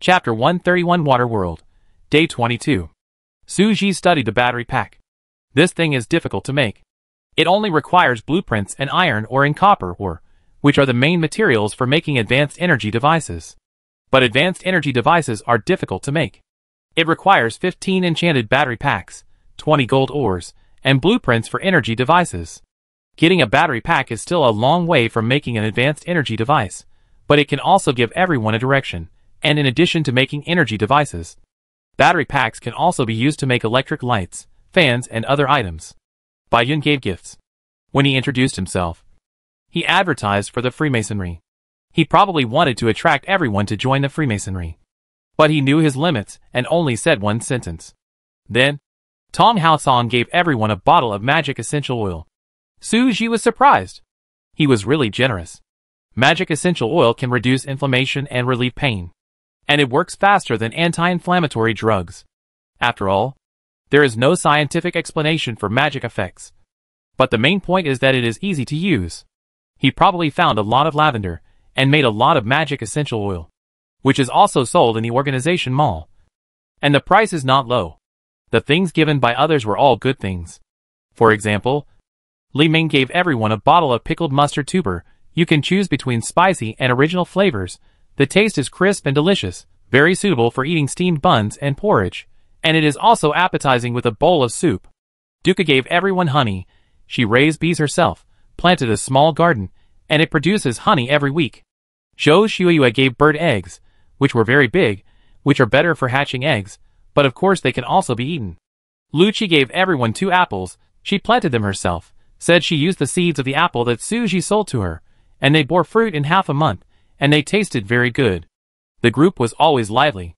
Chapter 131 Water World. Day 22. Suji studied the battery pack. This thing is difficult to make. It only requires blueprints and iron ore and copper ore, which are the main materials for making advanced energy devices. But advanced energy devices are difficult to make. It requires 15 enchanted battery packs, 20 gold ores, and blueprints for energy devices. Getting a battery pack is still a long way from making an advanced energy device, but it can also give everyone a direction, and in addition to making energy devices, battery packs can also be used to make electric lights, fans, and other items. Baiyun gave gifts. When he introduced himself, he advertised for the Freemasonry. He probably wanted to attract everyone to join the Freemasonry. But he knew his limits and only said one sentence. Then, Tong Hao-song gave everyone a bottle of magic essential oil. Suji was surprised. He was really generous. Magic essential oil can reduce inflammation and relieve pain. And it works faster than anti-inflammatory drugs. After all, there is no scientific explanation for magic effects. But the main point is that it is easy to use. He probably found a lot of lavender and made a lot of magic essential oil, which is also sold in the organization mall. And the price is not low. The things given by others were all good things. For example, Li Ming gave everyone a bottle of pickled mustard tuber. You can choose between spicy and original flavors. The taste is crisp and delicious, very suitable for eating steamed buns and porridge, and it is also appetizing with a bowl of soup. Duca gave everyone honey. She raised bees herself, planted a small garden, and it produces honey every week. Zhou Shuiyue gave bird eggs, which were very big, which are better for hatching eggs, but of course they can also be eaten. Luchi gave everyone 2 apples. She planted them herself, said she used the seeds of the apple that Suji sold to her, and they bore fruit in half a month, and they tasted very good. The group was always lively.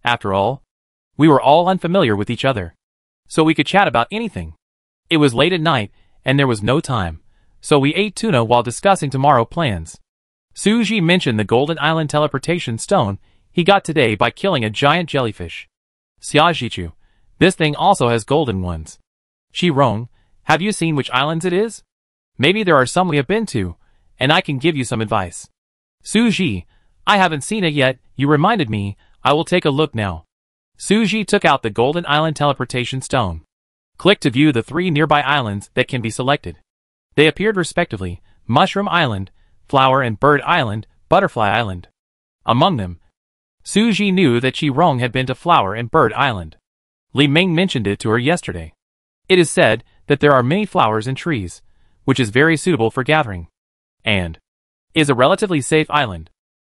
After all, we were all unfamiliar with each other, so we could chat about anything. It was late at night, and there was no time, so we ate tuna while discussing tomorrow plans. Suji mentioned the Golden Island teleportation stone he got today by killing a giant jellyfish. Xiaojichu, this thing also has golden ones. Shirong, have you seen which islands it is? Maybe there are some we have been to, and I can give you some advice. Suji, I haven't seen it yet, you reminded me, I will take a look now. Suji took out the Golden Island teleportation stone. Click to view the 3 nearby islands that can be selected. They appeared respectively, Mushroom Island, Flower and Bird Island, Butterfly Island. Among them, Suji knew that Shirong had been to Flower and Bird Island. Li Ming mentioned it to her yesterday. It is said that there are many flowers and trees, which is very suitable for gathering, and is a relatively safe island.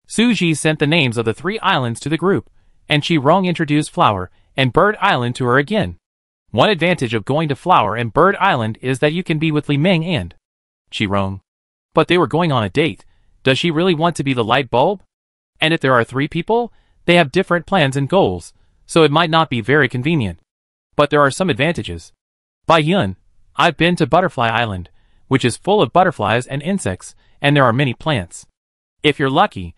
Suji sent the names of the 3 islands to the group, and Shirong introduced Flower and Bird Island to her again. One advantage of going to Flower and Bird Island is that you can be with Li Ming and Shirong. But they were going on a date. Does she really want to be the light bulb? And if there are 3 people, they have different plans and goals, so it might not be very convenient. But there are some advantages. Baiyun, I've been to Butterfly Island, which is full of butterflies and insects, and there are many plants. If you're lucky,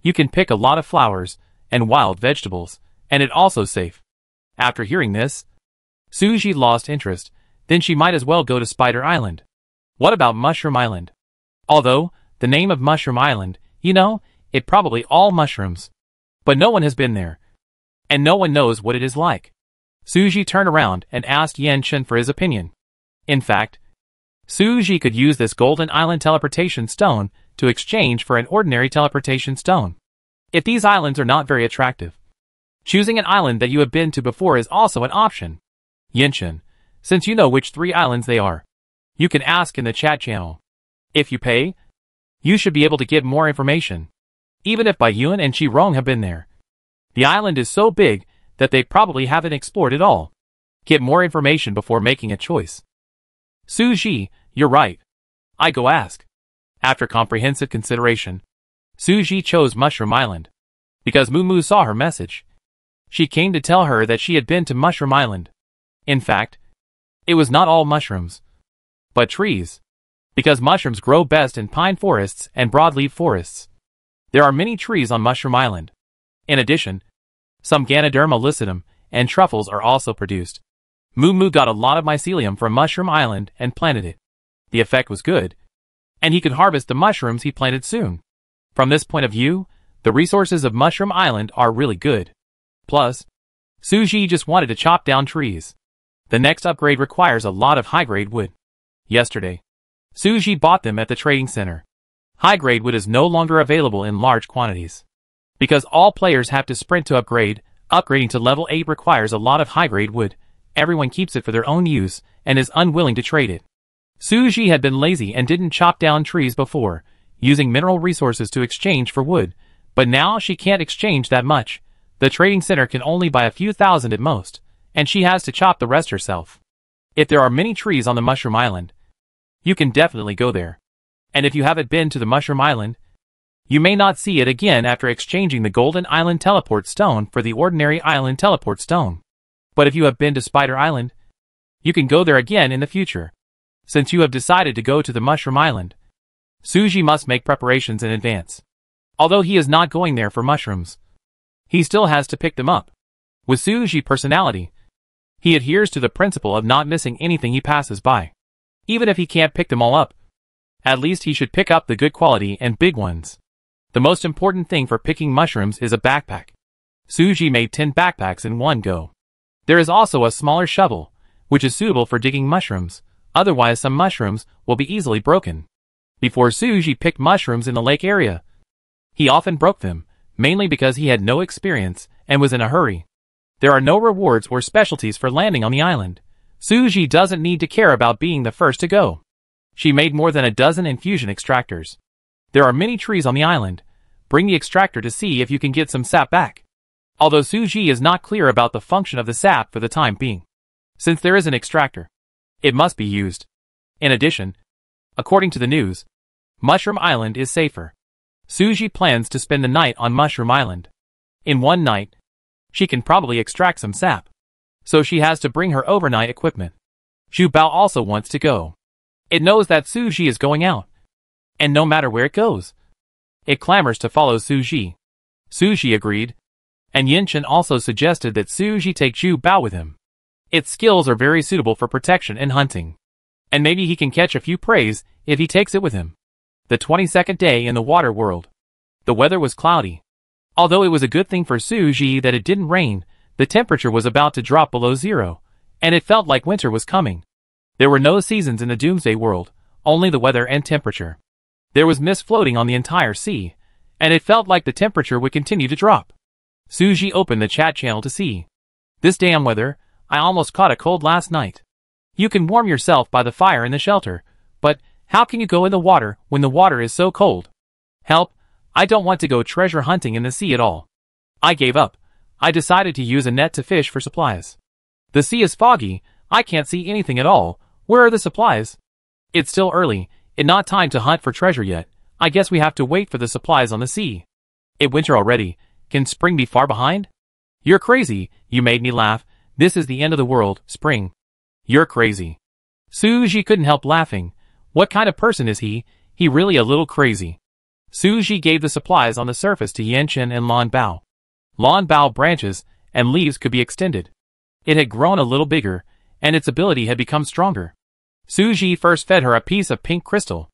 you can pick a lot of flowers and wild vegetables, and it's also safe. After hearing this, Suji lost interest. Then she might as well go to Spider Island. What about Mushroom Island? Although, the name of Mushroom Island, you know, it probably all mushrooms. But no one has been there, and no one knows what it is like. Suji turned around and asked Yan Chen for his opinion. In fact, Suji could use this Golden Island teleportation stone to exchange for an ordinary teleportation stone. If these islands are not very attractive, choosing an island that you have been to before is also an option. Yan Chen, since you know which 3 islands they are, you can ask in the chat channel. If you pay, you should be able to get more information. Even if Baiyun and Shirong have been there, the island is so big that they probably haven't explored it all. Get more information before making a choice. Suji, you're right. I go ask. After comprehensive consideration, Suji chose Mushroom Island. Because Mumu saw her message. She came to tell her that she had been to Mushroom Island. In fact, it was not all mushrooms, but trees. Because mushrooms grow best in pine forests and broadleaf forests. There are many trees on Mushroom Island. In addition, some Ganoderma lucidum and truffles are also produced. Mumu got a lot of mycelium from Mushroom Island and planted it. The effect was good, and he could harvest the mushrooms he planted soon. From this point of view, The resources of Mushroom Island are really good. Plus, Suji just wanted to chop down trees. The next upgrade requires a lot of high-grade wood. Yesterday, Suji bought them at the trading center. High-grade wood is no longer available in large quantities. Because all players have to sprint to upgrade, upgrading to level 8 requires a lot of high-grade wood. Everyone keeps it for their own use and is unwilling to trade it. Suji had been lazy and didn't chop down trees before, using mineral resources to exchange for wood, but now she can't exchange that much. The trading center can only buy a few thousand at most, and she has to chop the rest herself. If there are many trees on the Mushroom Island, you can definitely go there. And if you haven't been to the Mushroom Island, you may not see it again after exchanging the Golden Island Teleport Stone for the ordinary Island Teleport Stone. But if you have been to Spider Island, you can go there again in the future. Since you have decided to go to the Mushroom Island, Suji must make preparations in advance. Although he is not going there for mushrooms, he still has to pick them up. With Suji's personality, he adheres to the principle of not missing anything he passes by. Even if he can't pick them all up, at least he should pick up the good quality and big ones. The most important thing for picking mushrooms is a backpack. Suji made 10 backpacks in one go. There is also a smaller shovel, which is suitable for digging mushrooms, otherwise some mushrooms will be easily broken. Before Suji picked mushrooms in the lake area, he often broke them, mainly because he had no experience and was in a hurry. There are no rewards or specialties for landing on the island. Suji doesn't need to care about being the first to go. She made more than a dozen infusion extractors. There are many trees on the island. Bring the extractor to see if you can get some sap back. Although Suji is not clear about the function of the sap for the time being. Since there is an extractor, it must be used. In addition, according to the news, Mushroom Island is safer. Suji plans to spend the night on Mushroom Island. In one night, she can probably extract some sap. So she has to bring her overnight equipment. Zhu Bao also wants to go. It knows that Suji is going out. And no matter where it goes, it clamors to follow Suji. Suji agreed. And Yinshin also suggested that Suji take Zhu Bao with him. Its skills are very suitable for protection and hunting. And maybe he can catch a few preys if he takes it with him. The 22nd day in the water world. The weather was cloudy. Although it was a good thing for Suji that it didn't rain, the temperature was about to drop below zero, and it felt like winter was coming. There were no seasons in the Doomsday world, only the weather and temperature. There was mist floating on the entire sea, and it felt like the temperature would continue to drop. Suji opened the chat channel to see. This damn weather, I almost caught a cold last night. You can warm yourself by the fire in the shelter, but how can you go in the water when the water is so cold? Help, I don't want to go treasure hunting in the sea at all. I gave up. I decided to use a net to fish for supplies. The sea is foggy, I can't see anything at all. Where are the supplies? It's still early, it's not time to hunt for treasure yet. I guess we have to wait for the supplies on the sea. It's winter already. Can spring be far behind? You're crazy, you made me laugh. This is the end of the world, spring. You're crazy. Suji couldn't help laughing. What kind of person is he? He really a little crazy. Suji gave the supplies on the surface to Yinshin and Lan Bao. Lan Bao branches and leaves could be extended. It had grown a little bigger, and its ability had become stronger. Suji first fed her a piece of pink crystal.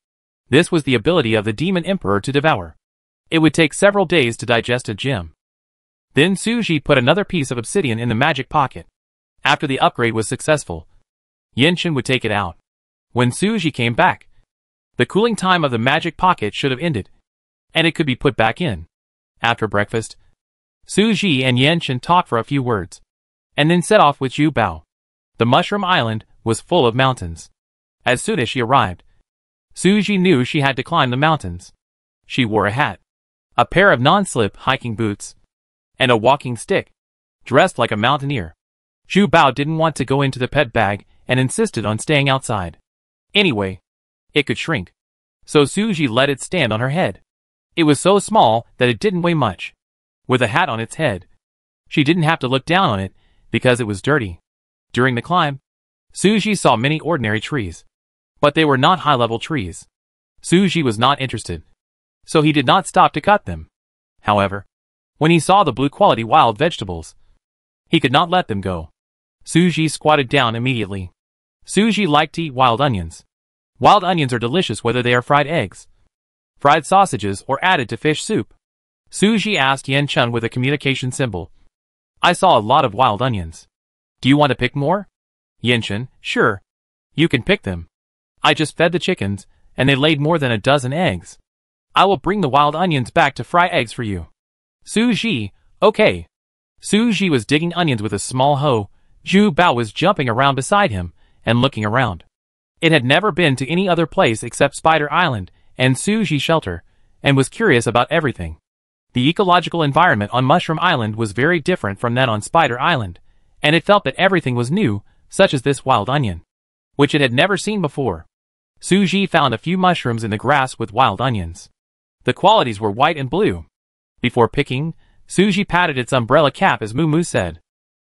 This was the ability of the Demon Emperor to devour. It would take several days to digest a gem. Then Suji put another piece of obsidian in the magic pocket. After the upgrade was successful, Yinshin would take it out. When Suji came back, the cooling time of the magic pocket should have ended, and it could be put back in. After breakfast, Suji and Yinshin talked for a few words, and then set off with Zhu Bao. The Mushroom Island was full of mountains. As soon as she arrived, Suji knew she had to climb the mountains. She wore a hat, a pair of non-slip hiking boots, and a walking stick, dressed like a mountaineer. Zhu Bao didn't want to go into the pet bag and insisted on staying outside. Anyway, it could shrink. So Suji let it stand on her head. It was so small that it didn't weigh much. With a hat on its head, she didn't have to look down on it because it was dirty. During the climb, Suji saw many ordinary trees, but they were not high-level trees. Suji was not interested, so he did not stop to cut them. However, when he saw the blue-quality wild vegetables, he could not let them go. Suji squatted down immediately. Suji liked to eat wild onions. Wild onions are delicious whether they are fried eggs, fried sausages, or added to fish soup. Suji asked Yan Chun with a communication symbol. I saw a lot of wild onions. Do you want to pick more? Yan Chun, sure. You can pick them. I just fed the chickens, and they laid more than a dozen eggs. I will bring the wild onions back to fry eggs for you. Suji, okay. Suji was digging onions with a small hoe. Zhu Bao was jumping around beside him and looking around. It had never been to any other place except Spider Island and Suji's shelter, and was curious about everything. The ecological environment on Mushroom Island was very different from that on Spider Island, and it felt that everything was new, such as this wild onion, which it had never seen before. Suji found a few mushrooms in the grass with wild onions. The qualities were white and blue. Before picking, Suji patted its umbrella cap as Moo said.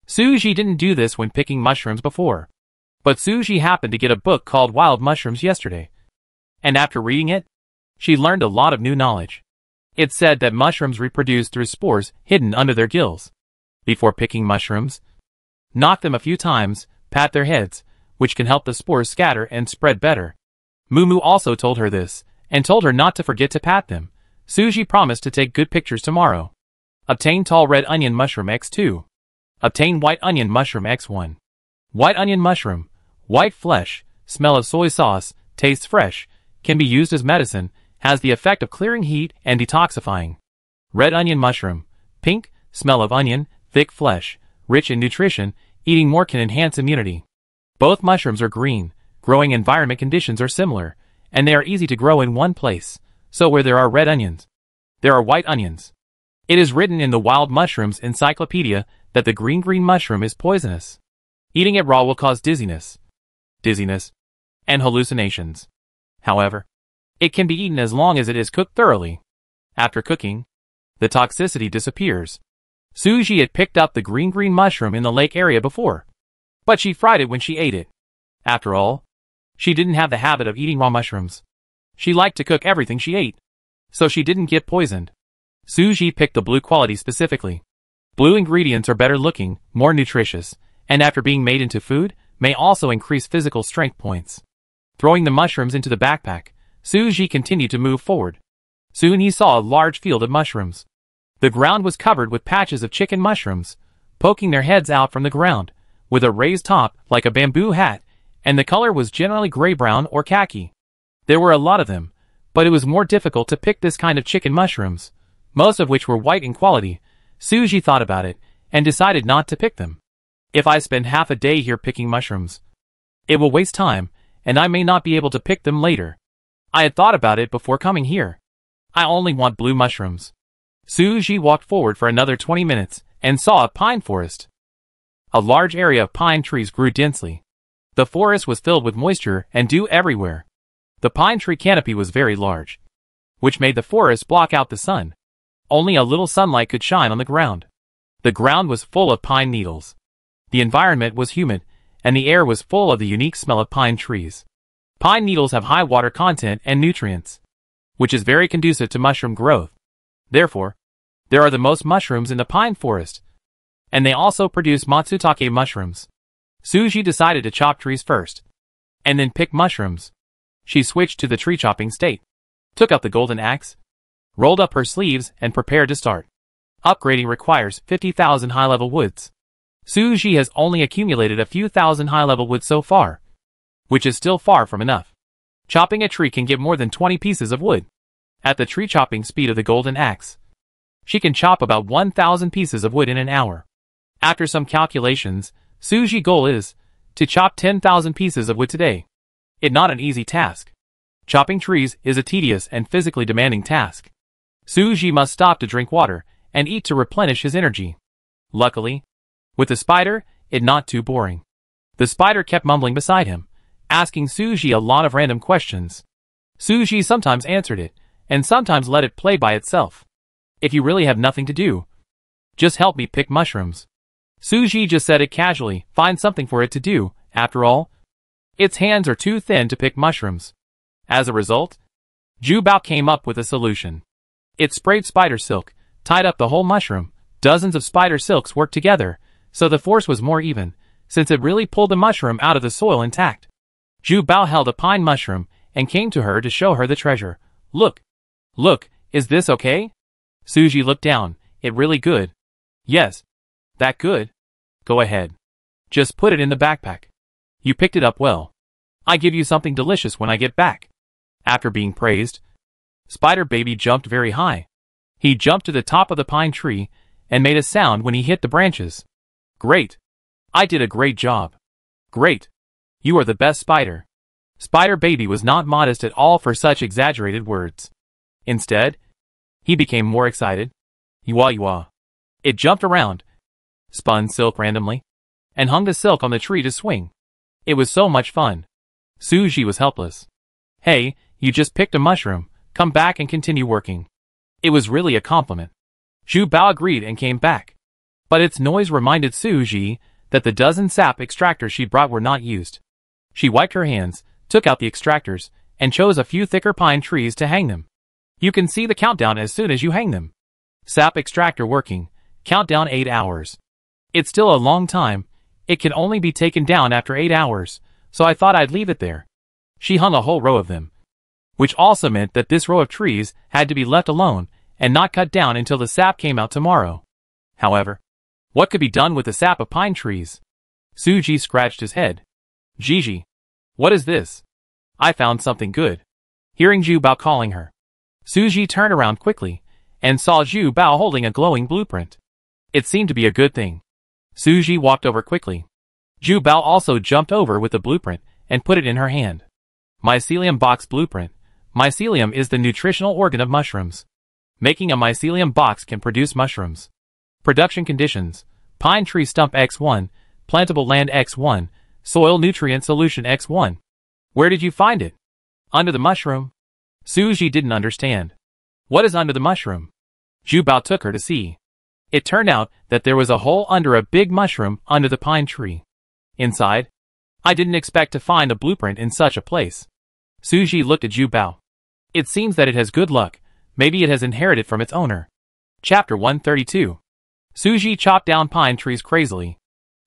Suji didn't do this when picking mushrooms before. But Suji happened to get a book called Wild Mushrooms yesterday. And after reading it, she learned a lot of new knowledge. It said that mushrooms reproduce through spores hidden under their gills. Before picking mushrooms, knock them a few times, pat their heads, which can help the spores scatter and spread better. Moo also told her this, and told her not to forget to pat them. Suji promised to take good pictures tomorrow. Obtain tall red onion mushroom X2. Obtain white onion mushroom X1. White onion mushroom, white flesh, smell of soy sauce, tastes fresh, can be used as medicine, has the effect of clearing heat and detoxifying. Red onion mushroom, pink, smell of onion, thick flesh, rich in nutrition, eating more can enhance immunity. Both mushrooms are green, growing environment conditions are similar, and they are easy to grow in one place, so where there are red onions, there are white onions. It is written in the Wild Mushrooms Encyclopedia that the green mushroom is poisonous. Eating it raw will cause dizziness, and hallucinations. However, it can be eaten as long as it is cooked thoroughly. After cooking, the toxicity disappears. Suji had picked up the green mushroom in the lake area before, but she fried it when she ate it. After all, she didn't have the habit of eating raw mushrooms. She liked to cook everything she ate, so she didn't get poisoned. Suji picked the blue quality specifically. Blue ingredients are better looking, more nutritious, and after being made into food, may also increase physical strength points. Throwing the mushrooms into the backpack, Suji continued to move forward. Soon he saw a large field of mushrooms. The ground was covered with patches of chicken mushrooms, poking their heads out from the ground, with a raised top like a bamboo hat, and the color was generally gray-brown or khaki. There were a lot of them, but it was more difficult to pick this kind of chicken mushrooms, most of which were white in quality. Suji thought about it, and decided not to pick them. If I spend half a day here picking mushrooms, it will waste time, and I may not be able to pick them later. I had thought about it before coming here. I only want blue mushrooms. Suji walked forward for another 20 minutes, and saw a pine forest. A large area of pine trees grew densely. The forest was filled with moisture and dew everywhere. The pine tree canopy was very large, which made the forest block out the sun. Only a little sunlight could shine on the ground. The ground was full of pine needles. The environment was humid, and the air was full of the unique smell of pine trees. Pine needles have high water content and nutrients, which is very conducive to mushroom growth. Therefore, there are the most mushrooms in the pine forest, and they also produce matsutake mushrooms. Suji decided to chop trees first, and then pick mushrooms. She switched to the tree chopping state, took up the golden axe, rolled up her sleeves, and prepared to start. Upgrading requires 50,000 high-level woods. Suji has only accumulated a few thousand high-level woods so far, which is still far from enough. Chopping a tree can give more than 20 pieces of wood. At the tree chopping speed of the golden axe, she can chop about 1,000 pieces of wood in an hour. After some calculations, Suji's goal is to chop 10,000 pieces of wood today. It's not an easy task. Chopping trees is a tedious and physically demanding task. Suji must stop to drink water and eat to replenish his energy. Luckily, with the spider, it's not too boring. The spider kept mumbling beside him, asking Suji a lot of random questions. Suji sometimes answered it, and sometimes let it play by itself. If you really have nothing to do, just help me pick mushrooms. Suji just said it casually, find something for it to do, after all. Its hands are too thin to pick mushrooms. As a result, Zhu Bao came up with a solution. It sprayed spider silk, tied up the whole mushroom. Dozens of spider silks worked together, so the force was more even, since it really pulled the mushroom out of the soil intact. Zhu Bao held a pine mushroom and came to her to show her the treasure. Look, is this okay? Suji looked down. It really good. Yes. That good? Go ahead. Just put it in the backpack. You picked it up well. I give you something delicious when I get back. After being praised, Spider Baby jumped very high. He jumped to the top of the pine tree and made a sound when he hit the branches. Great. I did a great job. Great. You are the best spider. Spider Baby was not modest at all for such exaggerated words. Instead, he became more excited. Yuwa. It jumped around, spun silk randomly, and hung the silk on the tree to swing. It was so much fun. Suji was helpless. Hey, you just picked a mushroom. Come back and continue working. It was really a compliment. Zhu Bao agreed and came back. But its noise reminded Suji that the dozen sap extractors she brought were not used. She wiped her hands, took out the extractors, and chose a few thicker pine trees to hang them. You can see the countdown as soon as you hang them. Sap extractor working. Countdown 8 hours. It's still a long time. It can only be taken down after 8 hours, so I thought I'd leave it there. She hung a whole row of them. Which also meant that this row of trees had to be left alone and not cut down until the sap came out tomorrow. However, what could be done with the sap of pine trees? Suji scratched his head. Gigi. What is this? I found something good. Hearing Zhu Bao calling her, Suji turned around quickly and saw Zhu Bao holding a glowing blueprint. It seemed to be a good thing. Suji walked over quickly. Zhu Bao also jumped over with the blueprint and put it in her hand. Mycelium box blueprint. Mycelium is the nutritional organ of mushrooms. Making a mycelium box can produce mushrooms. Production conditions: pine tree stump X1, plantable land X1, soil nutrient solution X1. Where did you find it? Under the mushroom. Suji didn't understand. What is under the mushroom? Zhu Bao took her to see. It turned out that there was a hole under a big mushroom under the pine tree. Inside, I didn't expect to find a blueprint in such a place. Suji looked at Zhu Bao. It seems that it has good luck. Maybe it has inherited from its owner. Chapter 132. Suji chopped down pine trees crazily.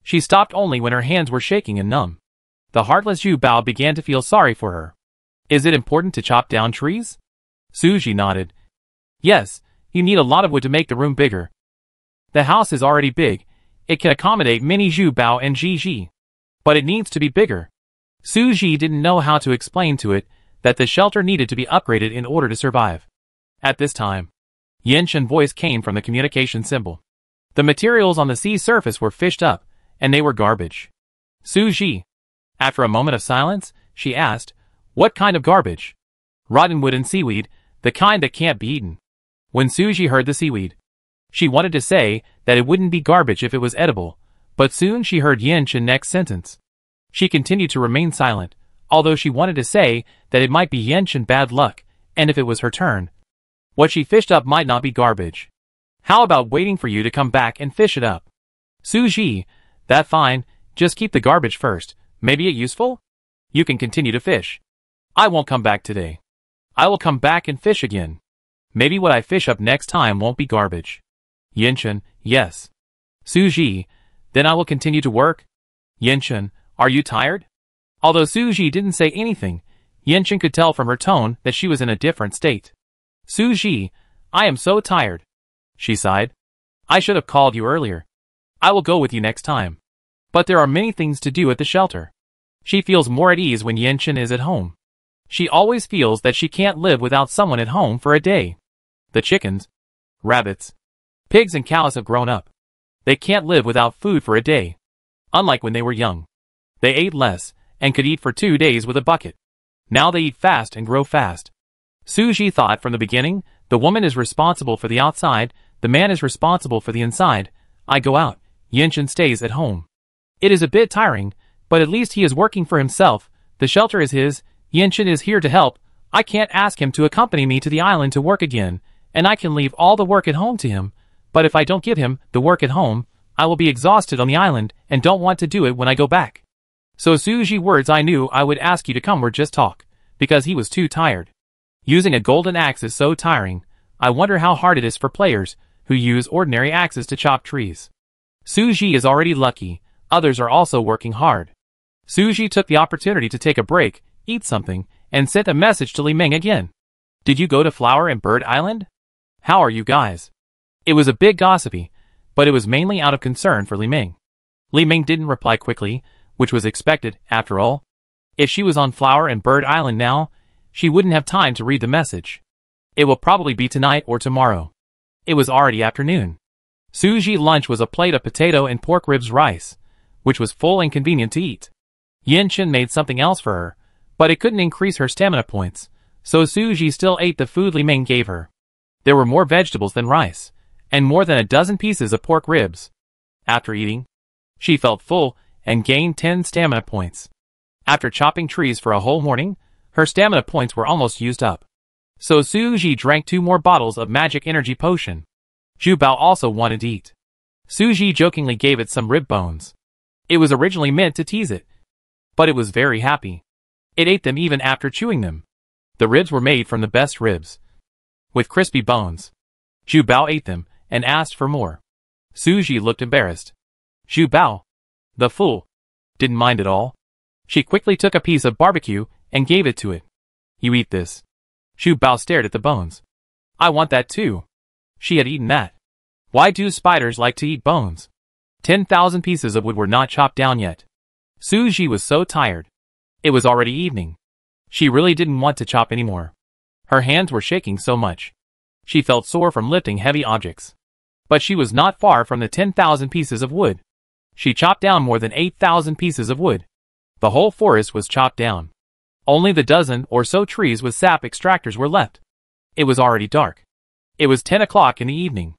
She stopped only when her hands were shaking and numb. The heartless Zhu Bao began to feel sorry for her. Is it important to chop down trees? Suji nodded. Yes, you need a lot of wood to make the room bigger. The house is already big. It can accommodate many Zhu Bao and Gigi. But it needs to be bigger. Suji didn't know how to explain to it that the shelter needed to be upgraded in order to survive. At this time, Yinshan's voice came from the communication symbol. The materials on the sea surface were fished up, and they were garbage. Suji. After a moment of silence, she asked, what kind of garbage? Rotten wood and seaweed, the kind that can't be eaten. When Suji heard the seaweed, she wanted to say that it wouldn't be garbage if it was edible, but soon she heard Yinshan's next sentence. She continued to remain silent, although she wanted to say that it might be Yinshan's bad luck, and if it was her turn, what she fished up might not be garbage. How about waiting for you to come back and fish it up? Suji, that fine, just keep the garbage first. Maybe it useful? You can continue to fish. I won't come back today. I will come back and fish again. Maybe what I fish up next time won't be garbage. Yinshan, yes. Suji, then I will continue to work. Yinshan, are you tired? Although Suji didn't say anything, Yinshan could tell from her tone that she was in a different state. Suji, I am so tired. She sighed. I should have called you earlier. I will go with you next time. But there are many things to do at the shelter. She feels more at ease when Yinshan is at home. She always feels that she can't live without someone at home for a day. The chickens, rabbits, pigs and cows have grown up. They can't live without food for a day. Unlike when they were young. They ate less, and could eat for 2 days with a bucket. Now they eat fast and grow fast. Suji thought from the beginning, the woman is responsible for the outside, the man is responsible for the inside. I go out, Yinshan stays at home. It is a bit tiring, but at least he is working for himself. The shelter is his, Yinshan is here to help. I can't ask him to accompany me to the island to work again, and I can leave all the work at home to him. But if I don't give him the work at home, I will be exhausted on the island and don't want to do it when I go back. So Suji's words I knew I would ask you to come were just talk, because he was too tired. Using a golden axe is so tiring. I wonder how hard it is for players who use ordinary axes to chop trees. Suji is already lucky, others are also working hard. Suji took the opportunity to take a break, eat something, and sent a message to Li Ming again. Did you go to Flower and Bird Island? How are you guys? It was a bit gossipy, but it was mainly out of concern for Li Ming. Li Ming didn't reply quickly, which was expected, after all. If she was on Flower and Bird Island now, she wouldn't have time to read the message. It will probably be tonight or tomorrow. It was already afternoon. Suji's lunch was a plate of potato and pork ribs rice, which was full and convenient to eat. Yin-Chen made something else for her, but it couldn't increase her stamina points, so Suji still ate the food Li Ming gave her. There were more vegetables than rice, and more than a dozen pieces of pork ribs. After eating, she felt full and gained 10 stamina points. After chopping trees for a whole morning, her stamina points were almost used up. So Suji drank 2 more bottles of magic energy potion. Zhu Bao also wanted to eat. Suji jokingly gave it some rib bones. It was originally meant to tease it, but it was very happy. It ate them even after chewing them. The ribs were made from the best ribs, with crispy bones. Zhu Bao ate them and asked for more. Suji looked embarrassed. Zhu Bao, the fool, didn't mind at all. She quickly took a piece of barbecue and gave it to it. You eat this. Zhu Bao stared at the bones. I want that too. She had eaten that. Why do spiders like to eat bones? 10,000 pieces of wood were not chopped down yet. Suji was so tired. It was already evening. She really didn't want to chop anymore. Her hands were shaking so much. She felt sore from lifting heavy objects. But she was not far from the 10,000 pieces of wood. She chopped down more than 8,000 pieces of wood. The whole forest was chopped down. Only the dozen or so trees with sap extractors were left. It was already dark. It was 10 o'clock in the evening.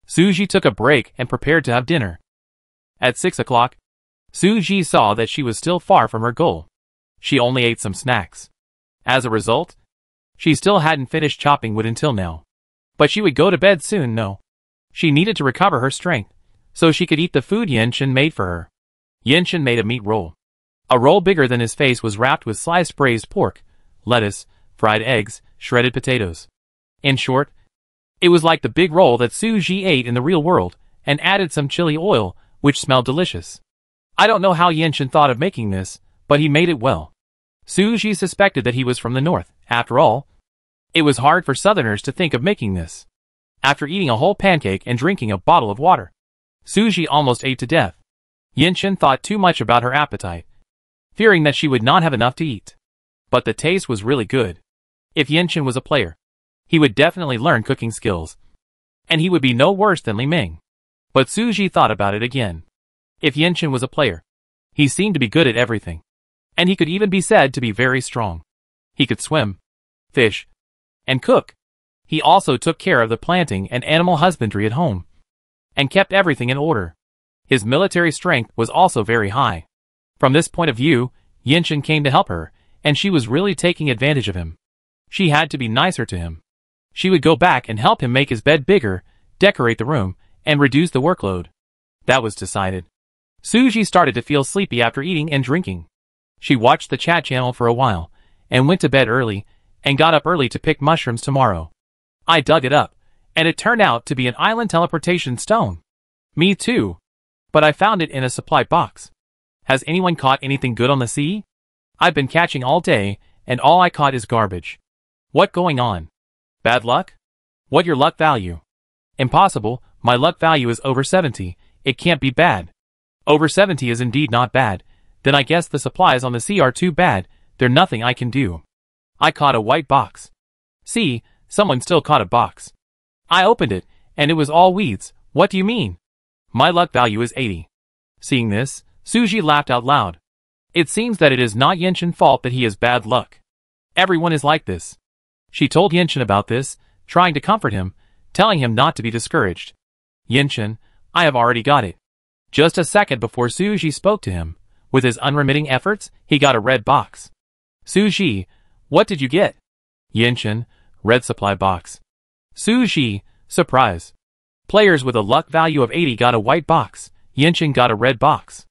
Suji took a break and prepared to have dinner. At 6 o'clock, Suji saw that she was still far from her goal. She only ate some snacks. As a result, she still hadn't finished chopping wood until now. But she would go to bed soon, no. She needed to recover her strength, so she could eat the food Yin-Chen made for her. Yin-Chen made a meat roll. A roll bigger than his face was wrapped with sliced braised pork, lettuce, fried eggs, shredded potatoes. In short, it was like the big roll that Suji ate in the real world, and added some chili oil, which smelled delicious. I don't know how Yin-Chen thought of making this, but he made it well. Suji suspected that he was from the north, after all. It was hard for southerners to think of making this. After eating a whole pancake and drinking a bottle of water, Suji almost ate to death. Yin-Chen thought too much about her appetite, fearing that she would not have enough to eat. But the taste was really good. If Yin-Chen was a player, he would definitely learn cooking skills. And he would be no worse than Li Ming. But Suji thought about it again. If Yin-Chen was a player, he seemed to be good at everything. And he could even be said to be very strong. He could swim, fish, and cook. He also took care of the planting and animal husbandry at home, and kept everything in order. His military strength was also very high. From this point of view, Yin-Chen came to help her, and she was really taking advantage of him. She had to be nicer to him. She would go back and help him make his bed bigger, decorate the room, and reduce the workload. That was decided. Suji started to feel sleepy after eating and drinking. She watched the chat channel for a while, and went to bed early, and got up early to pick mushrooms tomorrow. I dug it up, and it turned out to be an island teleportation stone. Me too. But I found it in a supply box. Has anyone caught anything good on the sea? I've been catching all day, and all I caught is garbage. What going on? Bad luck? What your luck value? Impossible, my luck value is over 70, it can't be bad. Over 70 is indeed not bad, then I guess the supplies on the sea are too bad, there's nothing I can do. I caught a white box. See, someone still caught a box. I opened it, and it was all weeds, what do you mean? My luck value is 80. Seeing this, Suji laughed out loud. It seems that it is not Yin-Chen's fault that he has bad luck. Everyone is like this. She told Yin-Chen about this, trying to comfort him, telling him not to be discouraged. Yin-Chen, I have already got it. Just a second before Suji spoke to him, with his unremitting efforts, he got a red box. Suji, what did you get? Yin-Chen, red supply box. Suji, surprise. Players with a luck value of 80 got a white box, Yin-Chen got a red box.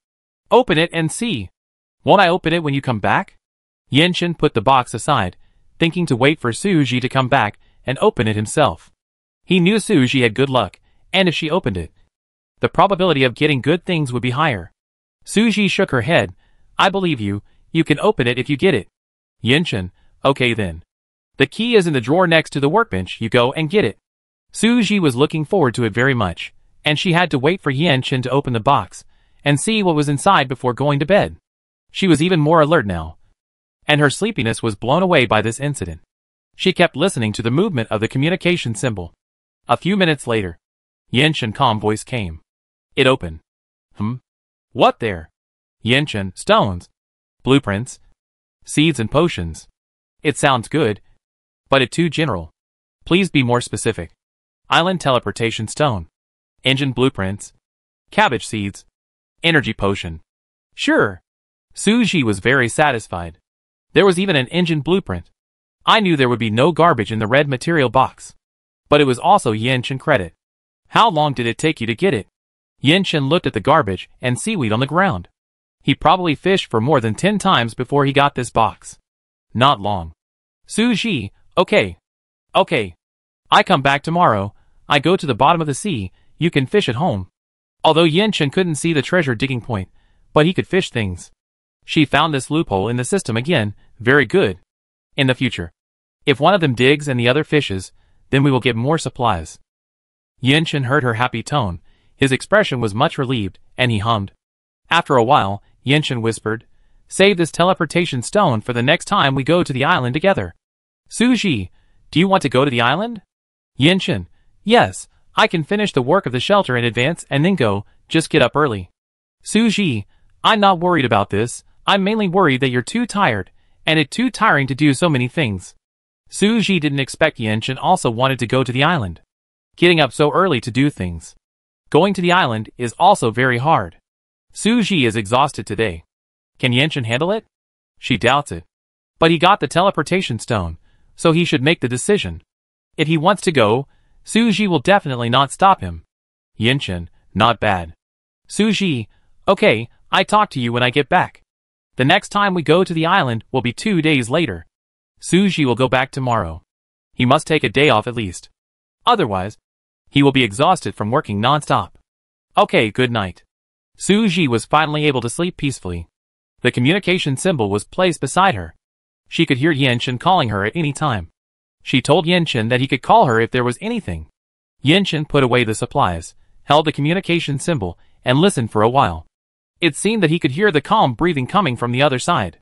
Open it and see. Won't I open it when you come back? Yin-Chen put the box aside, thinking to wait for Suji to come back and open it himself. He knew Suji had good luck, and if she opened it, the probability of getting good things would be higher. Suji shook her head. I believe you, you can open it if you get it. Yin-Chen, okay then. The key is in the drawer next to the workbench, you go and get it. Suji was looking forward to it very much, and she had to wait for Yan-Chen to open the box and see what was inside before going to bed. She was even more alert now, and her sleepiness was blown away by this incident. She kept listening to the movement of the communication symbol. A few minutes later, Yan-Chen's calm voice came. It opened. What there? Yan-Chen, stones, blueprints, seeds and potions. It sounds good, but it's too general. Please be more specific. Island teleportation stone, engine blueprints, cabbage seeds, energy potion. Sure. Suji was very satisfied. There was even an engine blueprint. I knew there would be no garbage in the red material box. But it was also Yan-Chen credit. How long did it take you to get it? Yan-Chen looked at the garbage and seaweed on the ground. He probably fished for more than 10 times before he got this box. Not long. Suji, okay. I come back tomorrow. I go to the bottom of the sea. You can fish at home. Although Yan-Chen couldn't see the treasure digging point, but he could fish things. She found this loophole in the system again. Very good. In the future, if one of them digs and the other fishes, then we will get more supplies. Yan-Chen heard her happy tone. His expression was much relieved, and he hummed. After a while, Yan-Chen whispered, "Save this teleportation stone for the next time we go to the island together." Suji, do you want to go to the island? Yan-Chen, yes, I can finish the work of the shelter in advance and then go, just get up early. Suji, I'm not worried about this. I'm mainly worried that you're too tired, and it's too tiring to do so many things. Suji didn't expect Yan-Chen also wanted to go to the island. Getting up so early to do things. Going to the island is also very hard. Suji is exhausted today. Can Yan-Chen handle it? She doubts it. But he got the teleportation stone, so he should make the decision. If he wants to go, Suji will definitely not stop him. Yan-Chen, not bad. Suji, okay, I talk to you when I get back. The next time we go to the island will be 2 days later. Suji will go back tomorrow. He must take a day off at least. Otherwise, he will be exhausted from working non-stop. Okay, good night. Suji was finally able to sleep peacefully. The communication symbol was placed beside her. She could hear Yan-Chen calling her at any time. She told Yan-Chen that he could call her if there was anything. Yan-Chen put away the supplies, held the communication symbol, and listened for a while. It seemed that he could hear the calm breathing coming from the other side.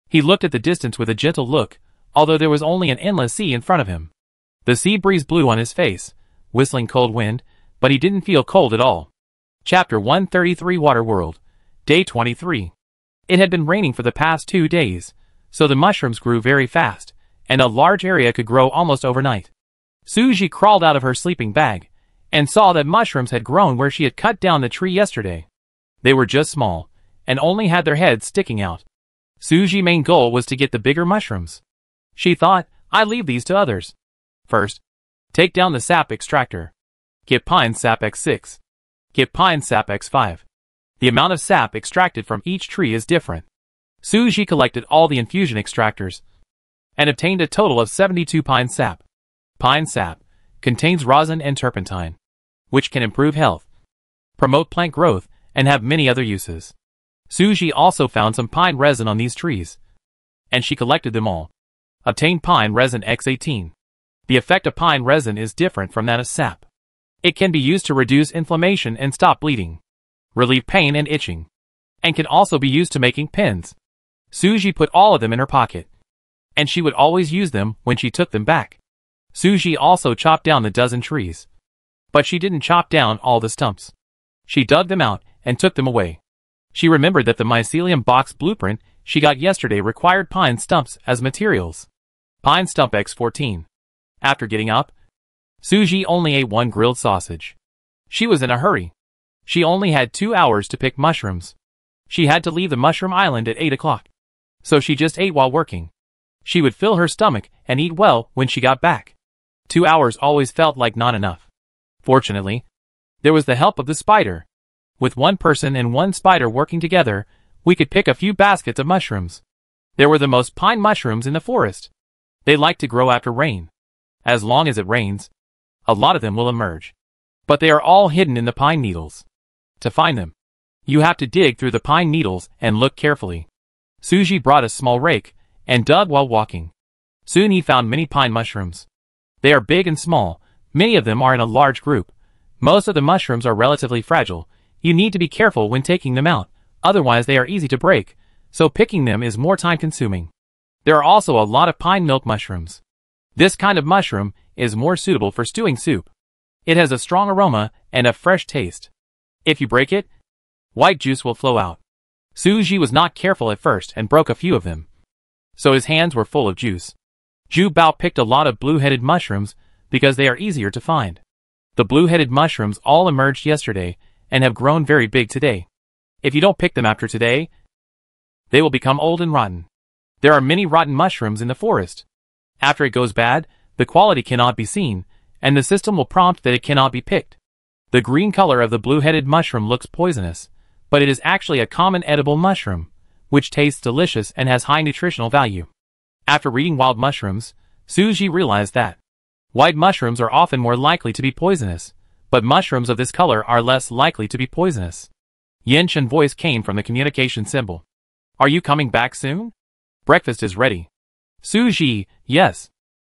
He looked at the distance with a gentle look, although there was only an endless sea in front of him. The sea breeze blew on his face, whistling cold wind, but he didn't feel cold at all. Chapter 133 Water World, Day 23. It had been raining for the past 2 days, so the mushrooms grew very fast, and a large area could grow almost overnight. Suji crawled out of her sleeping bag, and saw that mushrooms had grown where she had cut down the tree yesterday. They were just small, and only had their heads sticking out. Suji's main goal was to get the bigger mushrooms. She thought, I'd leave these to others. First, take down the sap extractor. Get pine sap X6. Get pine sap X5. The amount of sap extracted from each tree is different. Suji collected all the infusion extractors and obtained a total of 72 pine sap. Pine sap contains rosin and turpentine, which can improve health, promote plant growth, and have many other uses. Suji also found some pine resin on these trees, and she collected them all. Obtained pine resin X18. The effect of pine resin is different from that of sap. It can be used to reduce inflammation and stop bleeding, relieve pain and itching, and can also be used to making pens. Suji put all of them in her pocket, and she would always use them when she took them back. Suji also chopped down the dozen trees, but she didn't chop down all the stumps. She dug them out and took them away. She remembered that the mycelium box blueprint she got yesterday required pine stumps as materials. Pine stump X14. After getting up, Suji only ate one grilled sausage. She was in a hurry. She only had 2 hours to pick mushrooms. She had to leave the mushroom island at 8 o'clock. So she just ate while working. She would fill her stomach and eat well when she got back. 2 hours always felt like not enough. Fortunately, there was the help of the spider. With one person and one spider working together, we could pick a few baskets of mushrooms. There were the most pine mushrooms in the forest. They like to grow after rain. As long as it rains, a lot of them will emerge. But they are all hidden in the pine needles. To find them, you have to dig through the pine needles and look carefully. Suji brought a small rake and dug while walking. Soon he found many pine mushrooms. They are big and small, Many of them are in a large group. Most of the mushrooms are relatively fragile. You need to be careful when taking them out, otherwise they are easy to break, so picking them is more time-consuming. There are also a lot of pine milk mushrooms. This kind of mushroom is more suitable for stewing soup. It has a strong aroma and a fresh taste. If you break it, white juice will flow out. Suji was not careful at first and broke a few of them, so his hands were full of juice. Zhu Bao picked a lot of blue-headed mushrooms because they are easier to find. The blue-headed mushrooms all emerged yesterday and have grown very big today. If you don't pick them after today, they will become old and rotten. There are many rotten mushrooms in the forest. After it goes bad, the quality cannot be seen, and the system will prompt that it cannot be picked. The green color of the blue-headed mushroom looks poisonous, but it is actually a common edible mushroom, which tastes delicious and has high nutritional value. After reading Wild Mushrooms, Suji realized that white mushrooms are often more likely to be poisonous, but mushrooms of this color are less likely to be poisonous. Yinshan's voice came from the communication symbol. Are you coming back soon? Breakfast is ready. Suji, yes.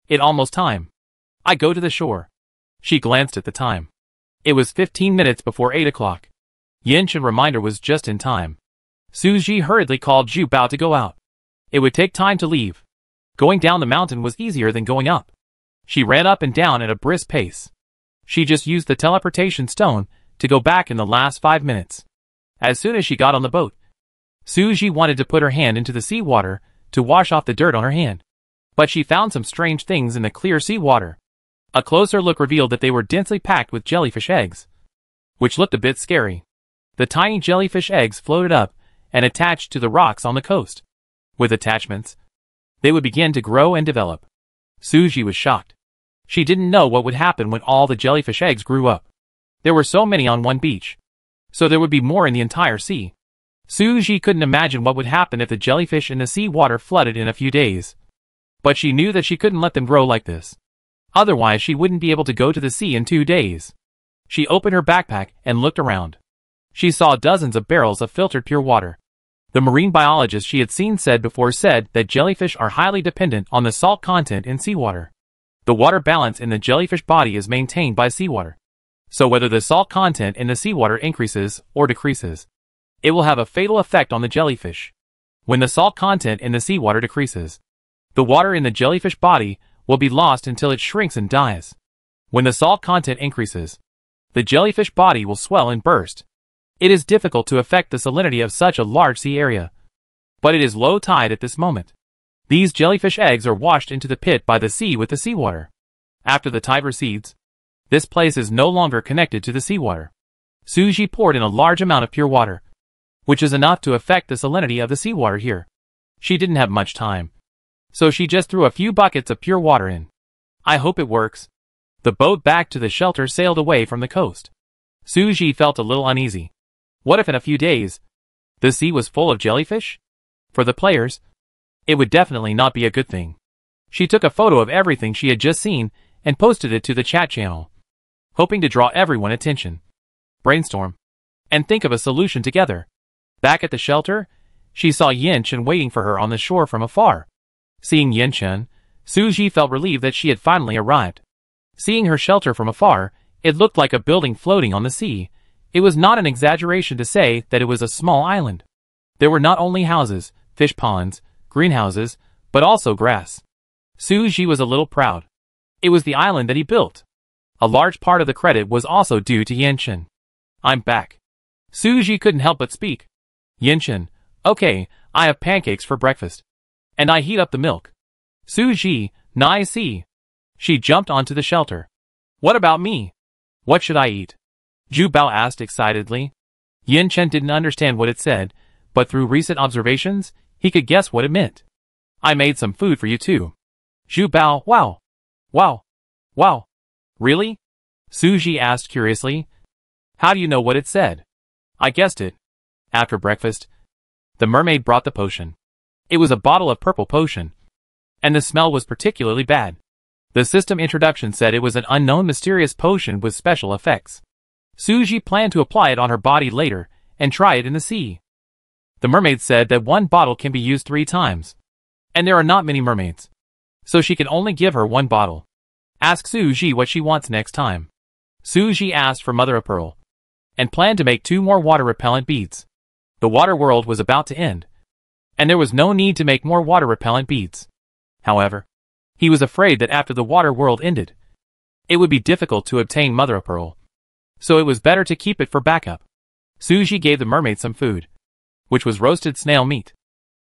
It's almost time. I go to the shore. She glanced at the time. It was 15 minutes before 8 o'clock. Yinshan's reminder was just in time. Suji hurriedly called Zhu Bao to go out. It would take time to leave. Going down the mountain was easier than going up. She ran up and down at a brisk pace. She just used the teleportation stone to go back in the last 5 minutes. As soon as she got on the boat, Suji wanted to put her hand into the seawater to wash off the dirt on her hand. But she found some strange things in the clear seawater. A closer look revealed that they were densely packed with jellyfish eggs, which looked a bit scary. The tiny jellyfish eggs floated up and attached to the rocks on the coast. With attachments, they would begin to grow and develop. Suji was shocked. She didn't know what would happen when all the jellyfish eggs grew up. There were so many on one beach, so there would be more in the entire sea. Suji couldn't imagine what would happen if the jellyfish in the sea water flooded in a few days. But she knew that she couldn't let them grow like this. Otherwise she wouldn't be able to go to the sea in 2 days. She opened her backpack and looked around. She saw dozens of barrels of filtered pure water. The marine biologist she had seen said that jellyfish are highly dependent on the salt content in seawater. The water balance in the jellyfish body is maintained by seawater. So whether the salt content in the seawater increases or decreases, it will have a fatal effect on the jellyfish. When the salt content in the seawater decreases, the water in the jellyfish body will be lost until it shrinks and dies. When the salt content increases, the jellyfish body will swell and burst. It is difficult to affect the salinity of such a large sea area. But it is low tide at this moment. These jellyfish eggs are washed into the pit by the sea with the seawater. After the tide recedes, this place is no longer connected to the seawater. Suji poured in a large amount of pure water, which is enough to affect the salinity of the seawater here. She didn't have much time, so she just threw a few buckets of pure water in. I hope it works. The boat back to the shelter sailed away from the coast. Suji felt a little uneasy. What if in a few days, the sea was full of jellyfish? For the players, it would definitely not be a good thing. She took a photo of everything she had just seen and posted it to the chat channel, hoping to draw everyone's attention. Brainstorm and think of a solution together. Back at the shelter, she saw Yinshan waiting for her on the shore from afar. Seeing Yinshan, Suji felt relieved that she had finally arrived. Seeing her shelter from afar, it looked like a building floating on the sea. It was not an exaggeration to say that it was a small island. There were not only houses, fish ponds, greenhouses, but also grass. Suji was a little proud. It was the island that he built. A large part of the credit was also due to Yinshan. I'm back. Suji couldn't help but speak. Yinshan, okay, I have pancakes for breakfast. And I heat up the milk. Suji, nice. She jumped onto the shelter. What about me? What should I eat? Zhu Bao asked excitedly. Yinshan didn't understand what it said, but through recent observations, he could guess what it meant. I made some food for you too. Zhu Bao, wow. Wow. Wow. Really? Suji asked curiously. How do you know what it said? I guessed it. After breakfast, the mermaid brought the potion. It was a bottle of purple potion, and the smell was particularly bad. The system introduction said it was an unknown mysterious potion with special effects. Suji planned to apply it on her body later and try it in the sea. The mermaid said that one bottle can be used 3 times, and there are not many mermaids, so she can only give her 1 bottle. Ask Suji what she wants next time. Suji asked for mother of pearl and planned to make 2 more water-repellent beads. The water world was about to end, and there was no need to make more water-repellent beads. However, he was afraid that after the water world ended, it would be difficult to obtain mother of pearl, so it was better to keep it for backup. Suji gave the mermaid some food, which was roasted snail meat.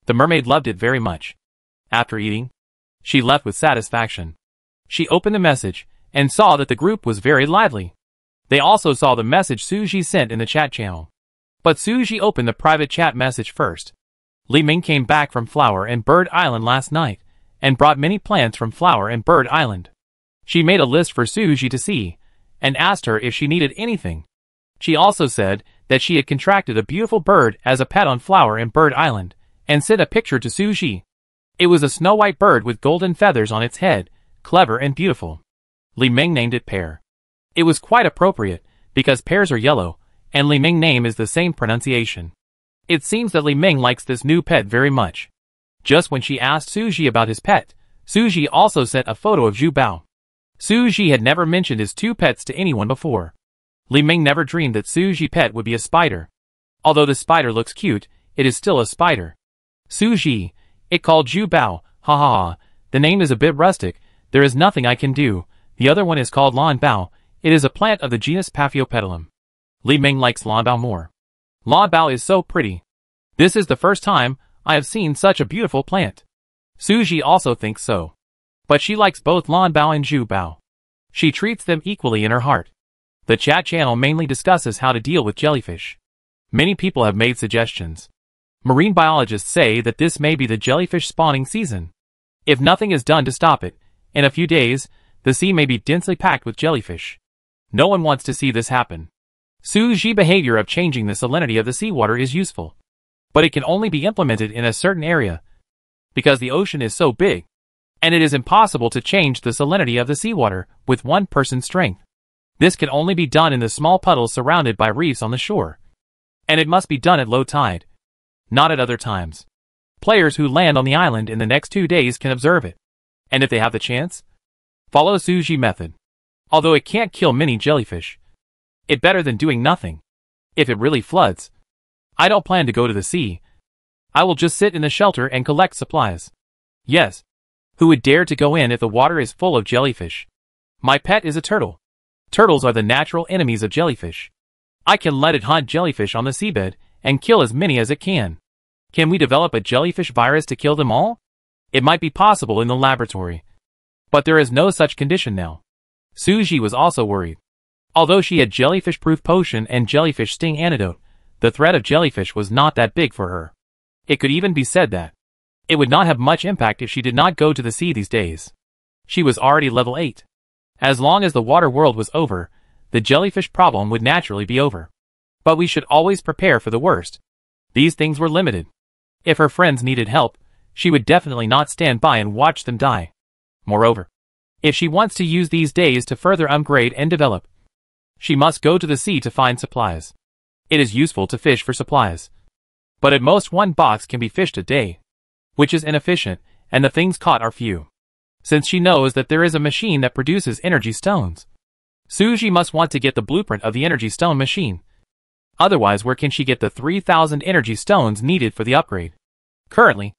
The mermaid loved it very much. After eating, she left with satisfaction. She opened the message and saw that the group was very lively. They also saw the message Suji sent in the chat channel. But Suji opened the private chat message first. Li Ming came back from Flower and Bird Island last night and brought many plants from Flower and Bird Island. She made a list for Suji to see and asked her if she needed anything. She also said that she had contracted a beautiful bird as a pet on Flower and Bird Island and sent a picture to Suji. It was a snow-white bird with golden feathers on its head, clever and beautiful. Li Ming named it Pear. It was quite appropriate, because pears are yellow, and Li Ming's name is the same pronunciation. It seems that Li Ming likes this new pet very much. Just when she asked Suji about his pet, Suji also sent a photo of Zhu Bao. Suji had never mentioned his 2 pets to anyone before. Li Ming never dreamed that Suji's pet would be a spider. Although the spider looks cute, it is still a spider. Suji, it called Zhu Bao, ha ha ha, the name is a bit rustic, there is nothing I can do. The other one is called Lan Bao, it is a plant of the genus Paphiopedilum. Li Ming likes Lan Bao more. Lan Bao is so pretty. This is the first time I have seen such a beautiful plant. Suji also thinks so. But she likes both Lan Bao and Zhu Bao. She treats them equally in her heart. The chat channel mainly discusses how to deal with jellyfish. Many people have made suggestions. Marine biologists say that this may be the jellyfish spawning season. If nothing is done to stop it, in a few days, the sea may be densely packed with jellyfish. No one wants to see this happen. Suji's behavior of changing the salinity of the seawater is useful. But it can only be implemented in a certain area, because the ocean is so big, and it is impossible to change the salinity of the seawater with one person's strength. This can only be done in the small puddles surrounded by reefs on the shore. And it must be done at low tide, not at other times. Players who land on the island in the next 2 days can observe it. And if they have the chance, follow Suji's method. Although it can't kill many jellyfish, it's better than doing nothing. If it really floods, I don't plan to go to the sea. I will just sit in the shelter and collect supplies. Yes. Who would dare to go in if the water is full of jellyfish? My pet is a turtle. Turtles are the natural enemies of jellyfish. I can let it hunt jellyfish on the seabed and kill as many as it can. Can we develop a jellyfish virus to kill them all? It might be possible in the laboratory. But there is no such condition now. Suji was also worried. Although she had jellyfish-proof potion and jellyfish sting antidote, the threat of jellyfish was not that big for her. It could even be said that it would not have much impact if she did not go to the sea these days. She was already level 8. As long as the water world was over, the jellyfish problem would naturally be over. But we should always prepare for the worst. These things were limited. If her friends needed help, she would definitely not stand by and watch them die. Moreover, if she wants to use these days to further upgrade and develop, she must go to the sea to find supplies. It is useful to fish for supplies. But at most 1 box can be fished a day, which is inefficient, and the things caught are few. Since she knows that there is a machine that produces energy stones, Suji must want to get the blueprint of the energy stone machine. Otherwise, where can she get the 3,000 energy stones needed for the upgrade? Currently,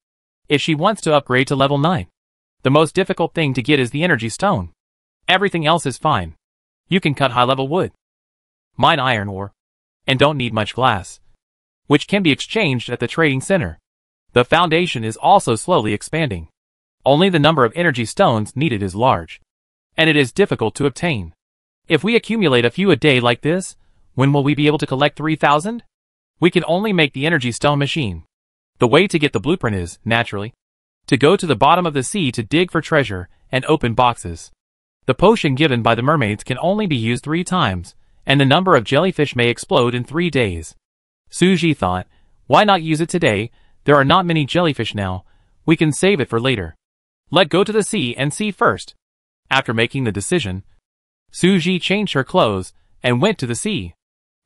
if she wants to upgrade to level 9, the most difficult thing to get is the energy stone. Everything else is fine. You can cut high-level wood, mine iron ore, and don't need much glass, which can be exchanged at the trading center. The foundation is also slowly expanding. Only the number of energy stones needed is large, and it is difficult to obtain. If we accumulate a few a day like this, when will we be able to collect 3,000? We can only make the energy stone machine. The way to get the blueprint is, naturally, to go to the bottom of the sea to dig for treasure and open boxes. The potion given by the mermaids can only be used 3 times, and the number of jellyfish may explode in 3 days. Suji thought, why not use it today? There are not many jellyfish now. We can save it for later. Let go to the sea and see first. After making the decision, Suji changed her clothes and went to the sea.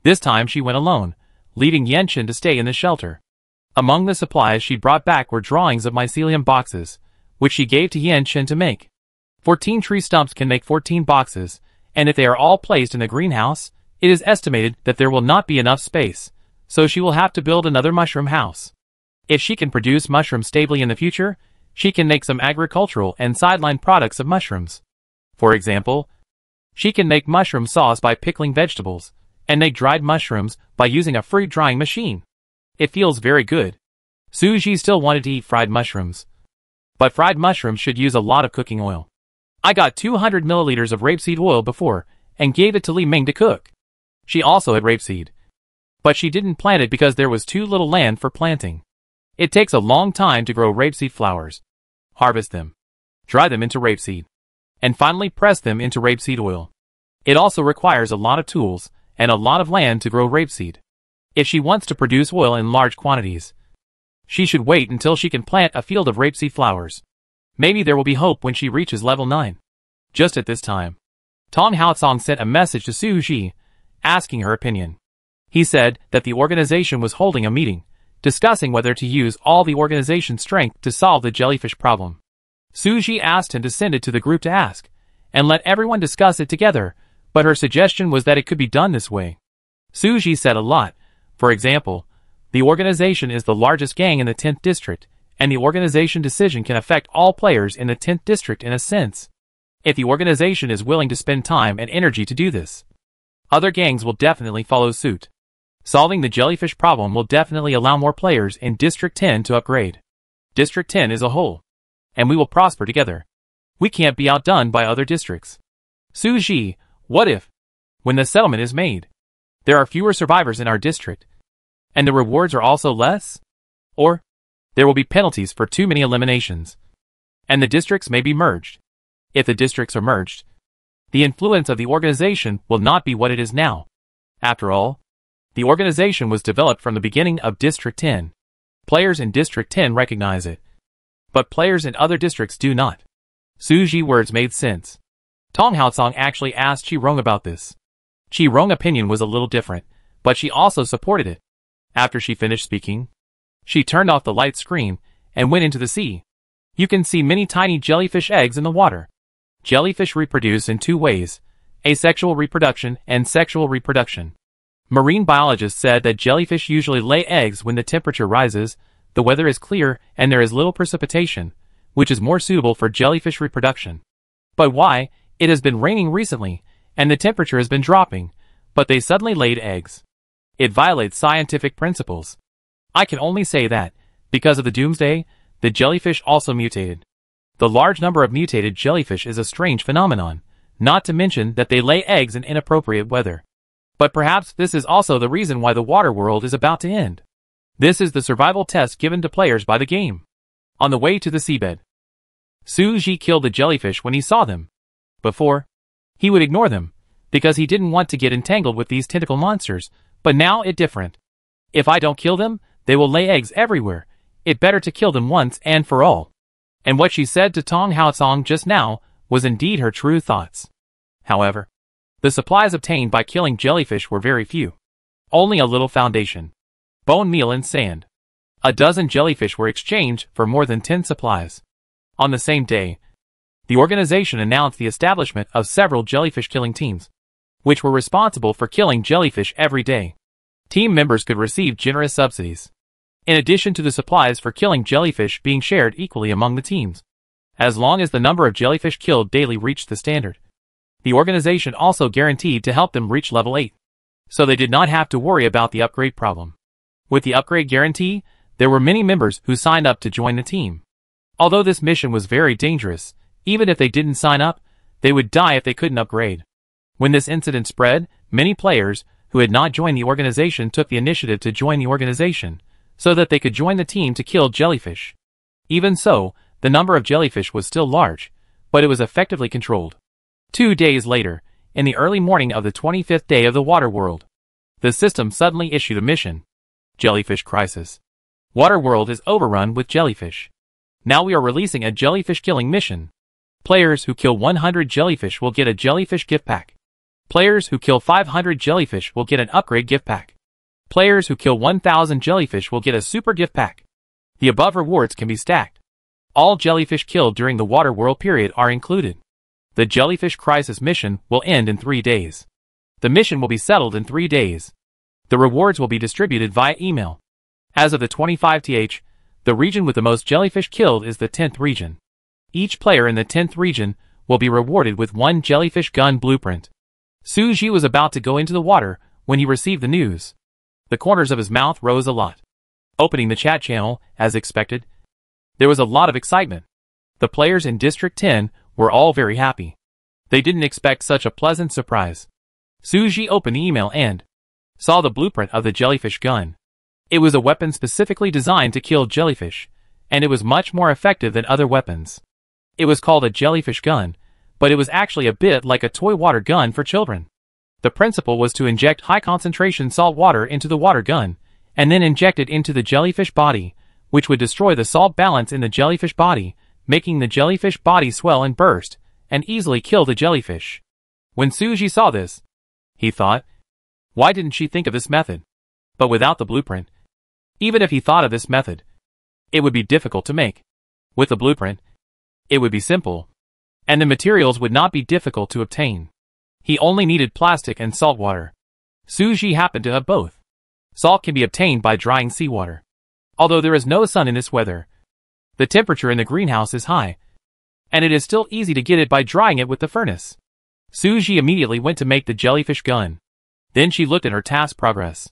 This time she went alone, leaving Yenchen to stay in the shelter. Among the supplies she brought back were drawings of mycelium boxes, which she gave to Yenchen to make. 14 tree stumps can make 14 boxes, and if they are all placed in the greenhouse, it is estimated that there will not be enough space, so she will have to build another mushroom house. If she can produce mushrooms stably in the future, she can make some agricultural and sideline products of mushrooms. For example, she can make mushroom sauce by pickling vegetables, and make dried mushrooms by using a fruit drying machine. It feels very good. Suji still wanted to eat fried mushrooms. But fried mushrooms should use a lot of cooking oil. I got 200 milliliters of rapeseed oil before, and gave it to Li Ming to cook. She also had rapeseed. But she didn't plant it because there was too little land for planting. It takes a long time to grow rapeseed flowers. Harvest them. Dry them into rapeseed. And finally press them into rapeseed oil. It also requires a lot of tools, and a lot of land to grow rapeseed. If she wants to produce oil in large quantities, she should wait until she can plant a field of rapeseed flowers. Maybe there will be hope when she reaches level 9. Just at this time, Tong Haosong sent a message to Su Ji, asking her opinion. He said that the organization was holding a meeting, discussing whether to use all the organization's strength to solve the jellyfish problem. Su Ji asked him to send it to the group to ask, and let everyone discuss it together, but her suggestion was that it could be done this way. Su Ji said a lot. For example, the organization is the largest gang in the 10th district, and the organization decision can affect all players in the 10th district in a sense. If the organization is willing to spend time and energy to do this, other gangs will definitely follow suit. Solving the jellyfish problem will definitely allow more players in District 10 to upgrade. District 10 is a whole, and we will prosper together. We can't be outdone by other districts. Su Ji, what if, when the settlement is made, there are fewer survivors in our district, and the rewards are also less? Or, there will be penalties for too many eliminations, and the districts may be merged. If the districts are merged, the influence of the organization will not be what it is now. After all, the organization was developed from the beginning of District 10. Players in District 10 recognize it, but players in other districts do not. Su Ji's words made sense. Tong Haosong actually asked Qi Rong about this. Qi Rong's opinion was a little different, but she also supported it. After she finished speaking, she turned off the light screen and went into the sea. You can see many tiny jellyfish eggs in the water. Jellyfish reproduce in two ways: asexual reproduction and sexual reproduction. Marine biologists said that jellyfish usually lay eggs when the temperature rises, the weather is clear, and there is little precipitation, which is more suitable for jellyfish reproduction. But why? It has been raining recently, and the temperature has been dropping, but they suddenly laid eggs. It violates scientific principles. I can only say that, because of the doomsday, the jellyfish also mutated. The large number of mutated jellyfish is a strange phenomenon, not to mention that they lay eggs in inappropriate weather. But perhaps this is also the reason why the water world is about to end. This is the survival test given to players by the game. On the way to the seabed, Su Ji killed the jellyfish when he saw them. Before, he would ignore them, because he didn't want to get entangled with these tentacle monsters, but now it's different. If I don't kill them, they will lay eggs everywhere. It better to kill them once and for all. And what she said to Tong Haosong just now was indeed her true thoughts. However, the supplies obtained by killing jellyfish were very few. Only a little foundation, bone meal and sand. A dozen jellyfish were exchanged for more than 10 supplies. On the same day, the organization announced the establishment of several jellyfish killing teams, which were responsible for killing jellyfish every day. Team members could receive generous subsidies, in addition to the supplies for killing jellyfish being shared equally among the teams, as long as the number of jellyfish killed daily reached the standard. The organization also guaranteed to help them reach level 8, so they did not have to worry about the upgrade problem. With the upgrade guarantee, there were many members who signed up to join the team. Although this mission was very dangerous, even if they didn't sign up, they would die if they couldn't upgrade. When this incident spread, many players who had not joined the organization took the initiative to join the organization, so that they could join the team to kill jellyfish. Even so, the number of jellyfish was still large, but it was effectively controlled. 2 days later, in the early morning of the 25th day of the water world, the system suddenly issued a mission. Jellyfish crisis. Water world is overrun with jellyfish. Now we are releasing a jellyfish killing mission. Players who kill 100 jellyfish will get a jellyfish gift pack. Players who kill 500 jellyfish will get an upgrade gift pack. Players who kill 1,000 jellyfish will get a super gift pack. The above rewards can be stacked. All jellyfish killed during the water world period are included. The Jellyfish Crisis mission will end in 3 days. The mission will be settled in 3 days. The rewards will be distributed via email. As of the 25th, the region with the most jellyfish killed is the 10th region. Each player in the 10th region will be rewarded with 1 jellyfish gun blueprint. Suji was about to go into the water when he received the news. The corners of his mouth rose a lot. Opening the chat channel, as expected, there was a lot of excitement. The players in District 10 were all very happy. They didn't expect such a pleasant surprise. Suji opened the email and saw the blueprint of the jellyfish gun. It was a weapon specifically designed to kill jellyfish, and it was much more effective than other weapons. It was called a jellyfish gun, but it was actually a bit like a toy water gun for children. The principle was to inject high-concentration salt water into the water gun, and then inject it into the jellyfish body, which would destroy the salt balance in the jellyfish body, making the jellyfish body swell and burst, and easily kill the jellyfish. When Suji saw this, he thought, why didn't she think of this method? But without the blueprint, even if he thought of this method, it would be difficult to make. With the blueprint, it would be simple, and the materials would not be difficult to obtain. He only needed plastic and salt water. Suji happened to have both. Salt can be obtained by drying seawater. Although there is no sun in this weather, the temperature in the greenhouse is high, and it is still easy to get it by drying it with the furnace. Suji immediately went to make the jellyfish gun. Then she looked at her task progress.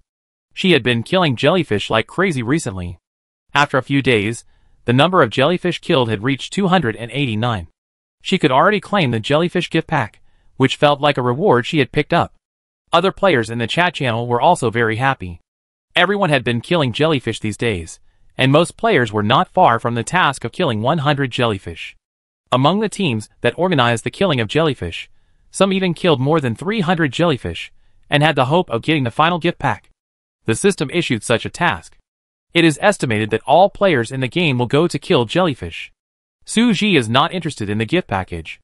She had been killing jellyfish like crazy recently. After a few days, the number of jellyfish killed had reached 289. She could already claim the jellyfish gift pack, which felt like a reward she had picked up. Other players in the chat channel were also very happy. Everyone had been killing jellyfish these days, and most players were not far from the task of killing 100 jellyfish. Among the teams that organized the killing of jellyfish, some even killed more than 300 jellyfish, and had the hope of getting the final gift pack. The system issued such a task. It is estimated that all players in the game will go to kill jellyfish. Suji is not interested in the gift package.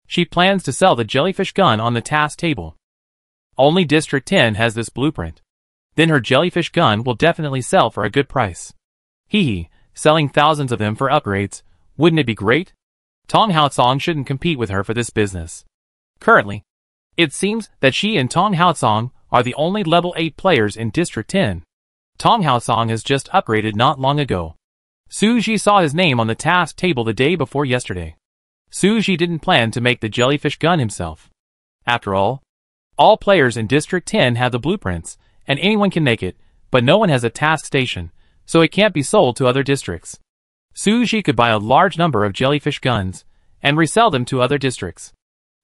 She plans to sell the jellyfish gun on the task table. Only District 10 has this blueprint. Then her jellyfish gun will definitely sell for a good price. Hee, selling thousands of them for upgrades, wouldn't it be great? Tong Haotsong shouldn't compete with her for this business. Currently, it seems that she and Tong Haotsong are the only level 8 players in District 10. Tong Haotsong has just upgraded not long ago. Suji saw his name on the task table the day before yesterday. Suji didn't plan to make the jellyfish gun himself. After all players in District 10 have the blueprints, and anyone can make it, but no one has a task station, so it can't be sold to other districts. Suji could buy a large number of jellyfish guns, and resell them to other districts.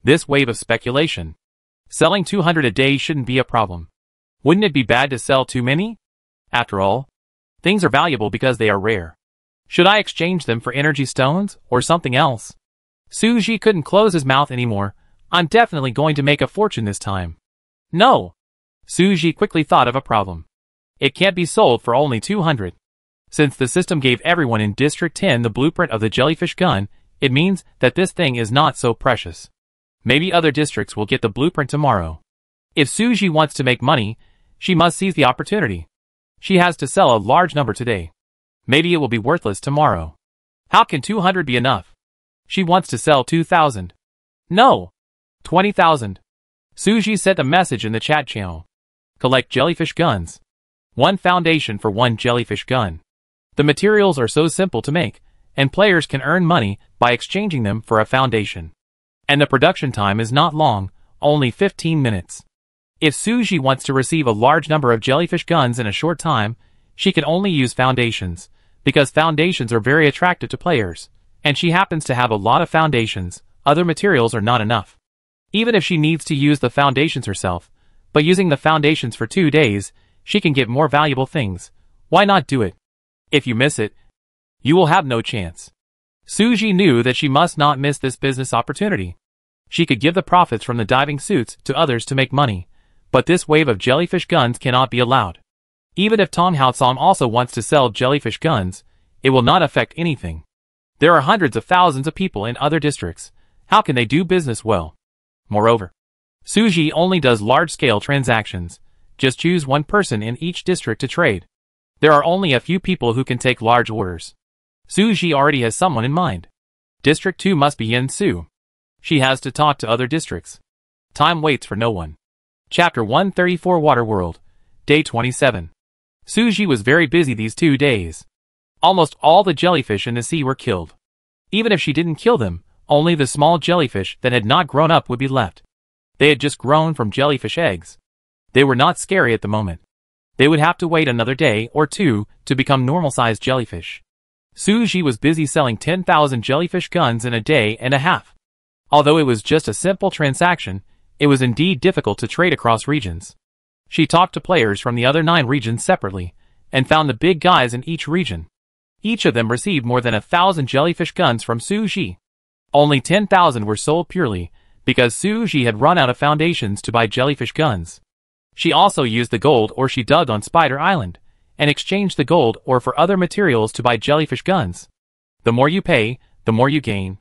This wave of speculation. Selling 200 a day shouldn't be a problem. Wouldn't it be bad to sell too many? After all, things are valuable because they are rare. Should I exchange them for energy stones, or something else? Suji couldn't close his mouth anymore. I'm definitely going to make a fortune this time. No! Suji quickly thought of a problem. It can't be sold for only 200. Since the system gave everyone in District 10 the blueprint of the jellyfish gun, it means that this thing is not so precious. Maybe other districts will get the blueprint tomorrow. If Suji wants to make money, she must seize the opportunity. She has to sell a large number today. Maybe it will be worthless tomorrow. How can 200 be enough? She wants to sell 2,000. No! 20,000. Suji sent a message in the chat channel. Collect jellyfish guns. 1 foundation for 1 jellyfish gun. The materials are so simple to make, and players can earn money by exchanging them for a foundation. And the production time is not long, only 15 minutes. If Suji wants to receive a large number of jellyfish guns in a short time, she can only use foundations, because foundations are very attractive to players, and she happens to have a lot of foundations. Other materials are not enough. Even if she needs to use the foundations herself, but using the foundations for 2 days, she can get more valuable things. Why not do it? If you miss it, you will have no chance. Suji knew that she must not miss this business opportunity. She could give the profits from the diving suits to others to make money, but this wave of jellyfish guns cannot be allowed. Even if Tong Haotsong also wants to sell jellyfish guns, it will not affect anything. There are hundreds of thousands of people in other districts. How can they do business well? Moreover, Suji only does large-scale transactions. Just choose 1 person in each district to trade. There are only a few people who can take large orders. Suji already has someone in mind. District 2 must be Yin Su. She has to talk to other districts. Time waits for no one. Chapter 134 Waterworld, Day 27. Suji was very busy these 2 days. Almost all the jellyfish in the sea were killed. Even if she didn't kill them, only the small jellyfish that had not grown up would be left. They had just grown from jellyfish eggs. They were not scary at the moment. They would have to wait another day or two to become normal-sized jellyfish. Suji was busy selling 10,000 jellyfish guns in a day and a half. Although it was just a simple transaction, it was indeed difficult to trade across regions. She talked to players from the other 9 regions separately, and found the big guys in each region. Each of them received more than 1,000 jellyfish guns from Suji. Only 10,000 were sold purely because Suji had run out of foundations to buy jellyfish guns. She also used the gold ore she dug on Spider Island, and exchanged the gold ore for other materials to buy jellyfish guns. The more you pay, the more you gain.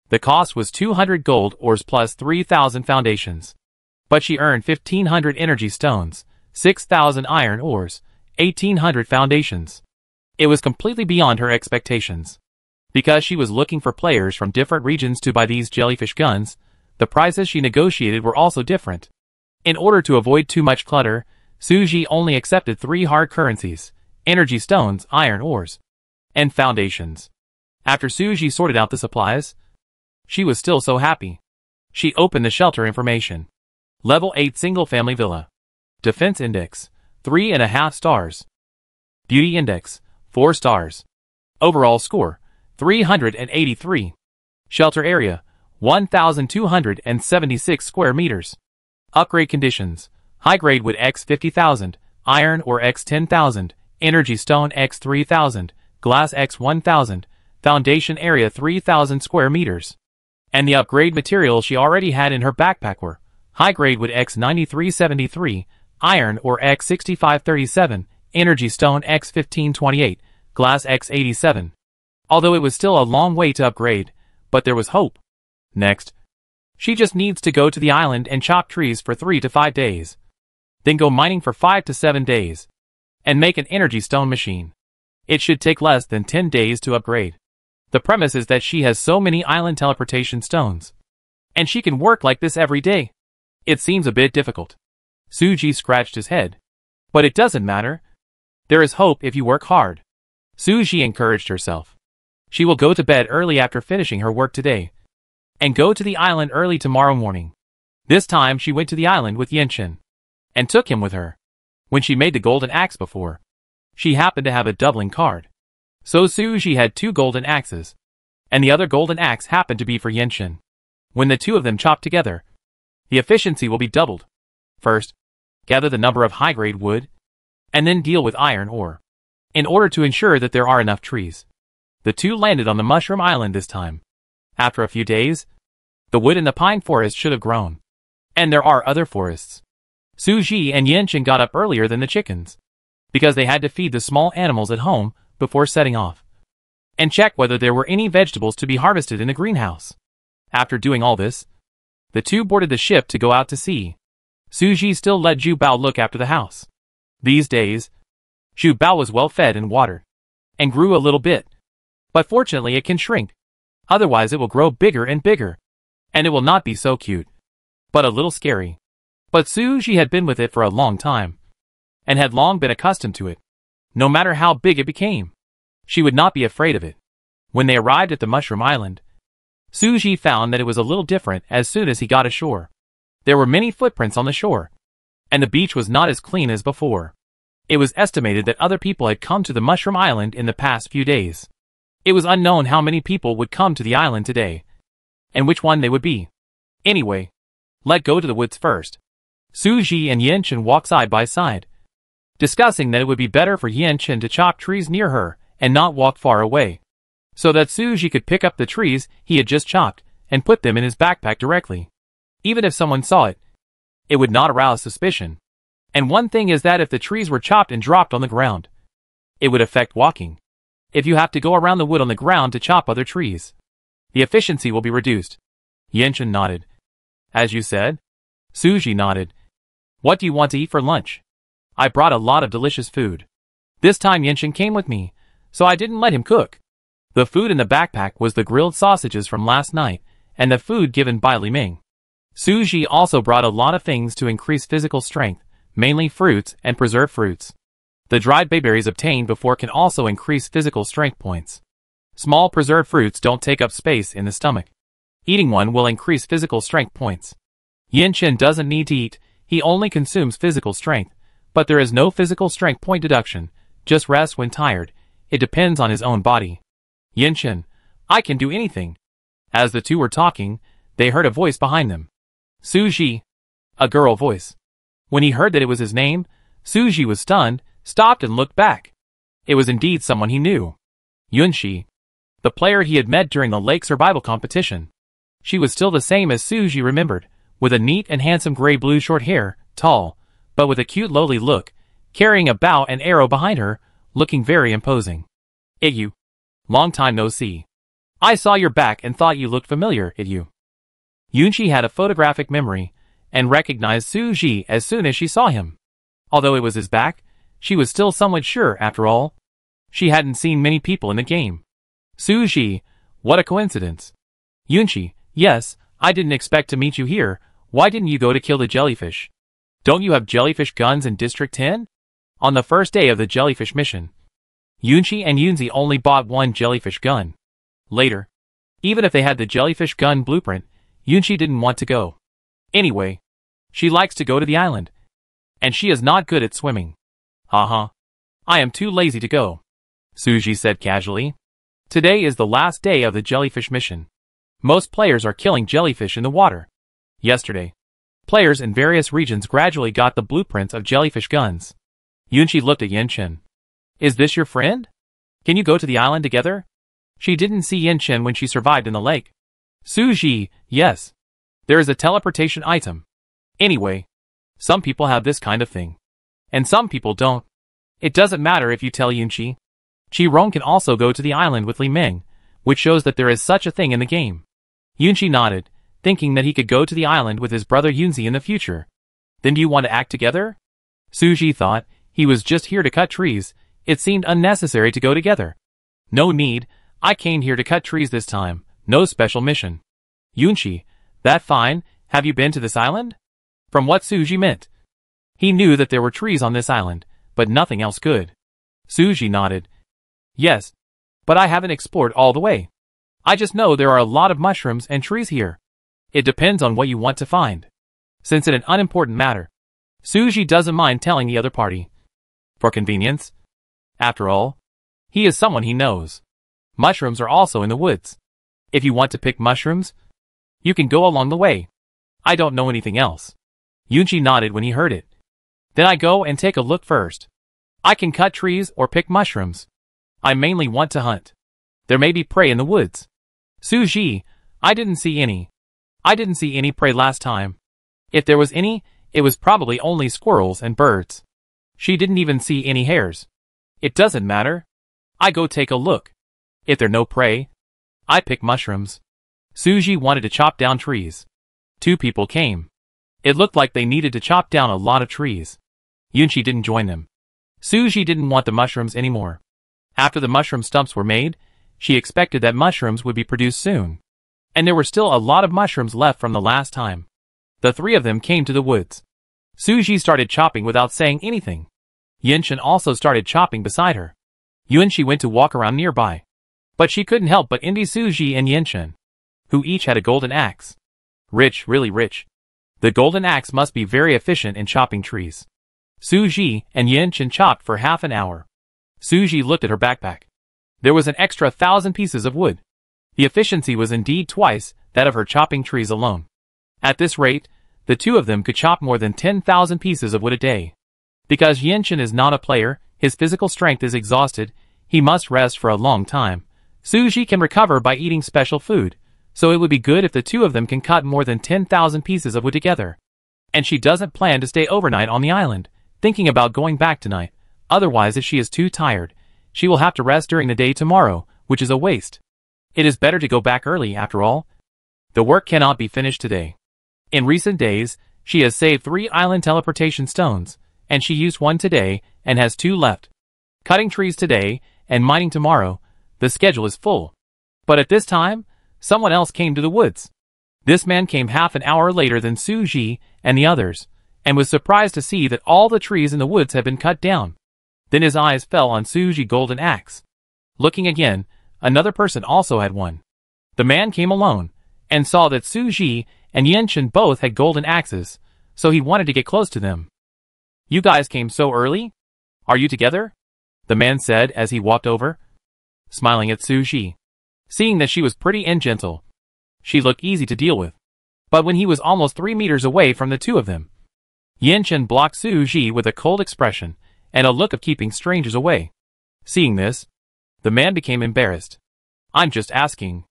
The cost was 200 gold ores plus 3,000 foundations. But she earned 1,500 energy stones, 6,000 iron ores, 1,800 foundations. It was completely beyond her expectations. Because she was looking for players from different regions to buy these jellyfish guns, the prices she negotiated were also different. In order to avoid too much clutter, Suji only accepted 3 hard currencies: energy stones, iron ores, and foundations. After Suji sorted out the supplies, she was still so happy. She opened the shelter information. Level 8 single-family villa. Defense index, 3.5 stars. Beauty index, 4 stars. Overall score, 383. Shelter area, 1,276 square meters. Upgrade conditions: high grade wood X 50,000, iron ore X 10,000, energy stone X 3,000, glass X 1,000, foundation area 3,000 square meters. And the upgrade materials she already had in her backpack were high grade wood X 9373, iron ore X 6537, energy stone X 1528, glass X 87. Although it was still a long way to upgrade, but there was hope. Next, she just needs to go to the island and chop trees for 3 to 5 days. Then go mining for 5 to 7 days. And make an energy stone machine. It should take less than 10 days to upgrade. The premise is that she has so many island teleportation stones. And she can work like this every day. It seems a bit difficult. Suji scratched his head. But it doesn't matter. There is hope if you work hard. Suji encouraged herself. She will go to bed early after finishing her work today, and go to the island early tomorrow morning. This time she went to the island with Yenshin, and took him with her. When she made the golden axe before, she happened to have a doubling card. So Suji had 2 golden axes, and the other golden axe happened to be for Yenshin. When the 2 of them chop together, the efficiency will be doubled. First, gather the number of high-grade wood, and then deal with iron ore, in order to ensure that there are enough trees. The 2 landed on the Mushroom Island this time. After a few days, the wood in the pine forest should have grown. And there are other forests. Suji and Yenshin got up earlier than the chickens, because they had to feed the small animals at home before setting off, and check whether there were any vegetables to be harvested in the greenhouse. After doing all this, the 2 boarded the ship to go out to sea. Suji still let Zhu Bao look after the house. These days, Zhu Bao was well fed and watered, and grew a little bit. But fortunately it can shrink. Otherwise it will grow bigger and bigger. And it will not be so cute, but a little scary. But Suji had been with it for a long time, and had long been accustomed to it. No matter how big it became, she would not be afraid of it. When they arrived at the Mushroom Island, Suji found that it was a little different as soon as he got ashore. There were many footprints on the shore, and the beach was not as clean as before. It was estimated that other people had come to the Mushroom Island in the past few days. It was unknown how many people would come to the island today, and which one they would be. Anyway, let go to the woods first. Suji and Yenshin walked side by side, discussing that it would be better for Yenshin to chop trees near her and not walk far away, so that Suji could pick up the trees he had just chopped and put them in his backpack directly. Even if someone saw it, it would not arouse suspicion. And one thing is that if the trees were chopped and dropped on the ground, it would affect walking. If you have to go around the wood on the ground to chop other trees, the efficiency will be reduced. Yenshin nodded. As you said? Suji nodded. What do you want to eat for lunch? I brought a lot of delicious food. This time Yenshin came with me, so I didn't let him cook. The food in the backpack was the grilled sausages from last night, and the food given by Li Ming. Su Ji also brought a lot of things to increase physical strength, mainly fruits and preserved fruits. The dried bayberries obtained before can also increase physical strength points. Small preserved fruits don't take up space in the stomach. Eating one will increase physical strength points. Yin Chen doesn't need to eat, he only consumes physical strength, but there is no physical strength point deduction, just rest when tired. It depends on his own body. Yin Chen, I can do anything. As the two were talking, they heard a voice behind them. Su Ji. A girl voice. When he heard that it was his name, Su Ji was stunned, stopped and looked back. It was indeed someone he knew. Yunxi. The player he had met during the lake survival competition. She was still the same as Su Ji remembered, with a neat and handsome gray-blue short hair, tall, but with a cute lowly look, carrying a bow and arrow behind her, looking very imposing. Igyu. Long time no see. I saw your back and thought you looked familiar, Igyu. Yunxi had a photographic memory, and recognized Su Ji as soon as she saw him. Although it was his back, she was still somewhat sure after all. She hadn't seen many people in the game. Su Ji, what a coincidence. Yunxi, yes, I didn't expect to meet you here. Why didn't you go to kill the jellyfish? Don't you have jellyfish guns in District 10? On the first day of the jellyfish mission, Yunxi and Yunzi only bought one jellyfish gun. Later, even if they had the jellyfish gun blueprint, Yunxi didn't want to go. Anyway, she likes to go to the island. And she is not good at swimming. I am too lazy to go. Su Ji said casually. Today is the last day of the jellyfish mission. Most players are killing jellyfish in the water. Yesterday, players in various regions gradually got the blueprints of jellyfish guns. Yunxi looked at Yin Chen. Is this your friend? Can you go to the island together? She didn't see Yin Chen when she survived in the lake. Su Ji, yes. There is a teleportation item. Anyway, some people have this kind of thing. And some people don't. It doesn't matter if you tell Yunxi. Qi-Rong can also go to the island with Li Ming, which shows that there is such a thing in the game. Yunxi nodded, thinking that he could go to the island with his brother Yunzi in the future. Then do you want to act together? Su Ji thought, he was just here to cut trees. It seemed unnecessary to go together. No need, I came here to cut trees this time, no special mission. Yunxi, that fine, have you been to this island? From what Su Ji meant. He knew that there were trees on this island, but nothing else could. Su Ji nodded. Yes, but I haven't explored all the way. I just know there are a lot of mushrooms and trees here. It depends on what you want to find. Since it's an unimportant matter, Su Ji doesn't mind telling the other party. For convenience. After all, he is someone he knows. Mushrooms are also in the woods. If you want to pick mushrooms, you can go along the way. I don't know anything else. Yunxi nodded when he heard it. Then I go and take a look first. I can cut trees or pick mushrooms. I mainly want to hunt. There may be prey in the woods. Su Ji, I didn't see any. I didn't see any prey last time. If there was any, it was probably only squirrels and birds. She didn't even see any hares. It doesn't matter. I go take a look. If there no prey, I pick mushrooms. Su Ji wanted to chop down trees. Two people came. It looked like they needed to chop down a lot of trees. Yunxi didn't join them. Su Ji didn't want the mushrooms anymore. After the mushroom stumps were made, she expected that mushrooms would be produced soon. And there were still a lot of mushrooms left from the last time. The three of them came to the woods. Su Ji started chopping without saying anything. Yin Chen also started chopping beside her. Yunxi went to walk around nearby. But she couldn't help but envy Su Ji and Yin Chen, who each had a golden axe. Rich, really rich. The golden axe must be very efficient in chopping trees. Su Ji and Yin Chen chopped for half an hour. Su Ji looked at her backpack. There was an extra 1,000 pieces of wood. The efficiency was indeed twice that of her chopping trees alone. At this rate, the two of them could chop more than 10,000 pieces of wood a day. Because Yin Chen is not a player, his physical strength is exhausted, he must rest for a long time. Su Ji can recover by eating special food, so it would be good if the two of them can cut more than 10,000 pieces of wood together. And she doesn't plan to stay overnight on the island, thinking about going back tonight. Otherwise, if she is too tired, she will have to rest during the day tomorrow, which is a waste. It is better to go back early after all. The work cannot be finished today. In recent days, she has saved 3 island teleportation stones, and she used 1 today and has 2 left. Cutting trees today and mining tomorrow, the schedule is full. But at this time, someone else came to the woods. This man came half an hour later than Su Ji and the others, and was surprised to see that all the trees in the woods had been cut down. Then his eyes fell on Su Ji's golden axe. Looking again, another person also had one. The man came alone, and saw that Su Ji and Yin Chen both had golden axes, so he wanted to get close to them. "You guys came so early? Are you together?" the man said as he walked over, smiling at Su Ji. Seeing that she was pretty and gentle, she looked easy to deal with. But when he was almost 3 meters away from the two of them, Yin Chen blocked Su Ji with a cold expression and a look of keeping strangers away. Seeing this, the man became embarrassed. "I'm just asking.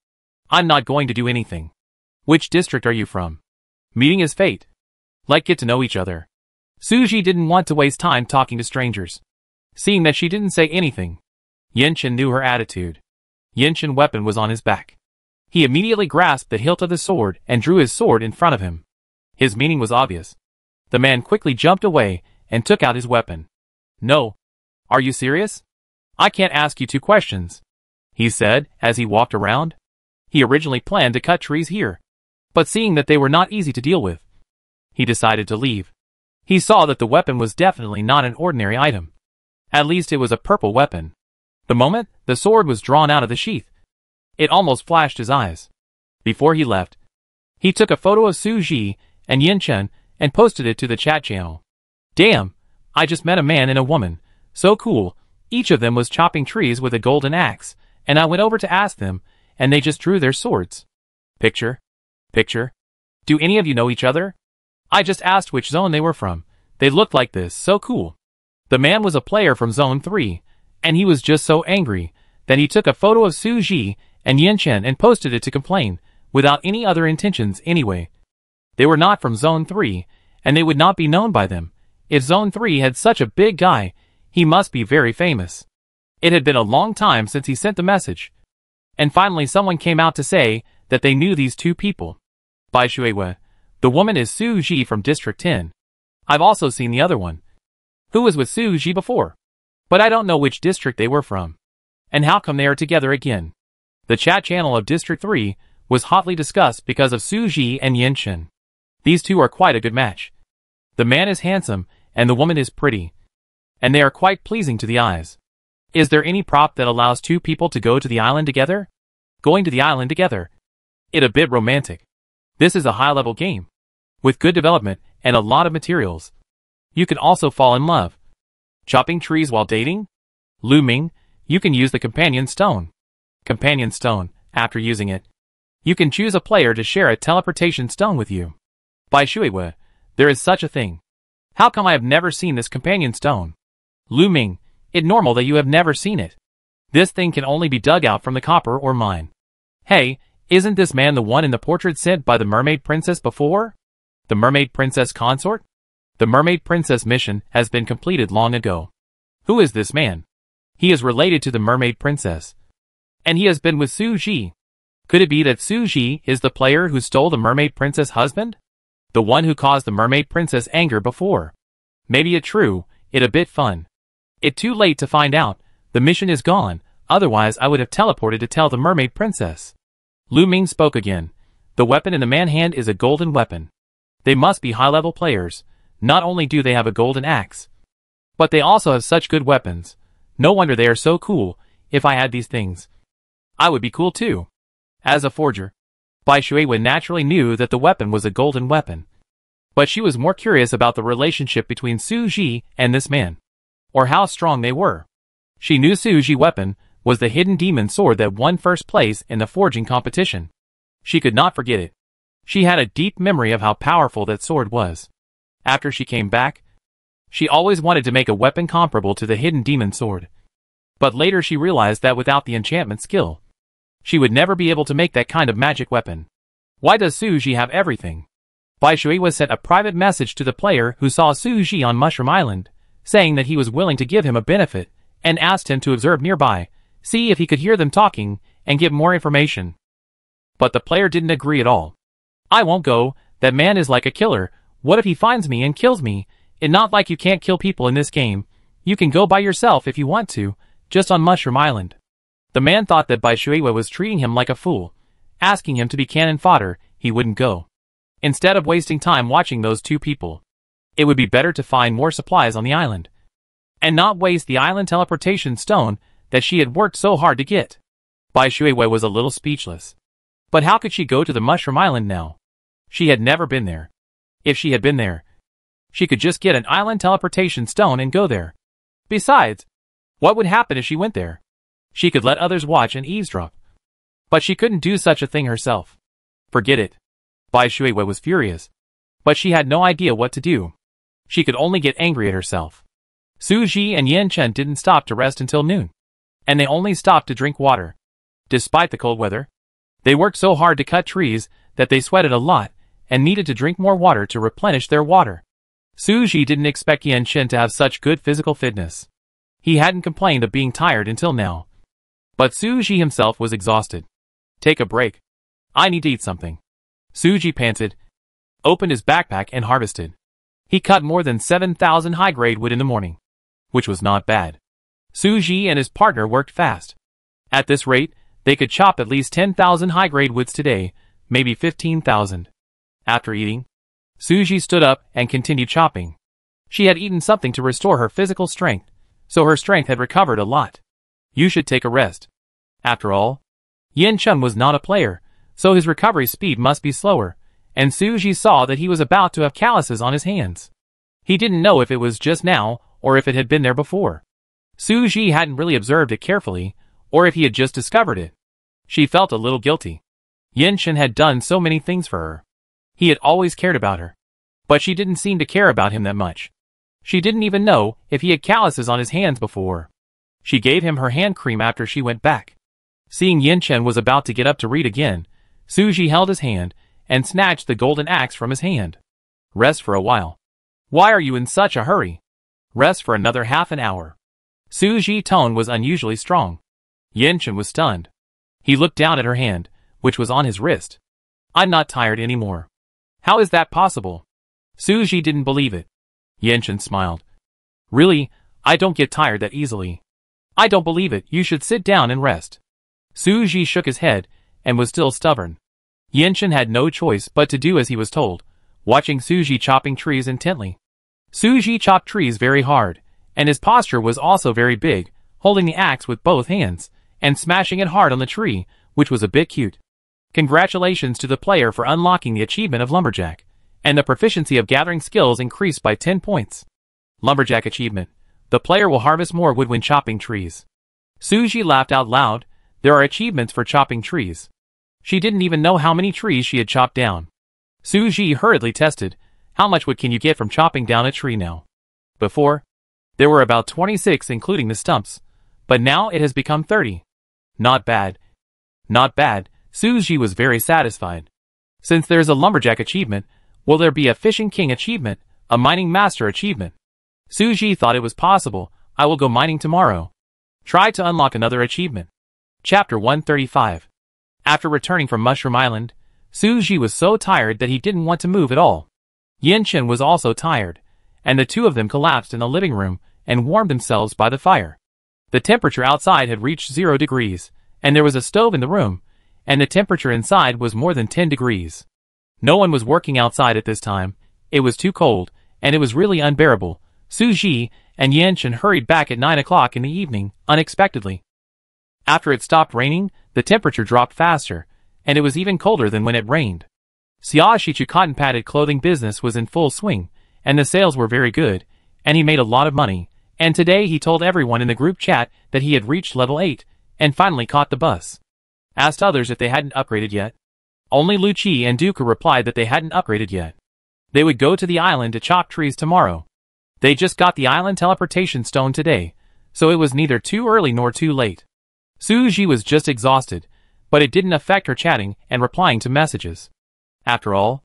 I'm not going to do anything. Which district are you from?" Meeting is fate. Like get to know each other. Su Ji didn't want to waste time talking to strangers. Seeing that she didn't say anything, Yin Chen knew her attitude. Yin Chen's weapon was on his back. He immediately grasped the hilt of the sword and drew his sword in front of him. His meaning was obvious. The man quickly jumped away and took out his weapon. "No. Are you serious? I can't ask you 2 questions," he said as he walked around. He originally planned to cut trees here, but seeing that they were not easy to deal with, he decided to leave. He saw that the weapon was definitely not an ordinary item. At least it was a purple weapon. The moment the sword was drawn out of the sheath, it almost flashed his eyes. Before he left, he took a photo of Su Ji and Yin Chen and posted it to the chat channel. "Damn, I just met a man and a woman. So cool. Each of them was chopping trees with a golden axe, and I went over to ask them, and they just drew their swords. Picture. Picture. Do any of you know each other? I just asked which zone they were from. They looked like this, so cool." The man was a player from Zone 3, and he was just so angry that he took a photo of Su Ji and Yin Chen and posted it to complain, without any other intentions anyway. They were not from Zone 3, and they would not be known by them. If Zone 3 had such a big guy, he must be very famous. It had been a long time since he sent the message. And finally someone came out to say that they knew these 2 people. Bai Shuiwe, the woman is Su Ji from District 10. I've also seen the other one, who was with Su Ji before. But I don't know which district they were from. And how come they are together again? The chat channel of District 3 was hotly discussed because of Su Ji and Yin Chen. These 2 are quite a good match. The man is handsome, and the woman is pretty. And they are quite pleasing to the eyes. Is there any prop that allows 2 people to go to the island together? Going to the island together. It a bit romantic. This is a high-level game, with good development and a lot of materials. You can also fall in love. Chopping trees while dating? Looming, you can use the companion stone. Companion stone, after using it, you can choose a player to share a teleportation stone with you. Bai Shuiwe, there is such a thing. How come I have never seen this companion stone? Looming, it's normal that you have never seen it. This thing can only be dug out from the copper or mine. Hey, isn't this man the one in the portrait sent by the mermaid princess before? The mermaid princess consort? The mermaid princess mission has been completed long ago. Who is this man? He is related to the mermaid princess. And he has been with Su Ji. Could it be that Su Ji is the player who stole the mermaid princess husband? The one who caused the mermaid princess anger before? Maybe it true, it a bit fun. It too late to find out, the mission is gone, otherwise I would have teleported to tell the mermaid princess. Lu Ming spoke again. The weapon in the man hand is a golden weapon. They must be high-level players. Not only do they have a golden axe, but they also have such good weapons. No wonder they are so cool. If I had these things, I would be cool too. As a forger, Bai Shuiwen naturally knew that the weapon was a golden weapon. But she was more curious about the relationship between Su Ji and this man, or how strong they were. She knew Su Ji's weapon was the hidden demon sword that won first place in the forging competition. She could not forget it. She had a deep memory of how powerful that sword was. After she came back, she always wanted to make a weapon comparable to the hidden demon sword. But later she realized that without the enchantment skill, she would never be able to make that kind of magic weapon. Why does Su Ji have everything? Bai Shuiwen sent a private message to the player who saw Su Ji on Mushroom Island, saying that he was willing to give him a benefit, and asked him to observe nearby, see if he could hear them talking, and get more information. But the player didn't agree at all. I won't go, that man is like a killer. What if he finds me and kills me? It's not like you can't kill people in this game. You can go by yourself if you want to, just on Mushroom Island. The man thought that Bai Shuiwen was treating him like a fool, asking him to be cannon fodder he wouldn't go. Instead of wasting time watching those two people, it would be better to find more supplies on the island, and not waste the island teleportation stone that she had worked so hard to get. Bai Shuiwei was a little speechless. But how could she go to the Mushroom Island now? She had never been there. If she had been there, she could just get an island teleportation stone and go there. Besides, what would happen if she went there? She could let others watch and eavesdrop. But she couldn't do such a thing herself. Forget it. Bai Shuiwei was furious. But she had no idea what to do. She could only get angry at herself. Su Ji and Yan Chen didn't stop to rest until noon. And they only stopped to drink water. Despite the cold weather, they worked so hard to cut trees that they sweated a lot and needed to drink more water to replenish their water. Su Ji didn't expect Yan Chen to have such good physical fitness. He hadn't complained of being tired until now. But Su Ji himself was exhausted. Take a break. I need to eat something. Su Ji panted, opened his backpack and harvested. He cut more than 7,000 high-grade wood in the morning, which was not bad. Su Ji and his partner worked fast. At this rate, they could chop at least 10,000 high-grade woods today, maybe 15,000. After eating, Su Ji stood up and continued chopping. She had eaten something to restore her physical strength, so her strength had recovered a lot. You should take a rest. After all, Yan Chen was not a player, so his recovery speed must be slower, and Su Ji saw that he was about to have calluses on his hands. He didn't know if it was just now or if it had been there before. Su Ji hadn't really observed it carefully, or if he had just discovered it. She felt a little guilty. Yan Chen had done so many things for her. He had always cared about her. But she didn't seem to care about him that much. She didn't even know if he had calluses on his hands before. She gave him her hand cream after she went back. Seeing Yan Chen was about to get up to read again, Su Ji held his hand and snatched the golden axe from his hand. Rest for a while. Why are you in such a hurry? Rest for another half an hour. Su Ji's tone was unusually strong. Yan Chen was stunned. He looked down at her hand, which was on his wrist. I'm not tired anymore. How is that possible? Su Ji didn't believe it. Yan Chen smiled. Really, I don't get tired that easily. I don't believe it. You should sit down and rest. Su Ji shook his head and was still stubborn. Yan Chen had no choice but to do as he was told, watching Su Ji chopping trees intently. Su Ji chopped trees very hard, and his posture was also very big, holding the axe with both hands, and smashing it hard on the tree, which was a bit cute. Congratulations to the player for unlocking the achievement of Lumberjack, and the proficiency of gathering skills increased by 10 points. Lumberjack achievement. The player will harvest more wood when chopping trees. Su Ji laughed out loud. There are achievements for chopping trees. She didn't even know how many trees she had chopped down. Su Ji hurriedly tested, how much wood can you get from chopping down a tree now? Before, there were about 26 including the stumps, but now it has become 30. Not bad. Not bad. Su Ji was very satisfied. Since there's a Lumberjack achievement, will there be a Fishing King achievement, a Mining Master achievement? Su Ji thought it was possible. I will go mining tomorrow. Try to unlock another achievement. Chapter 135. After returning from Mushroom Island, Su Ji was so tired that he didn't want to move at all. Yan Chen was also tired, and the two of them collapsed in the living room and warmed themselves by the fire. The temperature outside had reached 0 degrees, and there was a stove in the room, and the temperature inside was more than 10 degrees. No one was working outside at this time. It was too cold, and it was really unbearable. Su Ji and Yan Chen hurried back at 9 o'clock in the evening, unexpectedly. After it stopped raining, the temperature dropped faster, and it was even colder than when it rained. Xia Shichu's cotton-padded clothing business was in full swing, and the sales were very good, and he made a lot of money, and today he told everyone in the group chat that he had reached level 8, and finally caught the bus. Asked others if they hadn't upgraded yet. Only Lu Qi and Dooku replied that they hadn't upgraded yet. They would go to the island to chop trees tomorrow. They just got the island teleportation stone today, so it was neither too early nor too late. Su Ji was just exhausted, but it didn't affect her chatting and replying to messages. After all,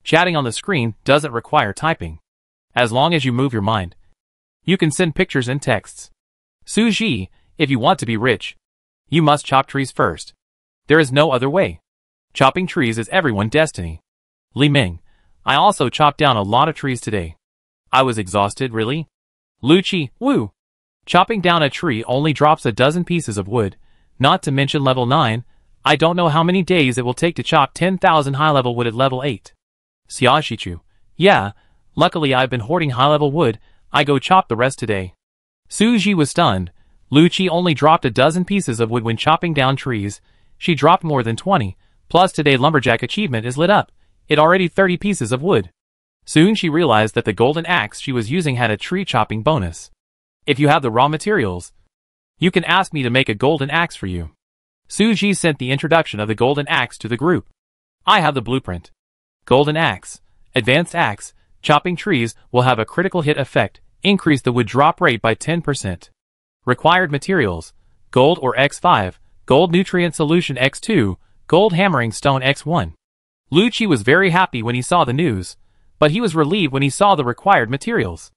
chatting on the screen doesn't require typing. As long as you move your mind, you can send pictures and texts. Su Ji, if you want to be rich, you must chop trees first. There is no other way. Chopping trees is everyone's destiny. Li Ming, I also chopped down a lot of trees today. I was exhausted, really? Lu Qi, woo! Chopping down a tree only drops a dozen pieces of wood, not to mention level 9. I don't know how many days it will take to chop 10,000 high-level wood at level 8. Xiaoshichu. Yeah, luckily I've been hoarding high-level wood, I go chop the rest today. Suji was stunned. Lucci only dropped a dozen pieces of wood when chopping down trees. She dropped more than 20, plus today lumberjack achievement is lit up. It already 30 pieces of wood. Soon she realized that the golden axe she was using had a tree chopping bonus. If you have the raw materials, you can ask me to make a golden axe for you. Suji sent the introduction of the golden axe to the group. I have the blueprint. Golden axe. Advanced axe. Chopping trees will have a critical hit effect. Increase the wood drop rate by 10%. Required materials. Gold or X5. Gold nutrient solution X2. Gold hammering stone X1. Lucci was very happy when he saw the news, but he was relieved when he saw the required materials.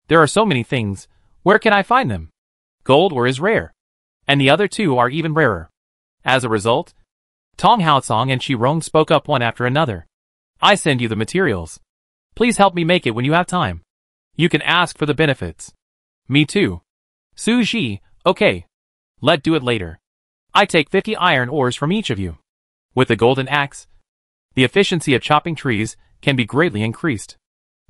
There are so many things. Where can I find them? Gold ore is rare. And the other two are even rarer. As a result, Tong Haosong and Qirong spoke up one after another. I send you the materials. Please help me make it when you have time. You can ask for the benefits. Me too. Su Ji, okay. Let's do it later. I take 50 iron ores from each of you. With the golden axe, the efficiency of chopping trees can be greatly increased.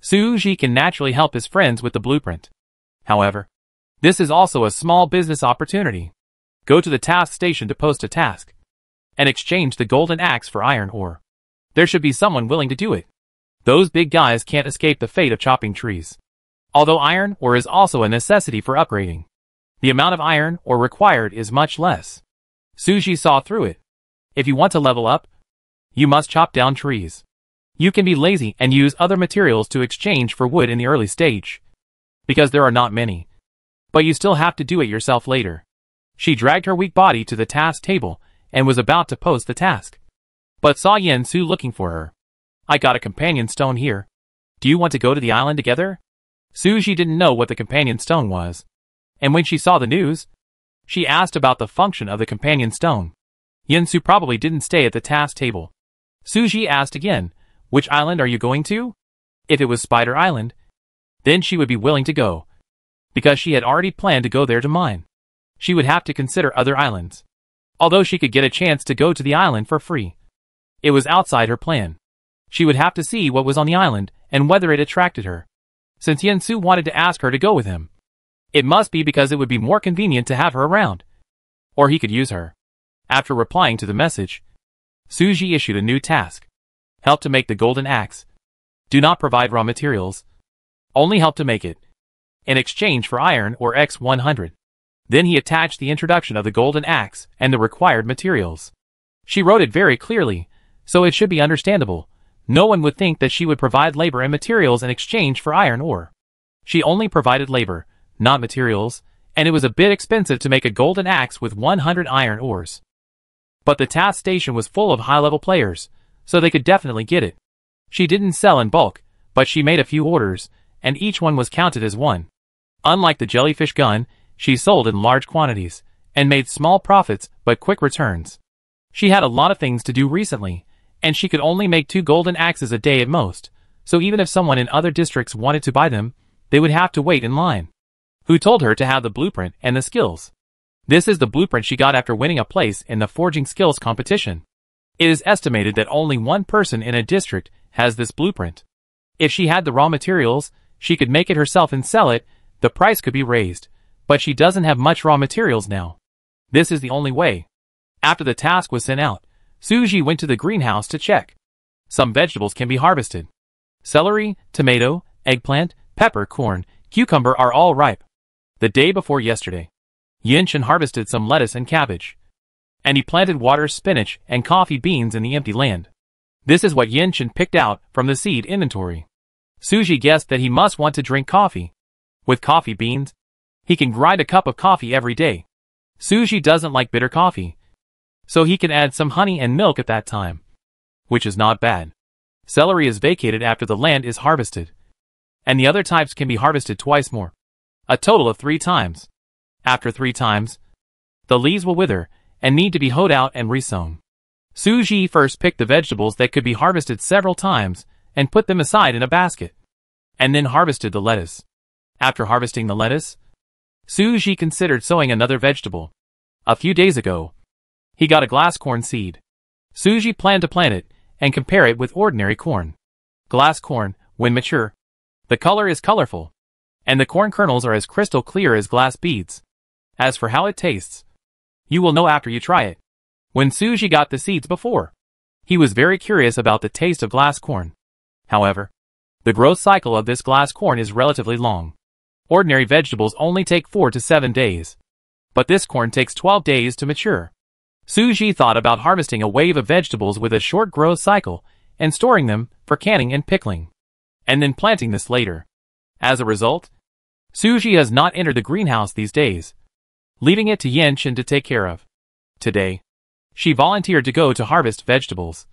Su Ji can naturally help his friends with the blueprint. However, this is also a small business opportunity. Go to the task station to post a task and exchange the golden axe for iron ore. There should be someone willing to do it. Those big guys can't escape the fate of chopping trees. Although iron ore is also a necessity for upgrading, the amount of iron ore required is much less. Suji saw through it. If you want to level up, you must chop down trees. You can be lazy and use other materials to exchange for wood in the early stage, because there are not many. But you still have to do it yourself later. She dragged her weak body to the task table and was about to post the task, but saw Yen Su looking for her. I got a companion stone here. Do you want to go to the island together? Suji didn't know what the companion stone was, and when she saw the news, she asked about the function of the companion stone. Yen Su probably didn't stay at the task table. Suji asked again, which island are you going to? If it was Spider Island, then she would be willing to go, because she had already planned to go there to mine. She would have to consider other islands, although she could get a chance to go to the island for free. It was outside her plan. She would have to see what was on the island and whether it attracted her. Since Yen Su wanted to ask her to go with him, it must be because it would be more convenient to have her around, or he could use her. After replying to the message, Suji issued a new task. Help to make the golden axe. Do not provide raw materials. Only help to make it, in exchange for iron or X100. Then he attached the introduction of the golden axe and the required materials. She wrote it very clearly, so it should be understandable. No one would think that she would provide labor and materials in exchange for iron ore. She only provided labor, not materials, and it was a bit expensive to make a golden axe with 100 iron ores. But the task station was full of high-level players, so they could definitely get it. She didn't sell in bulk, but she made a few orders, and each one was counted as one. Unlike the jellyfish gun, she sold in large quantities, and made small profits but quick returns. She had a lot of things to do recently, and she could only make 2 golden axes a day at most, so even if someone in other districts wanted to buy them, they would have to wait in line. Who told her to have the blueprint and the skills? This is the blueprint she got after winning a place in the forging skills competition. It is estimated that only one person in a district has this blueprint. If she had the raw materials, she could make it herself and sell it, the price could be raised, but she doesn't have much raw materials now. This is the only way. After the task was sent out, Suji went to the greenhouse to check. Some vegetables can be harvested. Celery, tomato, eggplant, pepper, corn, cucumber are all ripe. The day before yesterday, Yinshin harvested some lettuce and cabbage, and he planted water, spinach, and coffee beans in the empty land. This is what Yinshin picked out from the seed inventory. Suji guessed that he must want to drink coffee. With coffee beans, he can grind a cup of coffee every day. Suji doesn't like bitter coffee, so he can add some honey and milk at that time, which is not bad. Celery is vacated after the land is harvested, and the other types can be harvested twice more, a total of 3 times. After 3 times, the leaves will wither and need to be hoed out and resown. Suji first picked the vegetables that could be harvested several times and put them aside in a basket, and then harvested the lettuce. After harvesting the lettuce, Suji considered sowing another vegetable. A few days ago, He got a glass corn seed. Suji planned to plant it and compare it with ordinary corn. Glass corn, when mature, the color is colorful, and the corn kernels are as crystal clear as glass beads. As for how it tastes, you will know after you try it. When Suji got the seeds before, he was very curious about the taste of glass corn. However, the growth cycle of this glass corn is relatively long. Ordinary vegetables only take 4 to 7 days, but this corn takes 12 days to mature. Suji thought about harvesting a wave of vegetables with a short growth cycle and storing them for canning and pickling, and then planting this later. As a result, Suji has not entered the greenhouse these days, leaving it to Yenshin to take care of. Today, she volunteered to go to harvest vegetables,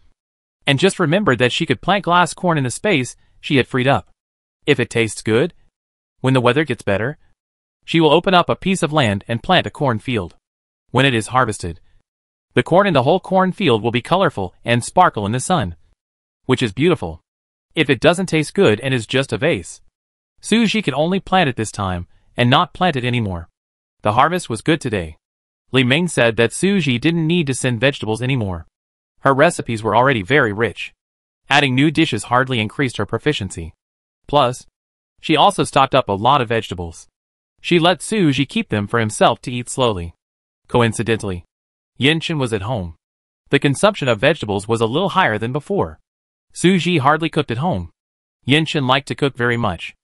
and just remembered that she could plant glass corn in the space she had freed up. If it tastes good, when the weather gets better, she will open up a piece of land and plant a corn field. When it is harvested, the corn in the whole corn field will be colorful and sparkle in the sun, which is beautiful. If it doesn't taste good and is just a vase, Suji can only plant it this time and not plant it anymore. The harvest was good today. Li Ming said that Suji didn't need to send vegetables anymore. Her recipes were already very rich. Adding new dishes hardly increased her proficiency. Plus, she also stocked up a lot of vegetables. She let Suji keep them for himself to eat slowly. Coincidentally, Yenshin was at home. The consumption of vegetables was a little higher than before. Suji hardly cooked at home. Yenshin liked to cook very much.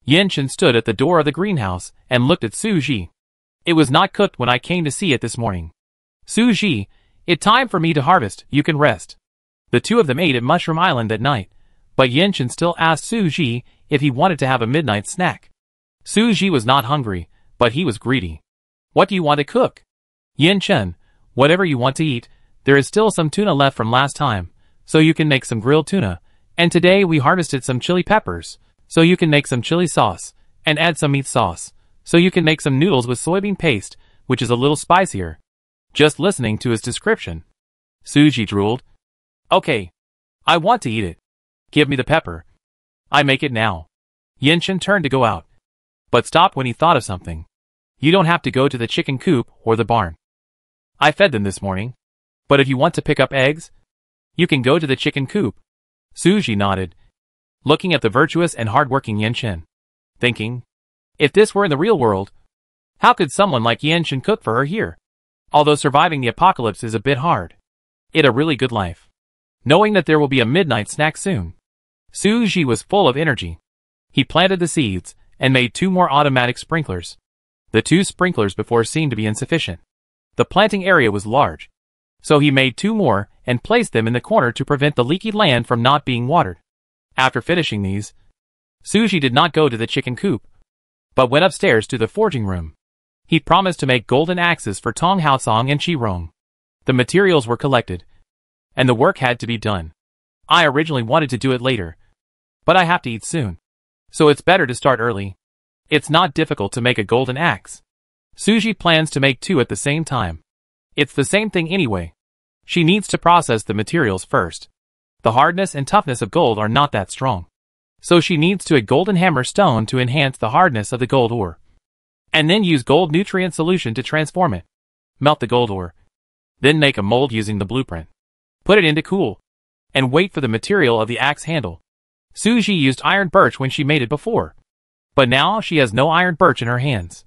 Yenshin stood at the door of the greenhouse and looked at Suji. It was not cooked when I came to see it this morning. Suji, it's time for me to harvest, you can rest. The two of them ate at Mushroom Island that night, but Yenshin still asked Suji if he wanted to have a midnight snack. Suji was not hungry, but he was greedy. What do you want to cook? Yenshin, whatever you want to eat, there is still some tuna left from last time, so you can make some grilled tuna, and today we harvested some chili peppers, so you can make some chili sauce, and add some meat sauce, so you can make some noodles with soybean paste, which is a little spicier. Just listening to his description, Suji drooled. Okay. I want to eat it. Give me the pepper. I make it now. Yenshin turned to go out, but stopped when he thought of something. You don't have to go to the chicken coop or the barn. I fed them this morning. But if you want to pick up eggs, you can go to the chicken coop. Suji nodded, looking at the virtuous and hard-working Yenshin, thinking, if this were in the real world, how could someone like Yenshin cook for her here? Although surviving the apocalypse is a bit hard, it's a really good life. Knowing that there will be a midnight snack soon, Suji was full of energy. He planted the seeds and made 2 more automatic sprinklers. The 2 sprinklers before seemed to be insufficient. The planting area was large, so he made 2 more and placed them in the corner to prevent the leaky land from not being watered. After finishing these, Suji did not go to the chicken coop, but went upstairs to the forging room. He promised to make golden axes for Tong Haosong and Chirong. The materials were collected, and the work had to be done. I originally wanted to do it later, but I have to eat soon, so it's better to start early. It's not difficult to make a golden axe. Suji plans to make 2 at the same time. It's the same thing anyway. She needs to process the materials first. The hardness and toughness of gold are not that strong, so she needs to add golden hammer stone to enhance the hardness of the gold ore, and then use gold nutrient solution to transform it. Melt the gold ore, then make a mold using the blueprint. Put it into cool, and wait for the material of the axe handle. Suji used iron birch when she made it before, but now she has no iron birch in her hands.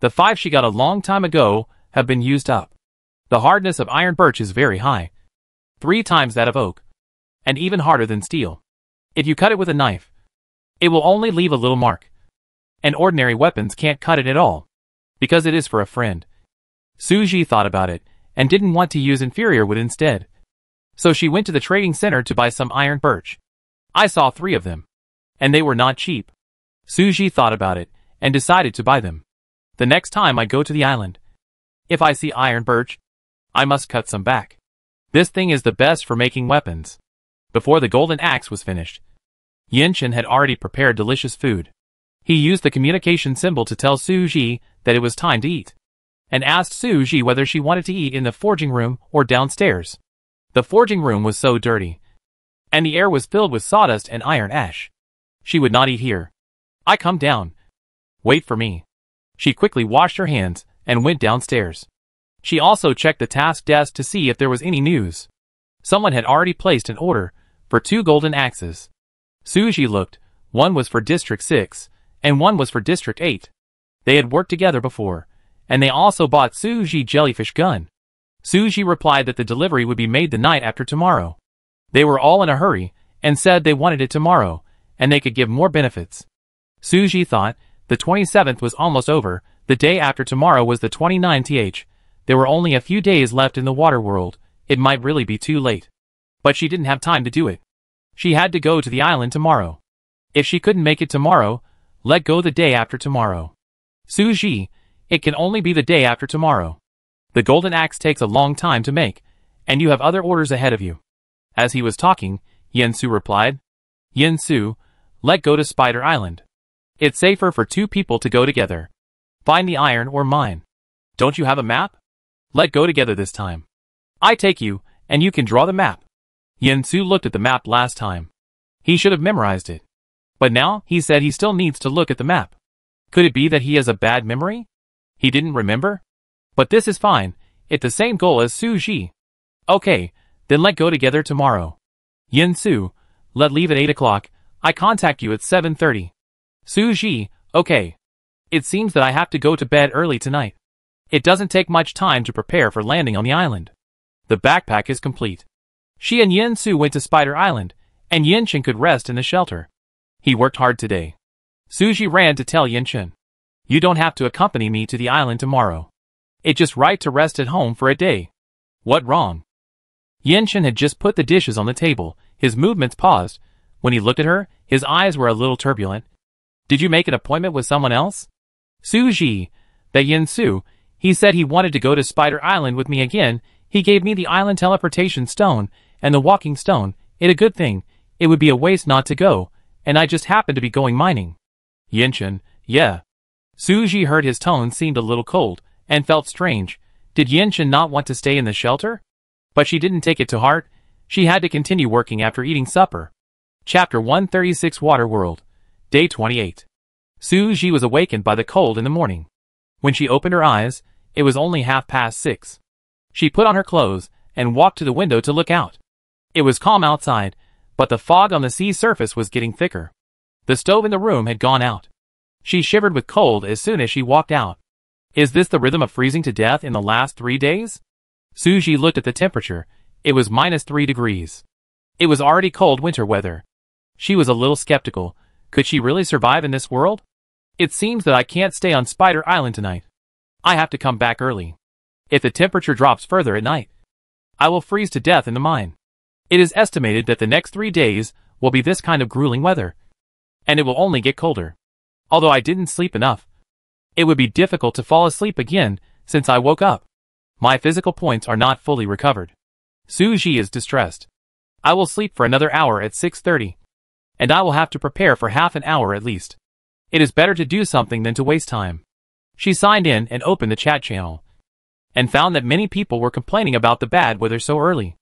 The 5 she got a long time ago have been used up. The hardness of iron birch is very high, 3 times that of oak, and even harder than steel. If you cut it with a knife, it will only leave a little mark, and ordinary weapons can't cut it at all, because it is for a friend. Suji thought about it, and didn't want to use inferior wood instead. So she went to the trading center to buy some iron birch. I saw 3 of them, and they were not cheap. Suji thought about it, and decided to buy them. The next time I go to the island, if I see iron birch, I must cut some back. This thing is the best for making weapons. Before the golden axe was finished, Yenshin had already prepared delicious food. He used the communication symbol to tell Suji that it was time to eat, and asked Suji whether she wanted to eat in the forging room or downstairs. The forging room was so dirty, and the air was filled with sawdust and iron ash. She would not eat here. I come down. Wait for me. She quickly washed her hands and went downstairs. She also checked the task desk to see if there was any news. Someone had already placed an order for 2 golden axes. Suji looked. One was for District 6, and one was for District 8. They had worked together before, and they also bought Suji jellyfish gun. Suji replied that the delivery would be made the night after tomorrow. They were all in a hurry, and said they wanted it tomorrow, and they could give more benefits. Suji thought, the 27th was almost over, the day after tomorrow was the 29th. There were only a few days left in the water world, it might really be too late. But she didn't have time to do it. She had to go to the island tomorrow. If she couldn't make it tomorrow, let go the day after tomorrow. Suji, it can only be the day after tomorrow. The golden axe takes a long time to make, and you have other orders ahead of you. As he was talking, Yen-Su replied, Yen-Su, let go to Spider Island. It's safer for 2 people to go together. Find the iron or mine. Don't you have a map? Let go together this time. I take you, and you can draw the map. Yen-Su looked at the map last time. He should have memorized it. But now, he said he still needs to look at the map. Could it be that he has a bad memory? He didn't remember? But this is fine, it's the same goal as Suji. Okay, then let go together tomorrow. Yen-Su, let leave at 8 o'clock, I contact you at 7:30. Suji, okay. It seems that I have to go to bed early tonight. It doesn't take much time to prepare for landing on the island. The backpack is complete. She and Yen-Su went to Spider Island, and Yen-Chen could rest in the shelter. He worked hard today. Suji ran to tell Yen-Chen, you don't have to accompany me to the island tomorrow. It's just right to rest at home for a day. What wrong? Yen-Chen had just put the dishes on the table, his movements paused. When he looked at her, his eyes were a little turbulent. Did you make an appointment with someone else? Suji, that Yen-Su, he said he wanted to go to Spider Island with me again. He gave me the island teleportation stone and the walking stone. It's a good thing. It would be a waste not to go, and I just happened to be going mining. Yen-Chen, yeah. Suji heard his tone seemed a little cold, and felt strange. Did Yen-Chen not want to stay in the shelter? But she didn't take it to heart. She had to continue working after eating supper. Chapter 136 Water World. Day 28. Suji was awakened by the cold in the morning. When she opened her eyes, it was only 6:30. She put on her clothes, and walked to the window to look out. It was calm outside, but the fog on the sea surface was getting thicker. The stove in the room had gone out. She shivered with cold as soon as she walked out. Is this the rhythm of freezing to death in the last 3 days? Suji looked at the temperature. It was -3 degrees. It was already cold winter weather. She was a little skeptical. Could she really survive in this world? It seems that I can't stay on Spider Island tonight. I have to come back early. If the temperature drops further at night, I will freeze to death in the mine. It is estimated that the next 3 days will be this kind of grueling weather. And it will only get colder. Although I didn't sleep enough, it would be difficult to fall asleep again since I woke up. My physical points are not fully recovered. Suji is distressed. I will sleep for another hour at 6:30. And I will have to prepare for half an hour at least. It is better to do something than to waste time. She signed in and opened the chat channel, and found that many people were complaining about the bad weather so early.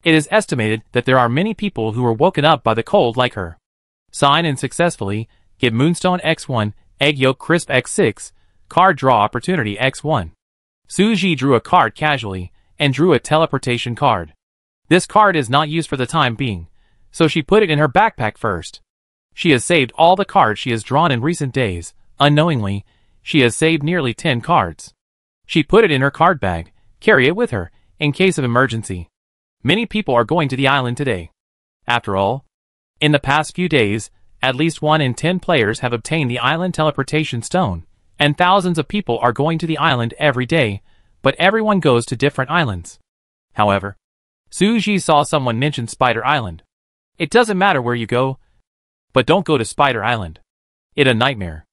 It is estimated that there are many people who were woken up by the cold like her. Sign in successfully, get Moonstone X1, Egg Yolk Crisp X6, Card Draw Opportunity X1. Suji drew a card casually, and drew a teleportation card. This card is not used for the time being, so she put it in her backpack first. She has saved all the cards she has drawn in recent days. Unknowingly, she has saved nearly 10 cards. She put it in her card bag, carry it with her, in case of emergency. Many people are going to the island today. After all, in the past few days, at least 1 in 10 players have obtained the island teleportation stone, and thousands of people are going to the island every day, but everyone goes to different islands. However, Suji saw someone mention Spider Island. It doesn't matter where you go, but don't go to Spider Island. It's a nightmare.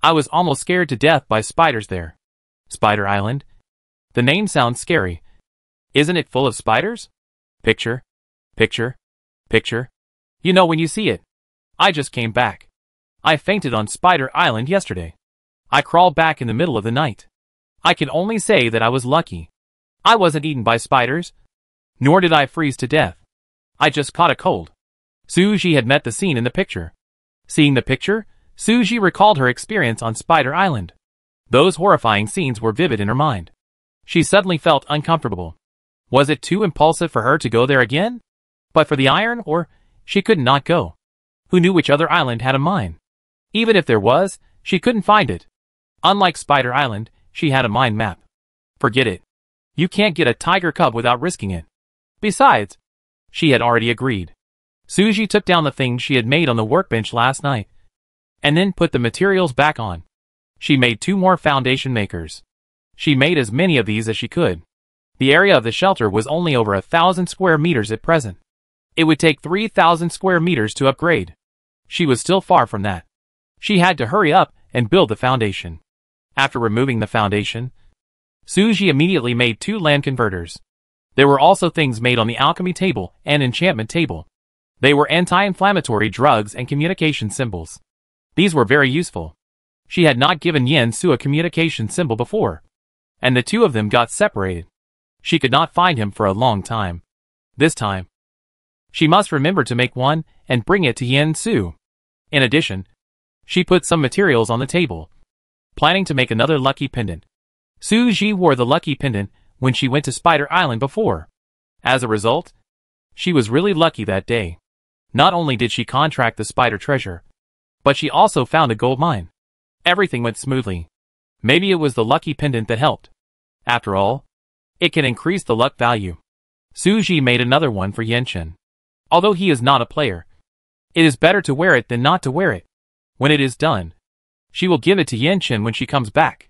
I was almost scared to death by spiders there. Spider Island? The name sounds scary. Isn't it full of spiders? Picture, picture, picture. You know when you see it. I just came back. I fainted on Spider Island yesterday. I crawled back in the middle of the night. I can only say that I was lucky. I wasn't eaten by spiders, nor did I freeze to death. I just caught a cold. Suji had met the scene in the picture. Seeing the picture, Suji recalled her experience on Spider Island. Those horrifying scenes were vivid in her mind. She suddenly felt uncomfortable. Was it too impulsive for her to go there again? But for the iron, or she could not go. Who knew which other island had a mine? Even if there was, she couldn't find it. Unlike Spider Island, she had a mine map. Forget it. You can't get a tiger cub without risking it. Besides, she had already agreed. Suji took down the things she had made on the workbench last night, and then put the materials back on. She made 2 more foundation makers. She made as many of these as she could. The area of the shelter was only over 1,000 square meters at present. It would take 3,000 square meters to upgrade. She was still far from that. She had to hurry up and build the foundation. After removing the foundation, Suji immediately made 2 land converters. There were also things made on the alchemy table and enchantment table. They were anti-inflammatory drugs and communication symbols. These were very useful. She had not given Yen Su a communication symbol before, and the 2 of them got separated. She could not find him for a long time. This time, she must remember to make one and bring it to Yen Su. In addition, she put some materials on the table, planning to make another lucky pendant. Suji wore the lucky pendant when she went to Spider Island before. As a result, she was really lucky that day. Not only did she contract the spider treasure, but she also found a gold mine. Everything went smoothly. Maybe it was the lucky pendant that helped. After all, it can increase the luck value. Suji made another one for Yenshin. Although he is not a player, it is better to wear it than not to wear it. When it is done, she will give it to Yenshin when she comes back.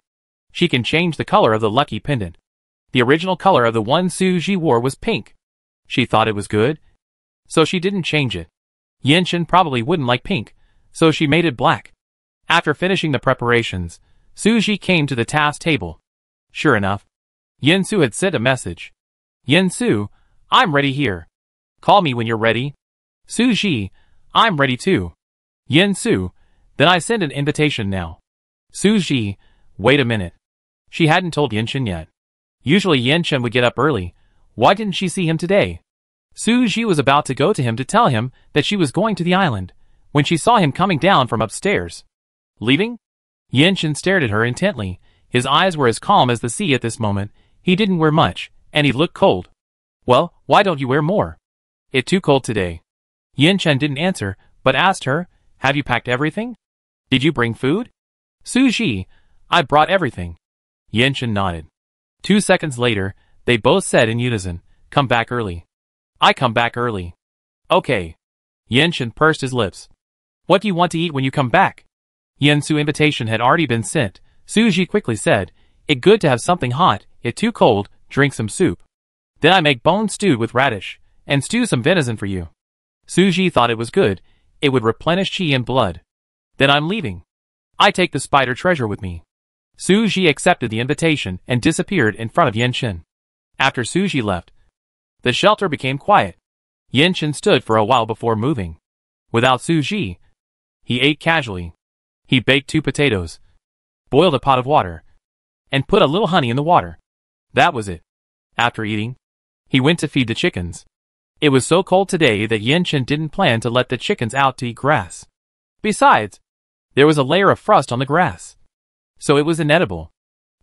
She can change the color of the lucky pendant. The original color of the one Suji wore was pink. She thought it was good, so she didn't change it. Yenshin probably wouldn't like pink, so she made it black. After finishing the preparations, Suji came to the task table. Sure enough, Yensu had sent a message. Yensu, I'm ready here. Call me when you're ready. Suji, I'm ready too. Yensu, then I send an invitation now. Suji, wait a minute. She hadn't told Yenshin yet. Usually Yenshin would get up early. Why didn't she see him today? Suji was about to go to him to tell him that she was going to the island, when she saw him coming down from upstairs. Leaving? Yenshin stared at her intently. His eyes were as calm as the sea at this moment. He didn't wear much, and he looked cold. Well, why don't you wear more? It's too cold today. Yenshin didn't answer, but asked her, have you packed everything? Did you bring food? Suji, I brought everything. Yenshin nodded. 2 seconds later, they both said in unison, come back early. I come back early. Okay. Yenshin pursed his lips. What do you want to eat when you come back? Yensu's invitation had already been sent. Suji quickly said, it good to have something hot, it too cold, drink some soup. Then I make bone stewed with radish, and stew some venison for you. Suji thought it was good, it would replenish chi and blood. Then I'm leaving. I take the spider treasure with me. Suji accepted the invitation and disappeared in front of Yenshin. After Suji left, the shelter became quiet. Yenshin stood for a while before moving. Without Suji, he ate casually. He baked 2 potatoes, boiled a pot of water, and put a little honey in the water. That was it. After eating, he went to feed the chickens. It was so cold today that Yenshin didn't plan to let the chickens out to eat grass. Besides, there was a layer of frost on the grass, so it was inedible.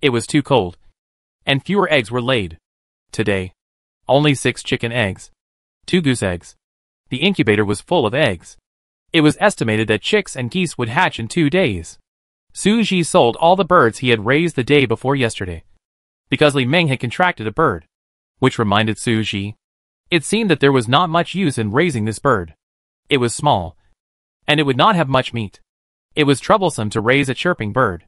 It was too cold, and fewer eggs were laid. Today, only 6 chicken eggs, 2 goose eggs. The incubator was full of eggs. It was estimated that chicks and geese would hatch in 2 days. Suji sold all the birds he had raised the day before yesterday, because Li Meng had contracted a bird. Which reminded Suji, it seemed that there was not much use in raising this bird. It was small, and it would not have much meat. It was troublesome to raise a chirping bird.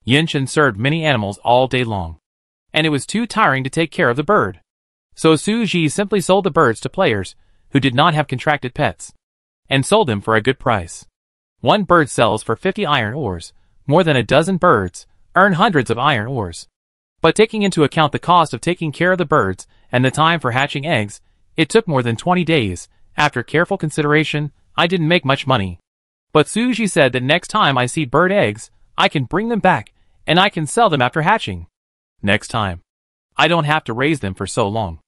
Yenshin served many animals all day long, and it was too tiring to take care of the bird. So Suji simply sold the birds to players who did not have contracted pets, and sold them for a good price. 1 bird sells for 50 iron ores. More than a dozen birds earn hundreds of iron ores. But taking into account the cost of taking care of the birds and the time for hatching eggs, it took more than 20 days. After careful consideration, I didn't make much money. But Suji said that next time I see bird eggs, I can bring them back, and I can sell them after hatching. Next time, I don't have to raise them for so long.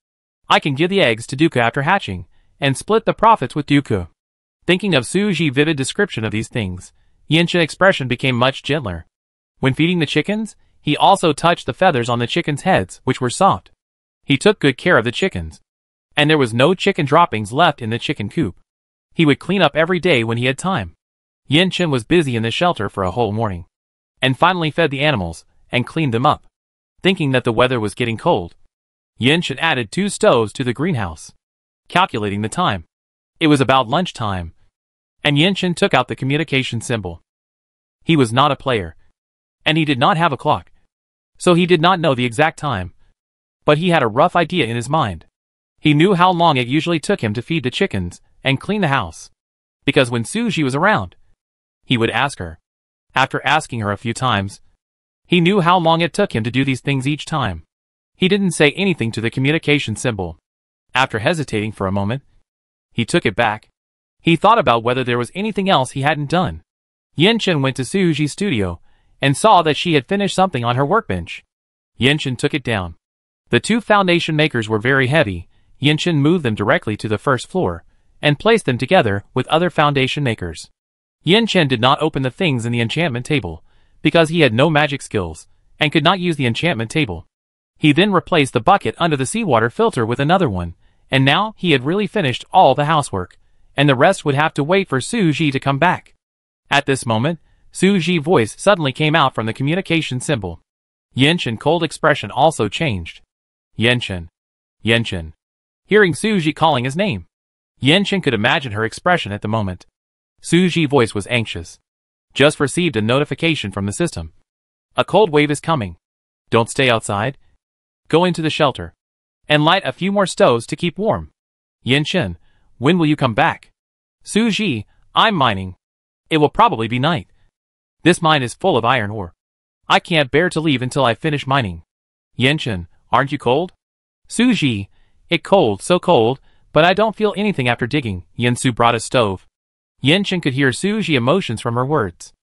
I can give the eggs to Duka after hatching, and split the profits with Duka. Thinking of Suji's vivid description of these things, Yenshin's expression became much gentler. When feeding the chickens, He also touched the feathers on the chickens' heads, which were soft. He took good care of the chickens. And there was no chicken droppings left in the chicken coop. He would clean up every day when he had time. Yin-Chen was busy in the shelter for a whole morning. And finally fed the animals, and cleaned them up. Thinking that the weather was getting cold, Yin-Chen added 2 stoves to the greenhouse. Calculating the time. It was about lunchtime. And Yin-Chen took out the communication symbol. He was not a player. And he did not have a clock. So he did not know the exact time. But he had a rough idea in his mind. He knew how long it usually took him to feed the chickens and clean the house. Because when Suji was around, he would ask her. After asking her a few times, he knew how long it took him to do these things each time. He didn't say anything to the communication symbol. After hesitating for a moment, he took it back. He thought about whether there was anything else he hadn't done. Yin-Chen went to Suji's studio and saw that she had finished something on her workbench. Yin-Chen took it down. The 2 foundation makers were very heavy. Yin-Chen moved them directly to the first floor and placed them together with other foundation makers. Yin-Chen did not open the things in the enchantment table because he had no magic skills and could not use the enchantment table. He then replaced the bucket under the seawater filter with another one, and now he had really finished all the housework, and the rest would have to wait for Suji to come back. At this moment, Suji's voice suddenly came out from the communication symbol. Yin-Chen's cold expression also changed. Yin-Chen. Yin-Chen. Hearing Suji calling his name, Yin-Chen could imagine her expression at the moment. Suji's voice was anxious. Just received a notification from the system. A cold wave is coming. Don't stay outside. Go into the shelter. And light a few more stoves to keep warm. Yin-Chen, when will you come back? Suji, I'm mining. It will probably be night. This mine is full of iron ore. I can't bear to leave until I finish mining. Yin-Chen, aren't you cold? Suji, it cold, so cold, but I don't feel anything after digging. Yin-Su brought a stove. Yin-Chen could hear Suji's emotions from her words.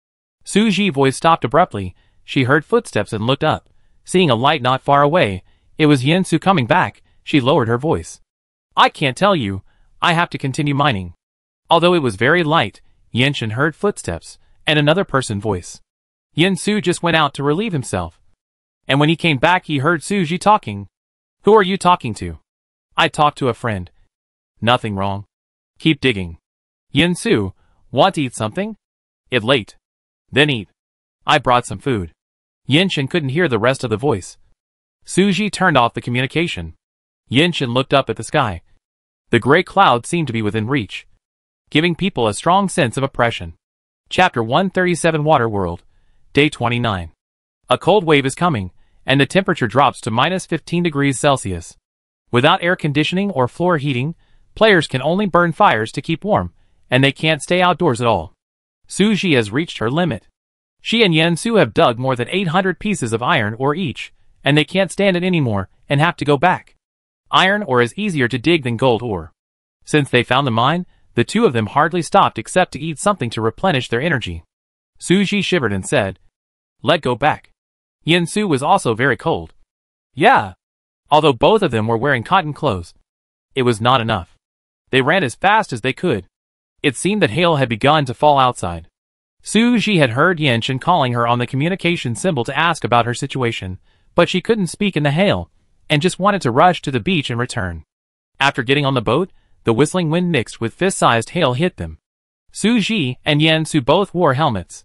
Suji's voice stopped abruptly. She heard footsteps and looked up. Seeing a light not far away, it was Yin-Su coming back. She lowered her voice. I can't tell you. I have to continue mining. Although it was very light, Yin-Chen heard footsteps and another person's voice. Yin-Su just went out to relieve himself. And when he came back, he heard Suji talking. Who are you talking to? I talked to a friend. Nothing wrong. Keep digging. Yin-Su, want to eat something? It's late. Then eat. I brought some food. Yin-Chen couldn't hear the rest of the voice. Suji turned off the communication. Yin-Chen looked up at the sky. The gray clouds seemed to be within reach, giving people a strong sense of oppression. Chapter 137 Water World, Day 29. A cold wave is coming, and the temperature drops to minus 15 degrees Celsius. Without air conditioning or floor heating, players can only burn fires to keep warm, and they can't stay outdoors at all. Suji has reached her limit. She and Yin-Su have dug more than 800 pieces of iron ore each, and they can't stand it anymore and have to go back. Iron ore is easier to dig than gold ore. Since they found the mine, the 2 of them hardly stopped except to eat something to replenish their energy. Suji shivered and said, "Let go back." Yin-Su was also very cold. Yeah. Although both of them were wearing cotton clothes, it was not enough. They ran as fast as they could. It seemed that hail had begun to fall outside. Suji had heard Yin-Chen calling her on the communication symbol to ask about her situation, but she couldn't speak in the hail, and just wanted to rush to the beach and return. After getting on the boat, the whistling wind mixed with fist-sized hail hit them. Suji and Yin-Su both wore helmets.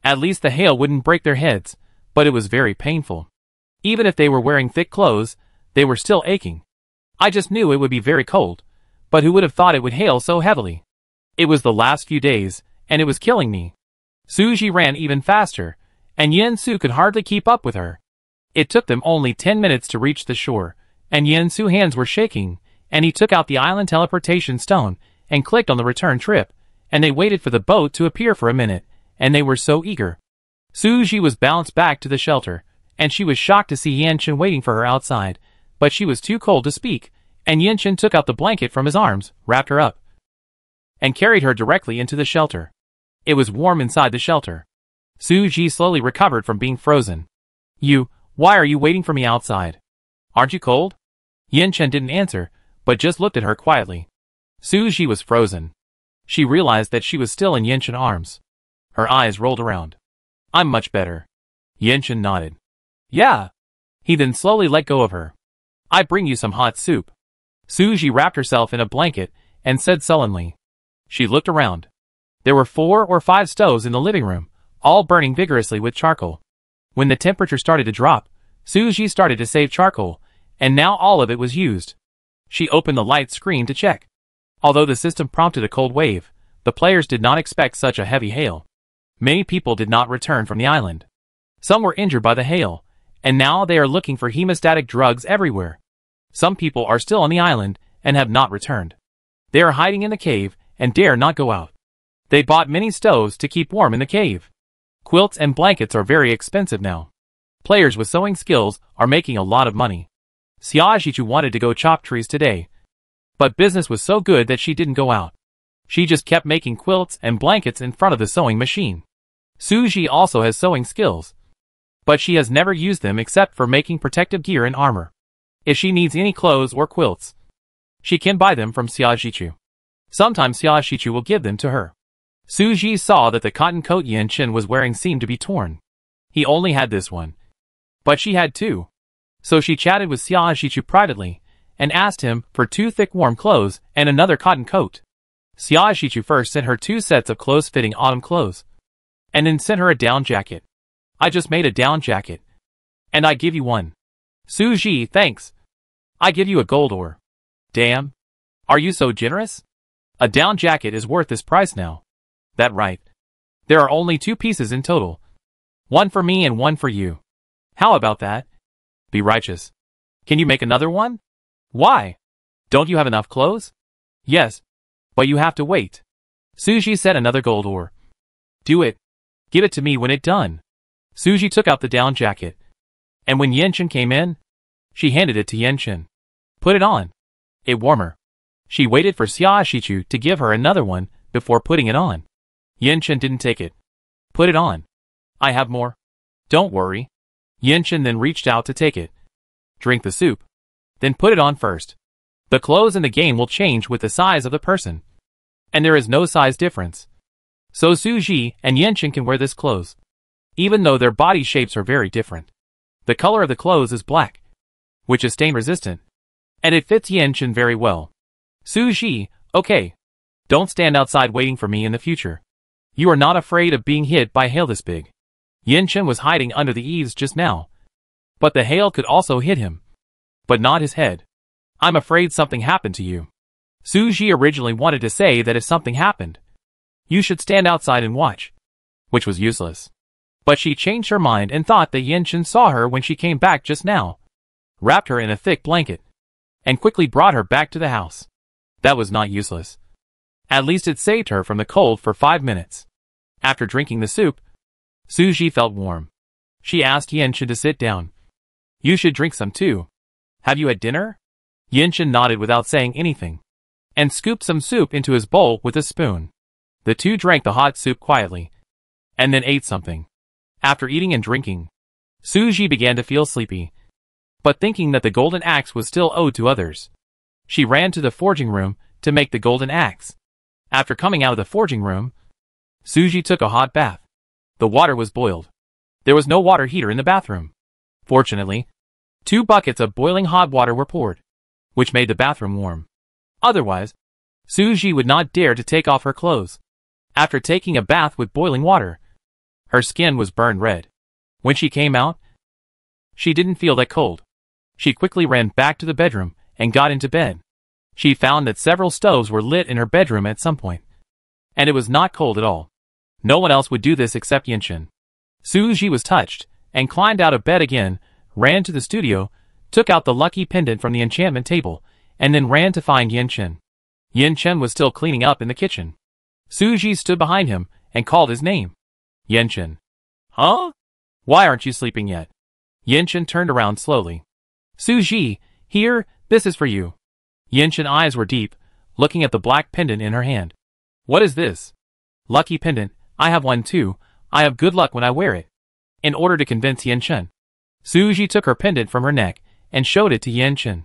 At least the hail wouldn't break their heads, but it was very painful. Even if they were wearing thick clothes, they were still aching. I just knew it would be very cold, but who would have thought it would hail so heavily? It was the last few days, and it was killing me. Suji ran even faster, and Yin-Su could hardly keep up with her. It took them only 10 minutes to reach the shore, and Yin-Su's hands were shaking, and he took out the island teleportation stone and clicked on the return trip, and they waited for the boat to appear for a minute, and they were so eager. Suji was bounced back to the shelter, and she was shocked to see Yin-Chen waiting for her outside, but she was too cold to speak, and Yin-Chen took out the blanket from his arms, wrapped her up, and carried her directly into the shelter. It was warm inside the shelter. Suji slowly recovered from being frozen. Why are you waiting for me outside? Aren't you cold? Yin-Chen didn't answer, but just looked at her quietly. Suji was frozen. She realized that she was still in Yin-Chen's arms. Her eyes rolled around. I'm much better. Yin-Chen nodded. Yeah. He then slowly let go of her. I bring you some hot soup. Suji wrapped herself in a blanket and said sullenly. She looked around. There were 4 or 5 stoves in the living room, all burning vigorously with charcoal. When the temperature started to drop, Suji started to save charcoal, and now all of it was used. She opened the light screen to check. Although the system prompted a cold wave, the players did not expect such a heavy hail. Many people did not return from the island. Some were injured by the hail, and now they are looking for hemostatic drugs everywhere. Some people are still on the island and have not returned. They are hiding in the cave and dare not go out. They bought many stoves to keep warm in the cave. Quilts and blankets are very expensive now. Players with sewing skills are making a lot of money. Xiaoxichu wanted to go chop trees today, but business was so good that she didn't go out. She just kept making quilts and blankets in front of the sewing machine. Suji also has sewing skills, but she has never used them except for making protective gear and armor. If she needs any clothes or quilts, she can buy them from Xiaoxichu. Sometimes Xiaoxichu will give them to her. Suji saw that the cotton coat Yanchen was wearing seemed to be torn. He only had this one, but she had 2. So she chatted with Xiaoxichu privately and asked him for 2 thick warm clothes and another cotton coat. Xiaoxichu first sent her 2 sets of close-fitting autumn clothes, and then sent her a down jacket. I just made a down jacket, and I give you one. Suji, thanks. I give you a gold ore. Damn. Are you so generous? A down jacket is worth this price now. That right. There are only 2 pieces in total. One for me and one for you. How about that? Be righteous. Can you make another one? Why? Don't you have enough clothes? Yes, but you have to wait. Suji said another gold ore. Do it. Give it to me when it's done. Suji took out the down jacket, and when Yanchen came in, she handed it to Yanchen. Put it on. It warmer. She waited for Xiaoxichu to give her another one before putting it on. Yanchen didn't take it. Put it on. I have more. Don't worry. Yanchen then reached out to take it. Drink the soup. Then put it on first. The clothes in the game will change with the size of the person, and there is no size difference. So Suji and Yanchen can wear this clothes, even though their body shapes are very different. The color of the clothes is black, which is stain resistant, and it fits Yanchen very well. Suji, okay. Don't stand outside waiting for me in the future. You are not afraid of being hit by hail this big. Yanchen was hiding under the eaves just now, but the hail could also hit him, but not his head. I'm afraid something happened to you. Suji originally wanted to say that if something happened, you should stand outside and watch, which was useless. But she changed her mind and thought that Yanchen saw her when she came back just now, wrapped her in a thick blanket, and quickly brought her back to the house. That was not useless. At least it saved her from the cold for 5 minutes. After drinking the soup, Suji felt warm. She asked Yanchen to sit down. You should drink some too. Have you had dinner? Yanchen nodded without saying anything, and scooped some soup into his bowl with a spoon. The 2 drank the hot soup quietly, and then ate something. After eating and drinking, Suji began to feel sleepy, but thinking that the golden axe was still owed to others, she ran to the forging room to make the golden axe. After coming out of the forging room, Suji took a hot bath. The water was boiled. There was no water heater in the bathroom. Fortunately, 2 buckets of boiling hot water were poured, which made the bathroom warm. Otherwise, Suji would not dare to take off her clothes. After taking a bath with boiling water, her skin was burned red. When she came out, she didn't feel that cold. She quickly ran back to the bedroom and got into bed. She found that several stoves were lit in her bedroom at some point, and it was not cold at all. No one else would do this except Yanchen. Suji was touched, and climbed out of bed again, ran to the studio, took out the lucky pendant from the enchantment table, and then ran to find Yanchen. Yanchen was still cleaning up in the kitchen. Suji stood behind him and called his name. Yanchen. Huh? Why aren't you sleeping yet? Yanchen turned around slowly. Suji, here, this is for you. Yanchen's eyes were deep, looking at the black pendant in her hand. What is this? Lucky pendant, I have one too. I have good luck when I wear it. In order to convince Yanchen, Suji took her pendant from her neck and showed it to Yanchen.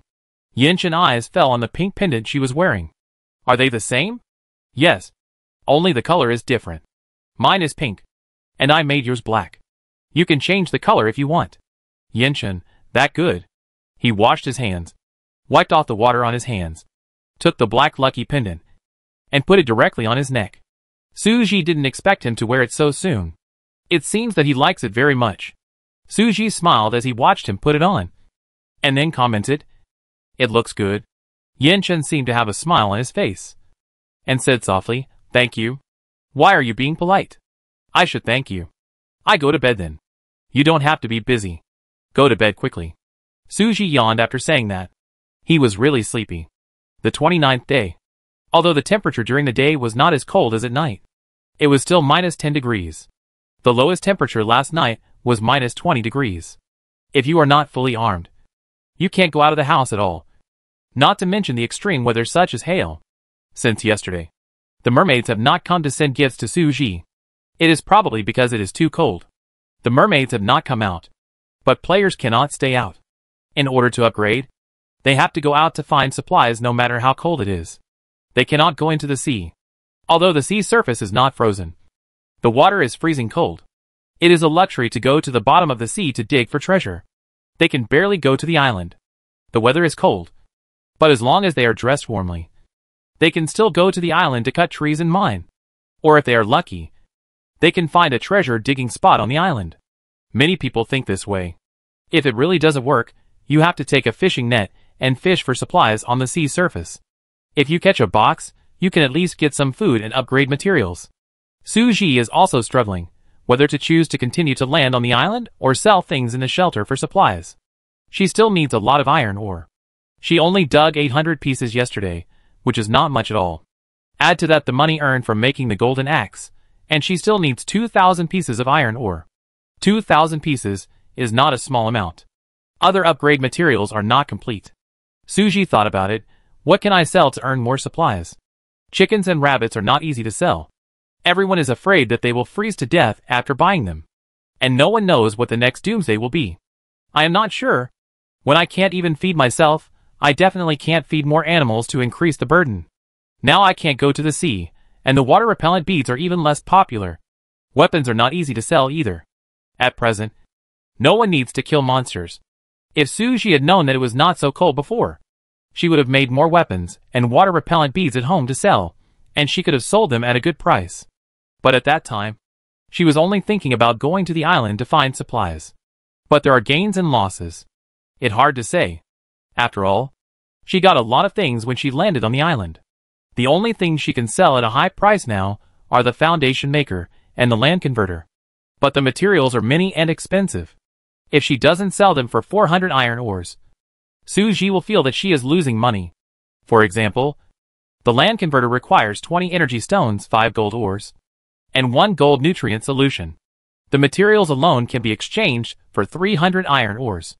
Yanchen's eyes fell on the pink pendant she was wearing. Are they the same? Yes. Only the color is different. Mine is pink, and I made yours black. You can change the color if you want. Yinshan, that good. He washed his hands, wiped off the water on his hands, took the black lucky pendant, and put it directly on his neck. Suji didn't expect him to wear it so soon. It seems that he likes it very much. Suji smiled as he watched him put it on, and then commented, "It looks good." Yinshan seemed to have a smile on his face, and said softly, "Thank you. Why are you being polite? I should thank you. I go to bed then. You don't have to be busy. Go to bed quickly." Suji yawned after saying that. He was really sleepy. The 29th day. Although the temperature during the day was not as cold as at night, it was still -10 degrees. The lowest temperature last night was -20 degrees. If you are not fully armed, you can't go out of the house at all. Not to mention the extreme weather such as hail. Since yesterday, the mermaids have not come to send gifts to Suji. It is probably because it is too cold. The mermaids have not come out. But players cannot stay out. In order to upgrade, they have to go out to find supplies no matter how cold it is. They cannot go into the sea. Although the sea surface is not frozen, the water is freezing cold. It is a luxury to go to the bottom of the sea to dig for treasure. They can barely go to the island. The weather is cold, but as long as they are dressed warmly, they can still go to the island to cut trees and mine. Or if they are lucky, they can find a treasure digging spot on the island. Many people think this way. If it really doesn't work, you have to take a fishing net and fish for supplies on the sea surface. If you catch a box, you can at least get some food and upgrade materials. Suji is also struggling, whether to choose to continue to land on the island or sell things in the shelter for supplies. She still needs a lot of iron ore. She only dug 800 pieces yesterday, which is not much at all. Add to that the money earned from making the golden axe, and she still needs 2,000 pieces of iron ore. 2,000 pieces is not a small amount. Other upgrade materials are not complete. Suji thought about it. What can I sell to earn more supplies? Chickens and rabbits are not easy to sell. Everyone is afraid that they will freeze to death after buying them. And no one knows what the next doomsday will be. I am not sure. When I can't even feed myself, I definitely can't feed more animals to increase the burden. Now I can't go to the sea, and the water-repellent beads are even less popular. Weapons are not easy to sell either. At present, no one needs to kill monsters. If Suji had known that it was not so cold before, she would have made more weapons and water-repellent beads at home to sell, and she could have sold them at a good price. But at that time, she was only thinking about going to the island to find supplies. But there are gains and losses. It's hard to say. After all, she got a lot of things when she landed on the island. The only things she can sell at a high price now are the foundation maker and the land converter. But the materials are many and expensive. If she doesn't sell them for 400 iron ores, Suji will feel that she is losing money. For example, the land converter requires 20 energy stones, 5 gold ores, and 1 gold nutrient solution. The materials alone can be exchanged for 300 iron ores.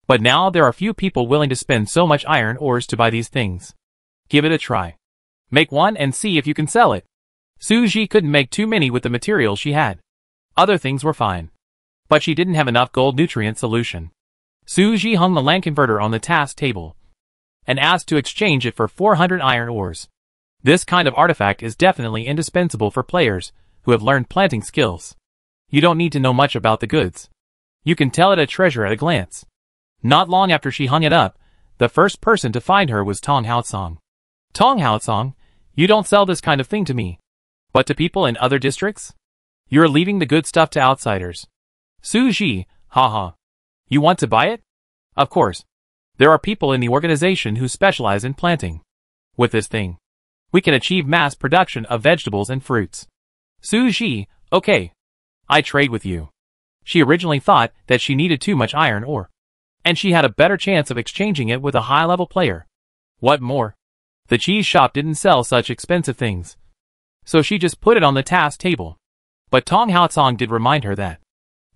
But now there are few people willing to spend so much iron ores to buy these things. Give it a try. Make one and see if you can sell it. Suji couldn't make too many with the materials she had. Other things were fine, but she didn't have enough gold nutrient solution. Suji hung the land converter on the task table and asked to exchange it for 400 iron ores. This kind of artifact is definitely indispensable for players who have learned planting skills. You don't need to know much about the goods. You can tell it a treasure at a glance. Not long after she hung it up, the first person to find her was Tong Haotsong. Tong Haotsong, you don't sell this kind of thing to me, but to people in other districts? You're leaving the good stuff to outsiders. Suji, haha. You want to buy it? Of course. There are people in the organization who specialize in planting. With this thing, we can achieve mass production of vegetables and fruits. Suji, okay. I trade with you. She originally thought that she needed too much iron ore, and she had a better chance of exchanging it with a high-level player. What more? The cheese shop didn't sell such expensive things, so she just put it on the task table. But Tong Haotsong did remind her that,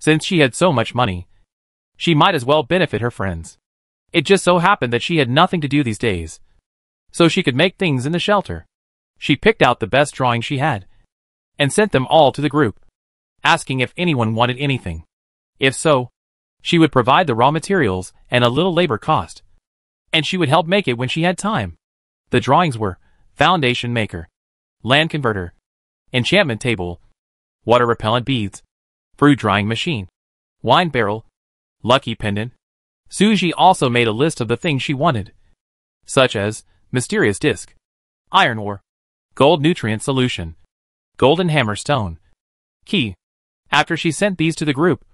since she had so much money, she might as well benefit her friends. It just so happened that she had nothing to do these days, so she could make things in the shelter. She picked out the best drawings she had, and sent them all to the group, asking if anyone wanted anything. If so, she would provide the raw materials and a little labor cost, and she would help make it when she had time. The drawings were foundation maker, land converter, enchantment table, water repellent beads, fruit drying machine, wine barrel, Lucky pendant. Suji also made a list of the things she wanted, such as mysterious disc, iron ore, gold nutrient solution, golden hammer stone, key. After she sent these to the group,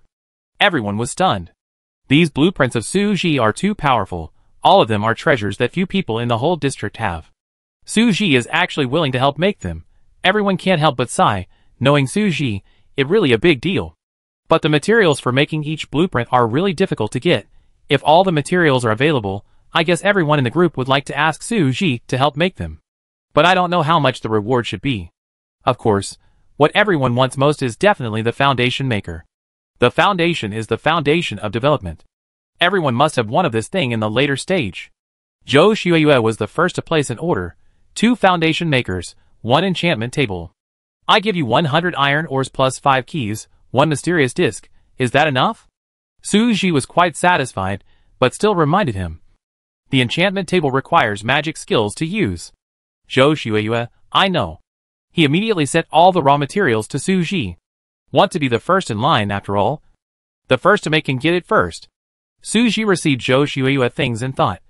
everyone was stunned. These blueprints of Suji are too powerful. All of them are treasures that few people in the whole district have. Suji is actually willing to help make them. Everyone can't help but sigh, knowing Suji, it's really a big deal. But the materials for making each blueprint are really difficult to get. If all the materials are available, I guess everyone in the group would like to ask Suji to help make them. But I don't know how much the reward should be. Of course, what everyone wants most is definitely the foundation maker. The foundation is the foundation of development. Everyone must have one of this thing in the later stage. Zhou Xueyue was the first to place an order. 2 foundation makers, 1 enchantment table. I give you 100 iron ores plus 5 keys, 1 mysterious disc. Is that enough? Suji was quite satisfied, but still reminded him. The enchantment table requires magic skills to use. Zhou Xueyue, I know. He immediately sent all the raw materials to Suji. Want to be the first in line after all? The first to make can get it first. Suji received Zhou Xueyue things and thought.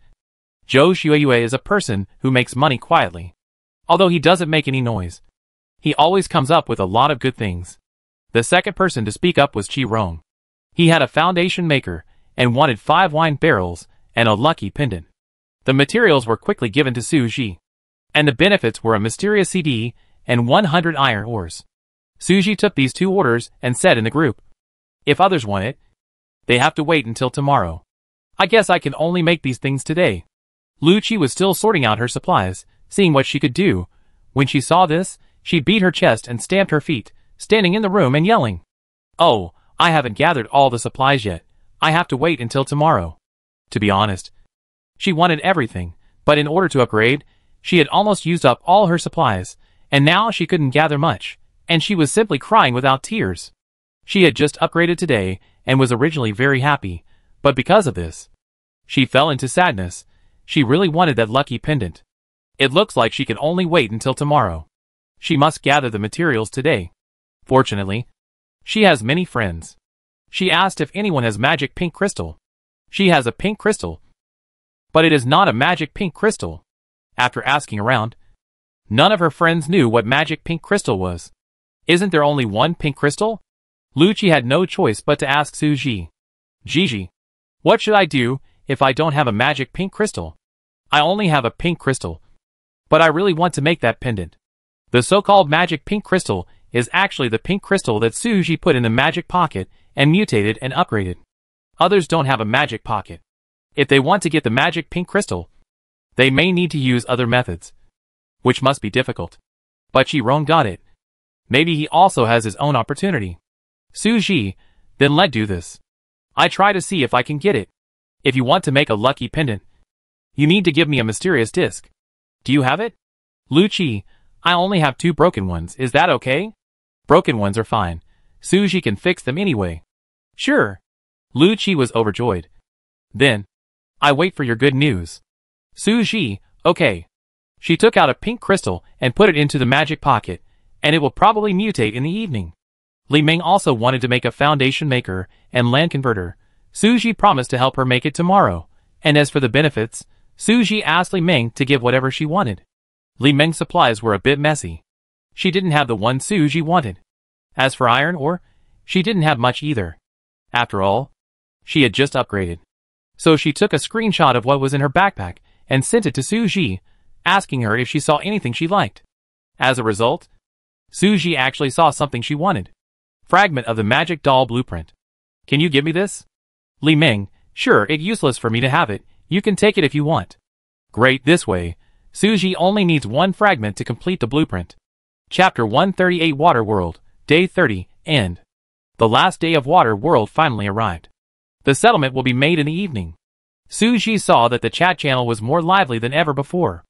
Zhou Xueyue is a person who makes money quietly. Although he doesn't make any noise, he always comes up with a lot of good things. The second person to speak up was Qi Rong. He had a foundation maker and wanted 5 wine barrels and a lucky pendant. The materials were quickly given to Suji, and the benefits were a mysterious CD and 100 iron ores. Suji took these 2 orders and said in the group, if others want it, they have to wait until tomorrow. I guess I can only make these things today. Lu Qi was still sorting out her supplies, seeing what she could do. When she saw this, she beat her chest and stamped her feet, standing in the room and yelling, "Oh, I haven't gathered all the supplies yet. I have to wait until tomorrow." To be honest, she wanted everything, but in order to upgrade, she had almost used up all her supplies, and now she couldn't gather much, and she was simply crying without tears. She had just upgraded today and was originally very happy, but because of this, she fell into sadness. She really wanted that lucky pendant. It looks like she can only wait until tomorrow. She must gather the materials today. Fortunately, she has many friends. She asked if anyone has magic pink crystal. She has a pink crystal, but it is not a magic pink crystal. After asking around, none of her friends knew what magic pink crystal was. Isn't there only one pink crystal? Lu Qi had no choice but to ask Suji. Gigi, what should I do if I don't have a magic pink crystal? I only have a pink crystal, but I really want to make that pendant. The so-called magic pink crystal is actually the pink crystal that Suji put in the magic pocket and mutated and upgraded. Others don't have a magic pocket. If they want to get the magic pink crystal, they may need to use other methods, which must be difficult. But Qi Rong got it. Maybe he also has his own opportunity. Suji, then let's do this. I try to see if I can get it. If you want to make a lucky pendant, you need to give me a mysterious disc. Do you have it? Lu Qi, I only have 2 broken ones. Is that okay? Broken ones are fine. Suji can fix them anyway. Sure. Lu Qi was overjoyed. Then, I wait for your good news. Suji, okay. She took out a pink crystal and put it into the magic pocket, and it will probably mutate in the evening. Li Ming also wanted to make a foundation maker and land converter. Suji promised to help her make it tomorrow, and as for the benefits, Suji asked Li Ming to give whatever she wanted. Li Ming's supplies were a bit messy. She didn't have the one Suji wanted. As for iron ore, she didn't have much either. After all, she had just upgraded. So she took a screenshot of what was in her backpack and sent it to Suji, asking her if she saw anything she liked. As a result, Suji actually saw something she wanted. Fragment of the magic doll blueprint. Can you give me this? Li Ming, sure, it's useless for me to have it. You can take it if you want. Great, this way, Suji only needs 1 fragment to complete the blueprint. Chapter 138 Water World, Day 30, End. The last day of Water World finally arrived. The settlement will be made in the evening. Suji saw that the chat channel was more lively than ever before.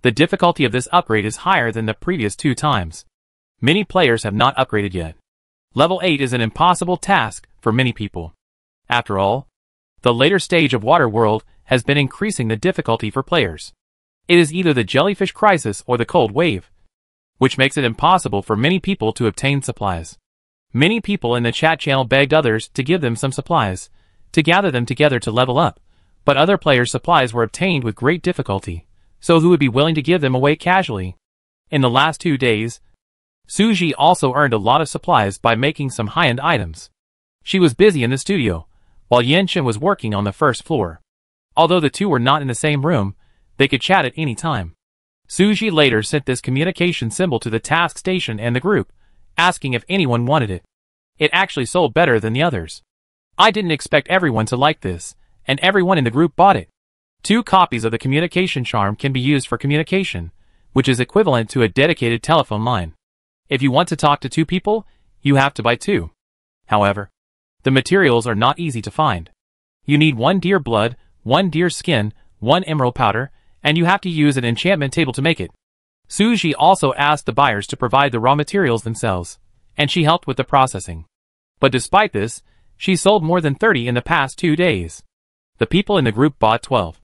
The difficulty of this upgrade is higher than the previous 2 times. Many players have not upgraded yet. Level 8 is an impossible task for many people. After all, the later stage of Water World has been increasing the difficulty for players. It is either the jellyfish crisis or the cold wave, which makes it impossible for many people to obtain supplies. Many people in the chat channel begged others to give them some supplies. to gather them together to level up, but other players' supplies were obtained with great difficulty, so who would be willing to give them away casually? In the last 2 days, Suji also earned a lot of supplies by making some high-end items. She was busy in the studio, while Yinchen was working on the first floor. Although the two were not in the same room, they could chat at any time. Suji later sent this communication symbol to the task station and the group, asking if anyone wanted it. It actually sold better than the others. I didn't expect everyone to like this, and everyone in the group bought it. 2 copies of the communication charm can be used for communication, which is equivalent to a dedicated telephone line. If you want to talk to 2 people, you have to buy 2. However, the materials are not easy to find. You need 1 deer blood, 1 deer skin, 1 emerald powder, and you have to use an enchantment table to make it. Suji also asked the buyers to provide the raw materials themselves, and she helped with the processing. But despite this, she sold more than 30 in the past 2 days. The people in the group bought 12.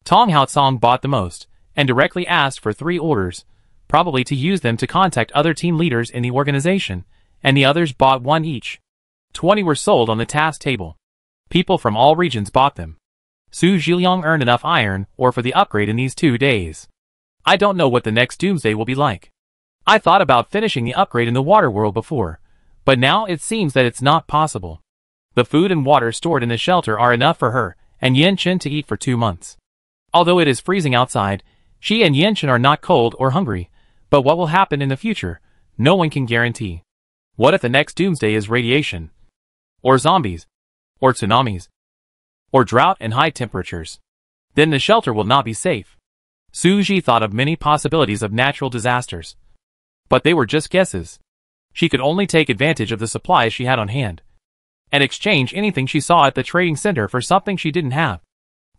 Tong Haotsong bought the most, and directly asked for 3 orders, probably to use them to contact other team leaders in the organization, and the others bought 1 each. 20 were sold on the task table. People from all regions bought them. Su Zhiliang earned enough iron ore for the upgrade in these 2 days. I don't know what the next doomsday will be like. I thought about finishing the upgrade in the water world before, but now it seems that it's not possible. The food and water stored in the shelter are enough for her and Yinchen to eat for 2 months. Although it is freezing outside, she and Yinchen are not cold or hungry, but what will happen in the future, no one can guarantee. What if the next doomsday is radiation? Or zombies? Or tsunamis? Or drought and high temperatures? Then the shelter will not be safe. Suji thought of many possibilities of natural disasters. But they were just guesses. She could only take advantage of the supplies she had on hand, and exchange anything she saw at the trading center for something she didn't have,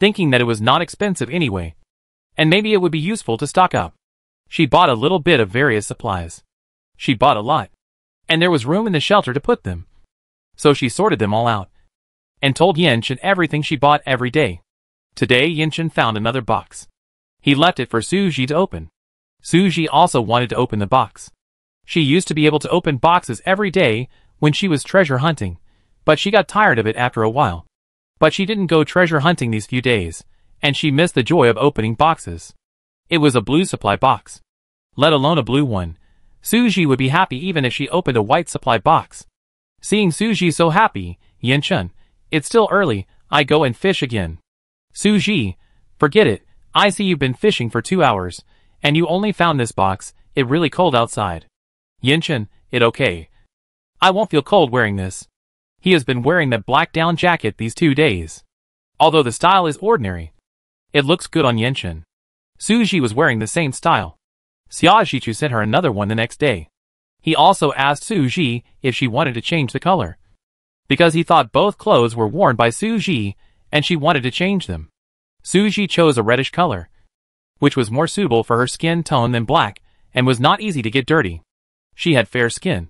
thinking that it was not expensive anyway, and maybe it would be useful to stock up. She bought a little bit of various supplies. She bought a lot, and there was room in the shelter to put them. So she sorted them all out, and told Yinchen everything she bought every day. Today Yinchen found another box. He left it for Suji to open. Suji also wanted to open the box. She used to be able to open boxes every day when she was treasure hunting, but she got tired of it after a while. But she didn't go treasure hunting these few days, and she missed the joy of opening boxes. It was a blue supply box. Let alone a blue one. Suji would be happy even if she opened a white supply box. Seeing Suji so happy, Yinchen, it's still early, I go and fish again. Suji, forget it, I see you've been fishing for 2 hours, and you only found this box, it really cold outside. Yinchen, it okay. I won't feel cold wearing this. He has been wearing that black down jacket these 2 days. Although the style is ordinary, it looks good on Yinchen. Suji was wearing the same style. Xia Zhichu sent her another one the next day. He also asked Suji if she wanted to change the color, because he thought both clothes were worn by Suji, and she wanted to change them. Suji chose a reddish color, which was more suitable for her skin tone than black, and was not easy to get dirty. She had fair skin,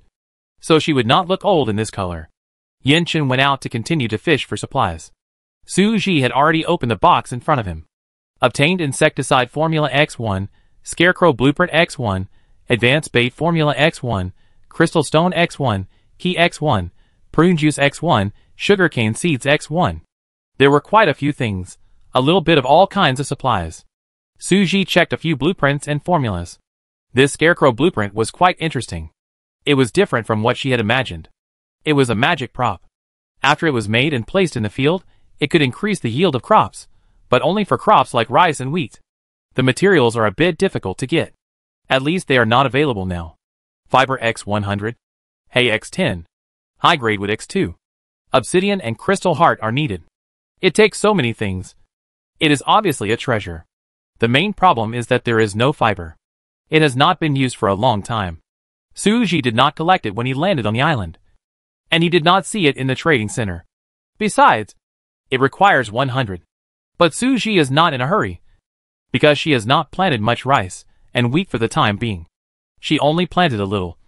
so she would not look old in this color. Yinchen went out to continue to fish for supplies. Suji had already opened the box in front of him. Obtained Insecticide Formula X1, Scarecrow Blueprint X1, Advanced Bait Formula X1, Crystal Stone X1, Key X1, Prune Juice X1, Sugarcane Seeds X1. There were quite a few things, a little bit of all kinds of supplies. Suji checked a few blueprints and formulas. This Scarecrow blueprint was quite interesting. It was different from what she had imagined. It was a magic prop. After it was made and placed in the field, it could increase the yield of crops, but only for crops like rice and wheat. The materials are a bit difficult to get. At least they are not available now. Fiber X100, Hay X10, High Grade Wood X2, Obsidian and Crystal Heart are needed. It takes so many things. It is obviously a treasure. The main problem is that there is no fiber. It has not been used for a long time. Suji did not collect it when he landed on the island, and he did not see it in the trading center. Besides, it requires 100. But Suji is not in a hurry, because she has not planted much rice and wheat for the time being. She only planted a little,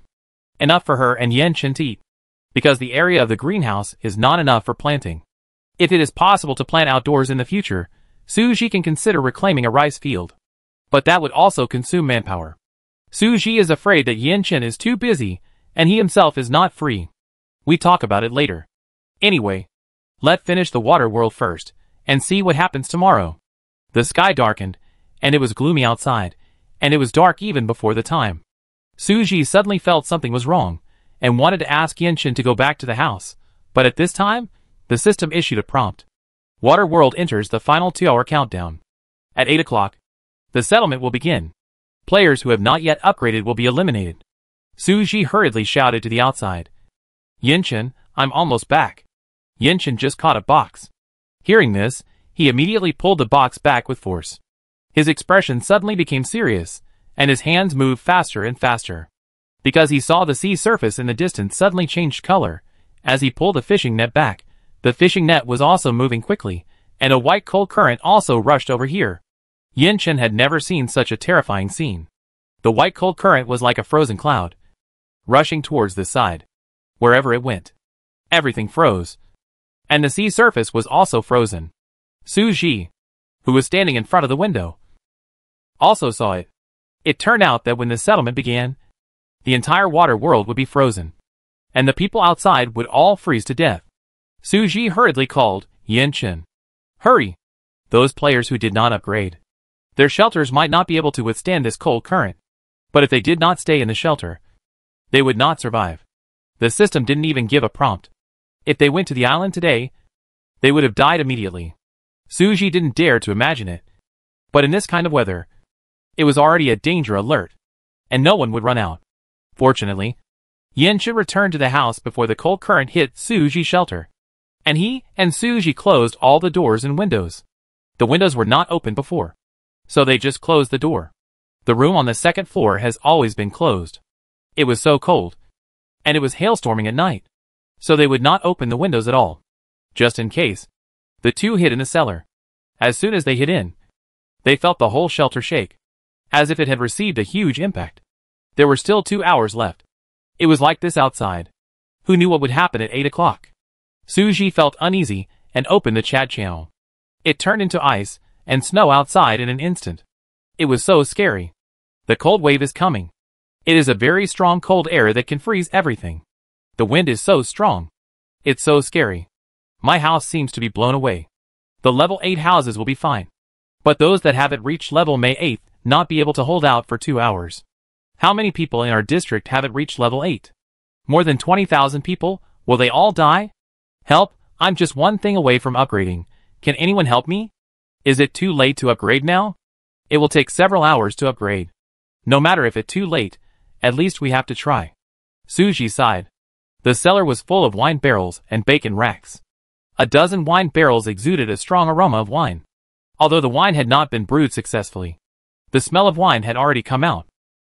enough for her and Yinchen to eat, because the area of the greenhouse is not enough for planting. If it is possible to plant outdoors in the future, Suji can consider reclaiming a rice field. But that would also consume manpower. Suji is afraid that Yinchen is too busy, and he himself is not free. We talk about it later. Anyway, Let's finish the water world first, and see what happens tomorrow. The sky darkened, and it was gloomy outside, and it was dark even before the time. Suji suddenly felt something was wrong, and wanted to ask Yinshin to go back to the house, but at this time, the system issued a prompt. Water world enters the final 2-hour countdown. At 8 o'clock, the settlement will begin. Players who have not yet upgraded will be eliminated. Suji hurriedly shouted to the outside. Yinshin, I'm almost back. Yinshin just caught a box. Hearing this, he immediately pulled the box back with force. His expression suddenly became serious, and his hands moved faster and faster. Because he saw the sea surface in the distance suddenly changed color. As he pulled the fishing net back, the fishing net was also moving quickly, and a white cold current also rushed over here. Yinshin had never seen such a terrifying scene. The white cold current was like a frozen cloud, rushing towards this side. Wherever it went, everything froze. And the sea surface was also frozen. Suji, who was standing in front of the window, also saw it. It turned out that when the settlement began, the entire water world would be frozen, and the people outside would all freeze to death. Suji hurriedly called, Yinshin. Hurry! Those players who did not upgrade. Their shelters might not be able to withstand this cold current, but if they did not stay in the shelter, they would not survive. The system didn't even give a prompt. If they went to the island today, they would have died immediately. Suji didn't dare to imagine it. But in this kind of weather, it was already a danger alert, and no one would run out. Fortunately, Yinshin returned to the house before the cold current hit Suji's shelter, and he and Suji closed all the doors and windows. The windows were not open before, so they just closed the door. The room on the second floor has always been closed. It was so cold, and it was hailstorming at night, so they would not open the windows at all. Just in case, the two hid in the cellar. As soon as they hid in, they felt the whole shelter shake, as if it had received a huge impact. There were still 2 hours left. It was like this outside. Who knew what would happen at 8 o'clock? Suji felt uneasy and opened the chat channel. It turned into ice and snow outside in an instant. It was so scary. The cold wave is coming. It is a very strong cold air that can freeze everything. The wind is so strong. It's so scary. My house seems to be blown away. The level 8 houses will be fine, but those that haven't reached level May 8th not be able to hold out for 2 hours. How many people in our district haven't reached level 8? More than 20,000 people? Will they all die? Help, I'm just one thing away from upgrading. Can anyone help me? Is it too late to upgrade now? It will take several hours to upgrade. No matter if it's too late, at least we have to try. Suji sighed. The cellar was full of wine barrels and bacon racks. A dozen wine barrels exuded a strong aroma of wine. Although the wine had not been brewed successfully, the smell of wine had already come out.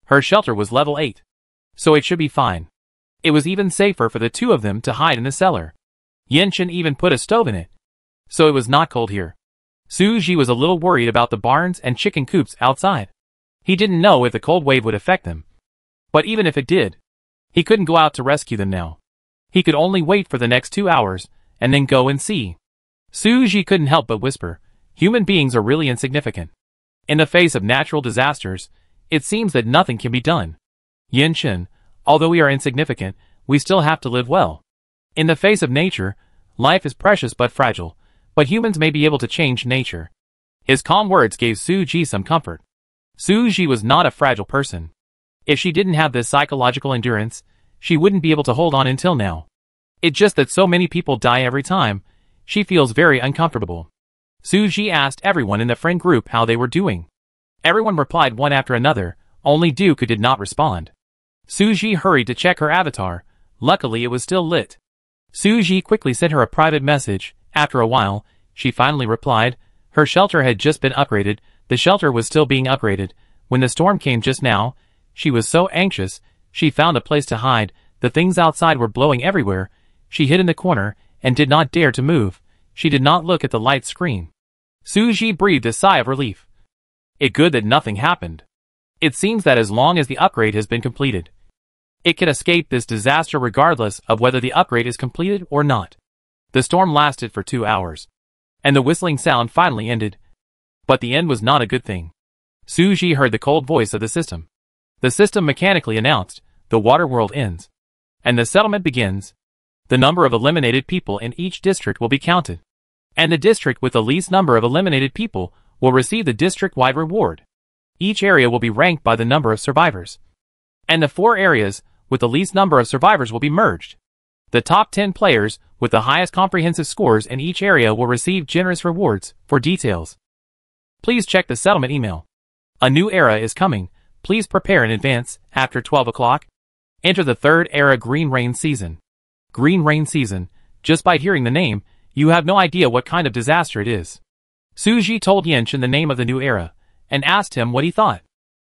Her shelter was level 8, so it should be fine. It was even safer for the two of them to hide in the cellar. Yinshin even put a stove in it, so it was not cold here. Suji was a little worried about the barns and chicken coops outside. He didn't know if the cold wave would affect them. But even if it did, he couldn't go out to rescue them now. He could only wait for the next 2 hours, and then go and see. Suji couldn't help but whisper, human beings are really insignificant. In the face of natural disasters, it seems that nothing can be done. Yinshin, although we are insignificant, we still have to live well. In the face of nature, life is precious but fragile, but humans may be able to change nature. His calm words gave Suji some comfort. Suji was not a fragile person. If she didn't have this psychological endurance, she wouldn't be able to hold on until now. It's just that so many people die every time, she feels very uncomfortable. Suji asked everyone in the friend group how they were doing. Everyone replied one after another, only Duke did not respond. Suji hurried to check her avatar. Luckily it was still lit. Suji quickly sent her a private message. After a while, she finally replied. Her shelter had just been upgraded. The shelter was still being upgraded. When the storm came just now, she was so anxious, she found a place to hide. The things outside were blowing everywhere. She hid in the corner, and did not dare to move. She did not look at the light screen. Suji breathed a sigh of relief. It's good that nothing happened. It seems that as long as the upgrade has been completed, it can escape this disaster regardless of whether the upgrade is completed or not. The storm lasted for 2 hours, and the whistling sound finally ended. But the end was not a good thing. Suji heard the cold voice of the system. The system mechanically announced, the water world ends, and the settlement begins. The number of eliminated people in each district will be counted, and the district with the least number of eliminated people will receive the district-wide reward. Each area will be ranked by the number of survivors, and the 4 areas with the least number of survivors will be merged. The top 10 players with the highest comprehensive scores in each area will receive generous rewards. For details, please check the settlement email. A new era is coming. Please prepare in advance. After 12 o'clock, enter the 3rd era Green Rain Season. Green Rain Season. Just by hearing the name, you have no idea what kind of disaster it is. Suji told Yenshin the name of the new era, and asked him what he thought.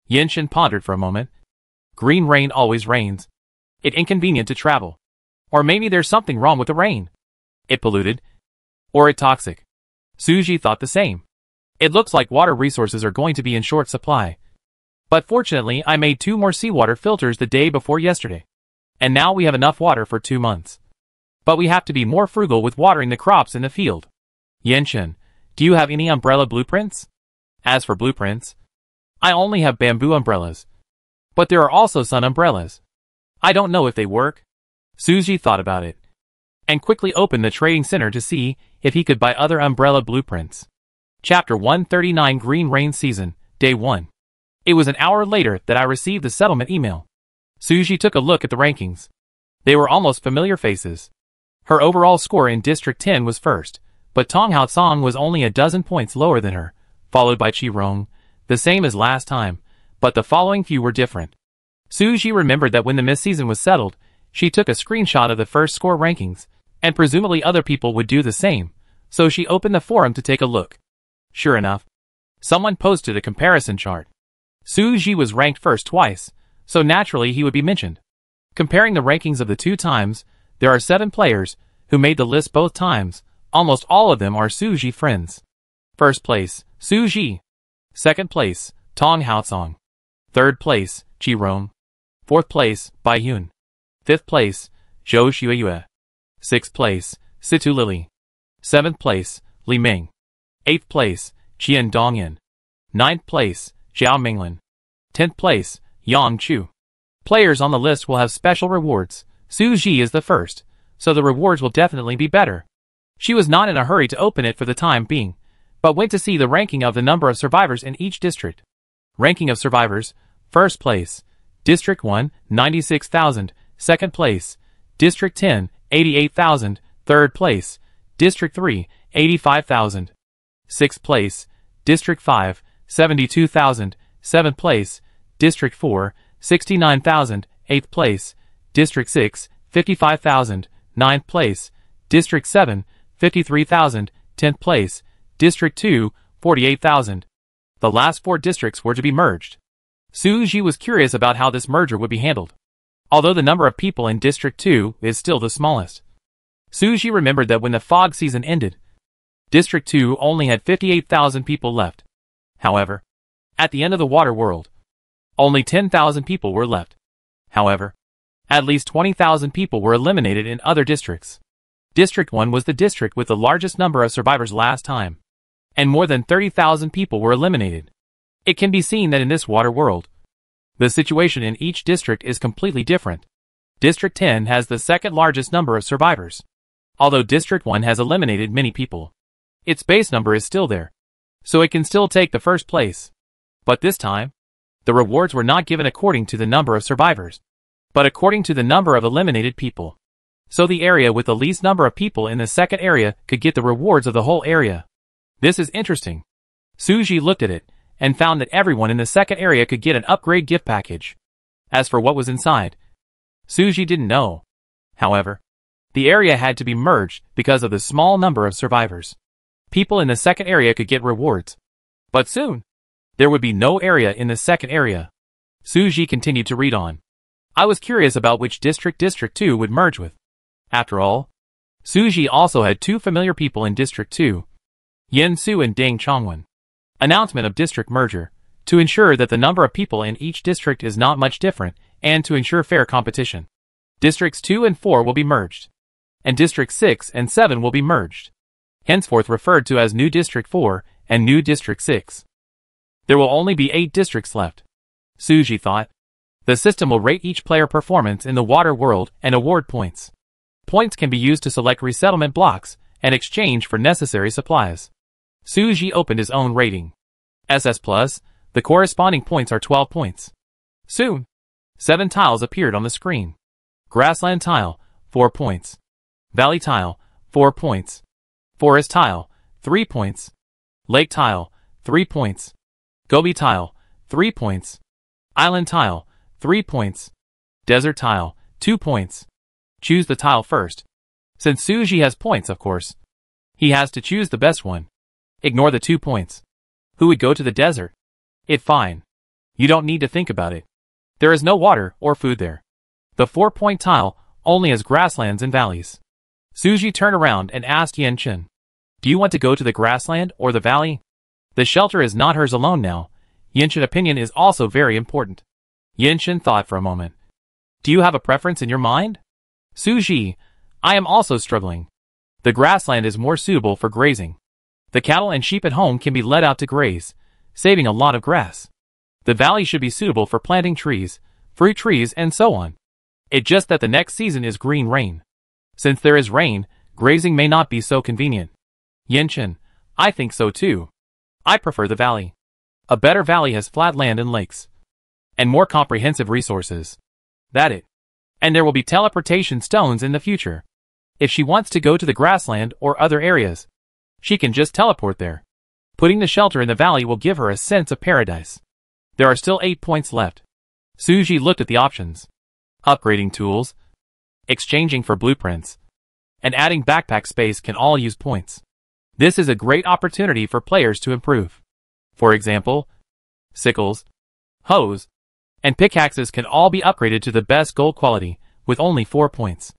Yenshin pondered for a moment. Green rain always rains. It's inconvenient to travel. Or maybe there's something wrong with the rain. It polluted. Or it toxic. Suji thought the same. It looks like water resources are going to be in short supply. But fortunately I made 2 more seawater filters the day before yesterday. And now we have enough water for 2 months. But we have to be more frugal with watering the crops in the field. Yenshin, do you have any umbrella blueprints? As for blueprints, I only have bamboo umbrellas. But there are also sun umbrellas. I don't know if they work. Suji thought about it, and quickly opened the trading center to see if he could buy other umbrella blueprints. Chapter 139 Green Rain Season, Day 1. It was an hour later that I received the settlement email. Suji took a look at the rankings. They were almost familiar faces. Her overall score in District 10 was first, but Tong Hao-song was only a dozen points lower than her, followed by Chi-rong, the same as last time, but the following few were different. Suji remembered that when the Miss Season was settled, she took a screenshot of the first score rankings, and presumably other people would do the same, so she opened the forum to take a look. Sure enough, someone posted a comparison chart. Suji was ranked first twice, so naturally he would be mentioned. Comparing the rankings of the 2 times, there are 7 players who made the list both times. Almost all of them are Suji friends. First place, Suji. Second place, Tong Hao-song. Third place, Chi-rong. Fourth place, Bai Hyun. Fifth place, Zhou Xueyue. Sixth place, Situ Lily. Seventh place, Li Ming. Eighth place, Qian Dongyan. Ninth place, Zhao Minglin. 10th place, Yang Chu. Players on the list will have special rewards. Suji is the first, so the rewards will definitely be better. She was not in a hurry to open it for the time being, but went to see the ranking of the number of survivors in each district. Ranking of survivors, first place, District 1, 96,000, second place, District 10, 88,000, third place, District 3, 85,000, sixth place, District 5, 72,000, seventh place, District 4, 69,000, eighth place, District 6, 55,000, ninth place, District 7, 53,000, 10th place, District 2, 48,000. The last 4 districts were to be merged. Suji was curious about how this merger would be handled, although the number of people in District 2 is still the smallest. Suji remembered that when the fog season ended, District 2 only had 58,000 people left. However, at the end of the water world, only 10,000 people were left. However, at least 20,000 people were eliminated in other districts. District 1 was the district with the largest number of survivors last time, and more than 30,000 people were eliminated. It can be seen that in this water world, the situation in each district is completely different. District 10 has the second largest number of survivors, although District 1 has eliminated many people. Its base number is still there, so it can still take the first place. But this time, the rewards were not given according to the number of survivors, but according to the number of eliminated people. So the area with the least number of people in the second area could get the rewards of the whole area. This is interesting. Suji looked at it, and found that everyone in the second area could get an upgrade gift package. As for what was inside, Suji didn't know. However, the area had to be merged because of the small number of survivors. People in the second area could get rewards. But soon, there would be no area in the second area. Suji continued to read on. I was curious about which district District 2 would merge with. After all, Suji also had 2 familiar people in District 2, Yen Su and Deng Chongwen. Announcement of district merger, to ensure that the number of people in each district is not much different, and to ensure fair competition. Districts 2 and 4 will be merged, and Districts 6 and 7 will be merged, henceforth referred to as New District 4 and New District 6. There will only be 8 districts left. Suji thought. The system will rate each player performance in the water world and award points. Points can be used to select resettlement blocks and exchange for necessary supplies. Suji opened his own rating. SS+, the corresponding points are 12 points. Soon, 7 tiles appeared on the screen. Grassland tile, 4 points. Valley tile, 4 points. Forest tile, 3 points. Lake tile, 3 points. Gobi tile, 3 points. Island tile, 3 points. Desert tile, 2 points. Choose the tile first. Since Suji has points, of course, he has to choose the best one. Ignore the 2 points. Who would go to the desert? It's fine. You don't need to think about it. There is no water or food there. The 4-point tile only has grasslands and valleys. Suji turned around and asked Yen-chin, "Do you want to go to the grassland or the valley?" The shelter is not hers alone now. Yen-chin's opinion is also very important. Yen-chin thought for a moment. "Do you have a preference in your mind?" "Suji, I am also struggling. The grassland is more suitable for grazing. The cattle and sheep at home can be let out to graze, saving a lot of grass. The valley should be suitable for planting trees, fruit trees, and so on. It's just that the next season is green rain. Since there is rain, grazing may not be so convenient." "Yen-chin, I think so too. I prefer the valley. A better valley has flat land and lakes. And more comprehensive resources. That's it. And there will be teleportation stones in the future. If she wants to go to the grassland or other areas, she can just teleport there. Putting the shelter in the valley will give her a sense of paradise." There are still 8 points left. Suji looked at the options. Upgrading tools, exchanging for blueprints, and adding backpack space can all use points. This is a great opportunity for players to improve. For example, sickles, hoes, and pickaxes can all be upgraded to the best gold quality with only 4 points.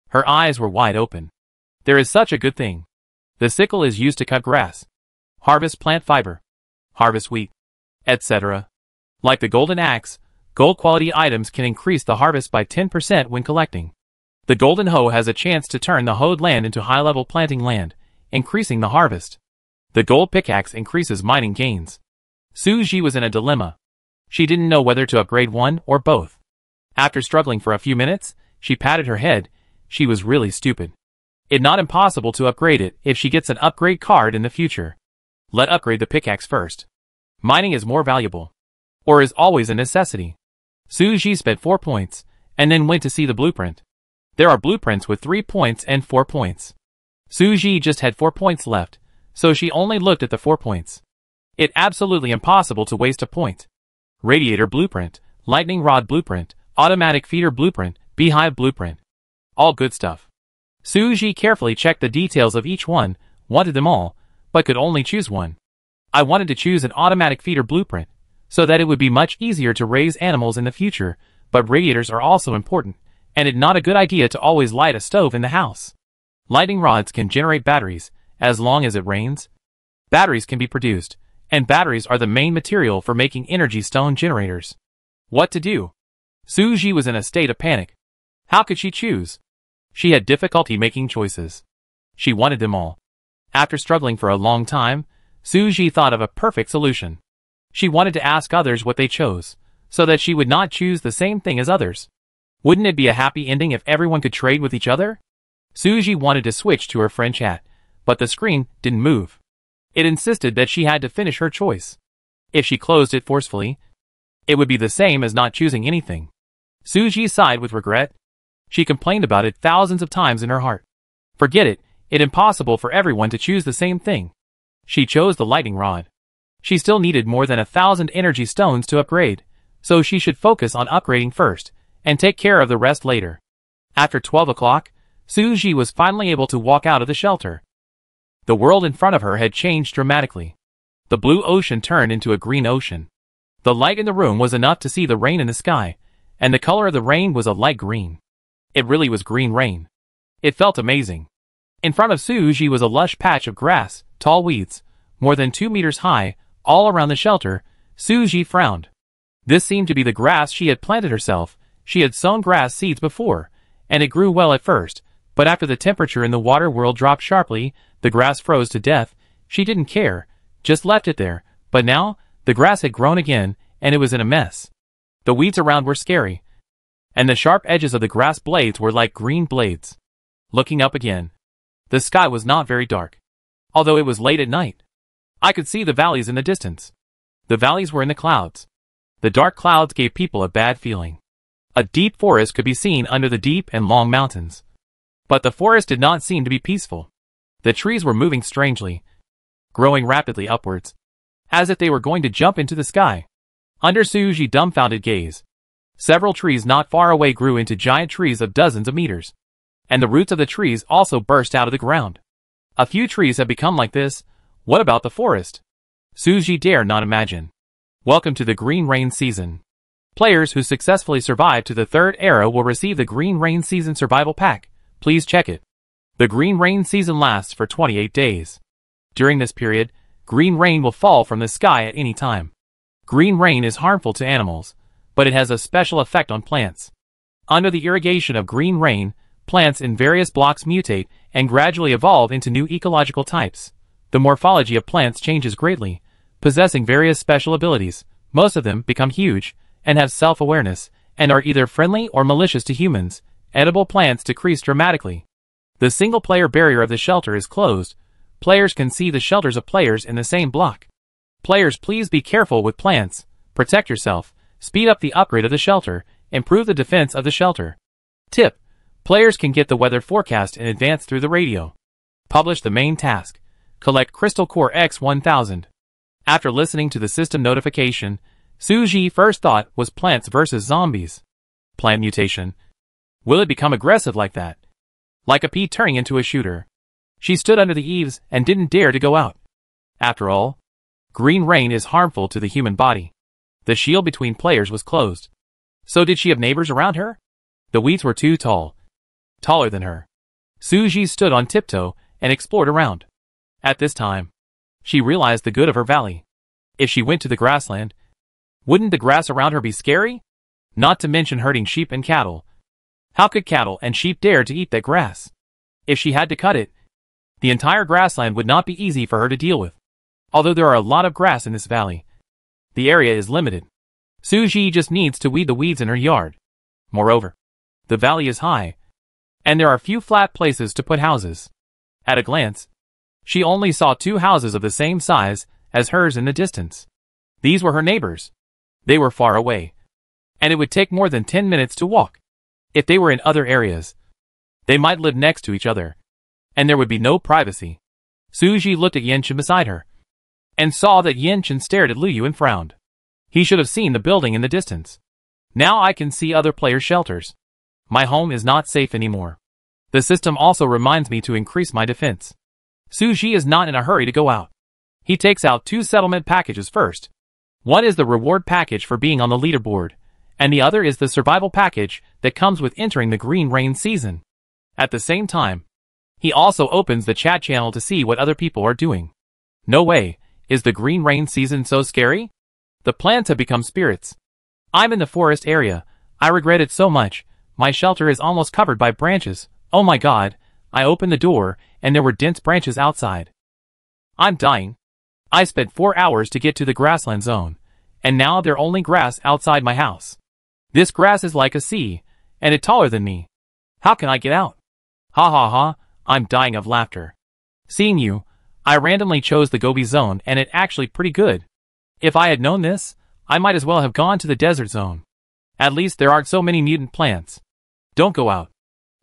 Her eyes were wide open. There is such a good thing. The sickle is used to cut grass, harvest plant fiber, harvest wheat, etc. Like the golden axe, gold quality items can increase the harvest by 10% when collecting. The golden hoe has a chance to turn the hoed land into high-level planting land, increasing the harvest. The gold pickaxe increases mining gains. Suji was in a dilemma. She didn't know whether to upgrade one or both. After struggling for a few minutes, she patted her head. She was really stupid. It's not impossible to upgrade it if she gets an upgrade card in the future. Let upgrade the pickaxe first. Mining is more valuable. Or is always a necessity. Suji spent 4 points, and then went to see the blueprint. There are blueprints with 3 points and 4 points. Suji just had 4 points left, so she only looked at the 4 points. It's absolutely impossible to waste a point. Radiator blueprint, lightning rod blueprint, automatic feeder blueprint, beehive blueprint. All good stuff. Suji carefully checked the details of each one, wanted them all, but could only choose one. I wanted to choose an automatic feeder blueprint, so that it would be much easier to raise animals in the future, but radiators are also important, and it's not a good idea to always light a stove in the house. Lightning rods can generate batteries, as long as it rains. Batteries can be produced, and batteries are the main material for making energy stone generators. What to do? Suji was in a state of panic. How could she choose? She had difficulty making choices. She wanted them all. After struggling for a long time, Suji thought of a perfect solution. She wanted to ask others what they chose, so that she would not choose the same thing as others. Wouldn't it be a happy ending if everyone could trade with each other? Suji wanted to switch to her friend chat, but the screen didn't move. It insisted that she had to finish her choice. If she closed it forcefully, it would be the same as not choosing anything. Suji sighed with regret. She complained about it thousands of times in her heart. Forget it, it's impossible for everyone to choose the same thing. She chose the lightning rod. She still needed more than 1,000 energy stones to upgrade, so she should focus on upgrading first, and take care of the rest later. After 12 o'clock, Suji was finally able to walk out of the shelter. The world in front of her had changed dramatically. The blue ocean turned into a green ocean. The light in the room was enough to see the rain in the sky, and the color of the rain was a light green. It really was green rain. It felt amazing. In front of Suji was a lush patch of grass, tall weeds, more than 2 meters high, all around the shelter. Suji frowned. This seemed to be the grass she had planted herself. She had sown grass seeds before, and it grew well at first, but after the temperature in the water world dropped sharply, the grass froze to death. She didn't care, just left it there, but now, the grass had grown again, and it was in a mess. The weeds around were scary, and the sharp edges of the grass blades were like green blades. Looking up again, the sky was not very dark, although it was late at night. I could see the valleys in the distance. The valleys were in the clouds. The dark clouds gave people a bad feeling. A deep forest could be seen under the deep and long mountains. But the forest did not seem to be peaceful. The trees were moving strangely, growing rapidly upwards, as if they were going to jump into the sky. Under Suji's dumbfounded gaze, several trees not far away grew into giant trees of dozens of meters, and the roots of the trees also burst out of the ground. A few trees have become like this. What about the forest? Suji dared not imagine. Welcome to the Green Rain Season. Players who successfully survive to the third era will receive the Green Rain Season Survival Pack. Please check it. The Green Rain Season lasts for 28 days. During this period, green rain will fall from the sky at any time. Green rain is harmful to animals, but it has a special effect on plants. Under the irrigation of green rain, plants in various blocks mutate and gradually evolve into new ecological types. The morphology of plants changes greatly, possessing various special abilities. Most of them become huge and have self-awareness and are either friendly or malicious to humans. Edible plants decrease dramatically. The single-player barrier of the shelter is closed. Players can see the shelters of players in the same block. Players, please be careful with plants. Protect yourself. Speed up the upgrade of the shelter. Improve the defense of the shelter. Tip: players can get the weather forecast in advance through the radio. Publish the main task. Collect Crystal Core X1000. After listening to the system notification, Suji's first thought was Plants vs. Zombies. Plant mutation. Will it become aggressive like that? Like a pea turning into a shooter. She stood under the eaves and didn't dare to go out. After all, green rain is harmful to the human body. The shield between players was closed. So did she have neighbors around her? The weeds were too tall. Taller than her. Suji stood on tiptoe and explored around. At this time, she realized the good of her valley. If she went to the grassland, wouldn't the grass around her be scary? Not to mention hurting sheep and cattle. How could cattle and sheep dare to eat that grass? If she had to cut it, the entire grassland would not be easy for her to deal with. Although there are a lot of grass in this valley, the area is limited. Suji just needs to weed the weeds in her yard. Moreover, the valley is high, and there are few flat places to put houses. At a glance, she only saw 2 houses of the same size as hers in the distance. These were her neighbors. They were far away, and it would take more than 10 minutes to walk. If they were in other areas, they might live next to each other, and there would be no privacy. Suji looked at Yenchen beside her, and saw that Yenchen stared at Luyu and frowned. He should have seen the building in the distance. Now I can see other players' shelters. My home is not safe anymore. The system also reminds me to increase my defense. Suji is not in a hurry to go out. He takes out 2 settlement packages first. One is the reward package for being on the leaderboard, and the other is the survival package that comes with entering the Green Rain Season. At the same time, he also opens the chat channel to see what other people are doing. No way, is the Green Rain Season so scary? The plants have become spirits. I'm in the forest area. I regret it so much. My shelter is almost covered by branches. Oh my god. I opened the door, and there were dense branches outside. I'm dying. I spent 4 hours to get to the grassland zone, and now there's only grass outside my house. This grass is like a sea, and it's taller than me. How can I get out? Ha ha ha, I'm dying of laughter. Seeing you, I randomly chose the Gobi zone and it's actually pretty good. If I had known this, I might as well have gone to the desert zone. At least there aren't so many mutant plants. Don't go out.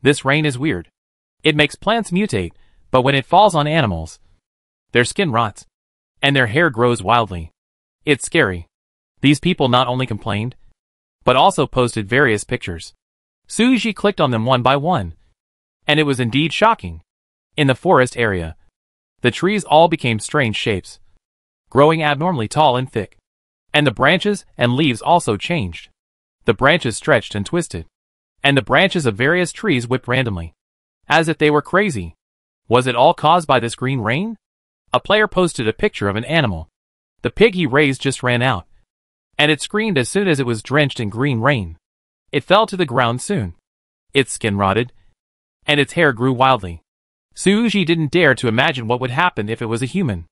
This rain is weird. It makes plants mutate, but when it falls on animals, their skin rots, and their hair grows wildly. It's scary. These people not only complained, but also posted various pictures. Suji clicked on them one by one, and it was indeed shocking. In the forest area, the trees all became strange shapes, growing abnormally tall and thick, and the branches and leaves also changed. The branches stretched and twisted, and the branches of various trees whipped randomly, as if they were crazy. Was it all caused by this green rain? A player posted a picture of an animal. The pig he raised just ran out, and it screamed as soon as it was drenched in green rain. It fell to the ground soon. Its skin rotted, and its hair grew wildly. Suji didn't dare to imagine what would happen if it was a human.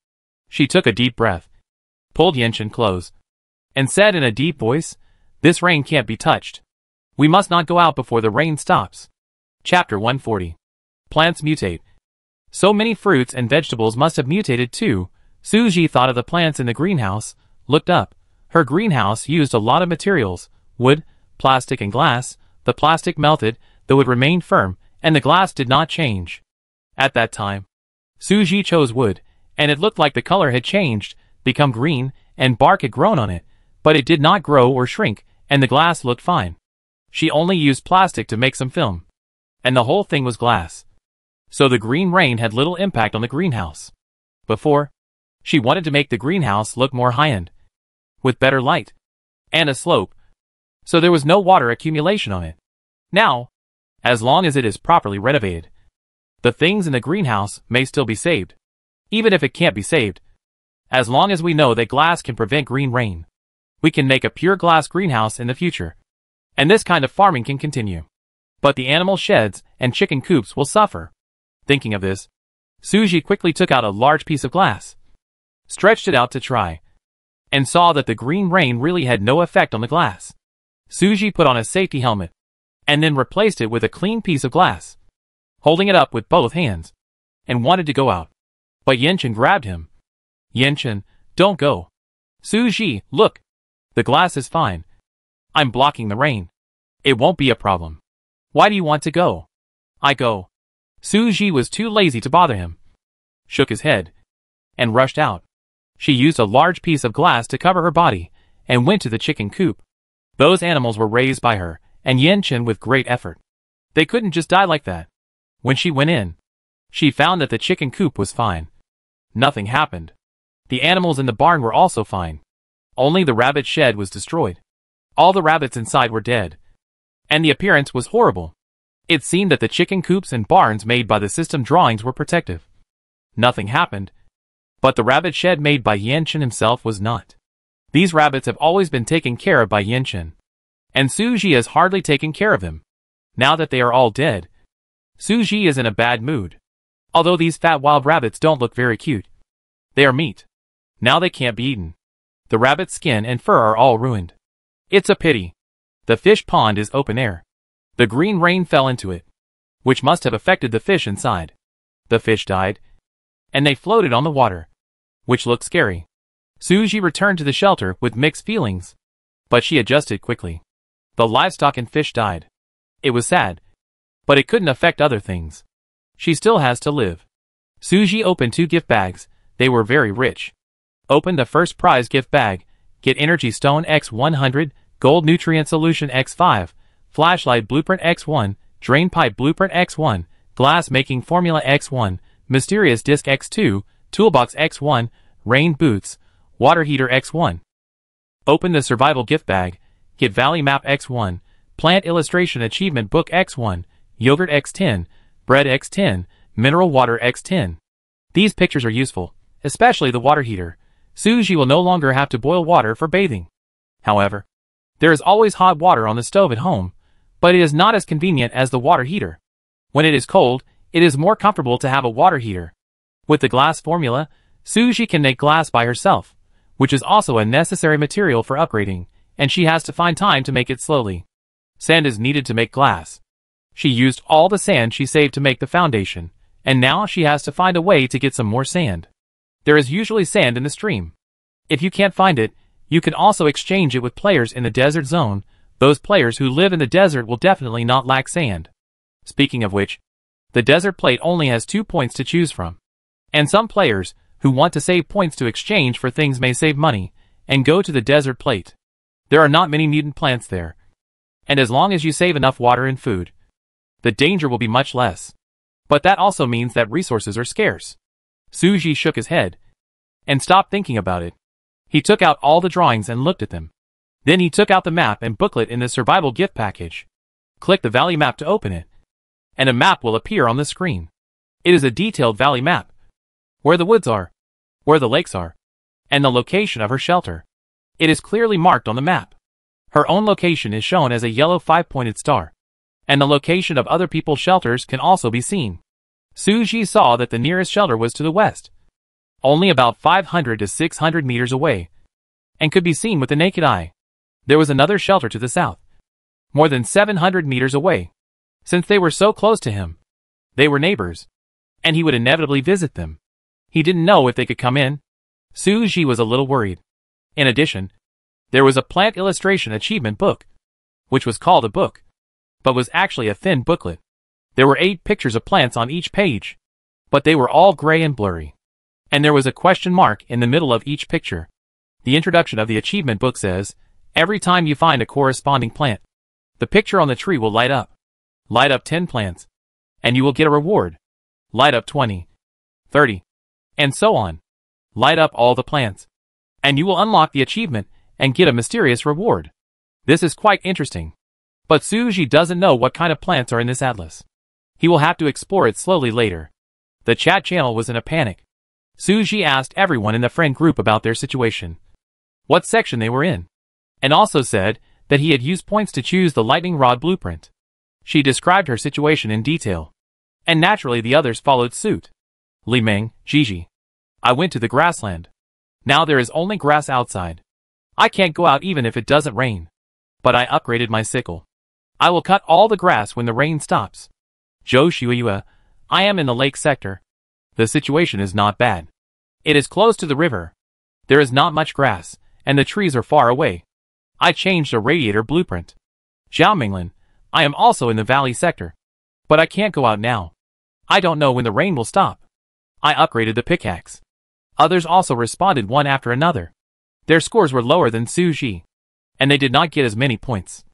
She took a deep breath, pulled Yenchen close, and said in a deep voice, "This rain can't be touched. We must not go out before the rain stops." Chapter 140. Plants mutate. So many fruits and vegetables must have mutated too. Suji thought of the plants in the greenhouse, looked up. Her greenhouse used a lot of materials, wood, plastic and glass. The plastic melted, the wood remained firm, and the glass did not change. At that time, Suji chose wood, and it looked like the color had changed, become green, and bark had grown on it, but it did not grow or shrink, and the glass looked fine. She only used plastic to make some film. And the whole thing was glass. So the green rain had little impact on the greenhouse. Before, she wanted to make the greenhouse look more high-end, with better light, and a slope, so there was no water accumulation on it. Now, as long as it is properly renovated, the things in the greenhouse may still be saved. Even if it can't be saved, as long as we know that glass can prevent green rain, we can make a pure glass greenhouse in the future. And this kind of farming can continue. But the animal sheds and chicken coops will suffer. Thinking of this, Suji quickly took out a large piece of glass, stretched it out to try, and saw that the green rain really had no effect on the glass. Suji put on a safety helmet, and then replaced it with a clean piece of glass, holding it up with both hands, and wanted to go out. But Yenchen grabbed him. Yenchen, don't go. Suji, look. The glass is fine. I'm blocking the rain. It won't be a problem. Why do you want to go? I go. Suji was too lazy to bother him, shook his head, and rushed out. She used a large piece of glass to cover her body, and went to the chicken coop. Those animals were raised by her, and Yenchen with great effort. They couldn't just die like that. When she went in, she found that the chicken coop was fine. Nothing happened. The animals in the barn were also fine. Only the rabbit shed was destroyed. All the rabbits inside were dead. And the appearance was horrible. It seemed that the chicken coops and barns made by the system drawings were protective. Nothing happened. But the rabbit shed made by Yenchen himself was not. These rabbits have always been taken care of by Yenchen. And Suji has hardly taken care of them. Now that they are all dead, Suji is in a bad mood. Although these fat wild rabbits don't look very cute. They are meat. Now they can't be eaten. The rabbit's skin and fur are all ruined. It's a pity. The fish pond is open air. The green rain fell into it, which must have affected the fish inside. The fish died, and they floated on the water, which looked scary. Suji returned to the shelter with mixed feelings, but she adjusted quickly. The livestock and fish died. It was sad, but it couldn't affect other things. She still has to live. Suji opened 2 gift bags. They were very rich. Open the first prize gift bag. Get Energy Stone X100, Gold Nutrient Solution X5, Flashlight Blueprint X1, Drain Pipe Blueprint X1, Glass Making Formula X1, Mysterious Disc X2, Toolbox X1, Rain Boots, Water Heater X1. Open the Survival Gift Bag. Get Valley Map X1, Plant Illustration Achievement Book X1, Yogurt X10, Bread X10, Mineral Water X10. These pictures are useful, especially the water heater. Suji will no longer have to boil water for bathing. However, there is always hot water on the stove at home, but it is not as convenient as the water heater. When it is cold, it is more comfortable to have a water heater. With the glass formula, Suji can make glass by herself, which is also a necessary material for upgrading, and she has to find time to make it slowly. Sand is needed to make glass. She used all the sand she saved to make the foundation, and now she has to find a way to get some more sand. There is usually sand in the stream. If you can't find it, you can also exchange it with players in the desert zone. Those players who live in the desert will definitely not lack sand. Speaking of which, the desert plate only has 2 points to choose from. And some players, who want to save points to exchange for things may save money, and go to the desert plate. There are not many mutant plants there. And as long as you save enough water and food, the danger will be much less. But that also means that resources are scarce. Suji shook his head, and stopped thinking about it. He took out all the drawings and looked at them. Then he took out the map and booklet in the survival gift package. Click the valley map to open it, and a map will appear on the screen. It is a detailed valley map, where the woods are, where the lakes are, and the location of her shelter. It is clearly marked on the map. Her own location is shown as a yellow 5-pointed star, and the location of other people's shelters can also be seen. Suji saw that the nearest shelter was to the west, only about 500 to 600 meters away, and could be seen with the naked eye. There was another shelter to the south, more than 700 meters away. Since they were so close to him, They were neighbors, and he would inevitably visit them. He didn't know if they could come in. Suji was a little worried. In addition, there was a plant illustration achievement book, which was called a book, but was actually a thin booklet. There were 8 pictures of plants on each page, but they were all gray and blurry. And there was a question mark in the middle of each picture. The introduction of the achievement book says, every time you find a corresponding plant, the picture on the tree will light up. Light up 10 plants, and you will get a reward. Light up 20, 30, and so on. Light up all the plants, and you will unlock the achievement and get a mysterious reward. This is quite interesting. But Suji doesn't know what kind of plants are in this atlas. He will have to explore it slowly later. The chat channel was in a panic. Suji asked everyone in the friend group about their situation, what section they were in, and also said that he had used points to choose the lightning rod blueprint. She described her situation in detail, and naturally the others followed suit. Li Ming, Gigi. I went to the grassland. Now there is only grass outside. I can't go out even if it doesn't rain. But I upgraded my sickle. I will cut all the grass when the rain stops. Zhou Shuiyue, I am in the lake sector. The situation is not bad. It is close to the river. There is not much grass, and the trees are far away. I changed a radiator blueprint. Zhao Minglin, I am also in the valley sector. But I can't go out now. I don't know when the rain will stop. I upgraded the pickaxe. Others also responded one after another. Their scores were lower than Suji, and they did not get as many points.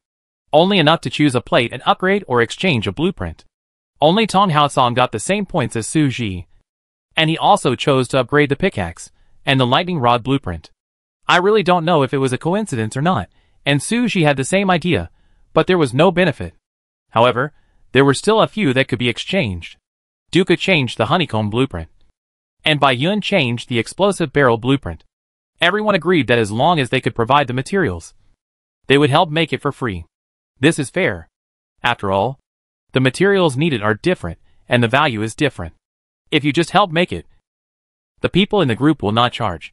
Only enough to choose a plate and upgrade or exchange a blueprint. Only Tong Haosong got the same points as Suji, and he also chose to upgrade the pickaxe and the lightning rod blueprint. I really don't know if it was a coincidence or not, and Suji had the same idea, but there was no benefit. However, there were still a few that could be exchanged. Duca changed the honeycomb blueprint, and Bai Yun changed the explosive barrel blueprint. Everyone agreed that as long as they could provide the materials, they would help make it for free. This is fair. After all, the materials needed are different, and the value is different. If you just help make it, the people in the group will not charge,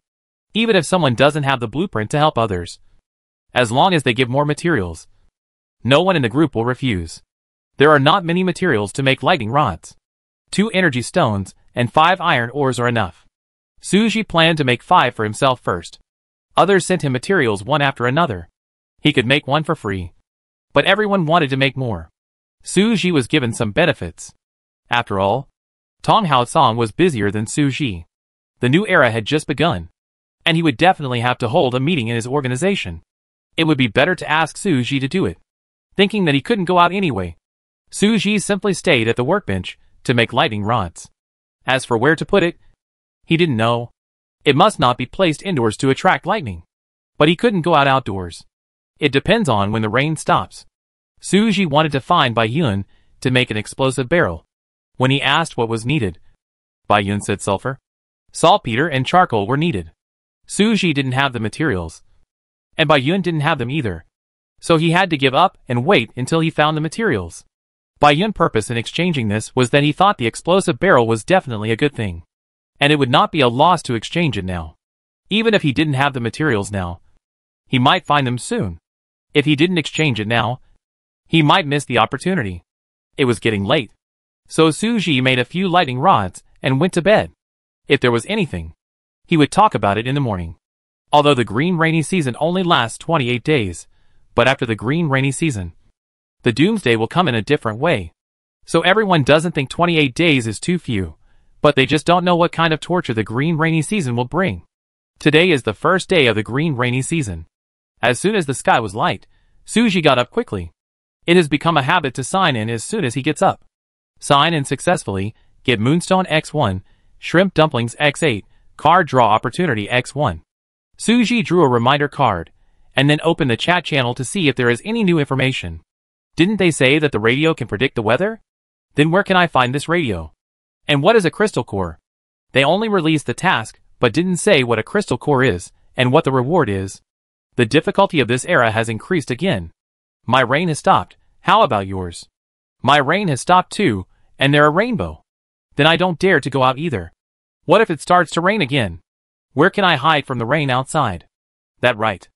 even if someone doesn't have the blueprint to help others. As long as they give more materials, no one in the group will refuse. There are not many materials to make lightning rods. 2 energy stones and 5 iron ores are enough. Suji planned to make 5 for himself first. Others sent him materials one after another. He could make 1 for free, but everyone wanted to make more. Suji was given some benefits. After all, Tong Haosong was busier than Suji. The new era had just begun, and he would definitely have to hold a meeting in his organization. It would be better to ask Suji to do it. Thinking that he couldn't go out anyway, Suji simply stayed at the workbench to make lightning rods. As for where to put it, he didn't know. It must not be placed indoors to attract lightning. But he couldn't go out outdoors. It depends on when the rain stops. Suji wanted to find Bai Yun to make an explosive barrel. When he asked what was needed, Bai Yun said sulfur, saltpeter and charcoal were needed. Suji didn't have the materials, and Bai Yun didn't have them either. So he had to give up and wait until he found the materials. Bai Yun's purpose in exchanging this was that he thought the explosive barrel was definitely a good thing, and it would not be a loss to exchange it now. Even if he didn't have the materials now, he might find them soon. If he didn't exchange it now, he might miss the opportunity. It was getting late, so Suji made a few lightning rods and went to bed. If there was anything, he would talk about it in the morning. Although the green rainy season only lasts 28 days, but after the green rainy season, the doomsday will come in a different way. So everyone doesn't think 28 days is too few, but they just don't know what kind of torture the green rainy season will bring. Today is the first day of the green rainy season. As soon as the sky was light, Suji got up quickly. It has become a habit to sign in as soon as he gets up. Sign in successfully, get Moonstone X1, Shrimp Dumplings X8, Card Draw Opportunity X1. Suji drew a reminder card, and then opened the chat channel to see if there is any new information. Didn't they say that the radio can predict the weather? Then where can I find this radio? And what is a crystal core? They only released the task, but didn't say what a crystal core is, and what the reward is. The difficulty of this era has increased again. My rain has stopped, how about yours? My rain has stopped too, and they're a rainbow. Then I don't dare to go out either. What if it starts to rain again? Where can I hide from the rain outside? That right.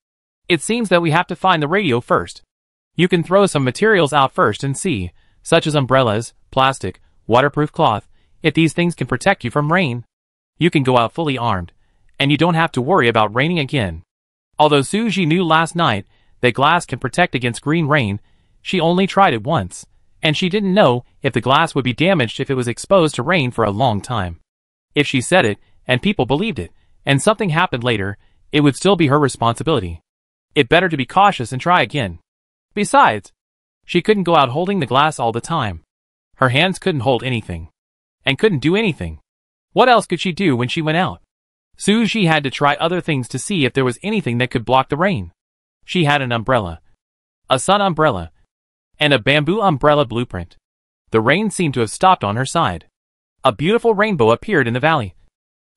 It seems that we have to find the radio first. You can throw some materials out first and see, such as umbrellas, plastic, waterproof cloth. If these things can protect you from rain, you can go out fully armed, and you don't have to worry about raining again. Although Suji knew last night that glass can protect against green rain, she only tried it once, and she didn't know if the glass would be damaged if it was exposed to rain for a long time. If she said it, and people believed it, and something happened later, it would still be her responsibility. It better to be cautious and try again. Besides, she couldn't go out holding the glass all the time. Her hands couldn't hold anything, and couldn't do anything. What else could she do when she went out? Suji had to try other things to see if there was anything that could block the rain. She had an umbrella, a sun umbrella, and a bamboo umbrella blueprint. The rain seemed to have stopped on her side. A beautiful rainbow appeared in the valley,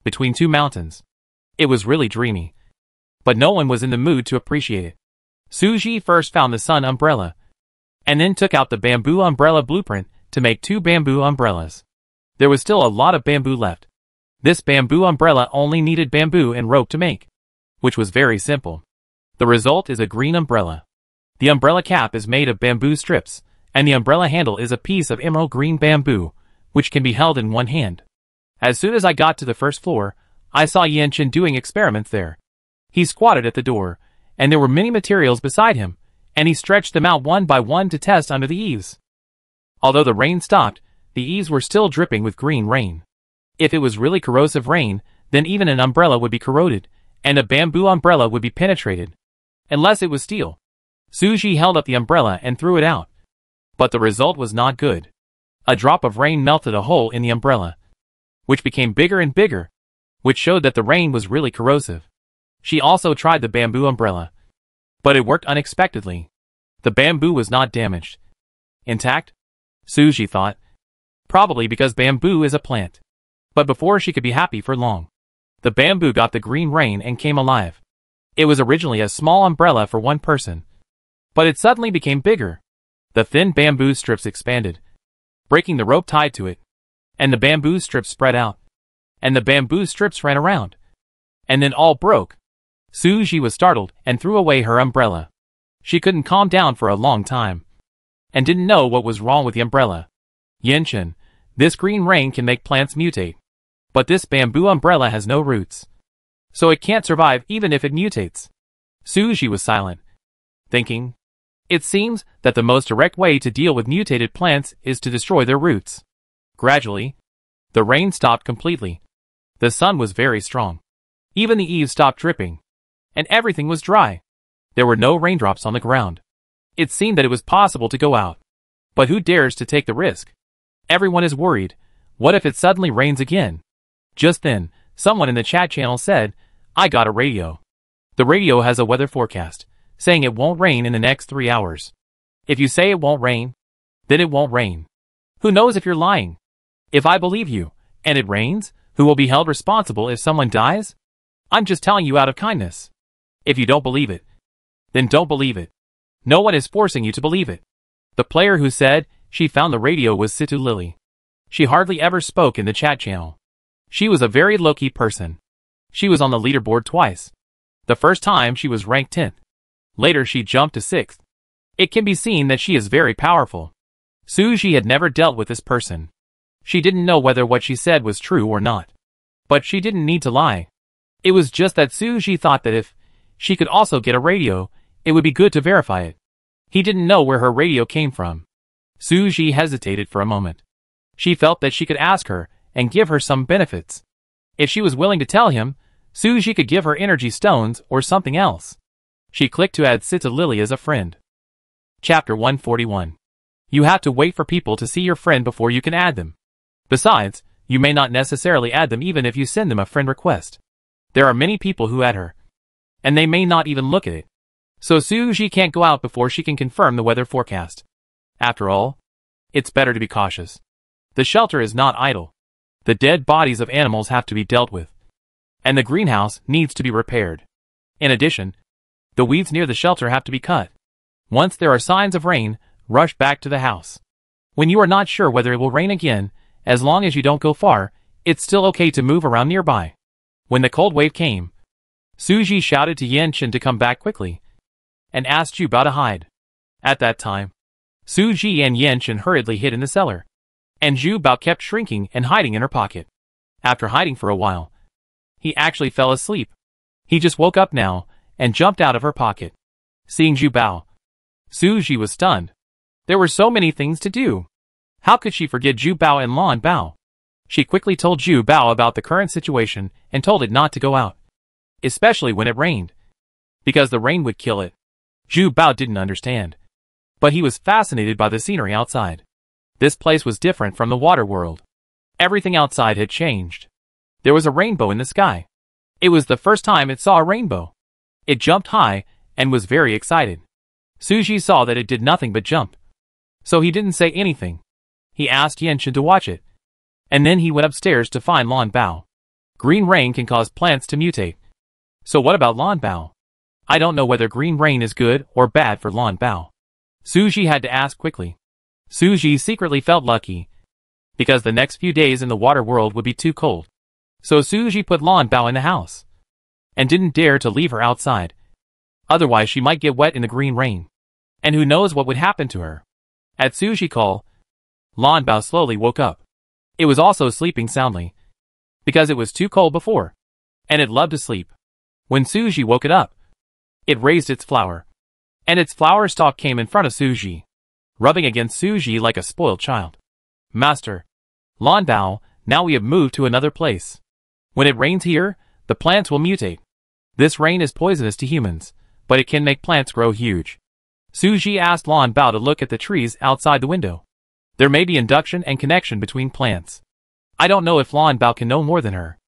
between two mountains. It was really dreamy, but no one was in the mood to appreciate it. Suji first found the sun umbrella, and then took out the bamboo umbrella blueprint to make two bamboo umbrellas. There was still a lot of bamboo left. This bamboo umbrella only needed bamboo and rope to make, which was very simple. The result is a green umbrella. The umbrella cap is made of bamboo strips, and the umbrella handle is a piece of emerald green bamboo, which can be held in one hand. As soon as I got to the first floor, I saw Yanchen doing experiments there. He squatted at the door, and there were many materials beside him, and he stretched them out one by one to test under the eaves. Although the rain stopped, the eaves were still dripping with green rain. If it was really corrosive rain, then even an umbrella would be corroded, and a bamboo umbrella would be penetrated. Unless it was steel. Suji held up the umbrella and threw it out. But the result was not good. A drop of rain melted a hole in the umbrella, which became bigger and bigger, which showed that the rain was really corrosive. She also tried the bamboo umbrella, but it worked unexpectedly. The bamboo was not damaged. Intact? Suji thought. Probably because bamboo is a plant. But before she could be happy for long, the bamboo got the green rain and came alive. It was originally a small umbrella for one person, but it suddenly became bigger. The thin bamboo strips expanded, breaking the rope tied to it, and the bamboo strips spread out, and the bamboo strips ran around, and then all broke. Suji was startled and threw away her umbrella. She couldn't calm down for a long time, and didn't know what was wrong with the umbrella. Yanchen, this green rain can make plants mutate, but this bamboo umbrella has no roots, so it can't survive even if it mutates. Suji was silent, thinking. It seems that the most direct way to deal with mutated plants is to destroy their roots. Gradually, the rain stopped completely. The sun was very strong. Even the eaves stopped dripping, and everything was dry. There were no raindrops on the ground. It seemed that it was possible to go out. But who dares to take the risk? Everyone is worried. What if it suddenly rains again? Just then, someone in the chat channel said, I got a radio. The radio has a weather forecast, saying it won't rain in the next 3 hours. If you say it won't rain, then it won't rain. Who knows if you're lying? If I believe you, and it rains, who will be held responsible if someone dies? I'm just telling you out of kindness. If you don't believe it, then don't believe it. No one is forcing you to believe it. The player who said she found the radio was Situ Lily. She hardly ever spoke in the chat channel. She was a very low-key person. She was on the leaderboard twice. The first time she was ranked 10th. Later she jumped to 6th. It can be seen that she is very powerful. Suji had never dealt with this person. She didn't know whether what she said was true or not. But she didn't need to lie. It was just that Suji thought that if she could also get a radio, it would be good to verify it. He didn't know where her radio came from. Suji hesitated for a moment. She felt that she could ask her and give her some benefits. If she was willing to tell him, Suji could give her energy stones or something else. She clicked to add Sita Lily as a friend. Chapter 141. You have to wait for people to see your friend before you can add them. Besides, you may not necessarily add them even if you send them a friend request. There are many people who add her, and they may not even look at it. So Suji can't go out before she can confirm the weather forecast. After all, it's better to be cautious. The shelter is not idle. The dead bodies of animals have to be dealt with, and the greenhouse needs to be repaired. In addition, the weeds near the shelter have to be cut. Once there are signs of rain, rush back to the house. When you are not sure whether it will rain again, as long as you don't go far, it's still okay to move around nearby. When the cold wave came, Suji shouted to Yanchen to come back quickly, and asked Juba to hide. At that time, Suji and Yanchen hurriedly hid in the cellar. and Zhu Bao kept shrinking and hiding in her pocket. After hiding for a while, he actually fell asleep. He just woke up now and jumped out of her pocket. Seeing Zhu Bao, Su Ji was stunned. There were so many things to do. How could she forget Zhu Bao and Lan Bao? She quickly told Zhu Bao about the current situation and told it not to go out, especially when it rained, because the rain would kill it. Zhu Bao didn't understand, but he was fascinated by the scenery outside. This place was different from the water world. Everything outside had changed. There was a rainbow in the sky. It was the first time it saw a rainbow. It jumped high and was very excited. Su Ji saw that it did nothing but jump, so he didn't say anything. He asked Yenshin to watch it, and then he went upstairs to find Lan Bao. Green rain can cause plants to mutate. So what about Lan Bao? I don't know whether green rain is good or bad for Lan Bao. Su Ji had to ask quickly. Su Ji secretly felt lucky, because the next few days in the water world would be too cold. So Su Ji put Lan Bao in the house, and didn't dare to leave her outside. Otherwise she might get wet in the green rain, and who knows what would happen to her. At Su Ji's call, Lan Bao slowly woke up. It was also sleeping soundly, because it was too cold before, and it loved to sleep. When Su Ji woke it up, it raised its flower, and its flower stalk came in front of Su Ji, rubbing against Su Ji like a spoiled child. Master, Lan Bao, now we have moved to another place. When it rains here, the plants will mutate. This rain is poisonous to humans, but it can make plants grow huge. Su Ji asked Lan Bao to look at the trees outside the window. There may be induction and connection between plants. I don't know if Lan Bao can know more than her.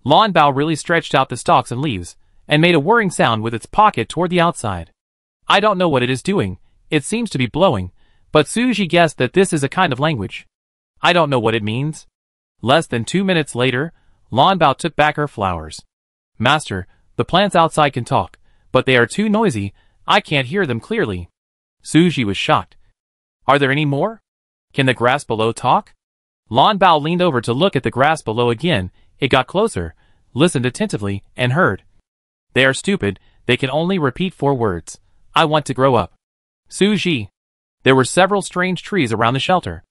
Lan Bao really stretched out the stalks and leaves, and made a whirring sound with its pocket toward the outside. I don't know what it is doing, it seems to be blowing, but Su Ji guessed that this is a kind of language. I don't know what it means. Less than 2 minutes later, Lan Bao took back her flowers. Master, the plants outside can talk, but they are too noisy, I can't hear them clearly. Su Ji was shocked. Are there any more? Can the grass below talk? Lan Bao leaned over to look at the grass below again. It got closer, listened attentively, and heard. They are stupid, they can only repeat 4 words. I want to grow up. Su Ji. There were several strange trees around the shelter.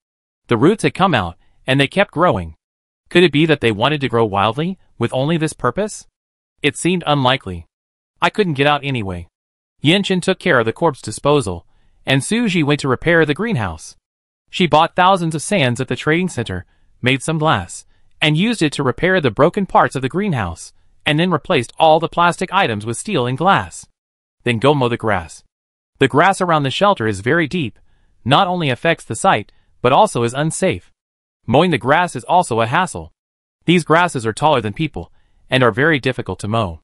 The roots had come out, and they kept growing. Could it be that they wanted to grow wildly, with only this purpose? It seemed unlikely. I couldn't get out anyway. Yenshin took care of the corpse disposal, and Su Ji went to repair the greenhouse. She bought thousands of sands at the trading center, made some glass, and used it to repair the broken parts of the greenhouse, and then replaced all the plastic items with steel and glass. Then go mow the grass. The grass around the shelter is very deep, not only affects the site, but also is unsafe. Mowing the grass is also a hassle. These grasses are taller than people, and are very difficult to mow.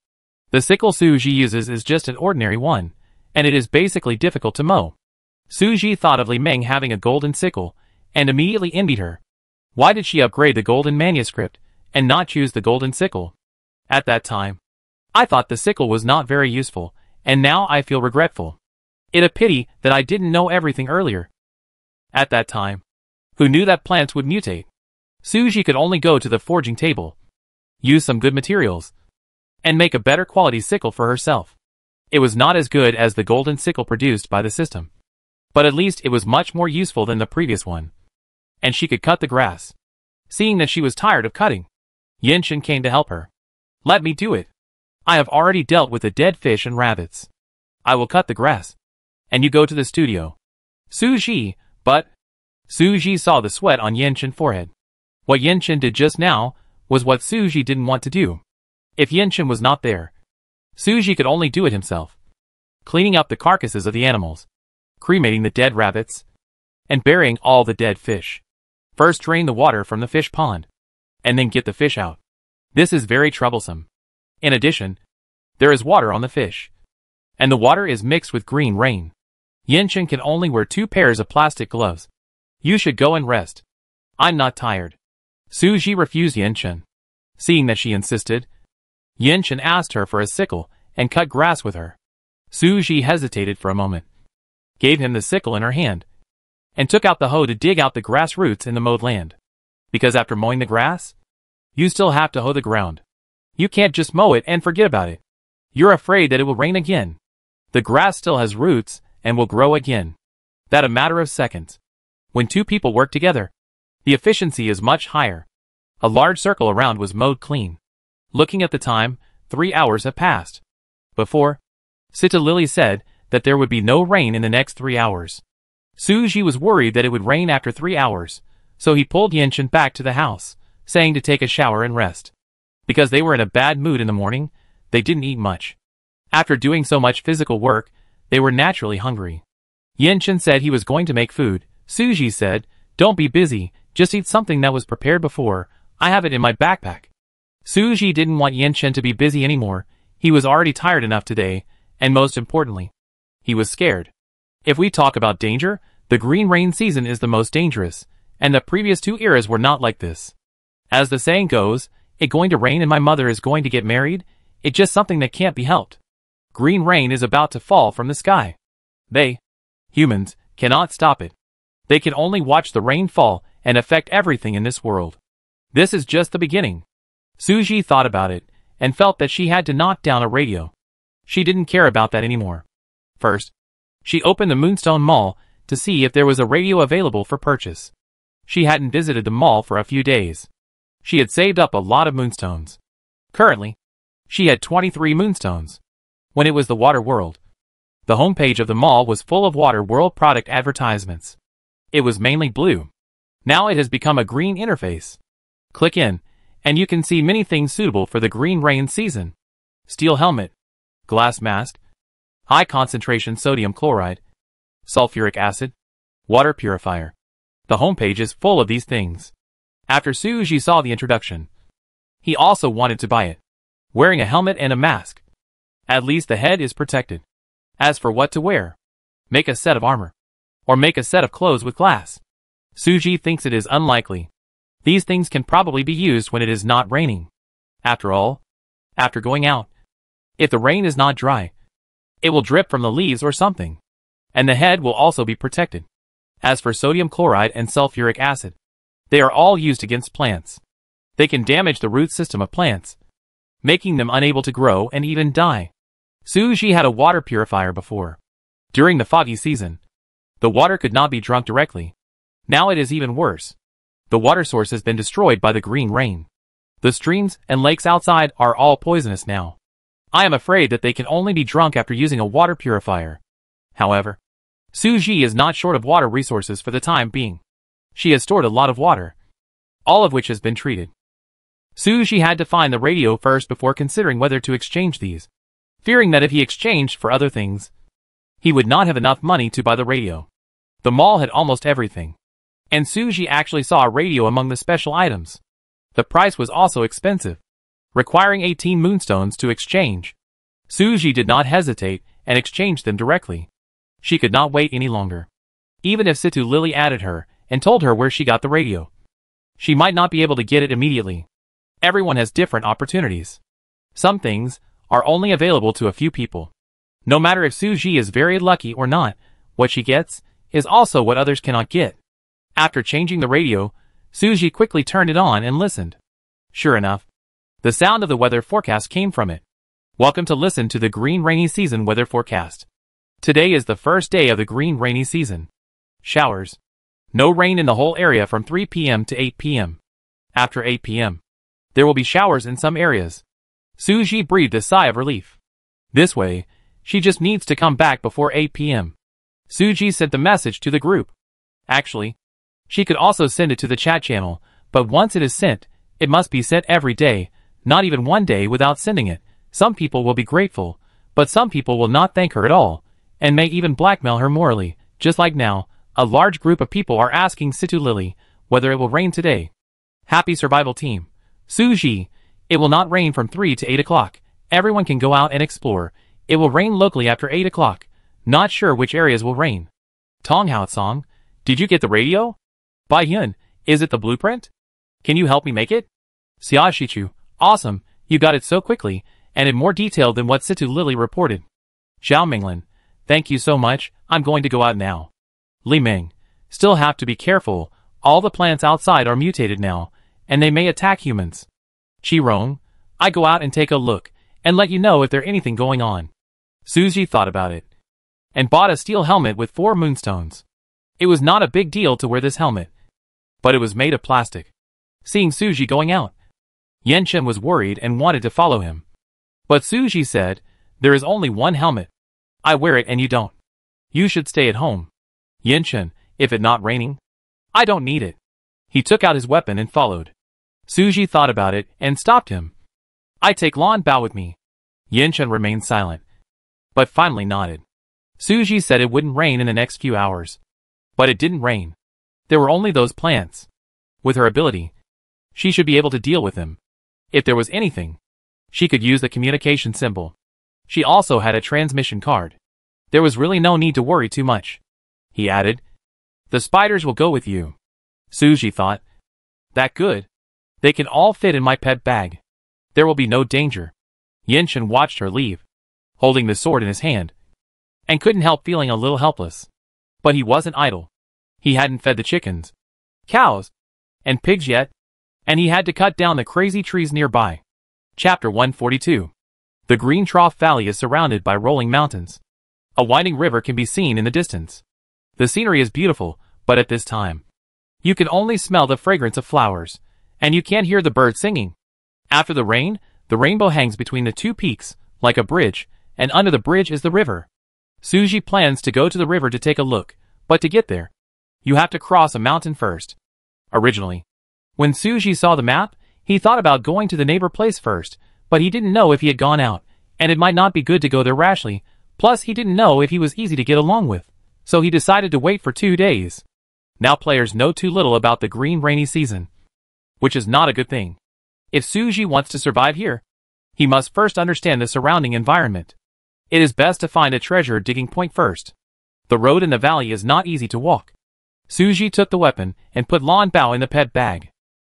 The sickle Su Ji uses is just an ordinary one, and it is basically difficult to mow. Su Ji thought of Li Meng having a golden sickle, and immediately envied her. Why did she upgrade the golden manuscript, and not choose the golden sickle? At that time, I thought the sickle was not very useful, and now I feel regretful. It's a pity that I didn't know everything earlier. At that time, who knew that plants would mutate? Su Ji could only go to the forging table, use some good materials, and make a better quality sickle for herself. It was not as good as the golden sickle produced by the system, but at least it was much more useful than the previous one. And she could cut the grass. Seeing that she was tired of cutting, Yenshin came to help her. Let me do it. I have already dealt with the dead fish and rabbits. I will cut the grass, and you go to the studio. Su Ji, but... Su Ji saw the sweat on Yenshin's forehead. What Yenshin did just now was what Su Ji didn't want to do. If Yenshin was not there, Su Ji could only do it himself. Cleaning up the carcasses of the animals, cremating the dead rabbits, and burying all the dead fish. First drain the water from the fish pond, and then get the fish out. This is very troublesome. In addition, there is water on the fish, and the water is mixed with green rain. Yenshin can only wear 2 pairs of plastic gloves. You should go and rest. I'm not tired. Su Ji refused Yenshin. Seeing that she insisted, Yenshin asked her for a sickle and cut grass with her. Su Ji hesitated for a moment, gave him the sickle in her hand, and took out the hoe to dig out the grass roots in the mowed land. Because after mowing the grass, you still have to hoe the ground. You can't just mow it and forget about it. You're afraid that it will rain again. The grass still has roots and will grow again. That a matter of seconds. When 2 people work together, The efficiency is much higher. A large circle around was mowed clean. Looking at the time, 3 hours have passed. Before, Sita Lily said that there would be no rain in the next 3 hours. Suji was worried that it would rain after 3 hours, so he pulled Yinchen back to the house, saying to take a shower and rest. Because they were in a bad mood in the morning, they didn't eat much. After doing so much physical work, they were naturally hungry. Yinchen said he was going to make food. Suji said, "Don't be busy, just eat something that was prepared before, I have it in my backpack." Suji didn't want Yinchen to be busy anymore. He was already tired enough today, and most importantly, he was scared. If we talk about danger, the green rain season is the most dangerous, and the previous 2 eras were not like this. As the saying goes, "It's going to rain and my mother is going to get married," it's just something that can't be helped. Green rain is about to fall from the sky. They, humans, cannot stop it. They can only watch the rain fall and affect everything in this world. This is just the beginning. Suji thought about it, and felt that she had to knock down a radio. She didn't care about that anymore. First, she opened the Moonstone Mall to see if there was a radio available for purchase. She hadn't visited the mall for a few days. She had saved up a lot of moonstones. Currently, she had 23 moonstones. When it was the Water World, the homepage of the mall was full of Water World product advertisements. It was mainly blue. Now it has become a green interface. Click in, and you can see many things suitable for the green rain season. Steel helmet, glass mask, high concentration sodium chloride, sulfuric acid, water purifier. The homepage is full of these things. After Suji saw the introduction, he also wanted to buy it. Wearing a helmet and a mask, at least the head is protected. As for what to wear, make a set of armor, or make a set of clothes with glass. Suji thinks it is unlikely. These things can probably be used when it is not raining. After all, after going out, if the rain is not dry, it will drip from the leaves or something, and the head will also be protected. As for sodium chloride and sulfuric acid, they are all used against plants. They can damage the root system of plants, making them unable to grow and even die. Suji had a water purifier before. During the foggy season, the water could not be drunk directly. Now it is even worse. The water source has been destroyed by the green rain. The streams and lakes outside are all poisonous now. I am afraid that they can only be drunk after using a water purifier. However, Suji is not short of water resources for the time being. She has stored a lot of water, all of which has been treated. Suji had to find the radio first before considering whether to exchange these, fearing that if he exchanged for other things, he would not have enough money to buy the radio. The mall had almost everything, and Suji actually saw a radio among the special items. The price was also expensive, requiring 18 moonstones to exchange. Suji did not hesitate and exchanged them directly. She could not wait any longer. Even if Situ Lily added her and told her where she got the radio, she might not be able to get it immediately. Everyone has different opportunities. Some things are only available to a few people. No matter if Suji is very lucky or not, what she gets is also what others cannot get. After changing the radio, Suji quickly turned it on and listened. Sure enough, the sound of the weather forecast came from it. Welcome to listen to the green rainy season weather forecast. Today is the first day of the green rainy season. Showers. No rain in the whole area from 3 p.m. to 8 p.m. After 8 p.m., there will be showers in some areas. Suji breathed a sigh of relief. This way, she just needs to come back before 8 p.m. Suji sent the message to the group. Actually, she could also send it to the chat channel, but once it is sent, it must be sent every day, not even one day without sending it. Some people will be grateful, but some people will not thank her at all, and may even blackmail her morally. Just like now, a large group of people are asking Situ Lily whether it will rain today. Happy survival team. Suji, it will not rain from 3 to 8 o'clock. Everyone can go out and explore. It will rain locally after 8 o'clock. Not sure which areas will rain. Tonghao Song, did you get the radio? Bai Yun, is it the blueprint? Can you help me make it? Xia Shichu, awesome, you got it so quickly, and in more detail than what Situ Lily reported. Xiao Minglin, thank you so much, I'm going to go out now. Li Ming, still have to be careful, all the plants outside are mutated now, and they may attack humans. Qi Rong, I go out and take a look, and let you know if there's anything going on. Suji thought about it, and bought a steel helmet with 4 moonstones. It was not a big deal to wear this helmet. but it was made of plastic. Seeing Suji going out, Yenchen was worried and wanted to follow him. But Suji said, "There is only one helmet. I wear it and you don't. You should stay at home." Yenchen, "If it not raining? I don't need it." He took out his weapon and followed. Suji thought about it and stopped him. "I take Lan Bao with me." Yenchen remained silent, but finally nodded. Suji said it wouldn't rain in the next few hours. But it didn't rain. There were only those plants. With her ability, she should be able to deal with them. If there was anything, she could use the communication symbol. She also had a transmission card. There was really no need to worry too much. He added, "The spiders will go with you." Suji thought, "That good. They can all fit in my pet bag. There will be no danger." Yenchen watched her leave, holding the sword in his hand, and couldn't help feeling a little helpless. But he wasn't idle. He hadn't fed the chickens, cows, and pigs yet, and he had to cut down the crazy trees nearby. Chapter 142. The Green Trough Valley is surrounded by rolling mountains. A winding river can be seen in the distance. The scenery is beautiful, but at this time, you can only smell the fragrance of flowers, and you can't hear the birds singing. After the rain, the rainbow hangs between the two peaks, like a bridge, and under the bridge is the river. Suji plans to go to the river to take a look, but to get there, you have to cross a mountain first. Originally, when Suji saw the map, he thought about going to the neighbor place first, but he didn't know if he had gone out, and it might not be good to go there rashly, plus he didn't know if he was easy to get along with, so he decided to wait for 2 days. Now players know too little about the green rainy season, which is not a good thing. If Suji wants to survive here, he must first understand the surrounding environment. It is best to find a treasure digging point first. The road in the valley is not easy to walk. Suji took the weapon and put Lan Bao in the pet bag.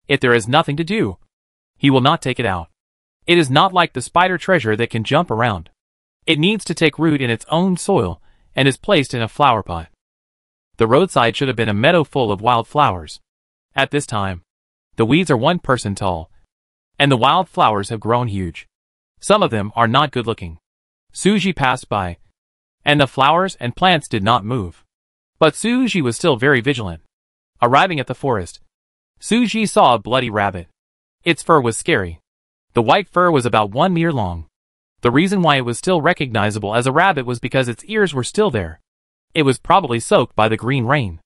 If there is nothing to do, he will not take it out. It is not like the spider treasure that can jump around. It needs to take root in its own soil and is placed in a flower pot. The roadside should have been a meadow full of wild flowers. At this time, the weeds are 1 person tall, and the wild flowers have grown huge. Some of them are not good looking. Suji passed by, and the flowers and plants did not move. But Suji was still very vigilant. Arriving at the forest, Suji saw a bloody rabbit. Its fur was scary. The white fur was about 1 meter long. The reason why it was still recognizable as a rabbit was because its ears were still there. It was probably soaked by the green rain.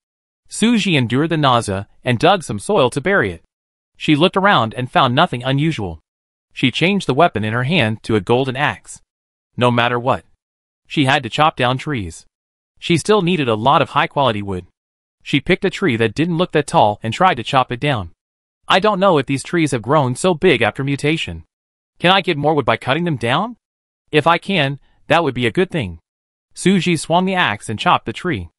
Suji endured the nausea and dug some soil to bury it. She looked around and found nothing unusual. She changed the weapon in her hand to a golden axe. No matter what, she had to chop down trees. She still needed a lot of high-quality wood. She picked a tree that didn't look that tall and tried to chop it down. I don't know if these trees have grown so big after mutation. Can I get more wood by cutting them down? If I can, that would be a good thing. Suji swung the axe and chopped the tree.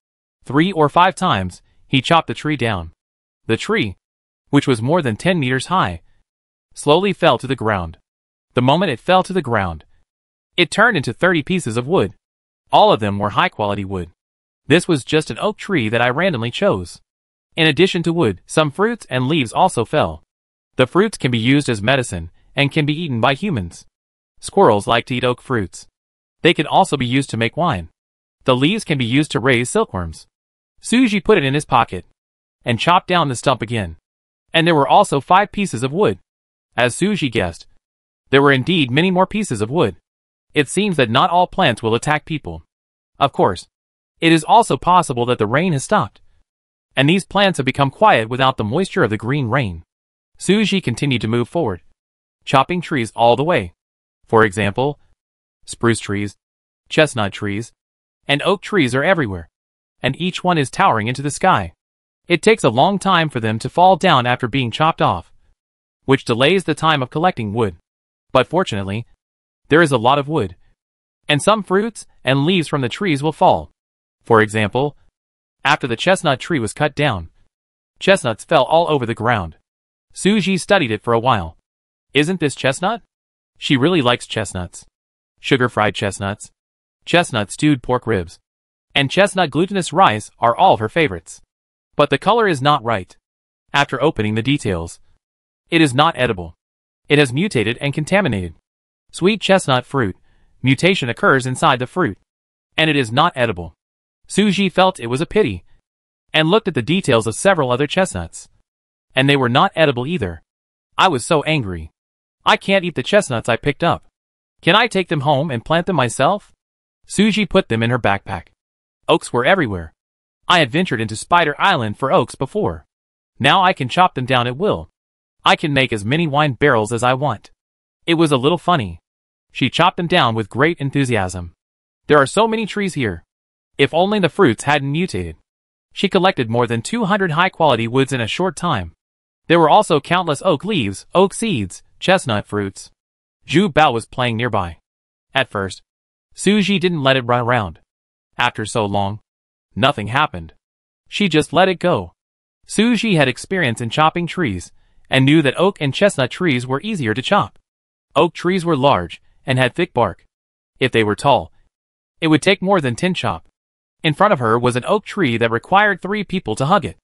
3 or 5 times, he chopped the tree down. The tree, which was more than 10 meters high, slowly fell to the ground. The moment it fell to the ground, it turned into 30 pieces of wood. All of them were high-quality wood. This was just an oak tree that I randomly chose. In addition to wood, some fruits and leaves also fell. The fruits can be used as medicine and can be eaten by humans. Squirrels like to eat oak fruits. They can also be used to make wine. The leaves can be used to raise silkworms. Suji put it in his pocket and chopped down the stump again. And there were also 5 pieces of wood. As Suji guessed, there were indeed many more pieces of wood. It seems that not all plants will attack people. Of course, it is also possible that the rain has stopped, and these plants have become quiet without the moisture of the green rain. Suji continued to move forward, chopping trees all the way. For example, spruce trees, chestnut trees, and oak trees are everywhere, and each one is towering into the sky. It takes a long time for them to fall down after being chopped off, which delays the time of collecting wood. But fortunately, there is a lot of wood, and some fruits and leaves from the trees will fall. For example, after the chestnut tree was cut down, chestnuts fell all over the ground. Suji studied it for a while. Isn't this chestnut? She really likes chestnuts. Sugar-fried chestnuts, chestnut stewed pork ribs, and chestnut glutinous rice are all her favorites. But the color is not right. After opening the details, it is not edible. It has mutated and contaminated. Sweet chestnut fruit, mutation occurs inside the fruit, and it is not edible. Suji felt it was a pity, and looked at the details of several other chestnuts. And they were not edible either. I was so angry. I can't eat the chestnuts I picked up. Can I take them home and plant them myself? Suji put them in her backpack. Oaks were everywhere. I had ventured into Spider Island for oaks before. Now I can chop them down at will. I can make as many wine barrels as I want. It was a little funny. She chopped them down with great enthusiasm. There are so many trees here. If only the fruits hadn't mutated. She collected more than 200 high-quality woods in a short time. There were also countless oak leaves, oak seeds, chestnut fruits. Zhu Bao was playing nearby. At first, Suji didn't let it run around. After so long, nothing happened. She just let it go. Suji had experience in chopping trees, and knew that oak and chestnut trees were easier to chop. Oak trees were large, and had thick bark. If they were tall, it would take more than 10 chop. In front of her was an oak tree that required 3 people to hug it.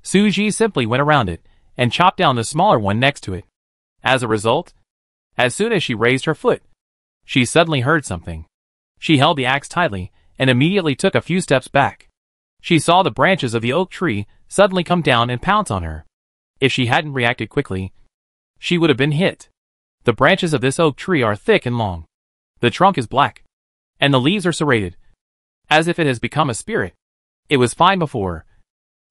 Suji simply went around it, and chopped down the smaller one next to it. As a result, as soon as she raised her foot, she suddenly heard something. She held the axe tightly, and immediately took a few steps back. She saw the branches of the oak tree suddenly come down and pounce on her. If she hadn't reacted quickly, she would have been hit. The branches of this oak tree are thick and long. The trunk is black, and the leaves are serrated, as if it has become a spirit. It was fine before,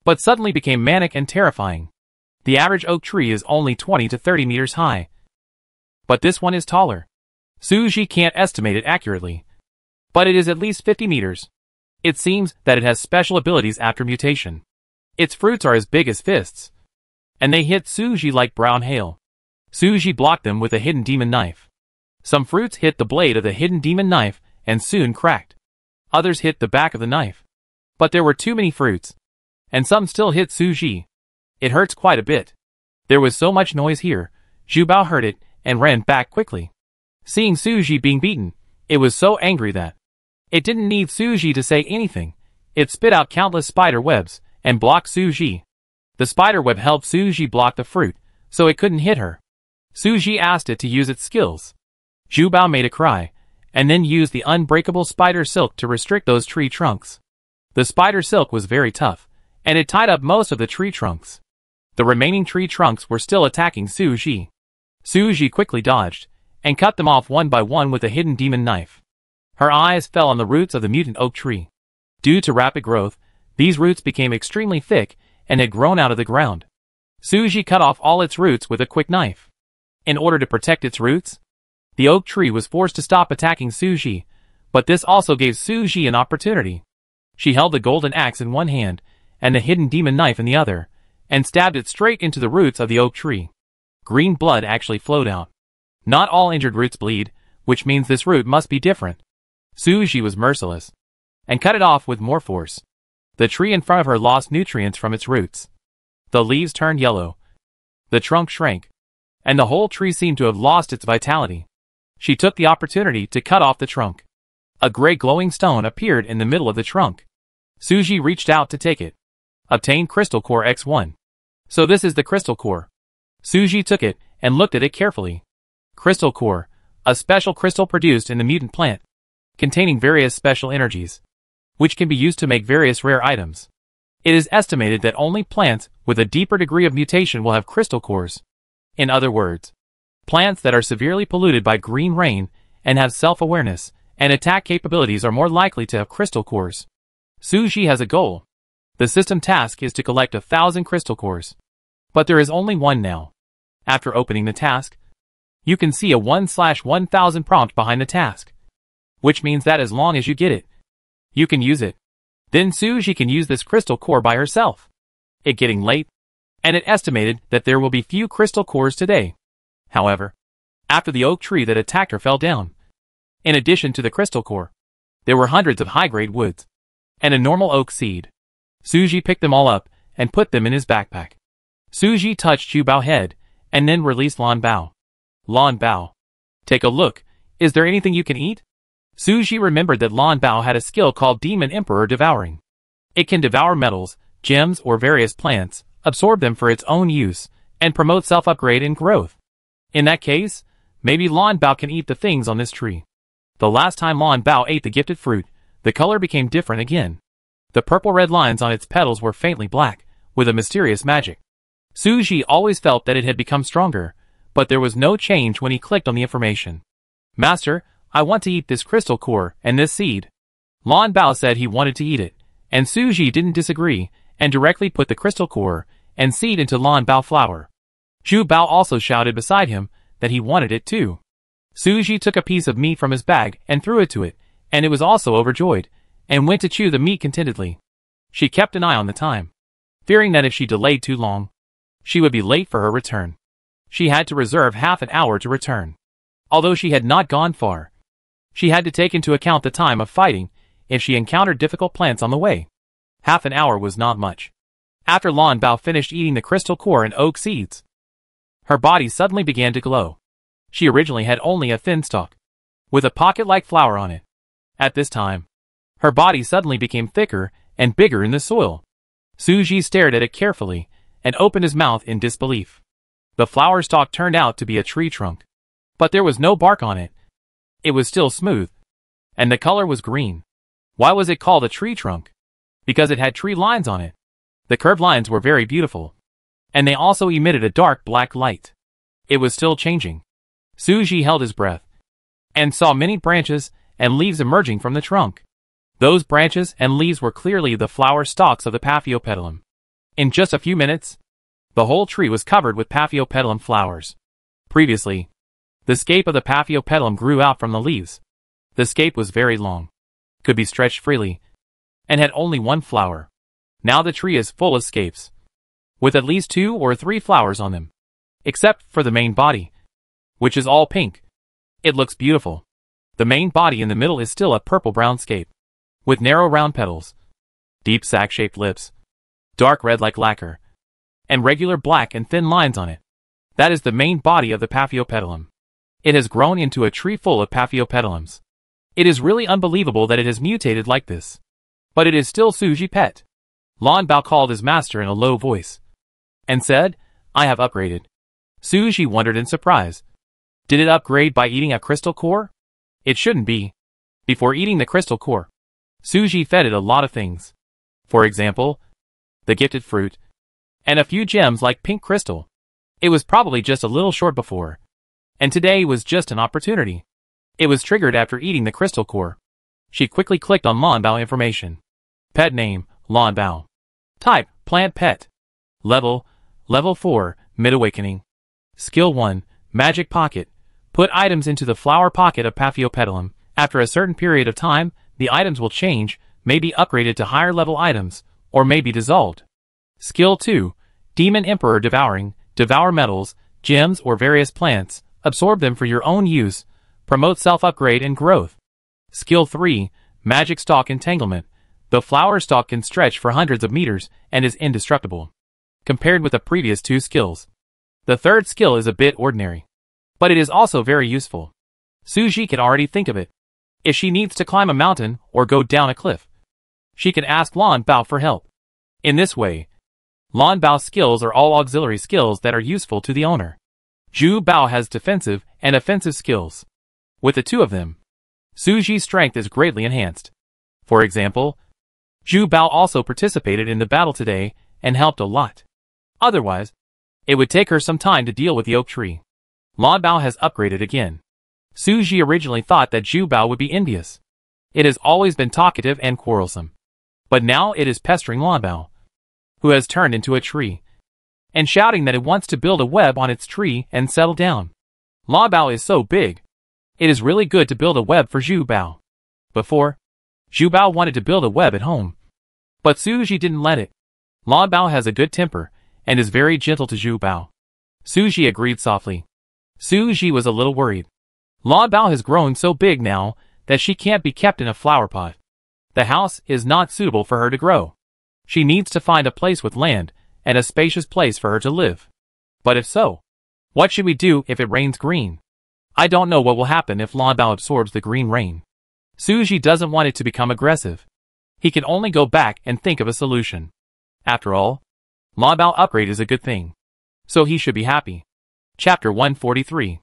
but suddenly became manic and terrifying. The average oak tree is only 20 to 30 meters high, but this one is taller. Suji can't estimate it accurately, but it is at least 50 meters. It seems that it has special abilities after mutation. Its fruits are as big as fists, and they hit Suji like brown hail. Suji blocked them with a hidden demon knife. Some fruits hit the blade of the hidden demon knife and soon cracked. Others hit the back of the knife. But there were too many fruits, and some still hit Suji. It hurts quite a bit. There was so much noise here, Zhu Bao heard it and ran back quickly. Seeing Suji being beaten, it was so angry that it didn't need Suji to say anything. It spit out countless spider webs and blocked Suji. The spider web helped Suji block the fruit, so it couldn't hit her. Suji asked it to use its skills. Zhu Bao made a cry, and then used the unbreakable spider silk to restrict those tree trunks. The spider silk was very tough, and it tied up most of the tree trunks. The remaining tree trunks were still attacking Suji. Suji quickly dodged, and cut them off one by one with a hidden demon knife. Her eyes fell on the roots of the mutant oak tree. Due to rapid growth, these roots became extremely thick and had grown out of the ground. Suji cut off all its roots with a quick knife. In order to protect its roots, the oak tree was forced to stop attacking Suji, but this also gave Suji an opportunity. She held the golden axe in one hand, and the hidden demon knife in the other, and stabbed it straight into the roots of the oak tree. Green blood actually flowed out. Not all injured roots bleed, which means this root must be different. Suji was merciless, and cut it off with more force. The tree in front of her lost nutrients from its roots. The leaves turned yellow. The trunk shrank, and the whole tree seemed to have lost its vitality. She took the opportunity to cut off the trunk. A gray glowing stone appeared in the middle of the trunk. Suji reached out to take it. Obtain Crystal Core X1. So this is the Crystal Core. Suji took it and looked at it carefully. Crystal Core, a special crystal produced in the mutant plant, containing various special energies, which can be used to make various rare items. It is estimated that only plants with a deeper degree of mutation will have crystal cores. In other words, plants that are severely polluted by green rain and have self-awareness and attack capabilities are more likely to have crystal cores. Suji has a goal. The system task is to collect 1,000 crystal cores. But there is only one now. After opening the task, you can see a 1/1000 prompt behind the task, which means that as long as you get it, you can use it. Then Suji can use this crystal core by herself. It getting late, and it estimated that there will be few crystal cores today. However, after the oak tree that attacked her fell down, in addition to the crystal core, there were hundreds of high-grade woods, and a normal oak seed. Suji picked them all up, and put them in his backpack. Suji touched Zhu Bao's head, and then released Lan Bao. Lan Bao, take a look, is there anything you can eat? Suji remembered that Lan Bao had a skill called Demon Emperor Devouring. It can devour metals, gems or various plants, absorb them for its own use, and promote self-upgrade and growth. In that case, maybe Lan Bao can eat the things on this tree. The last time Lan Bao ate the gifted fruit, the color became different again. The purple-red lines on its petals were faintly black, with a mysterious magic. Suji always felt that it had become stronger, but there was no change when he clicked on the information. Master, I want to eat this crystal core and this seed. Lan Bao said he wanted to eat it, and Suji didn't disagree, and directly put the crystal core and seed into Lan Bao flour. Zhu Bao also shouted beside him that he wanted it too. Suji took a piece of meat from his bag and threw it to it, and it was also overjoyed, and went to chew the meat contentedly. She kept an eye on the time, fearing that if she delayed too long, she would be late for her return. She had to reserve half an hour to return. Although she had not gone far, she had to take into account the time of fighting if she encountered difficult plants on the way. Half an hour was not much. After Lan Bao finished eating the crystal core and oak seeds, her body suddenly began to glow. She originally had only a thin stalk, with a pocket-like flower on it. At this time, her body suddenly became thicker and bigger in the soil. Suji stared at it carefully and opened his mouth in disbelief. The flower stalk turned out to be a tree trunk, but there was no bark on it. It was still smooth, and the color was green. Why was it called a tree trunk? Because it had tree lines on it. The curved lines were very beautiful, and they also emitted a dark black light. It was still changing. Suji held his breath and saw many branches and leaves emerging from the trunk. Those branches and leaves were clearly the flower stalks of the Paphiopedilum. In just a few minutes, the whole tree was covered with Paphiopedilum flowers. Previously, the scape of the Paphiopedilum grew out from the leaves. The scape was very long, could be stretched freely, and had only one flower. Now the tree is full of scapes, with at least 2 or 3 flowers on them, except for the main body, which is all pink. It looks beautiful. The main body in the middle is still a purple-brown scape, with narrow round petals, deep sac-shaped lips, dark red like lacquer, and regular black and thin lines on it. That is the main body of the Paphiopedilum. It has grown into a tree full of Paphiopedilums. It is really unbelievable that it has mutated like this. But it is still Suji Pet. Lan Bao called his master in a low voice, and said, I have upgraded. Suji wondered in surprise. Did it upgrade by eating a crystal core? It shouldn't be. Before eating the crystal core, Suji fed it a lot of things. For example, the gifted fruit, and a few gems like pink crystal. It was probably just a little short before, and today was just an opportunity. It was triggered after eating the crystal core. She quickly clicked on Lan Bao information. Pet name, Lan Bao. Type, plant pet. Level 4, mid-awakening. Skill 1, magic pocket. Put items into the flower pocket of Paphiopedilum. After a certain period of time, the items will change, may be upgraded to higher level items, or may be dissolved. Skill 2, Demon Emperor devouring. Devour metals, gems or various plants, absorb them for your own use, promote self-upgrade and growth. Skill 3, Magic Stalk Entanglement. The flower stalk can stretch for hundreds of meters and is indestructible, compared with the previous 2 skills. The third skill is a bit ordinary, but it is also very useful. Suji can already think of it. If she needs to climb a mountain or go down a cliff, she can ask Lan Bao for help. In this way, Lan Bao's skills are all auxiliary skills that are useful to the owner. Zhu Bao has defensive and offensive skills. With the 2 of them, Suji's strength is greatly enhanced. For example, Zhu Bao also participated in the battle today and helped a lot. Otherwise, it would take her some time to deal with the oak tree. Lan Bao has upgraded again. Suji originally thought that Zhu Bao would be envious. It has always been talkative and quarrelsome. But now it is pestering Lan Bao, who has turned into a tree, and shouting that it wants to build a web on its tree and settle down. Lan Bao is so big. It is really good to build a web for Zhu Bao. Before, Zhu Bao wanted to build a web at home, but Suji didn't let it. Lan Bao has a good temper and is very gentle to Zhu Bao. Suji agreed softly. Suji was a little worried. Lan Bao has grown so big now that she can't be kept in a flower pot. The house is not suitable for her to grow. She needs to find a place with land and a spacious place for her to live. But if so, what should we do if it rains green? I don't know what will happen if Lan Bao absorbs the green rain. Suji doesn't want it to become aggressive. He can only go back and think of a solution. After all, Lan Bao upgrade is a good thing, so he should be happy. Chapter 143.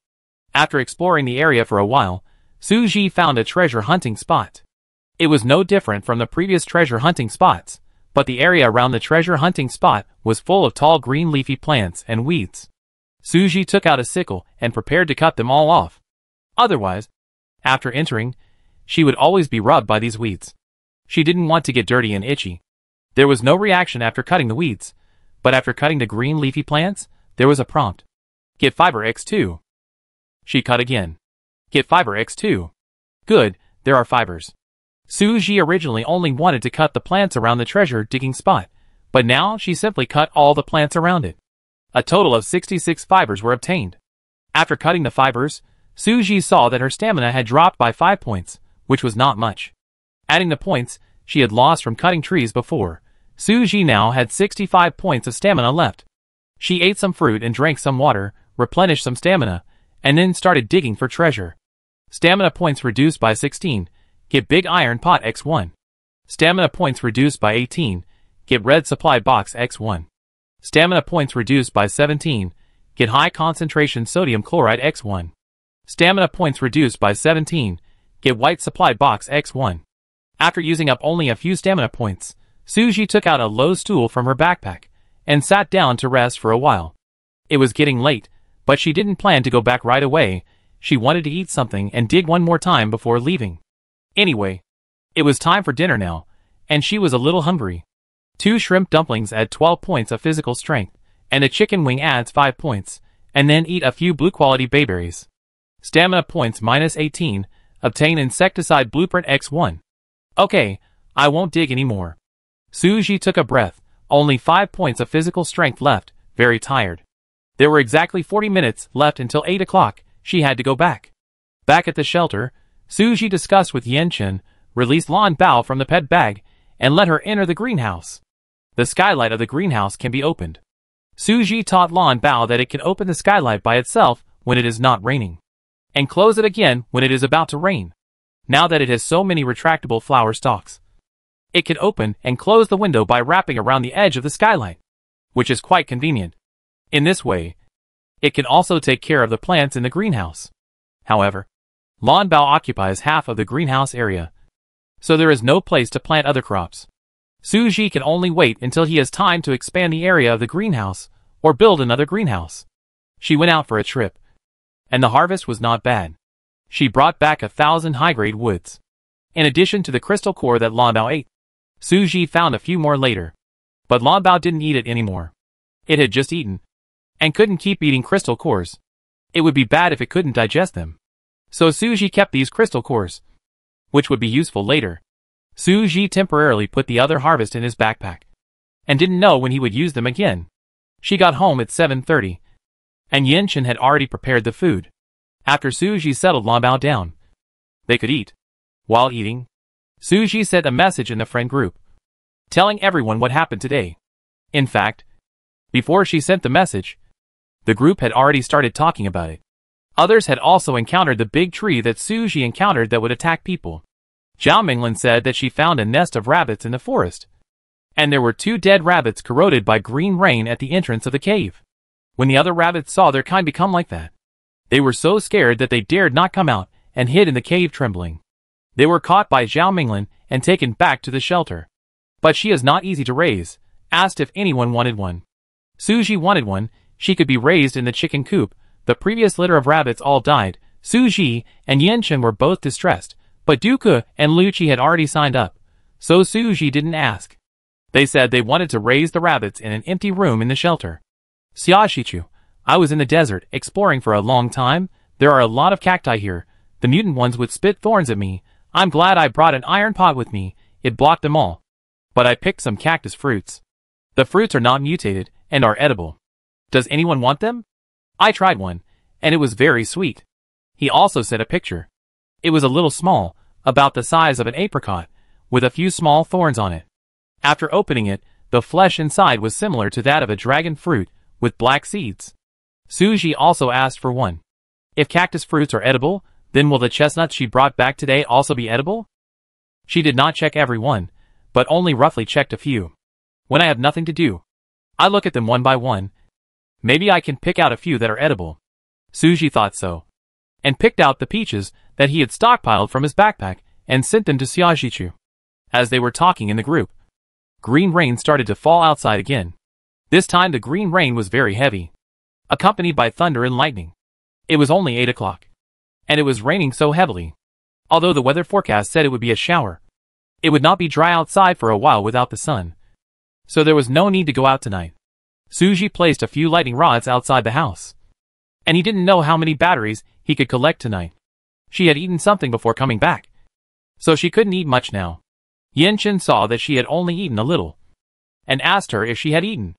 After exploring the area for a while, Suji found a treasure hunting spot. It was no different from the previous treasure hunting spots, but the area around the treasure hunting spot was full of tall green leafy plants and weeds. Suji took out a sickle and prepared to cut them all off. Otherwise, after entering, she would always be rubbed by these weeds. She didn't want to get dirty and itchy. There was no reaction after cutting the weeds, but after cutting the green leafy plants, there was a prompt. Get fiber X2. She cut again. Get fiber X2. Good, there are fibers. Suji originally only wanted to cut the plants around the treasure digging spot, but now she simply cut all the plants around it. A total of 66 fibers were obtained. After cutting the fibers, Suji saw that her stamina had dropped by 5 points, which was not much. Adding the points she had lost from cutting trees before, Suji now had 65 points of stamina left. She ate some fruit and drank some water, replenished some stamina, and then started digging for treasure. Stamina points reduced by 16, get big iron pot X1. Stamina points reduced by 18, get red supply box X1. Stamina points reduced by 17, get high concentration sodium chloride X1. Stamina points reduced by 17, get white supply box X1. After using up only a few stamina points, Suji took out a low stool from her backpack and sat down to rest for a while. It was getting late, but she didn't plan to go back right away. She wanted to eat something and dig one more time before leaving. Anyway, it was time for dinner now, and she was a little hungry. 2 shrimp dumplings add 12 points of physical strength, and a chicken wing adds 5 points, and then eat a few blue quality bayberries. Stamina points minus 18, obtain insecticide blueprint X1. Okay, I won't dig anymore. Suji took a breath, only 5 points of physical strength left, very tired. There were exactly 40 minutes left until 8 o'clock, she had to go back. Back at the shelter, Suji discussed with Yenchen, released Lan Bao from the pet bag, and let her enter the greenhouse. The skylight of the greenhouse can be opened. Suji taught Lan Bao that it can open the skylight by itself when it is not raining, and close it again when it is about to rain. Now that it has so many retractable flower stalks, it can open and close the window by wrapping around the edge of the skylight, which is quite convenient. In this way, it can also take care of the plants in the greenhouse. However, Lan Bao occupies half of the greenhouse area, so there is no place to plant other crops. Suji can only wait until he has time to expand the area of the greenhouse or build another greenhouse. She went out for a trip, and the harvest was not bad. She brought back 1,000 high-grade woods. In addition to the crystal core that Lan Bao ate, Suji found a few more later. But Lan Bao didn't eat it anymore. It had just eaten, and couldn't keep eating crystal cores. It would be bad if it couldn't digest them. So Suji kept these crystal cores, which would be useful later. Suji temporarily put the other harvest in his backpack, and didn't know when he would use them again. She got home at 7:30, and Yenchen had already prepared the food. After Suji settled Lan Bao down, they could eat. While eating, Suji sent a message in the friend group, telling everyone what happened today. In fact, before she sent the message, the group had already started talking about it. Others had also encountered the big tree that Suji encountered that would attack people. Zhao Minglin said that she found a nest of rabbits in the forest, and there were 2 dead rabbits corroded by green rain at the entrance of the cave. When the other rabbits saw their kind become like that, they were so scared that they dared not come out and hid in the cave trembling. They were caught by Zhao Minglin and taken back to the shelter. But she is not easy to raise, asked if anyone wanted one. Suji wanted one. She could be raised in the chicken coop. The previous litter of rabbits all died. Suji and Yenchen were both distressed, but Duke and Lucci had already signed up, so Suji didn't ask. They said they wanted to raise the rabbits in an empty room in the shelter. Xiaoshichu, I was in the desert, exploring for a long time. There are a lot of cacti here. The mutant ones would spit thorns at me. I'm glad I brought an iron pot with me. It blocked them all. But I picked some cactus fruits. The fruits are not mutated, and are edible. Does anyone want them? I tried one, and it was very sweet. He also sent a picture. It was a little small, about the size of an apricot, with a few small thorns on it. After opening it, the flesh inside was similar to that of a dragon fruit, with black seeds. Suji also asked for one. If cactus fruits are edible, then will the chestnuts she brought back today also be edible? She did not check every one, but only roughly checked a few. When I have nothing to do, I look at them one by one. Maybe I can pick out a few that are edible. Suji thought so, and picked out the peaches that he had stockpiled from his backpack and sent them to Xiaoshichu. As they were talking in the group, Green rain started to fall outside again. This time the green rain was very heavy, accompanied by thunder and lightning. It was only 8 o'clock, and it was raining so heavily. Although the weather forecast said it would be a shower, it would not be dry outside for a while without the sun. So there was no need to go out tonight. Suji placed a few lightning rods outside the house, and he didn't know how many batteries he could collect tonight. She had eaten something before coming back, so she couldn't eat much now. Yen-chin saw that she had only eaten a little, and asked her if she had eaten.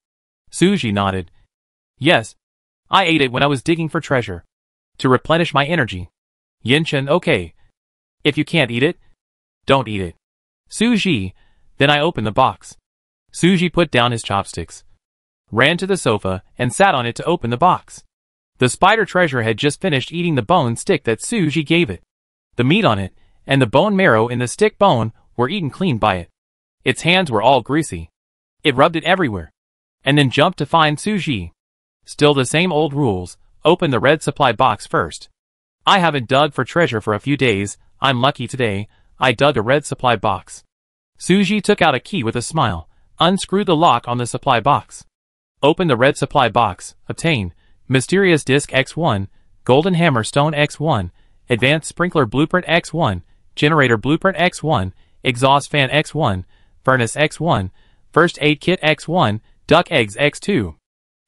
Suji nodded. Yes, I ate it when I was digging for treasure, to replenish my energy. Yen-chin, okay. If you can't eat it, don't eat it. Suji, then I opened the box. Suji put down his chopsticks, ran to the sofa, and sat on it to open the box. The spider treasure had just finished eating the bone stick that Suji gave it. The meat on it, and the bone marrow in the stick bone, were eaten clean by it. Its hands were all greasy. It rubbed it everywhere, and then jumped to find Suji. Still the same old rules, open the red supply box first. I haven't dug for treasure for a few days, I'm lucky today, I dug a red supply box. Suji took out a key with a smile, unscrewed the lock on the supply box. Open the red supply box, obtain, Mysterious Disc X1, Golden Hammer Stone X1, Advanced Sprinkler Blueprint X1, Generator Blueprint X1, Exhaust Fan X1, Furnace X1, First Aid Kit X1, Duck Eggs X2.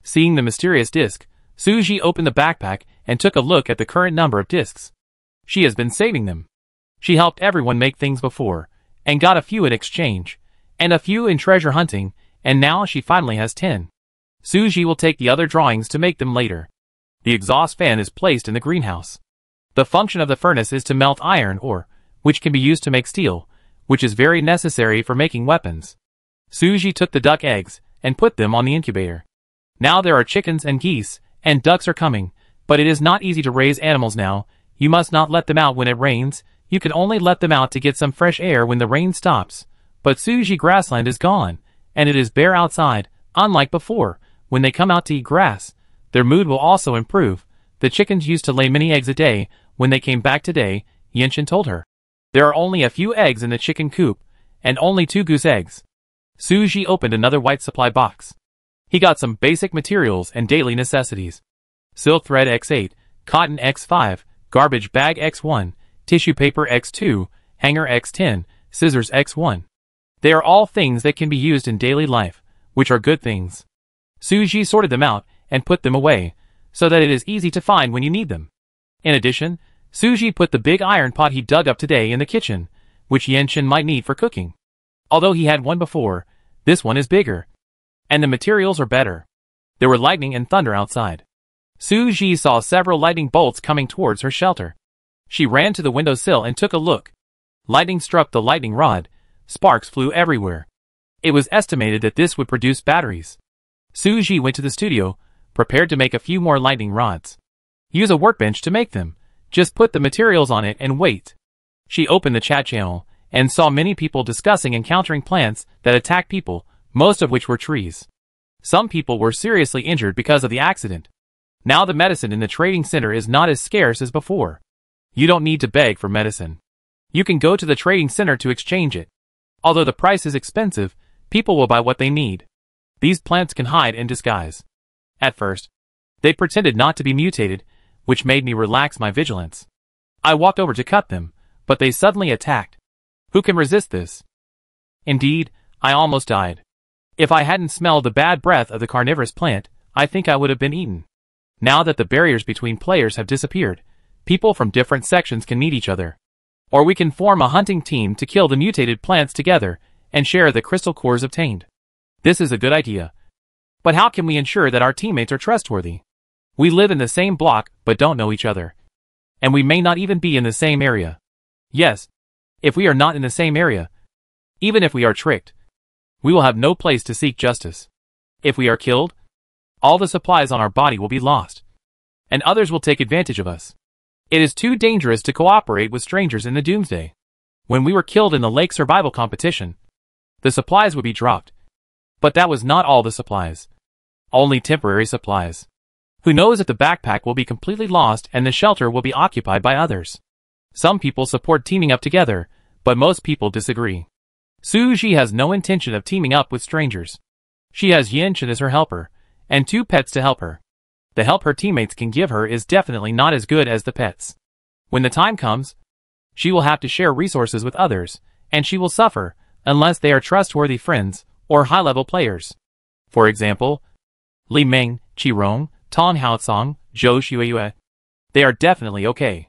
Seeing the mysterious disc, Suji opened the backpack and took a look at the current number of discs. She has been saving them. She helped everyone make things before, and got a few in exchange, and a few in treasure hunting, and now she finally has 10. Suji will take the other drawings to make them later. The exhaust fan is placed in the greenhouse. The function of the furnace is to melt iron ore, which can be used to make steel, which is very necessary for making weapons. Suji took the duck eggs and put them on the incubator. Now there are chickens and geese, and ducks are coming, but it is not easy to raise animals now. You must not let them out when it rains. You can only let them out to get some fresh air when the rain stops. But Suji grassland is gone, and it is bare outside, unlike before. When they come out to eat grass, their mood will also improve. The chickens used to lay many eggs a day. When they came back today, Yen-chin told her, there are only a few eggs in the chicken coop, and only 2 goose eggs. Suji opened another white supply box. He got some basic materials and daily necessities. Silk thread X8, cotton X5, garbage bag X1, tissue paper X2, hanger X10, scissors X1. They are all things that can be used in daily life, which are good things. Suji sorted them out and put them away, so that it is easy to find when you need them. In addition, Suji put the big iron pot he dug up today in the kitchen, which Yen-chin might need for cooking. Although he had one before, this one is bigger, and the materials are better. There were lightning and thunder outside. Suji saw several lightning bolts coming towards her shelter. She ran to the windowsill and took a look. Lightning struck the lightning rod. Sparks flew everywhere. It was estimated that this would produce batteries. Suji went to the studio, prepared to make a few more lightning rods. Use a workbench to make them. Just put the materials on it and wait. She opened the chat channel, and saw many people discussing encountering plants that attack people, most of which were trees. Some people were seriously injured because of the accident. Now the medicine in the trading center is not as scarce as before. You don't need to beg for medicine. You can go to the trading center to exchange it. Although the price is expensive, people will buy what they need. These plants can hide in disguise. At first, they pretended not to be mutated, which made me relax my vigilance. I walked over to cut them, but they suddenly attacked. Who can resist this? Indeed, I almost died. If I hadn't smelled the bad breath of the carnivorous plant, I think I would have been eaten. Now that the barriers between players have disappeared, people from different sections can meet each other. Or we can form a hunting team to kill the mutated plants together, and share the crystal cores obtained. This is a good idea. But how can we ensure that our teammates are trustworthy? We live in the same block, but don't know each other. And we may not even be in the same area. Yes, if we are not in the same area, even if we are tricked, we will have no place to seek justice. If we are killed, all the supplies on our body will be lost, and others will take advantage of us. It is too dangerous to cooperate with strangers in the doomsday. When we were killed in the lake survival competition, the supplies would be dropped. But that was not all the supplies. Only temporary supplies. Who knows if the backpack will be completely lost and the shelter will be occupied by others. Some people support teaming up together, but most people disagree. Suji has no intention of teaming up with strangers. She has Yinshin as her helper, and 2 pets to help her. The help her teammates can give her is definitely not as good as the pets. When the time comes, she will have to share resources with others, and she will suffer unless they are trustworthy friends or high-level players. For example, Li Ming, Qirong, Tong Haosong, Zhou Xueyue. They are definitely okay.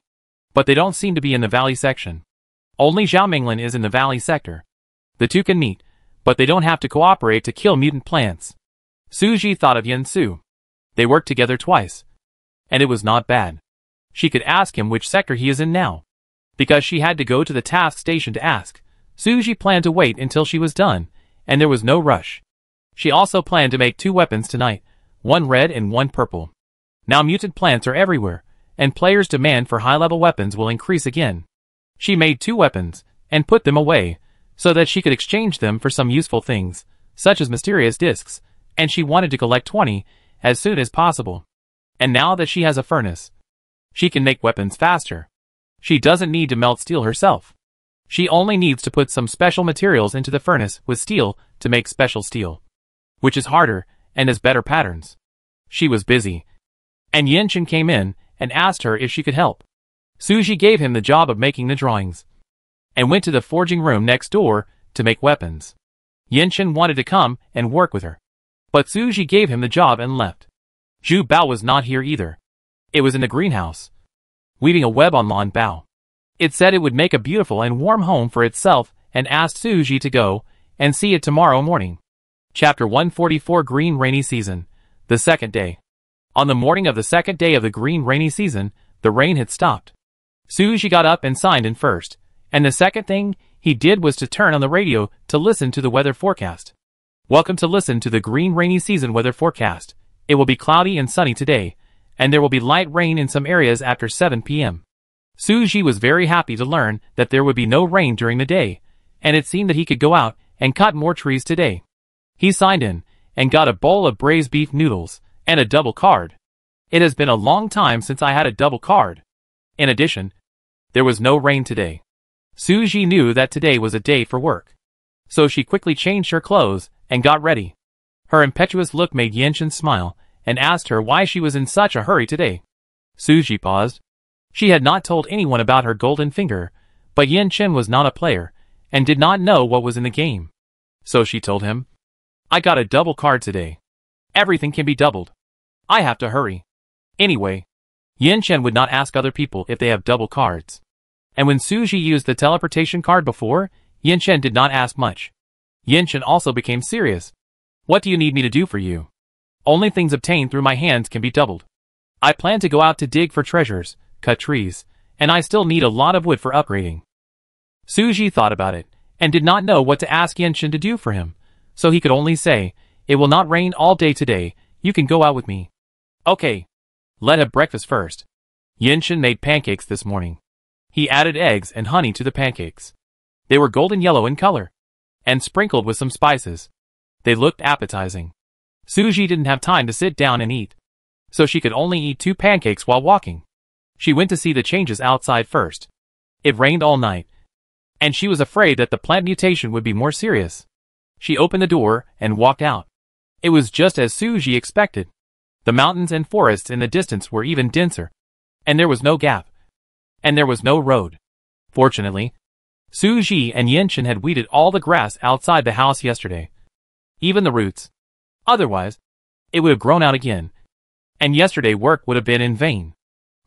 But they don't seem to be in the valley section. Only Zhao Minglin is in the valley sector. The two can meet, but they don't have to cooperate to kill mutant plants. Suji thought of Yin Su. They worked together twice. And it was not bad. She could ask him which sector he is in now. Because she had to go to the task station to ask, Suji planned to wait until she was done, and there was no rush. She also planned to make 2 weapons tonight, 1 red and 1 purple. Now mutant plants are everywhere, and players' demand for high-level weapons will increase again. She made 2 weapons, and put them away, so that she could exchange them for some useful things, such as mysterious discs, and she wanted to collect 20 as soon as possible. And now that she has a furnace, she can make weapons faster. She doesn't need to melt steel herself. She only needs to put some special materials into the furnace with steel to make special steel, which is harder and has better patterns. She was busy, and Yinshin came in and asked her if she could help. Suji gave him the job of making the drawings, and went to the forging room next door to make weapons. Yinshin wanted to come and work with her, but Suji gave him the job and left. Zhu Bao was not here either. It was in the greenhouse, weaving a web on lawn Bao. It said it would make a beautiful and warm home for itself and asked Suji to go and see it tomorrow morning. Chapter 144 Green Rainy Season, the second day. On the morning of the second day of the green rainy season, the rain had stopped. Suji got up and signed in first, and the second thing he did was to turn on the radio to listen to the weather forecast. Welcome to listen to the green rainy season weather forecast. It will be cloudy and sunny today, and there will be light rain in some areas after 7 p.m. Suji was very happy to learn that there would be no rain during the day, and it seemed that he could go out and cut more trees today. He signed in, and got a bowl of braised beef noodles, and a double card. It has been a long time since I had a double card. In addition, there was no rain today. Suji knew that today was a day for work. So she quickly changed her clothes, and got ready. Her impetuous look made Yinshin smile, and asked her why she was in such a hurry today. Suji paused. She had not told anyone about her golden finger, but Yinshin was not a player, and did not know what was in the game. So she told him, I got a double card today. Everything can be doubled. I have to hurry. Anyway, Yinshin would not ask other people if they have double cards. And when Suji used the teleportation card before, Yinshin did not ask much. Yinshin also became serious. What do you need me to do for you? Only things obtained through my hands can be doubled. I plan to go out to dig for treasures, cut trees, and I still need a lot of wood for upgrading. Suji thought about it, and did not know what to ask Yinshin to do for him, so he could only say, it will not rain all day today, you can go out with me. Okay. Let's have breakfast first. Yinshin made pancakes this morning. He added eggs and honey to the pancakes. They were golden yellow in color, and sprinkled with some spices. They looked appetizing. Suji didn't have time to sit down and eat, so she could only eat 2 pancakes while walking. She went to see the changes outside first. It rained all night, and she was afraid that the plant mutation would be more serious. She opened the door and walked out. It was just as Suji expected. The mountains and forests in the distance were even denser, and there was no gap, and there was no road. Fortunately, Suji and Yinshin had weeded all the grass outside the house yesterday, even the roots. Otherwise, it would have grown out again, and yesterday work would have been in vain.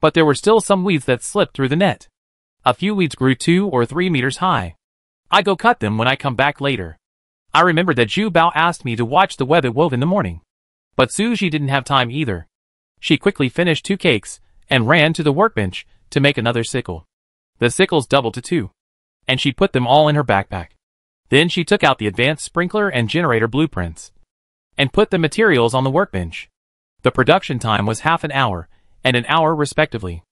But there were still some weeds that slipped through the net. A few weeds grew 2 or 3 meters high. I go cut them when I come back later. I remembered that Zhu Bao asked me to watch the web it wove in the morning. But Suji didn't have time either. She quickly finished 2 cakes, and ran to the workbench to make another sickle. The sickles doubled to 2, and she put them all in her backpack. Then she took out the advanced sprinkler and generator blueprints, and put the materials on the workbench. The production time was half an hour, and an hour respectively.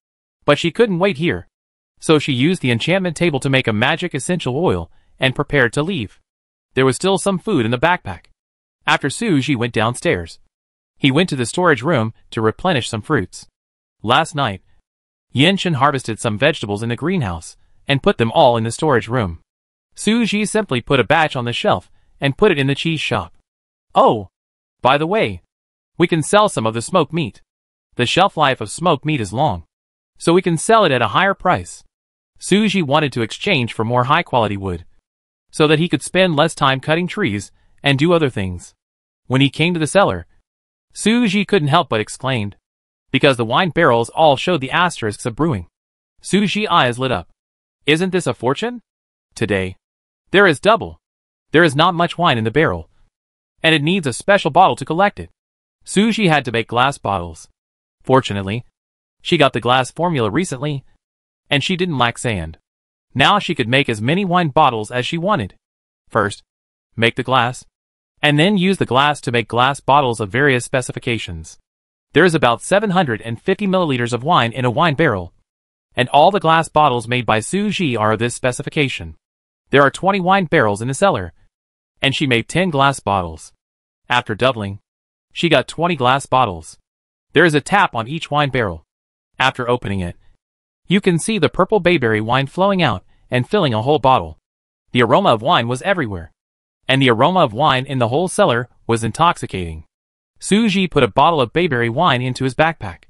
But she couldn't wait here. So she used the enchantment table to make a magic essential oil, and prepared to leave. There was still some food in the backpack. After Suji went downstairs, he went to the storage room to replenish some fruits. Last night, Yinshin harvested some vegetables in the greenhouse, and put them all in the storage room. Suji simply put a batch on the shelf and put it in the cheese shop. Oh, by the way, we can sell some of the smoked meat. The shelf life of smoked meat is long, so we can sell it at a higher price. Suji wanted to exchange for more high-quality wood, so that he could spend less time cutting trees and do other things. When he came to the cellar, Suji couldn't help but exclaim, because the wine barrels all showed the asterisks of brewing. Suji's eyes lit up. Isn't this a fortune? Today, there is double. There is not much wine in the barrel, and it needs a special bottle to collect it. Suji had to make glass bottles. Fortunately, she got the glass formula recently, and she didn't lack sand. Now she could make as many wine bottles as she wanted. First, make the glass, and then use the glass to make glass bottles of various specifications. There is about 750 milliliters of wine in a wine barrel, and all the glass bottles made by Suji are of this specification. There are 20 wine barrels in the cellar, and she made 10 glass bottles. After doubling, she got 20 glass bottles. There is a tap on each wine barrel. After opening it, you can see the purple bayberry wine flowing out and filling a whole bottle. The aroma of wine was everywhere, and the aroma of wine in the whole cellar was intoxicating. Suji put a bottle of bayberry wine into his backpack,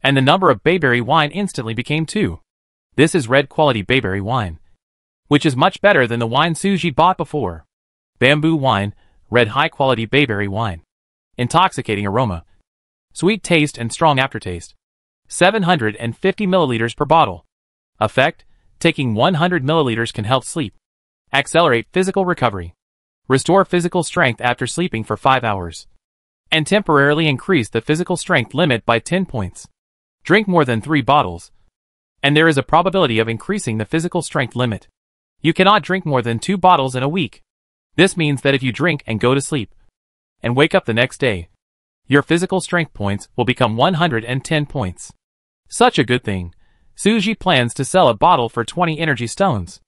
and the number of bayberry wine instantly became 2. This is red quality bayberry wine, which is much better than the wine Suji bought before. Bamboo wine, red high quality bayberry wine. Intoxicating aroma, sweet taste and strong aftertaste. 750 milliliters per bottle. Effect: taking 100 milliliters can help sleep. Accelerate physical recovery. Restore physical strength after sleeping for 5 hours. And temporarily increase the physical strength limit by 10 points. Drink more than 3 bottles, and there is a probability of increasing the physical strength limit. You cannot drink more than 2 bottles in a week. This means that if you drink and go to sleep, and wake up the next day, your physical strength points will become 110 points. Such a good thing. Suji plans to sell a bottle for 20 energy stones.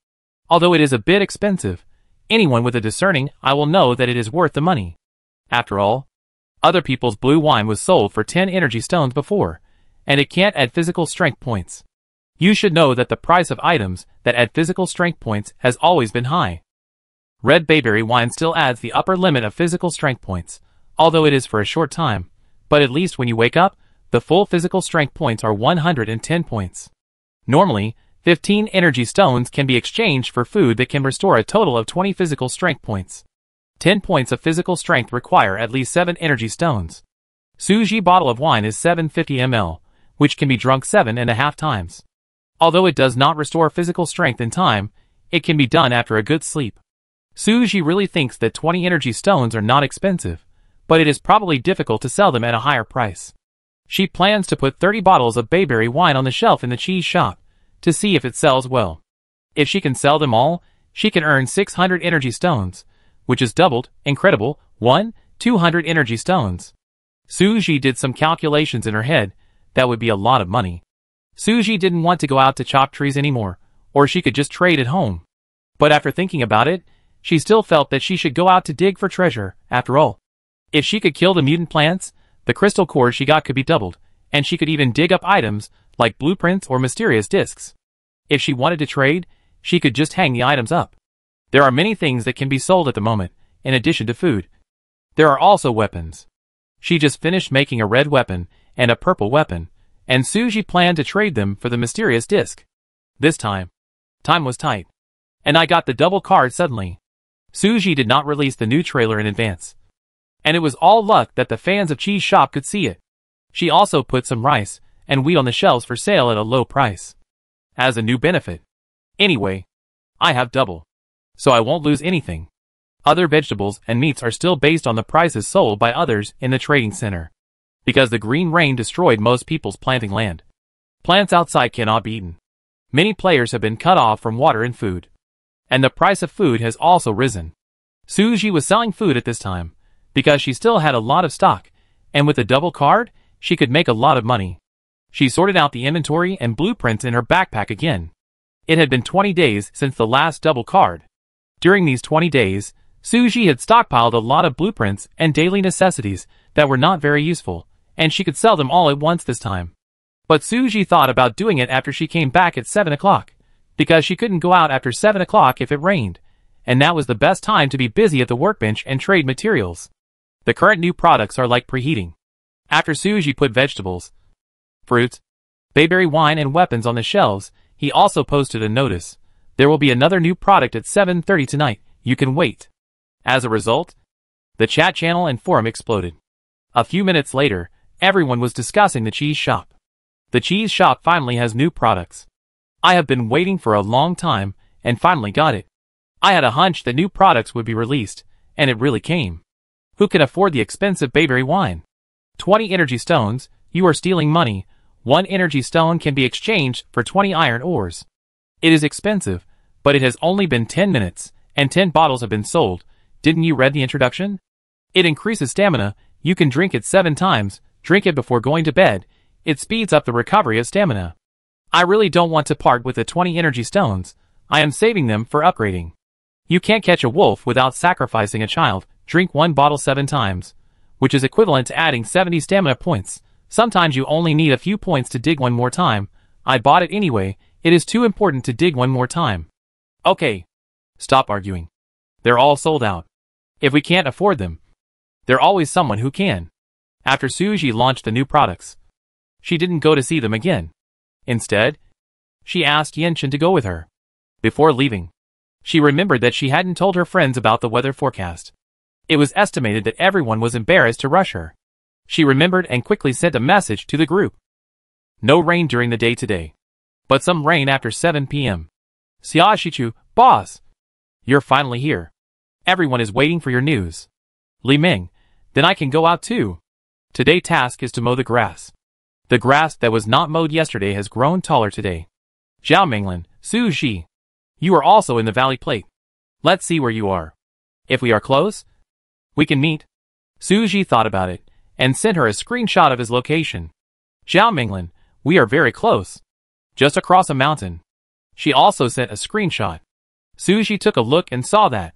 Although it is a bit expensive, anyone with a discerning eye will know that it is worth the money. After all, other people's blue wine was sold for 10 energy stones before, and it can't add physical strength points. You should know that the price of items that add physical strength points has always been high. Red bayberry wine still adds the upper limit of physical strength points, although it is for a short time, but at least when you wake up, the full physical strength points are 110 points. Normally, 15 energy stones can be exchanged for food that can restore a total of 20 physical strength points. 10 points of physical strength require at least 7 energy stones. Suji's bottle of wine is 750 ml, which can be drunk 7.5 times. Although it does not restore physical strength in time, it can be done after a good sleep. Suji really thinks that 20 energy stones are not expensive, but it is probably difficult to sell them at a higher price. She plans to put 30 bottles of bayberry wine on the shelf in the cheese shop, to see if it sells well. If she can sell them all, she can earn 600 energy stones, which is doubled, incredible, 200 energy stones. Suji did some calculations in her head. That would be a lot of money. Suji didn't want to go out to chop trees anymore, or she could just trade at home. But after thinking about it, she still felt that she should go out to dig for treasure, after all. If she could kill the mutant plants, the crystal core she got could be doubled, and she could even dig up items, like blueprints or mysterious discs. If she wanted to trade, she could just hang the items up. There are many things that can be sold at the moment, in addition to food. There are also weapons. She just finished making a red weapon and a purple weapon, and Suji planned to trade them for the mysterious disc. This time was tight, and I got the double card suddenly. Suji did not release the new trailer in advance, and it was all luck that the fans of Cheese Shop could see it. She also put some rice and wheat on the shelves for sale at a low price, as a new benefit. Anyway, I have double, so I won't lose anything. Other vegetables and meats are still based on the prices sold by others in the trading center, because the green rain destroyed most people's planting land. Plants outside cannot be eaten. Many players have been cut off from water and food, and the price of food has also risen. Suji was selling food at this time, because she still had a lot of stock, and with a double card, she could make a lot of money. She sorted out the inventory and blueprints in her backpack again. It had been 20 days since the last double card. During these 20 days, Suji had stockpiled a lot of blueprints and daily necessities that were not very useful, and she could sell them all at once this time. But Suji thought about doing it after she came back at 7 o'clock, because she couldn't go out after 7 o'clock if it rained, and now is the best time to be busy at the workbench and trade materials. The current new products are like preheating. After Suji put vegetables, fruits, bayberry wine and weapons on the shelves, he also posted a notice. There will be another new product at 7:30 tonight, you can wait. As a result, the chat channel and forum exploded. A few minutes later, everyone was discussing the cheese shop. The cheese shop finally has new products. I have been waiting for a long time, and finally got it. I had a hunch that new products would be released, and it really came. Who can afford the expensive bayberry wine? 20 energy stones, you are stealing money. 1 energy stone can be exchanged for 20 iron ores. It is expensive, but it has only been 10 minutes, and 10 bottles have been sold. Didn't you read the introduction? It increases stamina, you can drink it 7 times, drink it before going to bed. It speeds up the recovery of stamina. I really don't want to part with the 20 energy stones. I am saving them for upgrading. You can't catch a wolf without sacrificing a child. Drink 1 bottle 7 times, which is equivalent to adding 70 stamina points. Sometimes you only need a few points to dig one more time. I bought it anyway, it is too important to dig one more time. Okay. Stop arguing. They're all sold out. If we can't afford them, there's always someone who can. After Suji launched the new products, she didn't go to see them again. Instead, she asked Yenshin to go with her. Before leaving, she remembered that she hadn't told her friends about the weather forecast. It was estimated that everyone was embarrassed to rush her. She remembered and quickly sent a message to the group. No rain during the day today, but some rain after 7 p.m. Xiaoshichu, boss! You're finally here. Everyone is waiting for your news. Li Ming, then I can go out too. Today's task is to mow the grass. The grass that was not mowed yesterday has grown taller today. Zhao Minglin, Su Ji. You are also in the Valley Plate. Let's see where you are. If we are close, we can meet. Su Ji thought about it, and sent her a screenshot of his location. Zhao Minglin, we are very close. Just across a mountain. She also sent a screenshot. Su Ji took a look and saw that.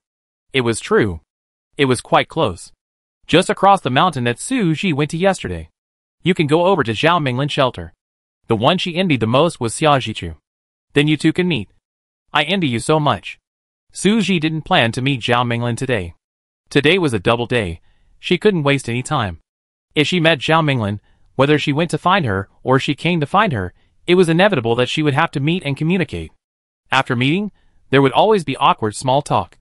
It was true. It was quite close. Just across the mountain that Su Ji went to yesterday. You can go over to Zhao Minglin's shelter. The one she envied the most was Xiaojichu. Then you two can meet. I envy you so much. Su Ji didn't plan to meet Zhao Minglin today. Today was a double day. She couldn't waste any time. If she met Zhao Minglin, whether she went to find her or she came to find her, it was inevitable that she would have to meet and communicate. After meeting, there would always be awkward small talk.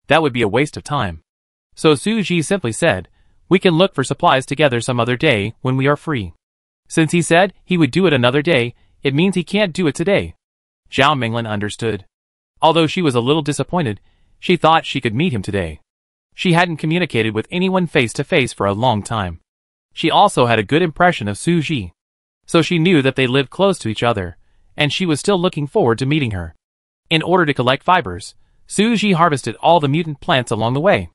That would be a waste of time. So Su Ji simply said, we can look for supplies together some other day when we are free. Since he said he would do it another day, it means he can't do it today. Zhao Minglin understood. Although she was a little disappointed, she thought she could meet him today. She hadn't communicated with anyone face to face for a long time. She also had a good impression of Su Ji. So she knew that they lived close to each other, and she was still looking forward to meeting her. In order to collect fibers, Su Ji harvested all the mutant plants along the way.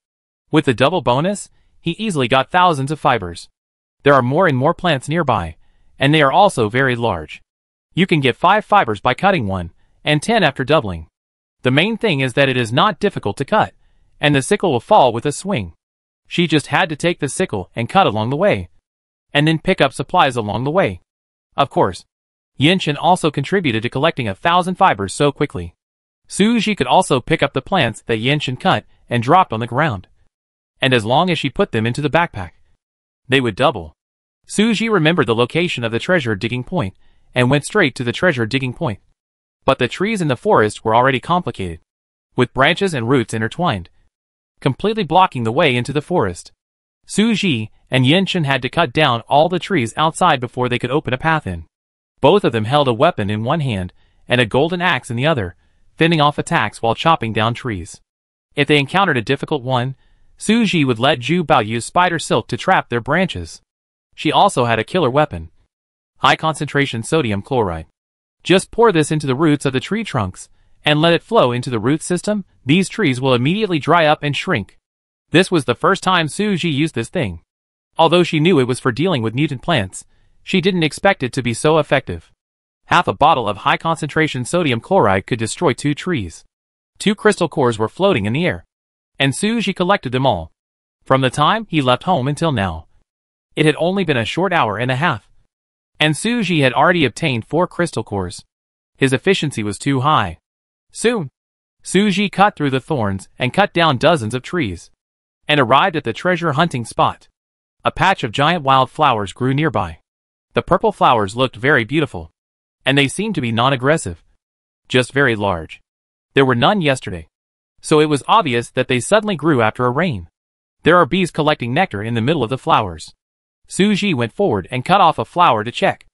With the double bonus, he easily got thousands of fibers. There are more and more plants nearby, and they are also very large. You can get 5 fibers by cutting one, and 10 after doubling. The main thing is that it is not difficult to cut, and the sickle will fall with a swing. She just had to take the sickle and cut along the way, and then pick up supplies along the way. Of course, Yenshin also contributed to collecting 1,000 fibers so quickly. Su Ji could also pick up the plants that Yenshin cut and dropped on the ground. And as long as she put them into the backpack, they would double. Su Ji remembered the location of the treasure digging point, and went straight to the treasure digging point. But the trees in the forest were already complicated, with branches and roots intertwined, completely blocking the way into the forest. Su Ji and Yenshin had to cut down all the trees outside before they could open a path in. Both of them held a weapon in one hand, and a golden axe in the other, fending off attacks while chopping down trees. If they encountered a difficult one, Su Ji would let Zhu Bao use spider silk to trap their branches. She also had a killer weapon. High concentration sodium chloride. Just pour this into the roots of the tree trunks, and let it flow into the root system. These trees will immediately dry up and shrink. This was the first time Su Ji used this thing. Although she knew it was for dealing with mutant plants, she didn't expect it to be so effective. Half a bottle of high concentration sodium chloride could destroy 2 trees. 2 crystal cores were floating in the air, and Su Ji collected them all. From the time he left home until now, it had only been a short hour and a half. And Su Ji had already obtained 4 crystal cores. His efficiency was too high. Soon, Suji cut through the thorns and cut down dozens of trees, and arrived at the treasure hunting spot. A patch of giant wild flowers grew nearby. The purple flowers looked very beautiful, and they seemed to be non-aggressive, just very large. There were none yesterday, so it was obvious that they suddenly grew after a rain. There are bees collecting nectar in the middle of the flowers. Suji went forward and cut off a flower to check.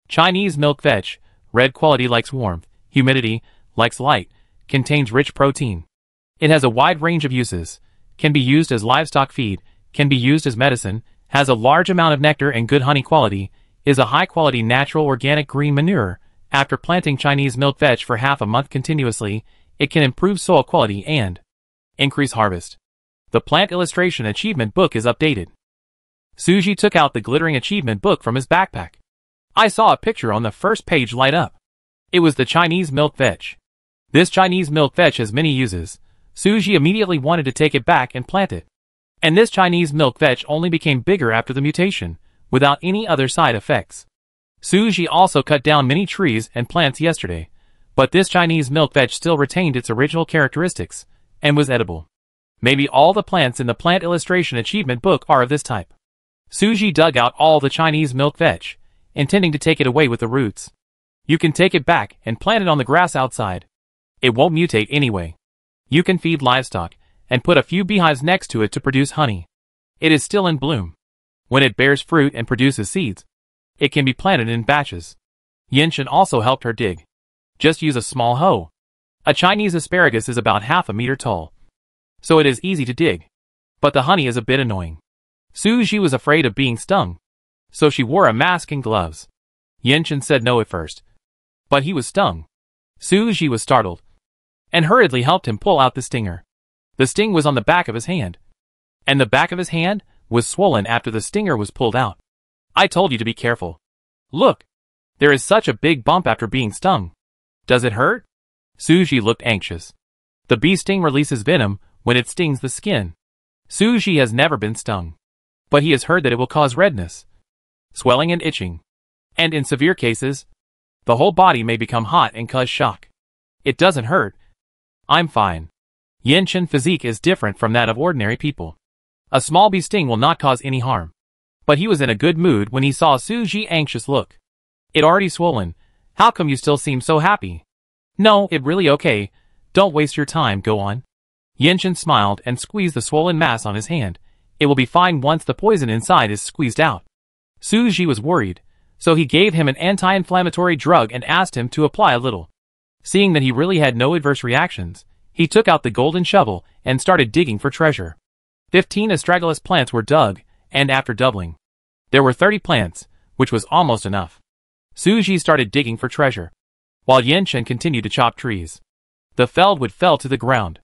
Chinese milk veg, red quality, likes warmth, humidity, likes light, contains rich protein. It has a wide range of uses, can be used as livestock feed, can be used as medicine, has a large amount of nectar and good honey quality, is a high-quality natural organic green manure. After planting Chinese milk veg for half a month continuously, it can improve soil quality and increase harvest. The plant illustration achievement book is updated. Suji took out the glittering achievement book from his backpack. I saw a picture on the first page light up. It was the Chinese milk veg. This Chinese milk veg has many uses. Suji immediately wanted to take it back and plant it. And this Chinese milk veg only became bigger after the mutation, without any other side effects. Suji also cut down many trees and plants yesterday, but this Chinese milk veg still retained its original characteristics, and was edible. Maybe all the plants in the plant illustration achievement book are of this type. Suji dug out all the Chinese milk veg, intending to take it away with the roots. You can take it back and plant it on the grass outside. It won't mutate anyway. You can feed livestock, and put a few beehives next to it to produce honey. It is still in bloom. When it bears fruit and produces seeds, it can be planted in batches. Yinshin also helped her dig. Just use a small hoe. A Chinese asparagus is about half a meter tall, so it is easy to dig. But the honey is a bit annoying. Suji was afraid of being stung, so she wore a mask and gloves. Yinshin said no at first, but he was stung. Suji was startled, and hurriedly helped him pull out the stinger. The sting was on the back of his hand, and the back of his hand was swollen after the stinger was pulled out. I told you to be careful. Look, there is such a big bump after being stung. Does it hurt? Suji looked anxious. The bee sting releases venom when it stings the skin. Suji has never been stung, but he has heard that it will cause redness, swelling and itching, and in severe cases, the whole body may become hot and cause shock. It doesn't hurt. I'm fine. Yinshin's physique is different from that of ordinary people. A small bee sting will not cause any harm. But he was in a good mood when he saw Suji's anxious look. It already swollen. How come you still seem so happy? No, it really okay. Don't waste your time, go on. Yinshin smiled and squeezed the swollen mass on his hand. It will be fine once the poison inside is squeezed out. Suji was worried, so he gave him an anti-inflammatory drug and asked him to apply a little. Seeing that he really had no adverse reactions, he took out the golden shovel and started digging for treasure. 15 astragalus plants were dug, and after doubling, there were 30 plants, which was almost enough. Suji started digging for treasure, while Yinshin continued to chop trees. The felled wood fell to the ground.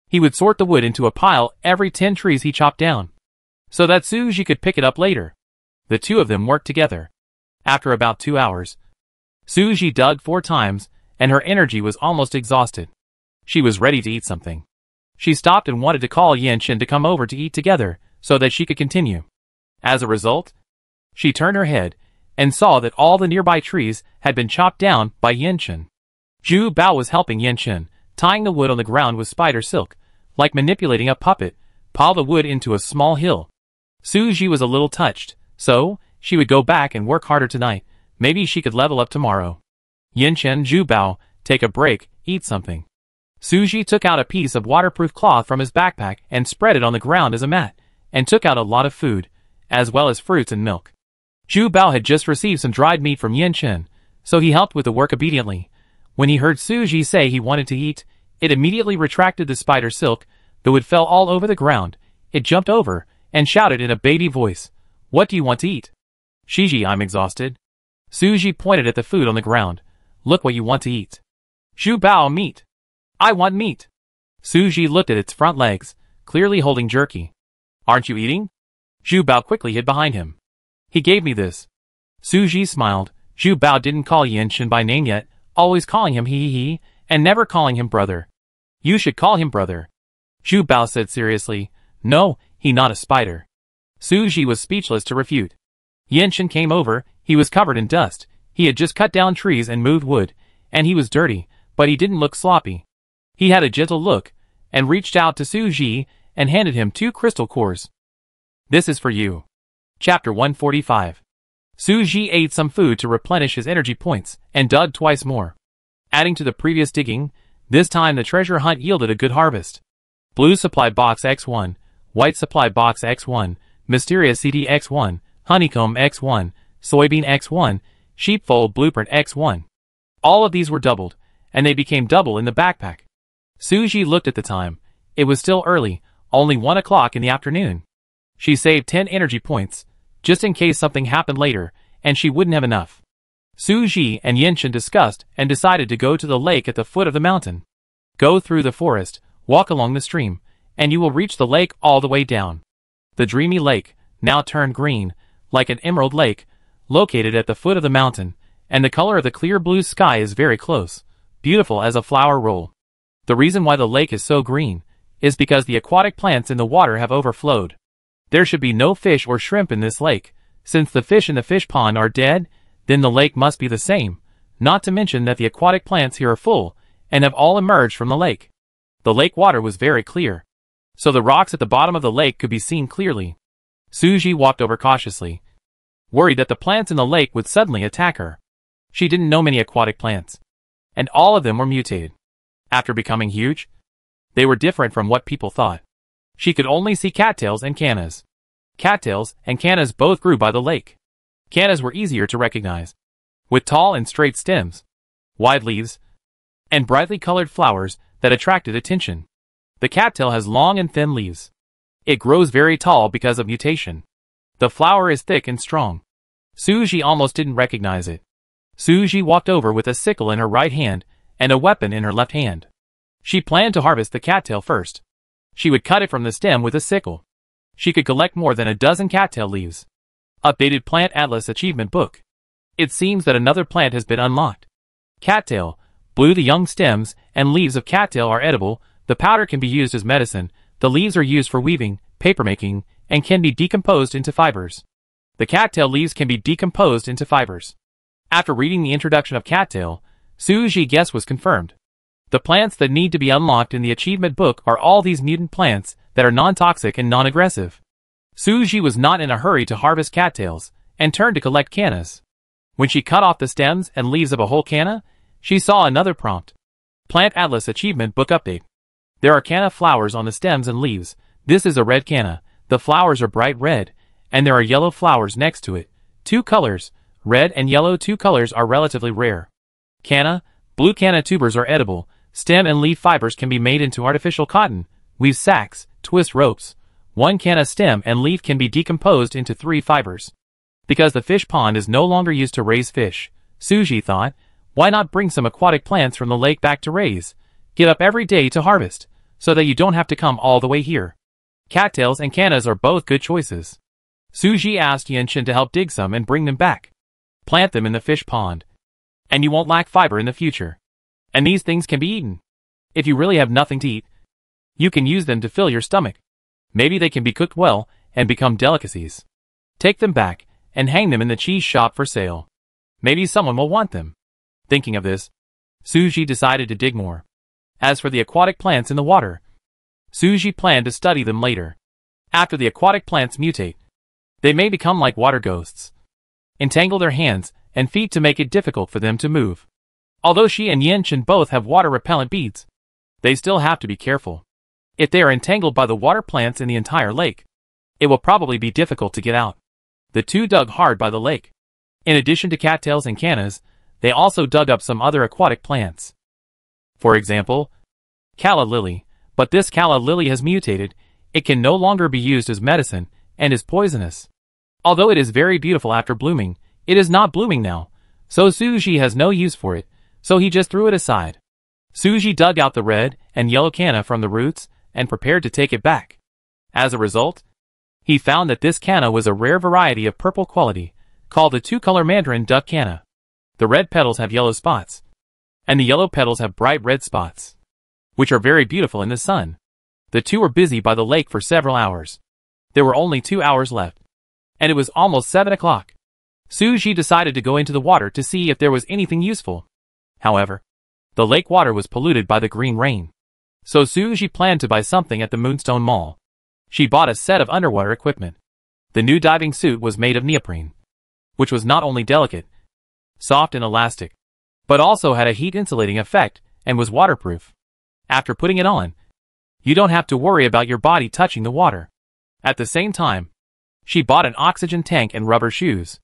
He would sort the wood into a pile every 10 trees he chopped down, so that Suji could pick it up later. The two of them worked together. After about 2 hours, Suji dug 4 times, and her energy was almost exhausted. She was ready to eat something. She stopped and wanted to call Yinshin to come over to eat together, so that she could continue. As a result, she turned her head, and saw that all the nearby trees had been chopped down by Yinshin. Zhu Bao was helping Yinshin, tying the wood on the ground with spider silk, like manipulating a puppet, pile the wood into a small hill. Suji was a little touched, so she would go back and work harder tonight. Maybe she could level up tomorrow. Yinshin, Zhu Bao, take a break, eat something. Suji took out a piece of waterproof cloth from his backpack and spread it on the ground as a mat, and took out a lot of food, as well as fruits and milk. Zhu Bao had just received some dried meat from Yinshin, so he helped with the work obediently. When he heard Suji say he wanted to eat, it immediately retracted the spider silk, though it fell all over the ground. It jumped over, and shouted in a baby voice, "What do you want to eat?" "Shiji, I'm exhausted." Suji pointed at the food on the ground. "Look what you want to eat." "Zhu Bao, meat." "I want meat." Suji looked at its front legs, clearly holding jerky. "Aren't you eating?" Zhu Bao quickly hid behind him. "He gave me this." Suji smiled. Zhu Bao didn't call Yinshin by name yet, always calling him he, and never calling him brother. "You should call him brother." Zhu Bao said seriously. "No, he not a spider." Suji was speechless to refute. Yinshin came over. He was covered in dust. He had just cut down trees and moved wood, and he was dirty, but he didn't look sloppy. He had a gentle look, and reached out to Suji and handed him 2 crystal cores. This is for you. Chapter 145. Suji ate some food to replenish his energy points, and dug twice more. Adding to the previous digging, this time the treasure hunt yielded a good harvest. Blue supply box X1, white supply box X1, mysterious CD X1, honeycomb X1, soybean X1, sheepfold blueprint X1. All of these were doubled, and they became double in the backpack. Suji looked at the time. It was still early, only 1 o'clock in the afternoon. She saved 10 energy points, just in case something happened later, and she wouldn't have enough. Suji and Yenshin discussed and decided to go to the lake at the foot of the mountain. Go through the forest, walk along the stream, and you will reach the lake all the way down. The dreamy lake, now turned green, like an emerald lake, located at the foot of the mountain, and the color of the clear blue sky is very close, beautiful as a flower roll. The reason why the lake is so green is because the aquatic plants in the water have overflowed. There should be no fish or shrimp in this lake. Since the fish in the fish pond are dead, then the lake must be the same, not to mention that the aquatic plants here are full, and have all emerged from the lake. The lake water was very clear, so the rocks at the bottom of the lake could be seen clearly. Suji walked over cautiously, worried that the plants in the lake would suddenly attack her. She didn't know many aquatic plants, and all of them were mutated. After becoming huge, they were different from what people thought. She could only see cattails and cannas. Cattails and cannas both grew by the lake. Cannas were easier to recognize, with tall and straight stems, wide leaves, and brightly colored flowers that attracted attention. The cattail has long and thin leaves. It grows very tall because of mutation. The flower is thick and strong. Suji almost didn't recognize it. Suji walked over with a sickle in her right hand and a weapon in her left hand. She planned to harvest the cattail first. She would cut it from the stem with a sickle. She could collect more than a dozen cattail leaves. Updated Plant Atlas Achievement Book. It seems that another plant has been unlocked. Cattail, blue. The young stems and leaves of cattail are edible. The powder can be used as medicine. The leaves are used for weaving, papermaking, and can be decomposed into fibers. The cattail leaves can be decomposed into fibers. After reading the introduction of cattail, Suji's guess was confirmed. The plants that need to be unlocked in the achievement book are all these mutant plants that are non-toxic and non-aggressive. Suji was not in a hurry to harvest cattails, and turned to collect cannas. When she cut off the stems and leaves of a whole canna, she saw another prompt. Plant Atlas Achievement Book Update. There are canna flowers on the stems and leaves. This is a red canna. The flowers are bright red, and there are yellow flowers next to it. 2 colors, red and yellow. 2 colors are relatively rare. Canna, blue canna tubers are edible. Stem and leaf fibers can be made into artificial cotton, weave sacks, twist ropes. 1 canna stem and leaf can be decomposed into 3 fibers. Because the fish pond is no longer used to raise fish, Suji thought, why not bring some aquatic plants from the lake back to raise? Get up every day to harvest, so that you don't have to come all the way here. Cattails and cannas are both good choices. Suji asked Yenshin to help dig some and bring them back. Plant them in the fish pond, and you won't lack fiber in the future. And these things can be eaten. If you really have nothing to eat, you can use them to fill your stomach. Maybe they can be cooked well and become delicacies. Take them back and hang them in the cheese shop for sale. Maybe someone will want them. Thinking of this, Suji decided to dig more. As for the aquatic plants in the water, Suji planned to study them later. After the aquatic plants mutate, they may become like water ghosts. Entangle their hands and feet to make it difficult for them to move. Although she and Yenshin both have water-repellent beads, they still have to be careful. If they are entangled by the water plants in the entire lake, it will probably be difficult to get out. The two dug hard by the lake. In addition to cattails and cannas, they also dug up some other aquatic plants. For example, calla lily, but this calla lily has mutated. It can no longer be used as medicine and is poisonous. Although it is very beautiful after blooming, it is not blooming now, so Suji has no use for it, so he just threw it aside. Suji dug out the red and yellow canna from the roots and prepared to take it back. As a result, he found that this canna was a rare variety of purple quality, called the two-color mandarin duck canna. The red petals have yellow spots, and the yellow petals have bright red spots, which are very beautiful in the sun. The two were busy by the lake for several hours. There were only 2 hours left, and it was almost 7 o'clock. Suji decided to go into the water to see if there was anything useful. However, the lake water was polluted by the green rain. So Suji planned to buy something at the Moonstone Mall. She bought a set of underwater equipment. The new diving suit was made of neoprene, which was not only delicate, soft and elastic, but also had a heat-insulating effect and was waterproof. After putting it on, you don't have to worry about your body touching the water. At the same time, she bought an oxygen tank and rubber shoes.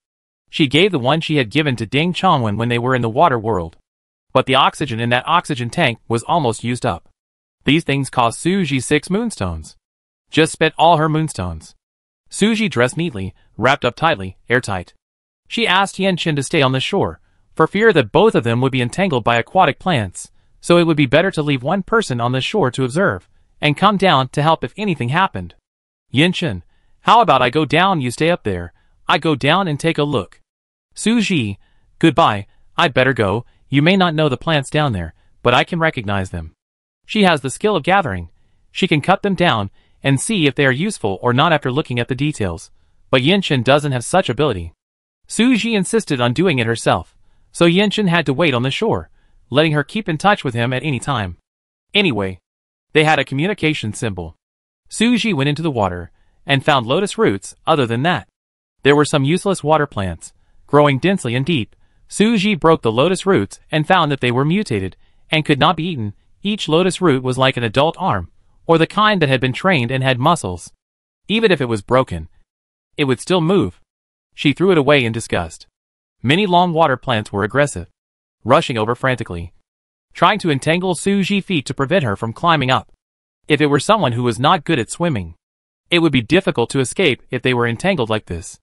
She gave the one she had given to Ding Chongwen when they were in the water world. But the oxygen in that oxygen tank was almost used up. These things cost Suji 6 moonstones. Just spent all her moonstones. Suji dressed neatly, wrapped up tightly, airtight. She asked Yanqin to stay on the shore, for fear that both of them would be entangled by aquatic plants, so it would be better to leave one person on the shore to observe, and come down to help if anything happened. Yanqin, how about I go down, you stay up there, I go down and take a look. Suji, goodbye, I'd better go, you may not know the plants down there, but I can recognize them. She has the skill of gathering. She can cut them down and see if they are useful or not after looking at the details, but Yanqin doesn't have such ability. Suji insisted on doing it herself, so Yanqin had to wait on the shore, letting her keep in touch with him at any time. Anyway, they had a communication symbol. Suji went into the water and found lotus roots. Other than that, there were some useless water plants, growing densely and deep. Suji broke the lotus roots and found that they were mutated and could not be eaten. Each lotus root was like an adult arm, or the kind that had been trained and had muscles. Even if it was broken, it would still move. She threw it away in disgust. Many long water plants were aggressive, rushing over frantically, trying to entangle Suji's feet to prevent her from climbing up. If it were someone who was not good at swimming, it would be difficult to escape if they were entangled like this.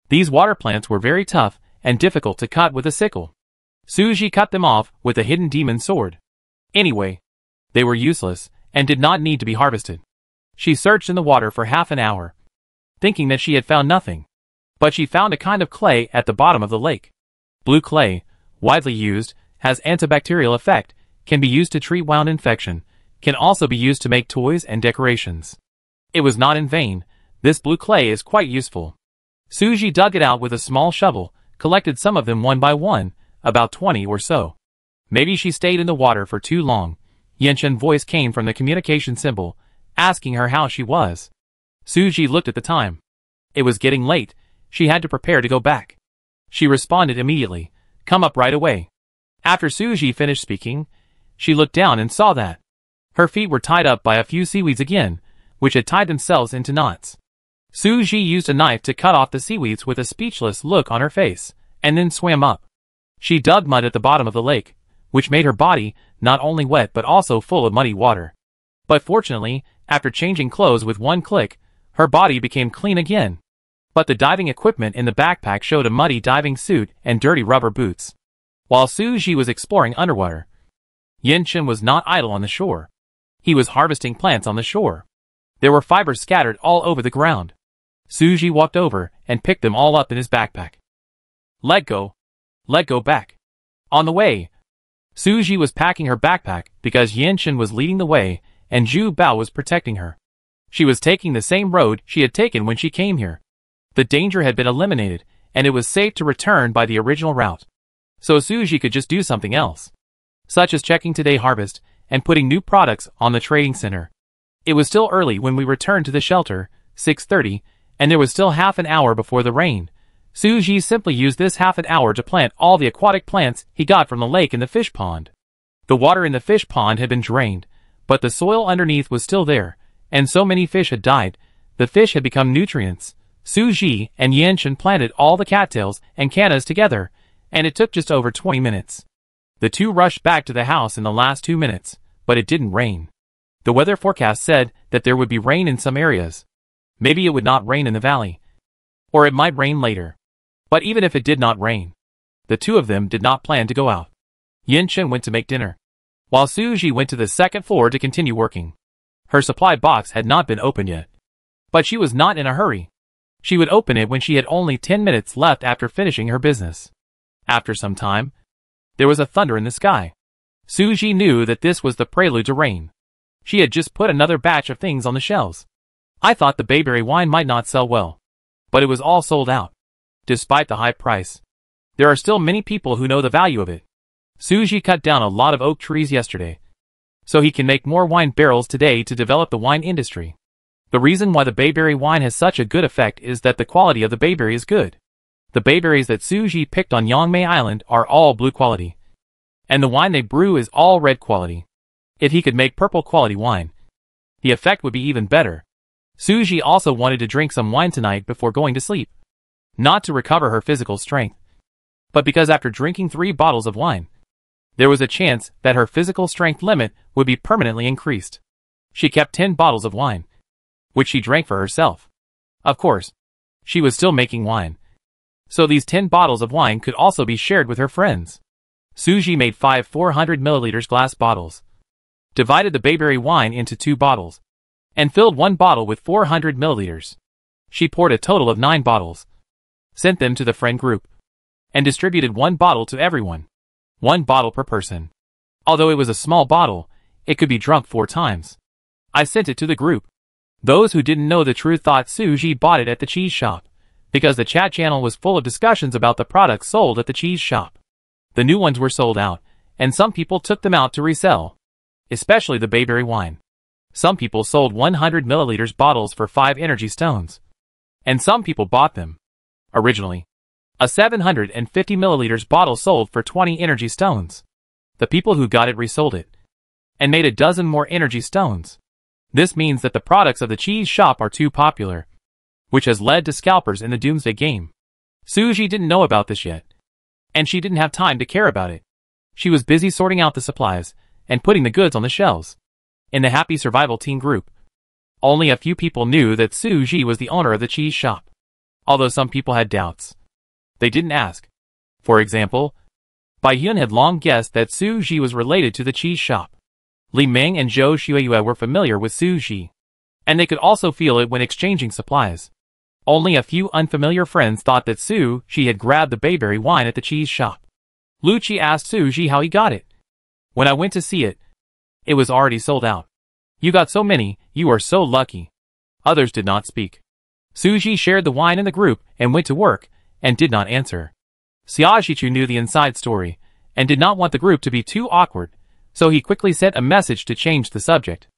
These water plants were very tough and difficult to cut with a sickle. Suji cut them off with a hidden demon sword. Anyway, they were useless and did not need to be harvested. She searched in the water for half an hour, thinking that she had found nothing. But she found a kind of clay at the bottom of the lake. Blue clay, widely used, has antibacterial effect, can be used to treat wound infection, can also be used to make toys and decorations. It was not in vain. This blue clay is quite useful. Suji dug it out with a small shovel, collected some of them one by one, about 20 or so. Maybe she stayed in the water for too long. Yanqin's voice came from the communication symbol, asking her how she was. Suji looked at the time. It was getting late. She had to prepare to go back. She responded immediately, "Come up right away." After Suji finished speaking, she looked down and saw that her feet were tied up by a few seaweeds again, which had tied themselves into knots. Suji used a knife to cut off the seaweeds with a speechless look on her face, and then swam up. She dug mud at the bottom of the lake, which made her body not only wet but also full of muddy water. But fortunately, after changing clothes with one click, her body became clean again. But the diving equipment in the backpack showed a muddy diving suit and dirty rubber boots. While Suji was exploring underwater, Yanqin was not idle on the shore. He was harvesting plants on the shore. There were fibers scattered all over the ground. Suji walked over and picked them all up in his backpack. Let go back. On the way, Suji was packing her backpack because Yanqin was leading the way and Zhu Bao was protecting her. She was taking the same road she had taken when she came here. The danger had been eliminated, and it was safe to return by the original route. So Suji could just do something else, such as checking today's harvest and putting new products on the trading center. It was still early when we returned to the shelter, 6:30, and there was still half an hour before the rain. Suji simply used this half an hour to plant all the aquatic plants he got from the lake in the fish pond. The water in the fish pond had been drained, but the soil underneath was still there, and so many fish had died, the fish had become nutrients. Suji and Yanqin planted all the cattails and cannas together, and it took just over 20 minutes. The two rushed back to the house in the last 2 minutes, but it didn't rain. The weather forecast said that there would be rain in some areas. Maybe it would not rain in the valley, or it might rain later. But even if it did not rain, the two of them did not plan to go out. Yanqin went to make dinner, while Suji went to the second floor to continue working. Her supply box had not been opened yet, but she was not in a hurry. She would open it when she had only 10 minutes left after finishing her business. After some time, there was a thunder in the sky. Suji knew that this was the prelude to rain. She had just put another batch of things on the shelves. I thought the bayberry wine might not sell well, but it was all sold out. Despite the high price, there are still many people who know the value of it. Suji cut down a lot of oak trees yesterday. so he can make more wine barrels today to develop the wine industry. The reason why the bayberry wine has such a good effect is that the quality of the bayberry is good. The bayberries that Su Ji picked on Yongmei Island are all blue quality, and the wine they brew is all red quality. If he could make purple quality wine, the effect would be even better. Su Ji also wanted to drink some wine tonight before going to sleep. Not to recover her physical strength, but because after drinking 3 bottles of wine, there was a chance that her physical strength limit would be permanently increased. She kept 10 bottles of wine, which she drank for herself. Of course, she was still making wine, so these 10 bottles of wine could also be shared with her friends. Su Ji made 5 400 milliliters glass bottles, divided the bayberry wine into 2 bottles, and filled 1 bottle with 400 milliliters. She poured a total of 9 bottles, sent them to the friend group, and distributed 1 bottle to everyone. 1 bottle per person. Although it was a small bottle, it could be drunk 4 times. I sent it to the group. Those who didn't know the truth thought Su Ji bought it at the cheese shop, because the chat channel was full of discussions about the products sold at the cheese shop. The new ones were sold out, and some people took them out to resell, especially the bayberry wine. Some people sold 100 milliliters bottles for 5 energy stones, and some people bought them. Originally, a 750 milliliters bottle sold for 20 energy stones. The people who got it resold it, and made a dozen more energy stones. This means that the products of the cheese shop are too popular, which has led to scalpers in the Doomsday game. Su Ji didn't know about this yet, and she didn't have time to care about it. She was busy sorting out the supplies, and putting the goods on the shelves. In the Happy Survival Team group, only a few people knew that Su Ji was the owner of the cheese shop, although some people had doubts. They didn't ask. For example, Bai Hyun had long guessed that Su Ji was related to the cheese shop. Li Ming and Zhou Xueyue were familiar with Su Ji, and they could also feel it when exchanging supplies. Only a few unfamiliar friends thought that Su Ji had grabbed the bayberry wine at the cheese shop. Lu Qi asked Su Ji how he got it. When I went to see it, it was already sold out. You got so many, you are so lucky. Others did not speak. Su Ji shared the wine in the group and went to work, and did not answer. Xia Shichu knew the inside story, and did not want the group to be too awkward, so he quickly sent a message to change the subject.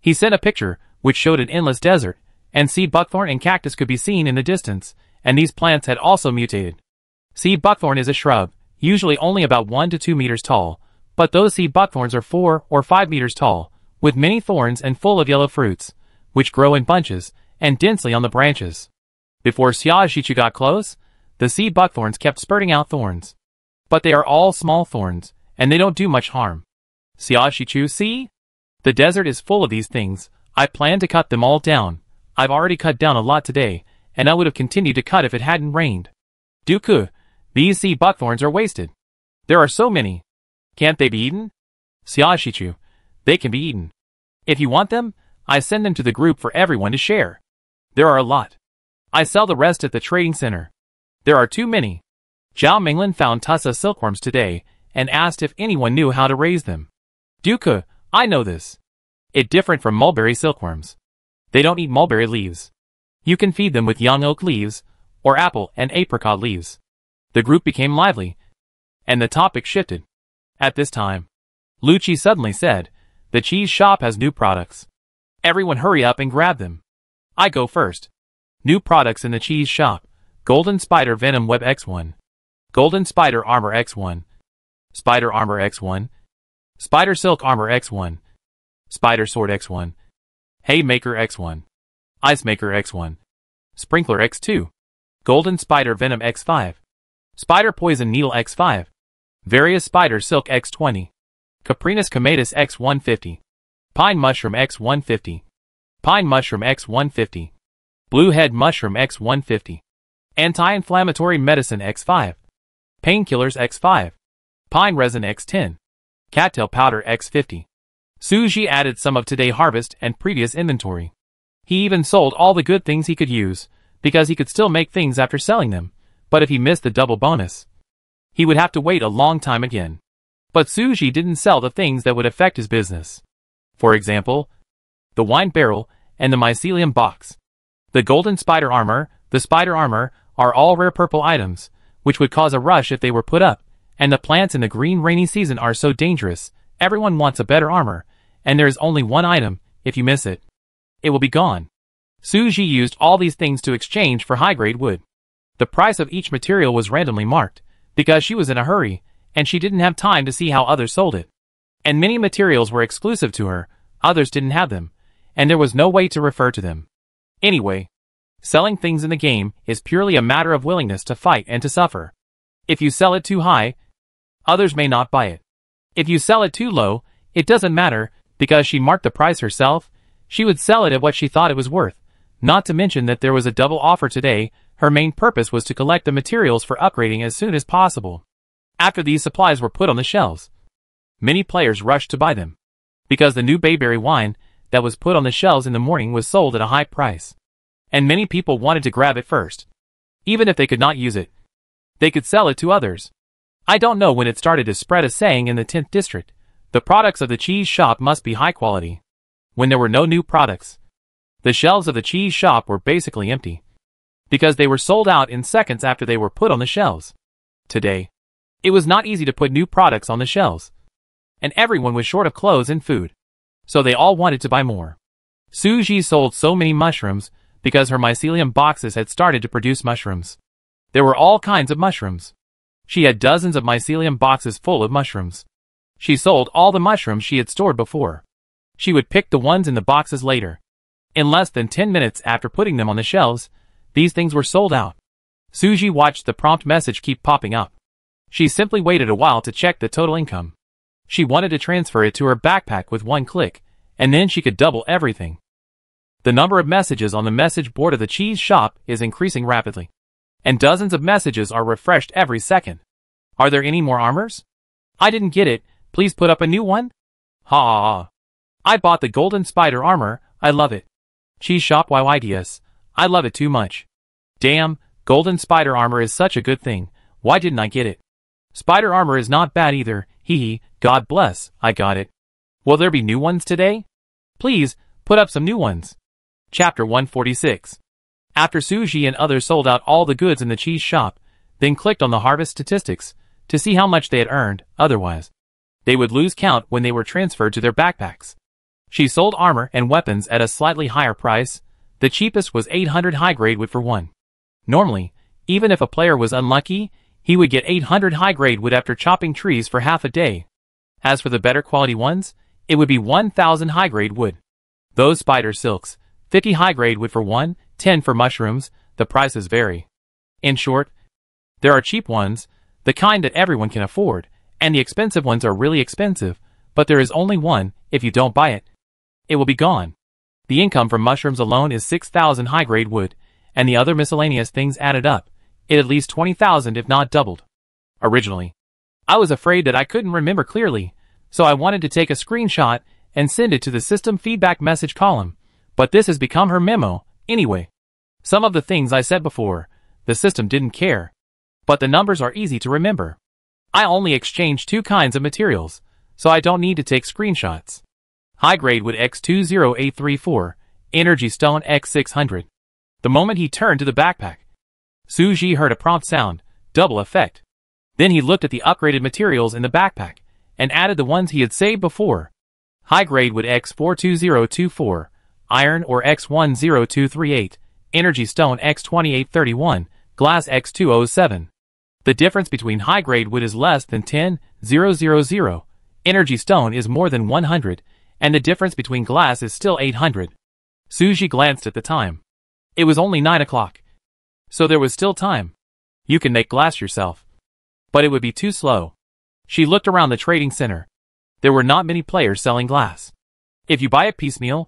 He sent a picture, which showed an endless desert, and seed buckthorn and cactus could be seen in the distance, and these plants had also mutated. Seed buckthorn is a shrub, usually only about 1 to 2 meters tall, but those seed buckthorns are 4 or 5 meters tall, with many thorns and full of yellow fruits, which grow in bunches, and densely on the branches. Before Xia Shichu got close, the seed buckthorns kept spurting out thorns. But they are all small thorns, and they don't do much harm. Xia Shichu, see? The desert is full of these things. I plan to cut them all down. I've already cut down a lot today, and I would have continued to cut if it hadn't rained. Duku, these seed buckthorns are wasted. There are so many. Can't they be eaten? Xia Shichu, they can be eaten. If you want them, I send them to the group for everyone to share. There are a lot. I sell the rest at the trading center. There are too many. Zhao Minglin found tussa silkworms today, and asked if anyone knew how to raise them. Duku, I know this. It's different from mulberry silkworms. They don't eat mulberry leaves. You can feed them with young oak leaves, or apple and apricot leaves. The group became lively, and the topic shifted. At this time, Lu Qi suddenly said, the cheese shop has new products. Everyone hurry up and grab them. I go first. New products in the cheese shop. Golden Spider Venom Web X1. Golden Spider Armor X1. Spider Armor X1. Spider Silk Armor X1. Spider Sword X1. Haymaker X1. Ice Maker X1. Sprinkler X2. Golden Spider Venom X5. Spider Poison Needle X5. Various Spider Silk X20. Caprinus Comatus X150. Pine Mushroom X150. Pine Mushroom X150. Blue Head Mushroom X150. Anti-Inflammatory Medicine X5. Painkillers X5. Pine Resin X10. Cattail Powder X50. Su Ji added some of today's harvest and previous inventory. He even sold all the good things he could use, because he could still make things after selling them, but if he missed the double bonus, he would have to wait a long time again. But Su Ji didn't sell the things that would affect his business. For example, the wine barrel and the mycelium box. The golden spider armor, the spider armor, are all rare purple items, which would cause a rush if they were put up, and the plants in the green rainy season are so dangerous, everyone wants a better armor, and there is only one item. If you miss it, it will be gone. Suji used all these things to exchange for high-grade wood. The price of each material was randomly marked, because she was in a hurry, and she didn't have time to see how others sold it. And many materials were exclusive to her, others didn't have them, and there was no way to refer to them. Anyway, selling things in the game is purely a matter of willingness to fight and to suffer. If you sell it too high, others may not buy it. If you sell it too low, it doesn't matter, because she marked the price herself. She would sell it at what she thought it was worth. Not to mention that there was a double offer today. Her main purpose was to collect the materials for upgrading as soon as possible. After these supplies were put on the shelves, many players rushed to buy them, because the new bayberry wine that was put on the shelves in the morning was sold at a high price, and many people wanted to grab it first. Even if they could not use it, they could sell it to others. I don't know when it started to spread a saying in the 10th district: the products of the cheese shop must be high quality. When there were no new products, the shelves of the cheese shop were basically empty, because they were sold out in seconds after they were put on the shelves. Today, it was not easy to put new products on the shelves, and everyone was short of clothes and food, so they all wanted to buy more. Suji sold so many mushrooms because her mycelium boxes had started to produce mushrooms. There were all kinds of mushrooms. She had dozens of mycelium boxes full of mushrooms. She sold all the mushrooms she had stored before. She would pick the ones in the boxes later. In less than 10 minutes after putting them on the shelves, these things were sold out. Suji watched the prompt message keep popping up. She simply waited a while to check the total income. She wanted to transfer it to her backpack with one click, and then she could double everything. The number of messages on the message board of the cheese shop is increasing rapidly, and dozens of messages are refreshed every second. Are there any more armors? I didn't get it. Please put up a new one? Ha ha ha. I bought the golden spider armor. I love it. Cheese shop YYDS. I love it too much. Damn, golden spider armor is such a good thing. Why didn't I get it? Spider armor is not bad either. Hee hee, God bless, I got it. Will there be new ones today? Please, put up some new ones. Chapter 146. After Suji and others sold out all the goods in the cheese shop, then clicked on the harvest statistics to see how much they had earned. Otherwise, they would lose count when they were transferred to their backpacks. She sold armor and weapons at a slightly higher price. The cheapest was 800 high-grade wood for one. Normally, even if a player was unlucky, he would get 800 high-grade wood after chopping trees for half a day. As for the better quality ones, it would be 1,000 high-grade wood. Those spider silks, 50 high-grade wood for one, 10 for mushrooms. The prices vary. In short, there are cheap ones, the kind that everyone can afford, and the expensive ones are really expensive, but there is only one. If you don't buy it, it will be gone. The income from mushrooms alone is 6,000 high-grade wood, and the other miscellaneous things added up, it at least 20,000 if not doubled. Originally, I was afraid that I couldn't remember clearly, so I wanted to take a screenshot and send it to the system feedback message column, but this has become her memo. Anyway, some of the things I said before, the system didn't care, but the numbers are easy to remember. I only exchanged 2 kinds of materials, so I don't need to take screenshots. High-grade wood X20834, energy stone X600. The moment he turned to the backpack, Suji heard a prompt sound, double effect. Then he looked at the upgraded materials in the backpack, and added the ones he had saved before. High-grade wood X42024, iron ore X10238, energy stone X2831, glass X207. The difference between high-grade wood is less than 10,000, energy stone is more than 100, and the difference between glass is still 800. Suji glanced at the time. It was only 9 o'clock. So there was still time. You can make glass yourself. But it would be too slow. She looked around the trading center. There were not many players selling glass. If you buy it piecemeal,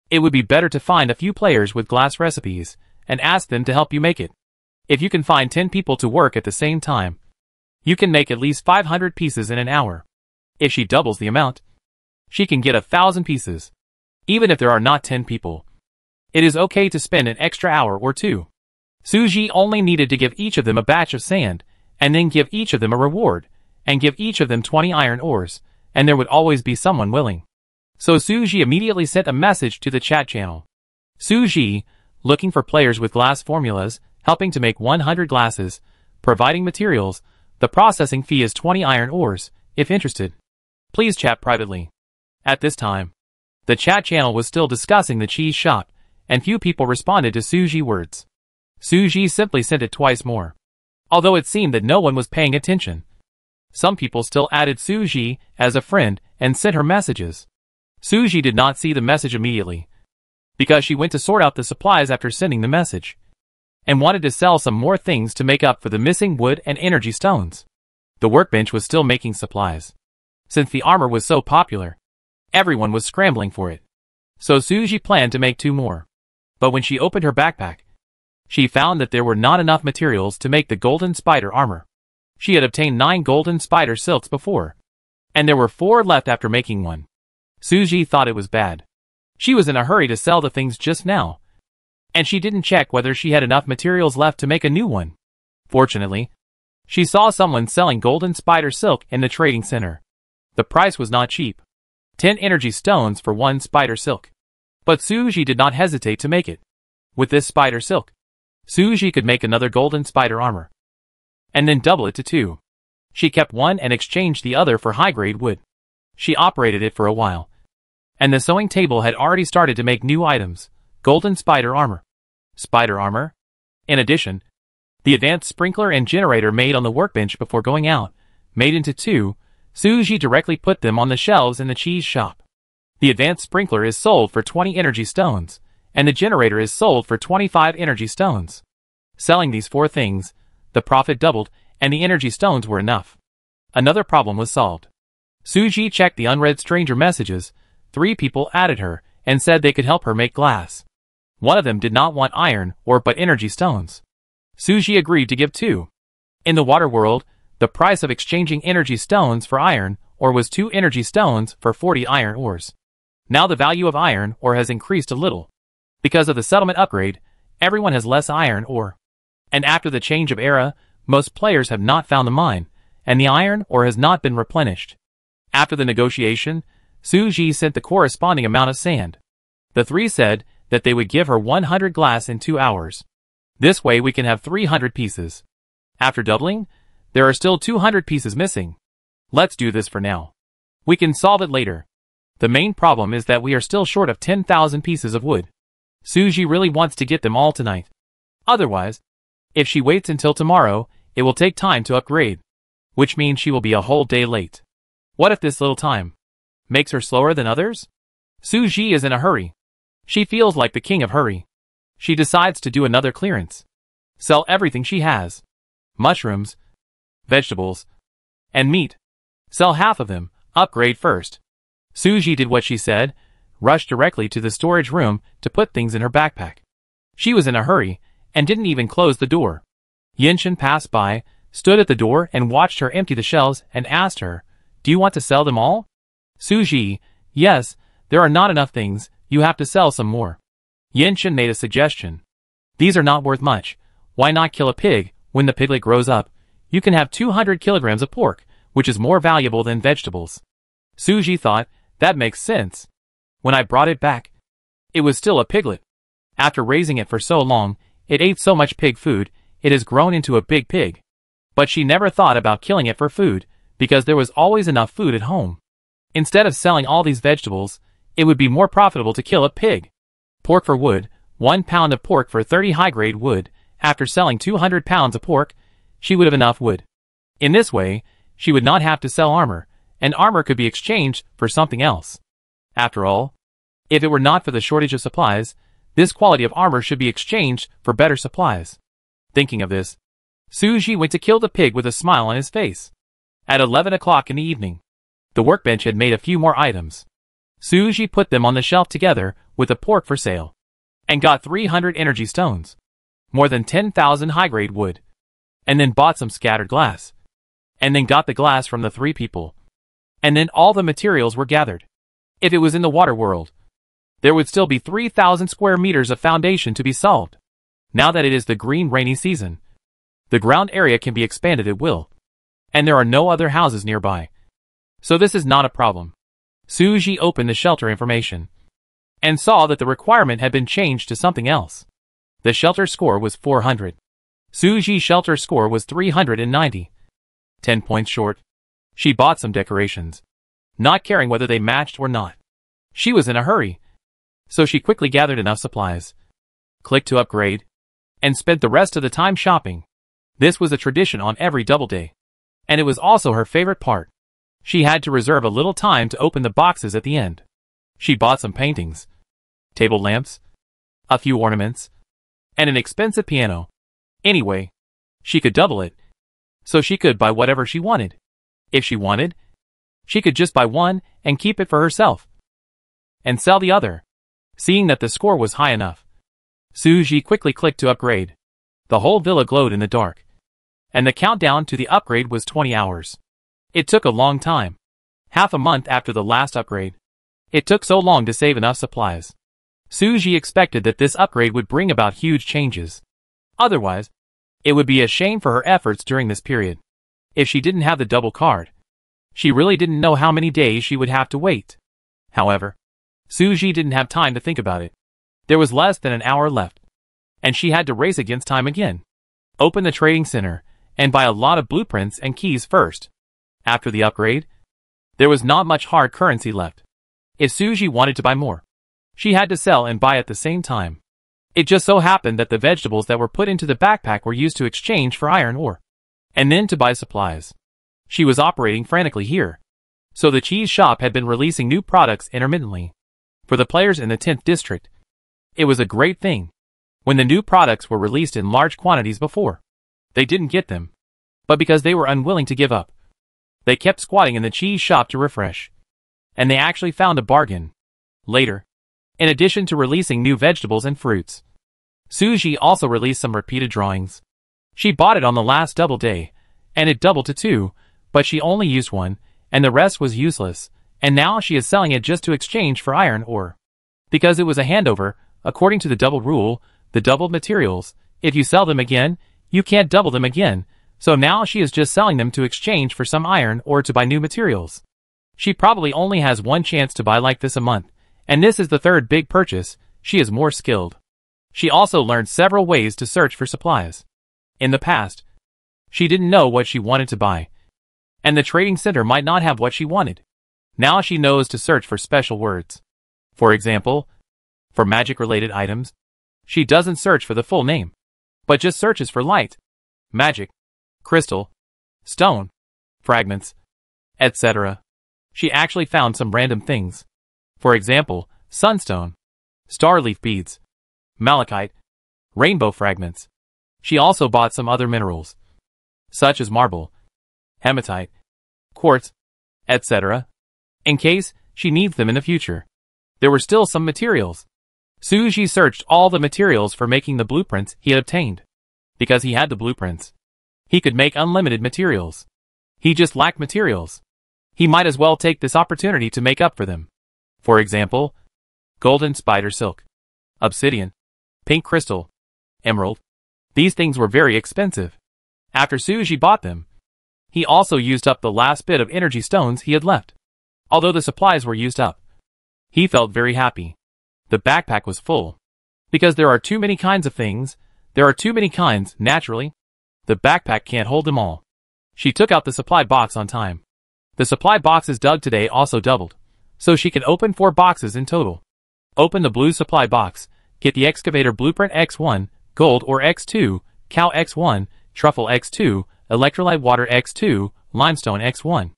it would be better to find a few players with glass recipes, and ask them to help you make it. If you can find 10 people to work at the same time, you can make at least 500 pieces in an hour. If she doubles the amount, she can get 1,000 pieces. Even if there are not 10 people, it is okay to spend an extra hour or two. Suji only needed to give each of them a batch of sand, and then give each of them a reward, and give each of them 20 iron ores, and there would always be someone willing. So Suji immediately sent a message to the chat channel. Suji, looking for players with glass formulas, helping to make 100 glasses, providing materials. The processing fee is 20 iron ores. If interested, please chat privately. At this time, The chat channel was still discussing the cheese shop, and few people responded to Suji's words. Suji simply sent it twice more. Although it seemed that no one was paying attention. Some people still added Suji as a friend and sent her messages. Suji did not see the message immediately, because she went to sort out the supplies after sending the message, and wanted to sell some more things to make up for the missing wood and energy stones. The workbench was still making supplies. Since the armor was so popular, everyone was scrambling for it. So Suji planned to make 2 more. But when she opened her backpack, she found that there were not enough materials to make the golden spider armor. She had obtained 9 golden spider silks before, and there were 4 left after making one. Suji thought it was bad. She was in a hurry to sell the things just now, and she didn't check whether she had enough materials left to make a new one. Fortunately, she saw someone selling golden spider silk in the trading center. The price was not cheap. 10 energy stones for 1 spider silk. But Suji did not hesitate to make it. With this spider silk, Suji could make another golden spider armor, and then double it to 2. She kept one and exchanged the other for high-grade wood. She operated it for a while, and the sewing table had already started to make new items. Golden spider armor. Spider armor. In addition, the advanced sprinkler and generator made on the workbench before going out, made into 2, Suji directly put them on the shelves in the cheese shop. The advanced sprinkler is sold for 20 energy stones, and the generator is sold for 25 energy stones. Selling these 4 things, the profit doubled, and the energy stones were enough. Another problem was solved. Suji checked the unread stranger messages. 3 people added her, and said they could help her make glass. One of them did not want iron or but energy stones. Suji agreed to give 2. In the water world, the price of exchanging energy stones for iron ore was 2 energy stones for 40 iron ores. Now the value of iron ore has increased a little. Because of the settlement upgrade, everyone has less iron ore. And after the change of era, most players have not found the mine, and the iron ore has not been replenished. After the negotiation, Suji sent the corresponding amount of sand. The 3 said that they would give her 100 glass in 2 hours. This way we can have 300 pieces. After doubling, there are still 200 pieces missing. Let's do this for now. We can solve it later. The main problem is that we are still short of 10,000 pieces of wood. Suji really wants to get them all tonight. Otherwise, if she waits until tomorrow, it will take time to upgrade, which means she will be a whole day late. What if this little time makes her slower than others? Suji is in a hurry. She feels like the king of hurry. She decides to do another clearance. Sell everything she has. Mushrooms, vegetables, and meat. Sell half of them, upgrade first. Suji did what she said, rushed directly to the storage room to put things in her backpack. She was in a hurry, and didn't even close the door. Yinshin passed by, stood at the door and watched her empty the shelves and asked her, "Do you want to sell them all?" Suji, "Yes, there are not enough things, you have to sell some more." Yinshin made a suggestion. "These are not worth much. Why not kill a pig? When the piglet grows up, you can have 200 kilograms of pork, which is more valuable than vegetables." Suji thought, that makes sense. When I brought it back, it was still a piglet. After raising it for so long, it ate so much pig food, it has grown into a big pig. But she never thought about killing it for food, because there was always enough food at home. Instead of selling all these vegetables, it would be more profitable to kill a pig. Pork for wood, 1 pound of pork for 30 high-grade wood. After selling 200 pounds of pork, she would have enough wood. In this way, she would not have to sell armor, and armor could be exchanged for something else. After all, if it were not for the shortage of supplies, this quality of armor should be exchanged for better supplies. Thinking of this, Suji went to kill the pig with a smile on his face. At 11 o'clock in the evening, the workbench had made a few more items. Suji put them on the shelf together with the pork for sale, and got 300 energy stones, more than 10,000 high-grade wood, and then bought some scattered glass, and then got the glass from the 3 people, and then all the materials were gathered. If it was in the water world, there would still be 3,000 square meters of foundation to be solved. Now that it is the green rainy season, the ground area can be expanded at will, and there are no other houses nearby. So this is not a problem. Suji opened the shelter information, and saw that the requirement had been changed to something else. The shelter score was 400. Suji's shelter score was 390. 10 points short. She bought some decorations, not caring whether they matched or not. She was in a hurry, so she quickly gathered enough supplies, clicked to upgrade, and spent the rest of the time shopping. This was a tradition on every double day, and it was also her favorite part. She had to reserve a little time to open the boxes at the end. She bought some paintings, table lamps, a few ornaments, and an expensive piano. Anyway, she could double it, so she could buy whatever she wanted. If she wanted, she could just buy one and keep it for herself, and sell the other. Seeing that the score was high enough, Suji quickly clicked to upgrade. The whole villa glowed in the dark, and the countdown to the upgrade was 20 hours. It took a long time. Half a month after the last upgrade. It took so long to save enough supplies. Suji expected that this upgrade would bring about huge changes. Otherwise, it would be a shame for her efforts during this period. If she didn't have the double card, she really didn't know how many days she would have to wait. However, Suji didn't have time to think about it. There was less than an hour left, and she had to race against time again. Open the trading center, and buy a lot of blueprints and keys first. After the upgrade, there was not much hard currency left. If Suji wanted to buy more, she had to sell and buy at the same time. It just so happened that the vegetables that were put into the backpack were used to exchange for iron ore, and then to buy supplies. She was operating frantically here, so the cheese shop had been releasing new products intermittently. For the players in the 10th district, it was a great thing. When the new products were released in large quantities before, they didn't get them, but because they were unwilling to give up, they kept squatting in the cheese shop to refresh. And they actually found a bargain. Later, in addition to releasing new vegetables and fruits, Suji also released some repeated drawings. She bought it on the last double day, and it doubled to 2, but she only used 1, and the rest was useless, and now she is selling it just to exchange for iron ore. Because it was a handover, according to the double rule, the doubled materials, if you sell them again, you can't double them again, so now she is just selling them to exchange for some iron or to buy new materials. She probably only has one chance to buy like this a month, and this is the third big purchase. She is more skilled. She also learned several ways to search for supplies. In the past, she didn't know what she wanted to buy, and the trading center might not have what she wanted. Now she knows to search for special words. For example, for magic-related items, she doesn't search for the full name, but just searches for light, magic, crystal, stone, fragments, etc. She actually found some random things. For example, sunstone, starleaf beads, malachite, rainbow fragments. She also bought some other minerals, such as marble, hematite, quartz, etc., in case she needs them in the future. There were still some materials. Suji searched all the materials for making the blueprints he had obtained. Because he had the blueprints, he could make unlimited materials. He just lacked materials. He might as well take this opportunity to make up for them. For example, golden spider silk, obsidian, pink crystal, emerald. These things were very expensive. After Suji bought them, he also used up the last bit of energy stones he had left. Although the supplies were used up, he felt very happy. The backpack was full. Because there are too many kinds of things, there are too many kinds, naturally. The backpack can't hold them all. She took out the supply box on time. The supply boxes dug today also doubled, so she can open 4 boxes in total. Open the blue supply box, get the excavator blueprint X1, gold ore X2, cow X1, truffle X2, electrolyte water X2, limestone X1.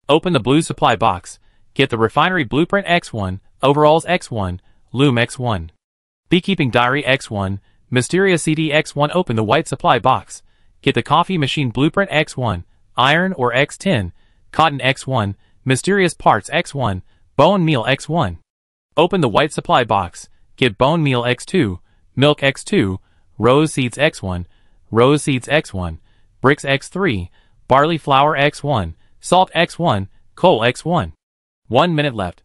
Open the blue supply box, get the refinery blueprint X1, overalls X1, loom X1. Beekeeping diary X1, mysterious CD X1. Open the white supply box, get the coffee machine blueprint X1, iron ore X10, cotton X1, mysterious parts X1, bone meal X1. Open the white supply box, get bone meal X2, milk X2, rose seeds X1, rose seeds X1, bricks X3, barley flour X1, salt X1, coal X1. 1 minute left.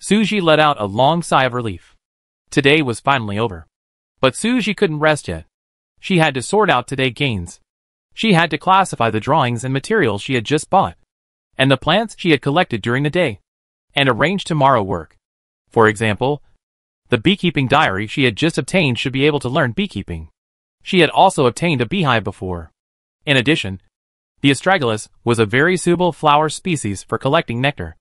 Suji let out a long sigh of relief. Today was finally over. But Suji couldn't rest yet. She had to sort out today's gains. She had to classify the drawings and materials she had just bought, and the plants she had collected during the day, and arrange tomorrow work. For example, the beekeeping diary she had just obtained should be able to learn beekeeping. She had also obtained a beehive before. In addition, the astragalus was a very suitable flower species for collecting nectar.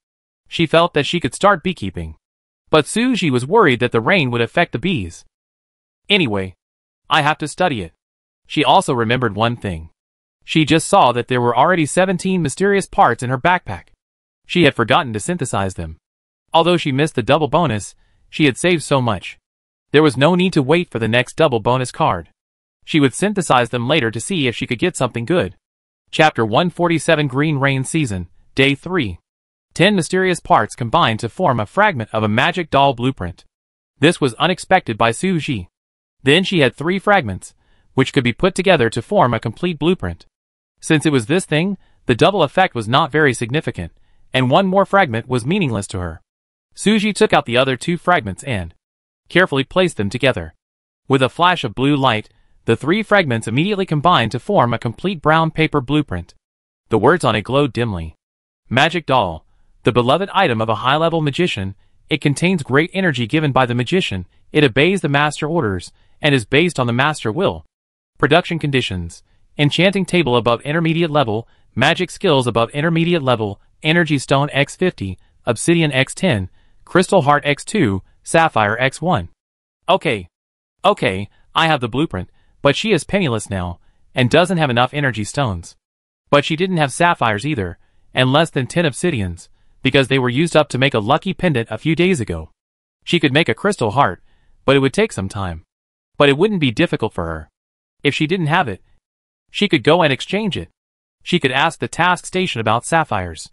She felt that she could start beekeeping. But Suji was worried that the rain would affect the bees. Anyway, I have to study it. She also remembered one thing. She just saw that there were already 17 mysterious parts in her backpack. She had forgotten to synthesize them. Although she missed the double bonus, she had saved so much. There was no need to wait for the next double bonus card. She would synthesize them later to see if she could get something good. Chapter 147 Green Rain Season, Day 3. 10 mysterious parts combined to form a fragment of a magic doll blueprint. This was unexpected by Suji. Then she had 3 fragments, which could be put together to form a complete blueprint. Since it was this thing, the double effect was not very significant, and one more fragment was meaningless to her. Suji took out the other 2 fragments and carefully placed them together. With a flash of blue light, the 3 fragments immediately combined to form a complete brown paper blueprint. The words on it glowed dimly. Magic doll, the beloved item of a high-level magician, it contains great energy given by the magician, it obeys the master orders, and is based on the master will. Production conditions: enchanting table above intermediate level, magic skills above intermediate level, energy stone x50, obsidian x10, crystal heart x2, sapphire x1. Okay, I have the blueprint, but she is penniless now, and doesn't have enough energy stones. But she didn't have sapphires either, and less than 10 obsidians, because they were used up to make a lucky pendant a few days ago. She could make a crystal heart, but it would take some time. But it wouldn't be difficult for her. If she didn't have it, she could go and exchange it. She could ask the task station about sapphires.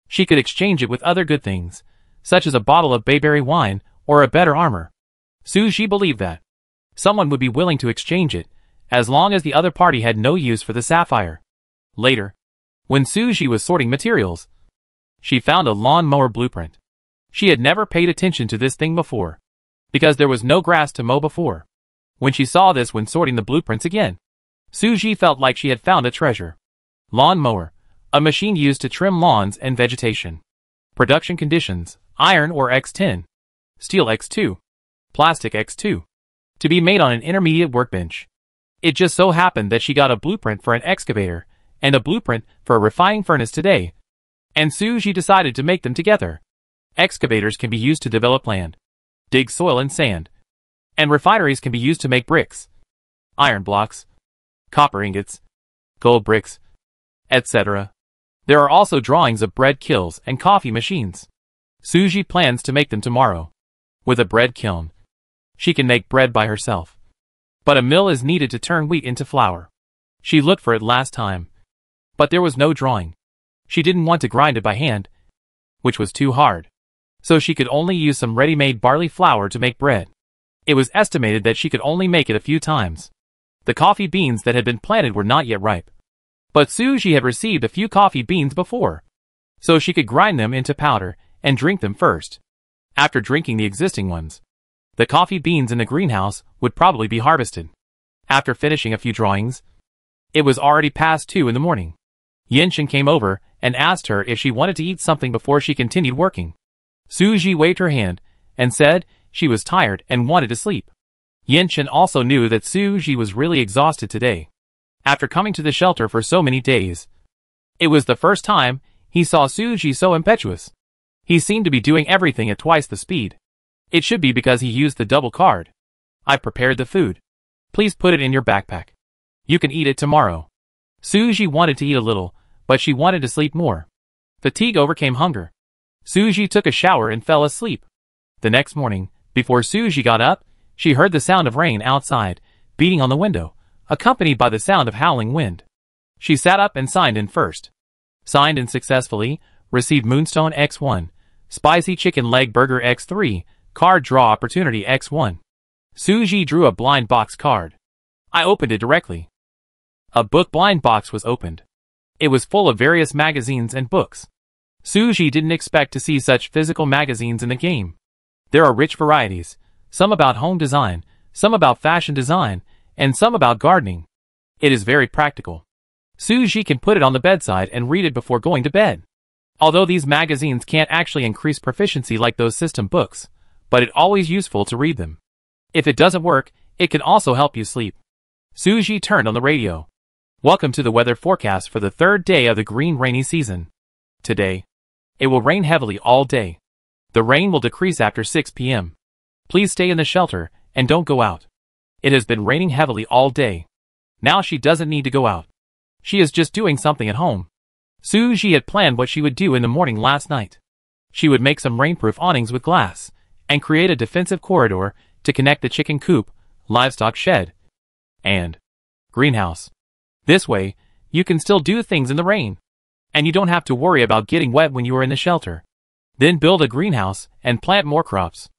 She could exchange it with other good things, such as a bottle of bayberry wine or a better armor. Suji believed that someone would be willing to exchange it, as long as the other party had no use for the sapphire. Later, when Suji was sorting materials, she found a lawn-mower blueprint. She had never paid attention to this thing before, because there was no grass to mow before. When she saw this when sorting the blueprints again, Suji felt like she had found a treasure. Lawn-mower, a machine used to trim lawns and vegetation. Production conditions: iron ore X10, steel X2, plastic X2. To be made on an intermediate workbench. It just so happened that she got a blueprint for an excavator, and a blueprint for a refining furnace today. And Suji decided to make them together. Excavators can be used to develop land, dig soil and sand. And refineries can be used to make bricks, iron blocks, copper ingots, gold bricks, etc. There are also drawings of bread kilns and coffee machines. Suji plans to make them tomorrow. With a bread kiln, she can make bread by herself. But a mill is needed to turn wheat into flour. She looked for it last time, but there was no drawing. She didn't want to grind it by hand, which was too hard. So she could only use some ready-made barley flour to make bread. It was estimated that she could only make it a few times. The coffee beans that had been planted were not yet ripe. But Suji had received a few coffee beans before, so she could grind them into powder and drink them first. After drinking the existing ones, the coffee beans in the greenhouse would probably be harvested. After finishing a few drawings, it was already past 2 in the morning. Yenshin came over and asked her if she wanted to eat something before she continued working. Suji waved her hand and said she was tired and wanted to sleep. Yenshin also knew that Suji was really exhausted today. After coming to the shelter for so many days, it was the first time he saw Suji so impetuous. He seemed to be doing everything at twice the speed. It should be because he used the double card. I prepared the food. Please put it in your backpack. You can eat it tomorrow. Suji wanted to eat a little, but she wanted to sleep more. Fatigue overcame hunger. Suji took a shower and fell asleep. The next morning, before Suji got up, she heard the sound of rain outside, beating on the window, accompanied by the sound of howling wind. She sat up and signed in first. Signed in successfully, received Moonstone X1, Spicy Chicken Leg Burger X3, Card Draw Opportunity X1. Suji drew a blind box card. I opened it directly. A book blind box was opened. It was full of various magazines and books. Suji didn't expect to see such physical magazines in the game. There are rich varieties, some about home design, some about fashion design, and some about gardening. It is very practical. Suji can put it on the bedside and read it before going to bed. Although these magazines can't actually increase proficiency like those system books, but it's always useful to read them. If it doesn't work, it can also help you sleep. Suji turned on the radio. Welcome to the weather forecast for the 3rd day of the green rainy season. Today, it will rain heavily all day. The rain will decrease after 6 p.m. Please stay in the shelter, and don't go out. It has been raining heavily all day. Now she doesn't need to go out. She is just doing something at home. Suji had planned what she would do in the morning last night. She would make some rainproof awnings with glass, and create a defensive corridor to connect the chicken coop, livestock shed, and greenhouse. This way, you can still do things in the rain, and you don't have to worry about getting wet when you are in the shelter. Then build a greenhouse and plant more crops.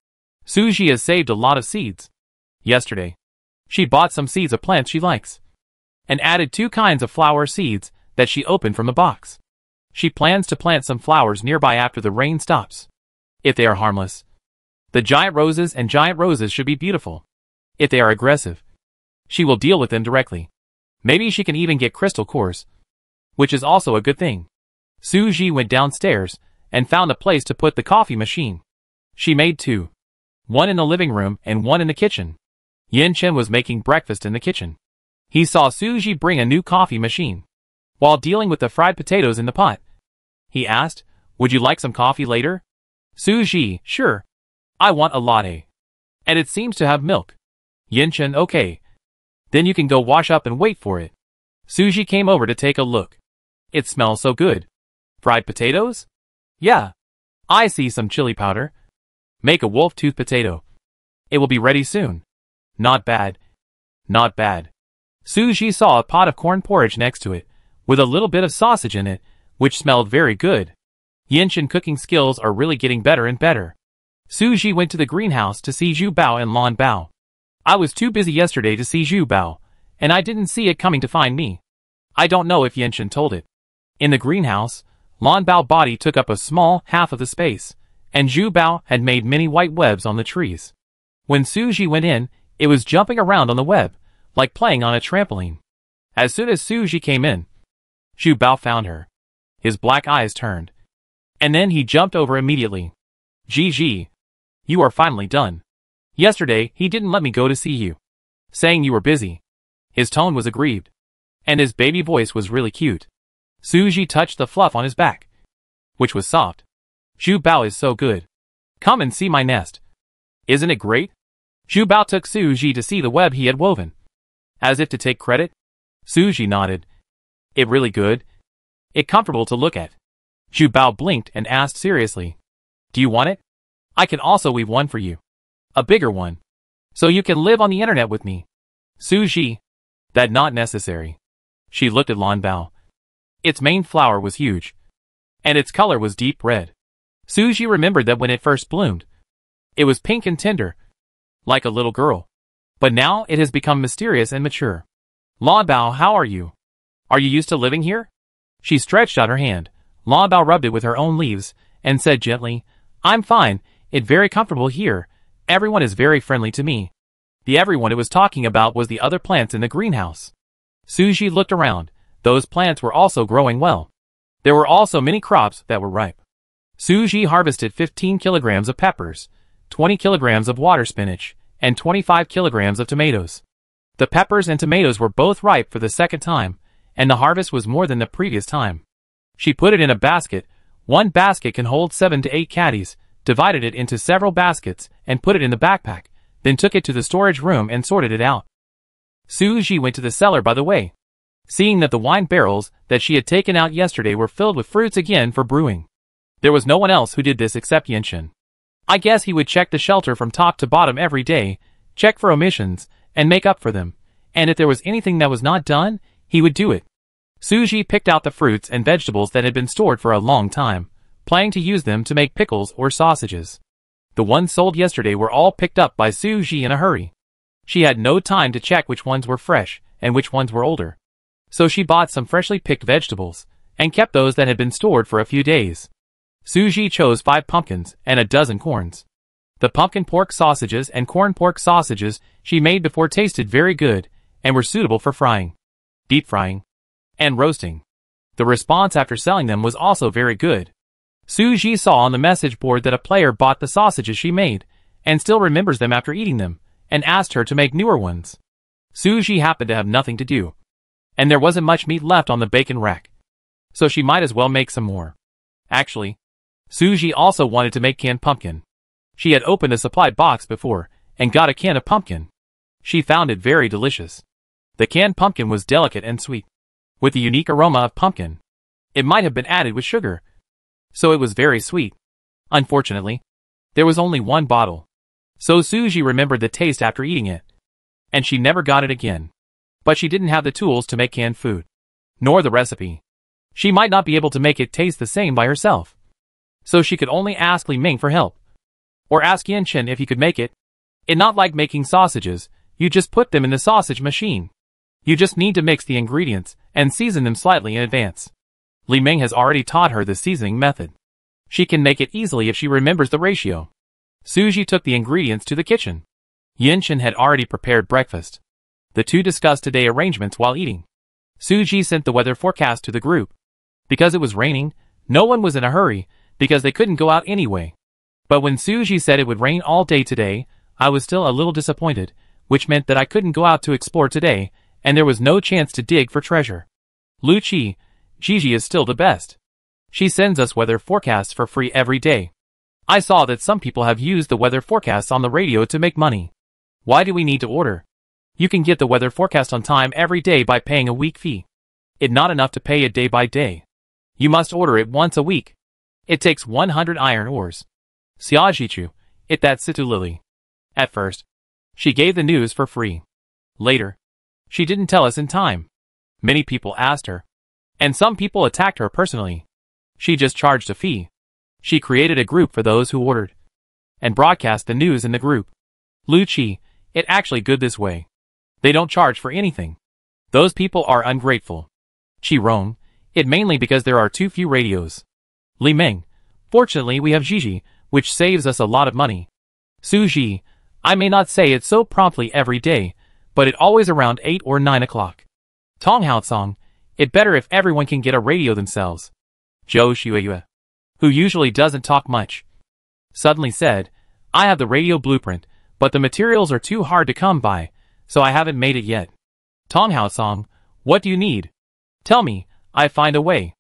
Suji has saved a lot of seeds. Yesterday, she bought some seeds of plants she likes, and added 2 kinds of flower seeds that she opened from the box. She plans to plant some flowers nearby after the rain stops. If they are harmless, the giant roses should be beautiful. If they are aggressive, she will deal with them directly. Maybe she can even get crystal cores, which is also a good thing. Suji went downstairs and found a place to put the coffee machine. She made 2. One in the living room and one in the kitchen. Yin-chen was making breakfast in the kitchen. He saw Suji bring a new coffee machine. While dealing with the fried potatoes in the pot, he asked, "Would you like some coffee later?" Suji, "Sure. I want a latte. And it seems to have milk." Yin-chen, "Okay. Then you can go wash up and wait for it." Suji came over to take a look. "It smells so good." "Fried potatoes?" "Yeah. I see some chili powder. Make a wolf tooth potato. It will be ready soon." "Not bad. Not bad." Suji saw a pot of corn porridge next to it, with a little bit of sausage in it, which smelled very good. Yin-chen cooking skills are really getting better and better. Suji went to the greenhouse to see Zhu Bao and Lan Bao. "I was too busy yesterday to see Zhu Bao, and I didn't see it coming to find me." I don't know if Yin-chen told it. In the greenhouse, Lan Bao's body took up a small half of the space, and Zhu Bao had made many white webs on the trees. When Suji went in, it was jumping around on the web, like playing on a trampoline. As soon as Suji came in, Zhu Bao found her. His black eyes turned, and then he jumped over immediately. "Gigi, you are finally done. Yesterday, he didn't let me go to see you, saying you were busy." His tone was aggrieved, and his baby voice was really cute. Suji touched the fluff on his back, which was soft. "Zhu Bao is so good. Come and see my nest. Isn't it great?" Zhu Bao took Suji to see the web he had woven, as if to take credit. Suji nodded. "It really good? It comfortable to look at?" Zhu Bao blinked and asked seriously, "Do you want it? I can also weave one for you. A bigger one. So you can live on the internet with me." Suji, "That not necessary." She looked at Lan Bao. Its main flower was huge, and its color was deep red. Suji remembered that when it first bloomed, it was pink and tender, like a little girl. But now it has become mysterious and mature. "Lan Bao, how are you? Are you used to living here?" She stretched out her hand. Lan Bao rubbed it with her own leaves, and said gently, "I'm fine, it's very comfortable here. Everyone is very friendly to me." The everyone it was talking about was the other plants in the greenhouse. Suji looked around. Those plants were also growing well. There were also many crops that were ripe. Suji harvested 15 kilograms of peppers, 20 kilograms of water spinach, and 25 kilograms of tomatoes. The peppers and tomatoes were both ripe for the second time, and the harvest was more than the previous time. She put it in a basket. One basket can hold 7 to 8 caddies, divided it into several baskets, and put it in the backpack, then took it to the storage room and sorted it out. Suji went to the cellar by the way, seeing that the wine barrels that she had taken out yesterday were filled with fruits again for brewing. There was no one else who did this except Yin-chen. I guess he would check the shelter from top to bottom every day, check for omissions, and make up for them, and if there was anything that was not done, he would do it. Suji picked out the fruits and vegetables that had been stored for a long time, planning to use them to make pickles or sausages. The ones sold yesterday were all picked up by Suji in a hurry. She had no time to check which ones were fresh and which ones were older. So she bought some freshly picked vegetables, and kept those that had been stored for a few days. Suji chose 5 pumpkins and a dozen corns. The pumpkin pork sausages and corn pork sausages she made before tasted very good, and were suitable for frying, deep frying, and roasting. The response after selling them was also very good. Suji saw on the message board that a player bought the sausages she made, and still remembers them after eating them, and asked her to make newer ones. Suji happened to have nothing to do, and there wasn't much meat left on the bacon rack, so she might as well make some more. Actually, Suji also wanted to make canned pumpkin. She had opened a supply box before and got a can of pumpkin. She found it very delicious. The canned pumpkin was delicate and sweet, with the unique aroma of pumpkin. It might have been added with sugar, so it was very sweet. Unfortunately, there was only one bottle, so Suji remembered the taste after eating it, and she never got it again. But she didn't have the tools to make canned food, nor the recipe. She might not be able to make it taste the same by herself, so she could only ask Li Ming for help, or ask Yan Chen if he could make it. It's not like making sausages, you just put them in the sausage machine. You just need to mix the ingredients and season them slightly in advance. Li Ming has already taught her the seasoning method. She can make it easily if she remembers the ratio. Suji took the ingredients to the kitchen. Yan Chen had already prepared breakfast. The two discussed today's arrangements while eating. Suji sent the weather forecast to the group. Because it was raining, no one was in a hurry, because they couldn't go out anyway. But when Suji said it would rain all day today, I was still a little disappointed, which meant that I couldn't go out to explore today, and there was no chance to dig for treasure. Lu Qi, Gigi is still the best. She sends us weather forecasts for free every day. I saw that some people have used the weather forecasts on the radio to make money. Why do we need to order? You can get the weather forecast on time every day by paying a week fee. It's not enough to pay it day by day. You must order it once a week. It takes 100 iron ores. Xiaojichu, it that Situ Lily. At first, she gave the news for free. Later, she didn't tell us in time. Many people asked her, and some people attacked her personally. She just charged a fee. She created a group for those who ordered, and broadcast the news in the group. Lu Qi, it actually good this way. They don't charge for anything. Those people are ungrateful. Qi Rong, it mainly because there are too few radios. Li Ming, fortunately we have Gigi, which saves us a lot of money. Suji, I may not say it so promptly every day, but it always around 8 or 9 o'clock. Tong Haotsong, it better if everyone can get a radio themselves. Zhou Xueyue, who usually doesn't talk much, suddenly said, I have the radio blueprint, but the materials are too hard to come by, so I haven't made it yet. Tong Haotsong, what do you need? Tell me, I find a way.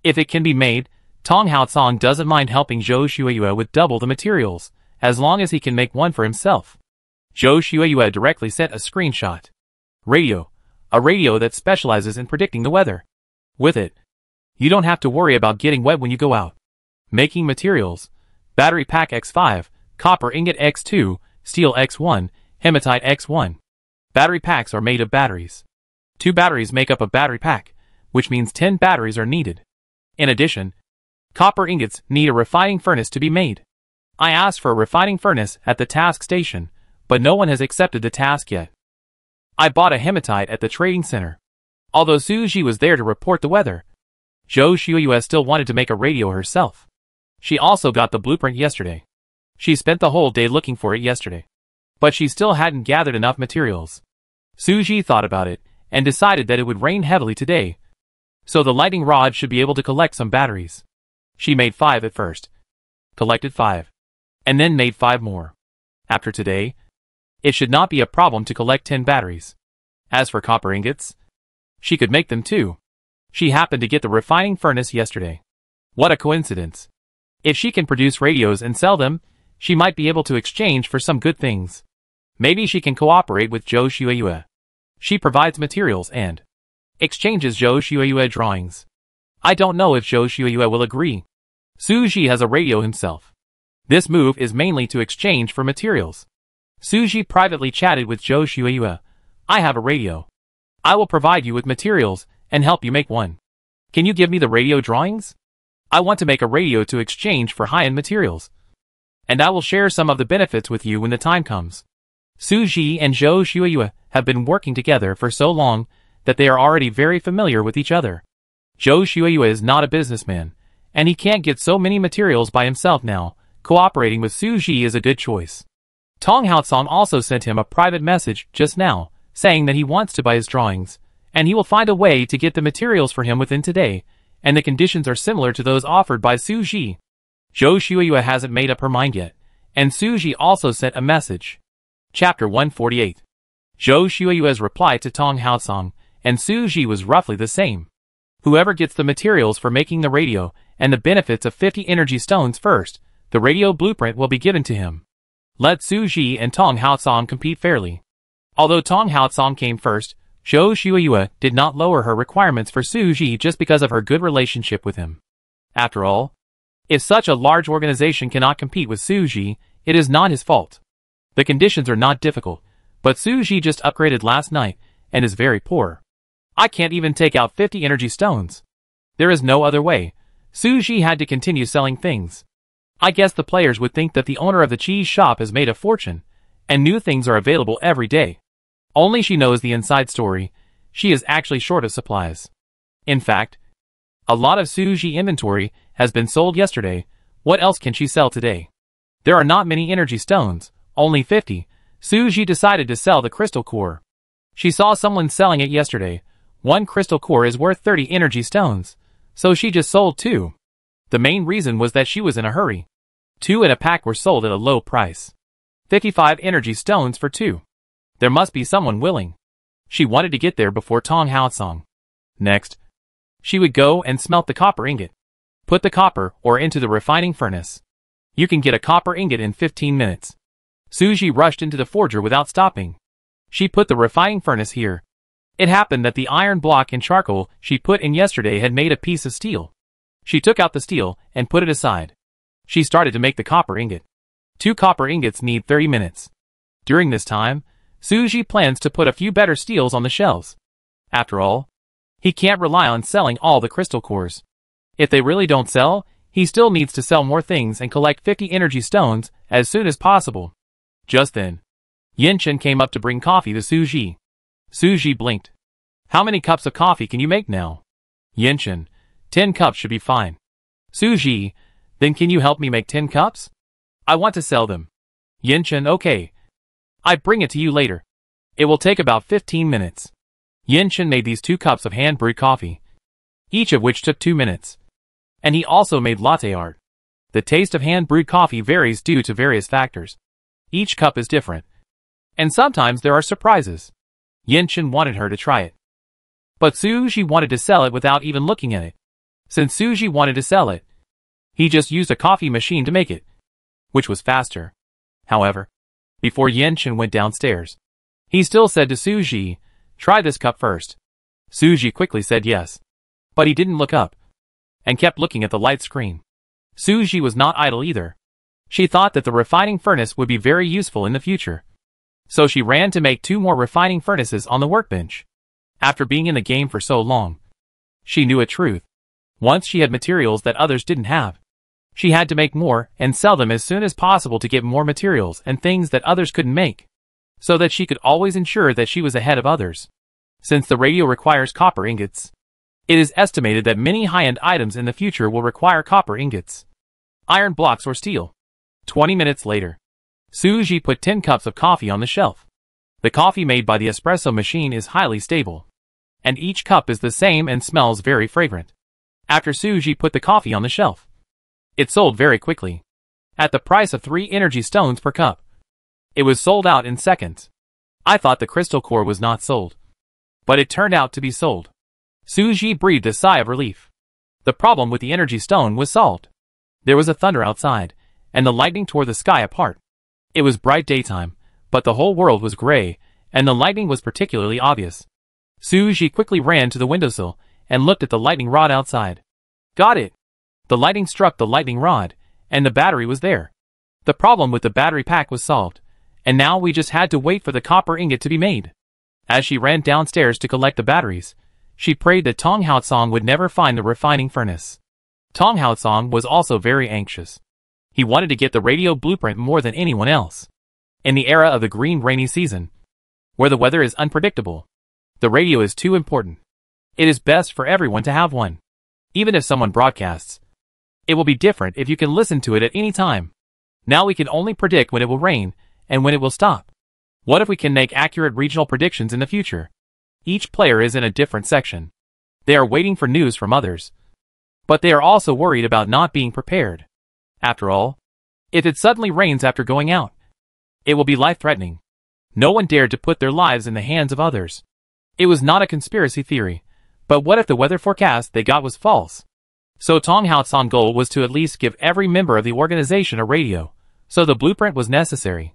If it can be made, Tong Haotsong doesn't mind helping Zhou Xueyue with double the materials, as long as he can make one for himself. Zhou Xueyue directly sent a screenshot. Radio. A radio that specializes in predicting the weather. With it, you don't have to worry about getting wet when you go out. Making materials. Battery pack X5, copper ingot X2, steel X1, hematite X1. Battery packs are made of batteries. 2 batteries make up a battery pack, which means 10 batteries are needed. In addition, copper ingots need a refining furnace to be made. I asked for a refining furnace at the task station, but no one has accepted the task yet. I bought a hematite at the trading center. Although Suji was there to report the weather, Zhou Xueyue still wanted to make a radio herself. She also got the blueprint yesterday. She spent the whole day looking for it yesterday, but she still hadn't gathered enough materials. Suji thought about it and decided that it would rain heavily today, so the lightning rod should be able to collect some batteries. She made 5 at first, collected 5, and then made 5 more. After today, it should not be a problem to collect 10 batteries. As for copper ingots, she could make them too. She happened to get the refining furnace yesterday. What a coincidence. If she can produce radios and sell them, she might be able to exchange for some good things. Maybe she can cooperate with Zhou Xueyue. She provides materials and exchanges Zhou Xueyue drawings. I don't know if Zhou Xueyue will agree. Suji has a radio himself. This move is mainly to exchange for materials. Suji privately chatted with Zhou Xueyue. I have a radio. I will provide you with materials and help you make one. Can you give me the radio drawings? I want to make a radio to exchange for high-end materials. And I will share some of the benefits with you when the time comes. Suji and Zhou Xueyue have been working together for so long that they are already very familiar with each other. Zhou Xueyue is not a businessman, and he can't get so many materials by himself now. Cooperating with Suji is a good choice. Tong Haotsong also sent him a private message just now, saying that he wants to buy his drawings, and he will find a way to get the materials for him within today, and the conditions are similar to those offered by Suji. Zhou Xueyue hasn't made up her mind yet, and Suji also sent a message. Chapter 148. Zhou Xueyue's reply to Tong Haotsong and Suji was roughly the same. Whoever gets the materials for making the radio and the benefits of 50 energy stones first, the radio blueprint will be given to him. Let Su Ji and Tong Haosong compete fairly. Although Tong Haosong came first, Zhou Shuiyue did not lower her requirements for Su Ji just because of her good relationship with him. After all, if such a large organization cannot compete with Su Ji, it is not his fault. The conditions are not difficult, but Su Ji just upgraded last night and is very poor. I can't even take out 50 energy stones. There is no other way. Su Ji had to continue selling things. I guess the players would think that the owner of the cheese shop has made a fortune, and new things are available every day. Only she knows the inside story. She is actually short of supplies. In fact, a lot of Su Ji inventory has been sold yesterday. What else can she sell today? There are not many energy stones, only 50. Su Ji decided to sell the crystal core. She saw someone selling it yesterday. One crystal core is worth 30 energy stones, so she just sold 2. The main reason was that she was in a hurry. 2 in a pack were sold at a low price. 55 energy stones for 2. There must be someone willing. She wanted to get there before Tong Haosong. Next, she would go and smelt the copper ingot. Put the copper ore into the refining furnace. You can get a copper ingot in 15 minutes. Su Ji rushed into the forger without stopping. She put the refining furnace here. It happened that the iron block and charcoal she put in yesterday had made a piece of steel. She took out the steel and put it aside. She started to make the copper ingot. 2 copper ingots need 30 minutes. During this time, Su Ji plans to put a few better steels on the shelves. After all, he can't rely on selling all the crystal cores. If they really don't sell, he still needs to sell more things and collect 50 energy stones as soon as possible. Just then, Yin Chen came up to bring coffee to Su Ji. Su Ji blinked. How many cups of coffee can you make now? Yin Chen, 10 cups should be fine. Su Ji, then can you help me make 10 cups? I want to sell them. Yin Chen, okay. I bring it to you later. It will take about 15 minutes. Yin Chen made these 2 cups of hand-brewed coffee, each of which took 2 minutes. And he also made latte art. The taste of hand-brewed coffee varies due to various factors. Each cup is different. And sometimes there are surprises. Yin Chen wanted her to try it. But Su Ji wanted to sell it without even looking at it. Since Su Ji wanted to sell it, he just used a coffee machine to make it, which was faster. However, before Yin Chen went downstairs, he still said to Su Ji, try this cup first. Su Ji quickly said yes. But he didn't look up, and kept looking at the light screen. Su Ji was not idle either. She thought that the refining furnace would be very useful in the future. So she ran to make 2 more refining furnaces on the workbench. After being in the game for so long, she knew a truth. Once she had materials that others didn't have, she had to make more and sell them as soon as possible to get more materials and things that others couldn't make, so that she could always ensure that she was ahead of others. Since the radio requires copper ingots, it is estimated that many high-end items in the future will require copper ingots, iron blocks or steel. 20 minutes later, Su Ji put 10 cups of coffee on the shelf. The coffee made by the espresso machine is highly stable, and each cup is the same and smells very fragrant. After Su Ji put the coffee on the shelf, it sold very quickly, at the price of 3 energy stones per cup. It was sold out in seconds. I thought the crystal core was not sold, but it turned out to be sold. Su Ji breathed a sigh of relief. The problem with the energy stone was solved. There was a thunder outside, and the lightning tore the sky apart. It was bright daytime, but the whole world was gray, and the lightning was particularly obvious. Su Ji quickly ran to the windowsill and looked at the lightning rod outside. Got it! The lightning struck the lightning rod, and the battery was there. The problem with the battery pack was solved, and now we just had to wait for the copper ingot to be made. As she ran downstairs to collect the batteries, she prayed that Tong Haosong would never find the refining furnace. Tong Haosong was also very anxious. He wanted to get the radio blueprint more than anyone else. In the era of the green rainy season, where the weather is unpredictable, the radio is too important. It is best for everyone to have one. Even if someone broadcasts, it will be different if you can listen to it at any time. Now we can only predict when it will rain and when it will stop. What if we can make accurate regional predictions in the future? Each player is in a different section. They are waiting for news from others, but they are also worried about not being prepared. After all, if it suddenly rains after going out, it will be life-threatening. No one dared to put their lives in the hands of others. It was not a conspiracy theory, But what if the weather forecast they got was false? So Tong Haotsong's goal was to at least give every member of the organization a radio, so the blueprint was necessary.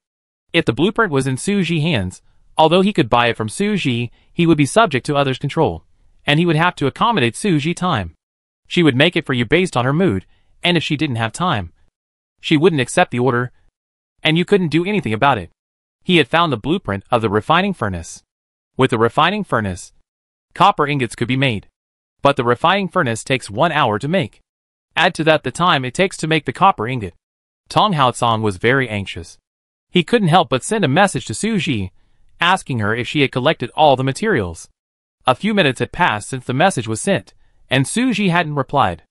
If the blueprint was in Su Ji's hands, although he could buy it from Su Ji, he would be subject to others' control, and he would have to accommodate Su Ji's time. She would make it for you based on her mood, and if she didn't have time, she wouldn't accept the order, and you couldn't do anything about it. He had found the blueprint of the refining furnace. With the refining furnace, copper ingots could be made. But the refining furnace takes 1 hour to make. Add to that the time it takes to make the copper ingot. Tong Haotsong was very anxious. He couldn't help but send a message to Su Ji, asking her if she had collected all the materials. A few minutes had passed since the message was sent, and Su Ji hadn't replied.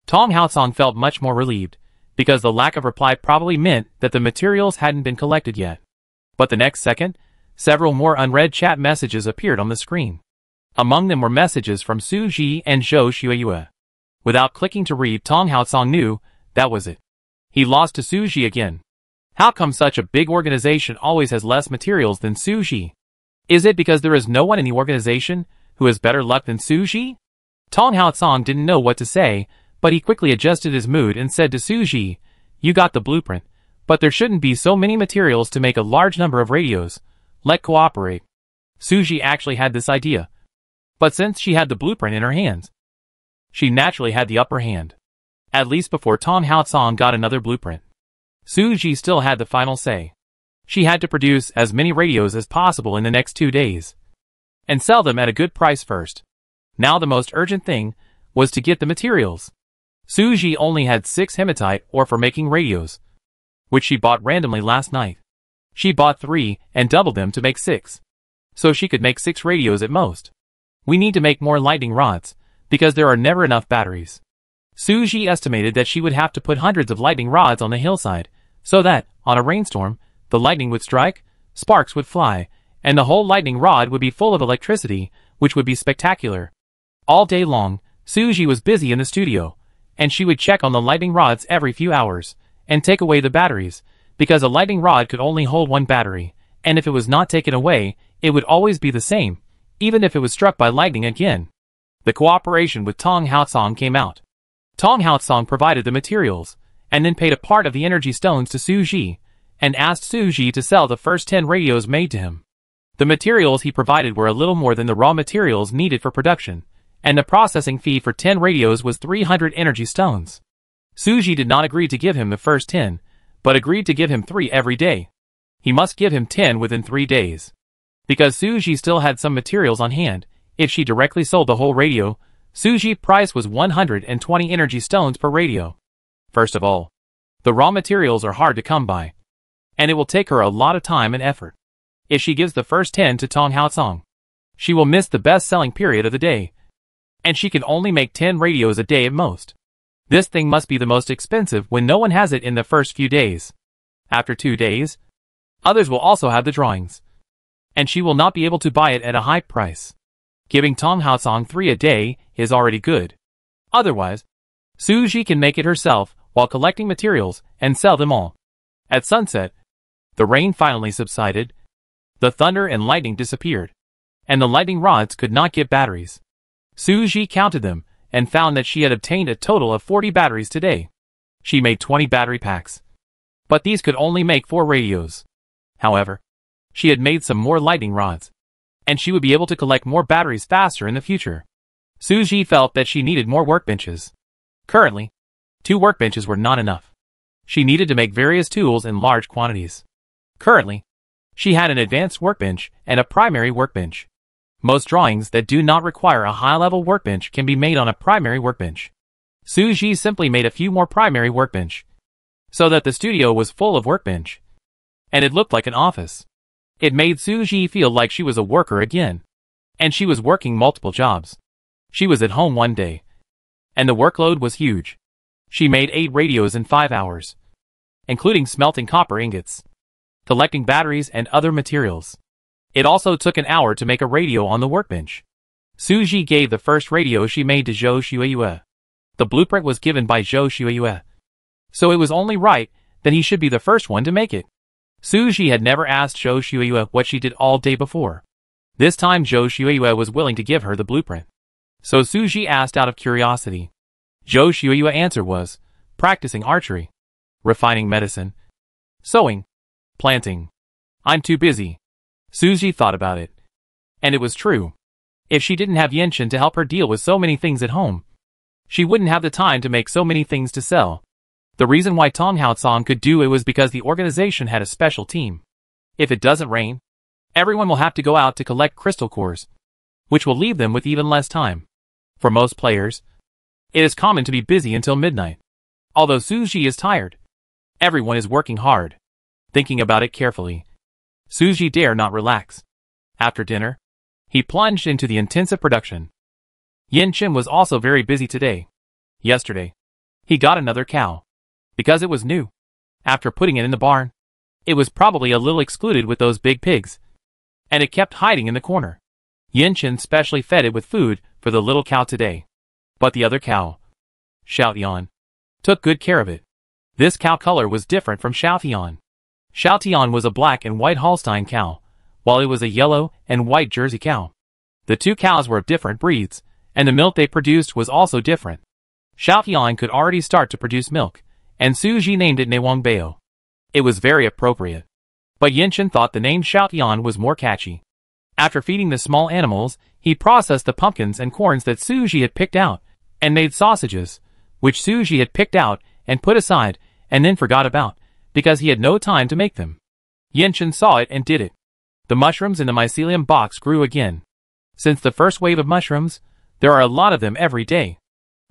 Tong Haotsong felt much more relieved, because the lack of reply probably meant that the materials hadn't been collected yet. But the next second, several more unread chat messages appeared on the screen. Among them were messages from Su Ji and Zhou Xueyue. Without clicking to read, Tong Haotsong knew that was it. He lost to Su Ji again. How come such a big organization always has less materials than Su Ji? Is it because there is no one in the organization who has better luck than Su Ji? Tong Haotsong didn't know what to say, but he quickly adjusted his mood and said to Su Ji, "You got the blueprint, but there shouldn't be so many materials to make a large number of radios. Let's cooperate." Su Ji actually had this idea. But since she had the blueprint in her hands, she naturally had the upper hand. At least before Tong Haotsong got another blueprint, Su Ji still had the final say. She had to produce as many radios as possible in the next 2 days, and sell them at a good price first. Now the most urgent thing was to get the materials. Su Ji only had 6 hematite ore for making radios, which she bought randomly last night. She bought 3 and doubled them to make 6. So she could make 6 radios at most. We need to make more lightning rods, because there are never enough batteries. Su Ji estimated that she would have to put hundreds of lightning rods on the hillside, so that, on a rainstorm, the lightning would strike, sparks would fly, and the whole lightning rod would be full of electricity, which would be spectacular. All day long, Su Ji was busy in the studio, and she would check on the lightning rods every few hours, and take away the batteries, because a lightning rod could only hold 1 battery, and if it was not taken away, it would always be the same, even if it was struck by lightning again. The cooperation with Tong Haotsong came out. Tong Haotsong provided the materials, and then paid a part of the energy stones to Su Ji, and asked Su Ji to sell the first 10 radios made to him. The materials he provided were a little more than the raw materials needed for production, and the processing fee for 10 radios was 300 energy stones. Su Ji did not agree to give him the first 10, but agreed to give him 3 every day. He must give him 10 within 3 days. Because Su Ji still had some materials on hand, if she directly sold the whole radio, Su Ji's price was 120 energy stones per radio. First of all, the raw materials are hard to come by, and it will take her a lot of time and effort. If she gives the first 10 to Tong Haotsong, she will miss the best-selling period of the day, and she can only make 10 radios a day at most. This thing must be the most expensive when no one has it in the first few days. After 2 days, others will also have the drawings, and she will not be able to buy it at a high price. Giving Tong Haotsong 3 a day is already good. Otherwise, Su Ji can make it herself while collecting materials and sell them all. At sunset, the rain finally subsided, the thunder and lightning disappeared, and the lightning rods could not get batteries. Su Ji counted them and found that she had obtained a total of 40 batteries today. She made 20 battery packs, but these could only make 4 radios. However, she had made some more lightning rods, and she would be able to collect more batteries faster in the future. Su Ji felt that she needed more workbenches. Currently, 2 workbenches were not enough. She needed to make various tools in large quantities. Currently, she had an advanced workbench and a primary workbench. Most drawings that do not require a high-level workbench can be made on a primary workbench. Su Ji simply made a few more primary workbench, so that the studio was full of workbench, and it looked like an office. It made Su Ji feel like she was a worker again, and she was working multiple jobs. She was at home one day, and the workload was huge. She made 8 radios in 5 hours, including smelting copper ingots, collecting batteries and other materials. It also took an hour to make a radio on the workbench. Su Ji gave the first radio she made to Zhou Xueyue. The blueprint was given by Zhou Xueyue, so it was only right that he should be the first one to make it. Su Ji had never asked Zhou Xueyue what she did all day before. This time Zhou Xueyue was willing to give her the blueprint. So Suji asked out of curiosity. Zhou Shui's answer was, practicing archery, refining medicine, sewing, planting. I'm too busy. Suji thought about it. And it was true. If she didn't have Yinchen to help her deal with so many things at home, she wouldn't have the time to make so many things to sell. The reason why Tong Haotsong could do it was because the organization had a special team. If it doesn't rain, everyone will have to go out to collect crystal cores, which will leave them with even less time. For most players, it is common to be busy until midnight. Although Suji is tired, everyone is working hard. Thinking about it carefully, Suji dare not relax. After dinner, he plunged into the intensive production. Yinchen was also very busy today. Yesterday, he got another cow. Because it was new. After putting it in the barn, it was probably a little excluded with those big pigs. And it kept hiding in the corner. Yinchen specially fed it with food for the little cow today. But the other cow, Xiaotian, took good care of it. This cow color was different from Xiaotian. Xiaotian was a black and white Holstein cow, while it was a yellow and white Jersey cow. The two cows were of different breeds, and the milk they produced was also different. Xiaotian could already start to produce milk, and Suji named it Newongbao. It was very appropriate. But Yinchen thought the name Xiaotian was more catchy. After feeding the small animals, he processed the pumpkins and corns that Suji had picked out, and made sausages, which Suji had picked out and put aside, and then forgot about, because he had no time to make them. Yinchen saw it and did it. The mushrooms in the mycelium box grew again. Since the first wave of mushrooms, there are a lot of them every day.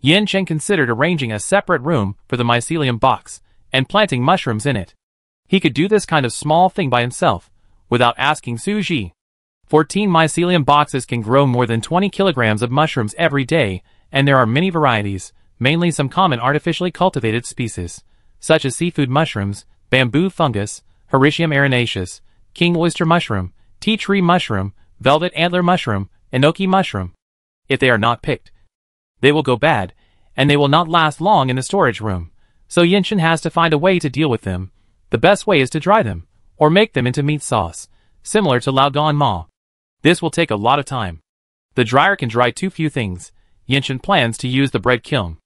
Yinchen considered arranging a separate room for the mycelium box, and planting mushrooms in it. He could do this kind of small thing by himself, without asking Suji. 14 mycelium boxes can grow more than 20 kilograms of mushrooms every day, and there are many varieties, mainly some common artificially cultivated species, such as seafood mushrooms, bamboo fungus, Hericium arenaceus, king oyster mushroom, tea tree mushroom, velvet antler mushroom, enoki mushroom. If they are not picked, they will go bad, and they will not last long in the storage room, so Yinchen has to find a way to deal with them. The best way is to dry them, or make them into meat sauce, similar to Lao Gan Ma. This will take a lot of time. The dryer can dry too few things. Yinchen plans to use the bread kiln.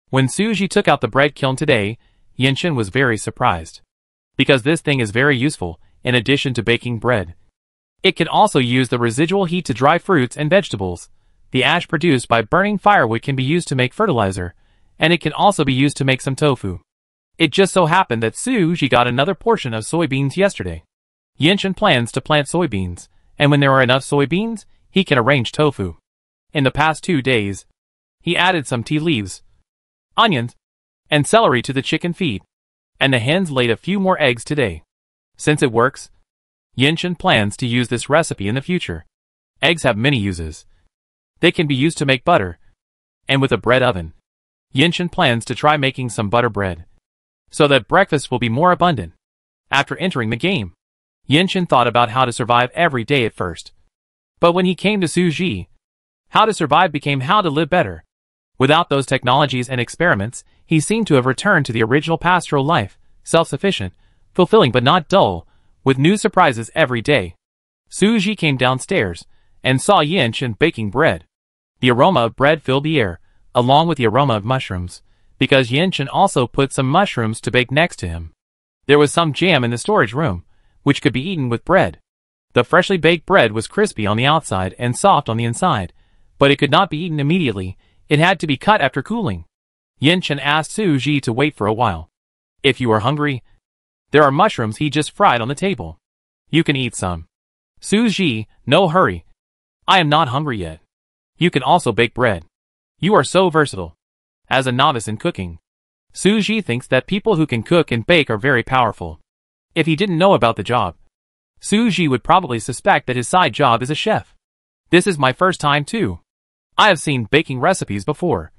When Suji took out the bread kiln today, Yinchen was very surprised. Because this thing is very useful, in addition to baking bread. It can also use the residual heat to dry fruits and vegetables. The ash produced by burning firewood can be used to make fertilizer, and it can also be used to make some tofu. It just so happened that Suji got another portion of soybeans yesterday. Yinchen plans to plant soybeans, and when there are enough soybeans, he can arrange tofu. In the past 2 days, he added some tea leaves, onions, and celery to the chicken feed, and the hens laid a few more eggs today. Since it works, Yinchen plans to use this recipe in the future. Eggs have many uses. They can be used to make butter, and with a bread oven. Yinchen plans to try making some butter bread, so that breakfast will be more abundant. After entering the game, Yinchen thought about how to survive every day at first. But when he came to Suji, how to survive became how to live better. Without those technologies and experiments, he seemed to have returned to the original pastoral life, self-sufficient, fulfilling but not dull, with new surprises every day. Suji came downstairs, and saw Yinchen baking bread. The aroma of bread filled the air, along with the aroma of mushrooms, because Yinchen also put some mushrooms to bake next to him. There was some jam in the storage room, which could be eaten with bread. The freshly baked bread was crispy on the outside and soft on the inside, but it could not be eaten immediately. It had to be cut after cooling. Yinchen asked Suji to wait for a while. If you are hungry, there are mushrooms he just fried on the table. You can eat some. Suji, no hurry. I am not hungry yet. You can also bake bread. You are so versatile. As a novice in cooking, Suji thinks that people who can cook and bake are very powerful. If he didn't know about the job, Suji would probably suspect that his side job is a chef. This is my first time too. I have seen baking recipes before,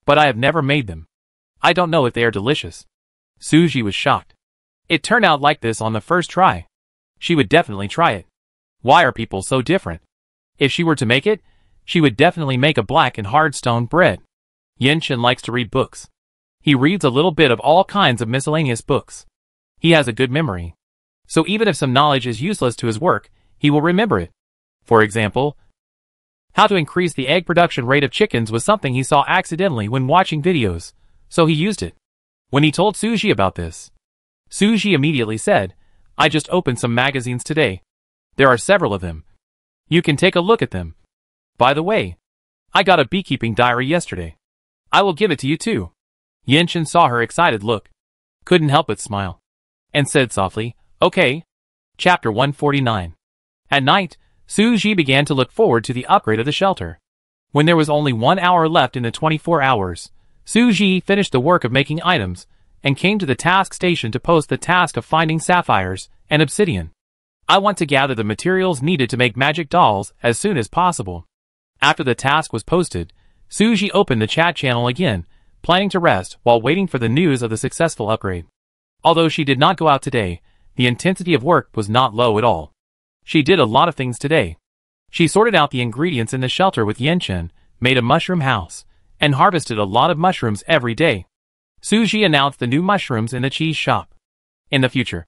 but I have never made them. I don't know if they are delicious. Suji was shocked. It turned out like this on the first try. She would definitely try it. Why are people so different? If she were to make it, she would definitely make a black and hard stone bread. Yinchen likes to read books. He reads a little bit of all kinds of miscellaneous books. He has a good memory. So even if some knowledge is useless to his work, he will remember it. For example, How to increase the egg production rate of chickens was something he saw accidentally when watching videos, so he used it. When he told Suji about this, Suji immediately said, "I just opened some magazines today. There are several of them. You can take a look at them. By the way, I got a beekeeping diary yesterday. I will give it to you too." Yinchen saw her excited look, couldn't help but smile, and said softly, "Okay." Chapter 149. At night, Suji began to look forward to the upgrade of the shelter. When there was only 1 hour left in the 24 hours, Suji finished the work of making items, and came to the task station to post the task of finding sapphires and obsidian. "I want to gather the materials needed to make magic dolls as soon as possible." After the task was posted, Suji opened the chat channel again, planning to rest while waiting for the news of the successful upgrade. Although she did not go out today, the intensity of work was not low at all. She did a lot of things today. She sorted out the ingredients in the shelter with Yinchen, made a mushroom house, and harvested a lot of mushrooms every day. Suji announced the new mushrooms in the cheese shop. In the future,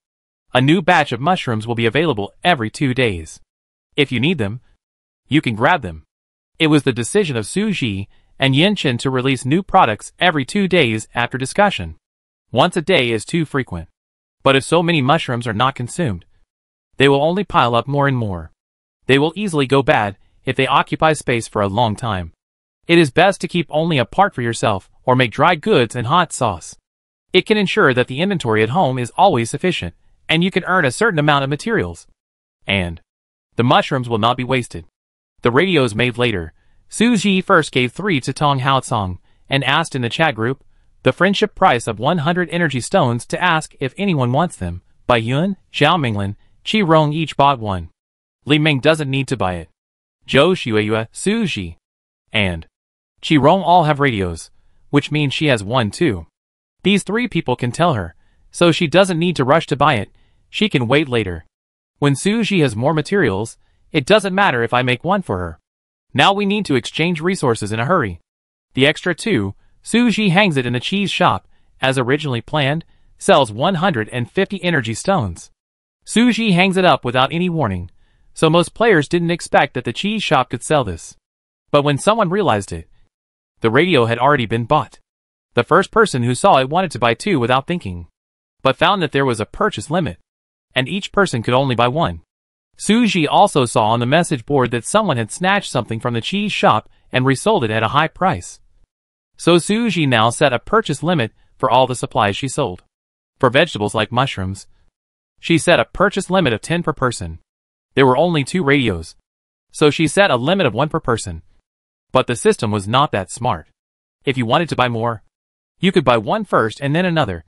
a new batch of mushrooms will be available every 2 days. If you need them, you can grab them. It was the decision of Suji and Yinchen to release new products every 2 days after discussion. Once a day is too frequent. But if so many mushrooms are not consumed, they will only pile up more and more. They will easily go bad if they occupy space for a long time. It is best to keep only a part for yourself or make dry goods and hot sauce. It can ensure that the inventory at home is always sufficient, and you can earn a certain amount of materials. And the mushrooms will not be wasted. The radios made later. Suji first gave 3 to Tong Haotsong and asked in the chat group the friendship price of 100 energy stones to ask if anyone wants them. Bai Yun, Xiao Minglin, Qi Rong each bought one. Li Ming doesn't need to buy it. Zhou Xueyue, Suji, and Qi Rong all have radios, which means she has one too. These 3 people can tell her, so she doesn't need to rush to buy it. She can wait later. When Suji has more materials, it doesn't matter if I make one for her. Now we need to exchange resources in a hurry. The extra 2, Suji hangs it in the cheese shop, as originally planned, sells 150 energy stones. Suji hangs it up without any warning, so most players didn't expect that the cheese shop could sell this. But when someone realized it, the radio had already been bought. The first person who saw it wanted to buy 2 without thinking, but found that there was a purchase limit, and each person could only buy 1. Suji also saw on the message board that someone had snatched something from the cheese shop and resold it at a high price. So Suji now set a purchase limit for all the supplies she sold. For vegetables like mushrooms, she set a purchase limit of 10 per person. There were only 2 radios, so she set a limit of 1 per person. But the system was not that smart. If you wanted to buy more, you could buy one first and then another,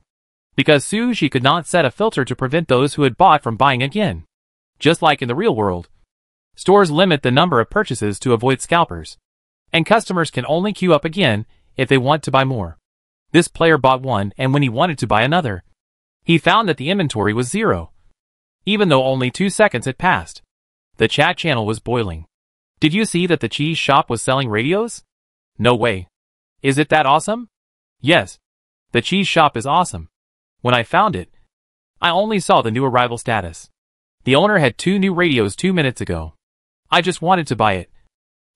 because Suji could not set a filter to prevent those who had bought from buying again. Just like in the real world, stores limit the number of purchases to avoid scalpers, and customers can only queue up again if they want to buy more. This player bought one, and when he wanted to buy another, he found that the inventory was 0. Even though only 2 seconds had passed. The chat channel was boiling. Did you see that the cheese shop was selling radios? No way. Is it that awesome? Yes. The cheese shop is awesome. When I found it, I only saw the new arrival status. The owner had 2 new radios 2 minutes ago. I just wanted to buy it,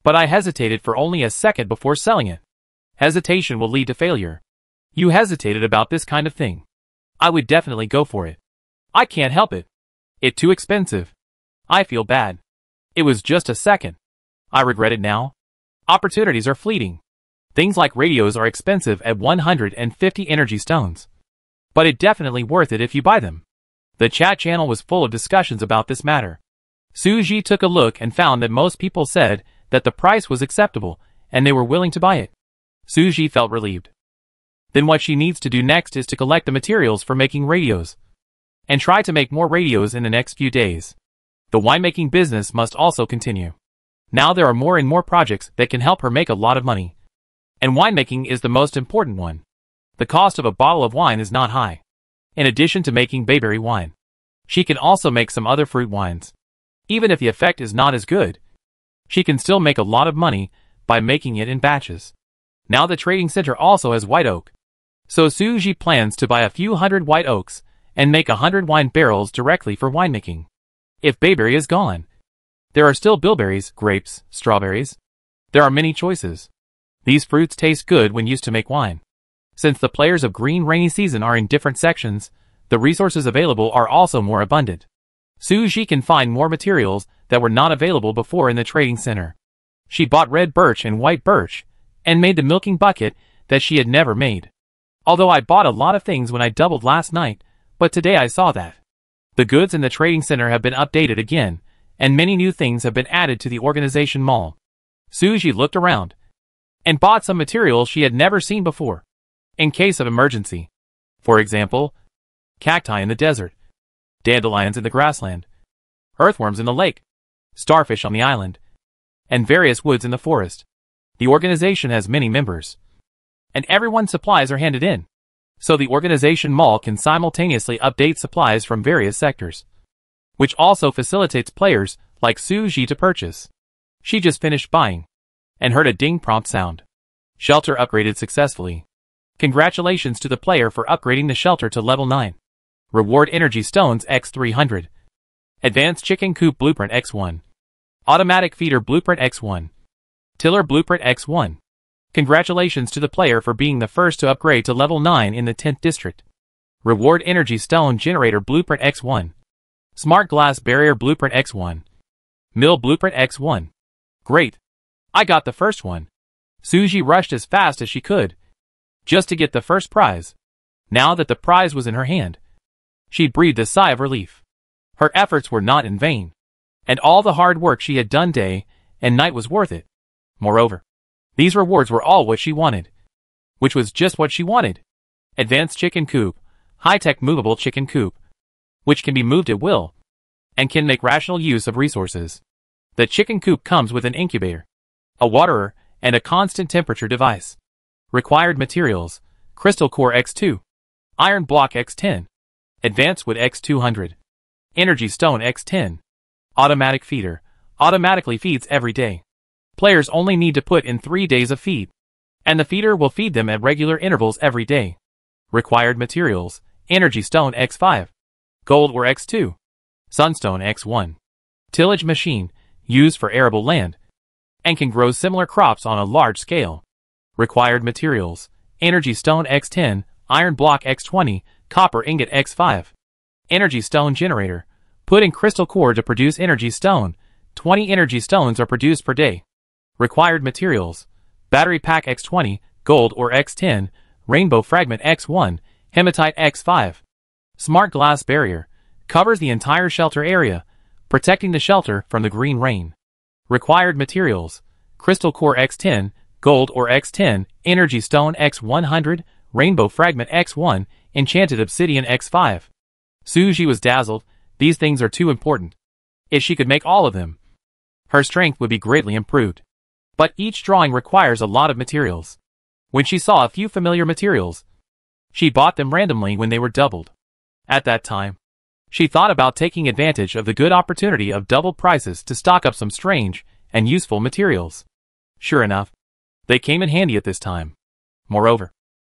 but I hesitated for only a second before selling it. Hesitation will lead to failure. You hesitated about this kind of thing. I would definitely go for it. I can't help it. It's too expensive. I feel bad. It was just a second. I regret it now. Opportunities are fleeting. Things like radios are expensive at 150 energy stones. But it's definitely worth it if you buy them. The chat channel was full of discussions about this matter. Suji took a look and found that most people said that the price was acceptable and they were willing to buy it. Suji felt relieved. Then what she needs to do next is to collect the materials for making radios, and try to make more radios in the next few days. The winemaking business must also continue. Now there are more and more projects that can help her make a lot of money. And winemaking is the most important one. The cost of a bottle of wine is not high. In addition to making bayberry wine, she can also make some other fruit wines. Even if the effect is not as good, she can still make a lot of money by making it in batches. Now the trading center also has white oak. So Suji plans to buy a few hundred white oaks and make 100 wine barrels directly for winemaking. If bayberry is gone, there are still bilberries, grapes, strawberries, There are many choices. These fruits taste good when used to make wine. Since the players of Green Rainy Season are in different sections, the resources available are also more abundant. Suji can find more materials that were not available before in the trading center. She bought red birch and white birch, and made the milking bucket that she had never made. Although I bought a lot of things when I doubled last night, but today I saw that the goods in the trading center have been updated again, and many new things have been added to the organization mall. Suji looked around and bought some materials she had never seen before, in case of emergency. For example, cacti in the desert, dandelions in the grassland, earthworms in the lake, starfish on the island, and various woods in the forest. The organization has many members, and everyone's supplies are handed in, so the organization mall can simultaneously update supplies from various sectors, which also facilitates players like Suji to purchase. She just finished buying, and heard a ding prompt sound. Shelter upgraded successfully. Congratulations to the player for upgrading the shelter to level 9. Reward Energy Stones X300. Advanced Chicken Coop Blueprint X1. Automatic Feeder Blueprint X1. Tiller Blueprint X1. Congratulations to the player for being the first to upgrade to level 9 in the 10th district. Reward Energy Stone Generator Blueprint X1. Smart Glass Barrier Blueprint X1. Mill Blueprint X1. Great! I got the first one. Suji rushed as fast as she could, just to get the first prize. Now that the prize was in her hand, she breathed a sigh of relief. Her efforts were not in vain, and all the hard work she had done day and night was worth it. Moreover, these rewards were all what she wanted, which was just what she wanted. Advanced Chicken Coop, high-tech movable chicken coop, which can be moved at will, and can make rational use of resources. The chicken coop comes with an incubator, a waterer, and a constant temperature device. Required materials: Crystal Core X2, Iron Block X10, Advanced Wood X200, Energy Stone X10. Automatic Feeder, automatically feeds every day. Players only need to put in 3 days of feed, and the feeder will feed them at regular intervals every day. Required materials: Energy Stone X5, Gold Ore X2, Sunstone X1. Tillage machine, used for arable land, and can grow similar crops on a large scale. Required materials: Energy Stone X10, Iron Block X20, Copper Ingot X5. Energy Stone Generator, put in crystal core to produce energy stone. 20 energy stones are produced per day. Required materials: Battery Pack X20, Gold Ore X10, Rainbow Fragment X1, Hematite X5. Smart Glass Barrier, covers the entire shelter area, protecting the shelter from the green rain. Required materials: Crystal Core X10, Gold Ore X10, Energy Stone X100, Rainbow Fragment X1, Enchanted Obsidian X5. Suji was dazzled. These things are too important. If she could make all of them, her strength would be greatly improved. But each drawing requires a lot of materials. When she saw a few familiar materials, she bought them randomly when they were doubled. At that time, she thought about taking advantage of the good opportunity of doubled prices to stock up some strange and useful materials. Sure enough, they came in handy at this time. Moreover,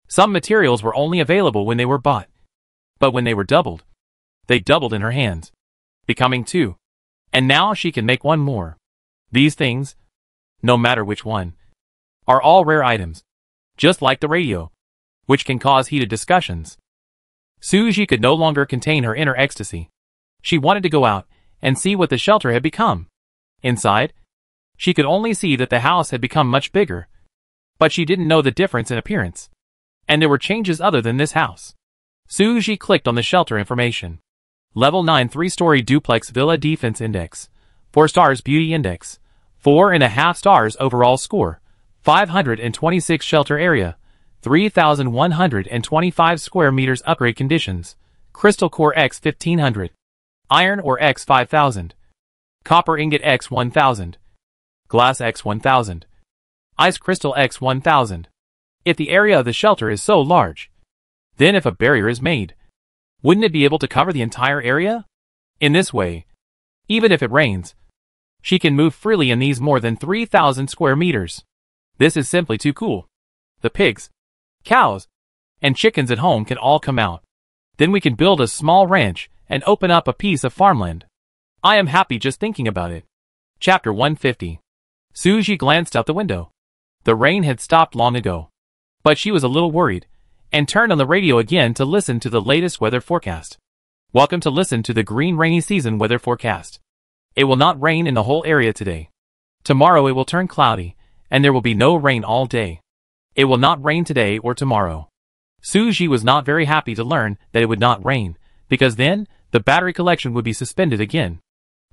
some materials were only available when they were bought. But when they were doubled, they doubled in her hands, becoming 2. And now she can make 1 more. These things, no matter which one, are all rare items, just like the radio, which can cause heated discussions. Suji could no longer contain her inner ecstasy. She wanted to go out and see what the shelter had become. Inside, she could only see that the house had become much bigger, but she didn't know the difference in appearance. And there were changes other than this house. Suji clicked on the shelter information. Level 9 3-story duplex villa defense index, 4 stars beauty index, 4.5 stars overall score, 526 shelter area, 3,125 square meters upgrade conditions, Crystal Core X 1500, Iron Ore X 5000, Copper Ingot X 1000, Glass X 1000, Ice Crystal X 1000. If the area of the shelter is so large, then if a barrier is made, wouldn't it be able to cover the entire area? In this way, even if it rains, she can move freely in these more than 3,000 square meters. This is simply too cool. The pigs, cows, and chickens at home can all come out. Then we can build a small ranch and open up a piece of farmland. I am happy just thinking about it. Chapter 150. Suji glanced out the window. The rain had stopped long ago. But she was a little worried, and turned on the radio again to listen to the latest weather forecast. Welcome to listen to the green rainy season weather forecast. It will not rain in the whole area today. Tomorrow it will turn cloudy, and there will be no rain all day. It will not rain today or tomorrow. Suji was not very happy to learn that it would not rain, because then, the battery collection would be suspended again.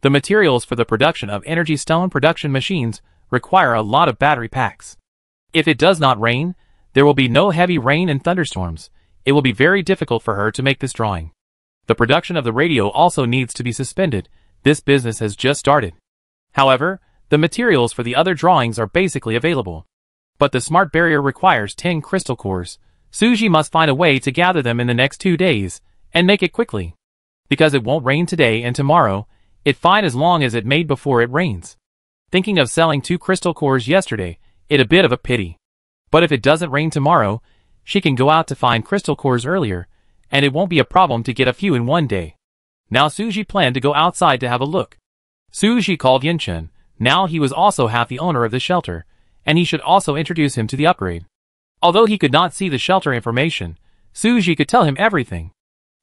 The materials for the production of energy stone production machines require a lot of battery packs. If it does not rain, there will be no heavy rain and thunderstorms. It will be very difficult for her to make this drawing. The production of the radio also needs to be suspended. This business has just started. However, the materials for the other drawings are basically available. But the smart barrier requires 10 crystal cores. Suji must find a way to gather them in the next 2 days, and make it quickly. Because it won't rain today and tomorrow, it's fine as long as it made before it rains. Thinking of selling 2 crystal cores yesterday, it's a bit of a pity. But if it doesn't rain tomorrow, she can go out to find crystal cores earlier, and it won't be a problem to get a few in one day. Now Suji planned to go outside to have a look. Suji called Yinchen. Now he was also half the owner of the shelter, and he should also introduce him to the upgrade. Although he could not see the shelter information, Suji could tell him everything.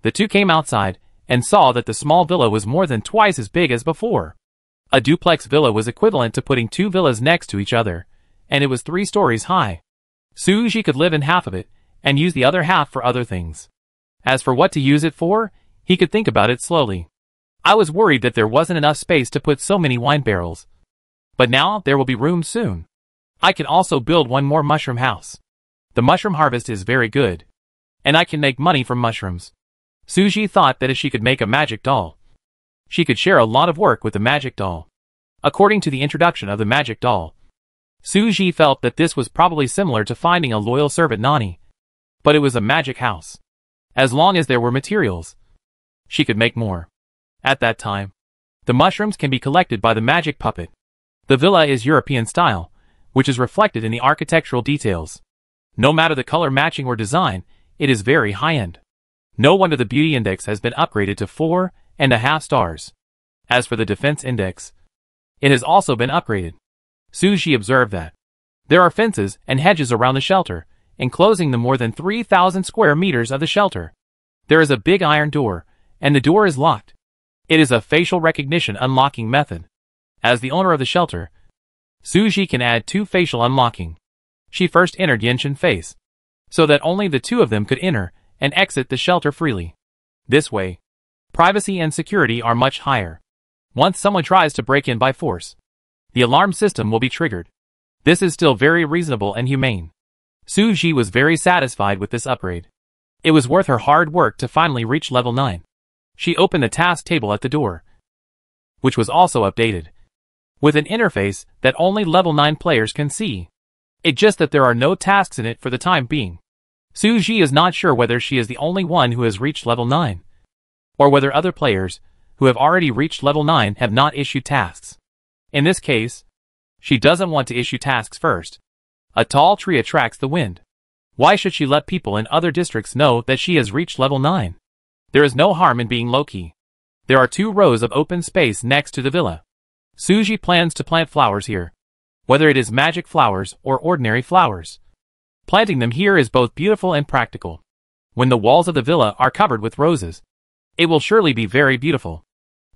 The two came outside, and saw that the small villa was more than twice as big as before. A duplex villa was equivalent to putting 2 villas next to each other, and it was 3 stories high. Suji could live in half of it, and use the other half for other things. As for what to use it for, he could think about it slowly. I was worried that there wasn't enough space to put so many wine barrels. But now there will be room soon. I can also build one more mushroom house. The mushroom harvest is very good. And I can make money from mushrooms. Suji thought that if she could make a magic doll, she could share a lot of work with the magic doll. According to the introduction of the magic doll, Suji felt that this was probably similar to finding a loyal servant Nani. But it was a magic house. As long as there were materials, she could make more. At that time, the mushrooms can be collected by the magic puppet. The villa is European style, which is reflected in the architectural details. No matter the color matching or design, it is very high-end. No wonder the beauty index has been upgraded to 4.5 stars. As for the defense index, it has also been upgraded. Suji observed that there are fences and hedges around the shelter, enclosing the more than 3,000 square meters of the shelter. There is a big iron door, and the door is locked. It is a facial recognition unlocking method. As the owner of the shelter, Suji can add 2 facial unlocking. She first entered Yenshin's face, so that only the 2 of them could enter and exit the shelter freely. This way, privacy and security are much higher. Once someone tries to break in by force, the alarm system will be triggered. This is still very reasonable and humane. Suji was very satisfied with this upgrade. It was worth her hard work to finally reach level 9. She opened the task table at the door, which was also updated, with an interface that only level 9 players can see. It's just that there are no tasks in it for the time being. Suji is not sure whether she is the only one who has reached level 9, or whether other players, who have already reached level 9 have not issued tasks. In this case, she doesn't want to issue tasks first. A tall tree attracts the wind. Why should she let people in other districts know that she has reached level 9? There is no harm in being low-key. There are 2 rows of open space next to the villa. Suji plans to plant flowers here, whether it is magic flowers or ordinary flowers. Planting them here is both beautiful and practical. When the walls of the villa are covered with roses, it will surely be very beautiful.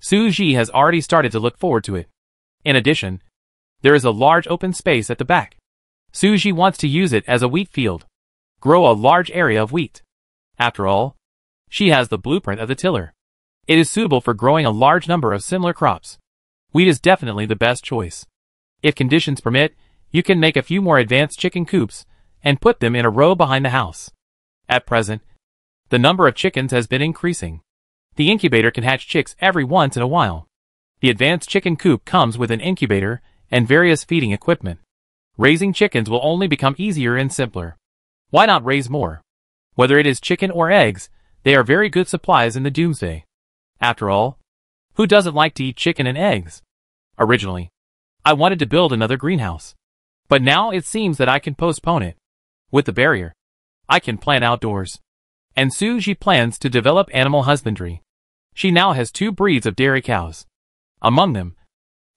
Suji has already started to look forward to it. In addition, there is a large open space at the back. Suji wants to use it as a wheat field. Grow a large area of wheat. After all, she has the blueprint of the tiller. It is suitable for growing a large number of similar crops. Wheat is definitely the best choice. If conditions permit, you can make a few more advanced chicken coops and put them in a row behind the house. At present, the number of chickens has been increasing. The incubator can hatch chicks every once in a while. The advanced chicken coop comes with an incubator and various feeding equipment. Raising chickens will only become easier and simpler. Why not raise more? Whether it is chicken or eggs, they are very good supplies in the doomsday. After all, who doesn't like to eat chicken and eggs? Originally, I wanted to build another greenhouse. But now it seems that I can postpone it. With the barrier, I can plant outdoors. And Suji plans to develop animal husbandry. She now has 2 breeds of dairy cows. Among them,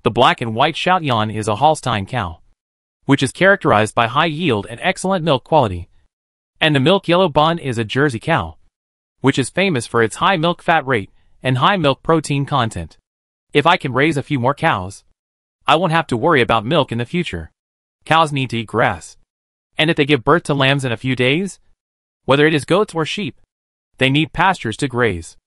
The black and white Shoutyan is a Holstein cow, which is characterized by high yield and excellent milk quality. And the milk yellow bun is a Jersey cow, which is famous for its high milk fat rate and high milk protein content. If I can raise a few more cows, I won't have to worry about milk in the future. Cows need to eat grass. And if they give birth to lambs in a few days, whether it is goats or sheep, they need pastures to graze.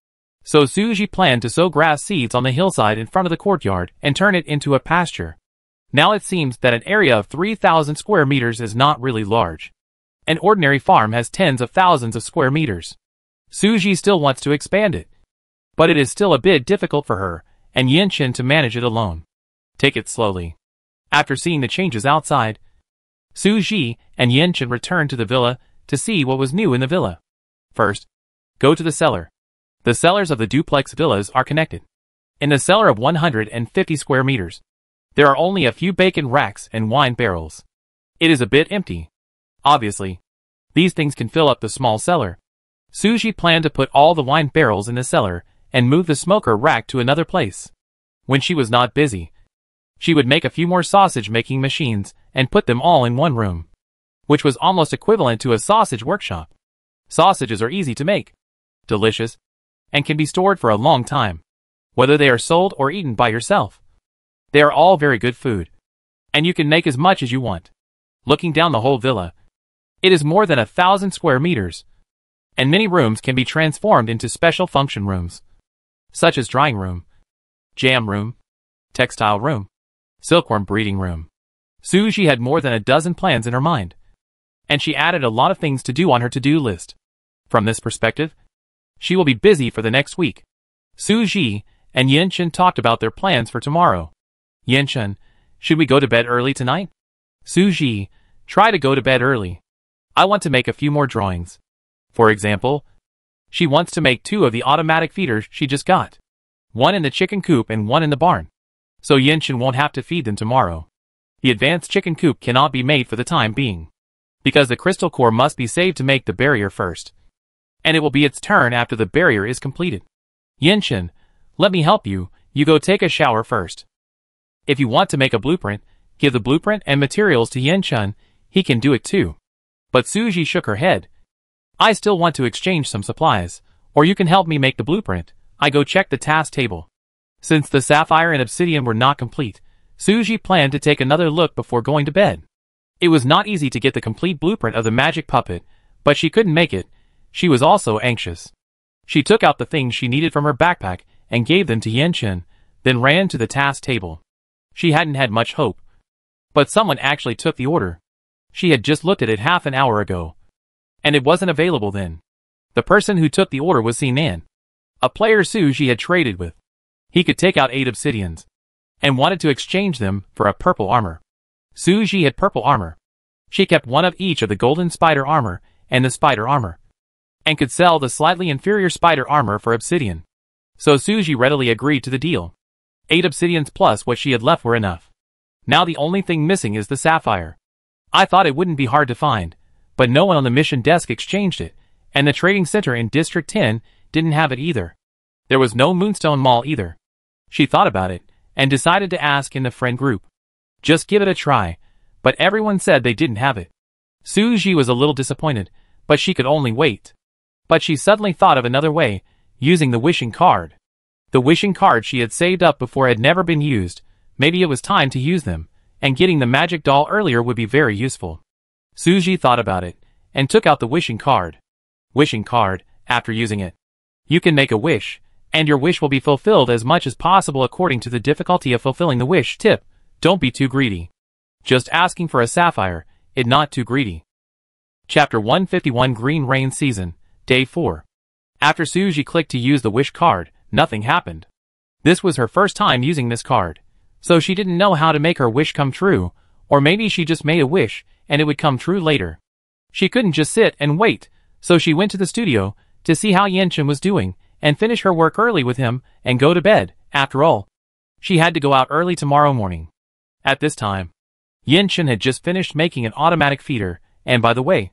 So Suji planned to sow grass seeds on the hillside in front of the courtyard and turn it into a pasture. Now it seems that an area of 3,000 square meters is not really large. An ordinary farm has tens of thousands of square meters. Suji still wants to expand it, but it is still a bit difficult for her and Yinshin to manage it alone. Take it slowly. After seeing the changes outside, Suji and Yinshin returned to the villa to see what was new in the villa. First, go to the cellar. The cellars of the duplex villas are connected. In the cellar of 150 square meters, there are only a few bacon racks and wine barrels. It is a bit empty. Obviously, these things can fill up the small cellar. Suji planned to put all the wine barrels in the cellar and move the smoker rack to another place. When she was not busy, she would make a few more sausage-making machines and put them all in one room, which was almost equivalent to a sausage workshop. Sausages are easy to make, delicious, and can be stored for a long time, whether they are sold or eaten by yourself. They are all very good food, and you can make as much as you want. Looking down the whole villa, it is more than 1,000 square meters, and many rooms can be transformed into special function rooms, such as drying room, jam room, textile room, silkworm breeding room. Suji had more than a dozen plans in her mind, and she added a lot of things to do on her to-do list. From this perspective, she will be busy for the next week. Suji and Yinshin talked about their plans for tomorrow. Yinshin, should we go to bed early tonight? Suji, try to go to bed early. I want to make a few more drawings. For example, she wants to make 2 of the automatic feeders she just got. One in the chicken coop and one in the barn. So Yinshin won't have to feed them tomorrow. The advanced chicken coop cannot be made for the time being, because the crystal core must be saved to make the barrier first. And it will be its turn after the barrier is completed. Yinshin, let me help you, you go take a shower first. If you want to make a blueprint, give the blueprint and materials to Yinshin, he can do it too. But Suji shook her head. I still want to exchange some supplies, or you can help me make the blueprint. I go check the task table. Since the sapphire and obsidian were not complete, Suji planned to take another look before going to bed. It was not easy to get the complete blueprint of the magic puppet, but she couldn't make it. She was also anxious. She took out the things she needed from her backpack and gave them to Yinshin, then ran to the task table. She hadn't had much hope, but someone actually took the order. She had just looked at it half an hour ago, and it wasn't available then. The person who took the order was Sinan, a player Suji had traded with. He could take out 8 obsidians, and wanted to exchange them for a purple armor. Suji had purple armor. She kept one of each of the golden spider armor and the spider armor, and could sell the slightly inferior spider armor for obsidian. So Suji readily agreed to the deal. 8 obsidians plus what she had left were enough. Now the only thing missing is the sapphire. I thought it wouldn't be hard to find, but no one on the mission desk exchanged it, and the trading center in District 10 didn't have it either. There was no Moonstone Mall either. She thought about it, and decided to ask in the friend group. Just give it a try, but everyone said they didn't have it. Suji was a little disappointed, but she could only wait. But she suddenly thought of another way, using the wishing card. The wishing card she had saved up before had never been used. Maybe it was time to use them, and getting the magic doll earlier would be very useful. Suji thought about it, and took out the wishing card. Wishing card, after using it, you can make a wish, and your wish will be fulfilled as much as possible according to the difficulty of fulfilling the wish. Tip: don't be too greedy. Just asking for a sapphire, it not too greedy. Chapter 151 Green Rain Season, Day 4. After Suji clicked to use the wish card, nothing happened. This was her first time using this card, so she didn't know how to make her wish come true, or maybe she just made a wish, and it would come true later. She couldn't just sit and wait, so she went to the studio, to see how Yinshin was doing, and finish her work early with him, and go to bed. After all, she had to go out early tomorrow morning. At this time, Yinshin had just finished making an automatic feeder, and by the way,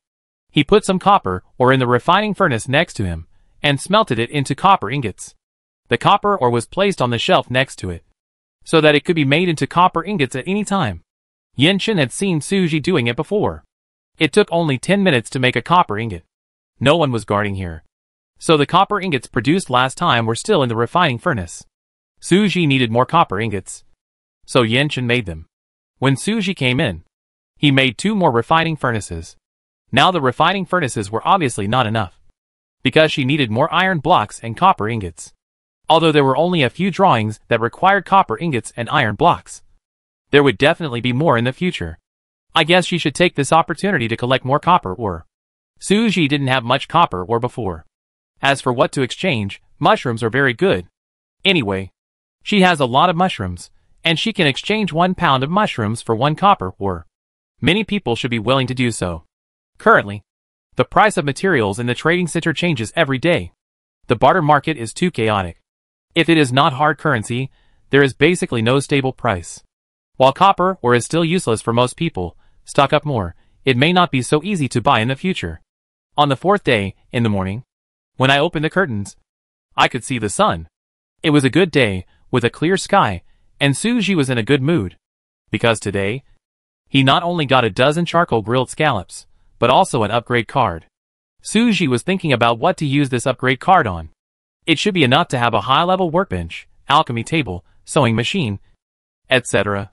he put some copper ore in the refining furnace next to him, and smelted it into copper ingots. The copper ore was placed on the shelf next to it. so that it could be made into copper ingots at any time. Yinshin had seen Suji doing it before. It took only 10 minutes to make a copper ingot. No one was guarding here. So the copper ingots produced last time were still in the refining furnace. Suji needed more copper ingots. So Yinshin made them. When Suji came in, he made 2 more refining furnaces. Now the refining furnaces were obviously not enough, because she needed more iron blocks and copper ingots. Although there were only a few drawings that required copper ingots and iron blocks, there would definitely be more in the future. I guess she should take this opportunity to collect more copper ore. Suji didn't have much copper ore before. As for what to exchange, mushrooms are very good. Anyway, she has a lot of mushrooms, and she can exchange 1 pound of mushrooms for 1 copper ore. Many people should be willing to do so. Currently, the price of materials in the trading center changes every day. The barter market is too chaotic. If it is not hard currency, there is basically no stable price. While copper ore is still useless for most people, stock up more, it may not be so easy to buy in the future. On the 4th day, in the morning, when I opened the curtains, I could see the sun. It was a good day, with a clear sky, and Suji was in a good mood. Because today, he not only got a dozen charcoal grilled scallops, but also an upgrade card. Suji was thinking about what to use this upgrade card on. It should be enough to have a high-level workbench, alchemy table, sewing machine, etc.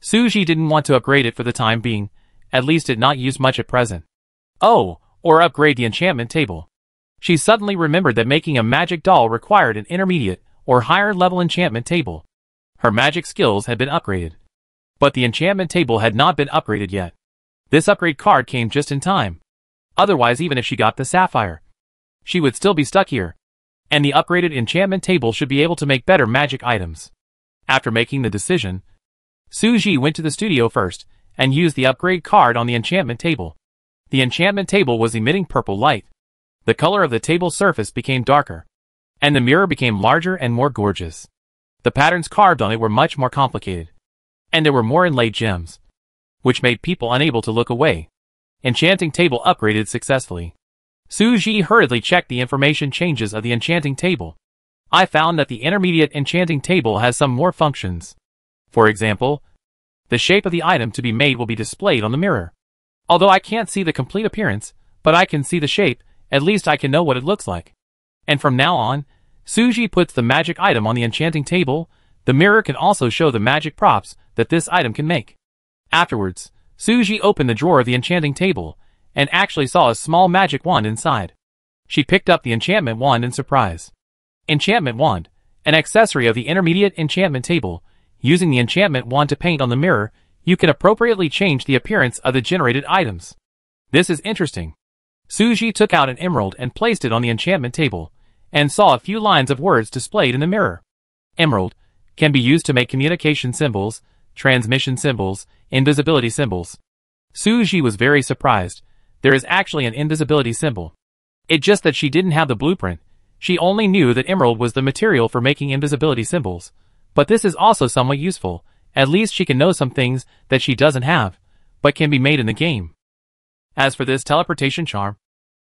Suji didn't want to upgrade it for the time being, at least it not used much at present. Oh, or upgrade the enchantment table. She suddenly remembered that making a magic doll required an intermediate or higher level enchantment table. Her magic skills had been upgraded, but the enchantment table had not been upgraded yet. This upgrade card came just in time. Otherwise, even if she got the sapphire, she would still be stuck here. And the upgraded enchantment table should be able to make better magic items. After making the decision, Suji went to the studio first and used the upgrade card on the enchantment table. The enchantment table was emitting purple light. The color of the table's surface became darker, and the mirror became larger and more gorgeous. The patterns carved on it were much more complicated, and there were more inlaid gems, which made people unable to look away. Enchanting table upgraded successfully. Suji hurriedly checked the information changes of the enchanting table. I found that the intermediate enchanting table has some more functions. For example, the shape of the item to be made will be displayed on the mirror. Although I can't see the complete appearance, but I can see the shape, at least I can know what it looks like. And from now on, Suji puts the magic item on the enchanting table. The mirror can also show the magic props that this item can make. Afterwards, Suji opened the drawer of the enchanting table, and actually saw a small magic wand inside. She picked up the enchantment wand in surprise. Enchantment wand, an accessory of the intermediate enchantment table. Using the enchantment wand to paint on the mirror, you can appropriately change the appearance of the generated items. This is interesting. Suji took out an emerald and placed it on the enchantment table, and saw a few lines of words displayed in the mirror. Emerald can be used to make communication symbols, transmission symbols, invisibility symbols. Suji was very surprised. There is actually an invisibility symbol. It's just that she didn't have the blueprint. She only knew that emerald was the material for making invisibility symbols. But this is also somewhat useful. At least she can know some things that she doesn't have, but can be made in the game. As for this teleportation charm,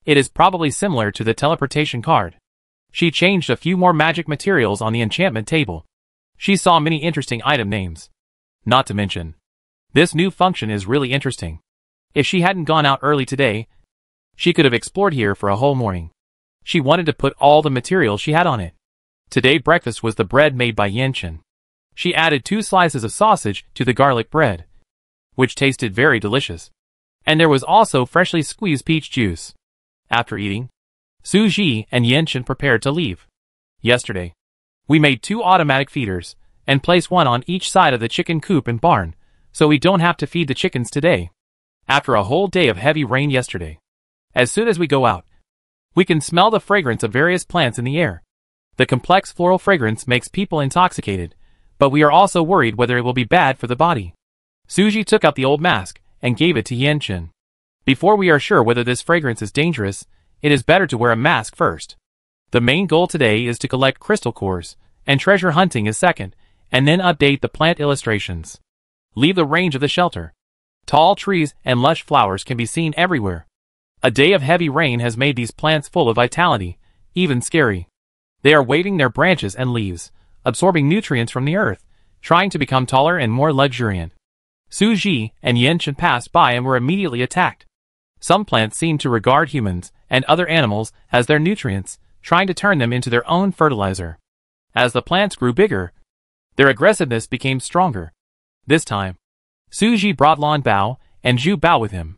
it is probably similar to the teleportation card. She changed a few more magic materials on the enchantment table. She saw many interesting item names. Not to mention, this new function is really interesting. If she hadn't gone out early today, she could have explored here for a whole morning. She wanted to put all the materials she had on it. Today breakfast was the bread made by Yinshin. She added 2 slices of sausage to the garlic bread, which tasted very delicious. And there was also freshly squeezed peach juice. After eating, Suji and Yinshin prepared to leave. Yesterday, we made 2 automatic feeders, and placed one on each side of the chicken coop and barn, so we don't have to feed the chickens today. After a whole day of heavy rain yesterday, as soon as we go out, we can smell the fragrance of various plants in the air. The complex floral fragrance makes people intoxicated, but we are also worried whether it will be bad for the body. Suji took out the old mask and gave it to Yinshin. Before we are sure whether this fragrance is dangerous, it is better to wear a mask first. The main goal today is to collect crystal cores, and treasure hunting is second, and then update the plant illustrations. Leave the range of the shelter. Tall trees and lush flowers can be seen everywhere. A day of heavy rain has made these plants full of vitality, even scary. They are waving their branches and leaves, absorbing nutrients from the earth, trying to become taller and more luxuriant. Su Ji and Yanchen passed by and were immediately attacked. Some plants seemed to regard humans and other animals as their nutrients, trying to turn them into their own fertilizer. As the plants grew bigger, their aggressiveness became stronger. This time, Su Ji brought Lan Bao and Zhu Bao with him.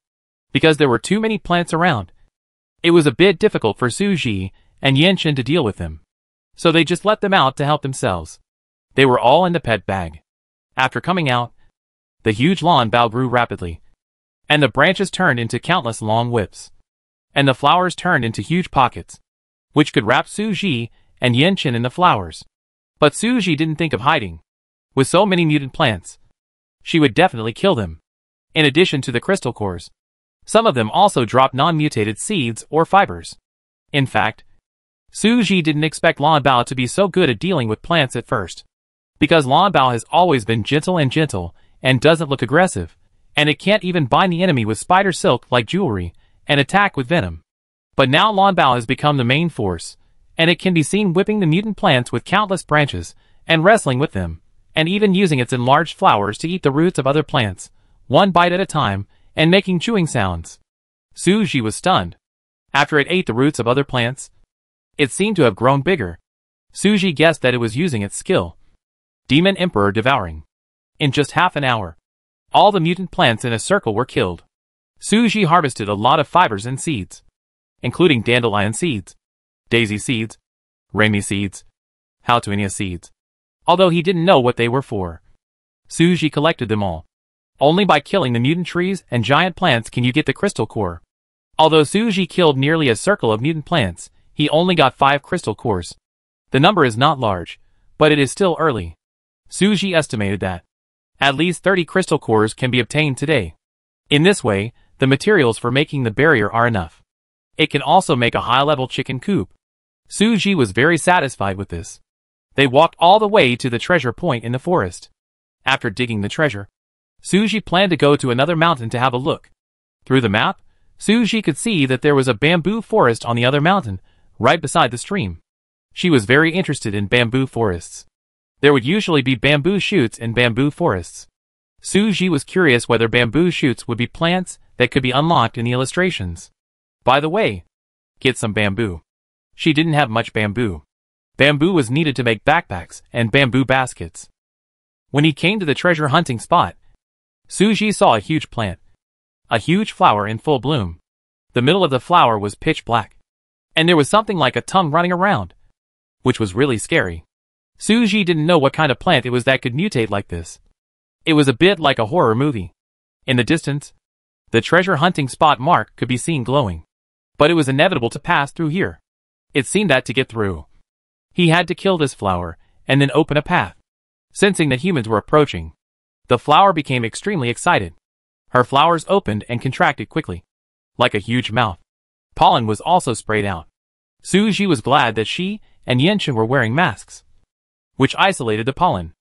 Because there were too many plants around, it was a bit difficult for Su Ji and Yanchen to deal with them. So they just let them out to help themselves. They were all in the pet bag. After coming out, the huge Lan Bao grew rapidly, and the branches turned into countless long whips, and the flowers turned into huge pockets, which could wrap Su Ji and Yanchen in the flowers. But Su Ji didn't think of hiding. With so many mutant plants, she would definitely kill them. In addition to the crystal cores, some of them also dropped non-mutated seeds or fibers. In fact, Su Ji didn't expect Lan Bao to be so good at dealing with plants at first. Because Lan Bao has always been gentle and doesn't look aggressive, and it can't even bind the enemy with spider silk like jewelry and attack with venom. But now Lan Bao has become the main force, and it can be seen whipping the mutant plants with countless branches and wrestling with them, and even using its enlarged flowers to eat the roots of other plants, one bite at a time, and making chewing sounds. Su Ji was stunned. After it ate the roots of other plants, it seemed to have grown bigger. Su Ji guessed that it was using its skill. Demon Emperor Devouring. In just half an hour, all the mutant plants in a circle were killed. Su Ji harvested a lot of fibers and seeds, including dandelion seeds, daisy seeds, rami seeds, houtuinia seeds. Although he didn't know what they were for, Su Ji collected them all. Only by killing the mutant trees and giant plants can you get the crystal core. Although Su Ji killed nearly a circle of mutant plants, he only got 5 crystal cores. The number is not large, but it is still early. Su Ji estimated that at least 30 crystal cores can be obtained today. In this way, the materials for making the barrier are enough. It can also make a high-level chicken coop. Su Ji was very satisfied with this. They walked all the way to the treasure point in the forest. After digging the treasure, Su Ji planned to go to another mountain to have a look. Through the map, Su Ji could see that there was a bamboo forest on the other mountain, right beside the stream. She was very interested in bamboo forests. There would usually be bamboo shoots in bamboo forests. Su Ji was curious whether bamboo shoots would be plants that could be unlocked in the illustrations. By the way, get some bamboo. She didn't have much bamboo. Bamboo was needed to make backpacks and bamboo baskets. When he came to the treasure hunting spot, Su Ji saw a huge plant. A huge flower in full bloom. The middle of the flower was pitch black. And there was something like a tongue running around, which was really scary. Su Ji didn't know what kind of plant it was that could mutate like this. It was a bit like a horror movie. In the distance, the treasure hunting spot mark could be seen glowing. But it was inevitable to pass through here. It seemed that to get through, he had to kill this flower, and then open a path. Sensing that humans were approaching, the flower became extremely excited. Her flowers opened and contracted quickly, like a huge mouth. Pollen was also sprayed out. Su Ji was glad that she and Yanchen were wearing masks, which isolated the pollen.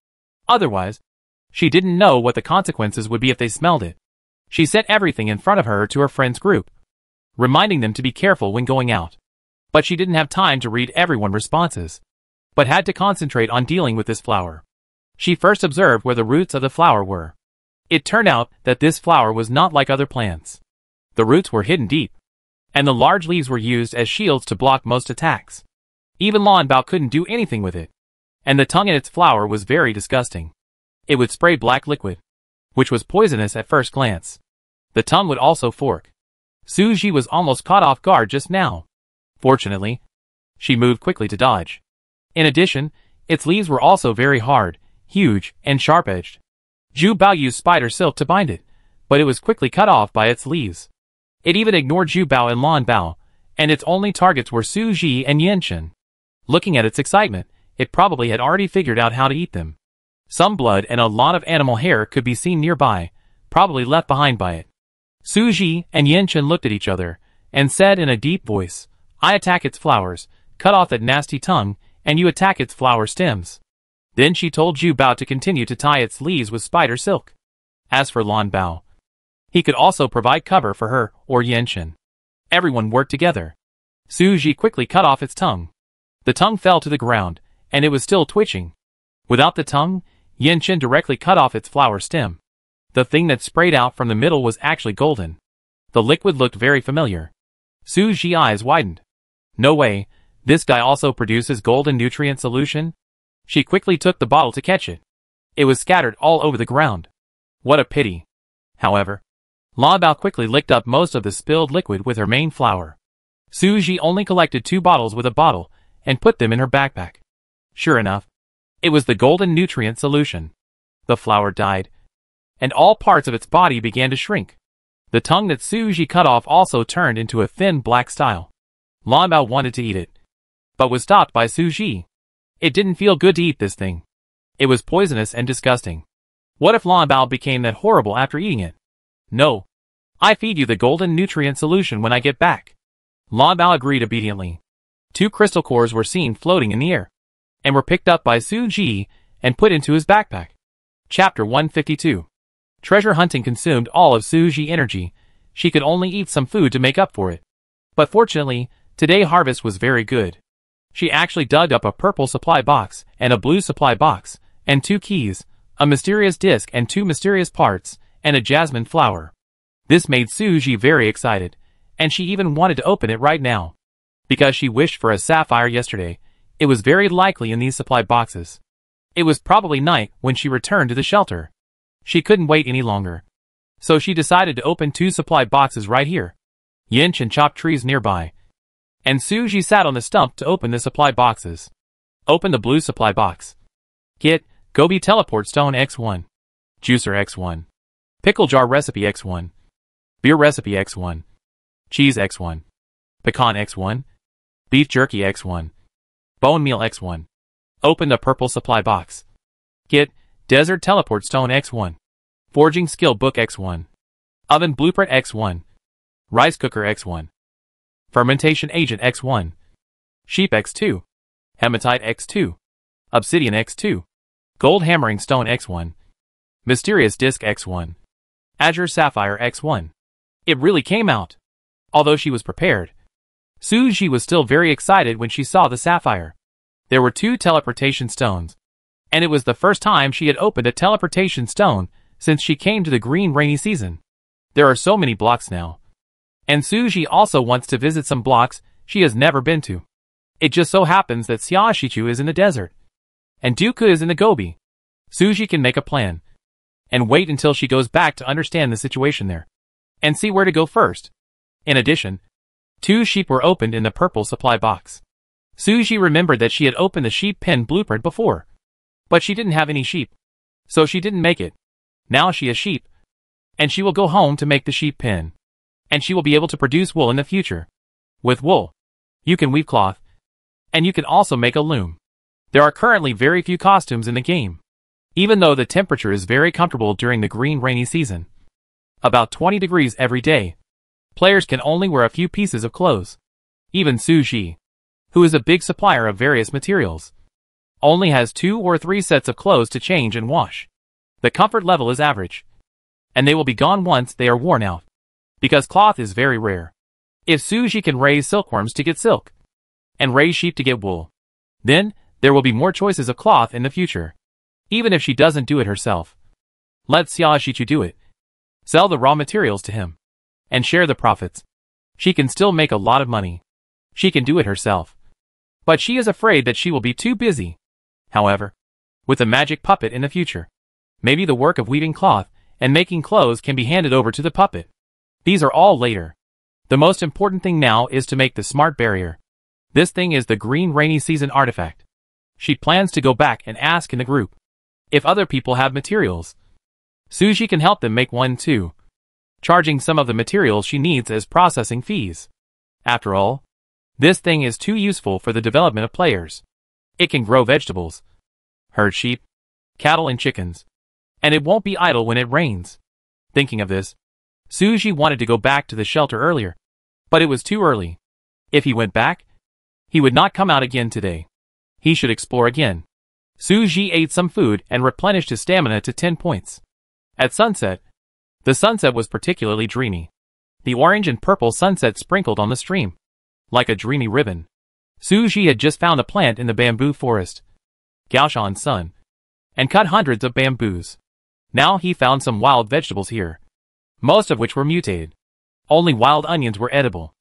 Otherwise, she didn't know what the consequences would be if they smelled it. She sent everything in front of her to her friend's group, reminding them to be careful when going out. But she didn't have time to read everyone's responses, but had to concentrate on dealing with this flower. She first observed where the roots of the flower were. It turned out that this flower was not like other plants. The roots were hidden deep, and the large leaves were used as shields to block most attacks. Even Lan Bao couldn't do anything with it, and the tongue in its flower was very disgusting. It would spray black liquid, which was poisonous at first glance. The tongue would also fork. Su Ji was almost caught off guard just now. Fortunately, she moved quickly to dodge. In addition, its leaves were also very hard, huge, and sharp-edged. Zhu Bao used spider silk to bind it, but it was quickly cut off by its leaves. It even ignored Zhu Bao and Lan Bao, and its only targets were Su Ji and Yanchen. Looking at its excitement, it probably had already figured out how to eat them. Some blood and a lot of animal hair could be seen nearby, probably left behind by it. Su Ji and Yanchen looked at each other, and said in a deep voice, "I attack its flowers, cut off that nasty tongue, and you attack its flower stems." Then she told Zhu Bao to continue to tie its leaves with spider silk. As for Lan Bao, he could also provide cover for her or Yanchen. Everyone worked together. Su Ji quickly cut off its tongue. The tongue fell to the ground, and it was still twitching. Without the tongue, Yin-Chen directly cut off its flower stem. The thing that sprayed out from the middle was actually golden. The liquid looked very familiar. Su Ji's eyes widened. No way, this guy also produces golden nutrient solution? She quickly took the bottle to catch it. It was scattered all over the ground. What a pity. However, La Bao quickly licked up most of the spilled liquid with her main flower. Su Ji only collected 2 bottles with a bottle and put them in her backpack. Sure enough, it was the golden nutrient solution. The flower died, and all parts of its body began to shrink. The tongue that Su Ji cut off also turned into a thin black style. La Bao wanted to eat it, but was stopped by Su Ji. It didn't feel good to eat this thing. It was poisonous and disgusting. What if La Bao became that horrible after eating it? No. I feed you the golden nutrient solution when I get back. La Bao agreed obediently. 2 crystal cores were seen floating in the air, and were picked up by Su Ji and put into his backpack. Chapter 152. Treasure hunting consumed all of Su Ji's energy. She could only eat some food to make up for it. But fortunately, today's harvest was very good. She actually dug up a purple supply box and a blue supply box, and 2 keys, a mysterious disc and 2 mysterious parts, and a jasmine flower. This made Su Ji very excited, and she even wanted to open it right now. Because she wished for a sapphire yesterday, it was very likely in these supply boxes. It was probably night when she returned to the shelter. She couldn't wait any longer. So she decided to open 2 supply boxes right here. Yin-Chen chopped trees nearby, and Su Ji sat on the stump to open the supply boxes. Open the blue supply box. Get Gobi Teleport Stone X1, Juicer X1, Pickle Jar Recipe X1, Beer Recipe X1, Cheese X1, Pecan X1, Beef Jerky X1, Bone Meal X1. Open the purple supply box. Get Desert Teleport Stone X1, Forging Skill Book X1, Oven Blueprint X1, Rice Cooker X1, Fermentation Agent X1, Sheep X2, Hematite X2, Obsidian X2, Gold Hammering Stone X1, Mysterious Disc X1, Azure Sapphire X1. It really came out. Although she was prepared, Su Ji was still very excited when she saw the sapphire. There were 2 teleportation stones, and it was the first time she had opened a teleportation stone since she came to the green rainy season. There are so many blocks now. And Su Ji also wants to visit some blocks she has never been to. It just so happens that Xia Shichu is in the desert, and Dooku is in the Gobi. Su Ji can make a plan, and wait until she goes back to understand the situation there, and see where to go first. In addition, 2 sheep were opened in the purple supply box. Su Ji remembered that she had opened the sheep pen blueprint before, but she didn't have any sheep, so she didn't make it. Now she has sheep, and she will go home to make the sheep pen, and she will be able to produce wool in the future. With wool, you can weave cloth, and you can also make a loom. There are currently very few costumes in the game, even though the temperature is very comfortable during the green rainy season. About 20 degrees every day. Players can only wear a few pieces of clothes. Even Su Ji, who is a big supplier of various materials, only has 2 or 3 sets of clothes to change and wash. The comfort level is average, and they will be gone once they are worn out, because cloth is very rare. If Su Ji can raise silkworms to get silk, and raise sheep to get wool, then there will be more choices of cloth in the future, even if she doesn't do it herself. Let Xia Shichu do it. Sell the raw materials to him, and share the profits. She can still make a lot of money. She can do it herself, but she is afraid that she will be too busy. However, with a magic puppet in the future, maybe the work of weaving cloth and making clothes can be handed over to the puppet. These are all later. The most important thing now is to make the smart barrier. This thing is the green rainy season artifact. She plans to go back and ask in the group if other people have materials. Su Ji can help them make one too, charging some of the materials she needs as processing fees. After all, this thing is too useful for the development of players. It can grow vegetables, herd sheep, cattle and chickens, and it won't be idle when it rains. Thinking of this, Su Ji wanted to go back to the shelter earlier, but it was too early. If he went back, he would not come out again today. He should explore again. Su Ji ate some food and replenished his stamina to 10 points. At sunset, the sunset was particularly dreamy. The orange and purple sunset sprinkled on the stream, like a dreamy ribbon. Su Ji had just found a plant in the bamboo forest. Gaoshan's son, and cut hundreds of bamboos. Now he found some wild vegetables here, most of which were mutated. Only wild onions were edible.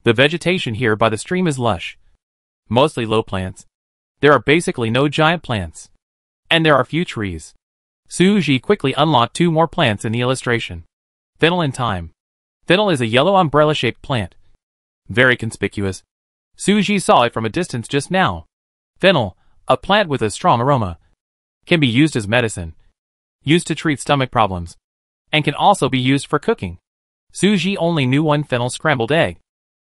The vegetation here by the stream is lush, mostly low plants. There are basically no giant plants, and there are few trees. Suji quickly unlocked 2 more plants in the illustration. Fennel and thyme. Fennel is a yellow umbrella-shaped plant, very conspicuous. Suji saw it from a distance just now. Fennel, a plant with a strong aroma, can be used as medicine, used to treat stomach problems, and can also be used for cooking. Suji only knew one fennel scrambled egg,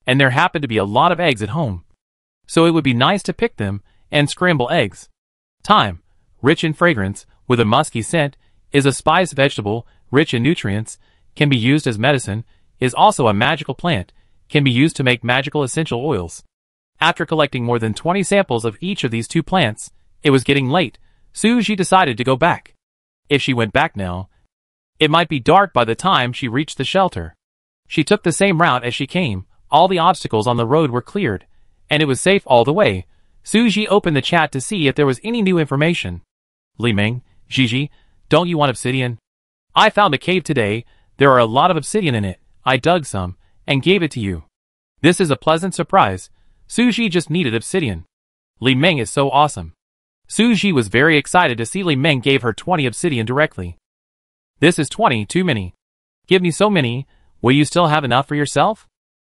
and there happened to be a lot of eggs at home, so it would be nice to pick them and scramble eggs. Thyme, rich in fragrance, with a musky scent, is a spice vegetable, rich in nutrients, can be used as medicine, is also a magical plant, can be used to make magical essential oils. After collecting more than 20 samples of each of these 2 plants, it was getting late. Suji decided to go back. If she went back now, it might be dark by the time she reached the shelter. She took the same route as she came. All the obstacles on the road were cleared, and it was safe all the way. Suji opened the chat to see if there was any new information. Li Ming, Gigi, don't you want obsidian? I found a cave today. There are a lot of obsidian in it. I dug some, and gave it to you. This is a pleasant surprise. Suji just needed obsidian. Li Ming is so awesome. Suji was very excited to see Li Ming gave her 20 obsidian directly. This is 20 too many. Give me so many. Will you still have enough for yourself?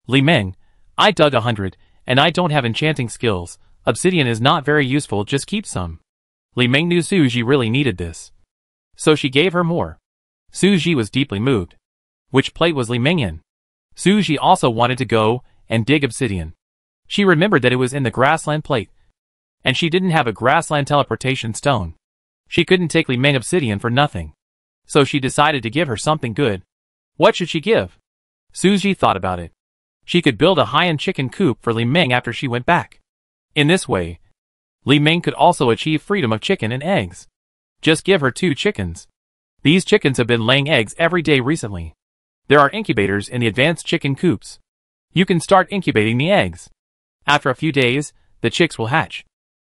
Li Ming, I dug 100, and I don't have enchanting skills. Obsidian is not very useful, just keep some. Li Ming knew Suji really needed this, so she gave her more. Suji was deeply moved. Which plate was Li Ming in? Suji also wanted to go and dig obsidian. She remembered that it was in the grassland plate, and she didn't have a grassland teleportation stone. She couldn't take Li Ming obsidian for nothing, so she decided to give her something good. What should she give? Suji thought about it. She could build a high-end chicken coop for Li Ming after she went back. In this way, Li Ming could also achieve freedom of chicken and eggs. Just give her 2 chickens. These chickens have been laying eggs every day recently. There are incubators in the advanced chicken coops. You can start incubating the eggs. After a few days, the chicks will hatch.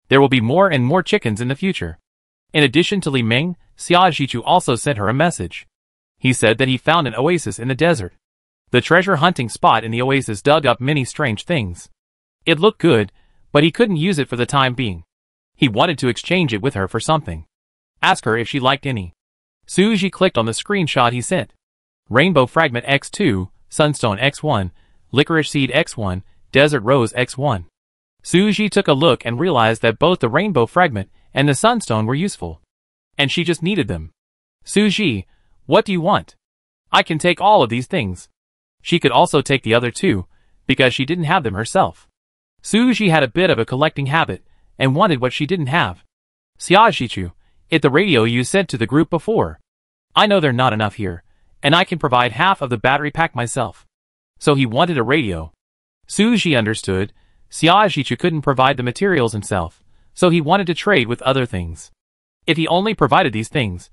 There will be more and more chickens in the future. In addition to Li Ming, Xia Zhichu also sent her a message. He said that he found an oasis in the desert. The treasure hunting spot in the oasis dug up many strange things. It looked good, but he couldn't use it for the time being. He wanted to exchange it with her for something. Ask her if she liked any. Suji clicked on the screenshot he sent. Rainbow Fragment X2, Sunstone X1, Licorice Seed X1, Desert Rose X1. Suji took a look and realized that both the Rainbow Fragment and the Sunstone were useful, and she just needed them. Suji, what do you want? I can take all of these things. She could also take the other 2, because she didn't have them herself. Suji had a bit of a collecting habit, and wanted what she didn't have. Xia Zhichu, it's the radio you sent to the group before. I know they're not enough here, and I can provide half of the battery pack myself. So he wanted a radio. Suji understood. Xia Zhichu couldn't provide the materials himself, so he wanted to trade with other things. If he only provided these things,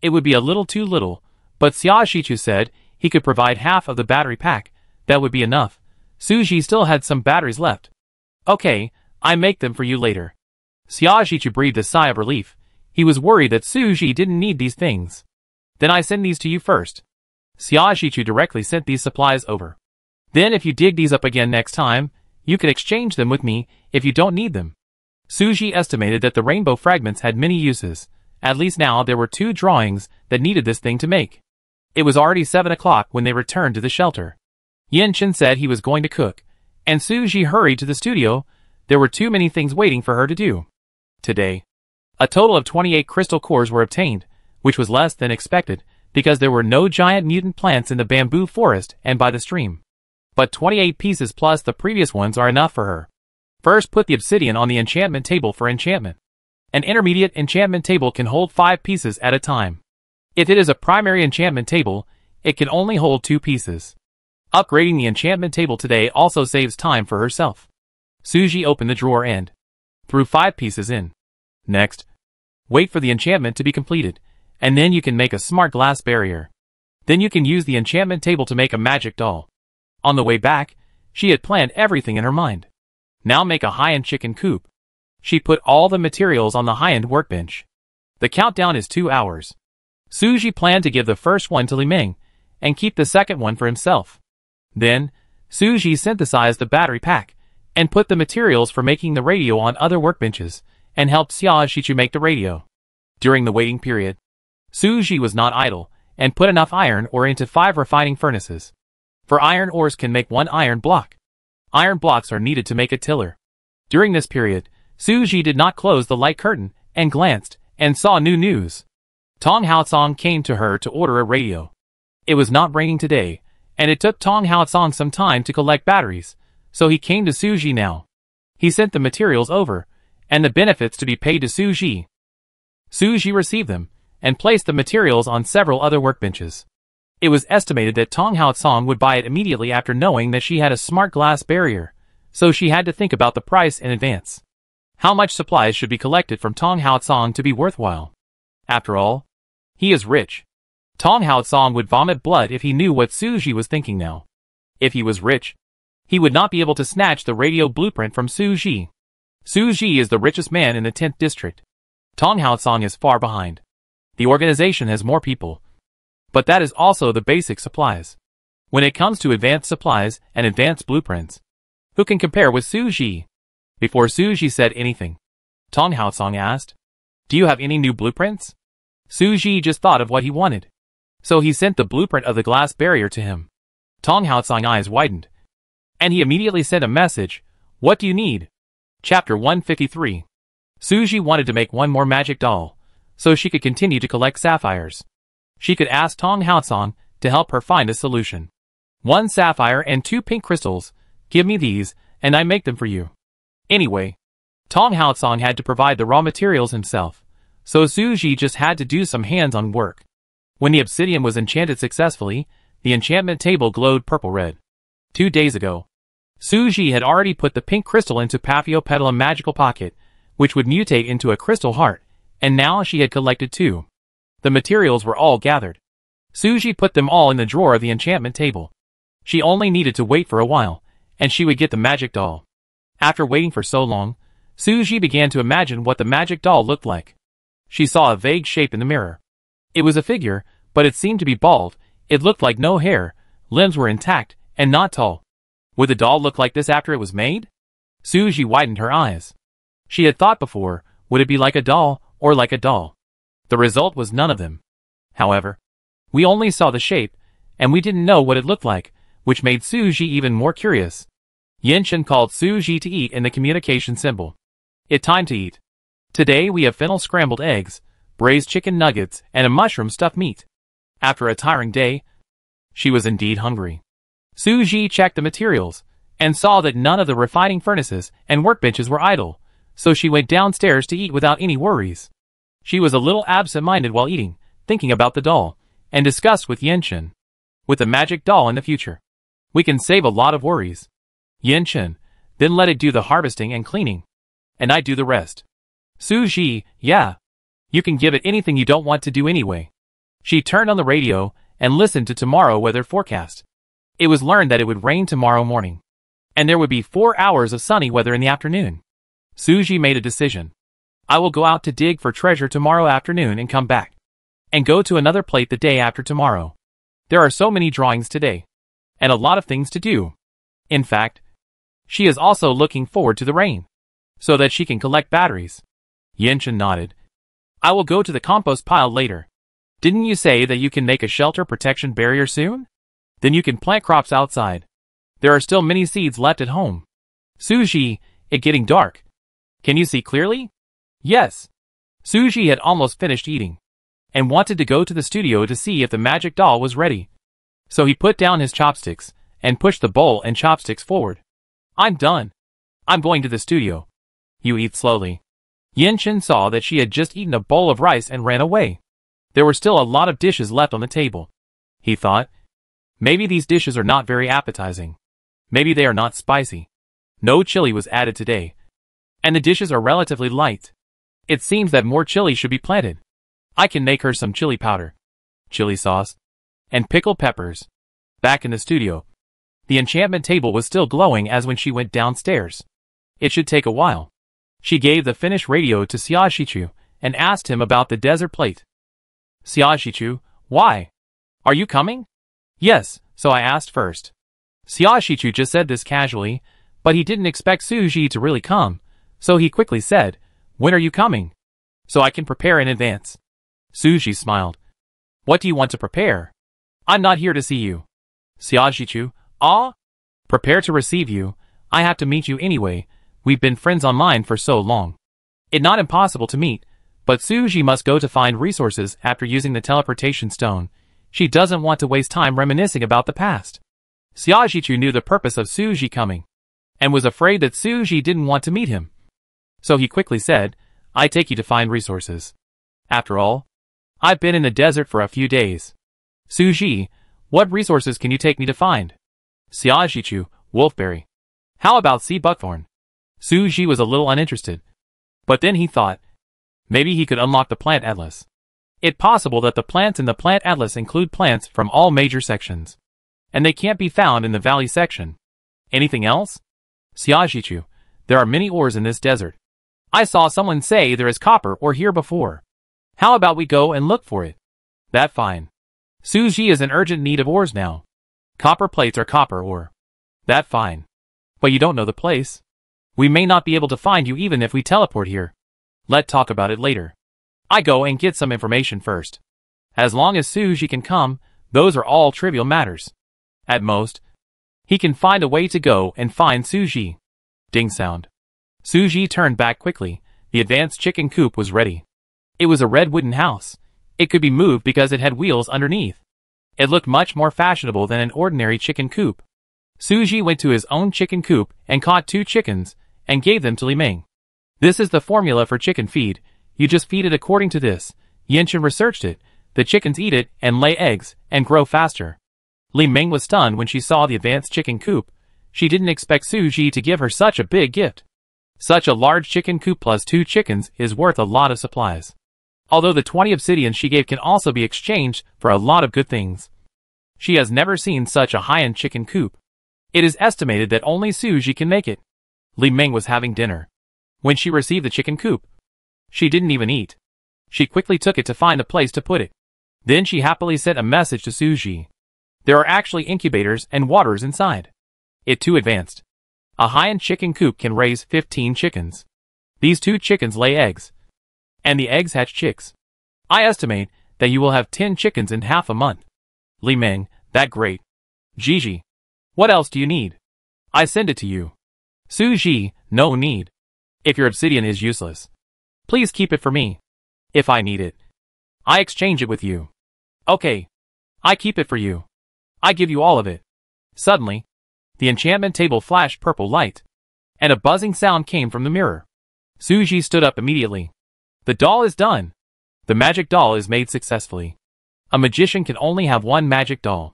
it would be a little too little, but Xia Zhichu said he could provide half of the battery pack. That would be enough. Suji still had some batteries left. Okay, I make them for you later. Xia Zhichu breathed a sigh of relief. He was worried that Suji didn't need these things. Then I send these to you first. Xia Zhichu directly sent these supplies over. Then if you dig these up again next time, you can exchange them with me if you don't need them. Suji estimated that the rainbow fragments had many uses. At least now there were 2 drawings that needed this thing to make. It was already 7 o'clock when they returned to the shelter. Yin Chen said he was going to cook, and Suji hurried to the studio. There were too many things waiting for her to do. Today, a total of 28 crystal cores were obtained, which was less than expected, because there were no giant mutant plants in the bamboo forest and by the stream. But 28 pieces plus the previous ones are enough for her. First, put the obsidian on the enchantment table for enchantment. An intermediate enchantment table can hold 5 pieces at a time. If it is a primary enchantment table, it can only hold 2 pieces. Upgrading the enchantment table today also saves time for herself. Suji opened the drawer and threw 5 pieces in. Next, wait for the enchantment to be completed, and then you can make a smart glass barrier. Then you can use the enchantment table to make a magic doll. On the way back, she had planned everything in her mind. Now make a high-end chicken coop. She put all the materials on the high-end workbench. The countdown is 2 hours. Suji planned to give the first one to Li Ming, and keep the second one for himself. Then, Suji synthesized the battery pack, and put the materials for making the radio on other workbenches, and helped Xia Shichu make the radio. During the waiting period, Suji was not idle, and put enough iron ore into 5 refining furnaces. For iron ores can make 1 iron block. Iron blocks are needed to make a tiller. During this period, Suji did not close the light curtain, and glanced, and saw new news. Tong Haotsong came to her to order a radio. It was not raining today, and it took Tong Haotsong some time to collect batteries, so he came to Suji now. He sent the materials over, and the benefits to be paid to Suji. Suji received them, and placed the materials on several other workbenches. It was estimated that Tong Haotsong would buy it immediately after knowing that she had a smart glass barrier, so she had to think about the price in advance. How much supplies should be collected from Tong Haotsong to be worthwhile? After all, he is rich. Tong Haotsong would vomit blood if he knew what Suji was thinking now. If he was rich, he would not be able to snatch the radio blueprint from Suji. Suji is the richest man in the 10th district. Tong Haotsong is far behind. The organization has more people, but that is also the basic supplies. When it comes to advanced supplies and advanced blueprints, who can compare with Suji? Before Suji said anything, Tong Haotsong asked, "Do you have any new blueprints?" Suji just thought of what he wanted, so he sent the blueprint of the glass barrier to him. Tong Haotsong's eyes widened, and he immediately sent a message, "What do you need?" Chapter 153. Suji wanted to make one more magic doll, so she could continue to collect sapphires. She could ask Tong Haotsong to help her find a solution. 1 sapphire and 2 pink crystals. Give me these, and I make them for you. Anyway, Tong Haotsong had to provide the raw materials himself, so Suji just had to do some hands-on work. When the obsidian was enchanted successfully, the enchantment table glowed purple-red. 2 days ago, Suji had already put the pink crystal into Paphiopedalum magical pocket, which would mutate into a crystal heart, and now she had collected 2. The materials were all gathered. Suji put them all in the drawer of the enchantment table. She only needed to wait for a while, and she would get the magic doll. After waiting for so long, Suji began to imagine what the magic doll looked like. She saw a vague shape in the mirror. It was a figure, but it seemed to be bald. It looked like no hair, limbs were intact, and not tall. Would the doll look like this after it was made? Suji widened her eyes. She had thought before, would it be like a doll, or like a doll? The result was none of them. However, we only saw the shape, and we didn't know what it looked like, which made Suji even more curious. Yinshin called Suji to eat in the communication symbol. It's time to eat. Today we have fennel scrambled eggs, braised chicken nuggets, and a mushroom stuffed meat. After a tiring day, she was indeed hungry. Suji checked the materials, and saw that none of the refining furnaces and workbenches were idle, so she went downstairs to eat without any worries. She was a little absent-minded while eating, thinking about the doll, and discussed with Yinshin. With the magic doll in the future, we can save a lot of worries. Yinshin, then let it do the harvesting and cleaning, and I do the rest. Suji, yeah. You can give it anything you don't want to do anyway. She turned on the radio, and listened to tomorrow weather forecast. It was learned that it would rain tomorrow morning, and there would be 4 hours of sunny weather in the afternoon. Suji made a decision. I will go out to dig for treasure tomorrow afternoon and come back, and go to another plate the day after tomorrow. There are so many drawings today, and a lot of things to do. In fact, she is also looking forward to the rain, so that she can collect batteries. Yinshin nodded. I will go to the compost pile later. Didn't you say that you can make a shelter protection barrier soon? Then you can plant crops outside. There are still many seeds left at home. Suji, it's getting dark. Can you see clearly? Yes. Suji had almost finished eating, and wanted to go to the studio to see if the magic doll was ready. So he put down his chopsticks, and pushed the bowl and chopsticks forward. I'm done. I'm going to the studio. You eat slowly. Yinshin saw that she had just eaten a bowl of rice and ran away. There were still a lot of dishes left on the table. He thought, maybe these dishes are not very appetizing. Maybe they are not spicy. No chili was added today, and the dishes are relatively light. It seems that more chili should be planted. I can make her some chili powder, chili sauce, and pickled peppers. Back in the studio, the enchantment table was still glowing as when she went downstairs. It should take a while. She gave the finished radio to Xia Shichu, and asked him about the desert plate. Xiaoxichu, why? Are you coming? Yes, so I asked first. Xiaoxichu just said this casually, but he didn't expect Suji to really come, so he quickly said, when are you coming? So I can prepare in advance. Suji smiled. What do you want to prepare? I'm not here to see you. Xiaoxichu, prepare to receive you. I have to meet you anyway. We've been friends online for so long. It's not impossible to meet, but Suji must go to find resources after using the teleportation stone. She doesn't want to waste time reminiscing about the past. Xiaoxichu knew the purpose of Suji coming, and was afraid that Suji didn't want to meet him. So he quickly said, I take you to find resources. After all, I've been in the desert for a few days. Suji, what resources can you take me to find? Xiaoxichu, wolfberry. How about sea buckthorn? Suji was a little uninterested. But then he thought, maybe he could unlock the plant atlas. It's possible that the plants in the plant atlas include plants from all major sections, and they can't be found in the valley section. Anything else? Xiaoxichu, there are many ores in this desert. I saw someone say there is copper ore here before. How about we go and look for it? That fine. Suji is in urgent need of ores now. Copper plates are copper ore. That fine. But you don't know the place. We may not be able to find you even if we teleport here. Let's talk about it later. I go and get some information first. As long as Suji can come, those are all trivial matters. At most, he can find a way to go and find Suji. Ding sound. Suji turned back quickly. The advanced chicken coop was ready. It was a red wooden house. It could be moved because it had wheels underneath. It looked much more fashionable than an ordinary chicken coop. Suji went to his own chicken coop and caught 2 chickens and gave them to Li Ming. This is the formula for chicken feed. You just feed it according to this. Yanchen researched it. The chickens eat it and lay eggs and grow faster. Li Ming was stunned when she saw the advanced chicken coop. She didn't expect Suji to give her such a big gift. Such a large chicken coop plus 2 chickens is worth a lot of supplies. Although the 20 obsidians she gave can also be exchanged for a lot of good things. She has never seen such a high-end chicken coop. It is estimated that only Suji can make it. Li Ming was having dinner when she received the chicken coop. She didn't even eat. She quickly took it to find a place to put it. Then she happily sent a message to Suji. There are actually incubators and waters inside. It's too advanced. A high-end chicken coop can raise 15 chickens. These 2 chickens lay eggs, and the eggs hatch chicks. I estimate that you will have 10 chickens in half a month. Li Ming, that great. Gigi, what else do you need? I send it to you. Suji, no need. If your obsidian is useless, please keep it for me. If I need it, I exchange it with you. Okay. I keep it for you. I give you all of it. Suddenly, the enchantment table flashed purple light, and a buzzing sound came from the mirror. Suji stood up immediately. The doll is done. The magic doll is made successfully. A magician can only have one magic doll.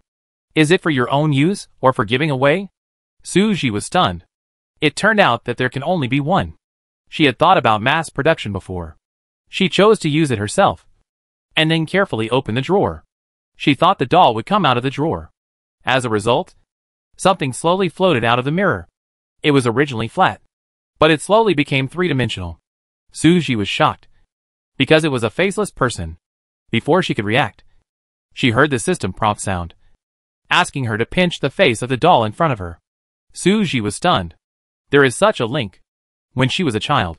Is it for your own use or for giving away? Suji was stunned. It turned out that there can only be one. She had thought about mass production before. She chose to use it herself, and then carefully opened the drawer. She thought the doll would come out of the drawer. As a result, something slowly floated out of the mirror. It was originally flat, but it slowly became 3-dimensional. Suji was shocked, because it was a faceless person. Before she could react, she heard the system prompt sound, asking her to pinch the face of the doll in front of her. Suji was stunned. There is such a link. When she was a child,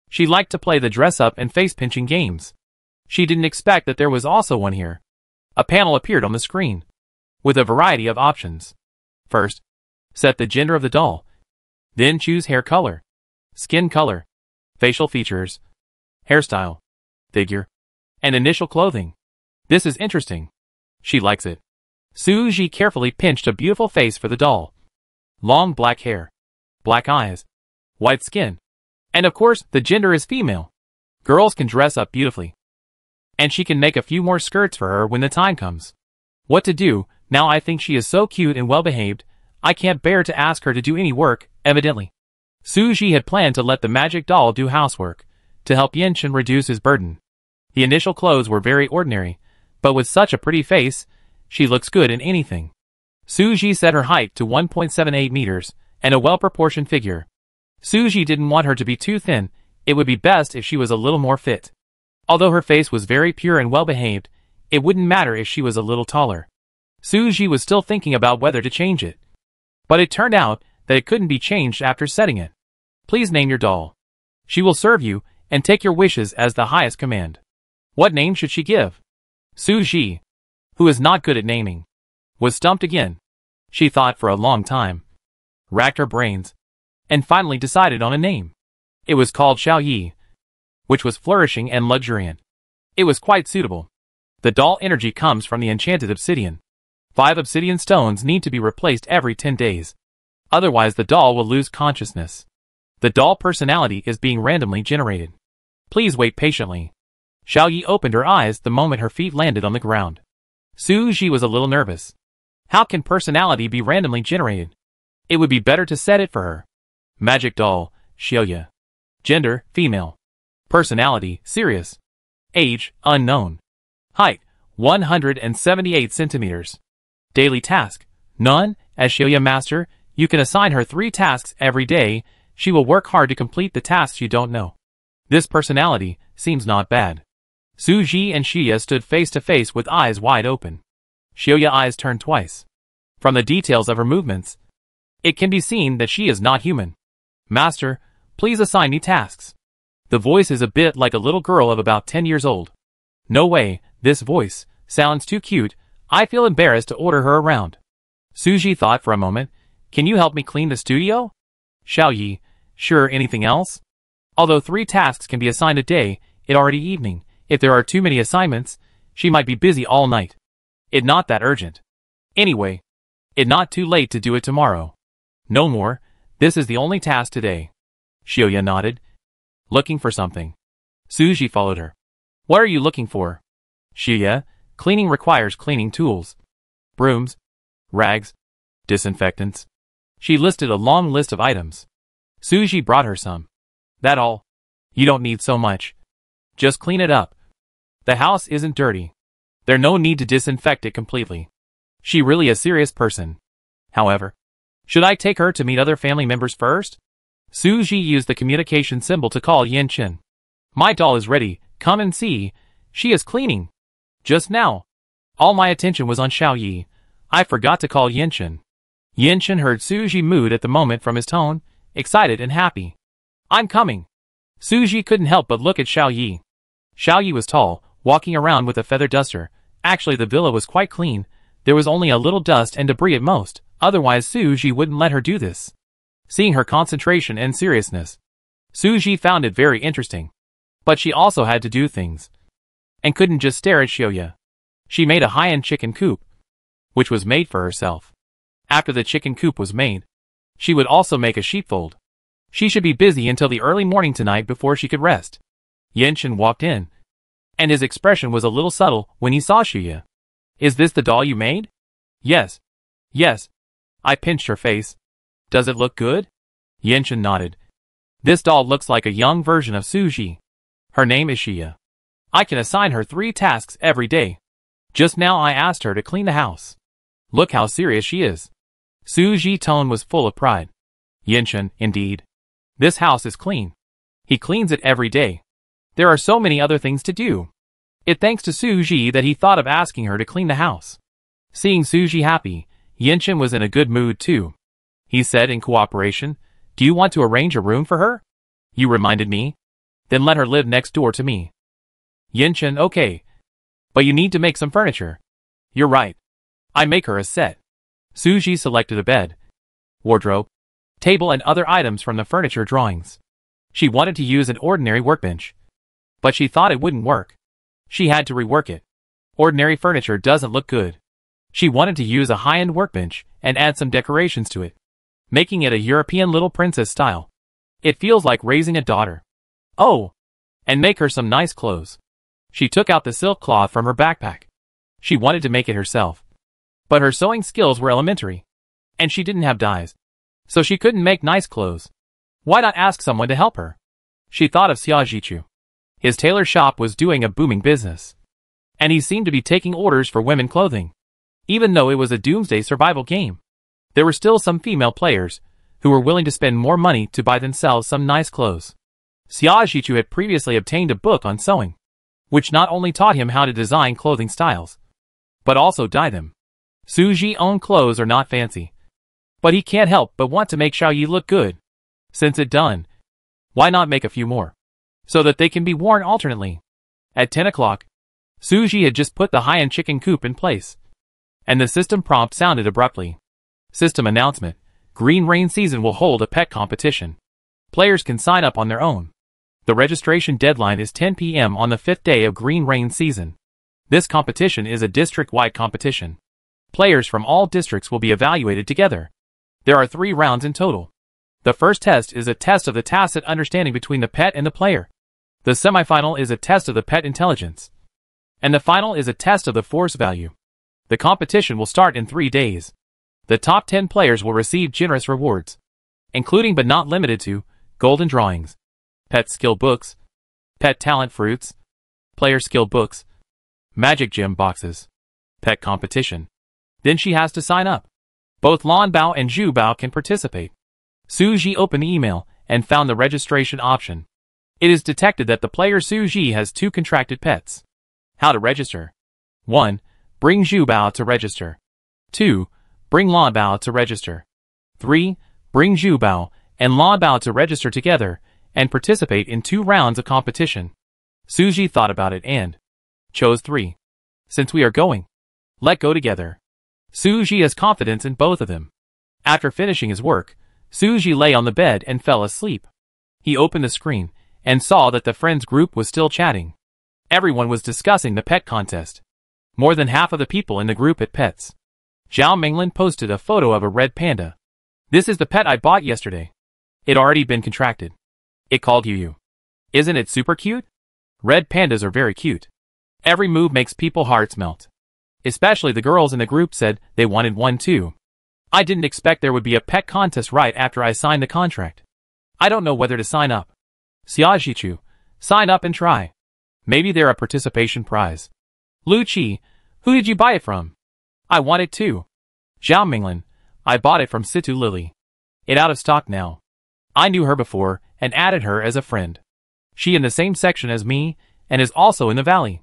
she liked to play the dress-up and face-pinching games. She didn't expect that there was also one here. A panel appeared on the screen, with a variety of options. First, set the gender of the doll. Then choose hair color, skin color, facial features, hairstyle, figure, and initial clothing. This is interesting. She likes it. Suji carefully pinched a beautiful face for the doll. Long black hair, black eyes, white skin, and of course the gender is female. Girls can dress up beautifully, and she can make a few more skirts for her when the time comes. What to do? Now I think she is so cute and well-behaved, I can't bear to ask her to do any work, evidently. Suji had planned to let the magic doll do housework, to help Yanchen reduce his burden. The initial clothes were very ordinary, but with such a pretty face, she looks good in anything. Suji set her height to 1.78 meters, and a well-proportioned figure. Suji didn't want her to be too thin, it would be best if she was a little more fit. Although her face was very pure and well-behaved, it wouldn't matter if she was a little taller. Suji was still thinking about whether to change it. But it turned out that it couldn't be changed after setting it. Please name your doll. She will serve you and take your wishes as the highest command. What name should she give? Suji, who is not good at naming, was stumped again. She thought for a long time, racked her brains, and finally decided on a name. It was called Xiaoyi, which was flourishing and luxuriant. It was quite suitable. The doll energy comes from the enchanted obsidian. 5 obsidian stones need to be replaced every 10 days. Otherwise the doll will lose consciousness. The doll personality is being randomly generated. Please wait patiently. Xiaoyi opened her eyes the moment her feet landed on the ground. Suji was a little nervous. How can personality be randomly generated? It would be better to set it for her. Magic doll, Xiaoyi. Gender, female. Personality, serious. Age, unknown. Height, 178 centimeters. Daily task, none. As Xiaoyi master, you can assign her 3 tasks every day. She will work hard to complete the tasks you don't know. This personality seems not bad. Suji and Xiaoyi stood face to face with eyes wide open. Xiaoyi's eyes turned twice. From the details of her movements, it can be seen that she is not human. Master, please assign me tasks. The voice is a bit like a little girl of about 10 years old. No way, this voice sounds too cute. I feel embarrassed to order her around. Suji thought for a moment. Can you help me clean the studio? Xiaoyi, sure, anything else? Although 3 tasks can be assigned a day, it already evening. If there are too many assignments, she might be busy all night. It not that urgent. Anyway, it not too late to do it tomorrow. No more, this is the only task today. Xiaoyi nodded, looking for something. Suji followed her. What are you looking for? Xiaoyi, cleaning requires cleaning tools. Brooms, rags, disinfectants. She listed a long list of items. Suji brought her some. That all? You don't need so much. Just clean it up. The house isn't dirty. There's no need to disinfect it completely. She really a serious person. However, should I take her to meet other family members first? Suji used the communication symbol to call Yanqin. My doll is ready, come and see. She is cleaning. Just now. All my attention was on Xiaoyi. I forgot to call Yanqin. Yanqin heard Suji's mood at the moment from his tone, excited and happy. I'm coming. Suji couldn't help but look at Xiaoyi. Xiaoyi was tall, walking around with a feather duster. Actually the villa was quite clean. There was only a little dust and debris at most, otherwise Suji wouldn't let her do this. Seeing her concentration and seriousness, Suji found it very interesting. But she also had to do things, and couldn't just stare at Xiaoyi. She made a high-end chicken coop, which was made for herself. After the chicken coop was made, she would also make a sheepfold. She should be busy until the early morning tonight before she could rest. Yanqin walked in, and his expression was a little subtle when he saw Xiaoyi. Is this the doll you made? Yes. Yes. I pinched her face. Does it look good? Yanqin nodded. This doll looks like a young version of Suji. Her name is Xiaoyi. I can assign her 3 tasks every day. Just now I asked her to clean the house. Look how serious she is. Suji's tone was full of pride. Yanqin, indeed. This house is clean. He cleans it every day. There are so many other things to do. It thanks to Suji that he thought of asking her to clean the house. Seeing Suji happy, Yanqin was in a good mood too. He said in cooperation, do you want to arrange a room for her? You reminded me. Then let her live next door to me. Yanqin, okay. But you need to make some furniture. You're right. I make her a set. Suji selected a bed, wardrobe, table and other items from the furniture drawings. She wanted to use an ordinary workbench, but she thought it wouldn't work. She had to rework it. Ordinary furniture doesn't look good. She wanted to use a high-end workbench and add some decorations to it, making it a European little princess style. It feels like raising a daughter. Oh, and make her some nice clothes. She took out the silk cloth from her backpack. She wanted to make it herself. But her sewing skills were elementary, and she didn't have dyes, so she couldn't make nice clothes. Why not ask someone to help her? She thought of Xiaojichu. His tailor shop was doing a booming business, and he seemed to be taking orders for women clothing. Even though it was a doomsday survival game, there were still some female players who were willing to spend more money to buy themselves some nice clothes. Xiaojichu had previously obtained a book on sewing, which not only taught him how to design clothing styles, but also dye them. Suji's own clothes are not fancy, but he can't help but want to make Xiaoyi look good. Since it's done, why not make a few more, so that they can be worn alternately? At 10 o'clock, Suji had just put the high-end chicken coop in place, and the system prompt sounded abruptly. System announcement: Green Rain Season will hold a pet competition. Players can sign up on their own. The registration deadline is 10 p.m. on the 5th day of Green Rain Season. This competition is a district-wide competition. Players from all districts will be evaluated together. There are 3 rounds in total. The first test is a test of the tacit understanding between the pet and the player. The semifinal is a test of the pet intelligence. And the final is a test of the force value. The competition will start in 3 days. The top 10 players will receive generous rewards, including but not limited to golden drawings, pet skill books, pet talent fruits, player skill books, magic gem boxes, pet competition. Then she has to sign up. Both Lan Bao and Zhu Bao can participate. Suji opened the email and found the registration option. It is detected that the player Suji has 2 contracted pets. How to register: 1. Bring Zhu Bao to register. 2. Bring Lan Bao to register. 3. Bring Zhu Bao and Lan Bao to register together and participate in 2 rounds of competition. Suji thought about it and chose 3. Since we are going, let go together. Suji has confidence in both of them. After finishing his work, Suji lay on the bed and fell asleep. He opened the screen and saw that the friends group was still chatting. Everyone was discussing the pet contest. More than half of the people in the group had pets. Zhao Minglin posted a photo of a red panda. This is the pet I bought yesterday. It already been contracted. It called Yu. Isn't it super cute? Red pandas are very cute. Every move makes people's hearts melt. Especially the girls in the group said they wanted one too. I didn't expect there would be a pet contest right after I signed the contract. I don't know whether to sign up. Xiaoxichu, sign up and try. Maybe they're a participation prize. Lu Qi, who did you buy it from? I want it too. Zhao Minglin, I bought it from Situ Lily. It out of stock now. I knew her before and added her as a friend. She in the same section as me and is also in the valley.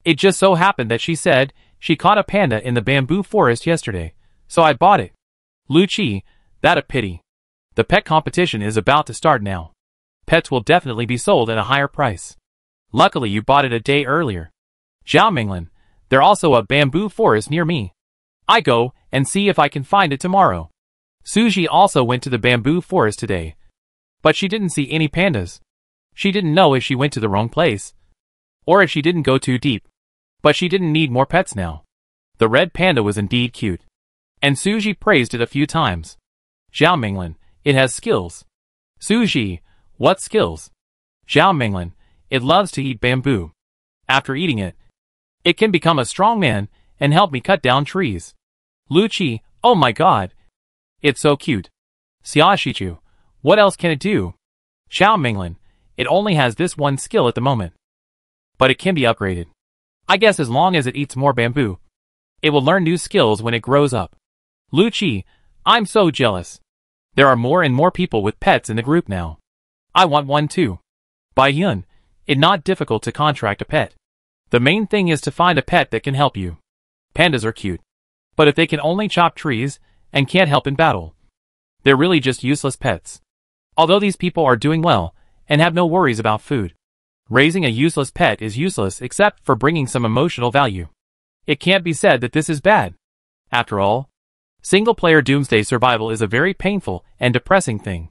It just so happened that she said she caught a panda in the bamboo forest yesterday, so I bought it. Lu Qi, that a pity. The pet competition is about to start now. Pets will definitely be sold at a higher price. Luckily you bought it a day earlier. Zhao Minglin, there's also a bamboo forest near me. I go and see if I can find it tomorrow. Suji also went to the bamboo forest today, but she didn't see any pandas. She didn't know if she went to the wrong place, or if she didn't go too deep. But she didn't need more pets now. The red panda was indeed cute, and Suji praised it a few times. Zhao Minglin, it has skills. Suji, what skills? Zhao Minglin, it loves to eat bamboo. After eating it, it can become a strong man and help me cut down trees. Lu Qi, oh my god. It's so cute. Xiaoxichu, what else can it do? Zhao Minglin, it only has this one skill at the moment, but it can be upgraded. I guess as long as it eats more bamboo, it will learn new skills when it grows up. Lu Qi, I'm so jealous. There are more and more people with pets in the group now. I want one too. Bai Yun, it's not difficult to contract a pet. The main thing is to find a pet that can help you. Pandas are cute, but if they can only chop trees and can't help in battle, they're really just useless pets. Although these people are doing well and have no worries about food, raising a useless pet is useless except for bringing some emotional value. It can't be said that this is bad. After all, single-player doomsday survival is a very painful and depressing thing.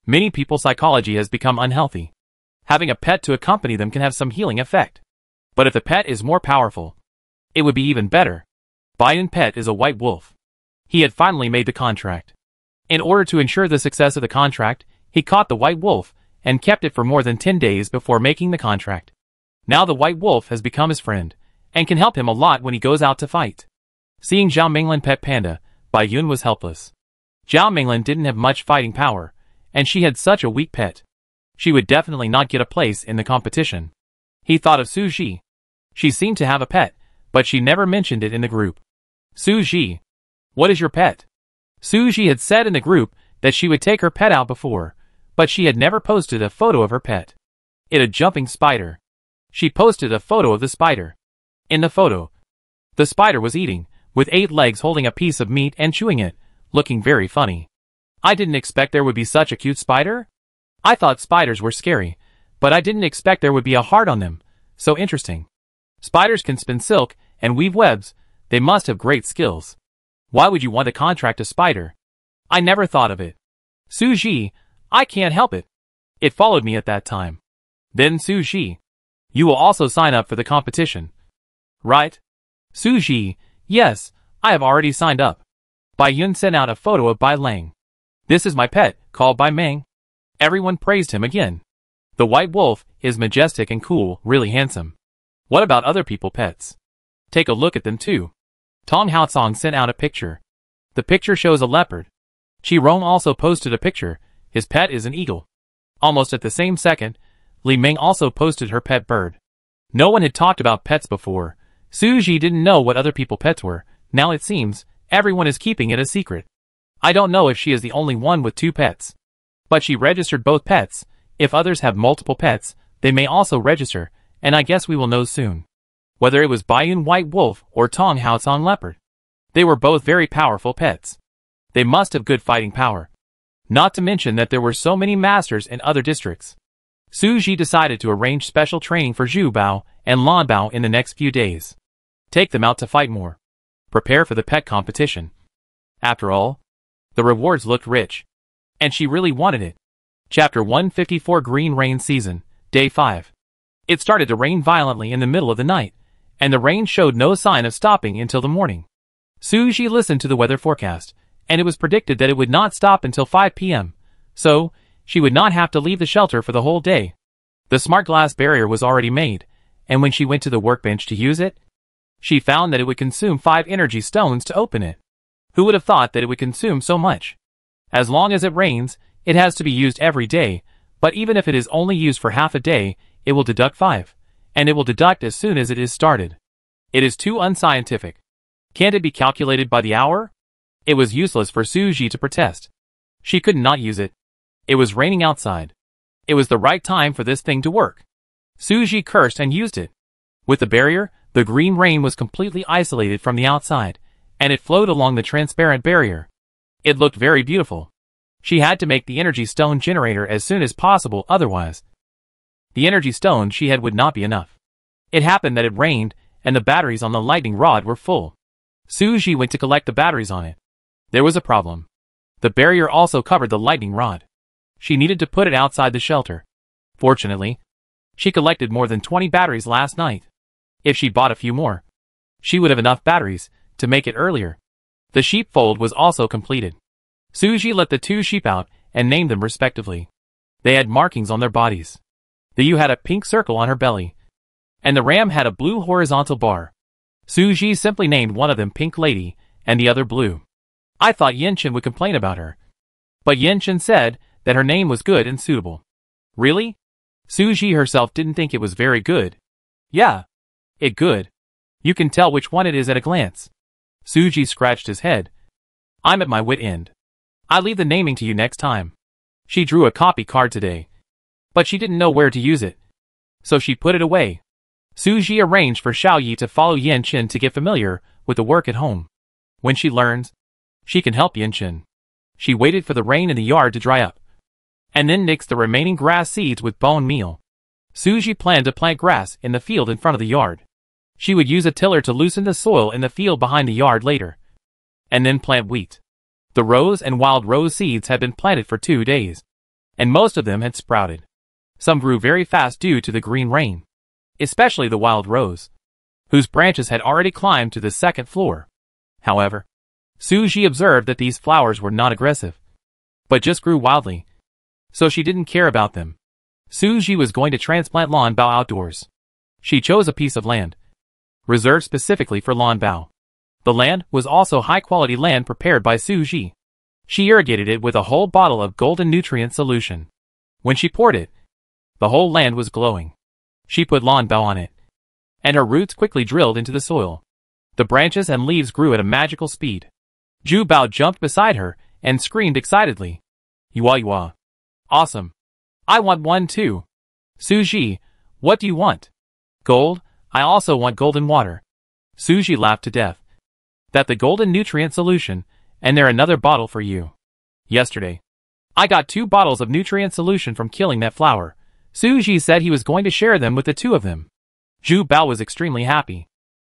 Many people's psychology has become unhealthy. Having a pet to accompany them can have some healing effect. But if the pet is more powerful, it would be even better. Baiyan pet is a white wolf. He had finally made the contract. In order to ensure the success of the contract, he caught the white wolf and kept it for more than 10 days before making the contract. Now the white wolf has become his friend and can help him a lot when he goes out to fight. Seeing Zhao Minglin pet panda, Bai Yun was helpless. Zhao Minglin didn't have much fighting power, and she had such a weak pet. She would definitely not get a place in the competition. He thought of Suji. She seemed to have a pet, but she never mentioned it in the group. Suji, what is your pet? Suji had said in the group that she would take her pet out before, but she had never posted a photo of her pet. It a jumping spider. She posted a photo of the spider. In the photo, the spider was eating, with 8 legs holding a piece of meat and chewing it, looking very funny. I didn't expect there would be such a cute spider. I thought spiders were scary, but I didn't expect there would be a heart on them. So interesting. Spiders can spin silk and weave webs. They must have great skills. Why would you want to contract a spider? I never thought of it. Suji, I can't help it. It followed me at that time. Then Suji, you will also sign up for the competition. Right? Suji, yes, I have already signed up. Bai Yun sent out a photo of Bai Lang. This is my pet, called Bai Meng. Everyone praised him again. The white wolf is majestic and cool, really handsome. What about other people's pets? Take a look at them too. Tong Haosong sent out a picture. The picture shows a leopard. Chi Rong also posted a picture. His pet is an eagle. Almost at the same second, Li Ming also posted her pet bird. No one had talked about pets before. Suji didn't know what other people's pets were. Now it seems, everyone is keeping it a secret. I don't know if she is the only one with 2 pets. But she registered both pets. If others have multiple pets, they may also register, and I guess we will know soon. Whether it was Baiyun White Wolf or Tong Haosong Leopard. They were both very powerful pets. They must have good fighting power. Not to mention that there were so many masters in other districts. Suji decided to arrange special training for Zhu Bao and Lan Bao in the next few days. Take them out to fight more. Prepare for the pet competition. After all, the rewards looked rich. And she really wanted it. Chapter 154 Green Rain Season, Day 5. It started to rain violently in the middle of the night, and the rain showed no sign of stopping until the morning. Suji listened to the weather forecast, and it was predicted that it would not stop until 5 p.m., so she would not have to leave the shelter for the whole day. The smart glass barrier was already made, and when she went to the workbench to use it, she found that it would consume 5 energy stones to open it. Who would have thought that it would consume so much? As long as it rains, it has to be used every day, but even if it is only used for half a day, it will deduct 5, and it will deduct as soon as it is started. It is too unscientific. Can't it be calculated by the hour? It was useless for Suji to protest. She could not use it. It was raining outside. It was the right time for this thing to work. Suji cursed and used it. With the barrier, the green rain was completely isolated from the outside, and it flowed along the transparent barrier. It looked very beautiful. She had to make the energy stone generator as soon as possible, otherwise the energy stone she had would not be enough. It happened that it rained, and the batteries on the lightning rod were full. Suji went to collect the batteries on it. There was a problem. The barrier also covered the lightning rod. She needed to put it outside the shelter. Fortunately, she collected more than 20 batteries last night. If she bought a few more, she would have enough batteries to make it earlier. The sheepfold was also completed. Suji let the 2 sheep out and named them respectively. They had markings on their bodies. The ewe had a pink circle on her belly, and the ram had a blue horizontal bar. Suji simply named one of them Pink Lady and the other Blue. I thought Yenchen would complain about her, but Yenchen said that her name was good and suitable. Really? Suji herself didn't think it was very good. Yeah, it good. You can tell which one it is at a glance. Suji scratched his head. I'm at my wit end. I leave the naming to you next time. She drew a copy card today, but she didn't know where to use it, so she put it away. Suji arranged for Xiaoyi to follow Yenchen to get familiar with the work at home. When she learns, she can help Yenchen. She waited for the rain in the yard to dry up, and then mixed the remaining grass seeds with bone meal. Suji planned to plant grass in the field in front of the yard. She would use a tiller to loosen the soil in the field behind the yard later, and then plant wheat. The rose and wild rose seeds had been planted for 2 days, and most of them had sprouted. Some grew very fast due to the green rain, especially the wild rose, whose branches had already climbed to the 2nd floor. However, Suji observed that these flowers were not aggressive, but just grew wildly, so she didn't care about them. Suji was going to transplant Lan Bao outdoors. She chose a piece of land reserved specifically for Lan Bao. The land was also high-quality land prepared by Suji. She irrigated it with a whole bottle of golden nutrient solution. When she poured it, the whole land was glowing. She put Lan Bao on it, and her roots quickly drilled into the soil. The branches and leaves grew at a magical speed. Zhu Bao jumped beside her and screamed excitedly. Yua yua. Awesome. I want one too. Suji, what do you want? Gold? I also want golden water. Suji laughed to death. That the golden nutrient solution, and there another bottle for you. Yesterday, I got 2 bottles of nutrient solution from killing that flower. Suji said he was going to share them with the 2 of them. Zhu Bao was extremely happy.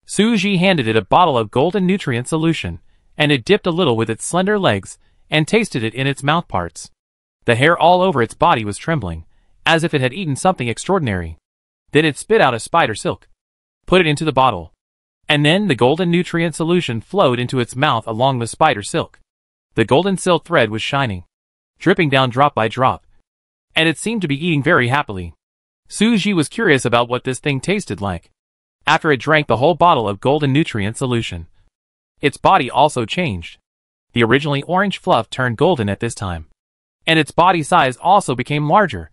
Suji handed it a bottle of golden nutrient solution, and it dipped a little with its slender legs, and tasted it in its mouth parts. The hair all over its body was trembling, as if it had eaten something extraordinary. Then it spit out a spider silk. Put it into the bottle. And then the golden nutrient solution flowed into its mouth along the spider silk. The golden silk thread was shining, dripping down drop by drop. And it seemed to be eating very happily. Suji was curious about what this thing tasted like. After it drank the whole bottle of golden nutrient solution, its body also changed. The originally orange fluff turned golden at this time. And its body size also became larger.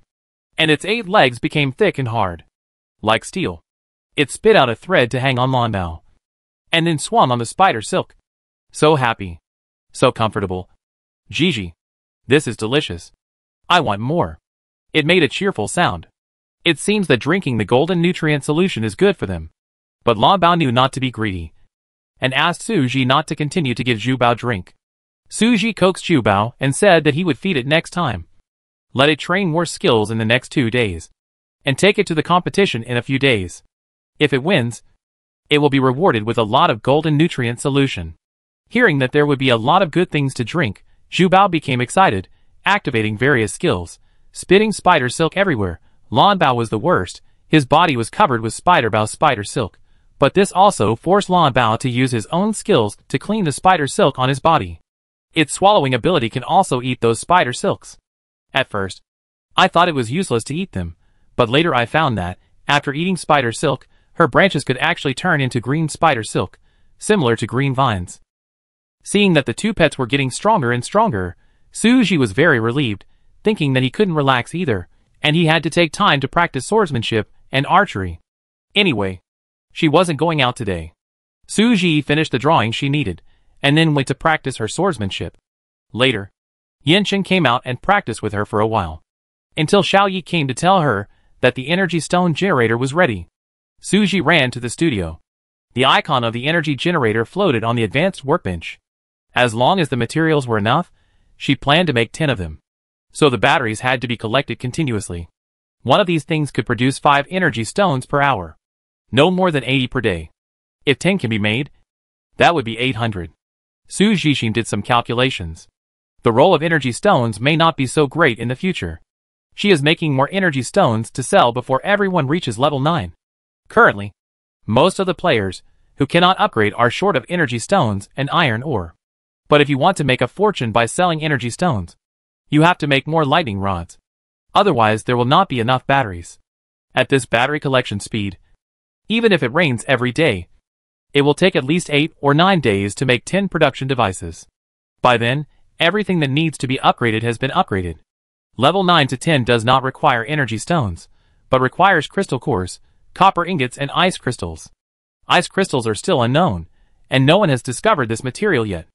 And its 8 legs became thick and hard, like steel. It spit out a thread to hang on Lanbao, and then swung on the spider silk. So happy. So comfortable. Gigi. This is delicious. I want more. It made a cheerful sound. It seems that drinking the golden nutrient solution is good for them. But Lanbao knew not to be greedy, and asked Suji not to continue to give Zhu Bao drink. Suji coaxed Zhu Bao and said that he would feed it next time. Let it train more skills in the next 2 days, and take it to the competition in a few days. If it wins, it will be rewarded with a lot of golden nutrient solution. Hearing that there would be a lot of good things to drink, Zhu Bao became excited, activating various skills, spitting spider silk everywhere. Lanbao was the worst. His body was covered with spider silk, but this also forced Lanbao to use his own skills to clean the spider silk on his body. Its swallowing ability can also eat those spider silks. At first, I thought it was useless to eat them, but later I found that, after eating spider silk, her branches could actually turn into green spider silk, similar to green vines. Seeing that the 2 pets were getting stronger and stronger, Suji was very relieved, thinking that he couldn't relax either, and he had to take time to practice swordsmanship and archery. Anyway, she wasn't going out today. Suji finished the drawing she needed, and then went to practice her swordsmanship. Later, Yanchen came out and practiced with her for a while, until Xiaoyi came to tell her that the energy stone generator was ready. Suji ran to the studio. The icon of the energy generator floated on the advanced workbench. As long as the materials were enough, she planned to make 10 of them. So the batteries had to be collected continuously. One of these things could produce 5 energy stones per hour. No more than 80 per day. If 10 can be made, that would be 800. Su Zhixin did some calculations. The role of energy stones may not be so great in the future. She is making more energy stones to sell before everyone reaches level 9. Currently, most of the players who cannot upgrade are short of energy stones and iron ore. But if you want to make a fortune by selling energy stones, you have to make more lightning rods. Otherwise there will not be enough batteries. At this battery collection speed, even if it rains every day, it will take at least 8 or 9 days to make 10 production devices. By then, everything that needs to be upgraded has been upgraded. Level 9 to 10 does not require energy stones, but requires crystal cores, copper ingots and ice crystals. Ice crystals are still unknown, and no one has discovered this material yet.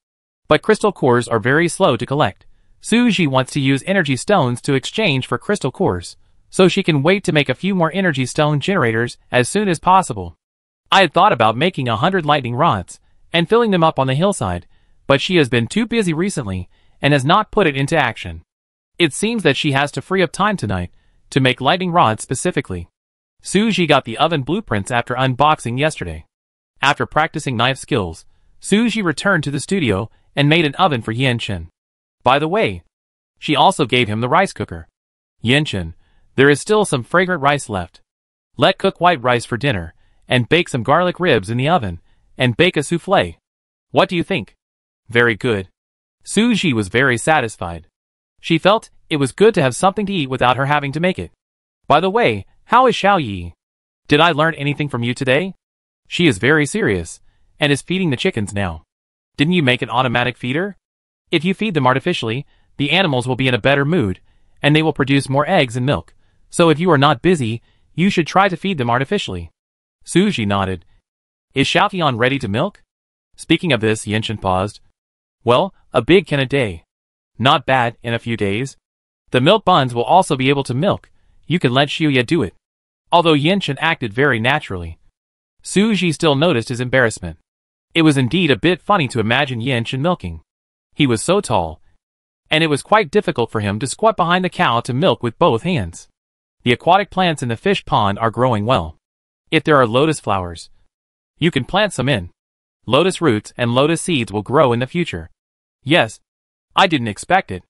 But crystal cores are very slow to collect. Suji wants to use energy stones to exchange for crystal cores, so she can wait to make a few more energy stone generators as soon as possible. I had thought about making 100 lightning rods, and filling them up on the hillside, but she has been too busy recently, and has not put it into action. It seems that she has to free up time tonight, to make lightning rods specifically. Suji got the oven blueprints after unboxing yesterday. After practicing knife skills, Suji returned to the studio, and made an oven for Yanchen. By the way, she also gave him the rice cooker. Yanchen, there is still some fragrant rice left. Let cook white rice for dinner, and bake some garlic ribs in the oven, and bake a souffle. What do you think? Very good. Suji was very satisfied. She felt it was good to have something to eat without her having to make it. By the way, how is Xiaoyi? Did I learn anything from you today? She is very serious, and is feeding the chickens now. Didn't you make an automatic feeder? If you feed them artificially, the animals will be in a better mood, and they will produce more eggs and milk. So if you are not busy, you should try to feed them artificially. Suji nodded. Is Xiaoqian ready to milk? Speaking of this, Yanchen paused. Well, a big can a day. Not bad, in a few days. The milk buns will also be able to milk. You can let Xiuya do it. Although Yinshin acted very naturally, Suji still noticed his embarrassment. It was indeed a bit funny to imagine Yinshin milking. He was so tall, and it was quite difficult for him to squat behind the cow to milk with both hands. The aquatic plants in the fish pond are growing well. If there are lotus flowers, you can plant some in. Lotus roots and lotus seeds will grow in the future. Yes, I didn't expect it.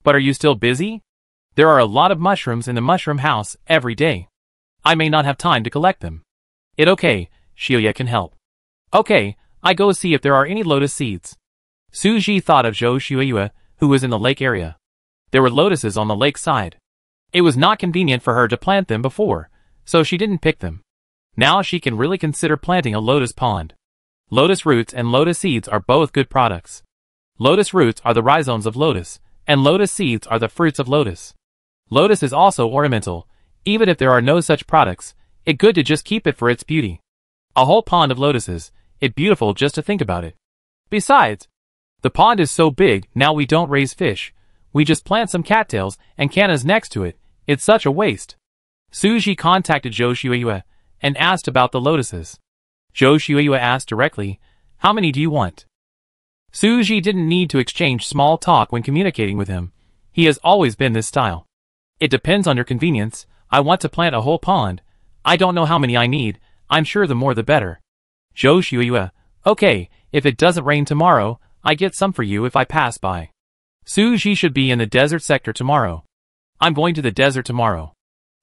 But are you still busy? There are a lot of mushrooms in the mushroom house every day. I may not have time to collect them. It okay, Shiuya can help. Okay, I go see if there are any lotus seeds. Suji thought of Zhou Shiuya, who was in the lake area. There were lotuses on the lake side. It was not convenient for her to plant them before, so she didn't pick them. Now she can really consider planting a lotus pond. Lotus roots and lotus seeds are both good products. Lotus roots are the rhizomes of lotus, and lotus seeds are the fruits of lotus. Lotus is also ornamental. Even if there are no such products, it's good to just keep it for its beauty. A whole pond of lotuses, it's beautiful just to think about it. Besides, the pond is so big, now we don't raise fish. We just plant some cattails and cannas next to it. It's such a waste. Suji contacted Zhou Shiuya and asked about the lotuses. Zhou Shiuya asked directly, "How many do you want?" Suji didn't need to exchange small talk when communicating with him. He has always been this style. It depends on your convenience. I want to plant a whole pond. I don't know how many I need. I'm sure the more the better. Zhou Shiuya, okay, if it doesn't rain tomorrow, I get some for you if I pass by. Suji should be in the desert sector tomorrow. I'm going to the desert tomorrow.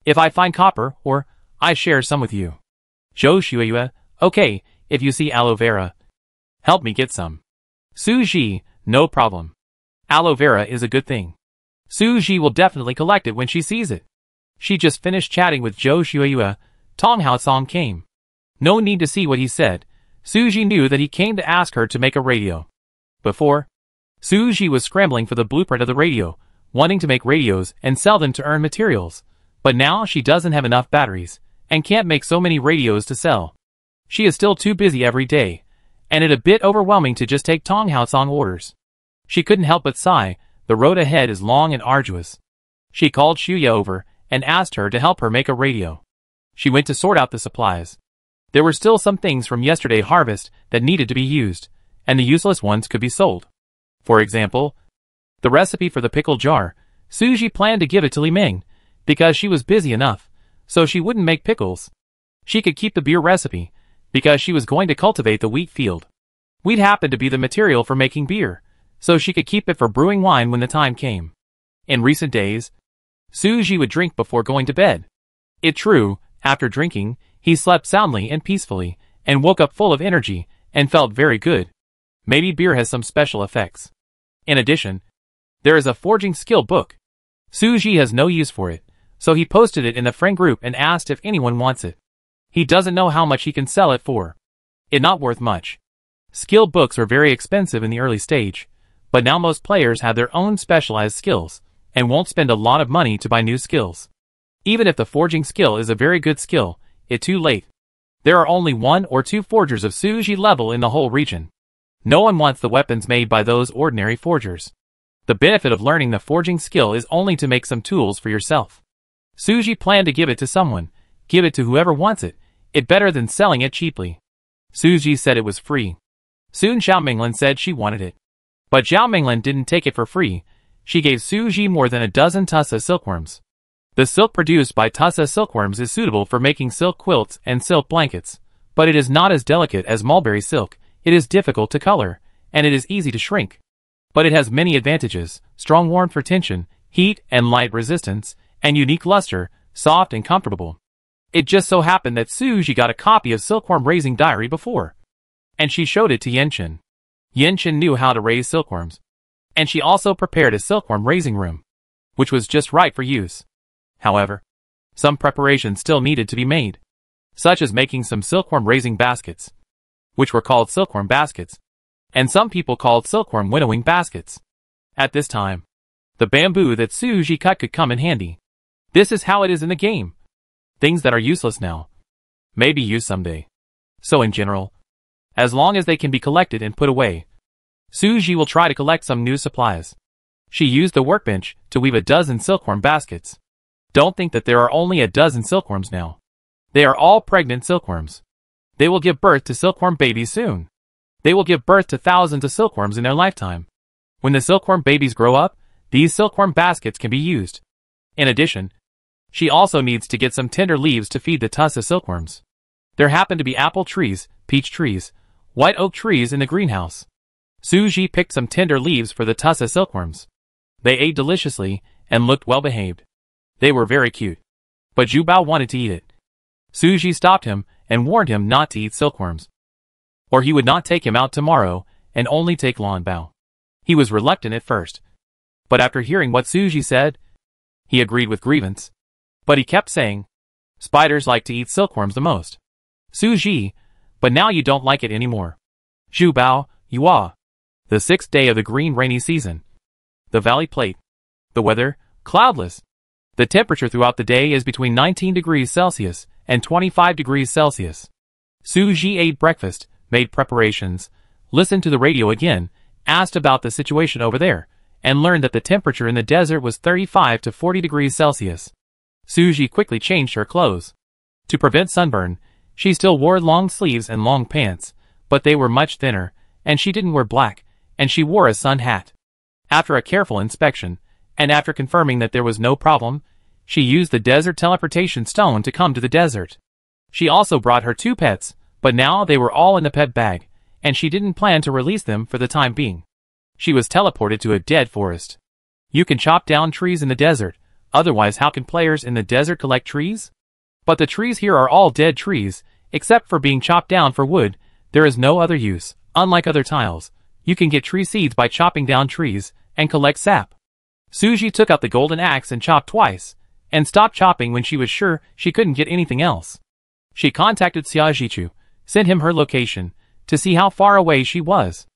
If I find copper, or I share some with you. Zhou Shiuya, okay, if you see aloe vera, help me get some. Suji, no problem. Aloe vera is a good thing. Suji will definitely collect it when she sees it. She just finished chatting with Zhou Shiuya. Tong Haosong came. No need to see what he said. Suji knew that he came to ask her to make a radio. Before, Suji was scrambling for the blueprint of the radio, wanting to make radios and sell them to earn materials. But now she doesn't have enough batteries, and can't make so many radios to sell. She is still too busy every day, and it a bit overwhelming to just take Tong Haosong orders. She couldn't help but sigh. The road ahead is long and arduous. She called Shiuya over and asked her to help her make a radio. She went to sort out the supplies. There were still some things from yesterday's harvest that needed to be used, and the useless ones could be sold. For example, the recipe for the pickle jar. Suji planned to give it to Li Ming, because she was busy enough, so she wouldn't make pickles. She could keep the beer recipe, because she was going to cultivate the wheat field. Wheat happened to be the material for making beer, so she could keep it for brewing wine when the time came. In recent days, Suji would drink before going to bed. It's true, after drinking, he slept soundly and peacefully, and woke up full of energy, and felt very good. Maybe beer has some special effects. In addition, there is a forging skill book. Suji has no use for it, so he posted it in the friend group and asked if anyone wants it. He doesn't know how much he can sell it for. It's not worth much. Skill books are very expensive in the early stage, but now most players have their own specialized skills, and won't spend a lot of money to buy new skills. Even if the forging skill is a very good skill, it's too late. There are only 1 or 2 forgers of Suji level in the whole region. No one wants the weapons made by those ordinary forgers. The benefit of learning the forging skill is only to make some tools for yourself. Suji planned to give it to someone. Give it to whoever wants it. It's better than selling it cheaply. Suji said it was free. Soon Xiao Minglin said she wanted it. But Xiao Minglin didn't take it for free. She gave Suji more than a dozen tussa silkworms. The silk produced by tussa silkworms is suitable for making silk quilts and silk blankets, but it is not as delicate as mulberry silk. It is difficult to color, and it is easy to shrink. But it has many advantages: strong warmth retention, heat and light resistance, and unique luster, soft and comfortable. It just so happened that Suji got a copy of Silkworm Raising Diary before, and she showed it to Yinshin. Yinshin knew how to raise silkworms, and she also prepared a silkworm raising room, which was just right for use. However, some preparations still needed to be made, such as making some silkworm raising baskets, which were called silkworm baskets, and some people called silkworm winnowing baskets. At this time, the bamboo that Suji cut could come in handy. This is how it is in the game. Things that are useless now may be used someday. So in general, as long as they can be collected and put away, Suji will try to collect some new supplies. She used the workbench to weave a dozen silkworm baskets. Don't think that there are only a dozen silkworms now. They are all pregnant silkworms. They will give birth to silkworm babies soon. They will give birth to thousands of silkworms in their lifetime. When the silkworm babies grow up, these silkworm baskets can be used. In addition, she also needs to get some tender leaves to feed the tussa silkworms. There happen to be apple trees, peach trees, white oak trees in the greenhouse. Suji picked some tender leaves for the tussa silkworms. They ate deliciously and looked well behaved. They were very cute. But Zhu Bao wanted to eat it. Suji stopped him and warned him not to eat silkworms, or he would not take him out tomorrow and only take Lan Bao. He was reluctant at first, but after hearing what Suji said, he agreed with grievance. But he kept saying, spiders like to eat silkworms the most. Suji, but now you don't like it anymore. Zhu Bao, you are. The 6th day of the green rainy season. The valley plate. The weather, cloudless. The temperature throughout the day is between 19 degrees Celsius and 25 degrees Celsius. Suji ate breakfast, made preparations, listened to the radio again, asked about the situation over there, and learned that the temperature in the desert was 35 to 40 degrees Celsius. Suji quickly changed her clothes. To prevent sunburn, she still wore long sleeves and long pants, but they were much thinner, and she didn't wear black, and she wore a sun hat. After a careful inspection, and after confirming that there was no problem, she used the desert teleportation stone to come to the desert. She also brought her 2 pets, but now they were all in the pet bag, and she didn't plan to release them for the time being. She was teleported to a dead forest. You can chop down trees in the desert, otherwise how can players in the desert collect trees? But the trees here are all dead trees, except for being chopped down for wood. There is no other use. Unlike other tiles, you can get tree seeds by chopping down trees and collect sap. Suji took out the golden axe and chopped twice, and stopped chopping when she was sure she couldn't get anything else. She contacted Xiaojichu, sent him her location, to see how far away she was.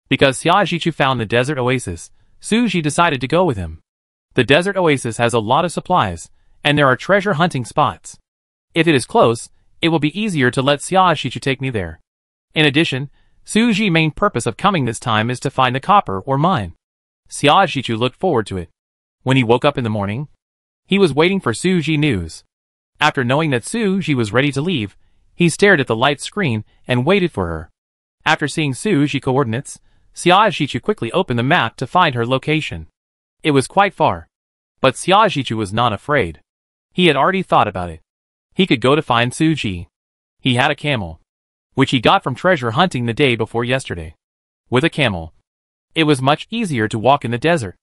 Because Xiaojichu found the desert oasis, Suji decided to go with him. The desert oasis has a lot of supplies, and there are treasure hunting spots. If it is close, it will be easier to let Xiaojichu take me there. In addition, Suji's main purpose of coming this time is to find the copper ore mine. Xiaojichu looked forward to it. When he woke up in the morning, he was waiting for Suji news. After knowing that Suji was ready to leave, he stared at the light screen and waited for her. After seeing Suji coordinates, Xiaojichu quickly opened the map to find her location. It was quite far. But Xiaojichu was not afraid. He had already thought about it. He could go to find Suji. He had a camel, which he got from treasure hunting the day before yesterday. With a camel, it was much easier to walk in the desert.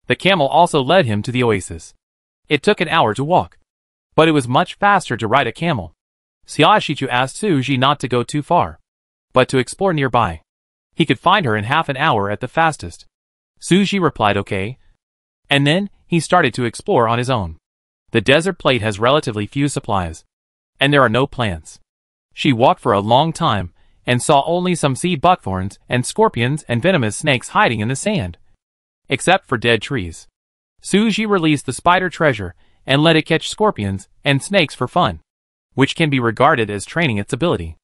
The camel also led him to the oasis. It took an hour to walk, but it was much faster to ride a camel. Xiaojichu asked Suji not to go too far, but to explore nearby. He could find her in half an hour at the fastest. Suji replied okay, and then he started to explore on his own. The desert plate has relatively few supplies, and there are no plants. She walked for a long time, and saw only some sea buckthorns and scorpions and venomous snakes hiding in the sand. Except for dead trees. Suji released the spider treasure and let it catch scorpions and snakes for fun, which can be regarded as training its ability.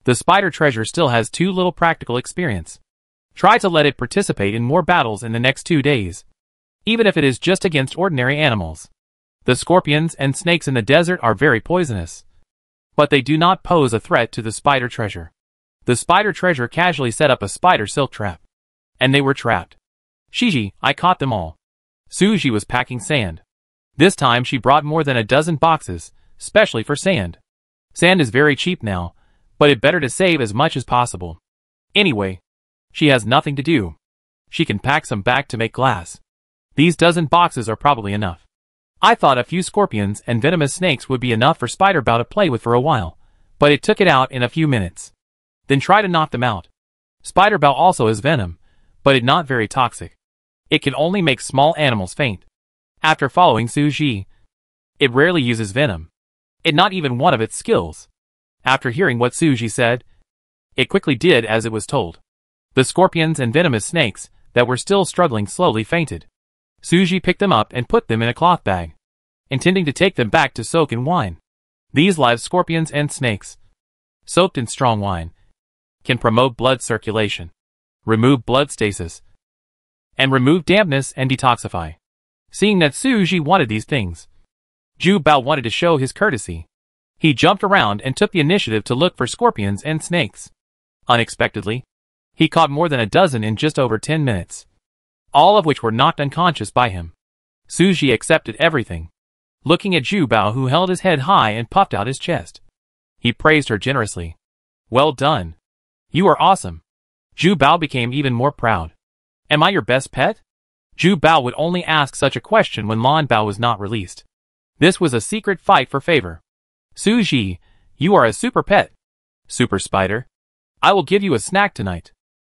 The spider treasure still has too little practical experience. Try to let it participate in more battles in the next 2 days, even if it is just against ordinary animals. The scorpions and snakes in the desert are very poisonous, but they do not pose a threat to the spider treasure. The spider treasure casually set up a spider silk trap, and they were trapped. Shiji, I caught them all. Suji was packing sand. This time she brought more than a dozen boxes, specially for sand. Sand is very cheap now, but it better to save as much as possible. Anyway, she has nothing to do. She can pack some back to make glass. These dozen boxes are probably enough. I thought a few scorpions and venomous snakes would be enough for Spider Bao to play with for a while, but it took it out in a few minutes. Then try to knock them out. Spider Bao also has venom, but it's not very toxic. It can only make small animals faint. After following Suji, it rarely uses venom. It's not even one of its skills. After hearing what Suji said, it quickly did as it was told. The scorpions and venomous snakes that were still struggling slowly fainted. Suji picked them up and put them in a cloth bag, intending to take them back to soak in wine. These live scorpions and snakes, soaked in strong wine, can promote blood circulation, remove blood stasis, and remove dampness and detoxify. Seeing that Suji wanted these things, Zhu Bao wanted to show his courtesy. He jumped around and took the initiative to look for scorpions and snakes. Unexpectedly, he caught more than a dozen in just over 10 minutes, all of which were knocked unconscious by him. Suji accepted everything, looking at Zhu Bao, who held his head high and puffed out his chest. He praised her generously. "Well done. You are awesome." Zhu Bao became even more proud. "Am I your best pet?" Zhu Bao would only ask such a question when Lan Bao was not released. This was a secret fight for favor. "Suji, you are a super pet. Super spider. I will give you a snack tonight."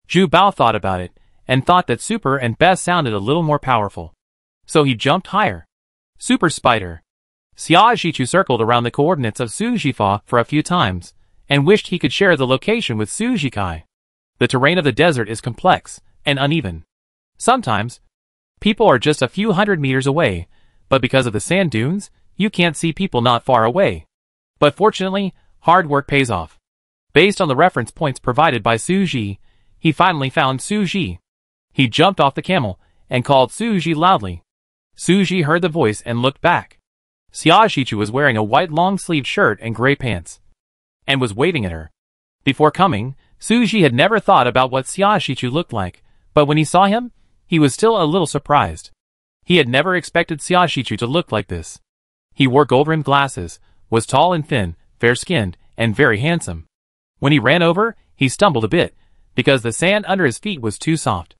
Zhu Bao thought about it, and thought that super and best sounded a little more powerful. So he jumped higher. Super spider. Xia Zhichu circled around the coordinates of Sujifa for a few times, and wished he could share the location with Sujikai. The terrain of the desert is complex and uneven. Sometimes, people are just a few hundred meters away, but because of the sand dunes, you can't see people not far away. But fortunately, hard work pays off. Based on the reference points provided by Suji, he finally found Suji. He jumped off the camel and called Suji loudly. Suji heard the voice and looked back. Xia Zhichu was wearing a white long-sleeved shirt and gray pants, and was waving at her. Before coming, Suji had never thought about what Xia Zhichu looked like, but when he saw him, he was still a little surprised. He had never expected Xia Zhichu to look like this. He wore gold-rimmed glasses, was tall and thin, fair-skinned, and very handsome. When he ran over, he stumbled a bit, because the sand under his feet was too soft.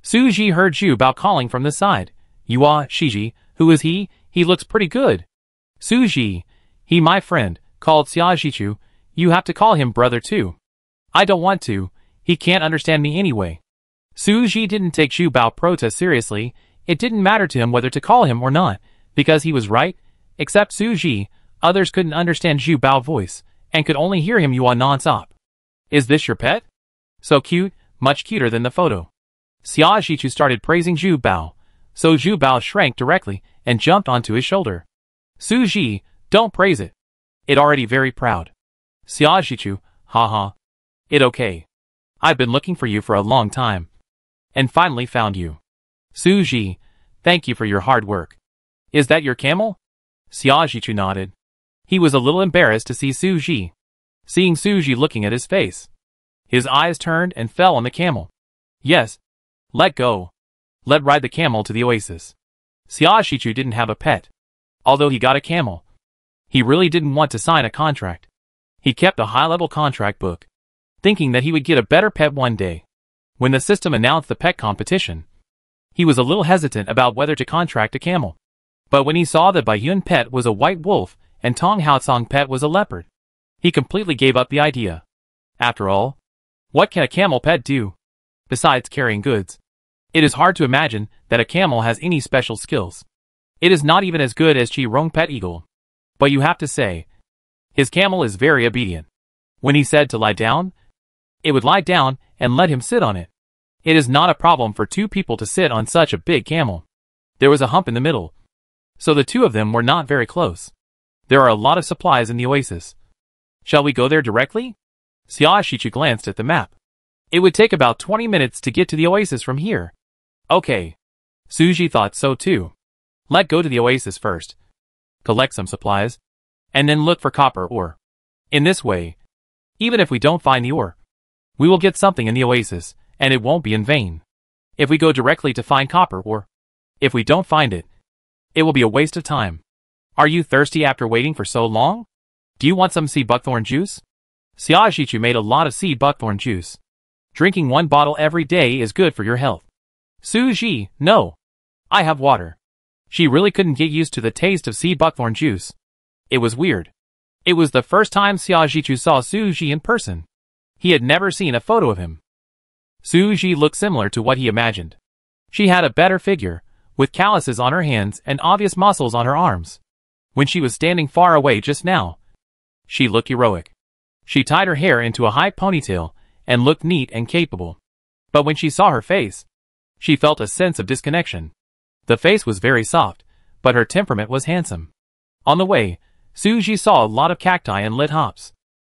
Suji heard Zhu Bao calling from the side. "Yua, Shiji, who is he? He looks pretty good." "Suji, he my friend," called Xia Zhichu. "You have to call him brother too." "I don't want to, he can't understand me anyway." Suji didn't take Zhu Bao's protest seriously. It didn't matter to him whether to call him or not, because he was right. Except Suji, others couldn't understand Zhu Bao's voice, and could only hear him Yua non-stop. "Is this your pet? So cute, much cuter than the photo." Xia Zhichu started praising Zhu Bao, so Zhu Bao shrank directly and jumped onto his shoulder. "Suji, don't praise it. It already very proud." Xia Zhichu, haha. "It okay. I've been looking for you for a long time, and finally found you." "Suji, thank you for your hard work. Is that your camel?" Xia Zhichu nodded. He was a little embarrassed to see Suji. Seeing Suji looking at his face, his eyes turned and fell on the camel. "Yes. Let go. Let ride the camel to the oasis." Xia Zhichu didn't have a pet, although he got a camel. He really didn't want to sign a contract. He kept a high-level contract book, thinking that he would get a better pet one day. When the system announced the pet competition, he was a little hesitant about whether to contract a camel. But when he saw that Baiyun pet was a white wolf and Tong Haosong pet was a leopard, he completely gave up the idea. After all, what can a camel pet do, besides carrying goods? It is hard to imagine that a camel has any special skills. It is not even as good as Chi Rong pet eagle. But you have to say, his camel is very obedient. When he said to lie down, it would lie down and let him sit on it. It is not a problem for two people to sit on such a big camel. There was a hump in the middle, so the two of them were not very close. There are a lot of supplies in the oasis. Shall we go there directly? Xia Zhichu glanced at the map. It would take about 20 minutes to get to the oasis from here. Okay. Suji thought so too. Let's go to the oasis first, collect some supplies, and then look for copper ore. In this way, even if we don't find the ore, we will get something in the oasis, and it won't be in vain. If we go directly to find copper ore, if we don't find it, it will be a waste of time. Are you thirsty after waiting for so long? Do you want some seed buckthorn juice? Xia Zhichu made a lot of seed buckthorn juice. Drinking 1 bottle every day is good for your health. Suji, no. I have water. She really couldn't get used to the taste of seed buckthorn juice. It was weird. It was the first time Xia Zhichu saw Suji in person. He had never seen a photo of him. Suji looked similar to what he imagined. She had a better figure, with calluses on her hands and obvious muscles on her arms. When she was standing far away just now, she looked heroic. She tied her hair into a high ponytail and looked neat and capable. But when she saw her face, she felt a sense of disconnection. The face was very soft, but her temperament was handsome. On the way, Suji saw a lot of cacti and lit hops.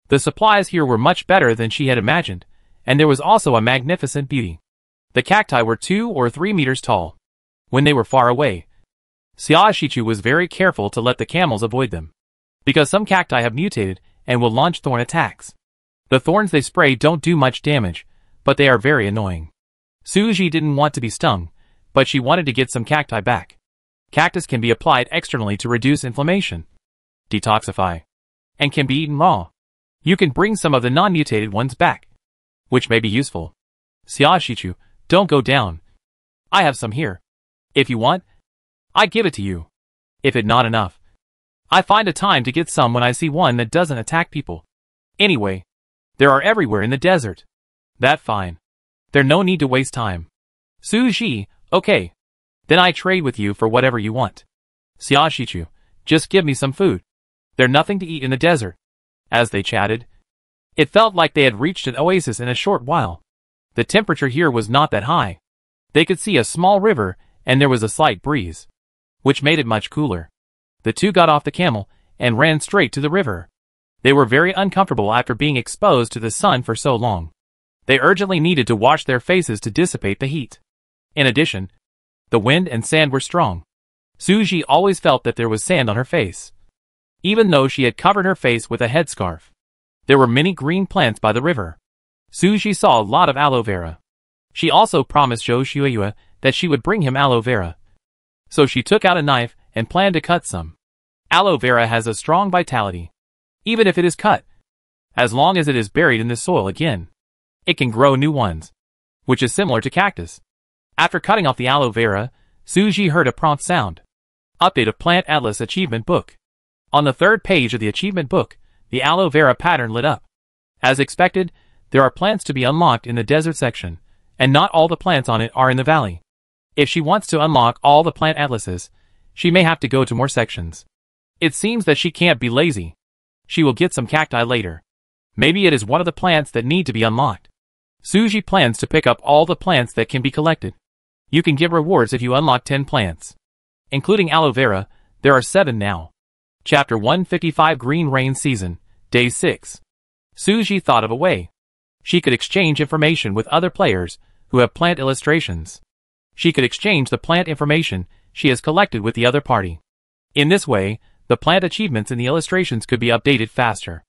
The supplies here were much better than she had imagined, and there was also a magnificent beauty. The cacti were 2 or 3 meters tall. When they were far away, Xia Zhichu was very careful to let the camels avoid them. because some cacti have mutated and will launch thorn attacks. The thorns they spray don't do much damage, but they are very annoying. Suji didn't want to be stung, but she wanted to get some cacti back. Cactus can be applied externally to reduce inflammation, detoxify, and can be eaten raw. You can bring some of the non-mutated ones back, which may be useful. Xiaoshichu, don't go down. I have some here. If you want, I give it to you. If it not enough, I find a time to get some when I see one that doesn't attack people. Anyway, there are everywhere in the desert. That fine. There no need to waste time. Suji, okay. Then I trade with you for whatever you want. Xiaoshichu, just give me some food. There's nothing to eat in the desert. As they chatted, it felt like they had reached an oasis in a short while. The temperature here was not that high. They could see a small river, and there was a slight breeze, which made it much cooler. The two got off the camel and ran straight to the river. They were very uncomfortable after being exposed to the sun for so long. They urgently needed to wash their faces to dissipate the heat. In addition, the wind and sand were strong. Suji always felt that there was sand on her face, even though she had covered her face with a headscarf. There were many green plants by the river. Suji saw a lot of aloe vera. She also promised Zhou Shuiyue that she would bring him aloe vera. So she took out a knife and planned to cut some. Aloe vera has a strong vitality. Even if it is cut, as long as it is buried in the soil again, it can grow new ones, which is similar to cactus. After cutting off the aloe vera, Suji heard a prompt sound. Update of Plant Atlas Achievement Book. On the third page of the achievement book, the aloe vera pattern lit up. As expected, there are plants to be unlocked in the desert section, and not all the plants on it are in the valley. If she wants to unlock all the plant atlases, she may have to go to more sections. It seems that she can't be lazy. She will get some cacti later. Maybe it is one of the plants that need to be unlocked. Suji plans to pick up all the plants that can be collected. You can get rewards if you unlock 10 plants. Including aloe vera, there are 7 now. Chapter 155 Green Rain Season, Day 6. Suji thought of a way. She could exchange information with other players who have plant illustrations. She could exchange the plant information she has collected with the other party. In this way, the plant achievements in the illustrations could be updated faster.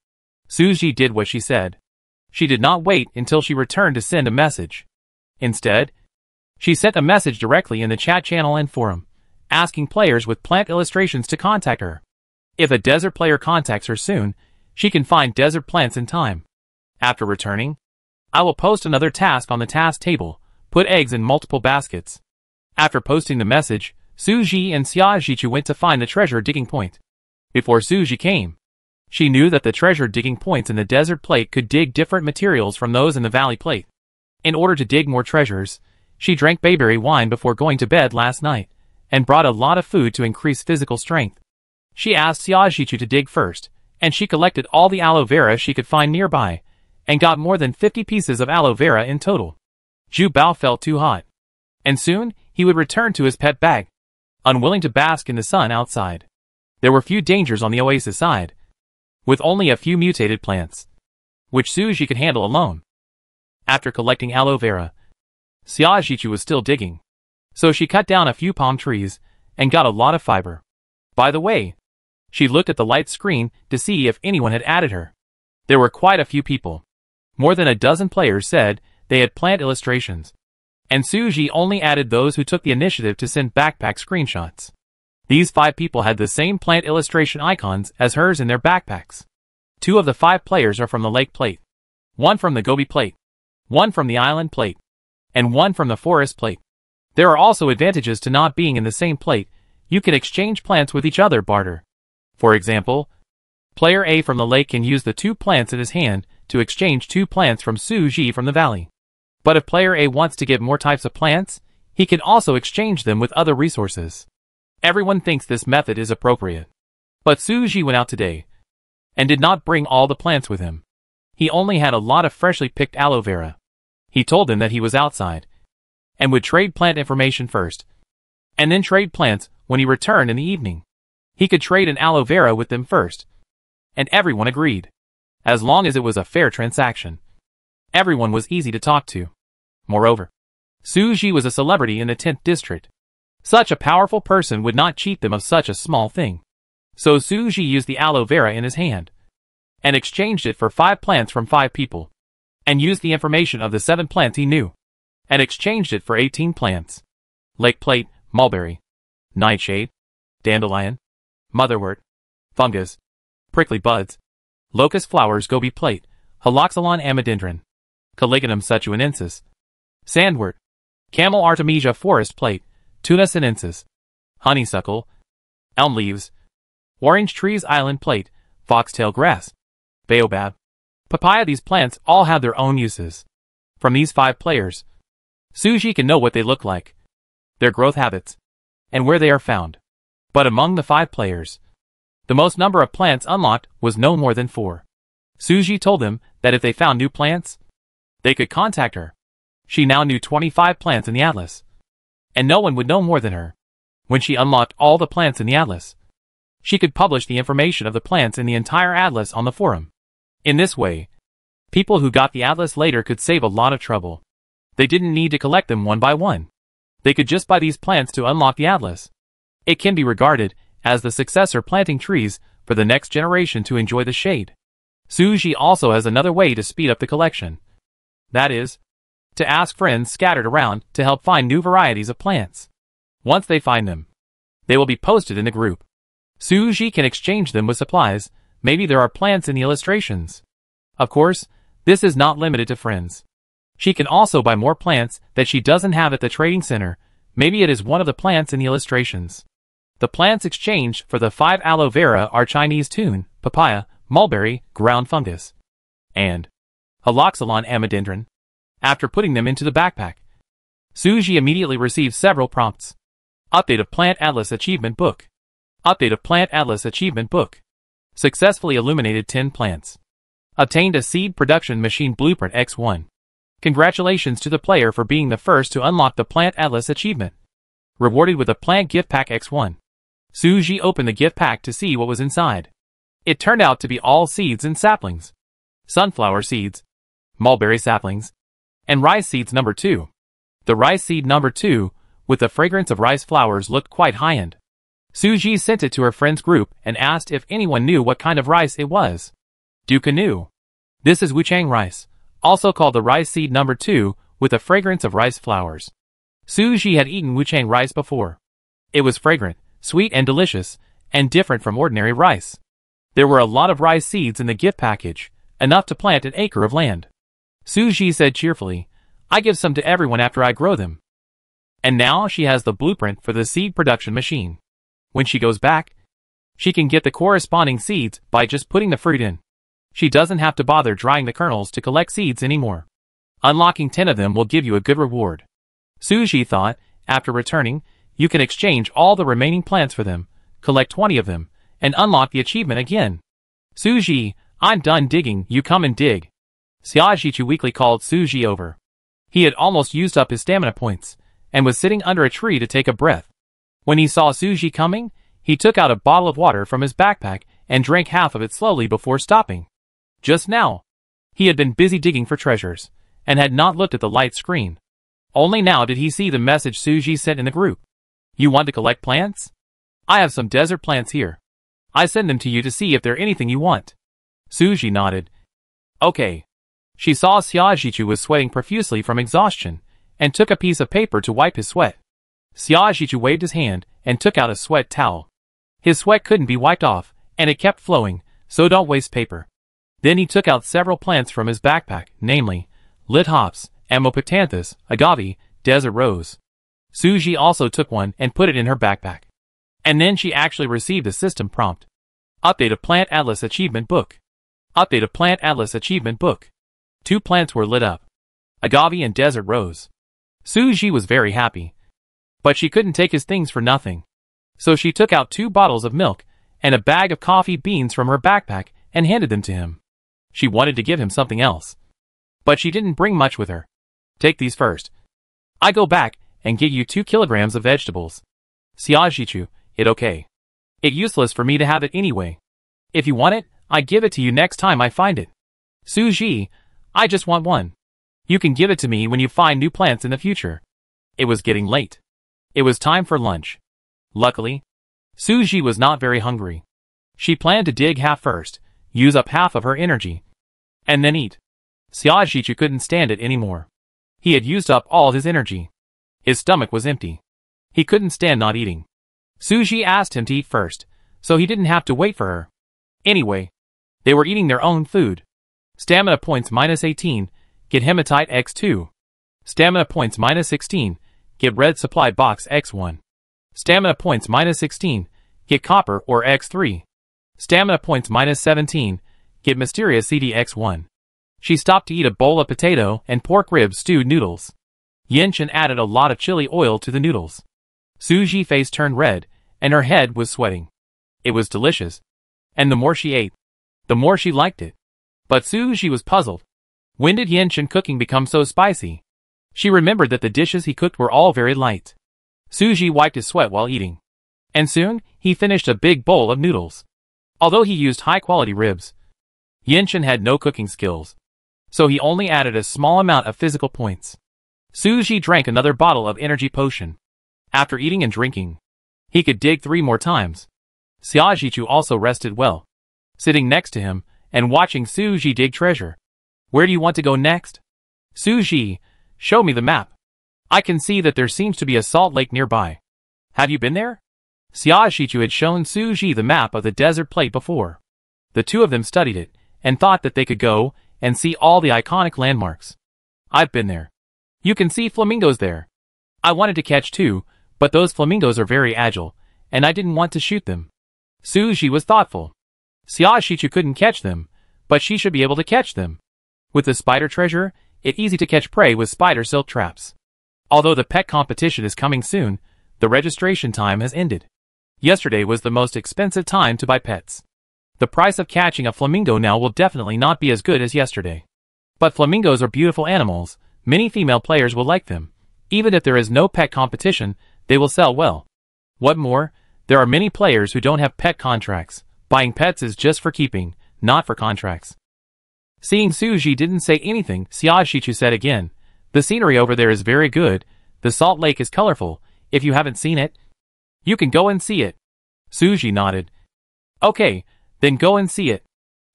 Suji did what she said. She did not wait until she returned to send a message. Instead, she sent a message directly in the chat channel and forum, asking players with plant illustrations to contact her. If a desert player contacts her soon, she can find desert plants in time. After returning, I will post another task on the task table, put eggs in multiple baskets. After posting the message, Suji and Xiaojichu went to find the treasure digging point. Before Suji came, she knew that the treasure digging points in the desert plate could dig different materials from those in the valley plate. In order to dig more treasures, she drank bayberry wine before going to bed last night, and brought a lot of food to increase physical strength. She asked Xiaojichu to dig first, and she collected all the aloe vera she could find nearby, and got more than 50 pieces of aloe vera in total. Zhu Bao felt too hot, and soon he would return to his pet bag, unwilling to bask in the sun outside. There were few dangers on the oasis side, with only a few mutated plants, which Suji could handle alone. After collecting aloe vera, Xiaojichu was still digging, so she cut down a few palm trees and got a lot of fiber. By the way, she looked at the light screen to see if anyone had added her. There were quite a few people. More than a dozen players said they had plant illustrations, and Suji only added those who took the initiative to send backpack screenshots. These 5 people had the same plant illustration icons as hers in their backpacks. 2 of the 5 players are from the lake plate, 1 from the Gobi plate, 1 from the island plate, and 1 from the forest plate. There are also advantages to not being in the same plate. You can exchange plants with each other barter. For example, player A from the lake can use the 2 plants in his hand to exchange 2 plants from Suji from the valley. But if player A wants to get more types of plants, he can also exchange them with other resources. Everyone thinks this method is appropriate. But Suji went out today, and did not bring all the plants with him. He only had a lot of freshly picked aloe vera. He told them that he was outside, and would trade plant information first, and then trade plants when he returned in the evening. He could trade an aloe vera with them first, and everyone agreed, as long as it was a fair transaction. Everyone was easy to talk to. Moreover, Suji was a celebrity in the 10th district. Such a powerful person would not cheat them of such a small thing. So Suji used the aloe vera in his hand and exchanged it for 5 plants from 5 people, and used the information of the 7 plants he knew and exchanged it for 18 plants: lake plate, mulberry, nightshade, dandelion, motherwort, fungus, prickly buds, locust flowers, gobi plate, haloxylon amodendron, Caligonum sutuanensis, sandwort, camel artemisia forest plate, Tuna sinensis, honeysuckle, elm leaves, orange trees island plate, foxtail grass, baobab, papaya. These plants all have their own uses. From these 5 players, Suji can know what they look like, their growth habits, and where they are found. But among the 5 players, the most number of plants unlocked was no more than 4. Suji told them that if they found new plants, they could contact her. She now knew 25 plants in the atlas, and no one would know more than her. When she unlocked all the plants in the atlas, she could publish the information of the plants in the entire atlas on the forum. In this way, people who got the atlas later could save a lot of trouble. They didn't need to collect them one by one. They could just buy these plants to unlock the atlas. It can be regarded as the successor planting trees for the next generation to enjoy the shade. Suji also has another way to speed up the collection. That is, to ask friends scattered around to help find new varieties of plants. Once they find them, they will be posted in the group. Suji can exchange them with supplies. Maybe there are plants in the illustrations. Of course, this is not limited to friends. She can also buy more plants that she doesn't have at the trading center. Maybe it is one of the plants in the illustrations. The plants exchanged for the 5 aloe vera are Chinese tune, papaya, mulberry, ground fungus, and haloxylon amodendron. After putting them into the backpack, Suji immediately received several prompts. Update of Plant Atlas Achievement Book. Update of Plant Atlas Achievement Book. Successfully illuminated 10 plants. Obtained a seed production machine blueprint X1. Congratulations to the player for being the first to unlock the Plant Atlas achievement. Rewarded with a plant gift pack X1. Suji opened the gift pack to see what was inside. It turned out to be all seeds and saplings. Sunflower seeds, mulberry saplings, and rice seeds number 2. The rice seed number 2, with the fragrance of rice flowers, looked quite high-end. Suji sent it to her friends group and asked if anyone knew what kind of rice it was. Duka knew. This is Wuchang rice, also called the rice seed number 2, with the fragrance of rice flowers. Suji had eaten Wuchang rice before. It was fragrant, sweet and delicious, and different from ordinary rice. There were a lot of rice seeds in the gift package, enough to plant an acre of land. Suji said cheerfully, "I give some to everyone after I grow them." And now she has the blueprint for the seed production machine. When she goes back, she can get the corresponding seeds by just putting the fruit in. She doesn't have to bother drying the kernels to collect seeds anymore. Unlocking 10 of them will give you a good reward. Suji thought, after returning, you can exchange all the remaining plants for them, collect 20 of them, and unlock the achievement again. Suji, I'm done digging, you come and dig. Xiaojichu weakly called Suji over. He had almost used up his stamina points, and was sitting under a tree to take a breath. When he saw Suji coming, he took out a bottle of water from his backpack and drank half of it slowly before stopping. Just now, he had been busy digging for treasures, and had not looked at the light screen. Only now did he see the message Suji sent in the group. You want to collect plants? I have some desert plants here. I send them to you to see if they're anything you want. Suji nodded. Okay. She saw Xiaojichu was sweating profusely from exhaustion, and took a piece of paper to wipe his sweat. Xiaojichu waved his hand and took out a sweat towel. His sweat couldn't be wiped off, and it kept flowing, so don't waste paper. Then he took out several plants from his backpack, namely, lit hops, Ammopotanthus, agave, desert rose. Suji also took one and put it in her backpack. And then she actually received a system prompt. Update of Plant Atlas Achievement Book. Update of Plant Atlas Achievement Book. 2 plants were lit up. Agave and desert rose. Suji was very happy. But she couldn't take his things for nothing. So she took out 2 bottles of milk and a bag of coffee beans from her backpack and handed them to him. She wanted to give him something else. But she didn't bring much with her. Take these first. I go back and get you 2 kilograms of vegetables. Xiaojichu, it okay. It useless for me to have it anyway. If you want it, I give it to you next time I find it. Suji, I just want one. You can give it to me when you find new plants in the future. It was getting late. It was time for lunch. Luckily, Suji was not very hungry. She planned to dig half first, use up half of her energy, and then eat. Xiaoxichu couldn't stand it anymore. He had used up all his energy. His stomach was empty. He couldn't stand not eating. Suji asked him to eat first, so he didn't have to wait for her. Anyway, they were eating their own food. Stamina points -18, get Hematite X2. Stamina points -16, get Red Supply Box X1. Stamina points -16, get Copper or X3. Stamina points -17, get Mysterious CD X1. She stopped to eat a bowl of potato and pork rib stewed noodles. Yinshin added a lot of chili oil to the noodles. Suji's face turned red, and her head was sweating. It was delicious. And the more she ate, the more she liked it. But Suji was puzzled. When did Yinshin cooking become so spicy? She remembered that the dishes he cooked were all very light. Suji wiped his sweat while eating. And soon, he finished a big bowl of noodles. Although he used high-quality ribs, Yinshin had no cooking skills, so he only added a small amount of physical points. Suji drank another bottle of energy potion. After eating and drinking, he could dig 3 more times. Xiaoxichu also rested well, sitting next to him and watching Suji dig treasure. Where do you want to go next? Suji, show me the map. I can see that there seems to be a salt lake nearby. Have you been there? Xiaoxichu had shown Suji the map of the desert plate before. The two of them studied it and thought that they could go and see all the iconic landmarks. I've been there. You can see flamingos there. I wanted to catch 2, but those flamingos are very agile, and I didn't want to shoot them. Suji was thoughtful. Xiaoxichu couldn't catch them, but she should be able to catch them. With the spider treasure, it's easy to catch prey with spider silk traps. Although the pet competition is coming soon, the registration time has ended. Yesterday was the most expensive time to buy pets. The price of catching a flamingo now will definitely not be as good as yesterday. But flamingos are beautiful animals, many female players will like them. Even if there is no pet competition, they will sell well. What more, there are many players who don't have pet contracts. Buying pets is just for keeping, not for contracts. Seeing Suji didn't say anything, Xiaoxichu said again, the scenery over there is very good, the salt lake is colorful, if you haven't seen it, you can go and see it. Suji nodded. Okay, then go and see it.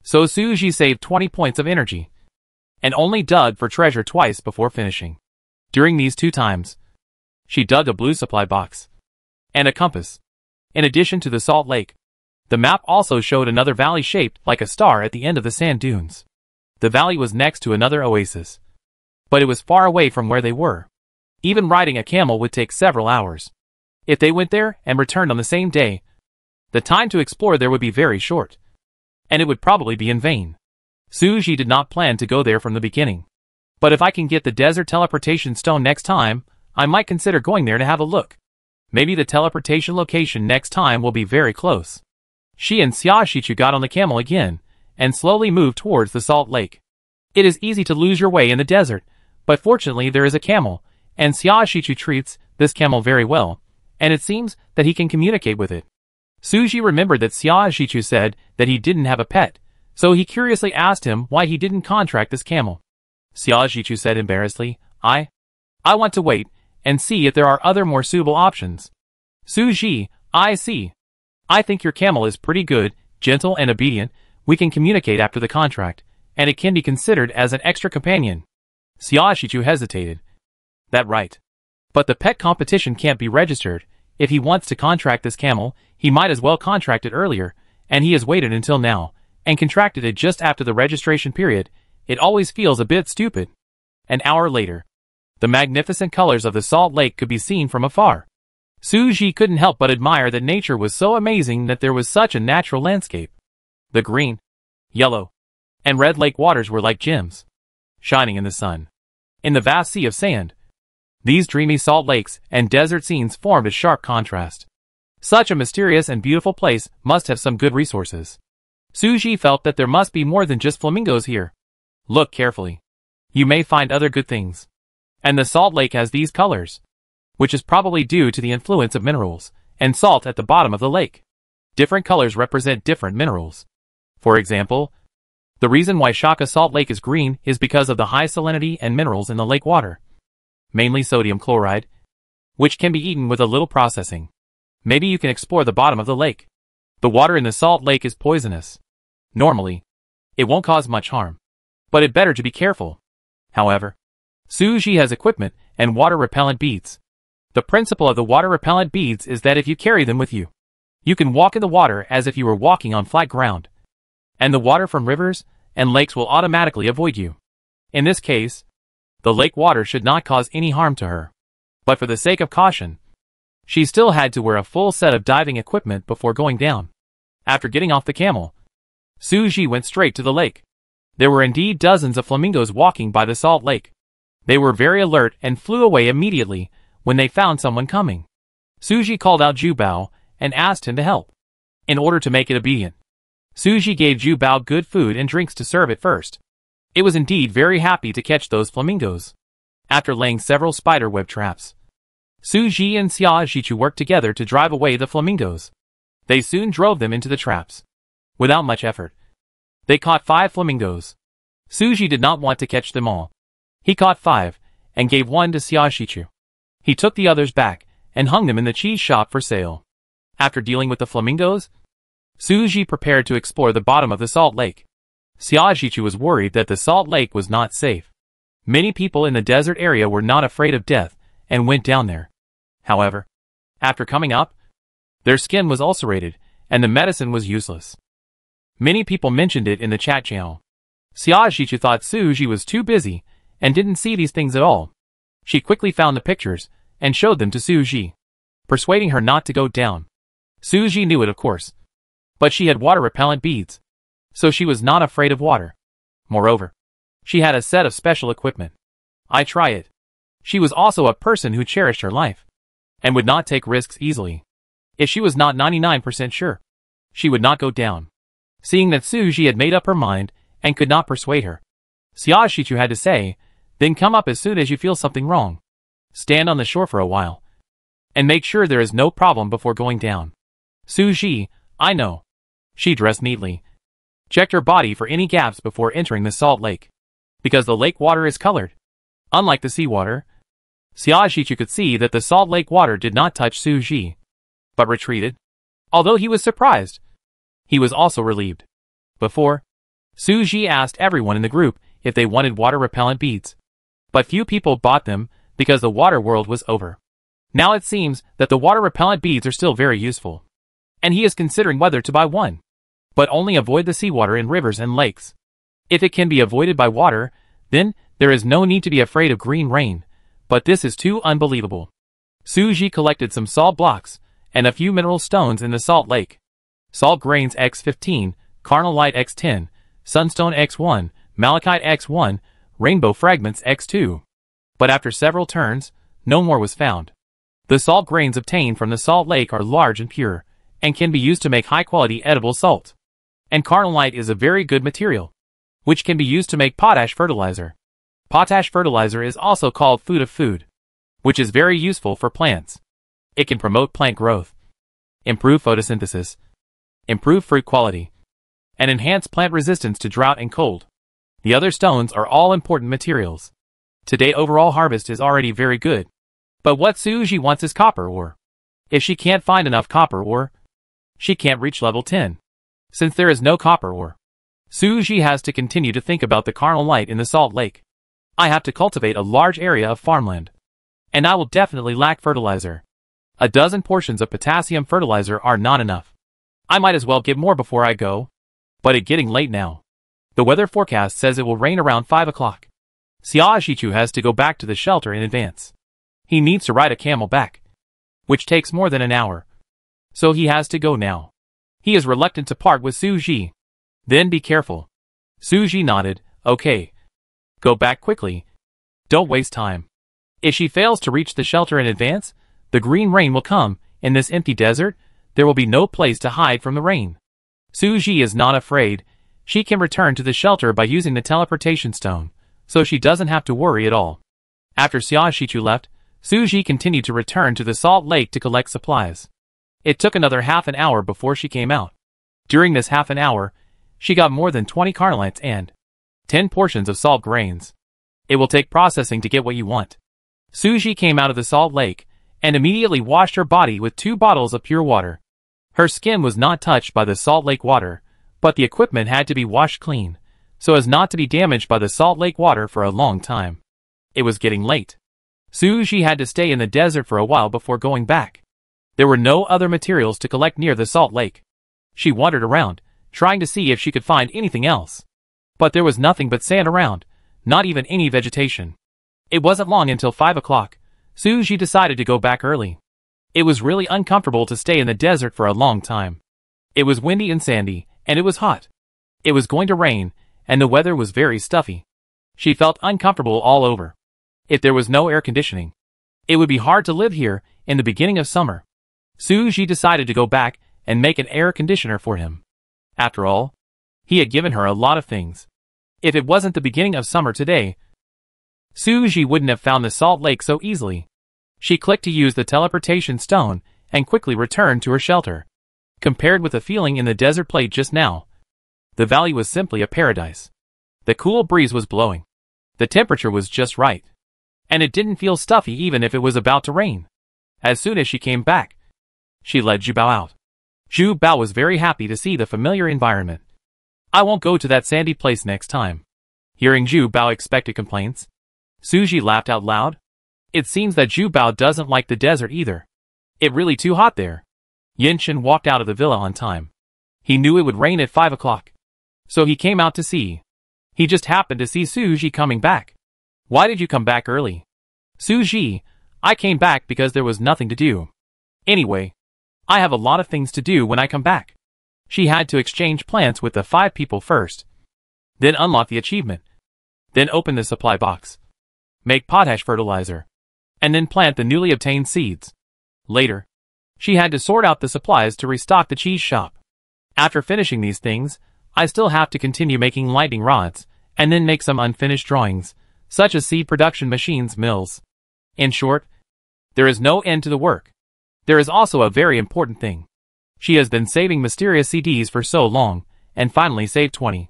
So Suji saved 20 points of energy, and only dug for treasure twice before finishing. During these 2 times, she dug a blue supply box and a compass. In addition to the salt lake, the map also showed another valley shaped like a star at the end of the sand dunes. The valley was next to another oasis, but it was far away from where they were. Even riding a camel would take several hours. If they went there and returned on the same day, the time to explore there would be very short, and it would probably be in vain. Suji did not plan to go there from the beginning. But if I can get the desert teleportation stone next time, I might consider going there to have a look. Maybe the teleportation location next time will be very close. She and Xiaoxichu got on the camel again, and slowly moved towards the salt lake. It is easy to lose your way in the desert, but fortunately there is a camel, and Xiaoxichu treats this camel very well, and it seems that he can communicate with it. Suji remembered that Xiaoxichu said that he didn't have a pet, so he curiously asked him why he didn't contract this camel. Xiaoxichu said embarrassedly, I want to wait and see if there are other more suitable options. Suji, I see. I think your camel is pretty good, gentle and obedient. We can communicate after the contract, and it can be considered as an extra companion. Xiaoxichu hesitated. That right. But the pet competition can't be registered. If he wants to contract this camel, he might as well contract it earlier, and he has waited until now, and contracted it just after the registration period. It always feels a bit stupid. An hour later, the magnificent colors of the salt lake could be seen from afar. Suji couldn't help but admire that nature was so amazing that there was such a natural landscape. The green, yellow, and red lake waters were like gems, shining in the sun. In the vast sea of sand, these dreamy salt lakes and desert scenes formed a sharp contrast. Such a mysterious and beautiful place must have some good resources. Suji felt that there must be more than just flamingos here. Look carefully. You may find other good things. And the salt lake has these colors, which is probably due to the influence of minerals and salt at the bottom of the lake. Different colors represent different minerals. For example, the reason why Shaka Salt Lake is green is because of the high salinity and minerals in the lake water, mainly sodium chloride, which can be eaten with a little processing. Maybe you can explore the bottom of the lake. The water in the salt lake is poisonous. Normally, it won't cause much harm, but it better to be careful. However, Suji has equipment and water repellent beads. The principle of the water repellent beads is that if you carry them with you, you can walk in the water as if you were walking on flat ground, and the water from rivers and lakes will automatically avoid you. In this case, the lake water should not cause any harm to her. But for the sake of caution, she still had to wear a full set of diving equipment before going down. After getting off the camel, Suji went straight to the lake. There were indeed dozens of flamingos walking by the salt lake. They were very alert and flew away immediately when they found someone coming. Suji called out Jubao and asked him to help. In order to make it obedient, Suji gave Jubao good food and drinks to serve it first. It was indeed very happy to catch those flamingos. After laying several spiderweb traps, Suji and Xiaojichu worked together to drive away the flamingos. They soon drove them into the traps. Without much effort, they caught 5 flamingos. Suji did not want to catch them all. He caught 5 and gave one to Xiaojichu. He took the others back and hung them in the cheese shop for sale. After dealing with the flamingos, Suji prepared to explore the bottom of the salt lake. Xiaojichu was worried that the salt lake was not safe. Many people in the desert area were not afraid of death and went down there. However, after coming up, their skin was ulcerated and the medicine was useless. Many people mentioned it in the chat channel. Xiaojichu thought Suji was too busy and didn't see these things at all. She quickly found the pictures and showed them to Suji, persuading her not to go down. Suji knew it, of course, but she had water repellent beads, so she was not afraid of water. Moreover, she had a set of special equipment. I try it. She was also a person who cherished her life and would not take risks easily. If she was not 99% sure, she would not go down. Seeing that Suji had made up her mind and could not persuade her, Xiaojichu had to say, then come up as soon as you feel something wrong. Stand on the shore for a while and make sure there is no problem before going down. Suji, I know. She dressed neatly, checked her body for any gaps before entering the salt lake, because the lake water is colored. Unlike the seawater, Xiaojichu could see that the salt lake water did not touch Suji, but retreated. Although he was surprised, he was also relieved. Before, Suji asked everyone in the group if they wanted water repellent beads, but few people bought them because the water world was over. Now it seems that the water repellent beads are still very useful, and he is considering whether to buy one. But only avoid the seawater in rivers and lakes. If it can be avoided by water, then there is no need to be afraid of green rain, but this is too unbelievable. Suji collected some salt blocks and a few mineral stones in the salt lake. Salt grains X15, carnallite X10, sunstone X1, malachite X1, rainbow fragments X2. But after several turns, no more was found. The salt grains obtained from the salt lake are large and pure, and can be used to make high-quality edible salt. And carnallite is a very good material, which can be used to make potash fertilizer. Potash fertilizer is also called food of food, which is very useful for plants. It can promote plant growth, improve photosynthesis, improve fruit quality, and enhance plant resistance to drought and cold. The other stones are all important materials. Today overall harvest is already very good. But what Suji wants is copper ore. If she can't find enough copper ore, she can't reach level 10. Since there is no copper ore, Suji has to continue to think about the carnallite in the salt lake. I have to cultivate a large area of farmland, and I will definitely lack fertilizer. A dozen portions of potassium fertilizer are not enough. I might as well get more before I go, but it's getting late now. The weather forecast says it will rain around 5 o'clock. Xiaojichu has to go back to the shelter in advance. He needs to ride a camel back, which takes more than an hour. So he has to go now. He is reluctant to part with Suji. Then be careful. Suji nodded, okay. Go back quickly. Don't waste time. If she fails to reach the shelter in advance, the green rain will come. In this empty desert, there will be no place to hide from the rain. Suji is not afraid. She can return to the shelter by using the teleportation stone, so she doesn't have to worry at all. After Xiaojichu left, Suji continued to return to the salt lake to collect supplies. It took another half an hour before she came out. During this half an hour, she got more than 20 carnallites and 10 portions of salt grains. It will take processing to get what you want. Suji came out of the salt lake and immediately washed her body with 2 bottles of pure water. Her skin was not touched by the salt lake water, but the equipment had to be washed clean, so as not to be damaged by the salt lake water for a long time. It was getting late. Suji had to stay in the desert for a while before going back. There were no other materials to collect near the salt lake. She wandered around, trying to see if she could find anything else. But there was nothing but sand around, not even any vegetation. It wasn't long until 5 o'clock. Suji decided to go back early. It was really uncomfortable to stay in the desert for a long time. It was windy and sandy, and it was hot. It was going to rain, and the weather was very stuffy. She felt uncomfortable all over. If there was no air conditioning, it would be hard to live here in the beginning of summer. Suji decided to go back and make an air conditioner for him. After all, he had given her a lot of things. If it wasn't the beginning of summer today, Suji wouldn't have found the salt lake so easily. She clicked to use the teleportation stone and quickly returned to her shelter. Compared with the feeling in the desert plate just now, the valley was simply a paradise. The cool breeze was blowing. The temperature was just right. And it didn't feel stuffy even if it was about to rain. As soon as she came back, she led Zhu Bao out. Zhu Bao was very happy to see the familiar environment. I won't go to that sandy place next time. Hearing Zhu Bao expected complaints, Suji laughed out loud. It seems that Zhu Bao doesn't like the desert either. It's really too hot there. Yinshin walked out of the villa on time. He knew it would rain at 5 o'clock. So he came out to see. He just happened to see Suji coming back. Why did you come back early? Suji, I came back because there was nothing to do. Anyway, I have a lot of things to do when I come back. She had to exchange plants with the 5 people first. Then unlock the achievement. Then open the supply box. Make potash fertilizer. And then plant the newly obtained seeds. Later, she had to sort out the supplies to restock the cheese shop. After finishing these things, I still have to continue making lightning rods, and then make some unfinished drawings, such as seed production machines mills. In short, there is no end to the work. There is also a very important thing. She has been saving mysterious CDs for so long, and finally saved 20.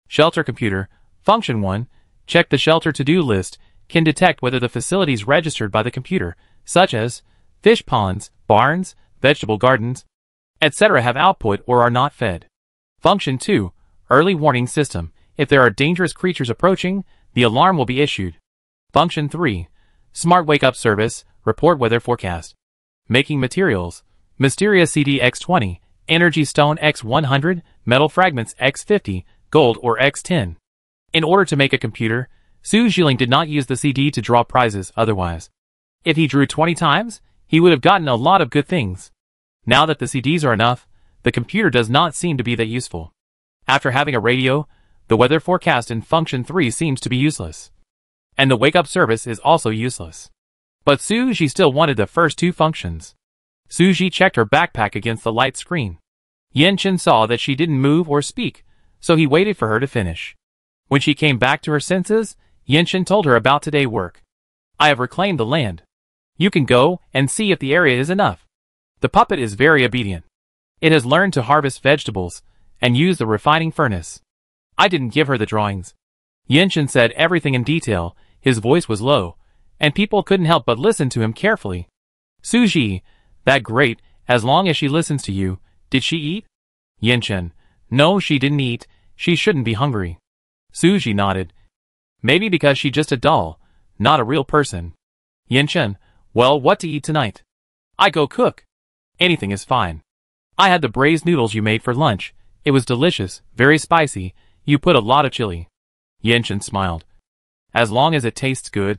Shelter computer, function 1, check the shelter to-do list, can detect whether the facilities registered by the computer, such as fish ponds, barns, vegetable gardens, etc. have output or are not fed. Function 2, early warning system, if there are dangerous creatures approaching, the alarm will be issued. Function 3, smart wake-up service, report weather forecast. Making materials, mysterious CD X20, energy stone X100, metal fragments X50, gold or X10. In order to make a computer, Su Jiling did not use the CD to draw prizes otherwise. If he drew 20 times, he would have gotten a lot of good things. Now that the CDs are enough, the computer does not seem to be that useful. After having a radio, the weather forecast in function 3 seems to be useless. And the wake-up service is also useless. But Suji still wanted the first 2 functions. Suji checked her backpack against the light screen. Yinshin saw that she didn't move or speak, so he waited for her to finish. When she came back to her senses, Yinshin told her about today's work. I have reclaimed the land. You can go and see if the area is enough. The puppet is very obedient. It has learned to harvest vegetables and use the refining furnace. I didn't give her the drawings. Yinshin said everything in detail. His voice was low, and people couldn't help but listen to him carefully. Suji, that great, as long as she listens to you. Did she eat? Yinshin, no, she didn't eat. She shouldn't be hungry. Suji nodded. Maybe because she's just a doll, not a real person. Yinshin, well, what to eat tonight? I go cook. Anything is fine. I had the braised noodles you made for lunch. It was delicious, very spicy. You put a lot of chili. Yinshin smiled. As long as it tastes good.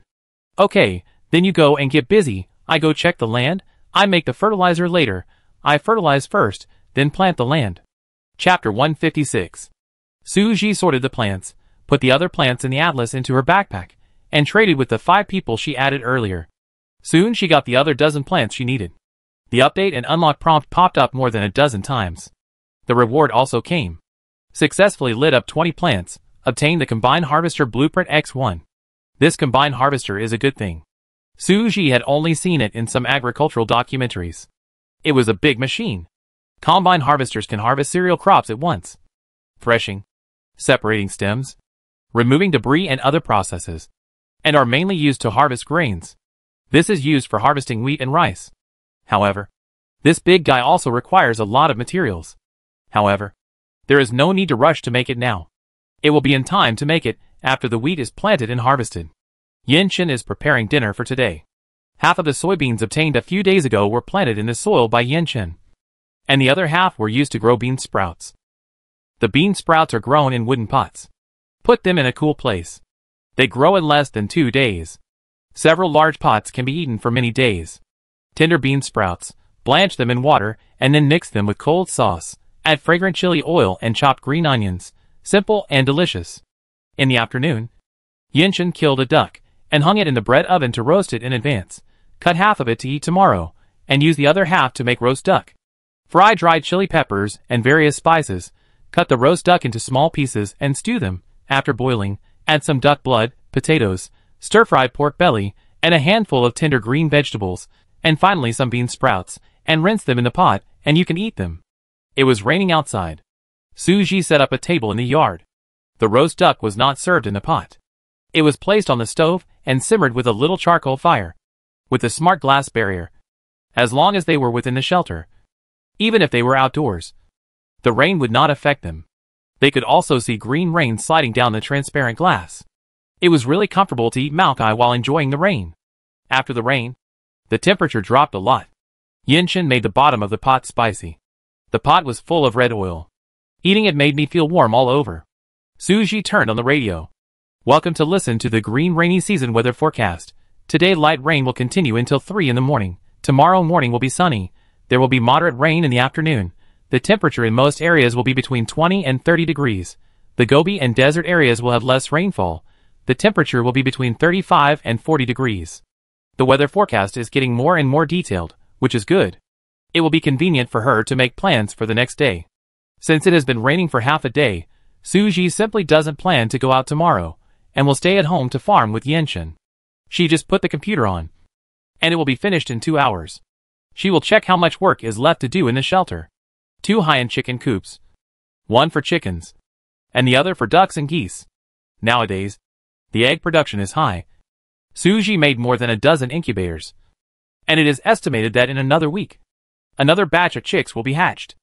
Okay, then you go and get busy. I go check the land. I make the fertilizer later. I fertilize first, then plant the land. Chapter 156. Suji sorted the plants, put the other plants in the atlas into her backpack, and traded with the 5 people she added earlier. Soon she got the other dozen plants she needed. The update and unlock prompt popped up more than a dozen times. The reward also came. Successfully lit up 20 plants, obtained the Combined Harvester Blueprint X1. This Combined Harvester is a good thing. Suji had only seen it in some agricultural documentaries. It was a big machine. Combine harvesters can harvest cereal crops at once. Threshing, separating stems, removing debris and other processes, and are mainly used to harvest grains. This is used for harvesting wheat and rice. However, This big guy also requires a lot of materials. However, there is no need to rush to make it now. It will be in time to make it after the wheat is planted and harvested. Yinshin is preparing dinner for today. Half of the soybeans obtained a few days ago were planted in the soil by Yinshin, and the other half were used to grow bean sprouts. The bean sprouts are grown in wooden pots. Put them in a cool place. They grow in less than 2 days. Several large pots can be eaten for many days. Tender bean sprouts, blanch them in water, and then mix them with cold sauce. Add fragrant chili oil and chopped green onions. Simple and delicious. In the afternoon, Yinshin killed a duck and hung it in the bread oven to roast it in advance. Cut half of it to eat tomorrow, and use the other half to make roast duck. Fry dried chili peppers and various spices. Cut the roast duck into small pieces and stew them. After boiling, add some duck blood, potatoes, stir-fried pork belly, and a handful of tender green vegetables, and finally some bean sprouts, and rinse them in the pot, and you can eat them. It was raining outside. Suji set up a table in the yard. The roast duck was not served in the pot. It was placed on the stove and simmered with a little charcoal fire, with a smart glass barrier, as long as they were within the shelter. Even if they were outdoors, the rain would not affect them. They could also see green rain sliding down the transparent glass. It was really comfortable to eat Maokai while enjoying the rain. After the rain, the temperature dropped a lot. Yinshin made the bottom of the pot spicy. The pot was full of red oil. Eating it made me feel warm all over. Suji turned on the radio. Welcome to listen to the green rainy season weather forecast. Today light rain will continue until 3 in the morning. Tomorrow morning will be sunny. There will be moderate rain in the afternoon. The temperature in most areas will be between 20 and 30 degrees. The Gobi and desert areas will have less rainfall. The temperature will be between 35 and 40 degrees. The weather forecast is getting more and more detailed, which is good. It will be convenient for her to make plans for the next day. Since it has been raining for half a day, Suji simply doesn't plan to go out tomorrow, and will stay at home to farm with Yinshin. She just put the computer on, and it will be finished in 2 hours. She will check how much work is left to do in the shelter. 2 high-end chicken coops. 1 for chickens, and the other for ducks and geese. Nowadays, the egg production is high. Suji made more than a dozen incubators, and it is estimated that in another week, another batch of chicks will be hatched.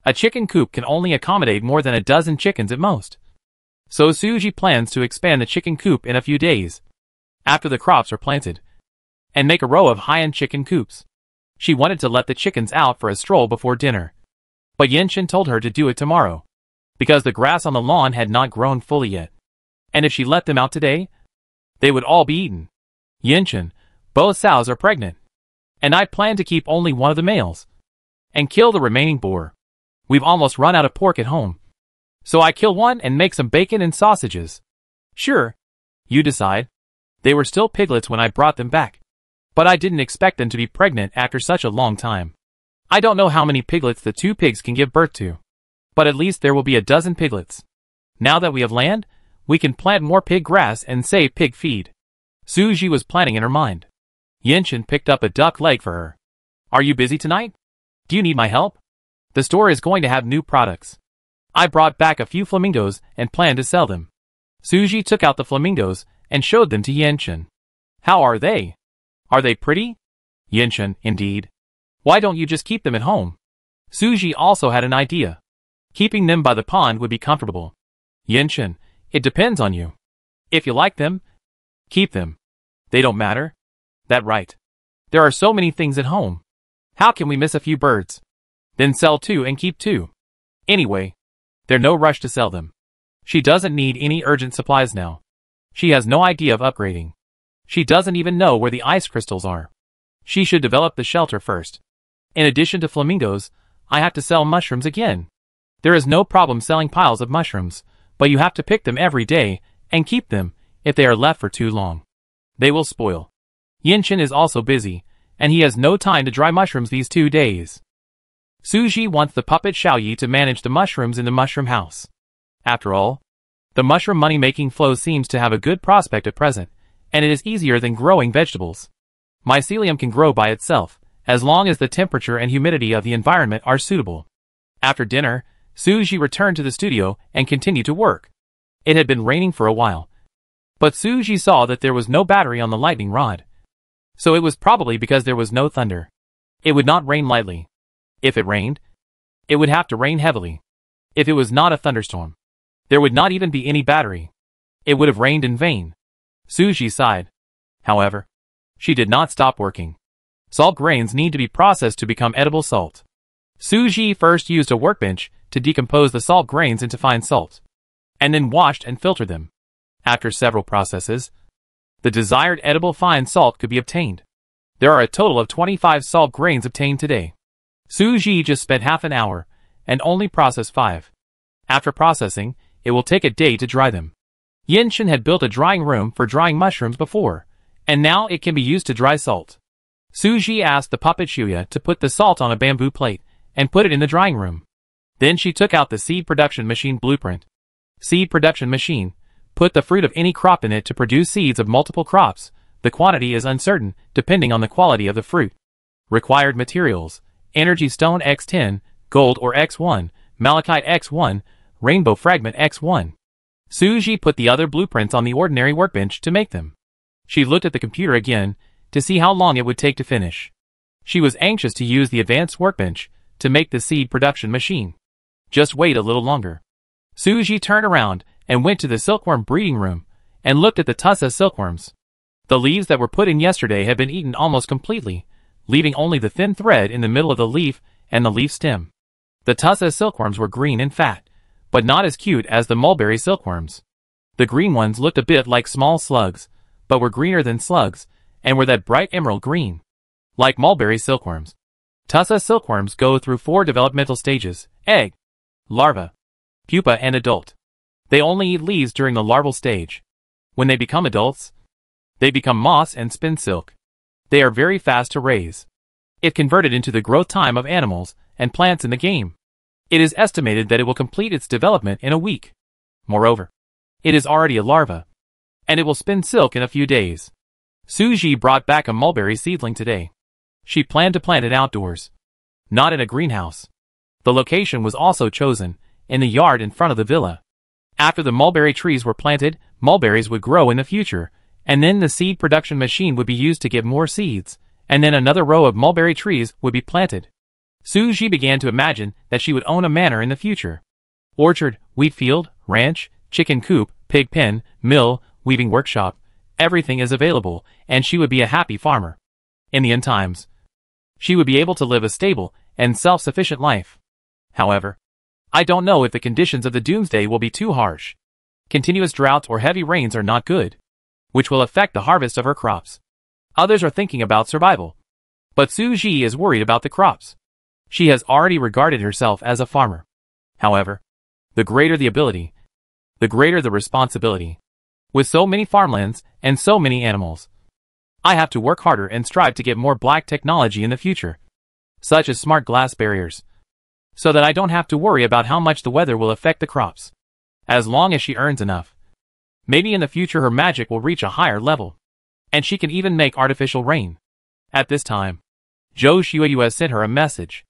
A chicken coop can only accommodate more than a dozen chickens at most. So Suji plans to expand the chicken coop in a few days, after the crops are planted, and make a row of high-end chicken coops. She wanted to let the chickens out for a stroll before dinner, but Yinshin told her to do it tomorrow, because the grass on the lawn had not grown fully yet, and if she let them out today, they would all be eaten. Yinshin, both sows are pregnant, and I plan to keep only one of the males, and kill the remaining boar. We've almost run out of pork at home, so I kill one and make some bacon and sausages. Sure, you decide. They were still piglets when I brought them back, but I didn't expect them to be pregnant after such a long time. I don't know how many piglets the 2 pigs can give birth to, but at least there will be a dozen piglets. Now that we have land, we can plant more pig grass and save pig feed. Suji was planning in her mind. Yinshin picked up a duck leg for her. Are you busy tonight? Do you need my help? The store is going to have new products. I brought back a few flamingos and plan to sell them. Suji took out the flamingos and showed them to Yinshin. How are they? Are they pretty? Yinshin, indeed. Why don't you just keep them at home? Suji also had an idea. Keeping them by the pond would be comfortable. Yinshin, it depends on you. If you like them, keep them. They don't matter. That right. There are so many things at home. How can we miss a few birds? Then sell 2 and keep 2. Anyway, there's no rush to sell them. She doesn't need any urgent supplies now. She has no idea of upgrading. She doesn't even know where the ice crystals are. She should develop the shelter first. In addition to flamingos, I have to sell mushrooms again. There is no problem selling piles of mushrooms, but you have to pick them every day and keep them. If they are left for too long, they will spoil. Yinshin is also busy, and he has no time to dry mushrooms these 2 days. Suji wants the puppet Xiaoyi to manage the mushrooms in the mushroom house. After all, the mushroom money-making flow seems to have a good prospect at present, and it is easier than growing vegetables. Mycelium can grow by itself, as long as the temperature and humidity of the environment are suitable. After dinner, Suji returned to the studio and continued to work. It had been raining for a while, but Suji saw that there was no battery on the lightning rod. So it was probably because there was no thunder. It would not rain lightly. If it rained, it would have to rain heavily. If it was not a thunderstorm, there would not even be any battery. It would have rained in vain. Suji sighed. However, she did not stop working. Salt grains need to be processed to become edible salt. Suji first used a workbench to decompose the salt grains into fine salt, and then washed and filtered them. After several processes, the desired edible fine salt could be obtained. There are a total of 25 salt grains obtained today. Suji just spent half an hour and only processed 5. After processing, it will take a day to dry them. Yinshin had built a drying room for drying mushrooms before, and now it can be used to dry salt. Suji asked the puppet Shuya to put the salt on a bamboo plate and put it in the drying room. Then she took out the seed production machine blueprint. Seed production machine. Put the fruit of any crop in it to produce seeds of multiple crops. The quantity is uncertain, depending on the quality of the fruit. Required materials: energy stone X10, gold or X1, malachite X1, rainbow fragment X1. Suji put the other blueprints on the ordinary workbench to make them. She looked at the computer again to see how long it would take to finish. She was anxious to use the advanced workbench to make the seed production machine. Just wait a little longer. Suji turned around and went to the silkworm breeding room and looked at the tussa silkworms. The leaves that were put in yesterday had been eaten almost completely, leaving only the thin thread in the middle of the leaf and the leaf stem. The tussa silkworms were green and fat, but not as cute as the mulberry silkworms. The green ones looked a bit like small slugs, but were greener than slugs, and were that bright emerald green. Like mulberry silkworms, tussa silkworms go through 4 developmental stages: egg, larva, pupa and adult. They only eat leaves during the larval stage. When they become adults, they become moss and spin silk. They are very fast to raise. If converted into the growth time of animals and plants in the game, it is estimated that it will complete its development in a week. Moreover, it is already a larva, and it will spin silk in a few days. Suji brought back a mulberry seedling today. She planned to plant it outdoors, not in a greenhouse. The location was also chosen in the yard in front of the villa. After the mulberry trees were planted, mulberries would grow in the future, and then the seed production machine would be used to get more seeds, and then another row of mulberry trees would be planted. Suji began to imagine that she would own a manor in the future. Orchard, wheat field, ranch, chicken coop, pig pen, mill, weaving workshop, everything is available, and she would be a happy farmer. In the end times, she would be able to live a stable and self-sufficient life. However, I don't know if the conditions of the doomsday will be too harsh. Continuous droughts or heavy rains are not good, which will affect the harvest of her crops. Others are thinking about survival, but Suji is worried about the crops. She has already regarded herself as a farmer. However, the greater the ability, the greater the responsibility. With so many farmlands and so many animals, I have to work harder and strive to get more black technology in the future, such as smart glass barriers, so that I don't have to worry about how much the weather will affect the crops. As long as she earns enough, maybe in the future her magic will reach a higher level, and she can even make artificial rain. At this time, Zhou Xueyue sent her a message.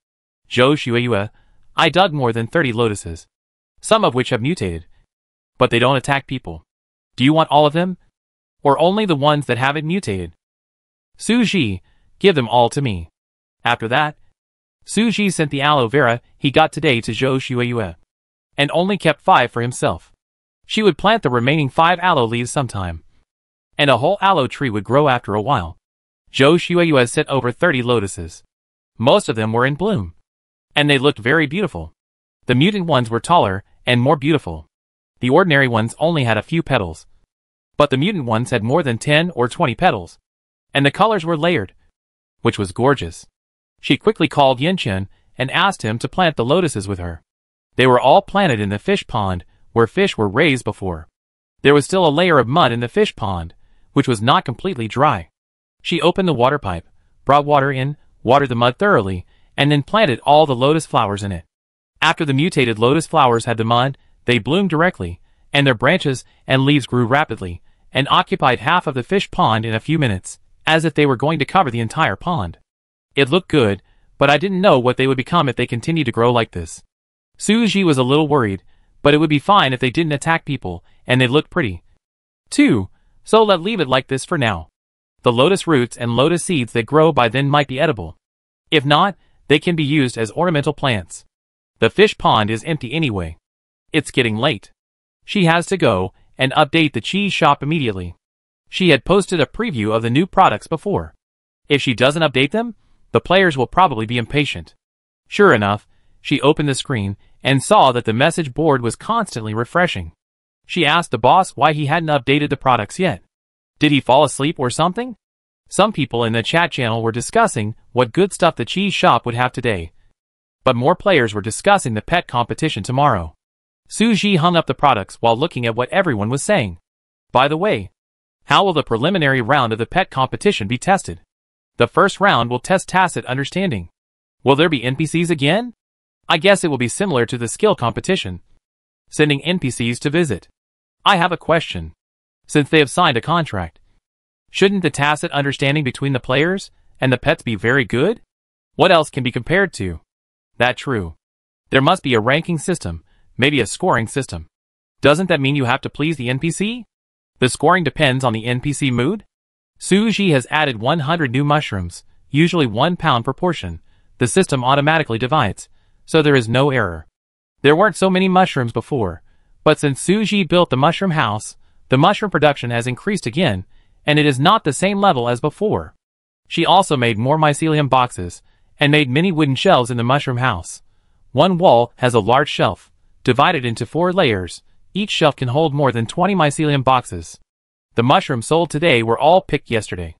Zhou Xueyue, I dug more than 30 lotuses, some of which have mutated, but they don't attack people. Do you want all of them? Or only the ones that haven't mutated? Suji, give them all to me. After that, Suji sent the aloe vera he got today to Zhou Xueyue, and only kept 5 for himself. She would plant the remaining 5 aloe leaves sometime, and a whole aloe tree would grow after a while. Zhou Xueyue sent over 30 lotuses. Most of them were in bloom, and they looked very beautiful. The mutant ones were taller and more beautiful. The ordinary ones only had a few petals, but the mutant ones had more than 10 or 20 petals, and the colors were layered, which was gorgeous. She quickly called Yinshin and asked him to plant the lotuses with her. They were all planted in the fish pond, where fish were raised before. There was still a layer of mud in the fish pond, which was not completely dry. She opened the water pipe, brought water in, watered the mud thoroughly, and then planted all the lotus flowers in it. After the mutated lotus flowers had the mud, they bloomed directly, and their branches and leaves grew rapidly, and occupied half of the fish pond in a few minutes, as if they were going to cover the entire pond. It looked good, but I didn't know what they would become if they continued to grow like this. Suji was a little worried, but it would be fine if they didn't attack people, and they looked pretty, too, so let's leave it like this for now. The lotus roots and lotus seeds that grow by then might be edible. If not, They can be used as ornamental plants. The fish pond is empty anyway. It's getting late. She has to go and update the cheese shop immediately. She had posted a preview of the new products before. If she doesn't update them, the players will probably be impatient. Sure enough, she opened the screen and saw that the message board was constantly refreshing. She asked the boss why he hadn't updated the products yet. Did he fall asleep or something? Some people in the chat channel were discussing what good stuff the cheese shop would have today. But more players were discussing the pet competition tomorrow. Suji hung up the products while looking at what everyone was saying. By the way, how will the preliminary round of the pet competition be tested? The first round will test tacit understanding. Will there be NPCs again? I guess it will be similar to the skill competition, sending NPCs to visit. I have a question. Since they have signed a contract, shouldn't the tacit understanding between the players and the pets be very good? What else can be compared to? That true. There must be a ranking system, maybe a scoring system. Doesn't that mean you have to please the NPC? The scoring depends on the NPC mood? Suji has added 100 new mushrooms, usually 1 pound per portion. The system automatically divides, so there is no error. There weren't so many mushrooms before, but since Suji built the mushroom house, the mushroom production has increased again, and it is not the same level as before. She also made more mycelium boxes, and made many wooden shelves in the mushroom house. One wall has a large shelf, divided into 4 layers. Each shelf can hold more than 20 mycelium boxes. The mushrooms sold today were all picked yesterday.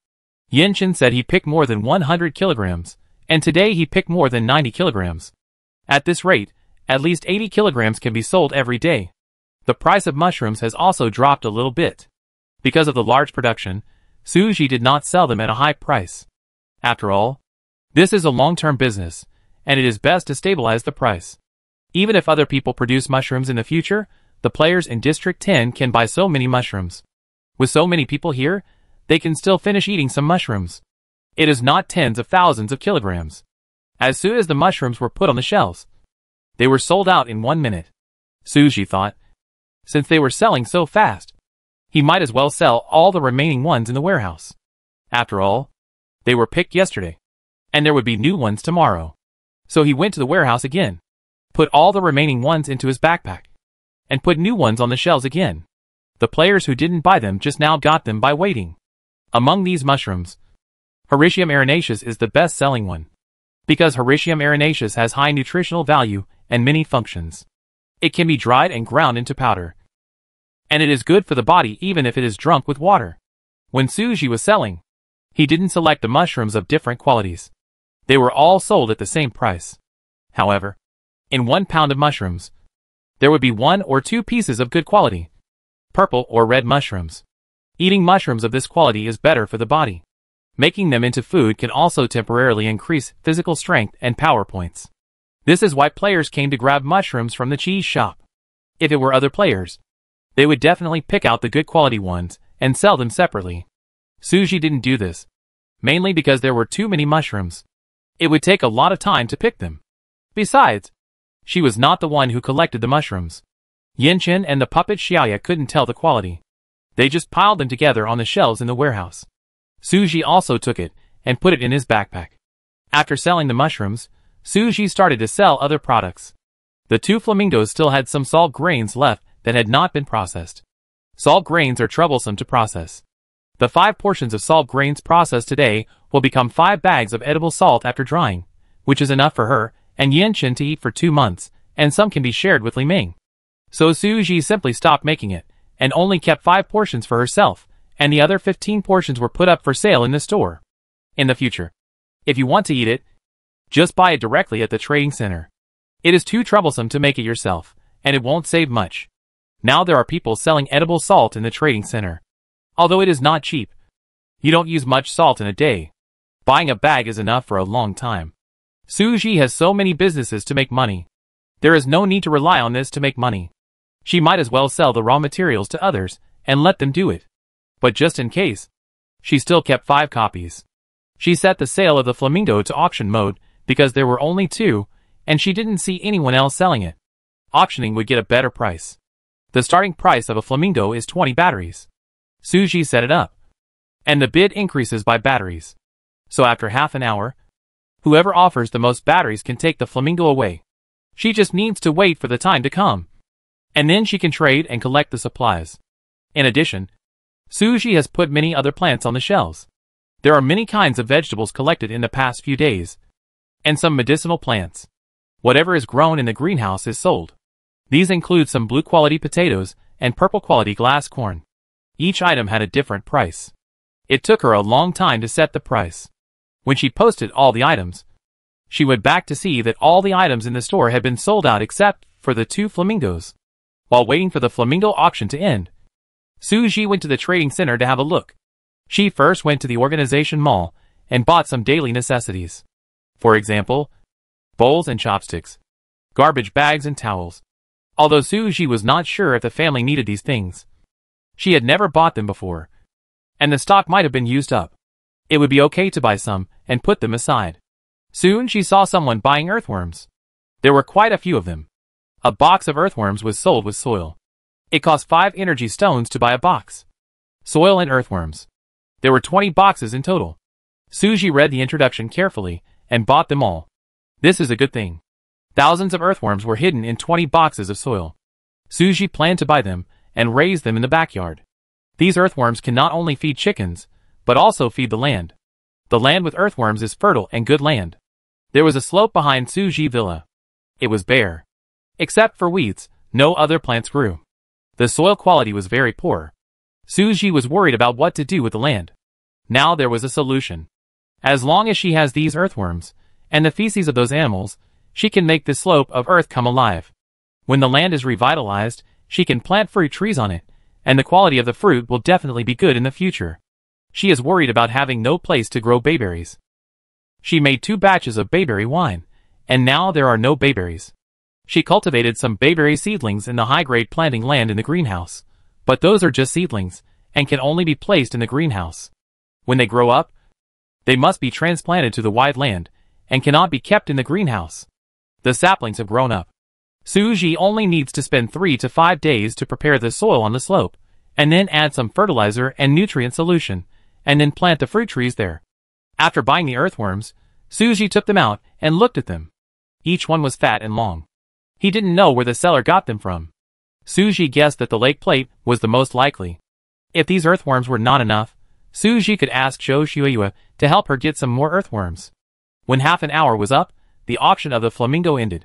Yinchen said he picked more than 100 kilograms, and today he picked more than 90 kilograms. At this rate, at least 80 kilograms can be sold every day. The price of mushrooms has also dropped a little bit. Because of the large production, Suji did not sell them at a high price. After all, this is a long-term business, and it is best to stabilize the price. Even if other people produce mushrooms in the future, the players in District 10 can buy so many mushrooms. With so many people here, they can still finish eating some mushrooms. It is not tens of thousands of kilograms. As soon as the mushrooms were put on the shelves, they were sold out in 1 minute. Suji thought, since they were selling so fast, he might as well sell all the remaining ones in the warehouse. After all, they were picked yesterday, and there would be new ones tomorrow. So he went to the warehouse again, put all the remaining ones into his backpack, and put new ones on the shelves again. The players who didn't buy them just now got them by waiting. Among these mushrooms, Hericium arenaceus is the best-selling one, because Hericium arenaceus has high nutritional value and many functions. It can be dried and ground into powder, and it is good for the body even if it is drunk with water. When Suji was selling, he didn't select the mushrooms of different qualities. They were all sold at the same price. However, in 1 pound of mushrooms, there would be 1 or 2 pieces of good quality, purple or red mushrooms. Eating mushrooms of this quality is better for the body. Making them into food can also temporarily increase physical strength and power points. This is why players came to grab mushrooms from the cheese shop. If it were other players, they would definitely pick out the good quality ones and sell them separately. Suji didn't do this, mainly because there were too many mushrooms. It would take a lot of time to pick them. Besides, she was not the one who collected the mushrooms. Yinchen and the puppet Xiaoya couldn't tell the quality. They just piled them together on the shelves in the warehouse. Suji also took it and put it in his backpack. After selling the mushrooms, Suji started to sell other products. The 2 flamingos still had some salt grains left that had not been processed. Salt grains are troublesome to process. The 5 portions of salt grains processed today will become 5 bags of edible salt after drying, which is enough for her and Yinchen to eat for 2 months, and some can be shared with Li Ming. So Suji simply stopped making it, and only kept 5 portions for herself, and the other 15 portions were put up for sale in the store. In the future, if you want to eat it, just buy it directly at the trading center. It is too troublesome to make it yourself, and it won't save much. Now there are people selling edible salt in the trading center. Although it is not cheap, you don't use much salt in a day. Buying a bag is enough for a long time. Suji has so many businesses to make money. There is no need to rely on this to make money. She might as well sell the raw materials to others and let them do it. But just in case, she still kept 5 copies. She set the sale of the flamingo to auction mode because there were only 2, and she didn't see anyone else selling it. Auctioning would get a better price. The starting price of a flamingo is 20 batteries. Suji set it up, and the bid increases by batteries. So after half an hour, Whoever offers the most batteries can take the flamingo away. She just needs to wait for the time to come. And then she can trade and collect the supplies. In addition, Suji has put many other plants on the shelves. There are many kinds of vegetables collected in the past few days. And some medicinal plants. Whatever is grown in the greenhouse is sold. These include some blue quality potatoes and purple quality glass corn. Each item had a different price. It took her a long time to set the price. When she posted all the items, she went back to see that all the items in the store had been sold out except for the 2 flamingos. While waiting for the flamingo auction to end, Suji went to the trading center to have a look. She first went to the organization mall and bought some daily necessities. For example, bowls and chopsticks, garbage bags and towels. Although Suji was not sure if the family needed these things. She had never bought them before, and the stock might have been used up. It would be okay to buy some and put them aside. Soon she saw someone buying earthworms. There were quite a few of them. A box of earthworms was sold with soil. It cost 5 energy stones to buy a box. Soil and earthworms. There were 20 boxes in total. Suji read the introduction carefully and bought them all. This is a good thing. Thousands of earthworms were hidden in 20 boxes of soil. Suji planned to buy them and raise them in the backyard. These earthworms can not only feed chickens, but also feed the land. The land with earthworms is fertile and good land. There was a slope behind Suji Villa. It was bare. Except for weeds, no other plants grew. The soil quality was very poor. Suji was worried about what to do with the land. Now there was a solution. As long as she has these earthworms, and the feces of those animals, she can make the slope of earth come alive. When the land is revitalized, she can plant fruit trees on it, and the quality of the fruit will definitely be good in the future. She is worried about having no place to grow bayberries. She made 2 batches of bayberry wine, and now there are no bayberries. She cultivated some bayberry seedlings in the high-grade planting land in the greenhouse, but those are just seedlings, and can only be placed in the greenhouse. When they grow up, they must be transplanted to the wide land, and cannot be kept in the greenhouse. The saplings have grown up. Suji only needs to spend 3 to 5 days to prepare the soil on the slope, and then add some fertilizer and nutrient solution, and then plant the fruit trees there. After buying the earthworms, Suji took them out and looked at them. Each one was fat and long. He didn't know where the seller got them from. Suji guessed that the lake plate was the most likely. If these earthworms were not enough, Suji could ask Zhou Shuiyue to help her get some more earthworms. When half an hour was up, the auction of the flamingo ended.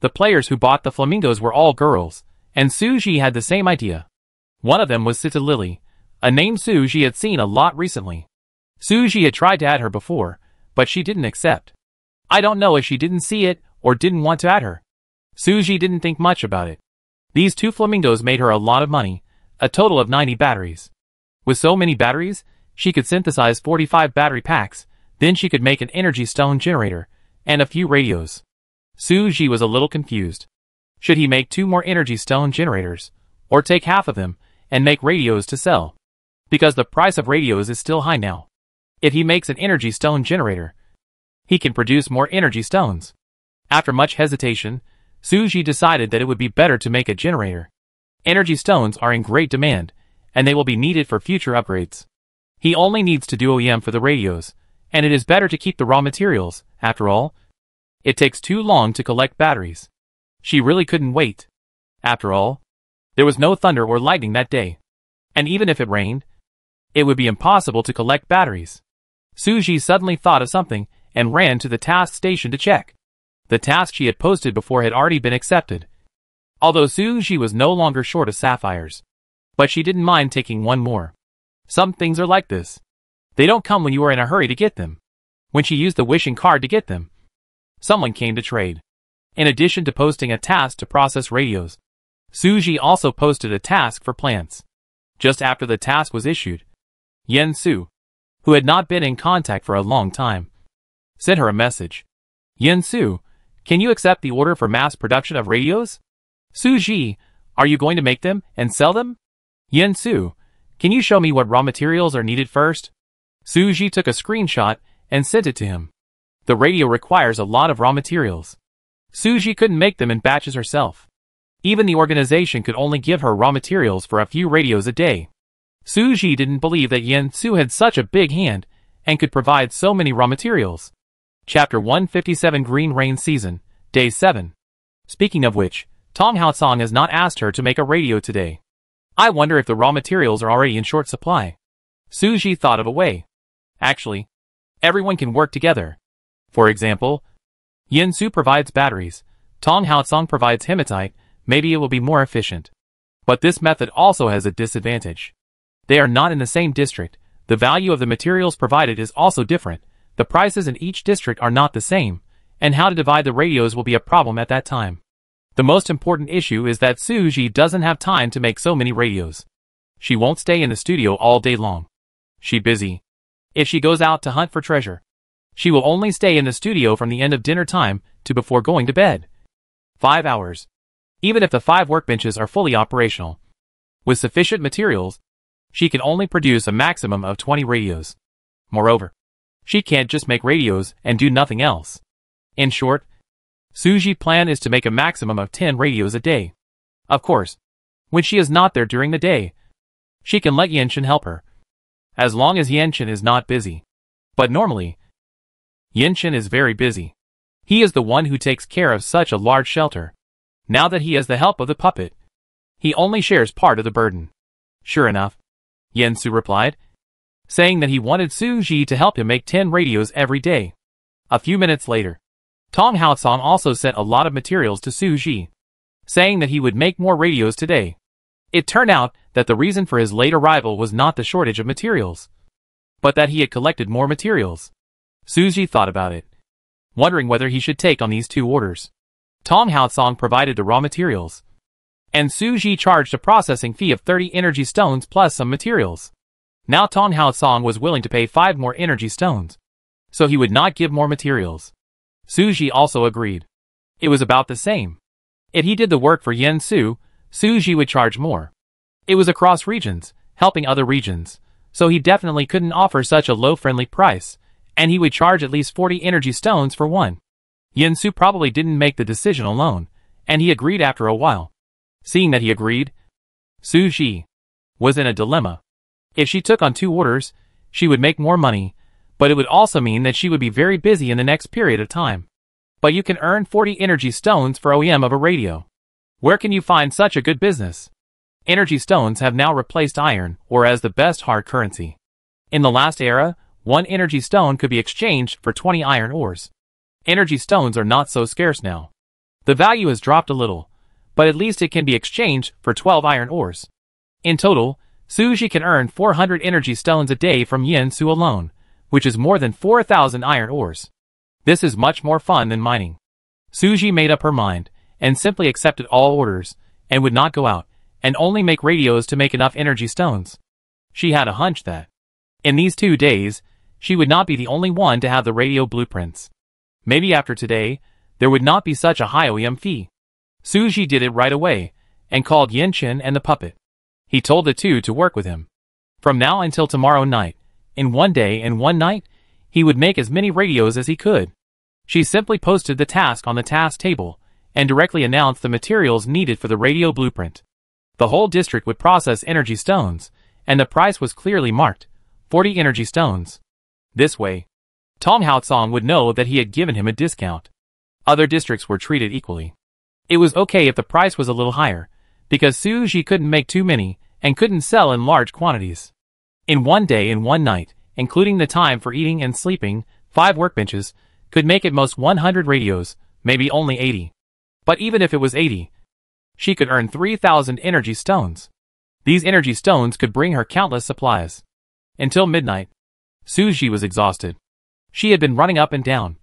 The players who bought the flamingos were all girls, and Suji had the same idea. One of them was Sita Lily, a name Suji had seen a lot recently. Suji had tried to add her before, but she didn't accept. I don't know if she didn't see it or didn't want to add her. Suji didn't think much about it. These 2 flamingos made her a lot of money, a total of 90 batteries. With so many batteries, she could synthesize 45 battery packs, then she could make an energy stone generator, and a few radios. Suji was a little confused. Should he make 2 more energy stone generators, or take half of them, and make radios to sell? Because the price of radios is still high now. If he makes an energy stone generator, he can produce more energy stones. After much hesitation, Suji decided that it would be better to make a generator. Energy stones are in great demand, and they will be needed for future upgrades. He only needs to do OEM for the radios, and it is better to keep the raw materials, after all. It takes too long to collect batteries. She really couldn't wait. After all, there was no thunder or lightning that day. And even if it rained, it would be impossible to collect batteries. Suji suddenly thought of something and ran to the task station to check. The task she had posted before had already been accepted. Although Suji was no longer short of sapphires. But she didn't mind taking 1 more. Some things are like this. They don't come when you are in a hurry to get them. When she used the wishing card to get them, someone came to trade. In addition to posting a task to process radios, Suji also posted a task for plants. Just after the task was issued, Yen Su, who had not been in contact for a long time, sent her a message. Yen Su, can you accept the order for mass production of radios? Suji, are you going to make them and sell them? Yen Su, can you show me what raw materials are needed first? Suji took a screenshot and sent it to him. The radio requires a lot of raw materials. Suji couldn't make them in batches herself. Even the organization could only give her raw materials for a few radios a day. Suji didn't believe that Yen Su had such a big hand and could provide so many raw materials. Chapter 157 Green Rain Season, Day 7. Speaking of which, Tong Haosong has not asked her to make a radio today. I wonder if the raw materials are already in short supply. Su Ji thought of a way. Actually, everyone can work together. For example, Yin Su provides batteries, Tong Haosong provides hematite, maybe it will be more efficient. But this method also has a disadvantage. They are not in the same district, the value of the materials provided is also different, the prices in each district are not the same, and how to divide the radios will be a problem at that time. The most important issue is that Su Ji doesn't have time to make so many radios. She won't stay in the studio all day long. She's busy. If she goes out to hunt for treasure, she will only stay in the studio from the end of dinner time to before going to bed. 5 hours. Even if the 5 workbenches are fully operational. With sufficient materials, she can only produce a maximum of 20 radios. Moreover, she can't just make radios and do nothing else. In short, Su Ji's plan is to make a maximum of 10 radios a day. Of course, when she is not there during the day, she can let Yanchen help her. As long as Yanchen is not busy. But normally, Yanchen is very busy. He is the one who takes care of such a large shelter. Now that he has the help of the puppet, he only shares part of the burden. Sure enough, Yen Su replied, saying that he wanted Su Ji to help him make 10 radios every day. A few minutes later, Tong Haosong also sent a lot of materials to Su Ji, saying that he would make more radios today. It turned out that the reason for his late arrival was not the shortage of materials, but that he had collected more materials. Su Ji thought about it, wondering whether he should take on these 2 orders. Tong Haosong provided the raw materials, and Su Ji charged a processing fee of 30 energy stones plus some materials. Now Tong Haosong was willing to pay 5 more energy stones, so he would not give more materials. Su Ji also agreed. It was about the same. If he did the work for Yen Su, Su Ji would charge more. It was across regions, helping other regions, so he definitely couldn't offer such a low friendly price, and he would charge at least 40 energy stones for one. Yen Su probably didn't make the decision alone, and he agreed after a while. Seeing that he agreed, Su Ji was in a dilemma. If she took on 2 orders, she would make more money, but it would also mean that she would be very busy in the next period of time. But you can earn 40 energy stones for OEM of a radio. Where can you find such a good business? Energy stones have now replaced iron ore as the best hard currency. In the last era, 1 energy stone could be exchanged for 20 iron ores. Energy stones are not so scarce now. The value has dropped a little, but at least it can be exchanged for 12 iron ores. In total, Su Ji can earn 400 energy stones a day from Yen Su alone, which is more than 4,000 iron ores. This is much more fun than mining. Su Ji made up her mind, and simply accepted all orders, and would not go out, and only make radios to make enough energy stones. She had a hunch that, in these 2 days, she would not be the only one to have the radio blueprints. Maybe after today, there would not be such a high OEM fee. Su Ji did it right away, and called Yanchen and the puppet. He told the 2 to work with him. From now until tomorrow night, in 1 day and 1 night, he would make as many radios as he could. She simply posted the task on the task table, and directly announced the materials needed for the radio blueprint. The whole district would process energy stones, and the price was clearly marked, 40 energy stones. This way, Tong Haosong would know that he had given him a discount. Other districts were treated equally. It was okay if the price was a little higher, because Su Ji couldn't make too many, and couldn't sell in large quantities. In 1 day and 1 night, including the time for eating and sleeping, 5 workbenches could make at most 100 radios, maybe only 80. But even if it was 80, she could earn 3,000 energy stones. These energy stones could bring her countless supplies. Until midnight, Su Ji was exhausted. She had been running up and down,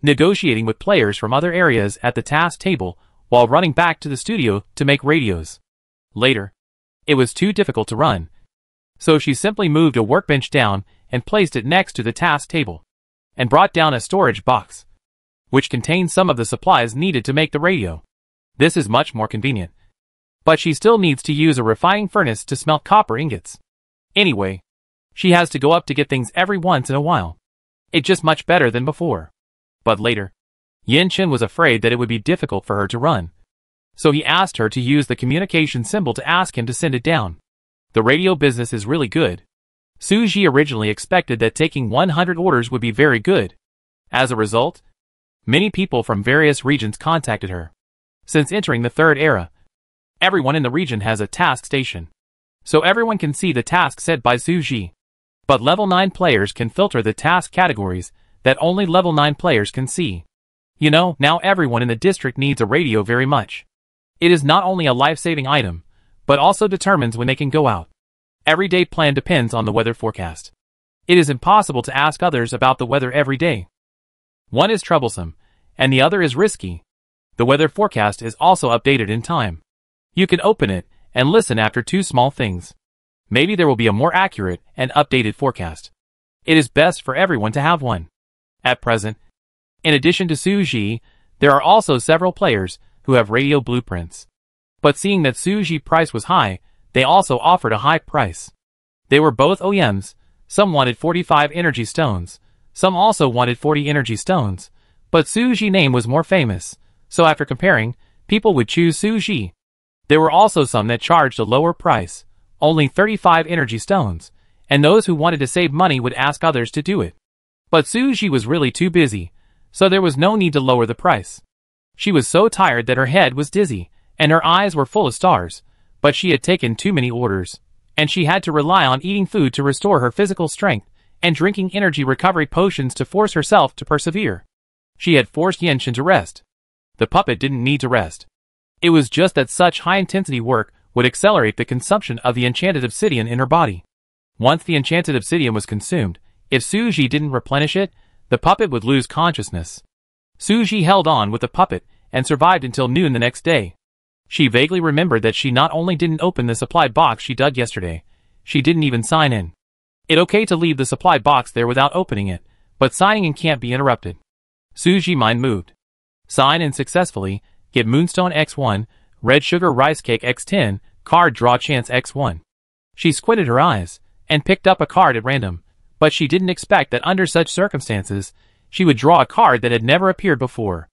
negotiating with players from other areas at the task table while running back to the studio to make radios. Later, it was too difficult to run, so she simply moved a workbench down and placed it next to the task table, and brought down a storage box, which contained some of the supplies needed to make the radio. This is much more convenient. But she still needs to use a refining furnace to smelt copper ingots. Anyway, she has to go up to get things every once in a while. It's just much better than before. But later, Yanchen was afraid that it would be difficult for her to run. So he asked her to use the communication symbol to ask him to send it down. The radio business is really good. Su Ji originally expected that taking 100 orders would be very good. As a result, many people from various regions contacted her. Since entering the third era, everyone in the region has a task station, so everyone can see the task set by Su Ji. But level 9 players can filter the task categories that only level 9 players can see. You know, now everyone in the district needs a radio very much. It is not only a life-saving item, but also determines when they can go out. Everyday plan depends on the weather forecast. It is impossible to ask others about the weather every day. One is troublesome, and the other is risky. The weather forecast is also updated in time. You can open it and listen after two small things. Maybe there will be a more accurate and updated forecast. It is best for everyone to have one. At present, in addition to Su Ji, there are also several players who have radio blueprints. But seeing that Su Ji's price was high, they also offered a high price. They were both OEMs. Some wanted 45 energy stones. Some also wanted 40 energy stones. But Su Ji's name was more famous, so after comparing, people would choose Su Ji. There were also some that charged a lower price, only 35 energy stones, and those who wanted to save money would ask others to do it. But Su Ji was really too busy, so there was no need to lower the price. She was so tired that her head was dizzy, and her eyes were full of stars, but she had taken too many orders, and she had to rely on eating food to restore her physical strength, and drinking energy recovery potions to force herself to persevere. She had forced Yenshin to rest. The puppet didn't need to rest. It was just that such high-intensity work would accelerate the consumption of the enchanted obsidian in her body. Once the enchanted obsidian was consumed, if Su Ji didn't replenish it, the puppet would lose consciousness. Su Ji held on with the puppet and survived until noon the next day. She vaguely remembered that she not only didn't open the supply box she dug yesterday, she didn't even sign in. It's okay to leave the supply box there without opening it, but signing in can't be interrupted. Su Ji's mind moved. Sign in successfully, get Moonstone X1, Red Sugar Rice Cake X10, Card Draw Chance X1. She squinted her eyes, and picked up a card at random, but she didn't expect that under such circumstances, she would draw a card that had never appeared before.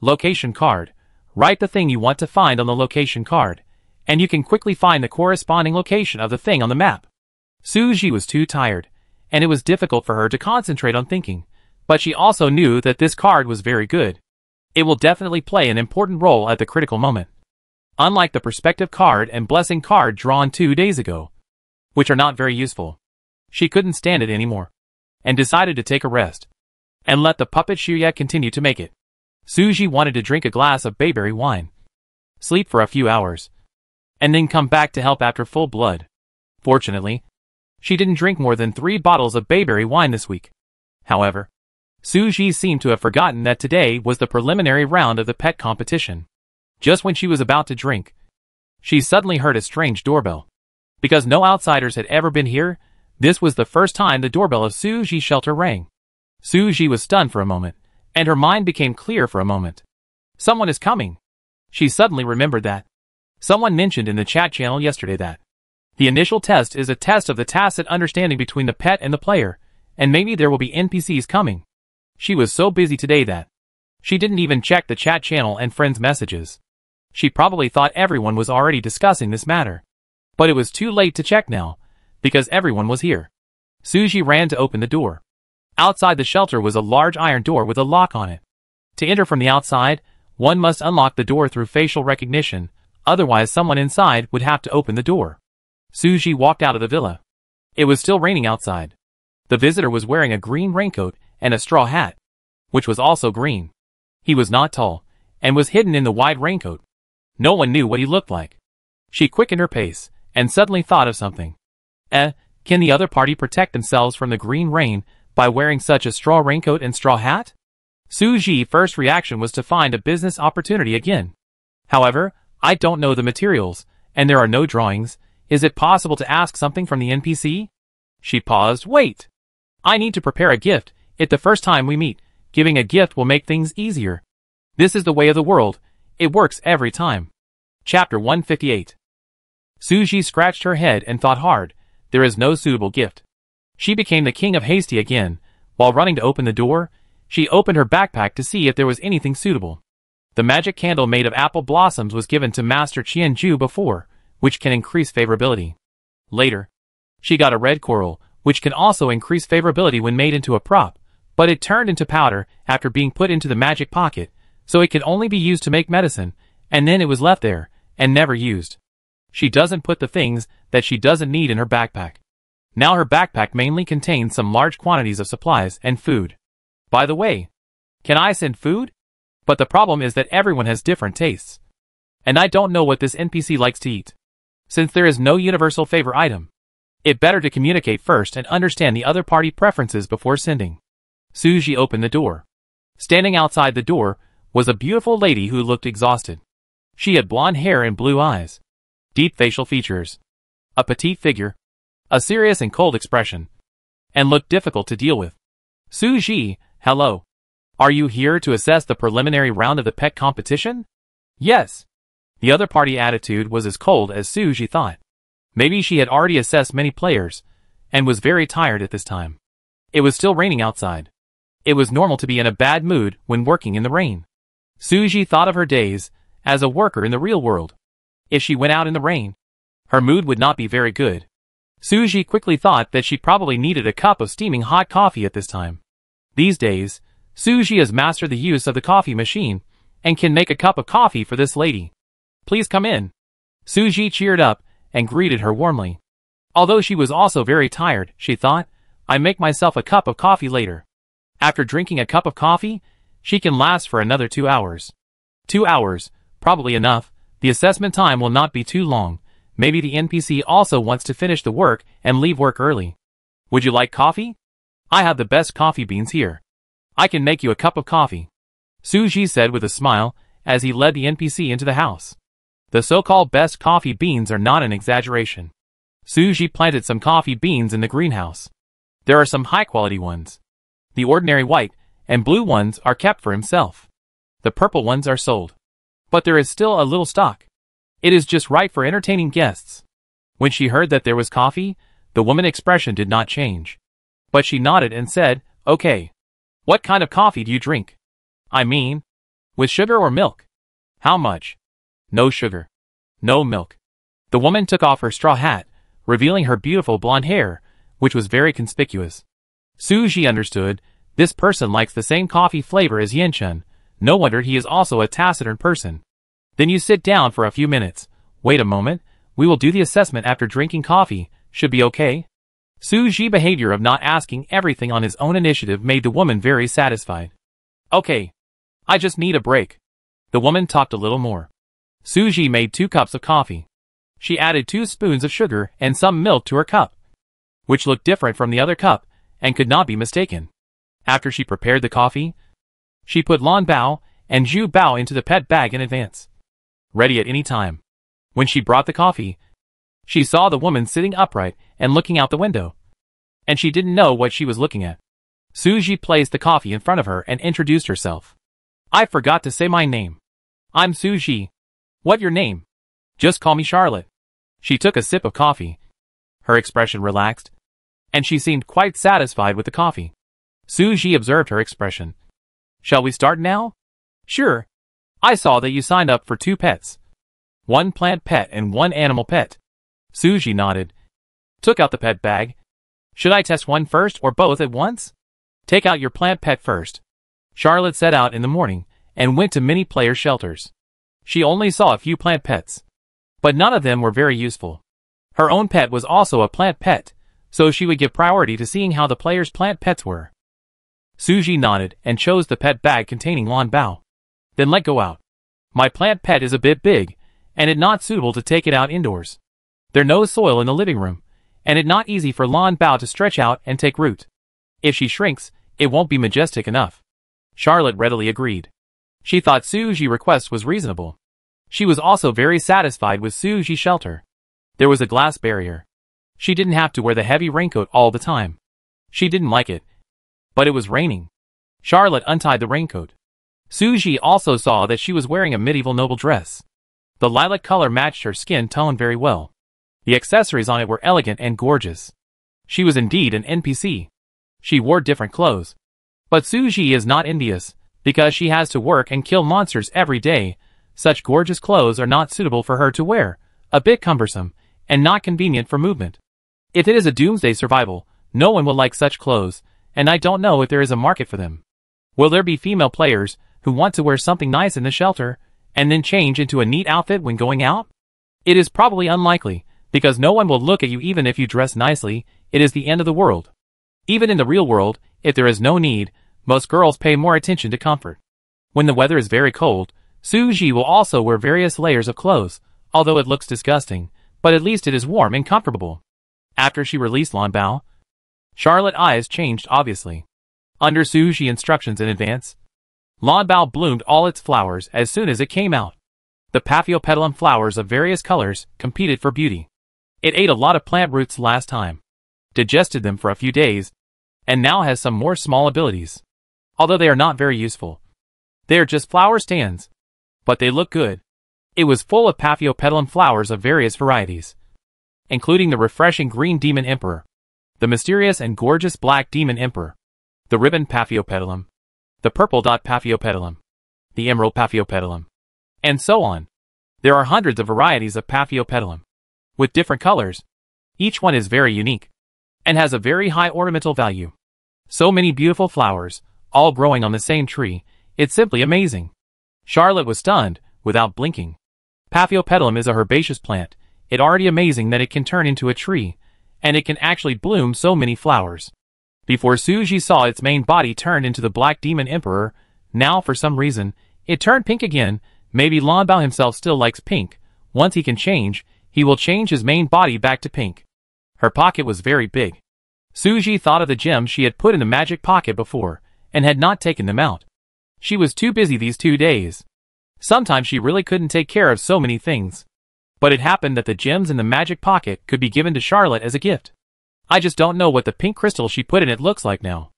Location card. Write the thing you want to find on the location card, and you can quickly find the corresponding location of the thing on the map. Su Ji was too tired, and it was difficult for her to concentrate on thinking, but she also knew that this card was very good. It will definitely play an important role at the critical moment. Unlike the perspective card and blessing card drawn 2 days ago, which are not very useful, she couldn't stand it anymore, and decided to take a rest, and let the puppet Shuya continue to make it. Su Ji wanted to drink a glass of bayberry wine, sleep for a few hours, and then come back to help after full blood. Fortunately, she didn't drink more than 3 bottles of bayberry wine this week. However, Su Ji seemed to have forgotten that today was the preliminary round of the pet competition. Just when she was about to drink, she suddenly heard a strange doorbell. Because no outsiders had ever been here, this was the first time the doorbell of Su Ji's shelter rang. Su Ji was stunned for a moment, and her mind became clear for a moment. Someone is coming. She suddenly remembered that someone mentioned in the chat channel yesterday that the initial test is a test of the tacit understanding between the pet and the player, and maybe there will be NPCs coming. She was so busy today that she didn't even check the chat channel and friends' messages. She probably thought everyone was already discussing this matter. But it was too late to check now, because everyone was here. Su Ji ran to open the door. Outside the shelter was a large iron door with a lock on it. To enter from the outside, one must unlock the door through facial recognition, otherwise someone inside would have to open the door. Su Ji walked out of the villa. It was still raining outside. The visitor was wearing a green raincoat and a straw hat, which was also green. He was not tall, and was hidden in the wide raincoat. No one knew what he looked like. She quickened her pace, and suddenly thought of something. Can the other party protect themselves from the green rain by wearing such a straw raincoat and straw hat? Su Ji's first reaction was to find a business opportunity again. However, I don't know the materials, and there are no drawings. Is it possible to ask something from the NPC? She paused. Wait! I need to prepare a gift. It's the first time we meet. Giving a gift will make things easier. This is the way of the world. It works every time. Chapter 158. Su Ji scratched her head and thought hard. There is no suitable gift. She became the king of hasty again. While running to open the door, she opened her backpack to see if there was anything suitable. The magic candle made of apple blossoms was given to Master Qian Ju before, which can increase favorability. Later, she got a red coral, which can also increase favorability when made into a prop, but it turned into powder after being put into the magic pocket, so it could only be used to make medicine, and then it was left there, and never used. She doesn't put the things that she doesn't need in her backpack. Now her backpack mainly contains some large quantities of supplies and food. By the way, can I send food? But the problem is that everyone has different tastes. And I don't know what this NPC likes to eat. Since there is no universal favor item, it better to communicate first and understand the other party preferences before sending. Suji opened the door. Standing outside the door was a beautiful lady who looked exhausted. She had blonde hair and blue eyes, deep facial features, a petite figure, a serious and cold expression, and looked difficult to deal with. Suji, hello. Are you here to assess the preliminary round of the pet competition? Yes. The other party attitude was as cold as Suji thought. Maybe she had already assessed many players, and was very tired at this time. It was still raining outside. It was normal to be in a bad mood when working in the rain. Suji thought of her days as a worker in the real world. If she went out in the rain, her mood would not be very good. Suji quickly thought that she probably needed a cup of steaming hot coffee at this time. These days, Suji has mastered the use of the coffee machine and can make a cup of coffee for this lady. Please come in. Suji cheered up and greeted her warmly. Although she was also very tired, she thought, I make myself a cup of coffee later. After drinking a cup of coffee, she can last for another 2 hours. 2 hours, probably enough. The assessment time will not be too long. Maybe the NPC also wants to finish the work and leave work early. Would you like coffee? I have the best coffee beans here. I can make you a cup of coffee, Suji said with a smile as he led the NPC into the house. The so-called best coffee beans are not an exaggeration. Suji planted some coffee beans in the greenhouse. There are some high-quality ones. The ordinary white and blue ones are kept for himself. The purple ones are sold. But there is still a little stock. It is just right for entertaining guests. When she heard that there was coffee, the woman's expression did not change. But she nodded and said, okay. What kind of coffee do you drink? I mean, with sugar or milk? How much? No sugar. No milk. The woman took off her straw hat, revealing her beautiful blonde hair, which was very conspicuous. Suji understood, this person likes the same coffee flavor as Yenchun. No wonder he is also a taciturn person. Then you sit down for a few minutes. Wait a moment, we will do the assessment after drinking coffee, should be okay? Suji's behavior of not asking everything on his own initiative made the woman very satisfied. Okay. I just need a break. The woman talked a little more. Suji made 2 cups of coffee. She added 2 spoons of sugar and some milk to her cup, which looked different from the other cup and could not be mistaken. After she prepared the coffee, she put Lan Bao and Zhu Bao into the pet bag in advance, ready at any time. When she brought the coffee, she saw the woman sitting upright and looking out the window, and she didn't know what she was looking at. Suji placed the coffee in front of her and introduced herself. I forgot to say my name. I'm Suji. What your name? Just call me Charlotte. She took a sip of coffee. Her expression relaxed, and she seemed quite satisfied with the coffee. Suji observed her expression. Shall we start now? Sure. I saw that you signed up for 2 pets. 1 plant pet and 1 animal pet. Suji nodded. Took out the pet bag. Should I test one first or both at once? Take out your plant pet first. Charlotte set out in the morning and went to many players' shelters. She only saw a few plant pets, but none of them were very useful. Her own pet was also a plant pet, so she would give priority to seeing how the players' plant pets were. Suji nodded and chose the pet bag containing Lan Bao. Then let go out. My plant pet is a bit big, and it not suitable to take it out indoors. There no soil in the living room, and it not easy for Lan Bao to stretch out and take root. If she shrinks, it won't be majestic enough. Charlotte readily agreed. She thought Suji's request was reasonable. She was also very satisfied with Suji's shelter. There was a glass barrier. She didn't have to wear the heavy raincoat all the time. She didn't like it. But it was raining. Charlotte untied the raincoat. Suji also saw that she was wearing a medieval noble dress. The lilac color matched her skin tone very well. The accessories on it were elegant and gorgeous. She was indeed an NPC. She wore different clothes. But Suji is not envious, because she has to work and kill monsters every day. Such gorgeous clothes are not suitable for her to wear, a bit cumbersome, and not convenient for movement. If it is a doomsday survival, no one will like such clothes, and I don't know if there is a market for them. Will there be female players who want to wear something nice in the shelter, and then change into a neat outfit when going out? It is probably unlikely, because no one will look at you even if you dress nicely. It is the end of the world. Even in the real world, if there is no need, most girls pay more attention to comfort. When the weather is very cold, Suji will also wear various layers of clothes, although it looks disgusting, but at least it is warm and comfortable. After she released Lanbao, Charlotte's eyes changed obviously. Under Suji instructions in advance, Lanbao bloomed all its flowers as soon as it came out. The Paphiopedilum flowers of various colors competed for beauty. It ate a lot of plant roots last time, digested them for a few days, and now has some more small abilities. Although they are not very useful. They are just flower stands. But they look good. It was full of Paphiopedilum flowers of various varieties, including the refreshing green Demon Emperor, the mysterious and gorgeous black Demon Emperor, the ribbon Paphiopedilum, the purple dot Paphiopedilum, the emerald Paphiopedilum, and so on. There are hundreds of varieties of Paphiopedilum, with different colors. Each one is very unique, and has a very high ornamental value. So many beautiful flowers, all growing on the same tree, it's simply amazing. Charlotte was stunned, without blinking. Paphiopedilum is a herbaceous plant. It's already amazing that it can turn into a tree, and it can actually bloom so many flowers. Before Suji saw its main body turn into the Black Demon Emperor, now for some reason, it turned pink again. Maybe Lanbao himself still likes pink. Once he can change, he will change his main body back to pink. Her pocket was very big. Suji thought of the gems she had put in the magic pocket before, and had not taken them out. She was too busy these 2 days. Sometimes she really couldn't take care of so many things. But it happened that the gems in the magic pocket could be given to Charlotte as a gift. I just don't know what the pink crystal she put in it looks like now.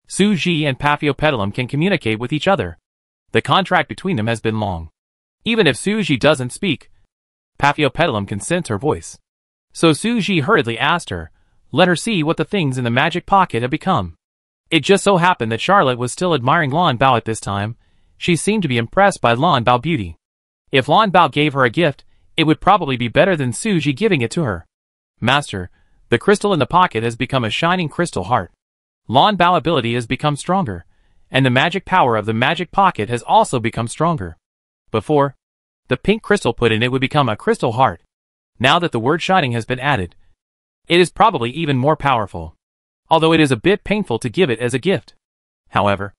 Suji and Paphiopedilum can communicate with each other. The contract between them has been long. Even if Suji doesn't speak, Paphiopedilum can sense her voice. So Suji hurriedly asked her, let her see what the things in the magic pocket have become. It just so happened that Charlotte was still admiring Lanbao at this time. She seemed to be impressed by Lanbao's beauty. If Lanbao gave her a gift, it would probably be better than Suji giving it to her. Master, the crystal in the pocket has become a shining crystal heart. Lanbao's ability has become stronger, and the magic power of the magic pocket has also become stronger. Before, the pink crystal put in it would become a crystal heart. Now that the word shining has been added, it is probably even more powerful. Although it is a bit painful to give it as a gift. However,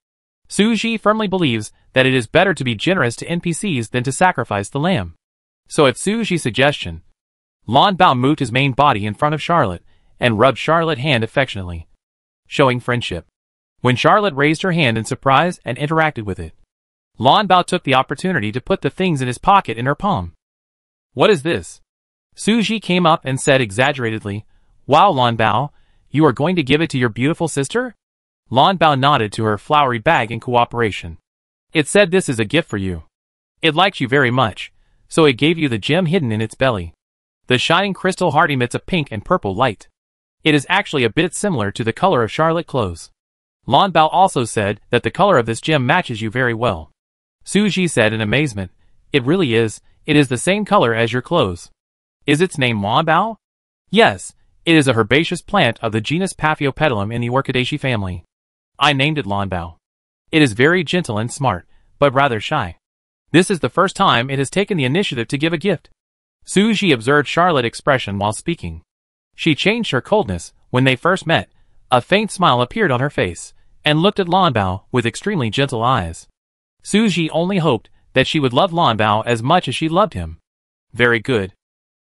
Suji firmly believes that it is better to be generous to NPCs than to sacrifice the lamb. So at Suji's suggestion, Lanbao moved his main body in front of Charlotte and rubbed Charlotte's hand affectionately, showing friendship. When Charlotte raised her hand in surprise and interacted with it, Lanbao took the opportunity to put the things in his pocket in her palm. What is this? Suji came up and said exaggeratedly, wow Lanbao, you are going to give it to your beautiful sister? Lanbao nodded to her flowery bag in cooperation. It said this is a gift for you. It likes you very much, so it gave you the gem hidden in its belly. The shining crystal heart emits a pink and purple light. It is actually a bit similar to the color of Charlotte's clothes. Lanbao also said that the color of this gem matches you very well. Suji said in amazement, it really is, it is the same color as your clothes. Is its name Lanbao? Yes. It is a herbaceous plant of the genus Paphiopedilum in the Orchidaceae family. I named it Lanbao. It is very gentle and smart, but rather shy. This is the first time it has taken the initiative to give a gift. Suji observed Charlotte's expression while speaking. She changed her coldness when they first met. A faint smile appeared on her face, and looked at Lanbao with extremely gentle eyes. Suji only hoped that she would love Lanbao as much as she loved him. Very good.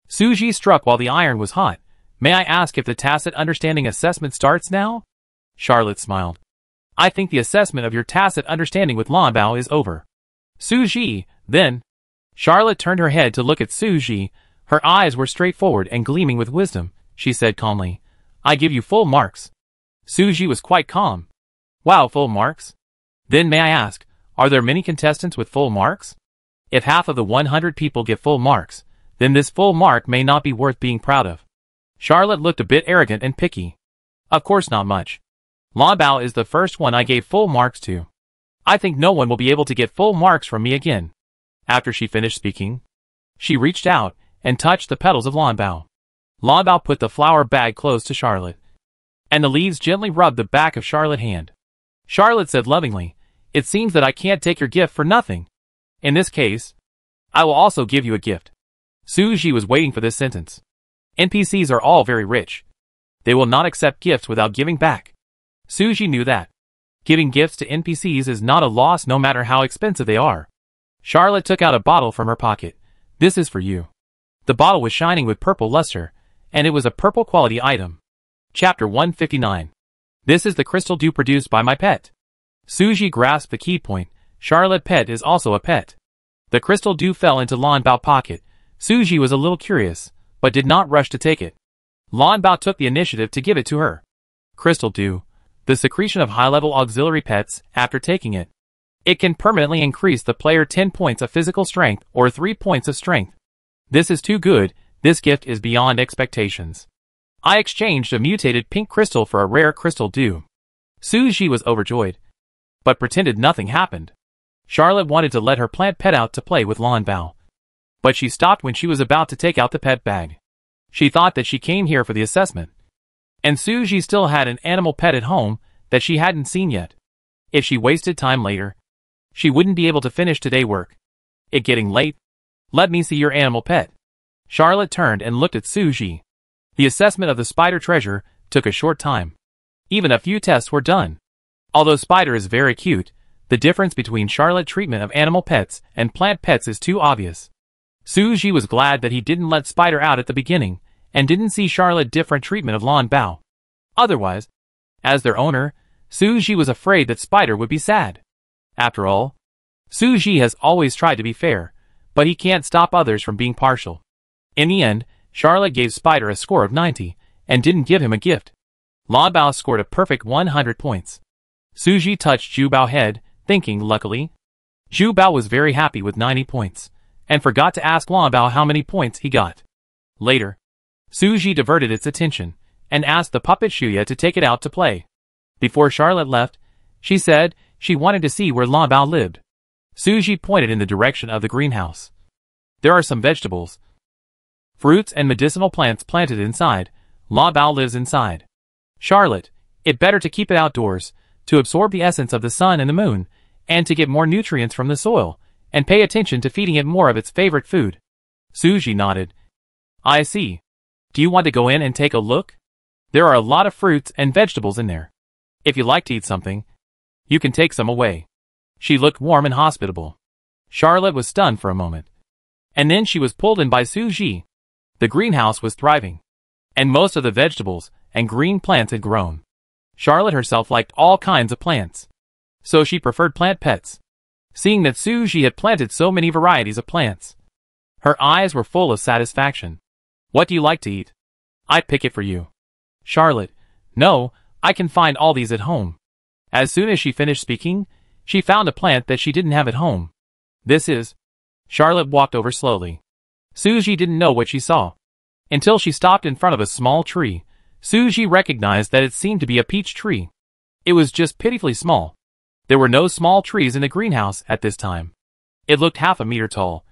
Suji struck while the iron was hot. May I ask if the tacit understanding assessment starts now? Charlotte smiled. I think the assessment of your tacit understanding with Lanbao is over. Suji, then. Charlotte turned her head to look at Suji. Her eyes were straightforward and gleaming with wisdom. She said calmly, I give you full marks. Suji was quite calm. Wow, full marks? Then may I ask, are there many contestants with full marks? If half of the 100 people get full marks, then this full mark may not be worth being proud of. Charlotte looked a bit arrogant and picky. Of course not much. Lanbao is the first one I gave full marks to. I think no one will be able to get full marks from me again. After she finished speaking, she reached out and touched the petals of Lanbao. Lanbao put the flower bag close to Charlotte. and the leaves gently rubbed the back of Charlotte's hand. Charlotte said lovingly, "It seems that I can't take your gift for nothing. In this case, I will also give you a gift." Suji was waiting for this sentence. NPCs are all very rich. They will not accept gifts without giving back. Suji knew that. Giving gifts to NPCs is not a loss no matter how expensive they are. Charlotte took out a bottle from her pocket. "This is for you." The bottle was shining with purple luster, and it was a purple quality item. Chapter 159. This is the crystal dew produced by my pet. Suji grasped the key point. Charlotte's pet is also a pet. The crystal dew fell into Lan Bao's pocket. Suji was a little curious, but did not rush to take it. Lan Bao took the initiative to give it to her. Crystal dew, the secretion of high-level auxiliary pets after taking it. It can permanently increase the player 10 points of physical strength or 3 points of strength. This is too good. This gift is beyond expectations. I exchanged a mutated pink crystal for a rare crystal dew. Suji was overjoyed, but pretended nothing happened. Charlotte wanted to let her plant pet out to play with Lan Bao, but she stopped when she was about to take out the pet bag. She thought that she came here for the assessment, and Suji still had an animal pet at home that she hadn't seen yet. If she wasted time later, she wouldn't be able to finish today's work. It getting late? Let me see your animal pet. Charlotte turned and looked at Suji. The assessment of the spider treasure took a short time. Even a few tests were done. Although Spider is very cute, the difference between Charlotte's treatment of animal pets and plant pets is too obvious. Suji was glad that he didn't let Spider out at the beginning, and didn't see Charlotte's different treatment of Lan Bao. Otherwise, as their owner, Suji was afraid that Spider would be sad. After all, Suji has always tried to be fair, but he can't stop others from being partial. In the end, Charlotte gave Spider a score of 90, and didn't give him a gift. Lan Bao scored a perfect 100 points. Suji touched Zhu Bao's head, thinking, luckily. Zhu Bao was very happy with 90 points, and forgot to ask Lan Bao how many points he got. Later, Suji diverted its attention, and asked the puppet Shuya to take it out to play. Before Charlotte left, she said she wanted to see where Lan Bao lived. Suji pointed in the direction of the greenhouse. There are some vegetables, fruits and medicinal plants planted inside. Lan Bao lives inside. Charlotte, it better to keep it outdoors, to absorb the essence of the sun and the moon, and to get more nutrients from the soil, and pay attention to feeding it more of its favorite food. Suji nodded. I see. Do you want to go in and take a look? There are a lot of fruits and vegetables in there. If you like to eat something, you can take some away. She looked warm and hospitable. Charlotte was stunned for a moment. And then she was pulled in by Suji. The greenhouse was thriving, and most of the vegetables and green plants had grown. Charlotte herself liked all kinds of plants, so she preferred plant pets. Seeing that Suji had planted so many varieties of plants, her eyes were full of satisfaction. What do you like to eat? I'd pick it for you. Charlotte, no, I can find all these at home. As soon as she finished speaking, she found a plant that she didn't have at home. This is... Charlotte walked over slowly. Suji didn't know what she saw, until she stopped in front of a small tree. Suji recognized that it seemed to be a peach tree. It was just pitifully small. There were no small trees in the greenhouse at this time. It looked half a meter tall,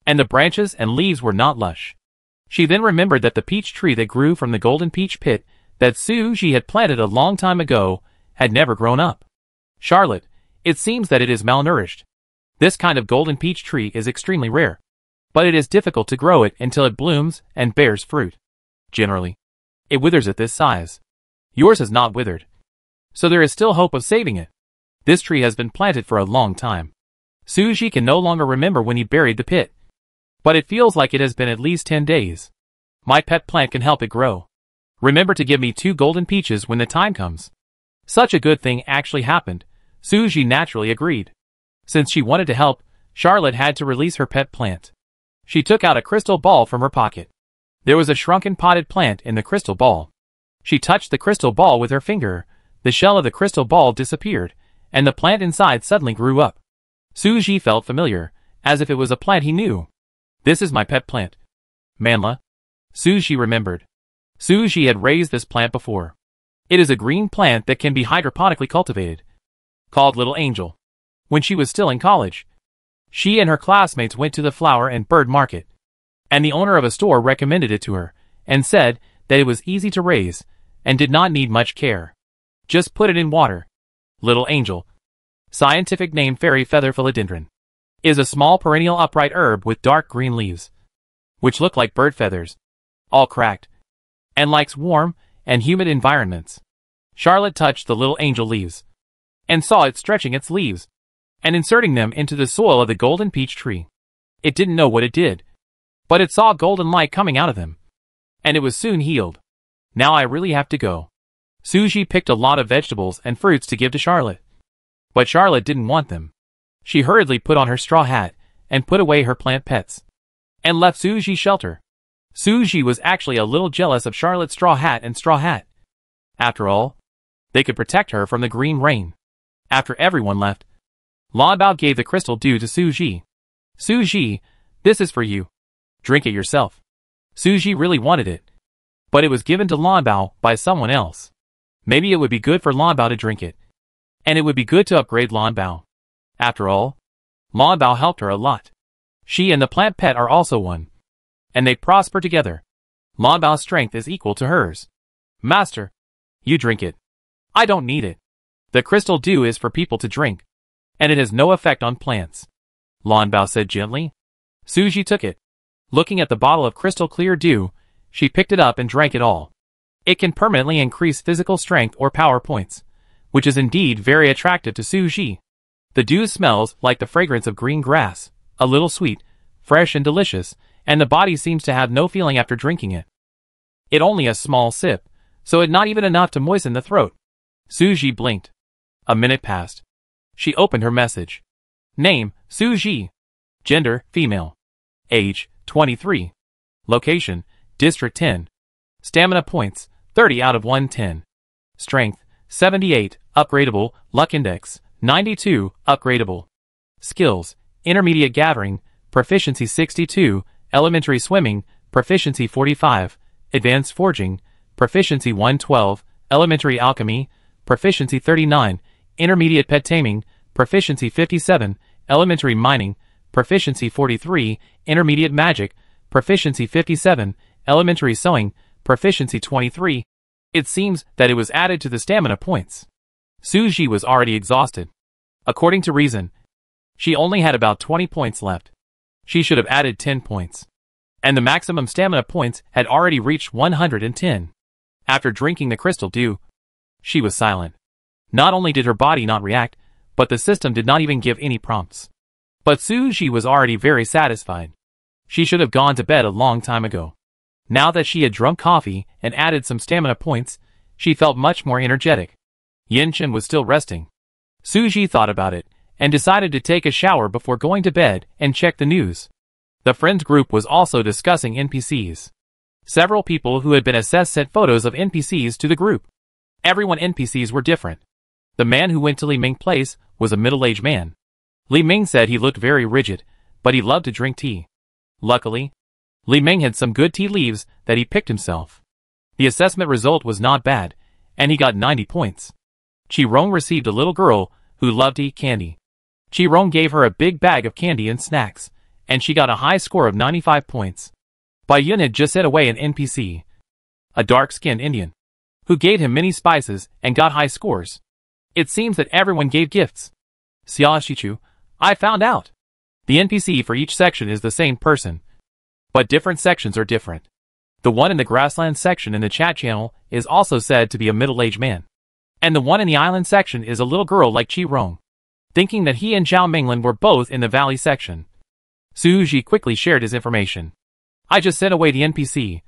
and the branches and leaves were not lush. She then remembered that the peach tree that grew from the golden peach pit that Suji had planted a long time ago had never grown up. Charlotte, it seems that it is malnourished. This kind of golden peach tree is extremely rare, but it is difficult to grow it until it blooms and bears fruit. Generally, it withers at this size. Yours has not withered, so there is still hope of saving it. This tree has been planted for a long time. Suji can no longer remember when he buried the pit, but it feels like it has been at least 10 days. My pet plant can help it grow. Remember to give me 2 golden peaches when the time comes. Such a good thing actually happened. Suji naturally agreed. Since she wanted to help, Charlotte had to release her pet plant. She took out a crystal ball from her pocket. There was a shrunken potted plant in the crystal ball. She touched the crystal ball with her finger. The shell of the crystal ball disappeared, and the plant inside suddenly grew up. Suji felt familiar, as if it was a plant he knew. This is my pet plant. Manla. Suji remembered. Suji had raised this plant before. It is a green plant that can be hydroponically cultivated, called Little Angel. When she was still in college, she and her classmates went to the flower and bird market, and the owner of a store recommended it to her, and said that it was easy to raise, and did not need much care. Just put it in water. Little angel. Scientific name fairy feather philodendron. Is a small perennial upright herb with dark green leaves, which look like bird feathers, all cracked, and likes warm and humid environments. Charlotte touched the little angel leaves, and saw it stretching its leaves, and inserting them into the soil of the golden peach tree. It didn't know what it did, but it saw golden light coming out of them, and it was soon healed. Now I really have to go. Suji picked a lot of vegetables and fruits to give to Charlotte, but Charlotte didn't want them. She hurriedly put on her straw hat and put away her plant pets, and left Suji's shelter. Suji was actually a little jealous of Charlotte's straw hat and straw hat. After all, they could protect her from the green rain. After everyone left, Lanbao gave the crystal dew to Suji. Suji, this is for you. Drink it yourself. Suji really wanted it, but it was given to Lanbao by someone else. Maybe it would be good for Lanbao to drink it, and it would be good to upgrade Lanbao. After all, Lanbao helped her a lot. She and the plant pet are also one, and they prosper together. Lanbao's strength is equal to hers. Master, you drink it. I don't need it. The crystal dew is for people to drink, and it has no effect on plants. Lanbao said gently. Suji took it. Looking at the bottle of crystal clear dew, she picked it up and drank it all. It can permanently increase physical strength or power points, which is indeed very attractive to Suji. The dew smells like the fragrance of green grass, a little sweet, fresh and delicious, and the body seems to have no feeling after drinking it. It only a small sip, so it not even enough to moisten the throat. Suji blinked. A minute passed. She opened her message. Name, Suji. Gender, female. Age, 23. Location, District 10. Stamina points, 30 out of 110. Strength, 78, upgradable, luck index, 92, upgradable. Skills, intermediate gathering, proficiency 62, elementary swimming, proficiency 45, advanced forging, proficiency 112, elementary alchemy, proficiency 39, intermediate pet taming, proficiency 57, elementary mining, proficiency 43, intermediate magic, proficiency 57, elementary sewing, proficiency 23. It seems that it was added to the stamina points. Suji was already exhausted. According to reason, she only had about 20 points left. She should have added 10 points. And the maximum stamina points had already reached 110. After drinking the crystal dew, she was silent. Not only did her body not react, but the system did not even give any prompts. But Suji was already very satisfied. She should have gone to bed a long time ago. Now that she had drunk coffee and added some stamina points, she felt much more energetic. Yin-Chen was still resting. Suji thought about it, and decided to take a shower before going to bed and check the news. The friends group was also discussing NPCs. Several people who had been assessed sent photos of NPCs to the group. Everyone NPCs were different. The man who went to Li Ming's place was a middle-aged man. Li Ming said he looked very rigid, but he loved to drink tea. Luckily, Li Ming had some good tea leaves that he picked himself. The assessment result was not bad, and he got 90 points. Qi Rong received a little girl who loved to eat candy. Qi Rong gave her a big bag of candy and snacks, and she got a high score of 95 points. Bai Yun had just sent away an NPC, a dark-skinned Indian, who gave him many spices and got high scores. It seems that everyone gave gifts. Xia Shichu, I found out. The NPC for each section is the same person, but different sections are different. The one in the grassland section in the chat channel is also said to be a middle-aged man. And the one in the island section is a little girl like Qi Rong. Thinking that he and Zhao Minglin were both in the valley section, Suji quickly shared his information. I just sent away the NPC.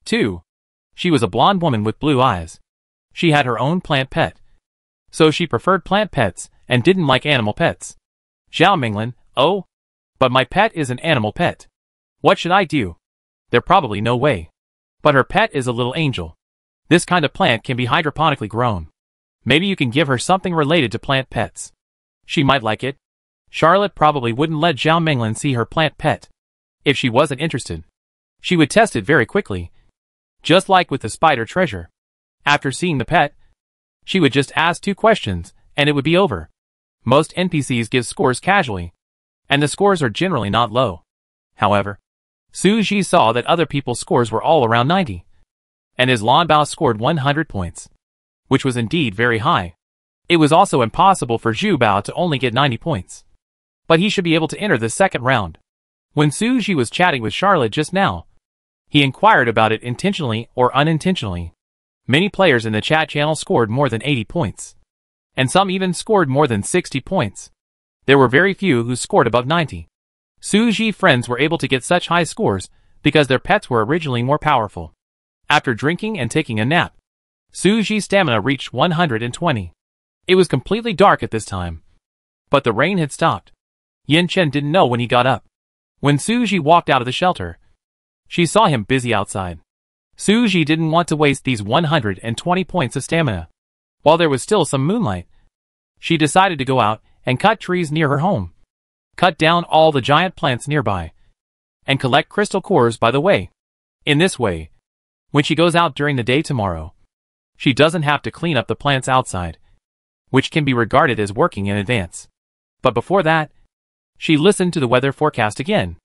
2. She was a blonde woman with blue eyes. She had her own plant pet, so she preferred plant pets and didn't like animal pets. Zhao Minglin, oh, but my pet is an animal pet. What should I do? There probably no way. But her pet is a little angel. This kind of plant can be hydroponically grown. Maybe you can give her something related to plant pets. She might like it. Charlotte probably wouldn't let Zhao Minglin see her plant pet. If she wasn't interested, she would test it very quickly. Just like with the spider treasure. After seeing the pet, she would just ask 2 questions, and it would be over. Most NPCs give scores casually, and the scores are generally not low. However, Suji saw that other people's scores were all around 90. and his Lanbao scored 100 points, which was indeed very high. It was also impossible for Zhu Bao to only get 90 points. But he should be able to enter the second round. When Su Ji was chatting with Charlotte just now, he inquired about it intentionally or unintentionally. Many players in the chat channel scored more than 80 points. And some even scored more than 60 points. There were very few who scored above 90. Su Ji friends were able to get such high scores because their pets were originally more powerful. After drinking and taking a nap, Su Ji's stamina reached 120. It was completely dark at this time. But the rain had stopped. Yin Chen didn't know when he got up. When Su Ji walked out of the shelter, she saw him busy outside. Su Ji didn't want to waste these 120 points of stamina. While there was still some moonlight, she decided to go out and cut trees near her home. Cut down all the giant plants nearby. And collect crystal cores by the way. In this way, when she goes out during the day tomorrow, she doesn't have to clean up the plants outside, which can be regarded as working in advance. But before that, she listened to the weather forecast again.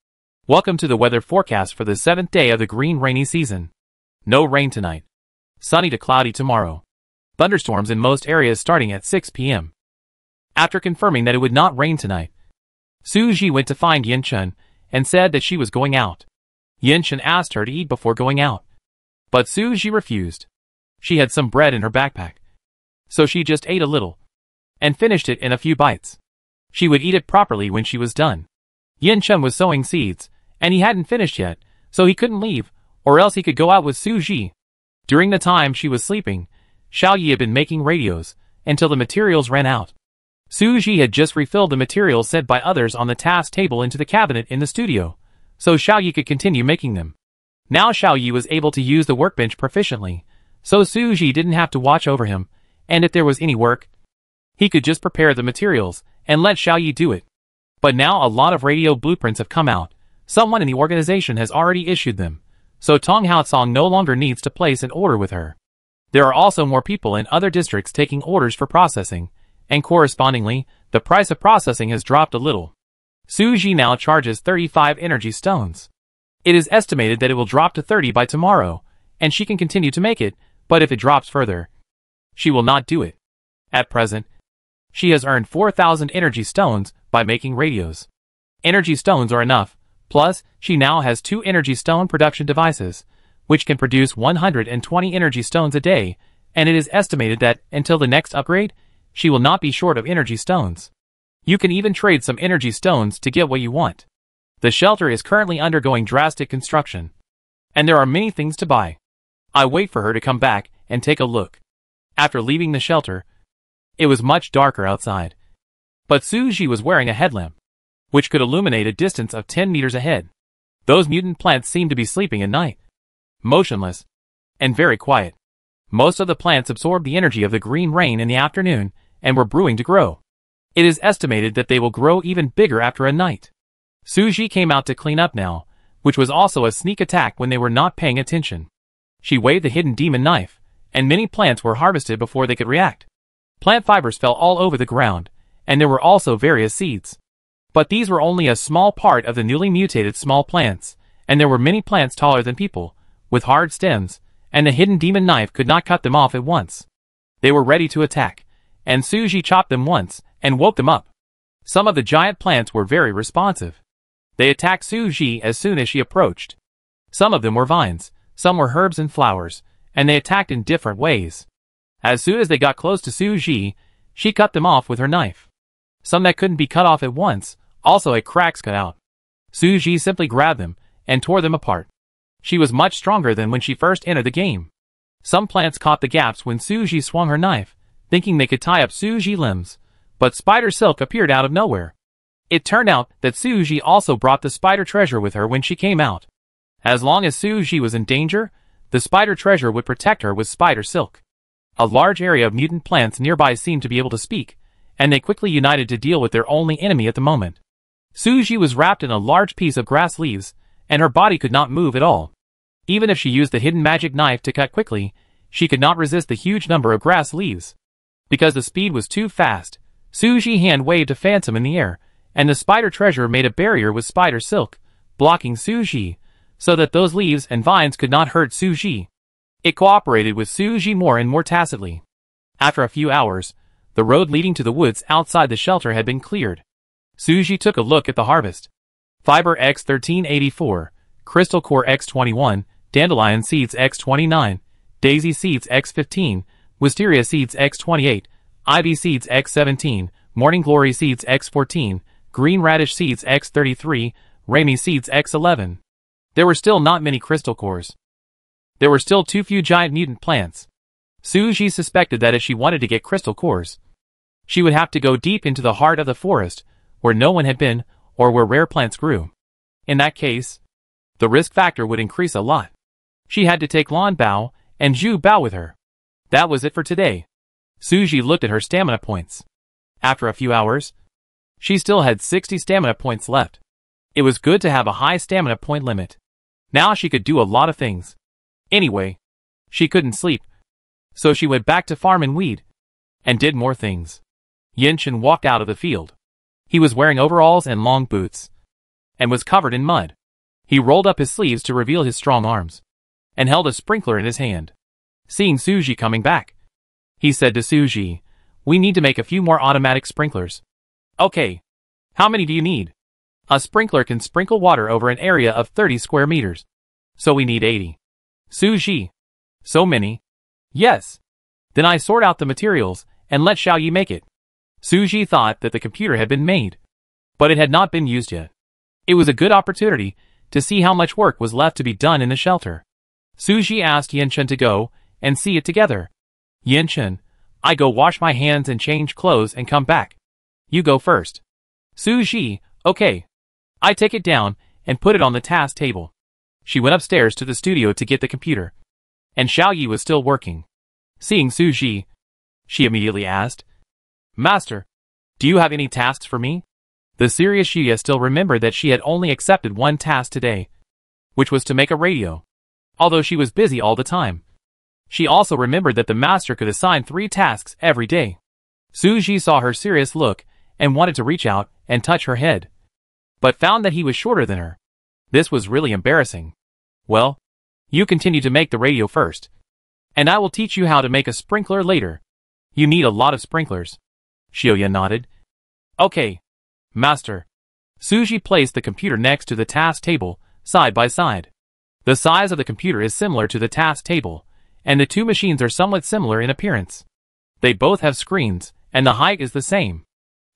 Welcome to the weather forecast for the 7th day of the green rainy season. No rain tonight. Sunny to cloudy tomorrow. Thunderstorms in most areas starting at 6 p.m. After confirming that it would not rain tonight, Su Ji went to find Yin Chen and said that she was going out. Yin Chen asked her to eat before going out, but Su Ji refused. She had some bread in her backpack, so she just ate a little and finished it in a few bites. She would eat it properly when she was done. Yin Chen was sowing seeds, and he hadn't finished yet, so he couldn't leave, or else he could go out with Su Ji. During the time she was sleeping, Xiao Yi had been making radios until the materials ran out. Su Ji had just refilled the materials sent by others on the task table into the cabinet in the studio, so Xiao Yi could continue making them. Now Xiao Yi was able to use the workbench proficiently, so Su Ji didn't have to watch over him, and if there was any work, he could just prepare the materials and let Xiao Yi do it. But now a lot of radio blueprints have come out. Someone in the organization has already issued them, so Tong Haosong no longer needs to place an order with her. There are also more people in other districts taking orders for processing, and correspondingly, the price of processing has dropped a little. Su Ji now charges 35 energy stones. It is estimated that it will drop to 30 by tomorrow, and she can continue to make it, but if it drops further, she will not do it. At present, she has earned 4,000 energy stones by making radios. Energy stones are enough, plus, she now has 2 energy stone production devices, which can produce 120 energy stones a day, and it is estimated that, until the next upgrade, she will not be short of energy stones. You can even trade some energy stones to get what you want. The shelter is currently undergoing drastic construction, and there are many things to buy. I wait for her to come back and take a look. After leaving the shelter, it was much darker outside. But Su Ji was wearing a headlamp, which could illuminate a distance of 10 meters ahead. Those mutant plants seemed to be sleeping at night, motionless, and very quiet. Most of the plants absorbed the energy of the green rain in the afternoon and were brewing to grow. It is estimated that they will grow even bigger after a night. Su Ji came out to clean up now, which was also a sneak attack when they were not paying attention. She waved the hidden demon knife, and many plants were harvested before they could react. Plant fibers fell all over the ground, and there were also various seeds. But these were only a small part of the newly mutated small plants, and there were many plants taller than people, with hard stems, and the hidden demon knife could not cut them off at once. They were ready to attack, and Su Ji chopped them once, and woke them up. Some of the giant plants were very responsive. They attacked Su Ji as soon as she approached. Some of them were vines, some were herbs and flowers, and they attacked in different ways. As soon as they got close to Su Ji, she cut them off with her knife. Some that couldn't be cut off at once, also had cracks cut out. Su Ji simply grabbed them and tore them apart. She was much stronger than when she first entered the game. Some plants caught the gaps when Su Ji swung her knife, thinking they could tie up Su Ji limbs, but spider silk appeared out of nowhere. It turned out that Su Ji also brought the spider treasure with her when she came out. As long as Su Ji was in danger, the spider treasure would protect her with spider silk. A large area of mutant plants nearby seemed to be able to speak, and they quickly united to deal with their only enemy at the moment. Su Ji was wrapped in a large piece of grass leaves, and her body could not move at all. Even if she used the hidden magic knife to cut quickly, she could not resist the huge number of grass leaves. Because the speed was too fast, Su Ji's hand waved a phantom in the air, and the spider treasure made a barrier with spider silk, blocking Su Ji, so that those leaves and vines could not hurt Su Ji. It cooperated with Suji more and more tacitly. After a few hours, the road leading to the woods outside the shelter had been cleared. Suji took a look at the harvest. Fiber X1384, Crystal Core X21, Dandelion Seeds X29, Daisy Seeds X15, Wisteria Seeds X28, Ivy Seeds X17, Morning Glory Seeds X14, Green Radish Seeds X33, Rainy Seeds X11. There were still not many crystal cores. There were still too few giant mutant plants. Suji suspected that if she wanted to get crystal cores, she would have to go deep into the heart of the forest, where no one had been, or where rare plants grew. In that case, the risk factor would increase a lot. She had to take Lan Bao and Zhu Bao with her. That was it for today. Suji looked at her stamina points. After a few hours, she still had 60 stamina points left. It was good to have a high stamina point limit. Now she could do a lot of things. Anyway, she couldn't sleep. So she went back to farm and weed, and did more things. Yinshin walked out of the field. He was wearing overalls and long boots, and was covered in mud. He rolled up his sleeves to reveal his strong arms, and held a sprinkler in his hand. Seeing Suji coming back, he said to Suji, "We need to make a few more automatic sprinklers." "Okay. How many do you need?" "A sprinkler can sprinkle water over an area of 30 square meters. So we need 80. "Suji. So many?" "Yes." "Then I sort out the materials, and let Xiaoyi make it." Suji thought that the computer had been made, but it had not been used yet. It was a good opportunity to see how much work was left to be done in the shelter. Suji asked Yinshin to go and see it together. "Yinshin, I go wash my hands and change clothes and come back. You go first." "Suji, okay." I take it down and put it on the task table. She went upstairs to the studio to get the computer, and Xiaoyi was still working. Seeing Suji, she immediately asked, "Master, do you have any tasks for me?" The serious Xiuya still remembered that she had only accepted one task today, which was to make a radio, although she was busy all the time. She also remembered that the master could assign 3 tasks every day. Suji saw her serious look and wanted to reach out and touch her head, but found that he was shorter than her. This was really embarrassing. "Well, you continue to make the radio first, and I will teach you how to make a sprinkler later. You need a lot of sprinklers." Xiuya nodded. "Okay, Master." Suji placed the computer next to the task table, side by side. The size of the computer is similar to the task table, and the two machines are somewhat similar in appearance. They both have screens, and the height is the same.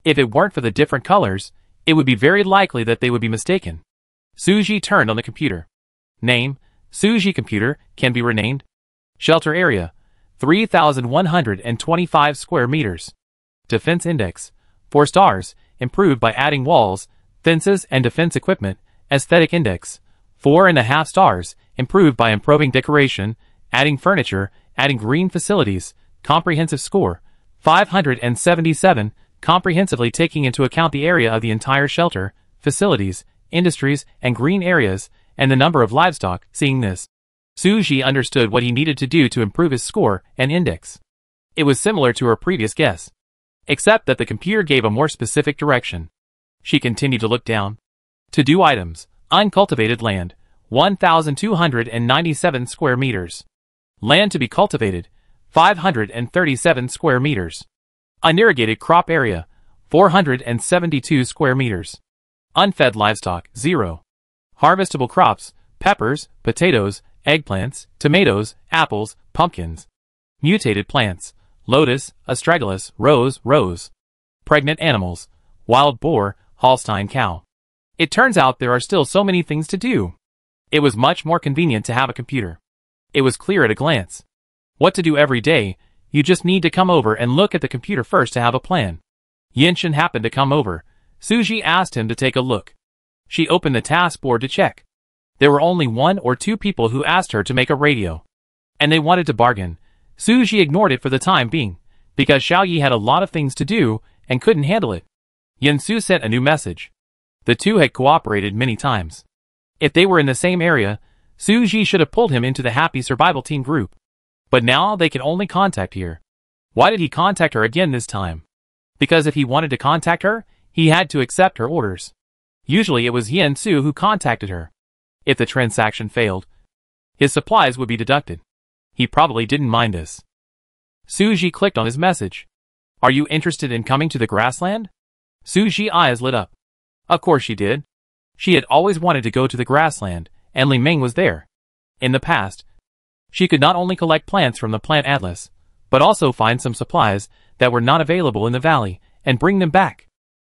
If it weren't for the different colors, it would be very likely that they would be mistaken. Suji turned on the computer. Name: Suji computer, can be renamed. Shelter area: 3,125 square meters. Defense index: 4 stars, improved by adding walls, fences and defense equipment. Aesthetic index: 4.5 stars, improved by improving decoration, adding furniture, adding green facilities. Comprehensive score: 577, comprehensively taking into account the area of the entire shelter, facilities, industries, and green areas, and the number of livestock. Seeing this, Suji understood what he needed to do to improve his score and index. It was similar to her previous guess, except that the computer gave a more specific direction. She continued to look down. To do items: uncultivated land, 1,297 square meters. Land to be cultivated, 537 square meters. Unirrigated crop area, 472 square meters. Unfed livestock, 0. Harvestable crops: peppers, potatoes, eggplants, tomatoes, apples, pumpkins. Mutated plants: lotus, astragalus, rose. Pregnant animals: wild boar, Holstein cow. It turns out there are still so many things to do. It was much more convenient to have a computer. It was clear at a glance what to do every day. You just need to come over and look at the computer first to have a plan. Yinshin happened to come over. Suji asked him to take a look. She opened the task board to check. There were only 1 or 2 people who asked her to make a radio, and they wanted to bargain. Suji ignored it for the time being, because Xiaoyi had a lot of things to do and couldn't handle it. Yansu sent a new message. The two had cooperated many times. If they were in the same area, Suji should have pulled him into the Happy Survival Team group. But now they could only contact here. Why did he contact her again this time? Because if he wanted to contact her, he had to accept her orders. Usually it was Yansu who contacted her. If the transaction failed, his supplies would be deducted. He probably didn't mind this. Suji clicked on his message. Are you interested in coming to the grassland? Suji's eyes lit up. Of course she did. She had always wanted to go to the grassland, and Li Ming was there. In the past, she could not only collect plants from the plant atlas, but also find some supplies that were not available in the valley and bring them back.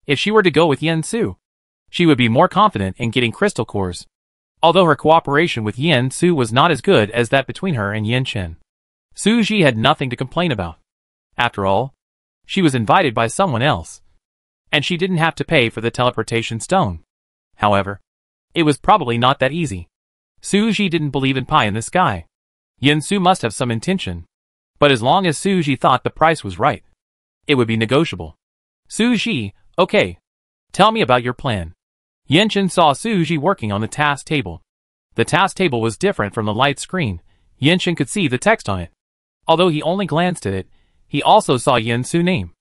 If she were to go with Yen Su, she would be more confident in getting crystal cores. Although her cooperation with Yen Su was not as good as that between her and Yen Chen, Suji had nothing to complain about. After all, she was invited by someone else, and she didn't have to pay for the teleportation stone. However, it was probably not that easy. Suji didn't believe in pie in the sky. Yen Su must have some intention. But as long as Suji thought the price was right, it would be negotiable. Suji, okay. Tell me about your plan. Yen Chen saw Suji working on the task table. The task table was different from the light screen. Yen Chen could see the text on it. Although he only glanced at it, he also saw Yen Su's name.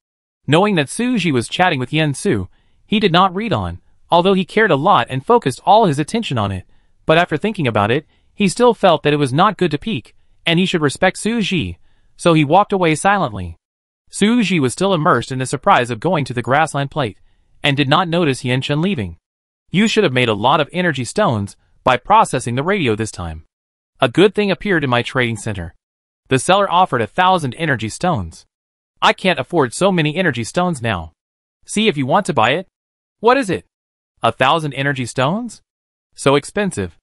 Knowing that Suji was chatting with Yen Su, he did not read on, although he cared a lot and focused all his attention on it. But after thinking about it, he still felt that it was not good to peek, and he should respect Suji, so he walked away silently. Suji was still immersed in the surprise of going to the grassland plate, and did not notice Yen Chen leaving. You should have made a lot of energy stones by processing the radio this time. A good thing appeared in my trading center. The seller offered 1,000 energy stones. I can't afford so many energy stones now. See if you want to buy it. What is it? 1,000 energy stones? So expensive.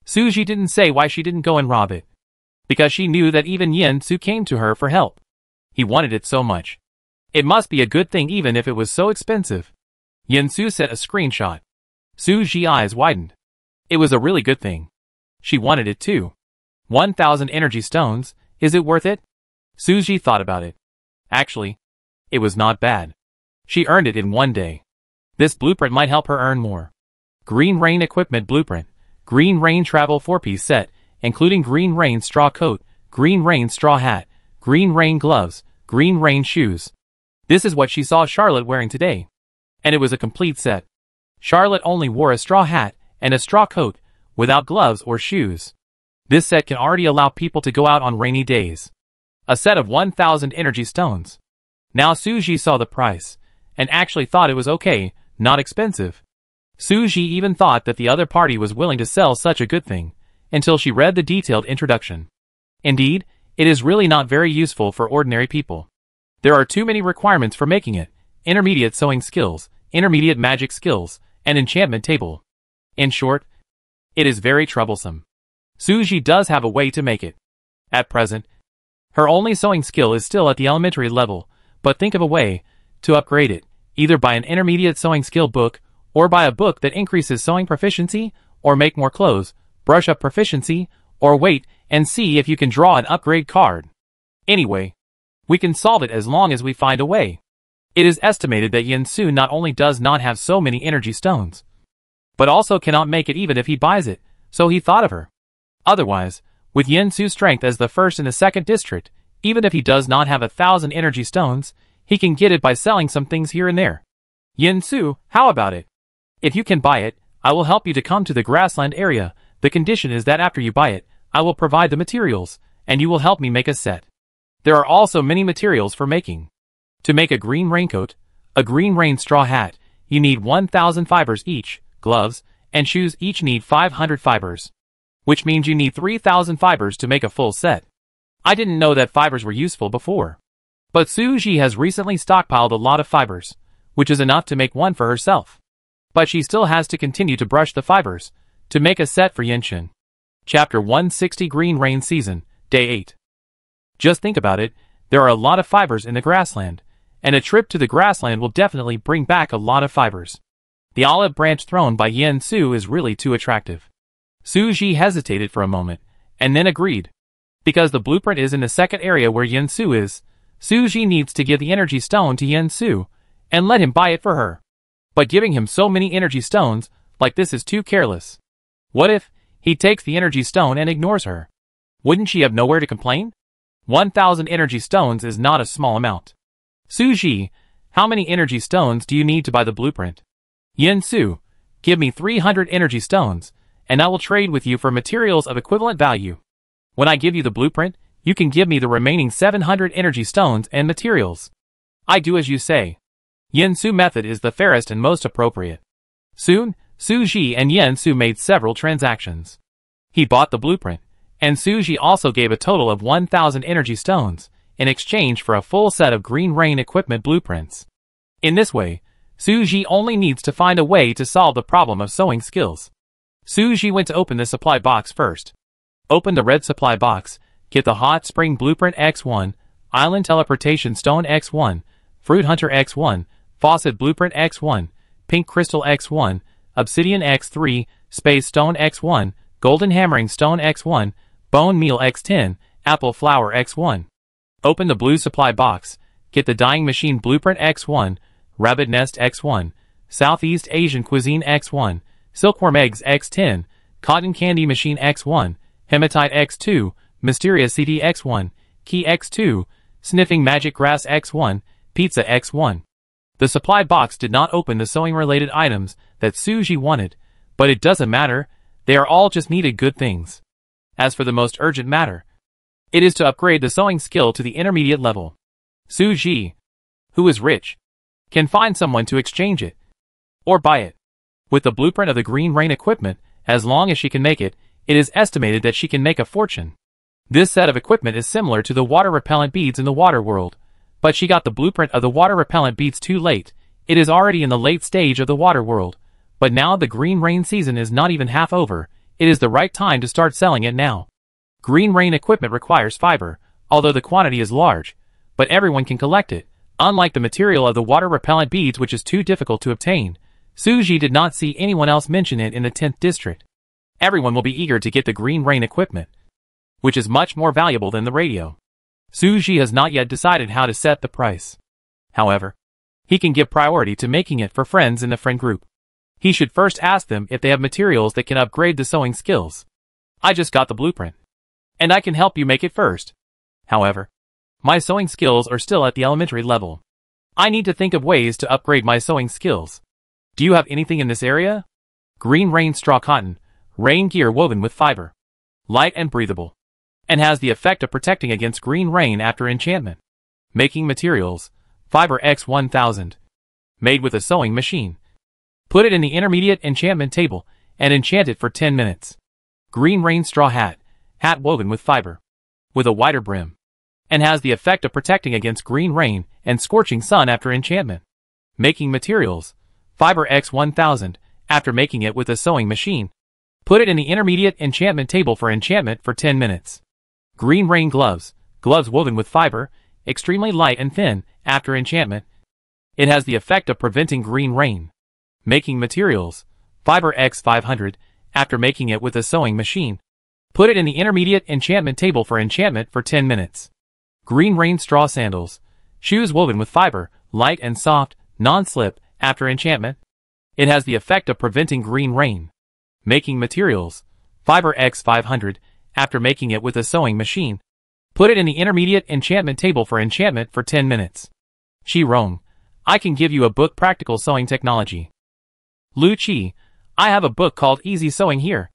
Suji didn't say why she didn't go and rob it. Because she knew that even Yen Su came to her for help. He wanted it so much. It must be a good thing even if it was so expensive. Yen Su sent a screenshot. Suji's eyes widened. It was a really good thing. She wanted it too. 1,000 energy stones, is it worth it? Suji thought about it. Actually, it was not bad. She earned it in one day. This blueprint might help her earn more. Green Rain Equipment Blueprint. Green Rain Travel 4-piece set, including Green Rain Straw Coat, Green Rain Straw Hat, Green Rain Gloves, Green Rain Shoes. This is what she saw Charlotte wearing today. And it was a complete set. Charlotte only wore a straw hat and a straw coat, without gloves or shoes. This set can already allow people to go out on rainy days. A set of 1,000 energy stones. Now Suji saw the price, and actually thought it was okay, not expensive. Suji even thought that the other party was willing to sell such a good thing, until she read the detailed introduction. Indeed, it is really not very useful for ordinary people. There are too many requirements for making it: intermediate sewing skills, intermediate magic skills, and enchantment table. In short, it is very troublesome. Suji does have a way to make it. At present, her only sewing skill is still at the elementary level, but think of a way to upgrade it, either by an intermediate sewing skill book, or by a book that increases sewing proficiency, or make more clothes, brush up proficiency, or wait and see if you can draw an upgrade card. Anyway, we can solve it as long as we find a way. It is estimated that Yen Su not only does not have so many energy stones, but also cannot make it even if he buys it, so he thought of her. Otherwise, with Yen Su's strength as the first in the second district, even if he does not have 1,000 energy stones, he can get it by selling some things here and there. Yen Su, how about it? If you can buy it, I will help you to come to the grassland area. The condition is that after you buy it, I will provide the materials, and you will help me make a set. There are also many materials for making. To make a green raincoat, a green rain straw hat, you need 1,000 fibers each. Gloves and shoes each need 500 fibers. Which means you need 3,000 fibers to make a full set. I didn't know that fibers were useful before. But Suji has recently stockpiled a lot of fibers, which is enough to make one for herself. But she still has to continue to brush the fibers, to make a set for Yenchen. Chapter 160 Green Rain Season, Day 8. Just think about it, there are a lot of fibers in the grassland, and a trip to the grassland will definitely bring back a lot of fibers. The olive branch thrown by Yen Su is really too attractive. Suji hesitated for a moment, and then agreed. Because the blueprint is in the second area where Yen Su is, Suji needs to give the energy stone to Yen Su, and let him buy it for her. But giving him so many energy stones, like this is too careless. What if he takes the energy stone and ignores her? Wouldn't she have nowhere to complain? 1,000 energy stones is not a small amount. Suji, how many energy stones do you need to buy the blueprint? Yen Su, give me 300 energy stones, and I will trade with you for materials of equivalent value. When I give you the blueprint, You can give me the remaining 700 energy stones and materials. I do as you say. Yen Su method is the fairest and most appropriate. Soon, Su Ji and Yen Su made several transactions. He bought the blueprint, and Su Ji also gave a total of 1,000 energy stones in exchange for a full set of Green Rain equipment blueprints. In this way, Su Ji only needs to find a way to solve the problem of sewing skills. Su Ji went to open the supply box first. Open the red supply box, get the Hot Spring Blueprint X1, Island Teleportation Stone X1, Fruit Hunter X1, Faucet Blueprint X1, Pink Crystal X1, Obsidian X3, Space Stone X1, Golden Hammering Stone X1, Bone Meal X10, Apple Flower X1. Open the blue supply box, get the Dyeing Machine Blueprint X1, Rabbit Nest X1, Southeast Asian Cuisine X1, Silkworm Eggs X10, Cotton Candy Machine X1, Hematite X2, Mysterious CD X1, Key X2, Sniffing Magic Grass X1, Pizza X1. The supply box did not open the sewing-related items that Su Ji wanted, but it doesn't matter, they are all just needed good things. As for the most urgent matter, it is to upgrade the sewing skill to the intermediate level. Su Ji, who is rich, can find someone to exchange it, or buy it. With the blueprint of the Green Rain equipment, as long as she can make it, it is estimated that she can make a fortune. This set of equipment is similar to the water repellent beads in the water world, but she got the blueprint of the water repellent beads too late. It is already in the late stage of the water world, but now the Green Rain season is not even half over. It is the right time to start selling it now. Green Rain equipment requires fiber, although the quantity is large, but everyone can collect it, unlike the material of the water repellent beads which is too difficult to obtain. Su Ji did not see anyone else mention it in the 10th district. Everyone will be eager to get the Green Rain equipment, which is much more valuable than the radio. Su Ji has not yet decided how to set the price. However, he can give priority to making it for friends in the friend group. He should first ask them if they have materials that can upgrade the sewing skills. I just got the blueprint, and I can help you make it first. However, my sewing skills are still at the elementary level. I need to think of ways to upgrade my sewing skills. Do you have anything in this area? Green Rain straw cotton, rain gear woven with fiber. Light and breathable, and has the effect of protecting against green rain after enchantment. Making materials, fiber X1000. Made with a sewing machine. Put it in the intermediate enchantment table, and enchant it for 10 minutes. Green Rain straw hat, hat woven with fiber. With a wider brim. And has the effect of protecting against green rain and scorching sun after enchantment. Making materials, fiber X1000, after making it with a sewing machine. Put it in the intermediate enchantment table for enchantment for 10 minutes. Green Rain gloves, gloves woven with fiber, extremely light and thin, after enchantment. It has the effect of preventing green rain. Making materials, fiber X500, after making it with a sewing machine. Put it in the intermediate enchantment table for enchantment for 10 minutes. Green Rain straw sandals, shoes woven with fiber, light and soft, non-slip, after enchantment. It has the effect of preventing green rain. Making materials, fiber X500, after making it with a sewing machine. Put it in the intermediate enchantment table for enchantment for 10 minutes. Shi Rong, I can give you a book practical sewing technology. Lu Qi, I have a book called Easy Sewing here.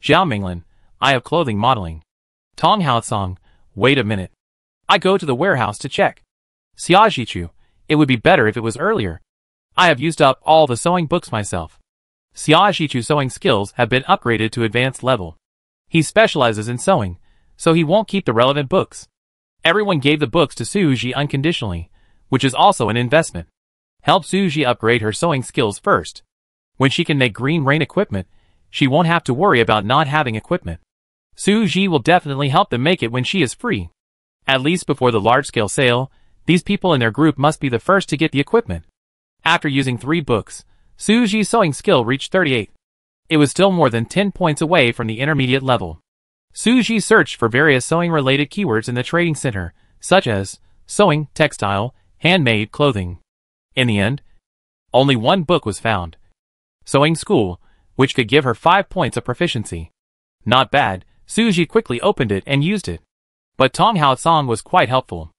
Zhao Minglin, I have clothing modeling. Tong Hao Song, wait a minute. I go to the warehouse to check. Xia Jichu, it would be better if it was earlier. I have used up all the sewing books myself. Xia Jichu's sewing skills have been upgraded to advanced level. He specializes in sewing, so he won't keep the relevant books. Everyone gave the books to Su Ji unconditionally, which is also an investment. Help Su Ji upgrade her sewing skills first. When she can make Green Rain equipment, she won't have to worry about not having equipment. Su Ji will definitely help them make it when she is free. At least before the large-scale sale, these people in their group must be the first to get the equipment. After using 3 books, Su Ji's sewing skill reached 38. It was still more than 10 points away from the intermediate level. Su Ji searched for various sewing-related keywords in the trading center, such as sewing, textile, handmade clothing. In the end, only one book was found. Sewing School, which could give her 5 points of proficiency. Not bad, Su Ji quickly opened it and used it. But Tong Hao Song was quite helpful.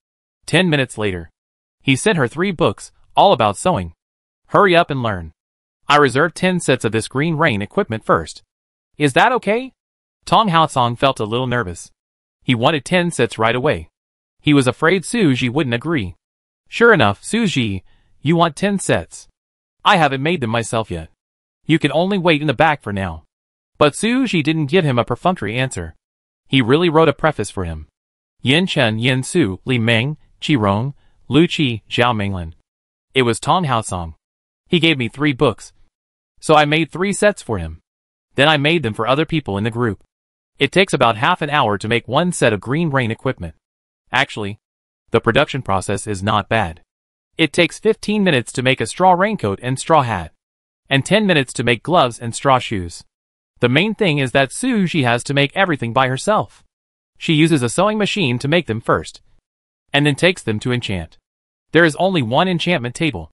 10 minutes later, he sent her 3 books, all about sewing. Hurry up and learn. I reserved 10 sets of this Green Rain equipment first. Is that okay? Tong Hao Song felt a little nervous. He wanted 10 sets right away. He was afraid Suji wouldn't agree. Sure enough, Suji, you want 10 sets. I haven't made them myself yet. You can only wait in the back for now. But Suji didn't give him a perfunctory answer. He really wrote a preface for him. Yin Chen Yin Su Li Meng, Qi Rong, Lu Qi Zhao Menglin. It was Tong Hao Song. He gave me 3 books. So I made 3 sets for him. Then I made them for other people in the group. It takes about half an hour to make 1 set of green rain equipment. Actually, the production process is not bad. It takes 15 minutes to make a straw raincoat and straw hat, and 10 minutes to make gloves and straw shoes. The main thing is that Suji has to make everything by herself. She uses a sewing machine to make them first, and then takes them to enchant. There is only 1 enchantment table.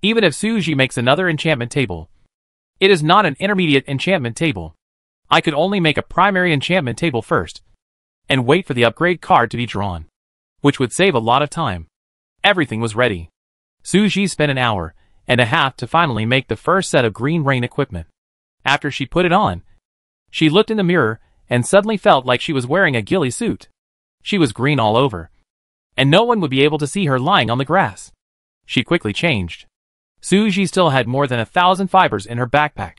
Even if Suji makes another enchantment table, it is not an intermediate enchantment table. I could only make a primary enchantment table first, and wait for the upgrade card to be drawn, which would save a lot of time. Everything was ready. Suji spent an hour and a half to finally make the first set of green rain equipment. After she put it on, she looked in the mirror and suddenly felt like she was wearing a ghillie suit. She was green all over, and no one would be able to see her lying on the grass. She quickly changed. Suji still had more than 1,000 fibers in her backpack.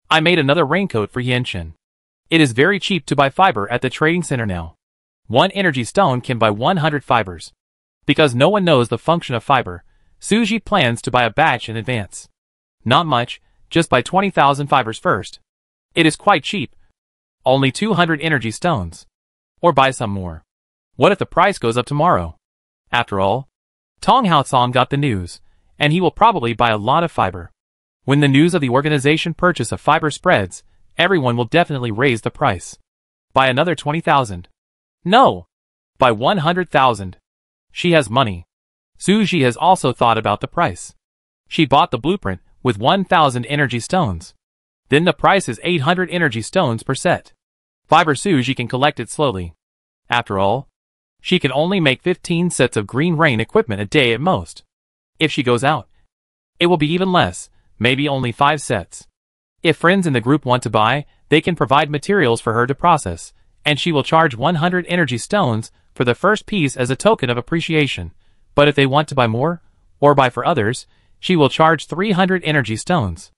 I made another raincoat for Yenshin. It is very cheap to buy fiber at the trading center now. 1 energy stone can buy 100 fibers. Because no one knows the function of fiber, Suji plans to buy a batch in advance. Not much, just buy 20,000 fibers first. It is quite cheap. Only 200 energy stones. Or buy some more. What if the price goes up tomorrow? After all, Tong Hao Song got the news, and he will probably buy a lot of fiber. When the news of the organization purchase of fiber spreads, everyone will definitely raise the price. Buy another 20,000. No! Buy 100,000. She has money. Suji has also thought about the price. She bought the blueprint with 1,000 energy stones. Then the price is 800 energy stones per set. Fiber Suji can collect it slowly. After all, she can only make 15 sets of green rain equipment a day at most. If she goes out, it will be even less, maybe only 5 sets. If friends in the group want to buy, they can provide materials for her to process, and she will charge 100 energy stones for the first piece as a token of appreciation. But if they want to buy more, or buy for others, she will charge 300 energy stones.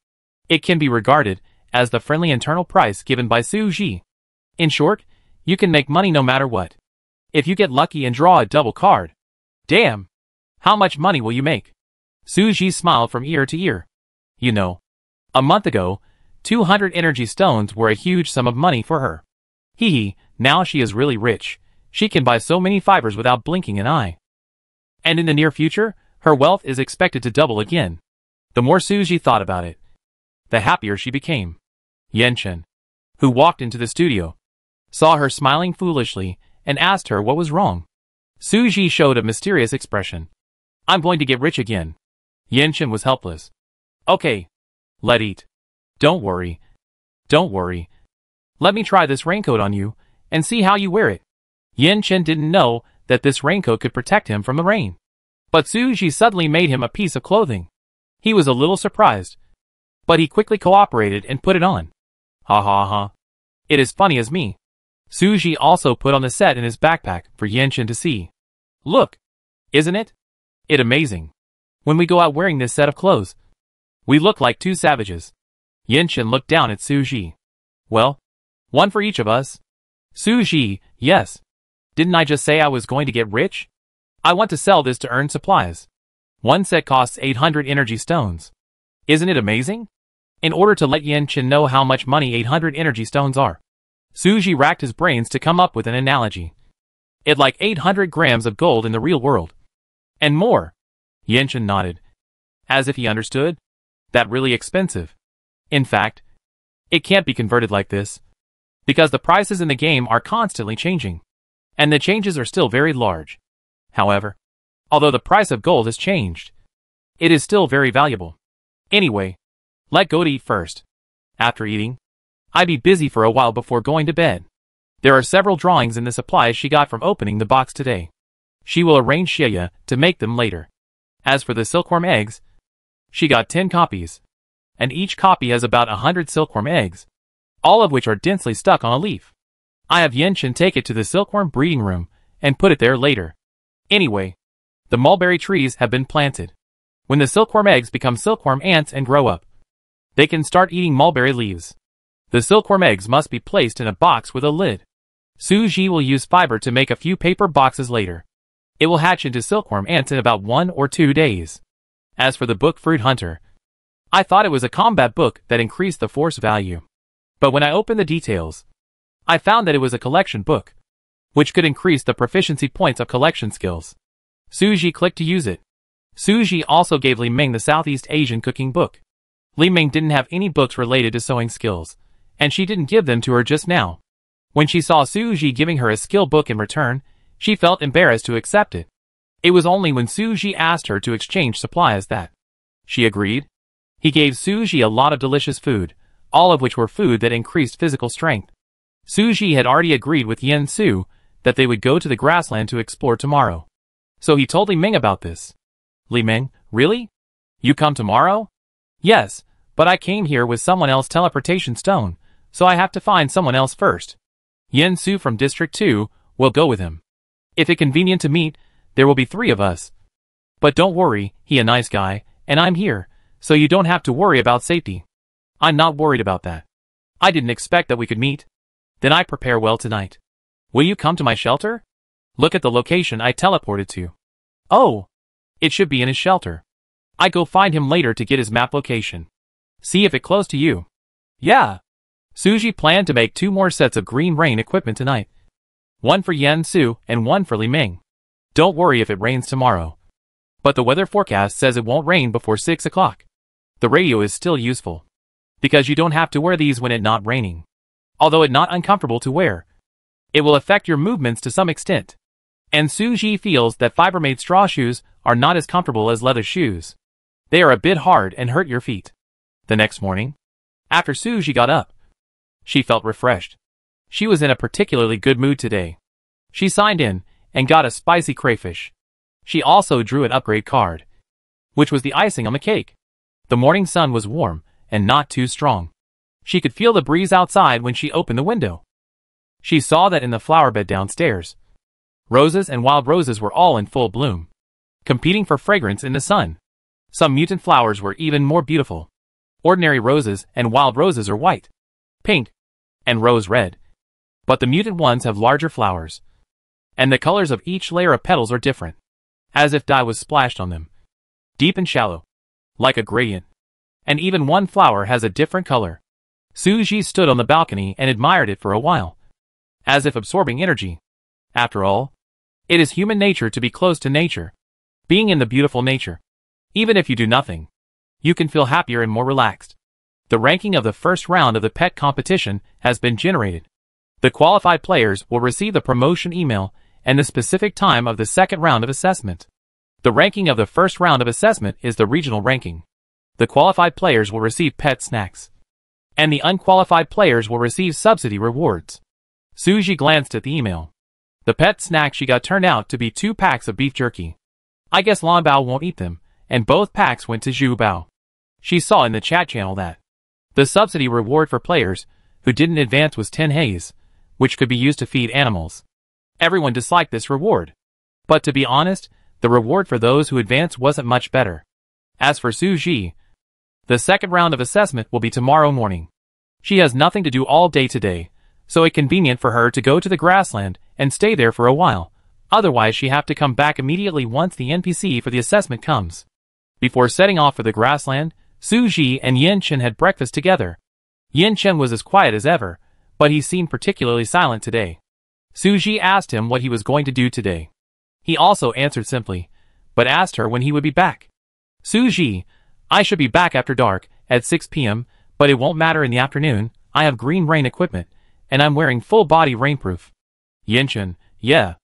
It can be regarded as the friendly internal price given by Suji. In short, you can make money no matter what. If you get lucky and draw a double card. Damn! How much money will you make? Suji smiled from ear to ear. You know, a month ago, 200 energy stones were a huge sum of money for her. Hee hee, now she is really rich. She can buy so many fibers without blinking an eye. And in the near future, her wealth is expected to double again. The more Suji thought about it, the happier she became. Yenshin, who walked into the studio, saw her smiling foolishly and asked her what was wrong. Suji showed a mysterious expression. I'm going to get rich again. Yenshin was helpless. Okay. Let eat. Don't worry. Don't worry. Let me try this raincoat on you, and see how you wear it. Yenshin didn't know that this raincoat could protect him from the rain. But Suji suddenly made him a piece of clothing. He was a little surprised, but he quickly cooperated and put it on. Ha ha ha. It is funny as me. Suji also put on the set in his backpack for Yenshin to see. Look! Isn't it? It's amazing. When we go out wearing this set of clothes, we look like 2 savages. Yenshin looked down at Suji. Well, 1 for each of us. Suji, yes. Didn't I just say I was going to get rich? I want to sell this to earn supplies. 1 set costs 800 energy stones. Isn't it amazing? In order to let Yenshin know how much money 800 energy stones are, Suji racked his brains to come up with an analogy. It's like 800 grams of gold in the real world. And more. Yenshin nodded, as if he understood. That really expensive. In fact, it can't be converted like this, because the prices in the game are constantly changing, and the changes are still very large. However, although the price of gold has changed, it is still very valuable. Anyway, let go to eat first. After eating, I'd be busy for a while before going to bed. There are several drawings in the supplies she got from opening the box today. She will arrange Xia to make them later. As for the silkworm eggs, she got 10 copies, and each copy has about 100 silkworm eggs, all of which are densely stuck on a leaf. I have Yin-Chen take it to the silkworm breeding room and put it there later. Anyway, the mulberry trees have been planted. When the silkworm eggs become silkworm ants and grow up, they can start eating mulberry leaves. The silkworm eggs must be placed in a box with a lid. Suji will use fiber to make a few paper boxes later. It will hatch into silkworm ants in about 1 or 2 days. As for the book Fruit Hunter, I thought it was a combat book that increased the force value. But when I opened the details, I found that it was a collection book, which could increase the proficiency points of collection skills. Suji clicked to use it. Suji also gave Li Ming the Southeast Asian cooking book. Li Ming didn't have any books related to sewing skills, and she didn't give them to her just now. When she saw Suji giving her a skill book in return, she felt embarrassed to accept it. It was only when Suji asked her to exchange supplies that she agreed. He gave Suji a lot of delicious food, all of which were food that increased physical strength. Suji had already agreed with Yen Su that they would go to the grassland to explore tomorrow. So he told Li Ming about this. Li Ming, really? You come tomorrow? Yes, but I came here with someone else's teleportation stone, so I have to find someone else first. Yen Su from District 2 will go with him. If it's convenient to meet, there will be 3 of us. But don't worry, he a nice guy, and I'm here, so you don't have to worry about safety. I'm not worried about that. I didn't expect that we could meet. Then I prepare well tonight. Will you come to my shelter? Look at the location I teleported to. Oh, it should be in his shelter. I go find him later to get his map location. See if it's close to you. Yeah. Suji planned to make 2 more sets of green rain equipment tonight. One for Yen Su and one for Li Ming. Don't worry if it rains tomorrow. But the weather forecast says it won't rain before 6 o'clock. The radio is still useful, because you don't have to wear these when it's not raining. Although it's not uncomfortable to wear, it will affect your movements to some extent. And Suji feels that fiber-made straw shoes are not as comfortable as leather shoes. They are a bit hard and hurt your feet. The next morning, after Suji got up, she felt refreshed. She was in a particularly good mood today. She signed in and got a spicy crayfish. She also drew an upgrade card, which was the icing on the cake. The morning sun was warm and not too strong. She could feel the breeze outside when she opened the window. She saw that in the flower bed downstairs, roses and wild roses were all in full bloom, competing for fragrance in the sun. Some mutant flowers were even more beautiful. Ordinary roses and wild roses are white, pink, and rose red. But the mutant ones have larger flowers, and the colors of each layer of petals are different, as if dye was splashed on them. Deep and shallow, like a gradient. And even one flower has a different color. Suji stood on the balcony and admired it for a while, as if absorbing energy. After all, it is human nature to be close to nature. Being in the beautiful nature, even if you do nothing, you can feel happier and more relaxed. The ranking of the first round of the pet competition has been generated. The qualified players will receive the promotion email and the specific time of the second round of assessment. The ranking of the first round of assessment is the regional ranking. The qualified players will receive pet snacks, and the unqualified players will receive subsidy rewards. Suji glanced at the email. The pet snack she got turned out to be 2 packs of beef jerky. I guess Lan Bao won't eat them, and both packs went to Zhu Bao. She saw in the chat channel that the subsidy reward for players who didn't advance was 10 hays, which could be used to feed animals. Everyone disliked this reward. But to be honest, the reward for those who advance wasn't much better. As for Suji, the second round of assessment will be tomorrow morning. She has nothing to do all day today, so it's convenient for her to go to the grassland and stay there for a while. Otherwise she have to come back immediately once the NPC for the assessment comes. Before setting off for the grassland, Suji and Yin-Chen had breakfast together. Yin-Chen was as quiet as ever, but he seemed particularly silent today. Suji asked him what he was going to do today. He also answered simply, but asked her when he would be back. Suji, I should be back after dark, at 6 p.m., but it won't matter in the afternoon. I have green rain equipment, and I'm wearing full-body rainproof. Yin-Chen, yeah.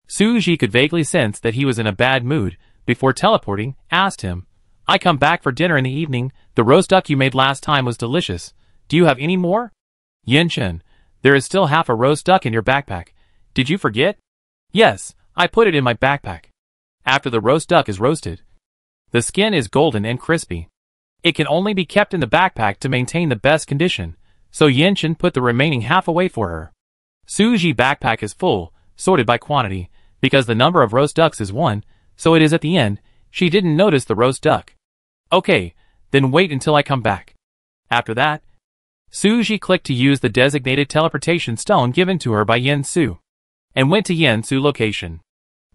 Suji could vaguely sense that he was in a bad mood. Before teleporting, asked him, I come back for dinner in the evening. The roast duck you made last time was delicious. Do you have any more? Yin-Chen, there is still half a roast duck in your backpack. Did you forget? Yes, I put it in my backpack. After the roast duck is roasted, the skin is golden and crispy. It can only be kept in the backpack to maintain the best condition, so Yin-Chen put the remaining half away for her. Suji backpack is full, sorted by quantity, because the number of roast ducks is 1, so it is at the end. She didn't notice the roast duck. Okay, then wait until I come back. After that, Suji clicked to use the designated teleportation stone given to her by Yen Su, and went to Yen Su location.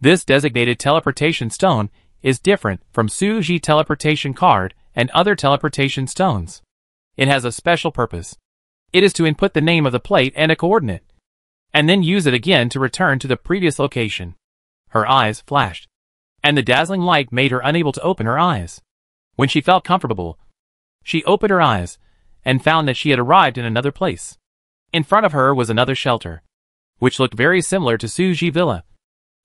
This designated teleportation stone is different from Suji teleportation card and other teleportation stones. It has a special purpose. It is to input the name of the plate and a coordinate, and then use it again to return to the previous location. Her eyes flashed, and the dazzling light made her unable to open her eyes. When she felt comfortable, she opened her eyes, and found that she had arrived in another place. In front of her was another shelter, which looked very similar to Suji Villa.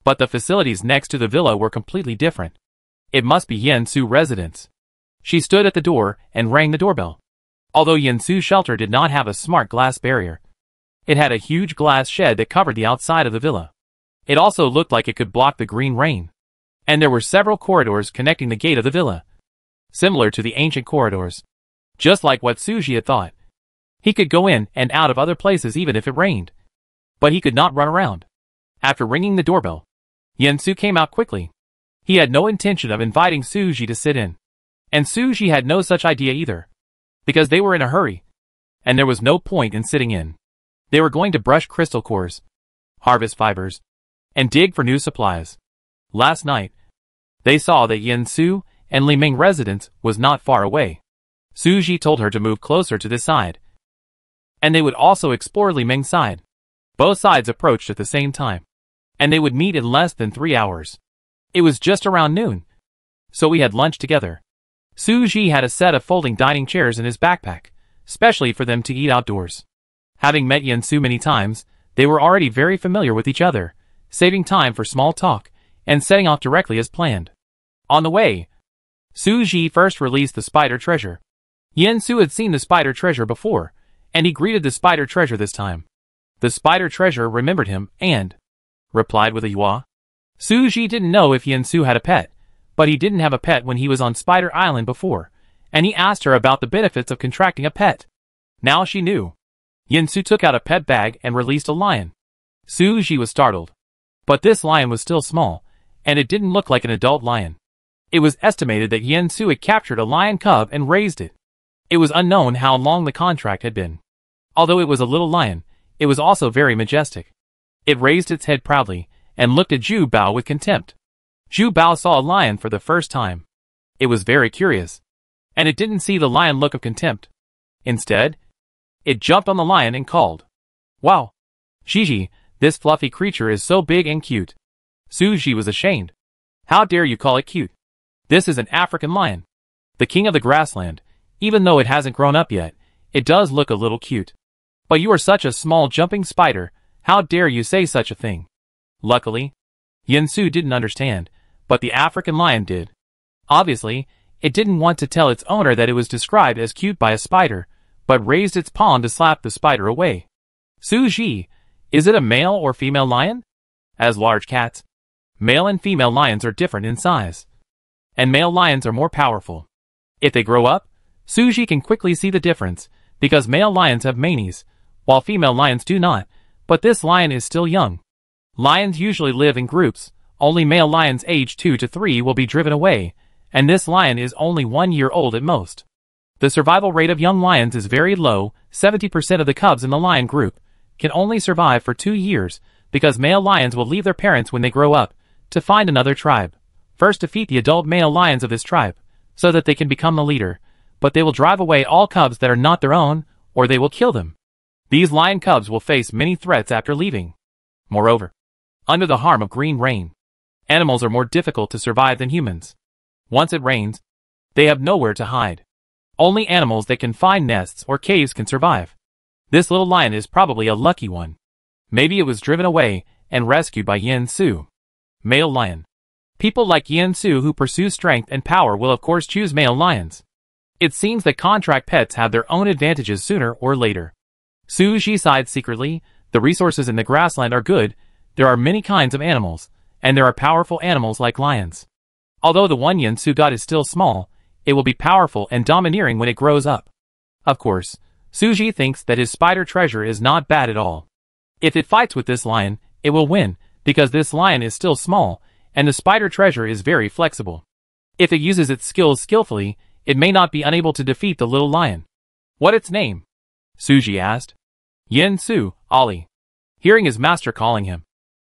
But the facilities next to the villa were completely different. It must be Yen Su residence. She stood at the door and rang the doorbell. Although Yen Su's shelter did not have a smart glass barrier, it had a huge glass shed that covered the outside of the villa. It also looked like it could block the green rain. And there were several corridors connecting the gate of the villa, similar to the ancient corridors. Just like what Suji had thought. He could go in and out of other places even if it rained. But he could not run around. After ringing the doorbell, Yen Su came out quickly. He had no intention of inviting Suji to sit in. And Suji had no such idea either, because they were in a hurry, and there was no point in sitting in. They were going to brush crystal cores, harvest fibers, and dig for new supplies. Last night, they saw that Yen Su and Li Ming residence was not far away. Suji told her to move closer to this side, and they would also explore Li Ming's side. Both sides approached at the same time, and they would meet in less than 3 hours. It was just around noon, so we had lunch together. Suji had a set of folding dining chairs in his backpack, specially for them to eat outdoors. Having met Yen Su many times, they were already very familiar with each other, saving time for small talk, and setting off directly as planned. On the way, Suji first released the spider treasure. Yen Su had seen the spider treasure before, and he greeted the spider treasure this time. The spider treasure remembered him and replied with a yuan. Suji didn't know if Yen Su had a pet, but he didn't have a pet when he was on Spider Island before, and he asked her about the benefits of contracting a pet. Now she knew. Yen Su took out a pet bag and released a lion. Suji was startled. But this lion was still small, and it didn't look like an adult lion. It was estimated that Yen Su had captured a lion cub and raised it. It was unknown how long the contract had been. Although it was a little lion, it was also very majestic. It raised its head proudly, and looked at Zhu Bao with contempt. Zhu Bao saw a lion for the first time. It was very curious, and it didn't see the lion look of contempt. Instead, it jumped on the lion and called, "Wow! Gigi, this fluffy creature is so big and cute." Suji was ashamed. "How dare you call it cute? This is an African lion, the king of the grassland. Even though it hasn't grown up yet, it does look a little cute. But you are such a small jumping spider, how dare you say such a thing?" Luckily, Yen Su didn't understand, but the African lion did. Obviously, it didn't want to tell its owner that it was described as cute by a spider, but raised its paw to slap the spider away. "Suji, is it a male or female lion?" As large cats, male and female lions are different in size, and male lions are more powerful. If they grow up, Suji can quickly see the difference, because male lions have manes, while female lions do not, but this lion is still young. Lions usually live in groups. Only male lions aged 2 to 3 will be driven away, and this lion is only 1 year old at most. The survival rate of young lions is very low. 70% of the cubs in the lion group can only survive for 2 years, because male lions will leave their parents when they grow up to find another tribe. First defeat the adult male lions of this tribe, so that they can become the leader, but they will drive away all cubs that are not their own, or they will kill them. These lion cubs will face many threats after leaving. Moreover, under the harm of green rain, animals are more difficult to survive than humans. Once it rains, they have nowhere to hide. Only animals that can find nests or caves can survive. This little lion is probably a lucky one. Maybe it was driven away and rescued by Yen Su. Male lion. People like Yen Su who pursue strength and power will of course choose male lions. It seems that contract pets have their own advantages sooner or later. Suji sighed secretly. The resources in the grassland are good. There are many kinds of animals, and there are powerful animals like lions. Although the one Yen Su got is still small, it will be powerful and domineering when it grows up. Of course, Suji thinks that his spider treasure is not bad at all. If it fights with this lion, it will win, because this lion is still small, and the spider treasure is very flexible. If it uses its skills skillfully, it may not be unable to defeat the little lion. What its name? Suji asked. Yin Su, Ollie. Hearing his master calling him,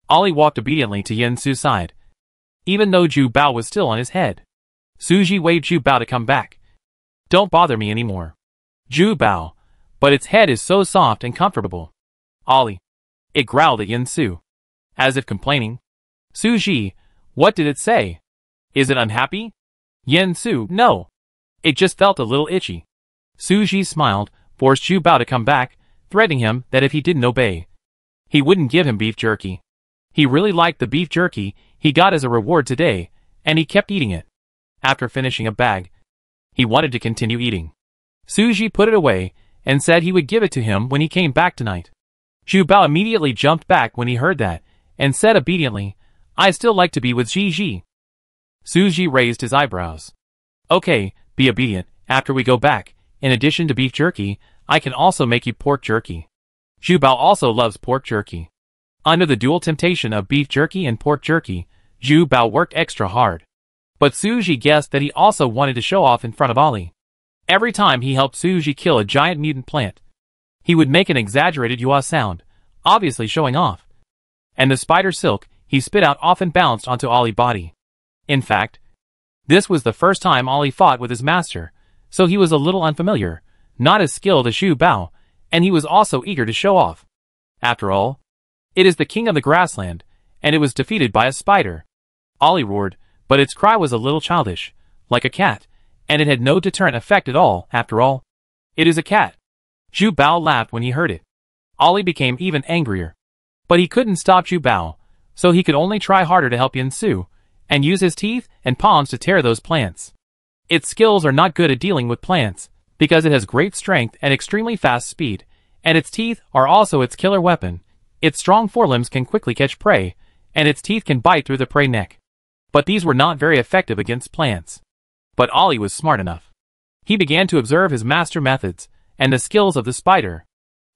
Ollie walked obediently to Yin Su's side, even though Zhu Bao was still on his head. Suji waved Zhu Bao to come back. Don't bother me anymore. Zhu Bao, but its head is so soft and comfortable. Ollie. It growled at Yin Su, as if complaining. Suji, what did it say? Is it unhappy? Yin Su, no. It just felt a little itchy. Suji smiled, forced Zhu Bao to come back, threatening him that if he didn't obey, he wouldn't give him beef jerky. He really liked the beef jerky he got as a reward today, and he kept eating it. After finishing a bag, he wanted to continue eating. Suji put it away, and said he would give it to him when he came back tonight. Zhu Bao immediately jumped back when he heard that, and said obediently, I still like to be with Gigi. Suji raised his eyebrows. Okay, be obedient, after we go back, in addition to beef jerky, I can also make you pork jerky. Zhu Bao also loves pork jerky. Under the dual temptation of beef jerky and pork jerky, Zhu Bao worked extra hard. But Suji guessed that he also wanted to show off in front of Ollie. Every time he helped Suji kill a giant mutant plant, he would make an exaggerated yuan sound, obviously showing off. And the spider silk he spit out often bounced onto Ollie's body. In fact, this was the first time Ollie fought with his master, so he was a little unfamiliar, not as skilled as Zhu Bao, and he was also eager to show off. After all, it is the king of the grassland, and it was defeated by a spider. Ollie roared, but its cry was a little childish, like a cat, and it had no deterrent effect at all, after all. It is a cat. Zhu Bao laughed when he heard it. Ollie became even angrier. But he couldn't stop Zhu Bao, so he could only try harder to help Yin Su, and use his teeth and palms to tear those plants. Its skills are not good at dealing with plants, because it has great strength and extremely fast speed, and its teeth are also its killer weapon. Its strong forelimbs can quickly catch prey, and its teeth can bite through the prey neck. But these were not very effective against plants. But Ollie was smart enough. He began to observe his master methods, and the skills of the spider.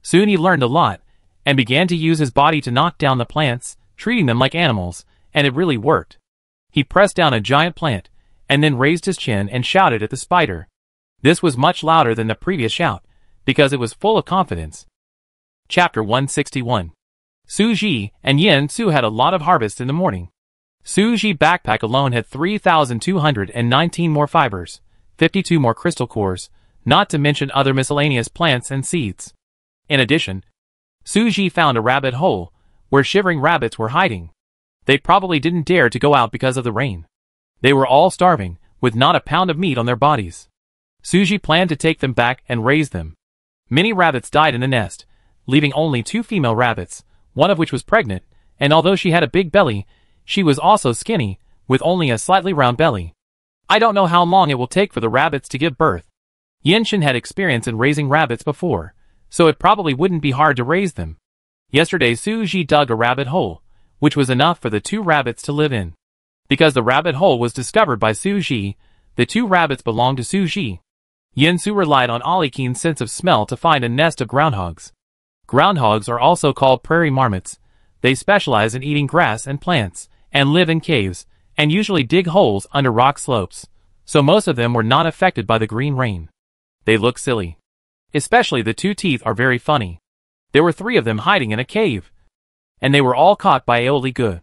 Soon he learned a lot, and began to use his body to knock down the plants, treating them like animals, and it really worked. He pressed down a giant plant, and then raised his chin and shouted at the spider. This was much louder than the previous shout, because it was full of confidence. Chapter 161. Suji and Yin Su had a lot of harvest in the morning. Suji's backpack alone had 3,219 more fibers, 52 more crystal cores, not to mention other miscellaneous plants and seeds. In addition, Suji found a rabbit hole, where shivering rabbits were hiding. They probably didn't dare to go out because of the rain. They were all starving, with not a pound of meat on their bodies. Suji planned to take them back and raise them. Many rabbits died in the nest, leaving only 2 female rabbits, one of which was pregnant, and although she had a big belly, she was also skinny, with only a slightly round belly. I don't know how long it will take for the rabbits to give birth. Yinshin had experience in raising rabbits before, so it probably wouldn't be hard to raise them. Yesterday Suji dug a rabbit hole, which was enough for the 2 rabbits to live in. Because the rabbit hole was discovered by Suji, the 2 rabbits belonged to Suji. Yin Su relied on Ollie's keen sense of smell to find a nest of groundhogs. Groundhogs are also called prairie marmots. They specialize in eating grass and plants, and live in caves, and usually dig holes under rock slopes, so most of them were not affected by the green rain. They look silly. Especially the 2 teeth are very funny. There were 3 of them hiding in a cave. And they were all caught by Aoli Gu,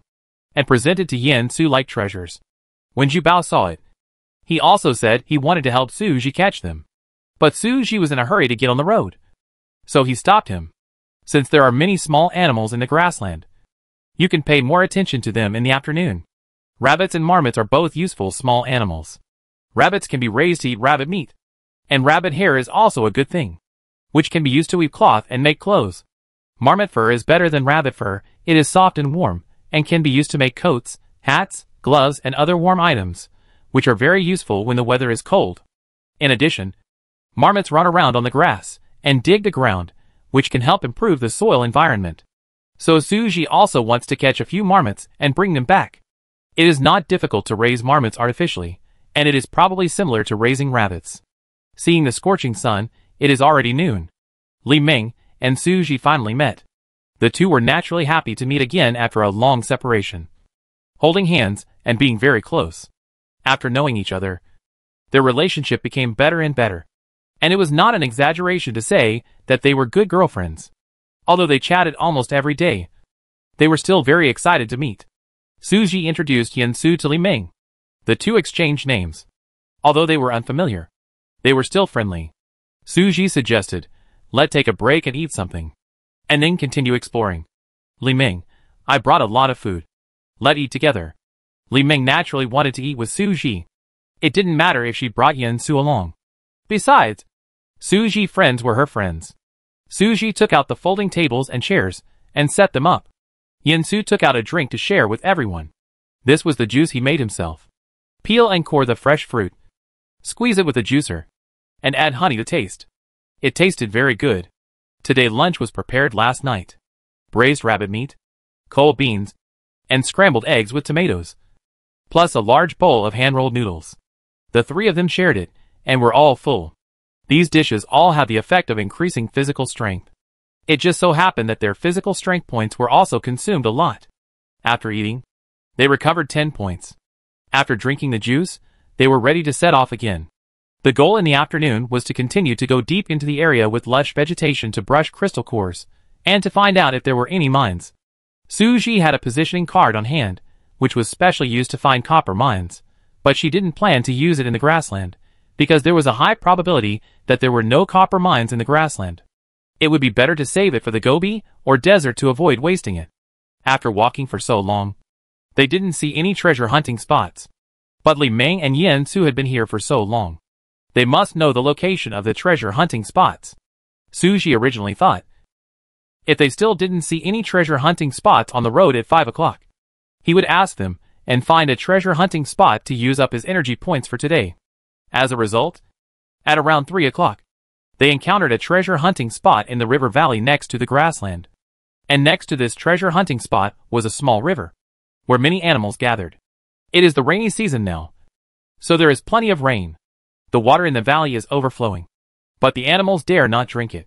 and presented to Yin Su like treasures. When Zhu Bao saw it, he also said he wanted to help Suji catch them. But Suji was in a hurry to get on the road. So he stopped him. Since there are many small animals in the grassland, you can pay more attention to them in the afternoon. Rabbits and marmots are both useful small animals. Rabbits can be raised to eat rabbit meat. And rabbit hair is also a good thing, which can be used to weave cloth and make clothes. Marmot fur is better than rabbit fur. It is soft and warm, and can be used to make coats, hats, gloves, and other warm items, which are very useful when the weather is cold. In addition, marmots run around on the grass and dig the ground, which can help improve the soil environment. So Suji also wants to catch a few marmots and bring them back. It is not difficult to raise marmots artificially, and it is probably similar to raising rabbits. Seeing the scorching sun, it is already noon. Li Ming and Suji finally met. The two were naturally happy to meet again after a long separation, holding hands and being very close. After knowing each other, their relationship became better and better, and it was not an exaggeration to say that they were good girlfriends. Although they chatted almost every day, they were still very excited to meet. Suji introduced Yansu to Li Ming. The two exchanged names. Although they were unfamiliar, they were still friendly. Suji suggested, "Let's take a break and eat something, and then continue exploring." Li Ming, "I brought a lot of food. Let's eat together." Li Ming naturally wanted to eat with Suji. It didn't matter if she brought Yansu along. Besides, Suji's friends were her friends. Suji took out the folding tables and chairs and set them up. Yansu took out a drink to share with everyone. This was the juice he made himself. Peel and core the fresh fruit. Squeeze it with a juicer. And add honey to taste. It tasted very good. Today lunch was prepared last night. Braised rabbit meat, cold beans, and scrambled eggs with tomatoes. Plus a large bowl of hand-rolled noodles. The three of them shared it, and were all full. These dishes all have the effect of increasing physical strength. It just so happened that their physical strength points were also consumed a lot. After eating, they recovered 10 points. After drinking the juice, they were ready to set off again. The goal in the afternoon was to continue to go deep into the area with lush vegetation to brush crystal cores, and to find out if there were any mines. Suji had a positioning card on hand, which was specially used to find copper mines, but she didn't plan to use it in the grassland, because there was a high probability that there were no copper mines in the grassland. It would be better to save it for the Gobi or desert to avoid wasting it. After walking for so long, they didn't see any treasure hunting spots. But Li Ming and Yansu had been here for so long. They must know the location of the treasure hunting spots. Suji originally thought, if they still didn't see any treasure hunting spots on the road at 5 o'clock, he would ask them and find a treasure hunting spot to use up his energy points for today. As a result, at around 3 o'clock, they encountered a treasure hunting spot in the river valley next to the grassland. And next to this treasure hunting spot was a small river, where many animals gathered. It is the rainy season now, so there is plenty of rain. The water in the valley is overflowing, but the animals dare not drink it.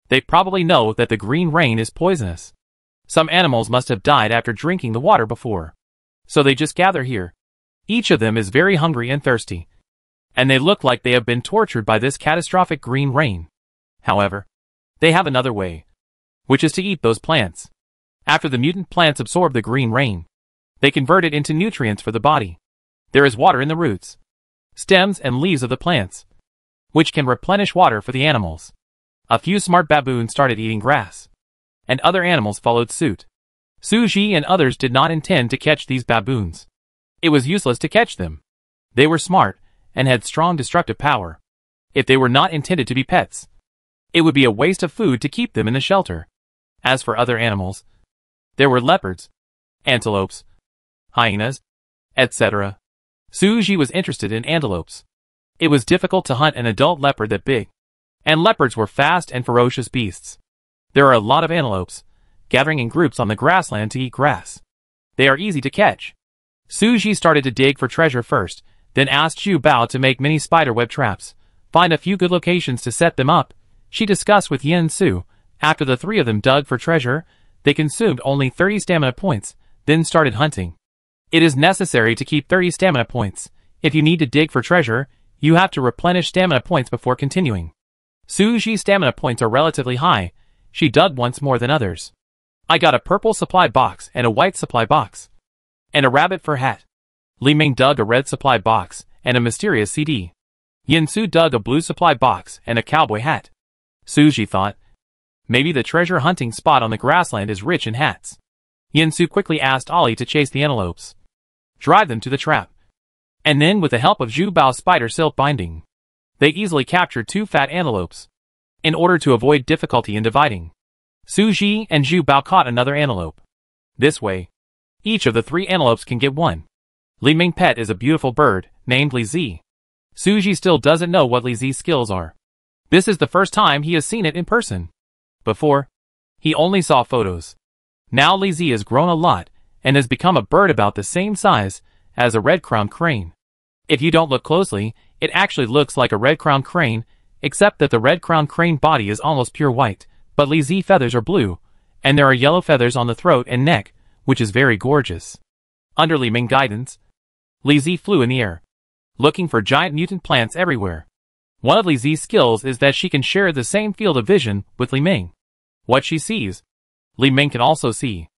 They probably know that the green rain is poisonous. Some animals must have died after drinking the water before, so they just gather here. Each of them is very hungry and thirsty, and they look like they have been tortured by this catastrophic green rain. However, they have another way, which is to eat those plants. After the mutant plants absorb the green rain, they convert it into nutrients for the body. There is water in the roots, stems and leaves of the plants, which can replenish water for the animals. A few smart baboons started eating grass, and other animals followed suit. Suji and others did not intend to catch these baboons. It was useless to catch them. They were smart and had strong destructive power. If they were not intended to be pets, it would be a waste of food to keep them in the shelter. As for other animals, there were leopards, antelopes, hyenas, etc. Suji was interested in antelopes. It was difficult to hunt an adult leopard that big, and leopards were fast and ferocious beasts. There are a lot of antelopes, gathering in groups on the grassland to eat grass. They are easy to catch. Suji started to dig for treasure first, then asked Zhu Bao to make many spiderweb traps, find a few good locations to set them up. She discussed with Yansu. After the three of them dug for treasure, they consumed only 30 stamina points, then started hunting. It is necessary to keep 30 stamina points. If you need to dig for treasure, you have to replenish stamina points before continuing. Suji's stamina points are relatively high. She dug once more than others. I got a purple supply box and a white supply box, and a rabbit fur hat. Li Ming dug a red supply box and a mysterious CD. Yansu dug a blue supply box and a cowboy hat. Suji thought, maybe the treasure hunting spot on the grassland is rich in hats. Yansu quickly asked Ali to chase the antelopes, drive them to the trap, and then with the help of Zhu Bao's spider silk binding, they easily captured 2 fat antelopes. In order to avoid difficulty in dividing, Suji and Zhu Bao caught another antelope. This way, each of the 3 antelopes can get one. Li Ming pet is a beautiful bird, named Li Zi. Suji still doesn't know what Li Zi's skills are. This is the first time he has seen it in person. Before, he only saw photos. Now Li Zi has grown a lot, and has become a bird about the same size as a red-crowned crane. If you don't look closely, it actually looks like a red-crowned crane, except that the red-crowned crane body is almost pure white, but Li Zi feathers are blue, and there are yellow feathers on the throat and neck, which is very gorgeous. Under Li Ming's guidance, Li Zi flew in the air, looking for giant mutant plants everywhere. One of Li Zi's skills is that she can share the same field of vision with Li Ming. What she sees, Li Ming can also see.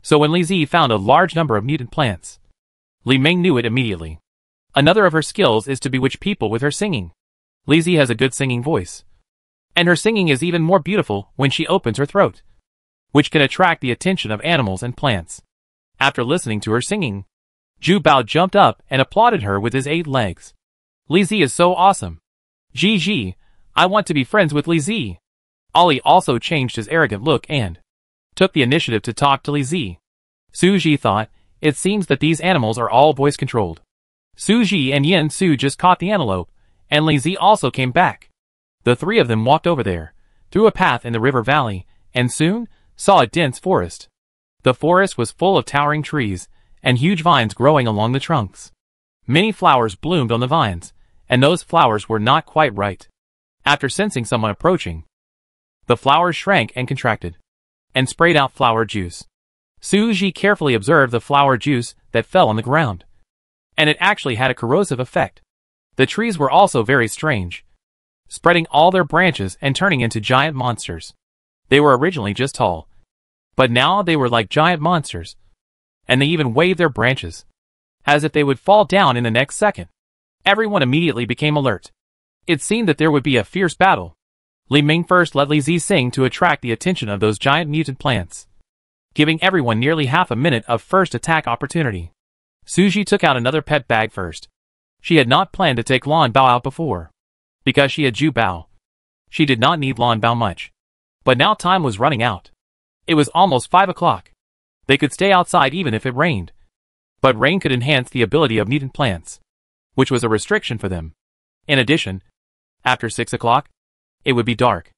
So when Li Zi found a large number of mutant plants, Li Ming knew it immediately. Another of her skills is to bewitch people with her singing. Li Zi has a good singing voice, and her singing is even more beautiful when she opens her throat, which can attract the attention of animals and plants. After listening to her singing, Zhu Bao jumped up and applauded her with his 8 legs. Li Zi is so awesome. Gigi, I want to be friends with Li Zi. Ollie also changed his arrogant look and took the initiative to talk to Li Zi. Su Ji thought, it seems that these animals are all voice-controlled. Su Ji and Yin Su just caught the antelope, and Li Zi also came back. The 3 of them walked over there, through a path in the river valley, and soon saw a dense forest. The forest was full of towering trees, and huge vines growing along the trunks. Many flowers bloomed on the vines, and those flowers were not quite right. After sensing someone approaching, the flowers shrank and contracted, and sprayed out flower juice. Su Ji carefully observed the flower juice that fell on the ground, and it actually had a corrosive effect. The trees were also very strange, spreading all their branches and turning into giant monsters. They were originally just tall, but now they were like giant monsters, and they even waved their branches, as if they would fall down in the next second. Everyone immediately became alert. It seemed that there would be a fierce battle. Li Ming first let Li Zi sing to attract the attention of those giant mutant plants, giving everyone nearly half a minute of first attack opportunity. Su Ji took out another pet bag first. She had not planned to take Lan Bao out before, because she had Zhu Bao. She did not need Lan Bao much. But now time was running out. It was almost 5 o'clock. They could stay outside even if it rained. But rain could enhance the ability of mutant plants, which was a restriction for them. In addition, after 6 o'clock, it would be dark.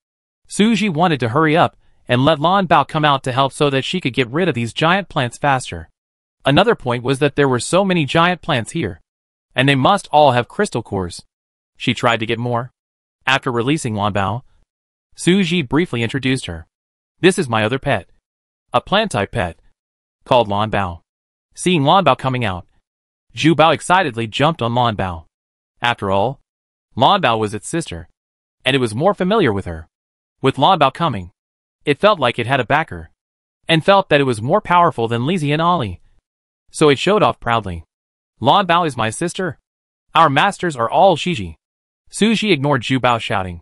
Su Ji wanted to hurry up and let Lan Bao come out to help so that she could get rid of these giant plants faster. Another point was that there were so many giant plants here, and they must all have crystal cores. She tried to get more. After releasing Lan Bao, Su Ji briefly introduced her. This is my other pet, a plant-type pet, called Lan Bao. Seeing Lan Bao coming out, Zhu Bao excitedly jumped on Lan Bao. After all, Lan Bao was its sister, and it was more familiar with her. With Lan Bao coming, it felt like it had a backer, and felt that it was more powerful than Li Zi and Ollie. So it showed off proudly. Lan Bao is my sister. Our masters are all Shiji. Su Ji ignored Zhu Bao shouting,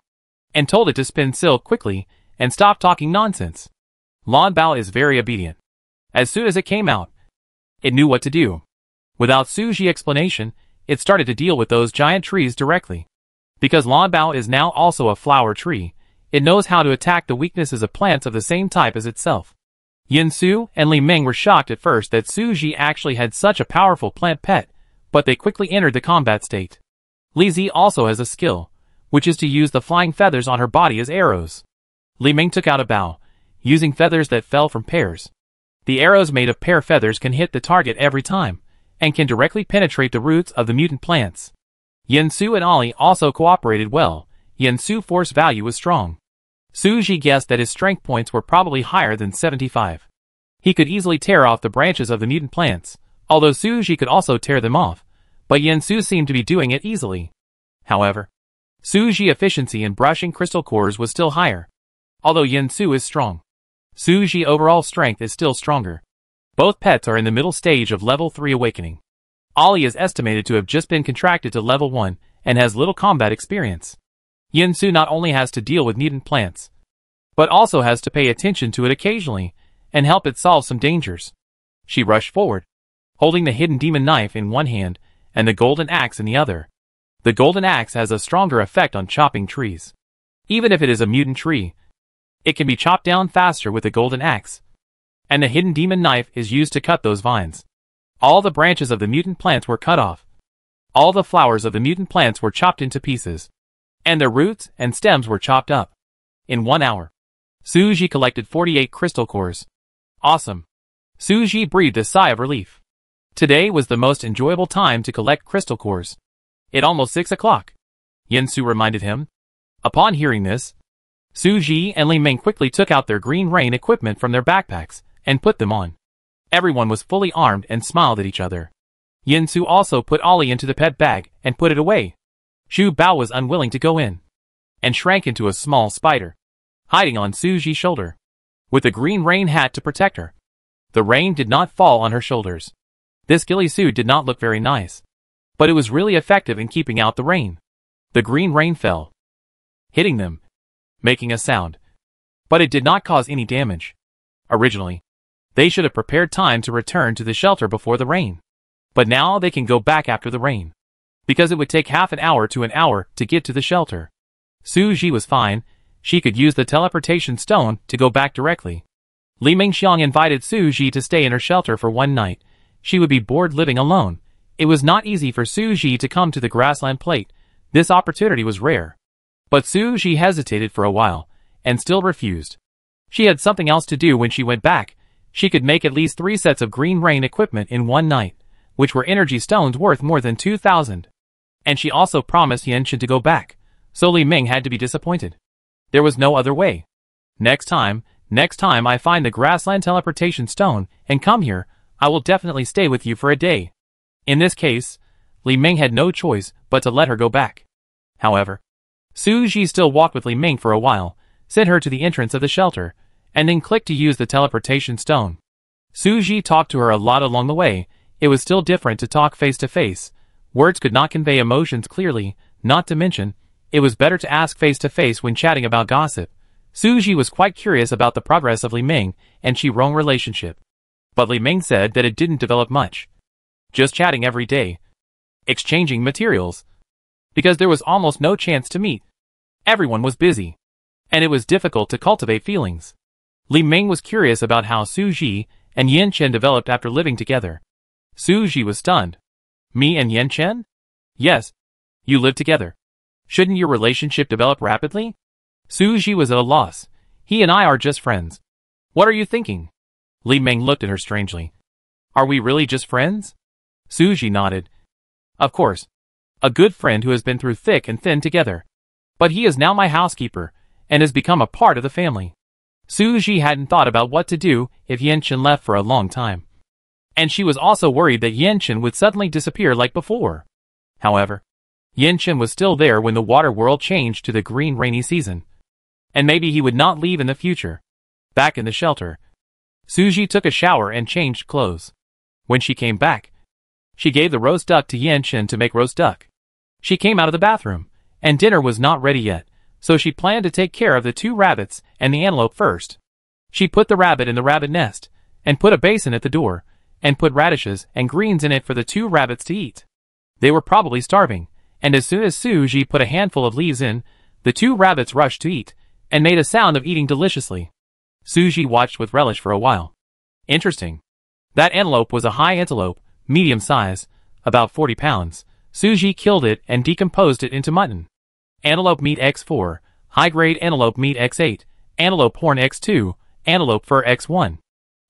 and told it to spin still quickly and stop talking nonsense. Lan Bao is very obedient. As soon as it came out, it knew what to do. Without Su Ji's explanation, it started to deal with those giant trees directly. Because Lan Bao is now also a flower tree, it knows how to attack the weaknesses of plants of the same type as itself. Yin Su and Li Ming were shocked at first that Su Ji actually had such a powerful plant pet, but they quickly entered the combat state. Li Zi also has a skill, which is to use the flying feathers on her body as arrows. Li Ming took out a bow, using feathers that fell from pears. The arrows made of pear feathers can hit the target every time, and can directly penetrate the roots of the mutant plants. Yin Su and Ollie also cooperated well. Yin Su's force value was strong. Su Ji guessed that his strength points were probably higher than 75. He could easily tear off the branches of the mutant plants, although Su Ji could also tear them off, but Yin Su seemed to be doing it easily. However, Su Ji's efficiency in brushing crystal cores was still higher. Although Yin Su is strong, Su Ji's overall strength is still stronger. Both pets are in the middle stage of level 3 awakening. Ollie is estimated to have just been contracted to level 1 and has little combat experience. Yin Su not only has to deal with mutant plants, but also has to pay attention to it occasionally and help it solve some dangers. She rushed forward, holding the hidden demon knife in one hand and the golden axe in the other. The golden axe has a stronger effect on chopping trees. Even if it is a mutant tree, it can be chopped down faster with the golden axe. And the hidden demon knife is used to cut those vines. All the branches of the mutant plants were cut off. All the flowers of the mutant plants were chopped into pieces, and their roots and stems were chopped up. In 1 hour, Su Ji collected 48 crystal cores. Awesome! Su Ji breathed a sigh of relief. Today was the most enjoyable time to collect crystal cores. It almost 6 o'clock. Yin Su reminded him. Upon hearing this, Su Ji and Li Ming quickly took out their green rain equipment from their backpacks and put them on. Everyone was fully armed and smiled at each other. Yin Su also put Ollie into the pet bag and put it away. Xu Bao was unwilling to go in and shrank into a small spider, hiding on Su Ji's shoulder, with a green rain hat to protect her. The rain did not fall on her shoulders. This ghillie suit did not look very nice, but it was really effective in keeping out the rain. The green rain fell, hitting them, making a sound, but it did not cause any damage. Originally, they should have prepared time to return to the shelter before the rain, but now they can go back after the rain, because it would take half an hour to an hour to get to the shelter. Su Ji was fine. She could use the teleportation stone to go back directly. Li Mingxiang invited Su Ji to stay in her shelter for one night. She would be bored living alone. It was not easy for Su Ji to come to the grassland plate. This opportunity was rare. But Su Ji hesitated for a while, and still refused. She had something else to do when she went back. She could make at least 3 sets of green rain equipment in one night, which were energy stones worth more than 2,000. And she also promised Yanchen to go back, so Li Ming had to be disappointed. There was no other way. Next time I find the grassland teleportation stone and come here, I will definitely stay with you for a day. In this case, Li Ming had no choice but to let her go back. However, Su Ji still walked with Li Ming for a while, sent her to the entrance of the shelter, and then clicked to use the teleportation stone. Su Ji talked to her a lot along the way. It was still different to talk face to face. Words could not convey emotions clearly, not to mention, it was better to ask face to face when chatting about gossip. Su Ji was quite curious about the progress of Li Ming and Qi-Rong relationship. But Li Ming said that it didn't develop much. Just chatting every day. Exchanging materials. Because there was almost no chance to meet. Everyone was busy. And it was difficult to cultivate feelings. Li Ming was curious about how Su Ji and Yan Chen developed after living together. Su Ji was stunned. Me and Yan Chen? Yes. You live together. Shouldn't your relationship develop rapidly? Su Ji was at a loss. He and I are just friends. What are you thinking? Li Ming looked at her strangely. Are we really just friends? Su Ji nodded. Of course. A good friend who has been through thick and thin together. But he is now my housekeeper, and has become a part of the family. Su Ji hadn't thought about what to do if Yanchen left for a long time. And she was also worried that Yanchen would suddenly disappear like before. However, Yanchen was still there when the water world changed to the green rainy season. And maybe he would not leave in the future. Back in the shelter, Su Ji took a shower and changed clothes. When she came back, she gave the roast duck to Yanchen to make roast duck. She came out of the bathroom, and dinner was not ready yet, so she planned to take care of the 2 rabbits and the antelope first. She put the rabbit in the rabbit nest, and put a basin at the door, and put radishes and greens in it for the 2 rabbits to eat. They were probably starving, and as soon as Su Ji put a handful of leaves in, the 2 rabbits rushed to eat, and made a sound of eating deliciously. Su Ji watched with relish for a while. Interesting. That antelope was a high antelope, medium size, about 40 pounds. Su Ji killed it and decomposed it into mutton. Antelope meat X4, high-grade antelope meat X8, antelope horn X2, antelope fur X1.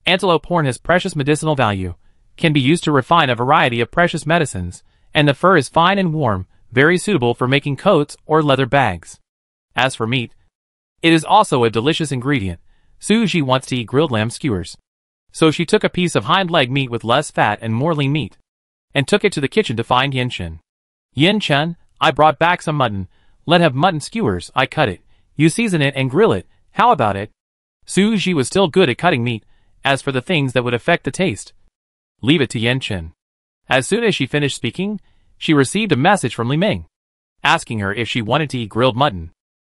Antelope horn has precious medicinal value, can be used to refine a variety of precious medicines, and the fur is fine and warm, very suitable for making coats or leather bags. As for meat, it is also a delicious ingredient. Su Ji wants to eat grilled lamb skewers. So she took a piece of hind leg meat with less fat and more lean meat, and took it to the kitchen to find Yanchen. Yanchen, I brought back some mutton. Let's have mutton skewers. I cut it. You season it and grill it. How about it? Su Ji was still good at cutting meat. As for the things that would affect the taste, leave it to Yanchen. As soon as she finished speaking, she received a message from Li Ming, asking her if she wanted to eat grilled mutton.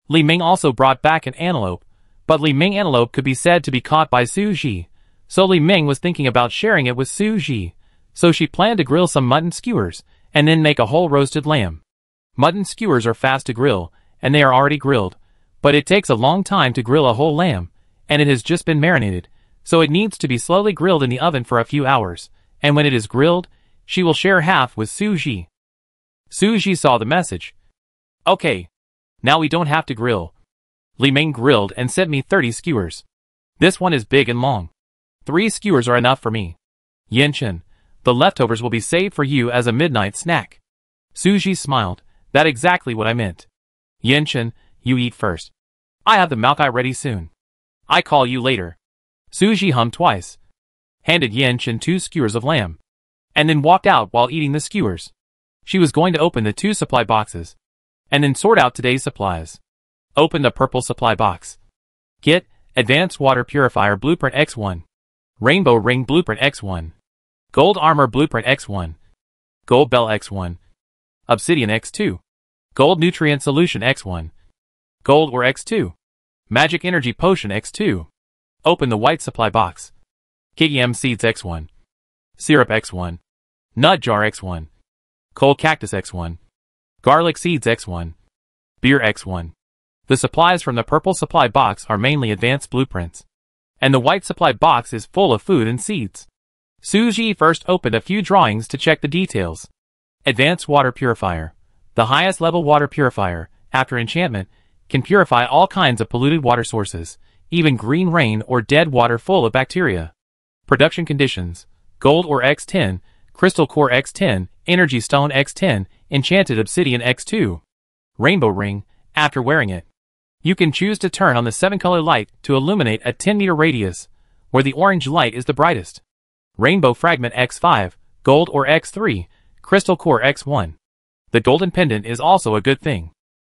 Li Ming also brought back an antelope, but Li Ming antelope could be said to be caught by Su Ji, so Li Ming was thinking about sharing it with Su Ji, so she planned to grill some mutton skewers, and then make a whole roasted lamb. Mutton skewers are fast to grill, and they are already grilled, but it takes a long time to grill a whole lamb, and it has just been marinated, so it needs to be slowly grilled in the oven for a few hours, and when it is grilled, she will share half with Su Ji. Su Ji saw the message. Okay. Now we don't have to grill. Li Ming grilled and sent me 30 skewers. This one is big and long. 3 skewers are enough for me. Yanchen, the leftovers will be saved for you as a midnight snack. Su Ji smiled. That's exactly what I meant. Yanchen, you eat first. I have the Maokai ready soon. I call you later. Su Ji hummed twice, handed Yan Chen 2 skewers of lamb, and then walked out while eating the skewers. She was going to open the 2 supply boxes, and then sort out today's supplies. Open the purple supply box. Get Advanced Water Purifier Blueprint X1. Rainbow Ring Blueprint X1. Gold Armor Blueprint X1. Gold Bell X1. Obsidian X2. Gold Nutrient Solution X1. Gold Ore X2. Magic Energy Potion X2. Open the white supply box. KEM Seeds X1. Syrup X1. Nut Jar X1. Cold Cactus X1. Garlic Seeds X1. Beer X1. The supplies from the purple supply box are mainly advanced blueprints, and the white supply box is full of food and seeds. Su Ji first opened a few drawings to check the details. Advanced Water Purifier. The highest level water purifier, after enchantment, can purify all kinds of polluted water sources, even green rain or dead water full of bacteria. Production conditions: Gold Ore X10, Crystal Core X10, Energy Stone X10, Enchanted Obsidian X2. Rainbow Ring. After wearing it, you can choose to turn on the 7-color light to illuminate a 10-meter radius, where the orange light is the brightest. Rainbow Fragment X5, Gold Ore X3, Crystal Core X1. The golden pendant is also a good thing.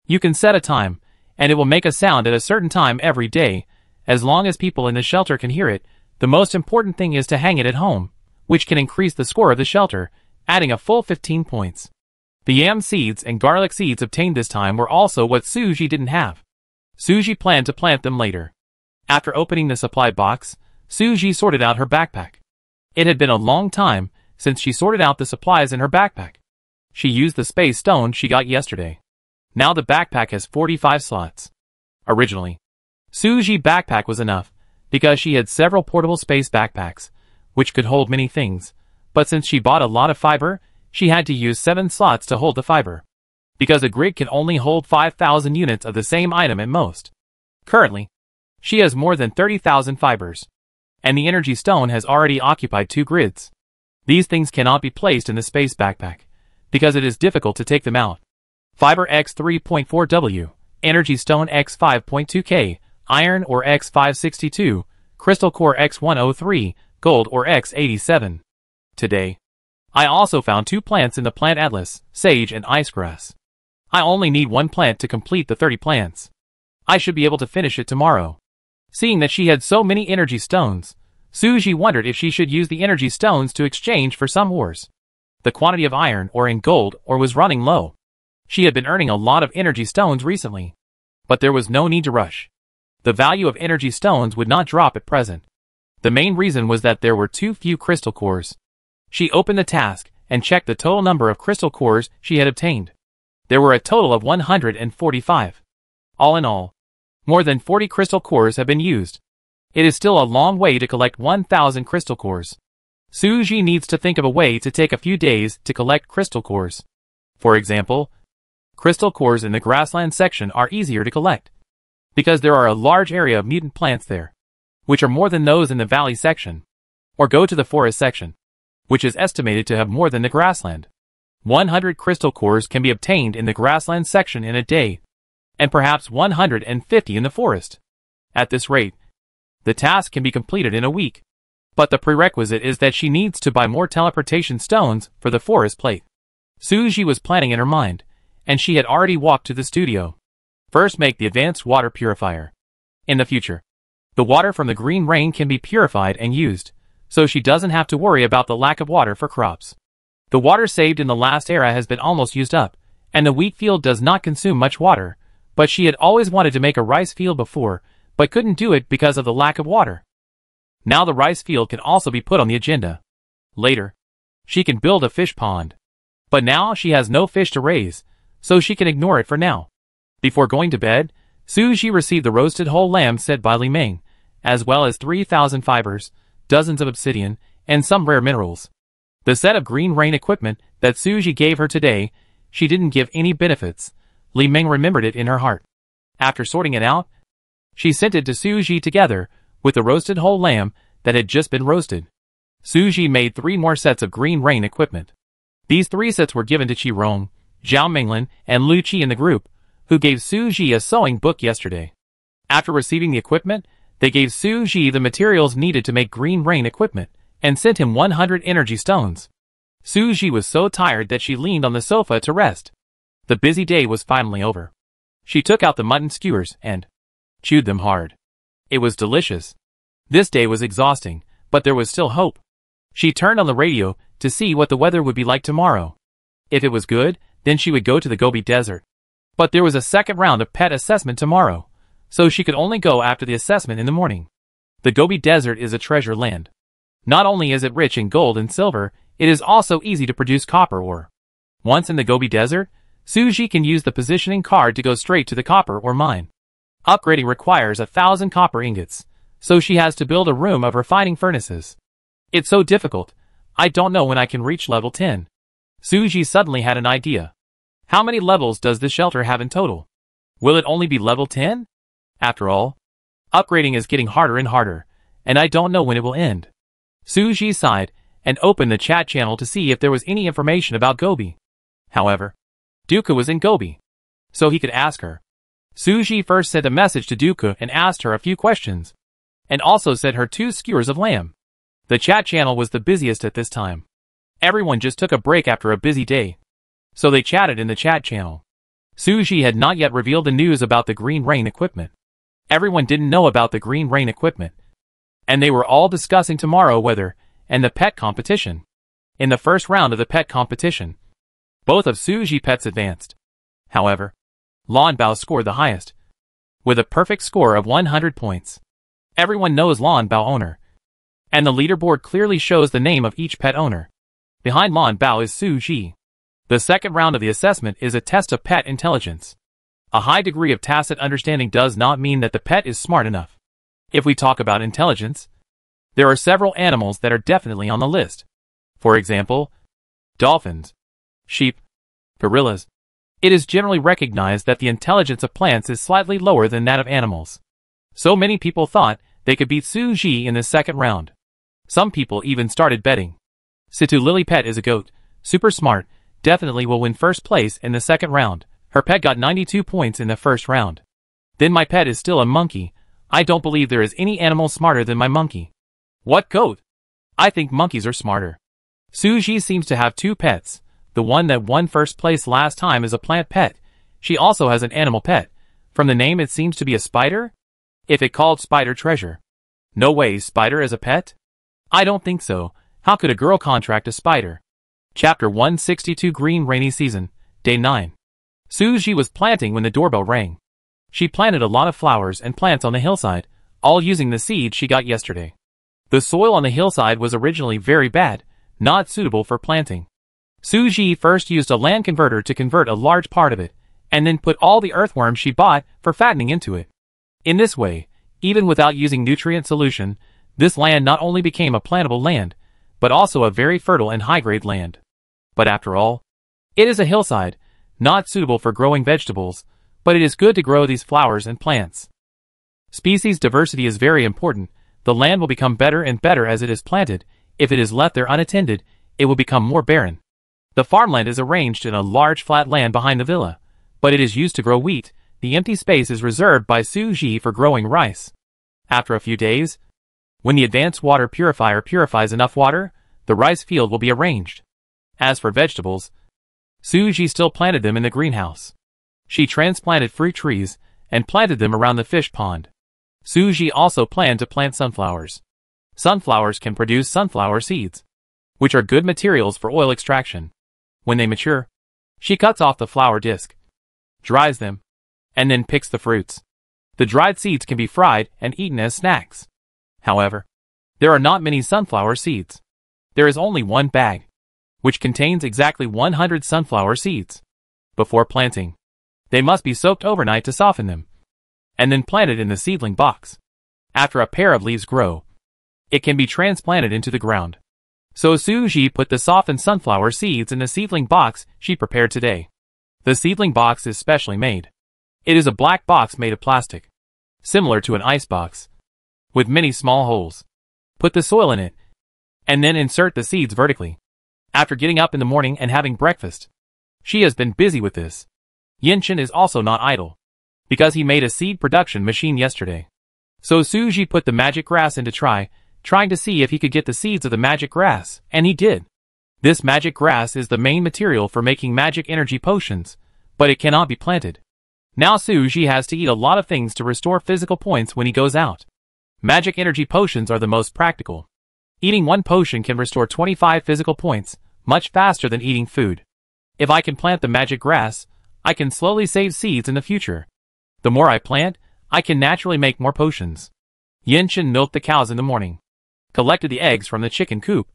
You can set a time, and it will make a sound at a certain time every day, as long as people in the shelter can hear it. The most important thing is to hang it at home, which can increase the score of the shelter, adding a full 15 points. The yam seeds and garlic seeds obtained this time were also what Su Ji didn't have. Su Ji planned to plant them later. After opening the supply box, Su Ji sorted out her backpack. It had been a long time since she sorted out the supplies in her backpack. She used the space stone she got yesterday. Now the backpack has 45 slots. Originally, Su Ji's backpack was enough, because she had several portable space backpacks, which could hold many things, but since she bought a lot of fiber, she had to use 7 slots to hold the fiber, because a grid can only hold 5,000 units of the same item at most. Currently, she has more than 30,000 fibers, and the energy stone has already occupied 2 grids. These things cannot be placed in the space backpack, because it is difficult to take them out. Fiber X3.4W, Energy Stone X5.2K, Iron Ore X562, Crystal Core X103, Gold Ore X87. Today, I also found 2 plants in the plant atlas, sage and ice grass. I only need 1 plant to complete the 30 plants. I should be able to finish it tomorrow. Seeing that she had so many energy stones, Su Ji wondered if she should use the energy stones to exchange for some ores. The quantity of iron ore and gold ore was running low. She had been earning a lot of energy stones recently, but there was no need to rush. The value of energy stones would not drop at present. The main reason was that there were too few crystal cores. She opened the task and checked the total number of crystal cores she had obtained. There were a total of 145. All in all, more than 40 crystal cores have been used. It is still a long way to collect 1,000 crystal cores. Su Ji needs to think of a way to take a few days to collect crystal cores. For example, crystal cores in the grassland section are easier to collect, because there are a large area of mutant plants there, which are more than those in the valley section. Or go to the forest section, which is estimated to have more than the grassland. 100 crystal cores can be obtained in the grassland section in a day, and perhaps 150 in the forest. At this rate, the task can be completed in a week. But the prerequisite is that she needs to buy more teleportation stones for the forest plate. Su Ji was planning in her mind, and she had already walked to the studio. First, make the advanced water purifier. In the future, the water from the green rain can be purified and used, so she doesn't have to worry about the lack of water for crops. The water saved in the last era has been almost used up, and the wheat field does not consume much water, but she had always wanted to make a rice field before, but couldn't do it because of the lack of water. Now the rice field can also be put on the agenda. Later, she can build a fish pond. But now she has no fish to raise, so she can ignore it for now. Before going to bed, Su Ji received the roasted whole lamb sent by Li Ming, as well as 3,000 fibers, dozens of obsidian, and some rare minerals. The set of green rain equipment that Su Ji gave her today, she didn't give any benefits. Li Ming remembered it in her heart. After sorting it out, she sent it to Su Ji together with the roasted whole lamb that had just been roasted. Su Ji made 3 more sets of green rain equipment. These 3 sets were given to Qi Rong, Zhao Minglin, and Lu Qi in the group, who gave Su Ji a sewing book yesterday. After receiving the equipment, they gave Suji the materials needed to make green rain equipment, and sent him 100 energy stones. Suji was so tired that she leaned on the sofa to rest. The busy day was finally over. She took out the mutton skewers and chewed them hard. It was delicious. This day was exhausting, but there was still hope. She turned on the radio to see what the weather would be like tomorrow. If it was good, then she would go to the Gobi Desert. But there was a second round of pet assessment tomorrow, so she could only go after the assessment in the morning. The Gobi Desert is a treasure land. Not only is it rich in gold and silver, it is also easy to produce copper ore. Once in the Gobi Desert, Suji can use the positioning card to go straight to the copper ore mine. Upgrading requires 1,000 copper ingots, so she has to build a room of refining furnaces. It's so difficult, I don't know when I can reach level 10. Suji suddenly had an idea. How many levels does this shelter have in total? Will it only be level 10? After all, upgrading is getting harder and harder, and I don't know when it will end. Suji sighed and opened the chat channel to see if there was any information about Gobi. However, Duka was in Gobi, so he could ask her. Suji first sent a message to Duka and asked her a few questions, and also sent her 2 skewers of lamb. The chat channel was the busiest at this time. Everyone just took a break after a busy day, so they chatted in the chat channel. Suji had not yet revealed the news about the green rain equipment. Everyone didn't know about the green rain equipment, and they were all discussing tomorrow weather and the pet competition. In the first round of the pet competition, both of Suji pets advanced. However, Lan Bao scored the highest, with a perfect score of 100 points. Everyone knows Lan Bao owner, and the leaderboard clearly shows the name of each pet owner. Behind Lan Bao is Suji. The second round of the assessment is a test of pet intelligence. A high degree of tacit understanding does not mean that the pet is smart enough. If we talk about intelligence, there are several animals that are definitely on the list. For example, dolphins, sheep, gorillas. It is generally recognized that the intelligence of plants is slightly lower than that of animals. So many people thought they could beat Suji in the second round. Some people even started betting. Situ Lily Pet is a goat, super smart, definitely will win first place in the second round. Her pet got 92 points in the first round. Then my pet is still a monkey. I don't believe there is any animal smarter than my monkey. What goat? I think monkeys are smarter. Suji seems to have 2 pets. The one that won first place last time is a plant pet. She also has an animal pet. From the name it seems to be a spider? If it called Spider Treasure. No way, spider as a pet? I don't think so. How could a girl contract a spider? Chapter 162 Green Rainy Season, Day 9. Suji was planting when the doorbell rang. She planted a lot of flowers and plants on the hillside, all using the seeds she got yesterday. The soil on the hillside was originally very bad, not suitable for planting. Suji first used a land converter to convert a large part of it, and then put all the earthworms she bought for fattening into it. In this way, even without using nutrient solution, this land not only became a plantable land, but also a very fertile and high-grade land. But after all, it is a hillside, not suitable for growing vegetables, but it is good to grow these flowers and plants. Species diversity is very important. The land will become better and better as it is planted. If it is left there unattended, it will become more barren. The farmland is arranged in a large flat land behind the villa, but it is used to grow wheat. The empty space is reserved by Suji for growing rice. After a few days, when the advanced water purifier purifies enough water, the rice field will be arranged. As for vegetables, Suji still planted them in the greenhouse. She transplanted fruit trees and planted them around the fish pond. Suji also planned to plant sunflowers. Sunflowers can produce sunflower seeds, which are good materials for oil extraction. When they mature, she cuts off the flower disc, dries them, and then picks the fruits. The dried seeds can be fried and eaten as snacks. However, there are not many sunflower seeds. There is only one bag, which contains exactly 100 sunflower seeds. Before planting, they must be soaked overnight to soften them, and then planted in the seedling box. After a pair of leaves grow, it can be transplanted into the ground. So Suji put the softened sunflower seeds in the seedling box she prepared today. The seedling box is specially made. It is a black box made of plastic, similar to an ice box, with many small holes. Put the soil in it, and then insert the seeds vertically. After getting up in the morning and having breakfast, she has been busy with this. Yinshin is also not idle. because he made a seed production machine yesterday. So Suji put the magic grass into trying to see if he could get the seeds of the magic grass, and he did. This magic grass is the main material for making magic energy potions, but it cannot be planted. Now Suji has to eat a lot of things to restore physical points when he goes out. Magic energy potions are the most practical. Eating one potion can restore 25 physical points, much faster than eating food. If I can plant the magic grass, I can slowly save seeds in the future. The more I plant, I can naturally make more potions. Yinchen milked the cows in the morning, collected the eggs from the chicken coop,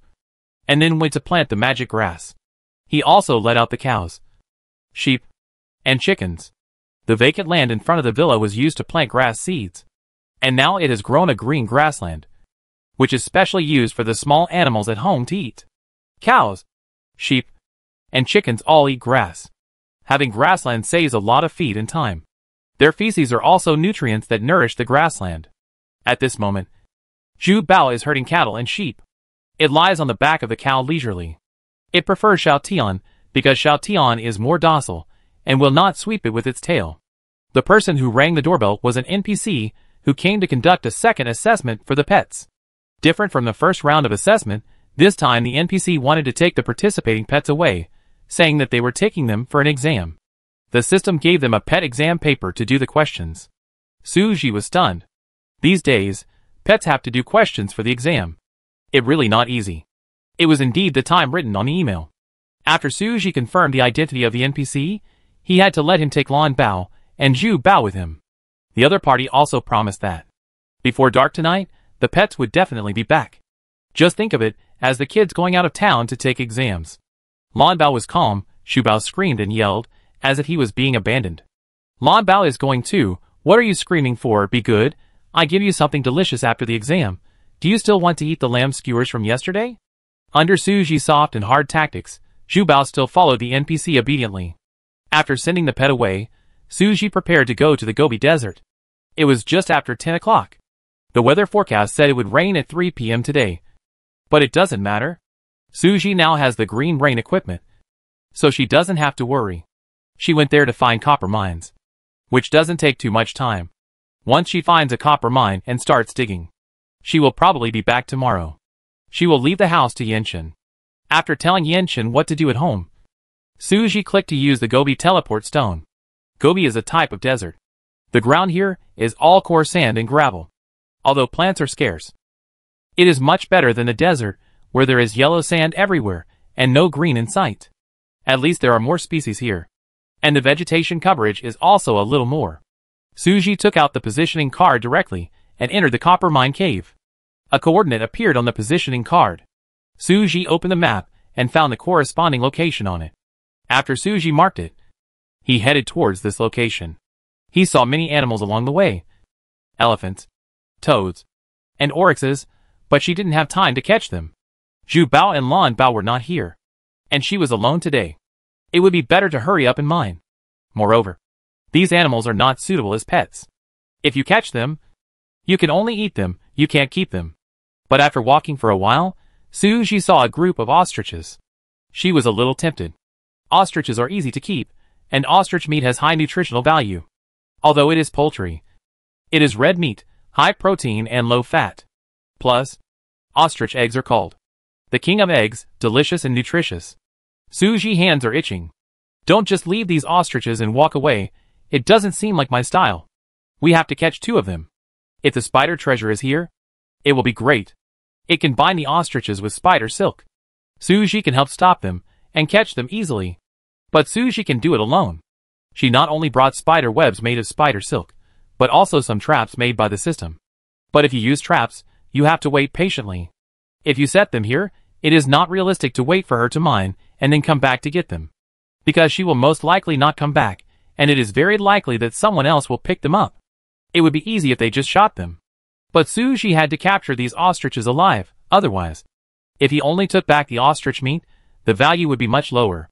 and then went to plant the magic grass. He also let out the cows, sheep, and chickens. The vacant land in front of the villa was used to plant grass seeds, and now it has grown a green grassland, which is specially used for the small animals at home to eat. Cows, sheep, and chickens all eat grass. Having grassland saves a lot of feed and time. Their feces are also nutrients that nourish the grassland. At this moment, Zhu Bao is herding cattle and sheep. It lies on the back of the cow leisurely. It prefers Xiao Tian because Xiao Tian is more docile and will not sweep it with its tail. The person who rang the doorbell was an NPC who came to conduct a second assessment for the pets. Different from the first round of assessment, this time the NPC wanted to take the participating pets away, saying that they were taking them for an exam. The system gave them a pet exam paper to do the questions. Suji was stunned. These days, pets have to do questions for the exam. It really not easy. It was indeed the time written on the email. After Suji confirmed the identity of the NPC, he had to let him take Lan Bao and Zhu Bao with him. The other party also promised that before dark tonight, the pets would definitely be back. Just think of it as the kids going out of town to take exams. Lan Bao was calm. Zhu Bao screamed and yelled as if he was being abandoned. Lan Bao is going too. What are you screaming for? Be good. I give you something delicious after the exam. Do you still want to eat the lamb skewers from yesterday? Under Suji's soft and hard tactics, Zhu Bao still followed the NPC obediently. After sending the pet away, Suji prepared to go to the Gobi Desert. It was just after 10 o'clock. The weather forecast said it would rain at 3 p.m. today. But it doesn't matter. Suji now has the green rain equipment, so she doesn't have to worry. She went there to find copper mines, which doesn't take too much time. Once she finds a copper mine and starts digging, she will probably be back tomorrow. She will leave the house to Yinchen. After telling Yinchen what to do at home, Suji clicked to use the Gobi teleport stone. Gobi is a type of desert. The ground here is all coarse sand and gravel. Although plants are scarce, it is much better than the desert, where there is yellow sand everywhere and no green in sight. At least there are more species here. And the vegetation coverage is also a little more. Suji took out the positioning card directly and entered the copper mine cave. A coordinate appeared on the positioning card. Suji opened the map and found the corresponding location on it. After Suji marked it, he headed towards this location. He saw many animals along the way. Elephants, toads, and oryxes, but she didn't have time to catch them. Zhu Bao and Lan Bao were not here, and she was alone today. It would be better to hurry up and mine. Moreover, these animals are not suitable as pets. If you catch them, you can only eat them, you can't keep them. But after walking for a while, Suji saw a group of ostriches. She was a little tempted. Ostriches are easy to keep, and ostrich meat has high nutritional value. Although it is poultry, it is red meat, high protein and low fat. Plus, ostrich eggs are called the king of eggs, delicious and nutritious. Suji's hands are itching. Don't just leave these ostriches and walk away. It doesn't seem like my style. We have to catch 2 of them. If the spider treasure is here, it will be great. It can bind the ostriches with spider silk. Suji can help stop them and catch them easily. But Suji can do it alone. She not only brought spider webs made of spider silk, but also some traps made by the system. But if you use traps, you have to wait patiently. If you set them here, it is not realistic to wait for her to mine and then come back to get them. Because she will most likely not come back, and it is very likely that someone else will pick them up. It would be easy if they just shot them. But Suji had to capture these ostriches alive, otherwise, if he only took back the ostrich meat, the value would be much lower.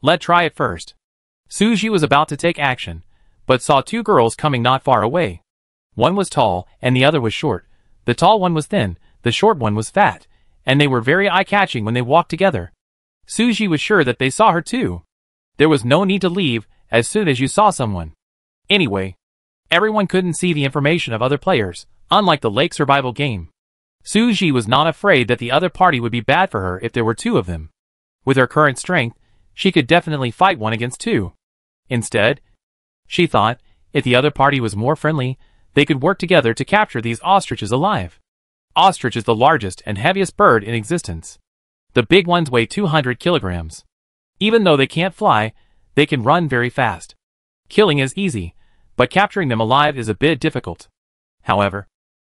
Let's try it first. Suji was about to take action, but saw 2 girls coming not far away. One was tall, and the other was short. The tall one was thin, the short one was fat, and they were very eye-catching when they walked together. Suji was sure that they saw her too. There was no need to leave as soon as you saw someone. Anyway, Everyone couldn't see the information of other players, unlike the lake survival game. Suji was not afraid that the other party would be bad for her if there were two of them. With her current strength, she could definitely fight 1 against 2. Instead, she thought, if the other party was more friendly, they could work together to capture these ostriches alive. Ostrich is the largest and heaviest bird in existence. The big ones weigh 200 kilograms. Even though they can't fly, they can run very fast. Killing is easy, but capturing them alive is a bit difficult. However,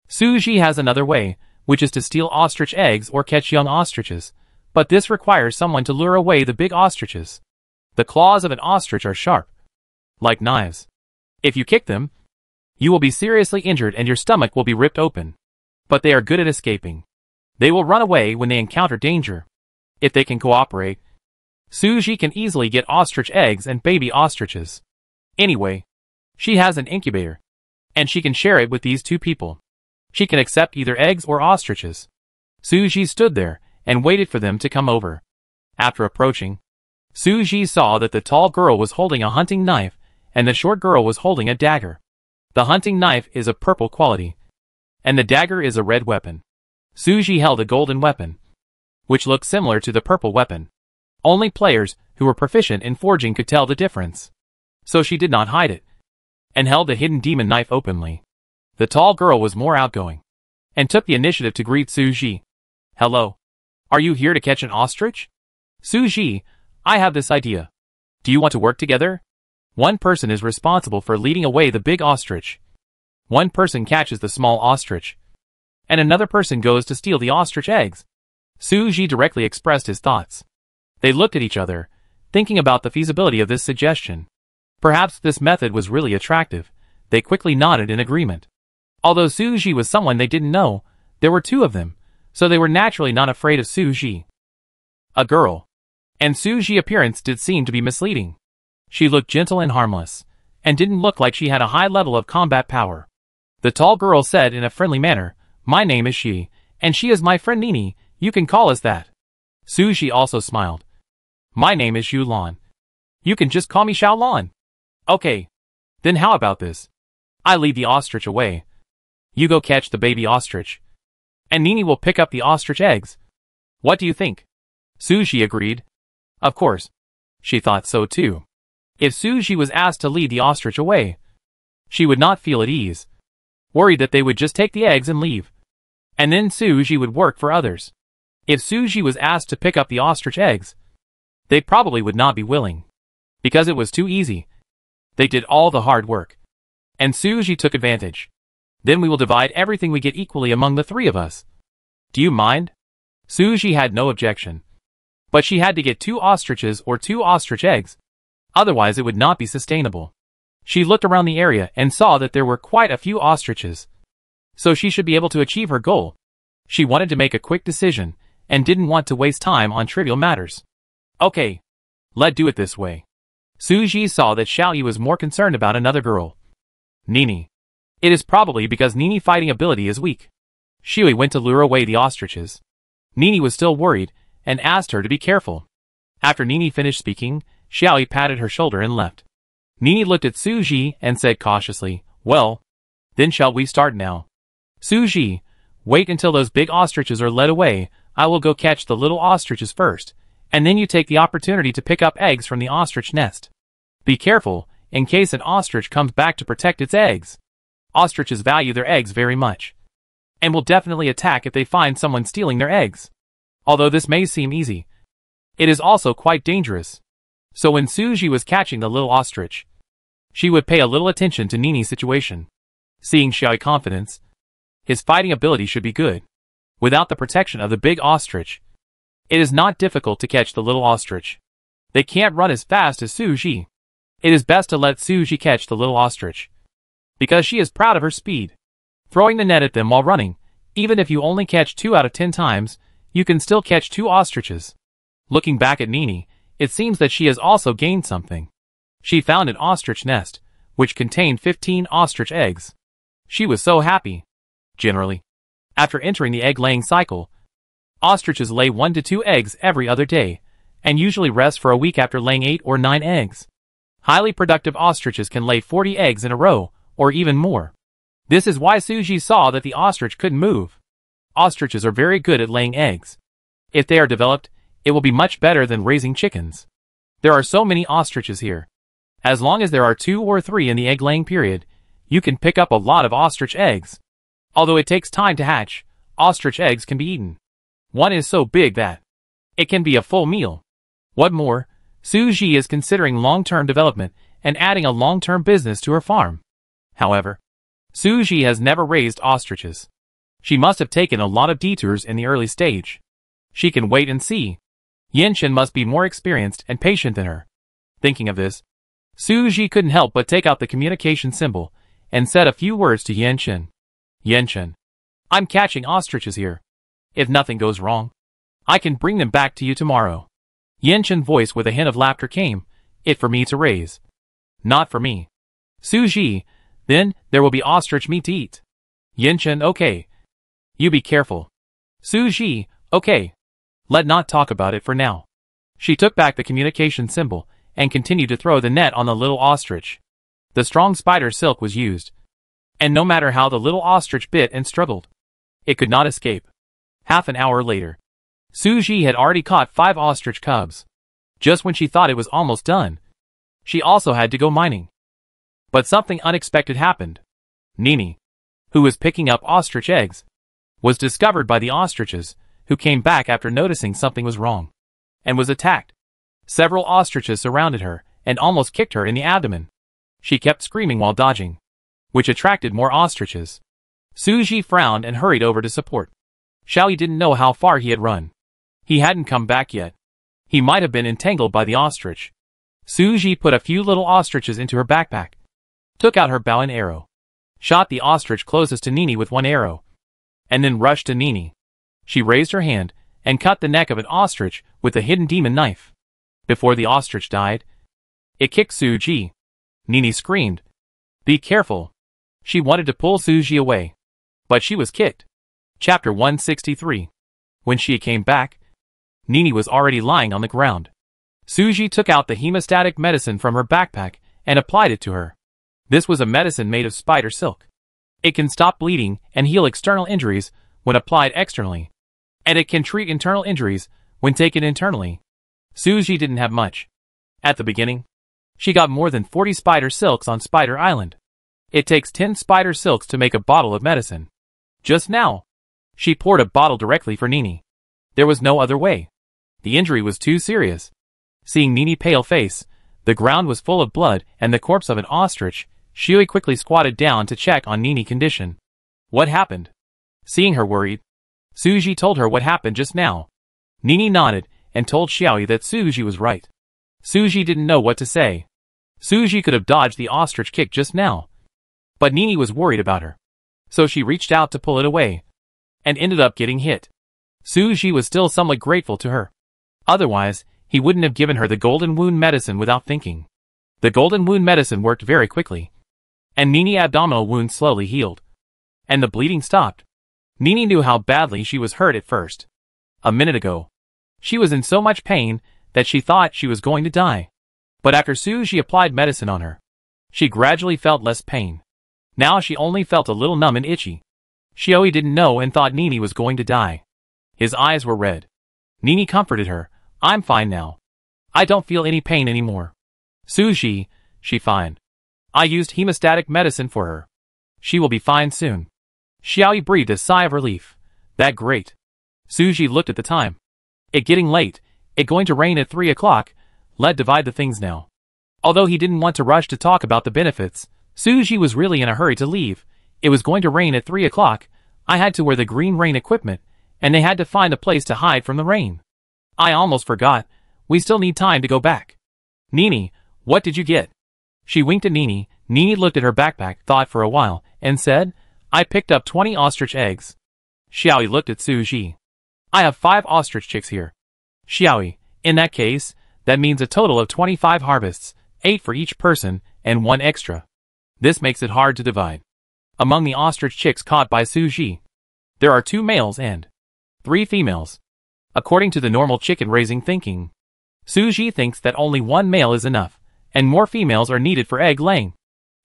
Suji has another way, which is to steal ostrich eggs or catch young ostriches, but this requires someone to lure away the big ostriches. The claws of an ostrich are sharp, like knives. If you kick them, you will be seriously injured and your stomach will be ripped open. But they are good at escaping. They will run away when they encounter danger. If they can cooperate, Suji can easily get ostrich eggs and baby ostriches. Anyway, she has an incubator, and she can share it with these two people. She can accept either eggs or ostriches. Suji stood there and waited for them to come over. After approaching, Suji saw that the tall girl was holding a hunting knife and the short girl was holding a dagger. The hunting knife is of purple quality, and the dagger is a red weapon. Suji held a golden weapon, which looked similar to the purple weapon. Only players who were proficient in forging could tell the difference. So she did not hide it, and held the hidden demon knife openly. The tall girl was more outgoing, and took the initiative to greet Suji. Hello. Are you here to catch an ostrich? Suji, I have this idea. Do you want to work together? One person is responsible for leading away the big ostrich. One person catches the small ostrich, and another person goes to steal the ostrich eggs. Suji directly expressed his thoughts. They looked at each other, thinking about the feasibility of this suggestion. Perhaps this method was really attractive. They quickly nodded in agreement. Although Suji was someone they didn't know, there were two of them, so they were naturally not afraid of Suji. A girl. And Suji's appearance did seem to be misleading. She looked gentle and harmless, and didn't look like she had a high level of combat power. The tall girl said in a friendly manner, "My name is Shi, and she is my friend Nini, you can call us that." Suji also smiled. "My name is Xu Lan. You can just call me Xiao Lan." "Okay. Then how about this? I lead the ostrich away. You go catch the baby ostrich, and Nini will pick up the ostrich eggs. What do you think?" Suji agreed. Of course. She thought so too. If Suji was asked to lead the ostrich away, she would not feel at ease, worried that they would just take the eggs and leave. And then Suji would work for others. If Suji was asked to pick up the ostrich eggs, they probably would not be willing, because it was too easy. They did all the hard work, and Suji took advantage. Then we will divide everything we get equally among the three of us. Do you mind? Suji had no objection. But she had to get 2 ostriches or 2 ostrich eggs. Otherwise it would not be sustainable. She looked around the area and saw that there were quite a few ostriches. So she should be able to achieve her goal. She wanted to make a quick decision, and didn't want to waste time on trivial matters. Okay. Let's do it this way. Suji saw that Xiaoyi was more concerned about another girl. Nini. It is probably because Nini's fighting ability is weak. Xiaoyi went to lure away the ostriches. Nini was still worried, and asked her to be careful. After Nini finished speaking, Xiaoyi patted her shoulder and left. Nini looked at Suji and said cautiously, "Well, then shall we start now?" Suji, wait until those big ostriches are led away. I will go catch the little ostriches first, and then you take the opportunity to pick up eggs from the ostrich nest. Be careful, in case an ostrich comes back to protect its eggs. Ostriches value their eggs very much, and will definitely attack if they find someone stealing their eggs. Although this may seem easy, it is also quite dangerous. So when Suji was catching the little ostrich, she would pay a little attention to Nini's situation. Seeing Xiaoyi's confidence, his fighting ability should be good. Without the protection of the big ostrich, it is not difficult to catch the little ostrich. They can't run as fast as Suji. It is best to let Suji catch the little ostrich, because she is proud of her speed. Throwing the net at them while running, even if you only catch 2 out of 10 times, you can still catch 2 ostriches. Looking back at Nini, it seems that she has also gained something. She found an ostrich nest, which contained 15 ostrich eggs. She was so happy. Generally, after entering the egg-laying cycle, ostriches lay 1 to 2 eggs every other day, and usually rest for a week after laying 8 or 9 eggs. Highly productive ostriches can lay 40 eggs in a row, or even more. This is why Suji saw that the ostrich couldn't move. Ostriches are very good at laying eggs. If they are developed, it will be much better than raising chickens. There are so many ostriches here. As long as there are 2 or 3 in the egg-laying period, you can pick up a lot of ostrich eggs. Although it takes time to hatch, ostrich eggs can be eaten. One is so big that it can be a full meal. What more, Suji is considering long-term development and adding a long-term business to her farm. However, Suji has never raised ostriches. She must have taken a lot of detours in the early stage. She can wait and see. Yinshin must be more experienced and patient than her. Thinking of this, Suji couldn't help but take out the communication symbol and said a few words to Yinshin. Yinshin, I'm catching ostriches here. If nothing goes wrong, I can bring them back to you tomorrow. Yinshin's voice with a hint of laughter came. It for me to raise. Not for me. Suji, then there will be ostrich meat to eat. Yinshin, okay. You be careful. Suji, okay. Let not talk about it for now. She took back the communication symbol and continued to throw the net on the little ostrich. The strong spider silk was used, and no matter how the little ostrich bit and struggled, it could not escape. Half an hour later, Suji had already caught 5 ostrich cubs. Just when she thought it was almost done, she also had to go mining. But something unexpected happened. Nini, who was picking up ostrich eggs, was discovered by the ostriches, who came back after noticing something was wrong, and was attacked. Several ostriches surrounded her and almost kicked her in the abdomen. She kept screaming while dodging, which attracted more ostriches. Suji frowned and hurried over to support. Xiaoyi didn't know how far he had run. He hadn't come back yet. He might have been entangled by the ostrich. Suji put a few little ostriches into her backpack, took out her bow and arrow, shot the ostrich closest to Nini with 1 arrow, and then rushed to Nini. She raised her hand and cut the neck of an ostrich with the hidden demon knife. Before the ostrich died, it kicked Suji. Nini screamed. Be careful. She wanted to pull Suji away, but she was kicked. Chapter 163. When she came back, Nini was already lying on the ground. Suji took out the hemostatic medicine from her backpack and applied it to her. This was a medicine made of spider silk. It can stop bleeding and heal external injuries when applied externally, and it can treat internal injuries when taken internally. Suji didn't have much. At the beginning, she got more than 40 spider silks on Spider Island. It takes 10 spider silks to make a bottle of medicine. Just now, she poured a bottle directly for Nini. There was no other way. The injury was too serious. Seeing Nini's pale face, the ground was full of blood and the corpse of an ostrich, Xiaoyi quickly squatted down to check on Nini's condition. What happened? Seeing her worried, Suji told her what happened just now. Nini nodded and told Xiaoyi that Suji was right. Suji didn't know what to say. Suji could have dodged the ostrich kick just now, but Nini was worried about her, so she reached out to pull it away, and ended up getting hit. Suji was still somewhat grateful to her. Otherwise, he wouldn't have given her the golden wound medicine without thinking. The golden wound medicine worked very quickly, and Nini's abdominal wound slowly healed, and the bleeding stopped. Nini knew how badly she was hurt at first. A minute ago, she was in so much pain that she thought she was going to die. But after Suji applied medicine on her, she gradually felt less pain. Now she only felt a little numb and itchy. Xiaoyi didn't know and thought Nini was going to die. His eyes were red. Nini comforted her. I'm fine now. I don't feel any pain anymore. Suji, she fine. I used hemostatic medicine for her. She will be fine soon. Xiaoyi breathed a sigh of relief. That great. Suji looked at the time. It getting late. It going to rain at 3 o'clock. Let divide the things now. Although he didn't want to rush to talk about the benefits, Suji was really in a hurry to leave. It was going to rain at 3 o'clock. I had to wear the green rain equipment, and they had to find a place to hide from the rain. I almost forgot. We still need time to go back. Nini, what did you get? She winked at Nini. Nini looked at her backpack, thought for a while, and said, I picked up 20 ostrich eggs. Xiaoyi looked at Suji. I have 5 ostrich chicks here. Xiaoyi, in that case, that means a total of 25 harvests, 8 for each person, and 1 extra. This makes it hard to divide. Among the ostrich chicks caught by Suji, there are 2 males and 3 females. According to the normal chicken raising thinking, Suji thinks that only 1 male is enough, and more females are needed for egg laying.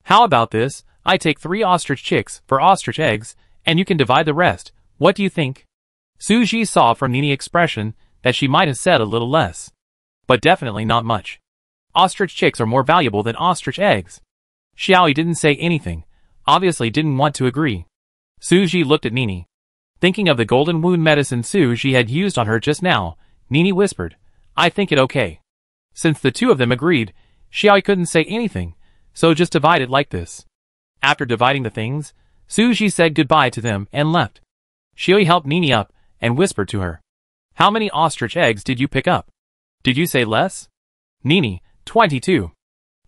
How about this? I take 3 ostrich chicks for ostrich eggs, and you can divide the rest. What do you think? Suji saw from Nini's expression that she might have said a little less. But definitely not much. Ostrich chicks are more valuable than ostrich eggs. Xiaoyi didn't say anything, obviously didn't want to agree. Suji looked at Nini. Thinking of the golden wound medicine Suji had used on her just now, Nini whispered, I think it okay. Since the two of them agreed, Xiaoyi couldn't say anything, so just divide it like this. After dividing the things, Suji said goodbye to them and left. Xiaoyi helped Nini up and whispered to her. How many ostrich eggs did you pick up? Did you say less? Nini, 22.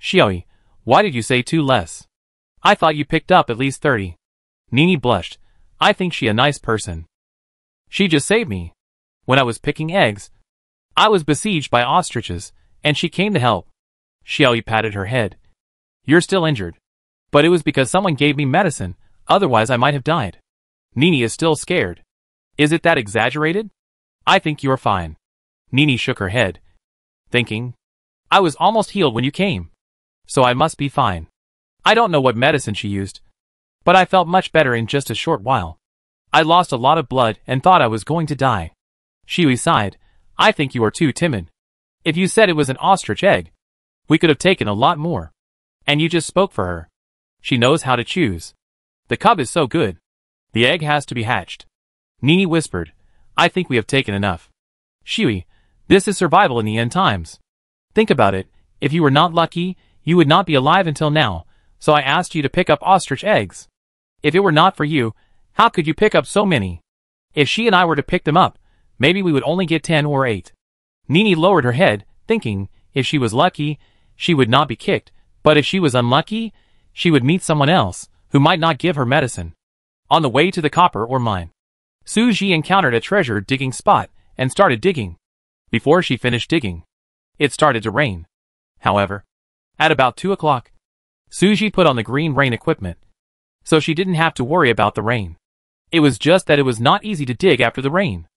Xiaoyi, why did you say 2 less? I thought you picked up at least 30. Nini blushed. I think she a nice person. She just saved me. When I was picking eggs, I was besieged by ostriches, and she came to help. Xiaoyi patted her head. You're still injured. But it was because someone gave me medicine, otherwise I might have died. Nini is still scared. Is it that exaggerated? I think you're fine. Nini shook her head, thinking, I was almost healed when you came. So I must be fine. I don't know what medicine she used, but I felt much better in just a short while. I lost a lot of blood and thought I was going to die. Xiaoyi sighed. I think you are too timid. If you said it was an ostrich egg, we could have taken a lot more. And you just spoke for her. She knows how to choose. The cub is so good. The egg has to be hatched. Nini whispered, I think we have taken enough. Xiaoyi, this is survival in the end times. Think about it, if you were not lucky, you would not be alive until now, so I asked you to pick up ostrich eggs. If it were not for you, how could you pick up so many? If she and I were to pick them up, maybe we would only get 10 or 8. Nini lowered her head, thinking, if she was lucky, she would not be kicked, but if she was unlucky, she would meet someone else, who might not give her medicine. On the way to the copper ore mine, Suji encountered a treasure digging spot, and started digging. Before she finished digging, it started to rain. However, at about 2 o'clock, Suji put on the green rain equipment, so she didn't have to worry about the rain. It was just that it was not easy to dig after the rain.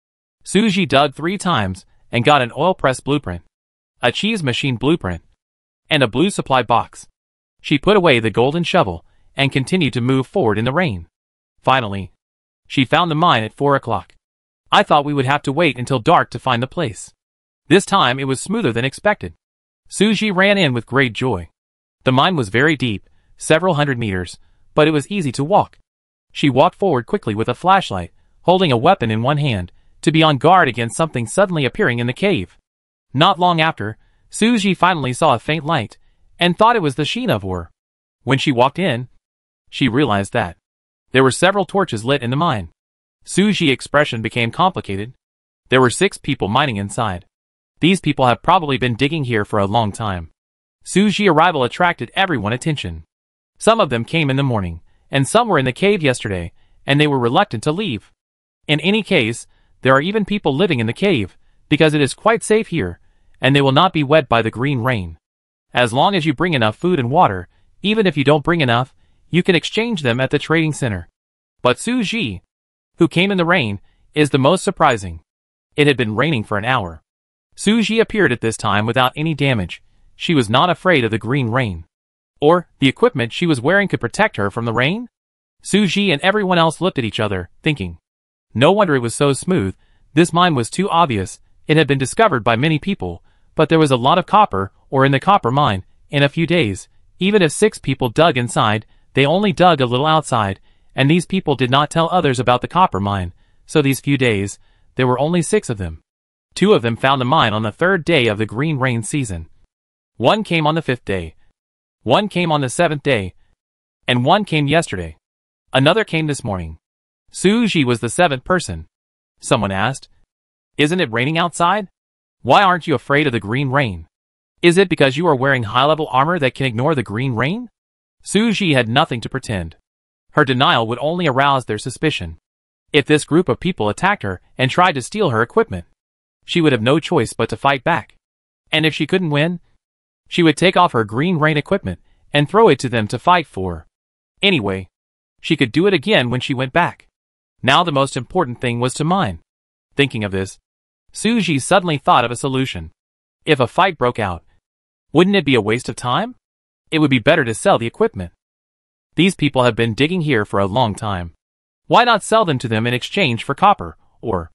Suji dug 3 times, and got an oil press blueprint, a cheese machine blueprint, and a blue supply box. She put away the golden shovel, and continued to move forward in the rain. Finally, she found the mine at 4 o'clock. I thought we would have to wait until dark to find the place. This time it was smoother than expected. Suji ran in with great joy. The mine was very deep, several hundred meters, but it was easy to walk. She walked forward quickly with a flashlight, holding a weapon in one hand, to be on guard against something suddenly appearing in the cave. Not long after, Suji finally saw a faint light, and thought it was the sheen of ore. When she walked in, she realized that there were several torches lit in the mine. Suji's expression became complicated. There were 6 people mining inside. These people have probably been digging here for a long time. Suji's arrival attracted everyone's attention. Some of them came in the morning, and some were in the cave yesterday, and they were reluctant to leave. In any case, there are even people living in the cave, because it is quite safe here, and they will not be wet by the green rain. As long as you bring enough food and water, even if you don't bring enough, you can exchange them at the trading center. But Suji, who came in the rain, is the most surprising. It had been raining for an hour. Suji appeared at this time without any damage. She was not afraid of the green rain. Or, the equipment she was wearing could protect her from the rain? Suji and everyone else looked at each other, thinking. No wonder it was so smooth. This mine was too obvious. It had been discovered by many people, but there was a lot of copper ore in the copper mine. In a few days, even if 6 people dug inside, they only dug a little outside, and these people did not tell others about the copper mine, so these few days, there were only 6 of them. 2 of them found the mine on the 3rd day of the green rain season. 1 came on the 5th day. 1 came on the 7th day. And 1 came yesterday. Another came this morning. Suji was the 7th person. Someone asked, Isn't it raining outside? Why aren't you afraid of the green rain? Is it because you are wearing high-level armor that can ignore the green rain? Suji had nothing to pretend. Her denial would only arouse their suspicion. If this group of people attacked her and tried to steal her equipment, she would have no choice but to fight back. And if she couldn't win, she would take off her green rain equipment and throw it to them to fight for. Anyway, she could do it again when she went back. Now the most important thing was to mine. Thinking of this, Suji suddenly thought of a solution. If a fight broke out, wouldn't it be a waste of time? It would be better to sell the equipment. These people have been digging here for a long time. Why not sell them to them in exchange for copper, ore?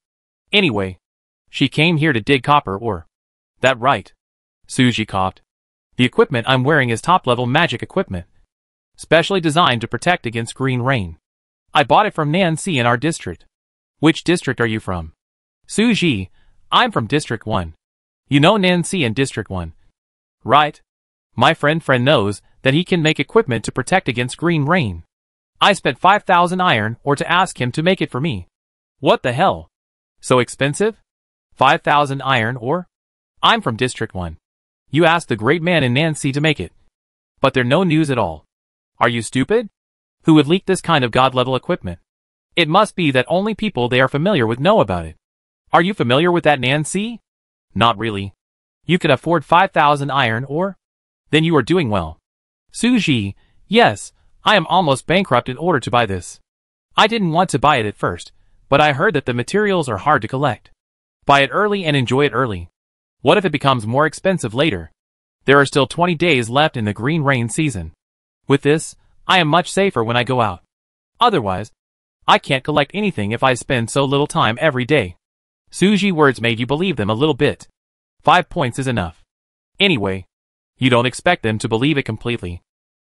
Anyway, she came here to dig copper ore. That right. Suji coughed. The equipment I'm wearing is top-level magic equipment, specially designed to protect against green rain. I bought it from Nancy in our district. Which district are you from? Suji, I'm from District 1. You know Nancy in District 1. Right. My friend knows that he can make equipment to protect against green rain. I spent 5,000 iron ore to ask him to make it for me. What the hell? So expensive? 5,000 iron ore? I'm from District 1. You asked the great man in Nancy to make it. But they're no news at all. Are you stupid? Who would leak this kind of god-level equipment? It must be that only people they are familiar with know about it. Are you familiar with that Nancy? Not really. You could afford 5,000 iron ore? Then you are doing well. Suji, yes, I am almost bankrupt in order to buy this. I didn't want to buy it at first, but I heard that the materials are hard to collect. Buy it early and enjoy it early. What if it becomes more expensive later? There are still 20 days left in the green rain season. With this, I am much safer when I go out. Otherwise, I can't collect anything if I spend so little time every day. Suji's words made you believe them a little bit. 5 points is enough. Anyway, you don't expect them to believe it completely.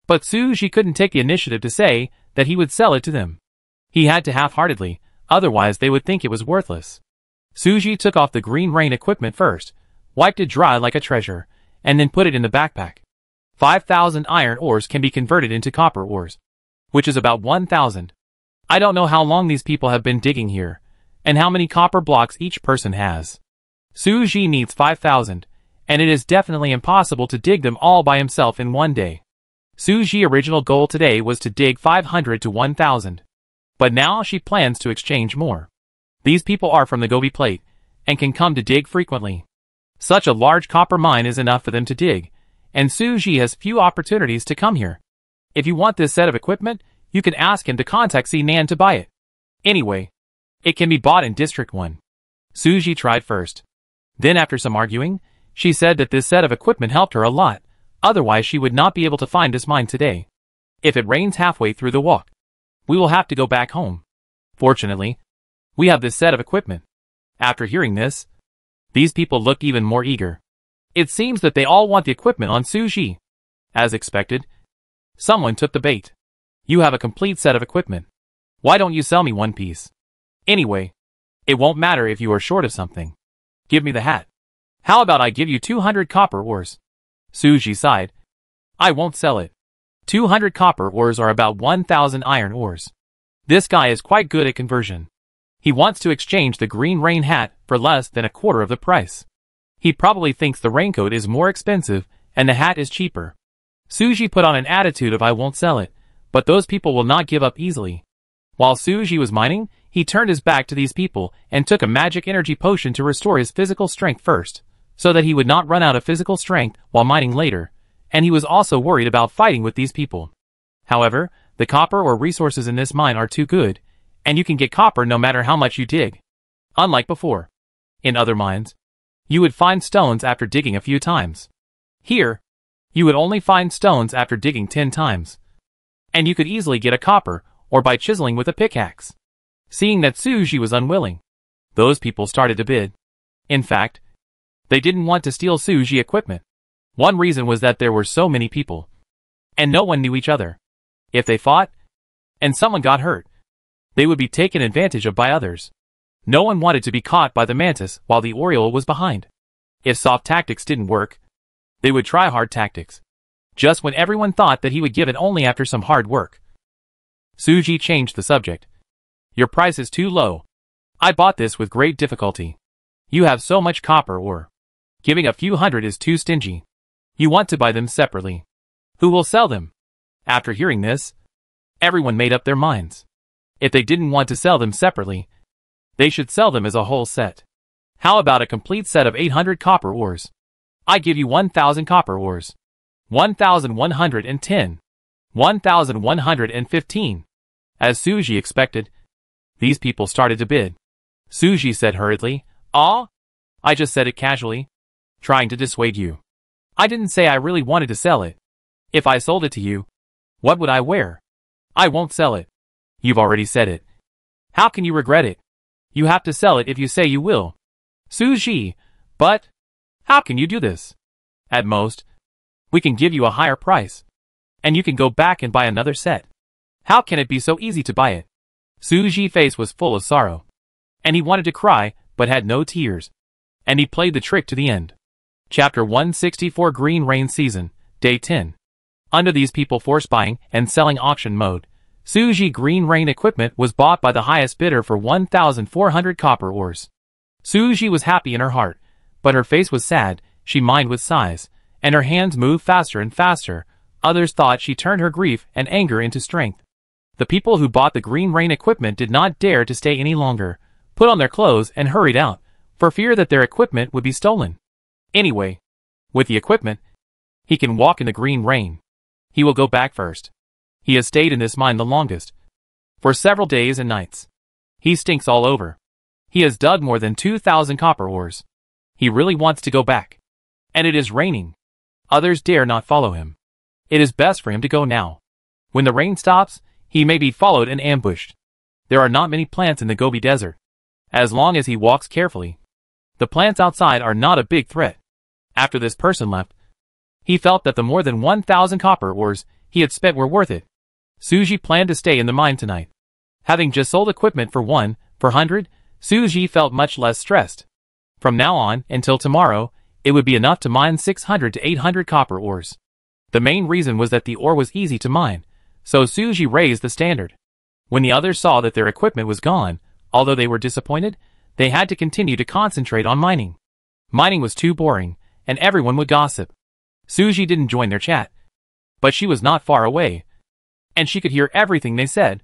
But Suji couldn't take the initiative to say that he would sell it to them. He had to half-heartedly, otherwise they would think it was worthless. Suji took off the green rain equipment first, wiped it dry like a treasure, and then put it in the backpack. 5,000 iron ores can be converted into copper ores, which is about 1,000. I don't know how long these people have been digging here, and how many copper blocks each person has. Suji needs 5,000, and it is definitely impossible to dig them all by himself in one day. Suji's original goal today was to dig 500 to 1,000. But now she plans to exchange more. These people are from the Gobi Plate, and can come to dig frequently. Such a large copper mine is enough for them to dig, and Suji has few opportunities to come here. If you want this set of equipment, you can ask him to contact Nan to buy it. Anyway, it can be bought in District 1. Suji tried first. Then after some arguing, she said that this set of equipment helped her a lot, otherwise she would not be able to find this mine today. If it rains halfway through the walk, we will have to go back home. Fortunately, we have this set of equipment. After hearing this, these people look even more eager. It seems that they all want the equipment on Suji. As expected, someone took the bait. You have a complete set of equipment. Why don't you sell me one piece? Anyway, it won't matter if you are short of something. Give me the hat. How about I give you 200 copper ores? Suji sighed. I won't sell it. 200 copper ores are about 1,000 iron ores. This guy is quite good at conversion. He wants to exchange the green rain hat for less than a quarter of the price. He probably thinks the raincoat is more expensive and the hat is cheaper. Suji put on an attitude of I won't sell it, but those people will not give up easily. While Suji was mining, he turned his back to these people and took a magic energy potion to restore his physical strength first, so that he would not run out of physical strength while mining later, and he was also worried about fighting with these people. However, the copper or resources in this mine are too good, and you can get copper no matter how much you dig. Unlike before. In other mines, you would find stones after digging a few times. Here, you would only find stones after digging 10 times. And you could easily get a copper, or by chiseling with a pickaxe. Seeing that Suji was unwilling, those people started to bid. In fact, they didn't want to steal Suji equipment. One reason was that there were so many people, and no one knew each other. If they fought, and someone got hurt, they would be taken advantage of by others. No one wanted to be caught by the mantis while the Oriole was behind. If soft tactics didn't work, they would try hard tactics. Just when everyone thought that he would give it only after some hard work. Suji changed the subject. Your price is too low. I bought this with great difficulty. You have so much copper ore. Giving a few hundred is too stingy. You want to buy them separately. Who will sell them? After hearing this, everyone made up their minds. If they didn't want to sell them separately, they should sell them as a whole set. How about a complete set of 800 copper ores? I give you 1,000 copper ores. 1,110. 1,115. As Suji expected, these people started to bid. Suji said hurriedly, "Ah, I just said it casually, trying to dissuade you. I didn't say I really wanted to sell it. If I sold it to you, what would I wear? I won't sell it. You've already said it. How can you regret it? You have to sell it if you say you will. Suji, but how can you do this? At most, we can give you a higher price, and you can go back and buy another set. How can it be so easy to buy it? Suji's face was full of sorrow, and he wanted to cry, but had no tears. And he played the trick to the end. Chapter 164 Green Rain Season, Day 10. Under these people force buying and selling auction mode, Suji Green Rain equipment was bought by the highest bidder for 1,400 copper ores. Suji was happy in her heart, but her face was sad, she mined with sighs, and her hands moved faster and faster. Others thought she turned her grief and anger into strength. The people who bought the Green Rain equipment did not dare to stay any longer, put on their clothes and hurried out, for fear that their equipment would be stolen. Anyway, with the equipment, he can walk in the Green Rain. He will go back first. He has stayed in this mine the longest, for several days and nights. He stinks all over. He has dug more than 2,000 copper ores. He really wants to go back. And it is raining. Others dare not follow him. It is best for him to go now. When the rain stops, he may be followed and ambushed. There are not many plants in the Gobi Desert. As long as he walks carefully, the plants outside are not a big threat. After this person left, he felt that the more than 1,000 copper ores he had spent were worth it. Suji planned to stay in the mine tonight. Having just sold equipment for 100, Suji felt much less stressed. From now on, until tomorrow, it would be enough to mine 600 to 800 copper ores. The main reason was that the ore was easy to mine, so Suji raised the standard. When the others saw that their equipment was gone, although they were disappointed, they had to continue to concentrate on mining. Mining was too boring, and everyone would gossip. Suji didn't join their chat, but she was not far away, and she could hear everything they said.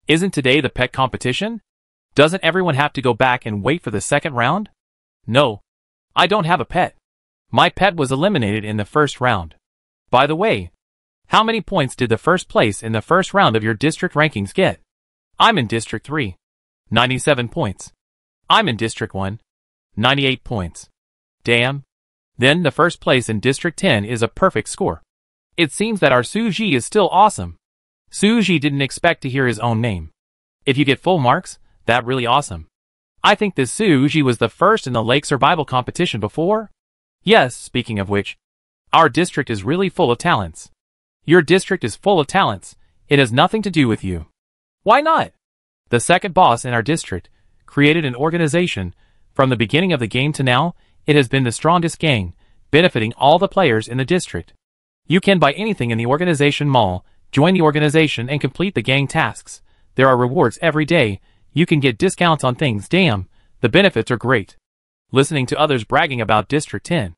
Isn't today the pet competition? Doesn't everyone have to go back and wait for the second round? No. I don't have a pet. My pet was eliminated in the first round. By the way, how many points did the first place in the first round of your district rankings get? I'm in District 3. 97 points. I'm in District 1. 98 points. Damn. Then the first place in District 10 is a perfect score. It seems that our Suji is still awesome. Suji didn't expect to hear his own name. If you get full marks, that's really awesome. I think this Suji was the first in the lake survival competition before? Yes, speaking of which, our district is really full of talents. Your district is full of talents. It has nothing to do with you. Why not? The second boss in our district created an organization. From the beginning of the game to now, it has been the strongest gang, benefiting all the players in the district. You can buy anything in the organization mall, join the organization and complete the gang tasks. There are rewards every day. You can get discounts on things. Damn, the benefits are great. Listening to others bragging about District 10,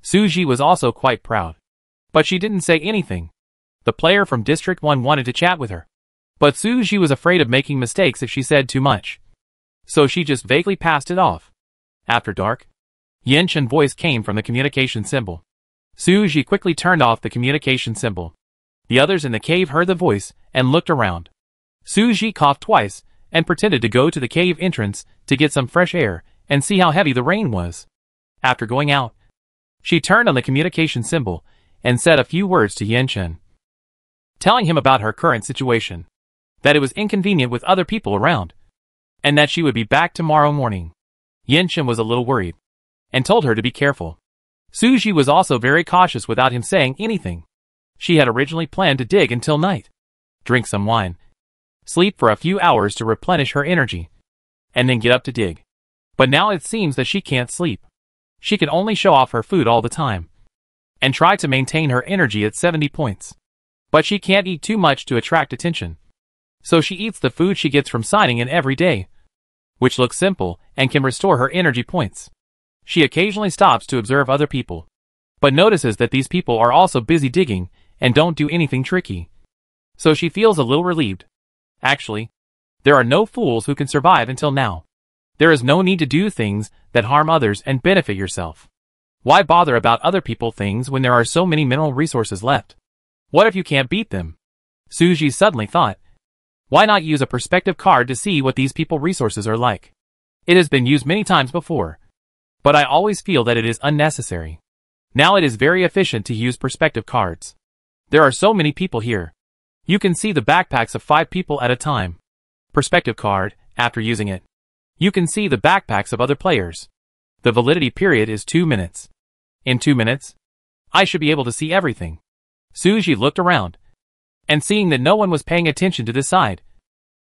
Suji was also quite proud. But she didn't say anything. The player from District 1 wanted to chat with her, but Suji was afraid of making mistakes if she said too much. So she just vaguely passed it off. After dark, Yenshin's voice came from the communication symbol. Suji quickly turned off the communication symbol. The others in the cave heard the voice and looked around. Suji coughed twice and pretended to go to the cave entrance to get some fresh air and see how heavy the rain was. After going out, she turned on the communication symbol and said a few words to Yenshin, telling him about her current situation, that it was inconvenient with other people around, and that she would be back tomorrow morning. Yenshin was a little worried, and told her to be careful. Suji was also very cautious without him saying anything. She had originally planned to dig until night, drink some wine, sleep for a few hours to replenish her energy, and then get up to dig. But now it seems that she can't sleep. She can only show off her food all the time, and try to maintain her energy at 70 points. But she can't eat too much to attract attention. So she eats the food she gets from signing in every day, which looks simple and can restore her energy points. She occasionally stops to observe other people, but notices that these people are also busy digging and don't do anything tricky. So she feels a little relieved. Actually, there are no fools who can survive until now. There is no need to do things that harm others and benefit yourself. Why bother about other people things when there are so many mineral resources left? What if you can't beat them? Suji suddenly thought, why not use a perspective card to see what these people resources are like? It has been used many times before, but I always feel that it is unnecessary. Now it is very efficient to use perspective cards. There are so many people here. You can see the backpacks of 5 people at a time. Perspective card, after using it. You can see the backpacks of other players. The validity period is 2 minutes. In 2 minutes, I should be able to see everything. Suji looked around, and seeing that no one was paying attention to this side,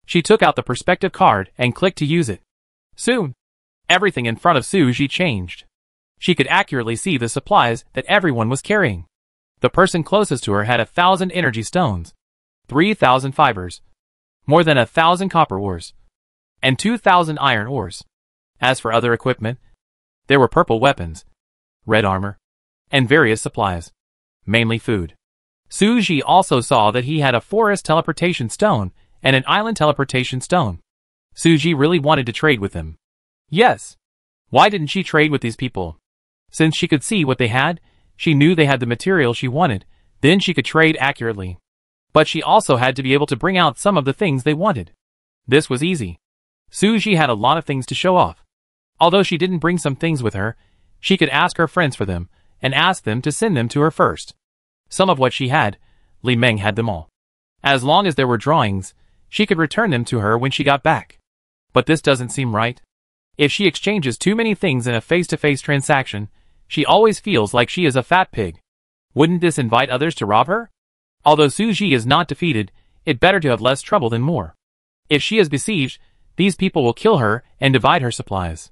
she took out the perspective card and clicked to use it. Soon, everything in front of Suji changed. She could accurately see the supplies that everyone was carrying. The person closest to her had 1,000 energy stones, 3,000 fibers, more than 1,000 copper ores, and 2,000 iron ores. As for other equipment, there were purple weapons, red armor, and various supplies, mainly food. Suji also saw that he had a forest teleportation stone and an island teleportation stone. Suji really wanted to trade with him. Yes. Why didn't she trade with these people? Since she could see what they had, she knew they had the material she wanted, then she could trade accurately. But she also had to be able to bring out some of the things they wanted. This was easy. Suji had a lot of things to show off. Although she didn't bring some things with her, she could ask her friends for them, and ask them to send them to her first. Some of what she had, Li Meng had them all. As long as there were drawings, she could return them to her when she got back. But this doesn't seem right. If she exchanges too many things in a face-to-face transaction, she always feels like she is a fat pig. Wouldn't this invite others to rob her? Although Suji is not defeated, it better to have less trouble than more. If she is besieged, these people will kill her and divide her supplies.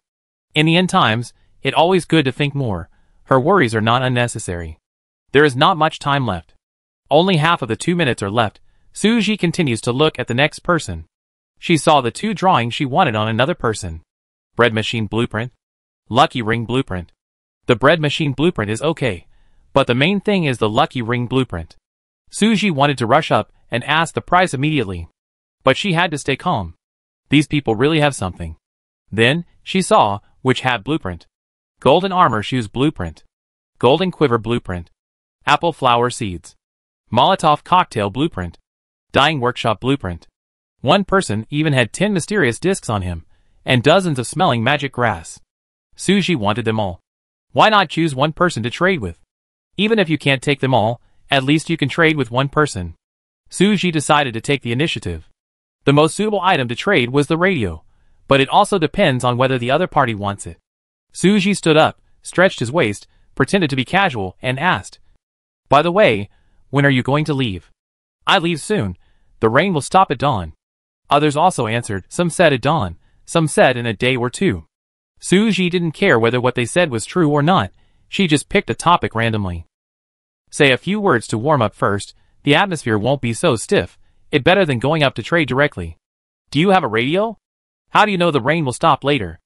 In the end times, it's always good to think more. Her worries are not unnecessary. There is not much time left. Only half of the 2 minutes are left. Suji continues to look at the next person. She saw the 2 drawings she wanted on another person. Bread machine blueprint. Lucky ring blueprint. The bread machine blueprint is okay, but the main thing is the lucky ring blueprint. Suji wanted to rush up and ask the price immediately. But she had to stay calm. These people really have something. Then, she saw, which had blueprint. Golden armor shoes blueprint. Golden quiver blueprint. Apple flower seeds. Molotov cocktail blueprint. Dyeing workshop blueprint. One person even had 10 mysterious discs on him, and dozens of smelling magic grass. Suji wanted them all. Why not choose one person to trade with? Even if you can't take them all, at least you can trade with one person. Suji decided to take the initiative. The most suitable item to trade was the radio, but it also depends on whether the other party wants it. Suji stood up, stretched his waist, pretended to be casual, and asked, "By the way, when are you going to leave?" "I leave soon. The rain will stop at dawn." Others also answered, some said at dawn, some said in a day or two. Suji didn't care whether what they said was true or not, she just picked a topic randomly. "Say a few words to warm up first, the atmosphere won't be so stiff, it's better than going up to trade directly." "Do you have a radio? How do you know the rain will stop later?"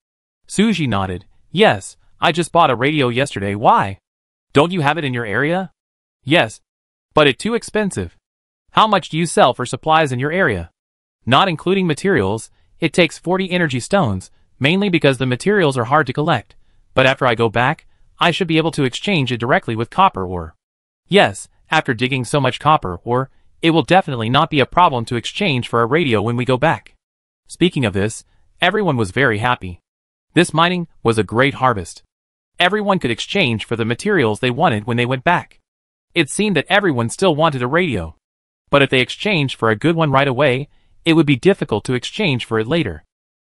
Suji nodded. "Yes, I just bought a radio yesterday. Why? Don't you have it in your area?" "Yes, but it's too expensive." "How much do you sell for supplies in your area?" "Not including materials, it takes 40 energy stones, mainly because the materials are hard to collect, but after I go back, I should be able to exchange it directly with copper ore." "Yes, after digging so much copper ore, it will definitely not be a problem to exchange for a radio when we go back." Speaking of this, everyone was very happy. This mining was a great harvest. Everyone could exchange for the materials they wanted when they went back. It seemed that everyone still wanted a radio. But if they exchanged for a good one right away, it would be difficult to exchange for it later.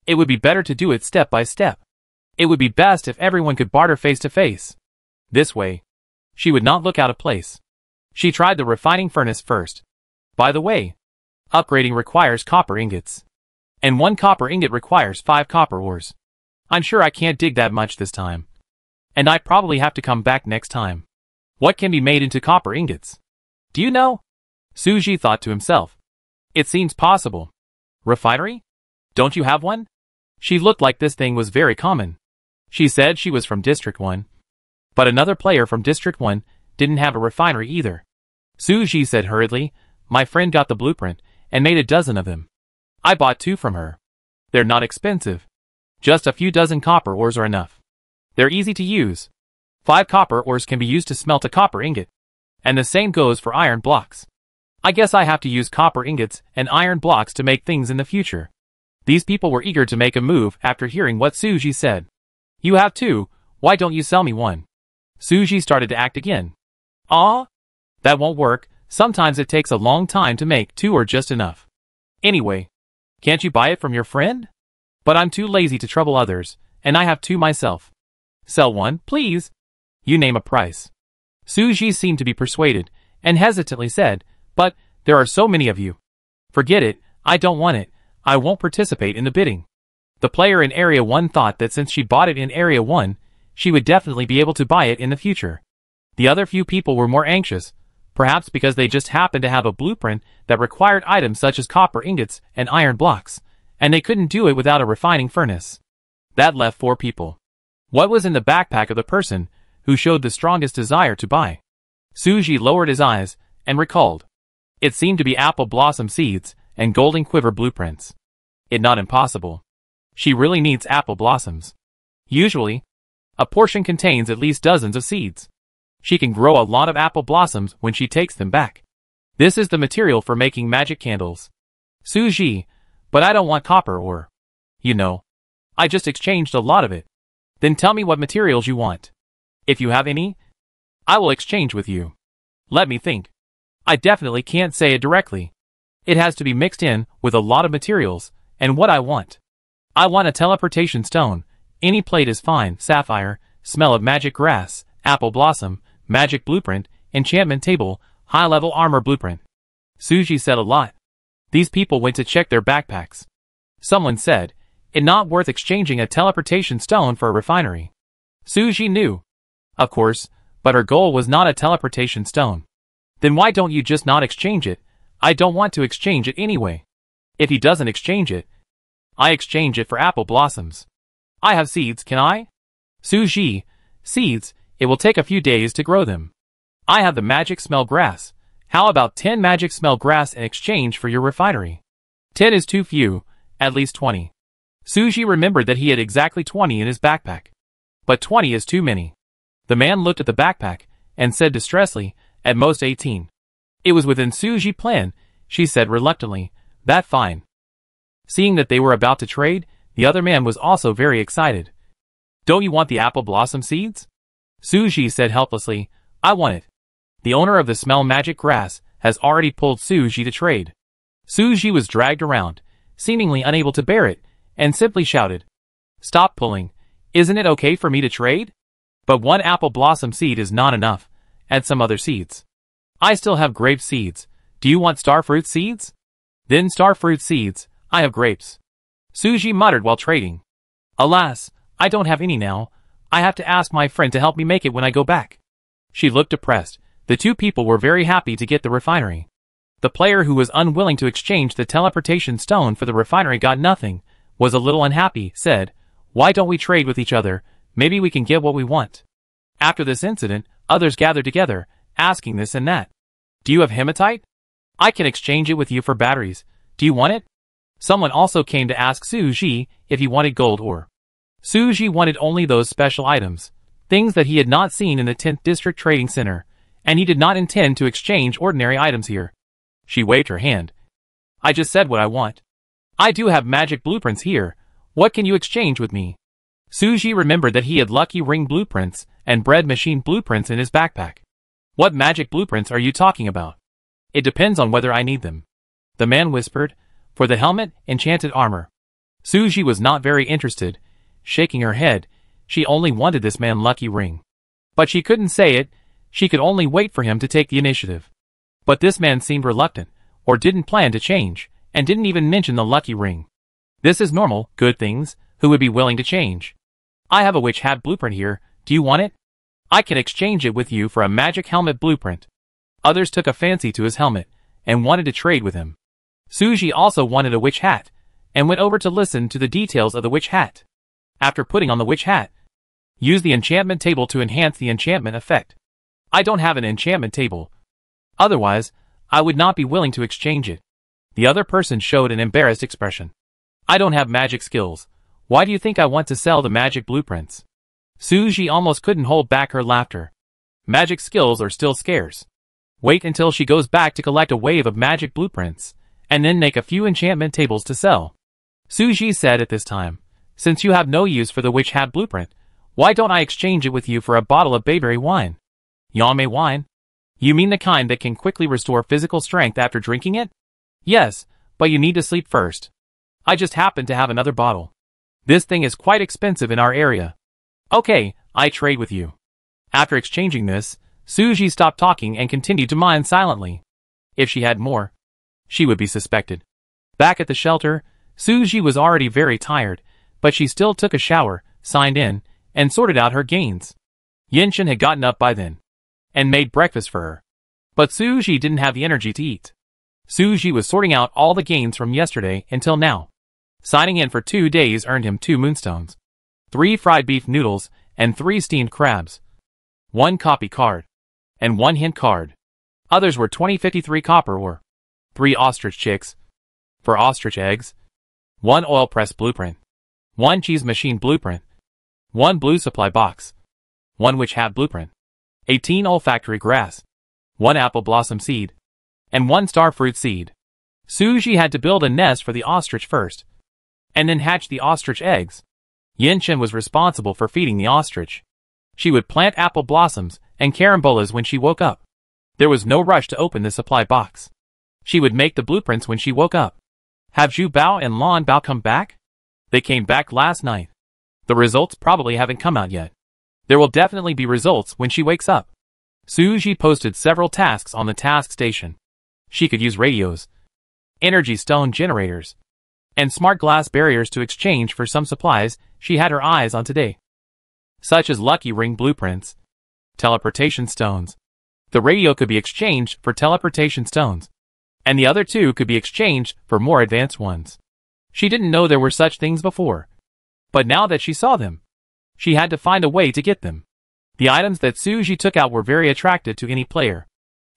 It would be better to do it step by step. It would be best if everyone could barter face to face. This way, she would not look out of place. She tried the refining furnace first. By the way, upgrading requires copper ingots. And 1 copper ingot requires 5 copper ores. I'm sure I can't dig that much this time. And I probably have to come back next time. What can be made into copper ingots? Do you know? Suji thought to himself. It seems possible. Refinery? Don't you have one? She looked like this thing was very common. She said she was from District 1. But another player from District 1 didn't have a refinery either. Suji said hurriedly, "My friend got the blueprint and made a dozen of them. I bought 2 from her. They're not expensive. Just a few dozen copper ores are enough. They're easy to use. 5 copper ores can be used to smelt a copper ingot. And the same goes for iron blocks. I guess I have to use copper ingots and iron blocks to make things in the future." These people were eager to make a move after hearing what Suji said. "You have 2, why don't you sell me one?" Suji started to act again. "Ah? That won't work, Sometimes it takes a long time to make 2 or just enough. Anyway, can't you buy it from your friend? But I'm too lazy to trouble others, and I have 2 myself. Sell 1, please. You name a price. Suji seemed to be persuaded, and hesitantly said, but, there are so many of you. Forget it, I don't want it, I won't participate in the bidding. The player in Area 1 thought that since she bought it in Area 1, she would definitely be able to buy it in the future. The other few people were more anxious, perhaps because they just happened to have a blueprint that required items such as copper ingots and iron blocks, and they couldn't do it without a refining furnace. That left 4 people. What was in the backpack of the person who showed the strongest desire to buy? Suji lowered his eyes and recalled. It seemed to be apple blossom seeds and golden quiver blueprints. It not impossible. She really needs apple blossoms. Usually, a portion contains at least dozens of seeds. She can grow a lot of apple blossoms when she takes them back. This is the material for making magic candles. Suji, but I don't want copper or, I just exchanged a lot of it. Then tell me what materials you want. If you have any, I will exchange with you. Let me think. I definitely can't say it directly. It has to be mixed in with a lot of materials, and what I want. I want a teleportation stone. Any plate is fine. Sapphire, smell of magic grass, apple blossom, magic blueprint, enchantment table, high-level armor blueprint. Suji said a lot. These people went to check their backpacks. Someone said, it not worth exchanging a teleportation stone for a refinery. Suji knew. Of course, but her goal was not a teleportation stone. Then why don't you just not exchange it? I don't want to exchange it anyway. If he doesn't exchange it, I exchange it for apple blossoms. I have seeds, can I? Suji, seeds, it will take a few days to grow them. I have the magic smell grass. How about 10 magic smell grass in exchange for your refinery? 10 is too few, at least 20. Suji remembered that he had exactly 20 in his backpack. But 20 is too many. The man looked at the backpack and said distressfully, at most 18. It was within Suji's plan, she said reluctantly, that fine. Seeing that they were about to trade, the other man was also very excited. Don't you want the apple blossom seeds? Suji said helplessly, I want it. The owner of the smell magic grass has already pulled Suji to trade. Suji was dragged around, seemingly unable to bear it, and simply shouted, Stop pulling, isn't it okay for me to trade? But 1 apple blossom seed is not enough, add some other seeds. I still have grape seeds, do you want starfruit seeds? Then starfruit seeds, I have grapes. Suji muttered while trading. Alas, I don't have any now, I have to ask my friend to help me make it when I go back. She looked depressed. The 2 people were very happy to get the refinery. The player who was unwilling to exchange the teleportation stone for the refinery got nothing, was a little unhappy, said, Why don't we trade with each other, maybe we can get what we want. After this incident, others gathered together, asking this and that. Do you have hematite? I can exchange it with you for batteries, do you want it? Someone also came to ask Suji if he wanted gold ore. Suji wanted only those special items, things that he had not seen in the 10th District Trading Center, and he did not intend to exchange ordinary items here. She waved her hand. I just said what I want. I do have magic blueprints here, what can you exchange with me? Suji remembered that he had lucky ring blueprints and bread machine blueprints in his backpack. What magic blueprints are you talking about? It depends on whether I need them. The man whispered, for the helmet, enchanted armor. Suji was not very interested, shaking her head, she only wanted this man lucky ring. But she couldn't say it, she could only wait for him to take the initiative. But this man seemed reluctant, or didn't plan to change, and didn't even mention the lucky ring. This is normal, good things, who would be willing to change? I have a witch hat blueprint here, do you want it? I can exchange it with you for a magic helmet blueprint. Others took a fancy to his helmet, and wanted to trade with him. Suji also wanted a witch hat, and went over to listen to the details of the witch hat. After putting on the witch hat, use the enchantment table to enhance the enchantment effect. I don't have an enchantment table. Otherwise, I would not be willing to exchange it. The other person showed an embarrassed expression. I don't have magic skills. Why do you think I want to sell the magic blueprints? Suji almost couldn't hold back her laughter. Magic skills are still scarce. Wait until she goes back to collect a wave of magic blueprints, and then make a few enchantment tables to sell. Suji said at this time, since you have no use for the witch hat blueprint, why don't I exchange it with you for a bottle of bayberry wine? Yame wine? You mean the kind that can quickly restore physical strength after drinking it? Yes, but you need to sleep first. I just happen to have another bottle. This thing is quite expensive in our area. Okay, I trade with you. After exchanging this, Suji stopped talking and continued to mine silently. If she had more, she would be suspected. Back at the shelter, Suji was already very tired, but she still took a shower, signed in, and sorted out her gains. Yinshin had gotten up by then and made breakfast for her. But Suji didn't have the energy to eat. Suji was sorting out all the gains from yesterday until now. Signing in for 2 days earned him 2 moonstones, 3 fried beef noodles, and 3 steamed crabs, 1 copy card, and 1 hint card. Others were 2053 copper ore, 3 ostrich chicks, 4 ostrich eggs, 1 oil press blueprint, 1 cheese machine blueprint, 1 blue supply box, 1 witch hat blueprint, 18 olfactory grass, 1 apple blossom seed, and 1 star fruit seed. Suji had to build a nest for the ostrich first, and then hatch the ostrich eggs. Yinshin was responsible for feeding the ostrich. She would plant apple blossoms and carambolas when she woke up. There was no rush to open the supply box. She would make the blueprints when she woke up. Have Zhu Bao and Lan Bao come back? They came back last night. The results probably haven't come out yet. There will definitely be results when she wakes up. Suji posted several tasks on the task station. She could use radios, energy stone generators, and smart glass barriers to exchange for some supplies she had her eyes on today, such as lucky ring blueprints, teleportation stones. The radio could be exchanged for teleportation stones, and the other 2 could be exchanged for more advanced ones. She didn't know there were such things before, but now that she saw them, she had to find a way to get them. The items that Suji took out were very attractive to any player.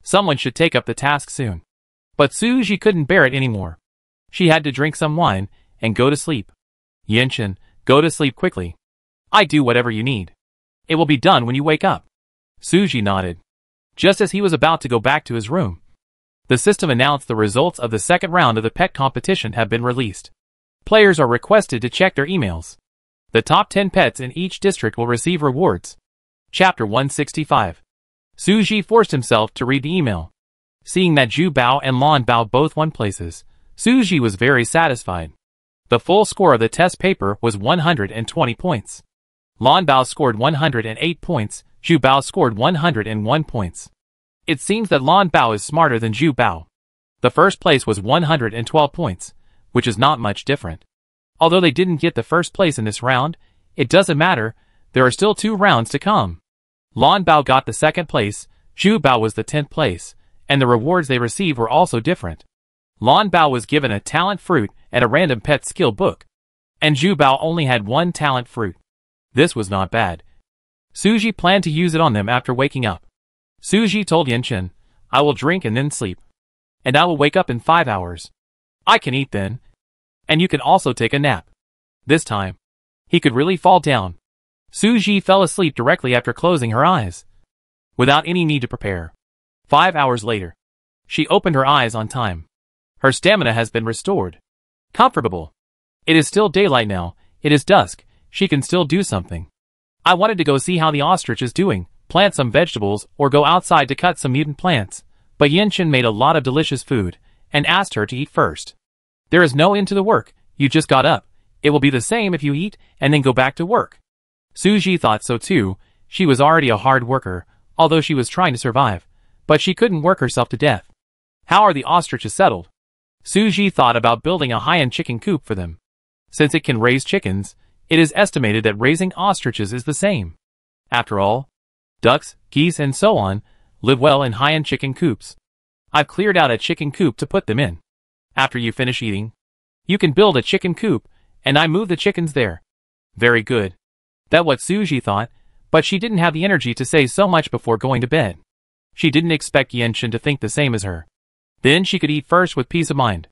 Someone should take up the task soon. But Suji couldn't bear it anymore. She had to drink some wine and go to sleep. Yinshin, go to sleep quickly. I do whatever you need. It will be done when you wake up. Suji nodded. Just as he was about to go back to his room, the system announced the results of the second round of the pet competition have been released. Players are requested to check their emails. The top 10 pets in each district will receive rewards. Chapter 165. Suji forced himself to read the email. Seeing that Zhu Bao and Lan Bao both won places, Suji was very satisfied. The full score of the test paper was 120 points. Lan Bao scored 108 points, Zhu Bao scored 101 points. It seems that Lan Bao is smarter than Zhu Bao. The first place was 112 points, which is not much different. Although they didn't get the first place in this round, it doesn't matter, there are still 2 rounds to come. Lan Bao got the second place, Zhu Bao was the 10th place, and the rewards they received were also different. Lan Bao was given a talent fruit and a random pet skill book, and Zhu Bao only had 1 talent fruit. This was not bad. Suji planned to use it on them after waking up. Suji told Yinshin, I will drink and then sleep. And I will wake up in 5 hours. I can eat then. And you can also take a nap. This time, he could really fall down. Suji fell asleep directly after closing her eyes, without any need to prepare. 5 hours later, she opened her eyes on time. Her stamina has been restored. Comfortable. It is still daylight now, it is dusk, she can still do something. I wanted to go see how the ostrich is doing, plant some vegetables, or go outside to cut some mutant plants, but Yinshin made a lot of delicious food, and asked her to eat first. There is no end to the work, you just got up. It will be the same if you eat, and then go back to work. Suji thought so too. She was already a hard worker, although she was trying to survive, but she couldn't work herself to death. How are the ostriches settled? Suji thought about building a high-end chicken coop for them. Since it can raise chickens, it is estimated that raising ostriches is the same. After all, ducks, geese, and so on live well in high-end chicken coops. I've cleared out a chicken coop to put them in. After you finish eating, you can build a chicken coop, and I move the chickens there. Very good. That's what Suji thought, but she didn't have the energy to say so much before going to bed. She didn't expect Yinshin to think the same as her. Then she could eat first with peace of mind.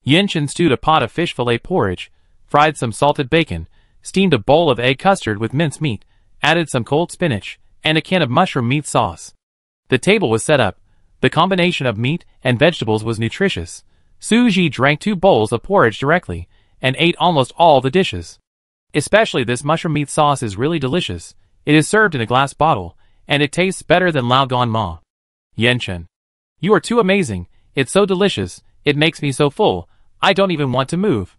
Yinshin stewed a pot of fish fillet porridge, fried some salted bacon, steamed a bowl of egg custard with minced meat, added some cold spinach, and a can of mushroom meat sauce. The table was set up. The combination of meat and vegetables was nutritious. Suji drank 2 bowls of porridge directly, and ate almost all the dishes. Especially this mushroom meat sauce is really delicious. It is served in a glass bottle, and it tastes better than Lao Gan Ma. Yenchen. You are too amazing. It's so delicious. It makes me so full. I don't even want to move.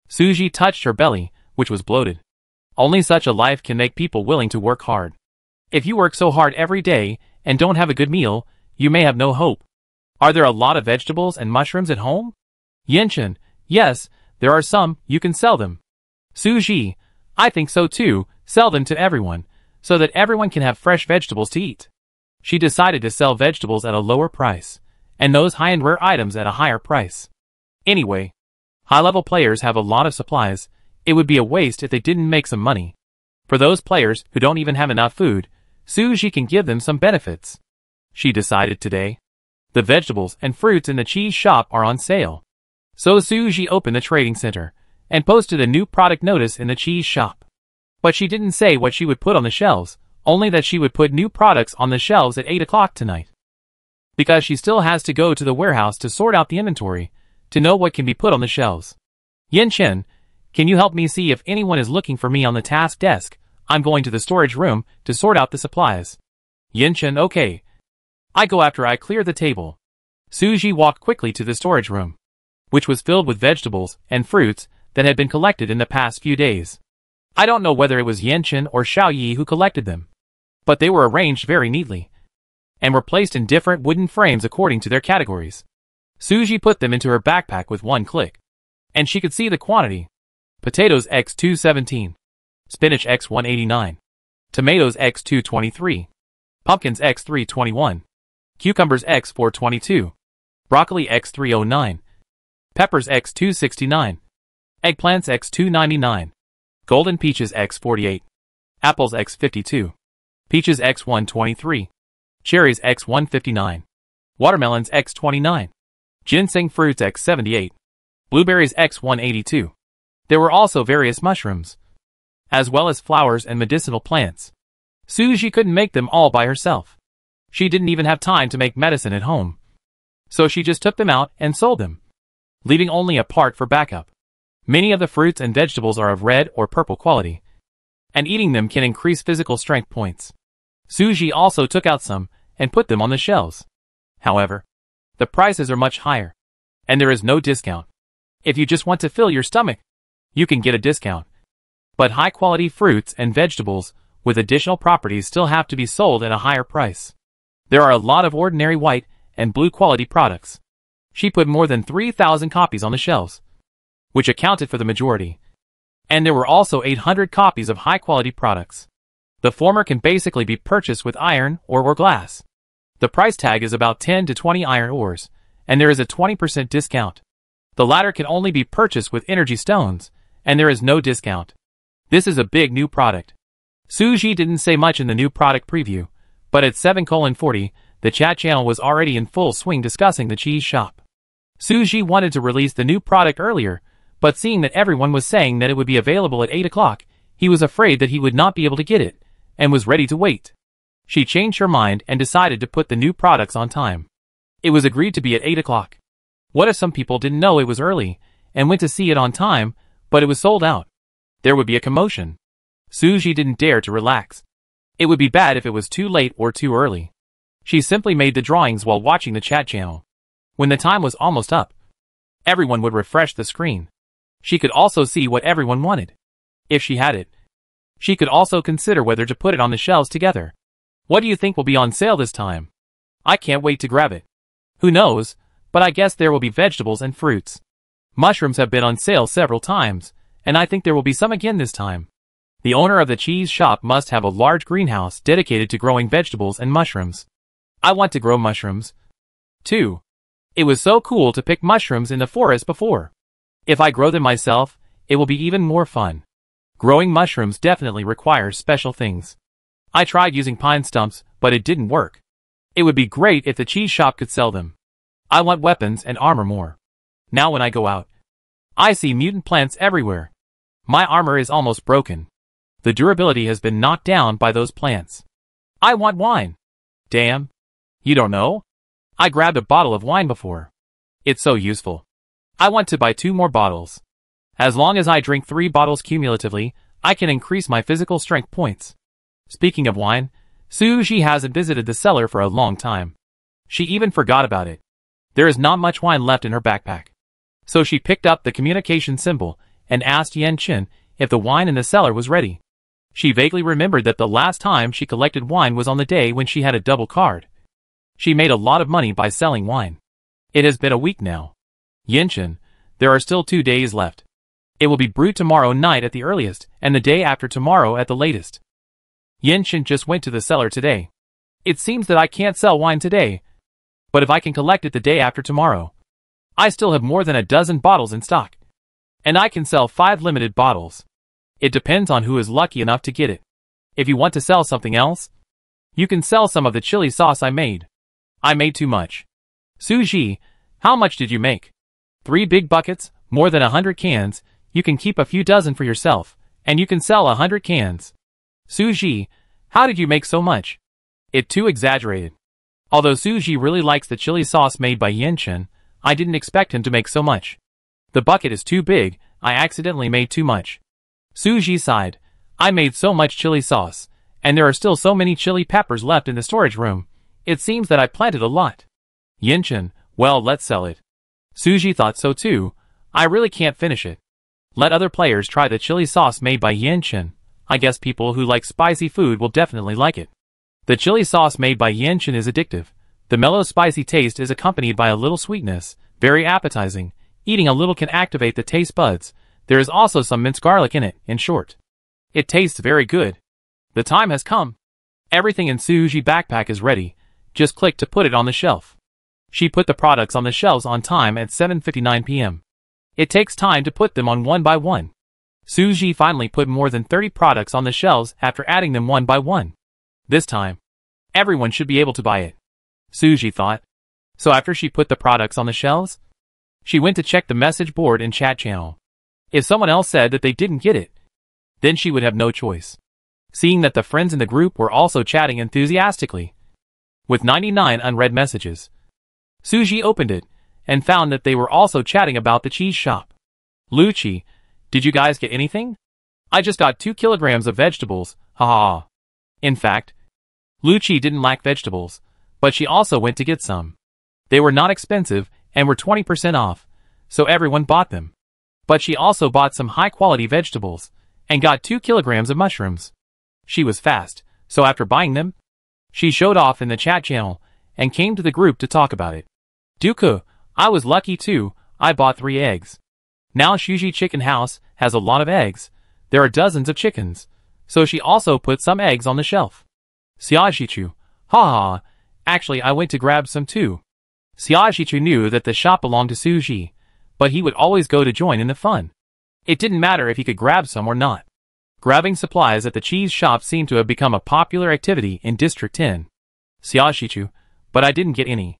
Suji touched her belly, which was bloated. Only such a life can make people willing to work hard. If you work so hard every day and don't have a good meal, you may have no hope. Are there a lot of vegetables and mushrooms at home? Yenchen. Yes, there are some. You can sell them. Suji. I think so too. Sell them to everyone, so that everyone can have fresh vegetables to eat. She decided to sell vegetables at a lower price, and those high-end rare items at a higher price. Anyway, high-level players have a lot of supplies. It would be a waste if they didn't make some money. For those players who don't even have enough food, Suji can give them some benefits. She decided today. The vegetables and fruits in the cheese shop are on sale. So Suji opened the trading center and posted a new product notice in the cheese shop. But she didn't say what she would put on the shelves, only that she would put new products on the shelves at 8 o'clock tonight. Because she still has to go to the warehouse to sort out the inventory, to know what can be put on the shelves. Yenchen, can you help me see if anyone is looking for me on the task desk? I'm going to the storage room to sort out the supplies. Yenchen, okay. I go after I clear the table. Suji walked quickly to the storage room, which was filled with vegetables and fruits that had been collected in the past few days. I don't know whether it was Yenchen or Xiaoyi who collected them, but they were arranged very neatly, and were placed in different wooden frames according to their categories. Suji put them into her backpack with one click, and she could see the quantity. Potatoes X217, spinach X189, tomatoes X223, pumpkins X321, cucumbers X422, broccoli X309, peppers X269, eggplants X299, golden peaches X48, apples X52, peaches X123, cherries X159, watermelons X29, ginseng fruits X78, blueberries X182. There were also various mushrooms, as well as flowers and medicinal plants. Suji couldn't make them all by herself. She didn't even have time to make medicine at home. So she just took them out and sold them, leaving only a part for backup. Many of the fruits and vegetables are of red or purple quality, and eating them can increase physical strength points. Suji also took out some and put them on the shelves. However, the prices are much higher, and there is no discount. If you just want to fill your stomach, you can get a discount. But high-quality fruits and vegetables with additional properties still have to be sold at a higher price. There are a lot of ordinary white and blue quality products. She put more than 3,000 copies on the shelves, which accounted for the majority. And there were also 800 copies of high-quality products. The former can basically be purchased with iron or glass. The price tag is about 10 to 20 iron ores, and there is a 20% discount. The latter can only be purchased with energy stones, and there is no discount. This is a big new product. Suji didn't say much in the new product preview, but at 7:40, the chat channel was already in full swing discussing the cheese shop. Suji wanted to release the new product earlier, but seeing that everyone was saying that it would be available at 8 o'clock, he was afraid that he would not be able to get it, and was ready to wait. She changed her mind and decided to put the new products on time. It was agreed to be at 8 o'clock. What if some people didn't know it was early, and went to see it on time, but it was sold out? There would be a commotion. Suji didn't dare to relax. It would be bad if it was too late or too early. She simply made the drawings while watching the chat channel. When the time was almost up, everyone would refresh the screen. She could also see what everyone wanted. If she had it, she could also consider whether to put it on the shelves together. What do you think will be on sale this time? I can't wait to grab it. Who knows, but I guess there will be vegetables and fruits. Mushrooms have been on sale several times, and I think there will be some again this time. The owner of the cheese shop must have a large greenhouse dedicated to growing vegetables and mushrooms. I want to grow mushrooms, too. It was so cool to pick mushrooms in the forest before. If I grow them myself, it will be even more fun. Growing mushrooms definitely requires special things. I tried using pine stumps, but it didn't work. It would be great if the cheese shop could sell them. I want weapons and armor more. Now when I go out, I see mutant plants everywhere. My armor is almost broken. The durability has been knocked down by those plants. I want wine. Damn. You don't know? I grabbed a bottle of wine before. It's so useful. I want to buy 2 more bottles. As long as I drink 3 bottles cumulatively, I can increase my physical strength points. Speaking of wine, Suji hasn't visited the cellar for a long time. She even forgot about it. There is not much wine left in her backpack. So she picked up the communication symbol and asked Yan Chen if the wine in the cellar was ready. She vaguely remembered that the last time she collected wine was on the day when she had a double card. She made a lot of money by selling wine. It has been a week now. Yanchen, there are still 2 days left. It will be brewed tomorrow night at the earliest, and the day after tomorrow at the latest. Yanchen just went to the cellar today. It seems that I can't sell wine today, but if I can collect it the day after tomorrow, I still have more than a dozen bottles in stock. And I can sell 5 limited bottles. It depends on who is lucky enough to get it. If you want to sell something else, you can sell some of the chili sauce I made. I made too much. Suji, how much did you make? 3 big buckets, more than 100 cans. You can keep a few dozen for yourself, and you can sell 100 cans. Suji, how did you make so much? It too exaggerated. Although Suji really likes the chili sauce made by Yanchen, I didn't expect him to make so much. The bucket is too big, I accidentally made too much. Suji sighed. I made so much chili sauce, and there are still so many chili peppers left in the storage room. It seems that I planted a lot. Yanchen, well, let's sell it. Suji thought so too. I really can't finish it. Let other players try the chili sauce made by Yanchen. I guess people who like spicy food will definitely like it. The chili sauce made by Yanchen is addictive. The mellow spicy taste is accompanied by a little sweetness, very appetizing. Eating a little can activate the taste buds. There is also some minced garlic in it, in short. It tastes very good. The time has come. Everything in Suji's backpack is ready. Just click to put it on the shelf. She put the products on the shelves on time at 7:59 p.m. It takes time to put them on one by one. Suji finally put more than 30 products on the shelves after adding them one by one. This time, everyone should be able to buy it, Suji thought. So after she put the products on the shelves, she went to check the message board and chat channel. If someone else said that they didn't get it, then she would have no choice. Seeing that the friends in the group were also chatting enthusiastically, with 99 unread messages, Suji opened it and found that they were also chatting about the cheese shop. Luchi, did you guys get anything? I just got 2 kilograms of vegetables, haha. In fact, Luchi didn't lack vegetables, but she also went to get some. They were not expensive and were 20% off, so everyone bought them. But she also bought some high-quality vegetables and got 2 kilograms of mushrooms. She was fast, so after buying them, she showed off in the chat channel and came to the group to talk about it. Dooku, I was lucky too, I bought 3 eggs. Now Shuji Chicken House has a lot of eggs. There are dozens of chickens, so she also put some eggs on the shelf. Xiaoxichu, haha, actually I went to grab some too. Xiaoxichu knew that the shop belonged to Suji, but he would always go to join in the fun. It didn't matter if he could grab some or not. Grabbing supplies at the cheese shop seemed to have become a popular activity in District 10. Xiaoxichu, but I didn't get any.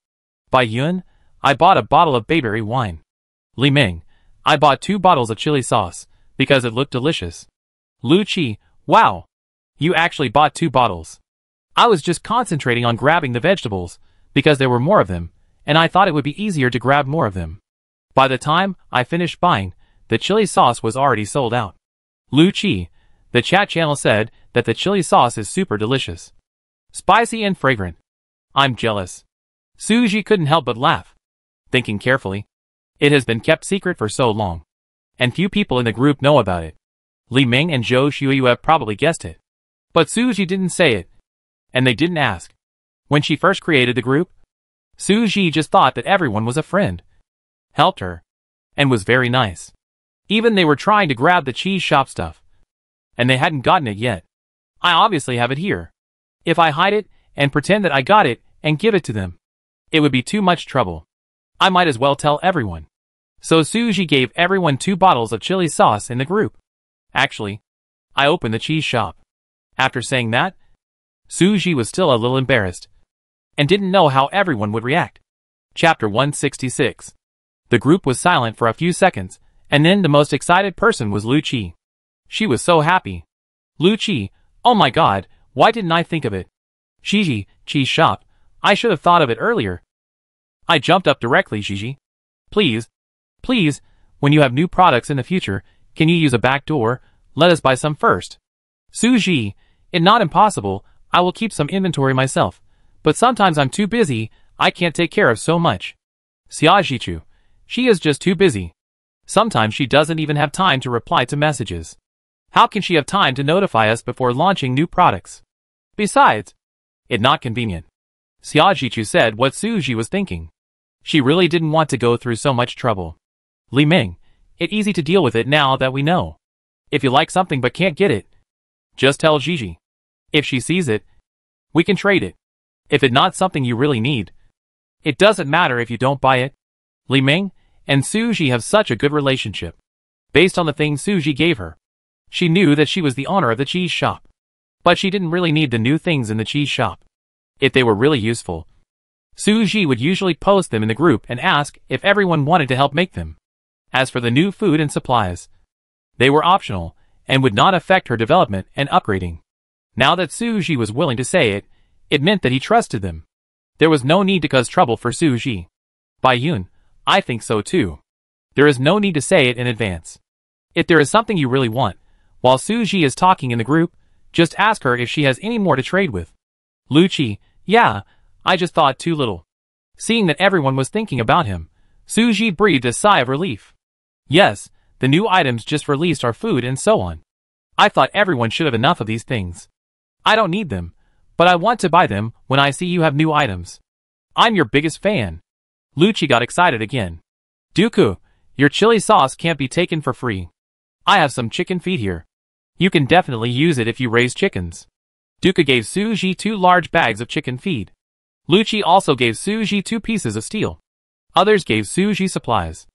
Bai Yun, I bought a bottle of bayberry wine. Li Ming, I bought 2 bottles of chili sauce, because it looked delicious. Lu Qi, wow! You actually bought 2 bottles. I was just concentrating on grabbing the vegetables, because there were more of them, and I thought it would be easier to grab more of them. By the time I finished buying, the chili sauce was already sold out. Lu Qi, the chat channel said that the chili sauce is super delicious. Spicy and fragrant. I'm jealous. Suji couldn't help but laugh. Thinking carefully, it has been kept secret for so long, and few people in the group know about it. Li Ming and Zhou Shuyu have probably guessed it. But Suji didn't say it, and they didn't ask. When she first created the group, Suji just thought that everyone was a friend, helped her, and was very nice. Even they were trying to grab the cheese shop stuff, and they hadn't gotten it yet. I obviously have it here. If I hide it and pretend that I got it and give it to them, it would be too much trouble. I might as well tell everyone. So Suji gave everyone 2 bottles of chili sauce in the group. Actually, I opened the cheese shop. After saying that, Suji was still a little embarrassed, and didn't know how everyone would react. Chapter 166. The group was silent for a few seconds, and then the most excited person was Lu Qi. She was so happy. Lu Qi, oh my god, why didn't I think of it? Shiji, cheese shop, I should have thought of it earlier. I jumped up directly, Shiji. Please, when you have new products in the future, can you use a back door? Let us buy some first. Suji, it's not impossible, I will keep some inventory myself, but sometimes I'm too busy, I can't take care of so much. Xiaojichu. She is just too busy. Sometimes she doesn't even have time to reply to messages. How can she have time to notify us before launching new products? Besides, it's not convenient. Xiaojichu said what Suji was thinking. She really didn't want to go through so much trouble. Li Ming, it's easy to deal with it now that we know. If you like something but can't get it, just tell Gigi. If she sees it, we can trade it. If it's not something you really need, it doesn't matter if you don't buy it. Li Ming and Suji have such a good relationship. Based on the things Suji gave her, she knew that she was the owner of the cheese shop. But she didn't really need the new things in the cheese shop. If they were really useful, Suji would usually post them in the group and ask if everyone wanted to help make them. As for the new food and supplies, they were optional and would not affect her development and upgrading. Now that Suji was willing to say it, it meant that he trusted them. There was no need to cause trouble for Suji. Bai Yun, I think so too. There is no need to say it in advance. If there is something you really want, while Suji is talking in the group, just ask her if she has any more to trade with. Lu Qi, yeah, I just thought too little. Seeing that everyone was thinking about him, Suji breathed a sigh of relief. Yes, the new items just released are food and so on. I thought everyone should have enough of these things. I don't need them, but I want to buy them when I see you have new items. I'm your biggest fan. Lu Qi got excited again. Dooku, your chili sauce can't be taken for free. I have some chicken feed here. You can definitely use it if you raise chickens. Dooku gave Suji 2 large bags of chicken feed. Lu Qi also gave Suji 2 pieces of steel. Others gave Suji supplies.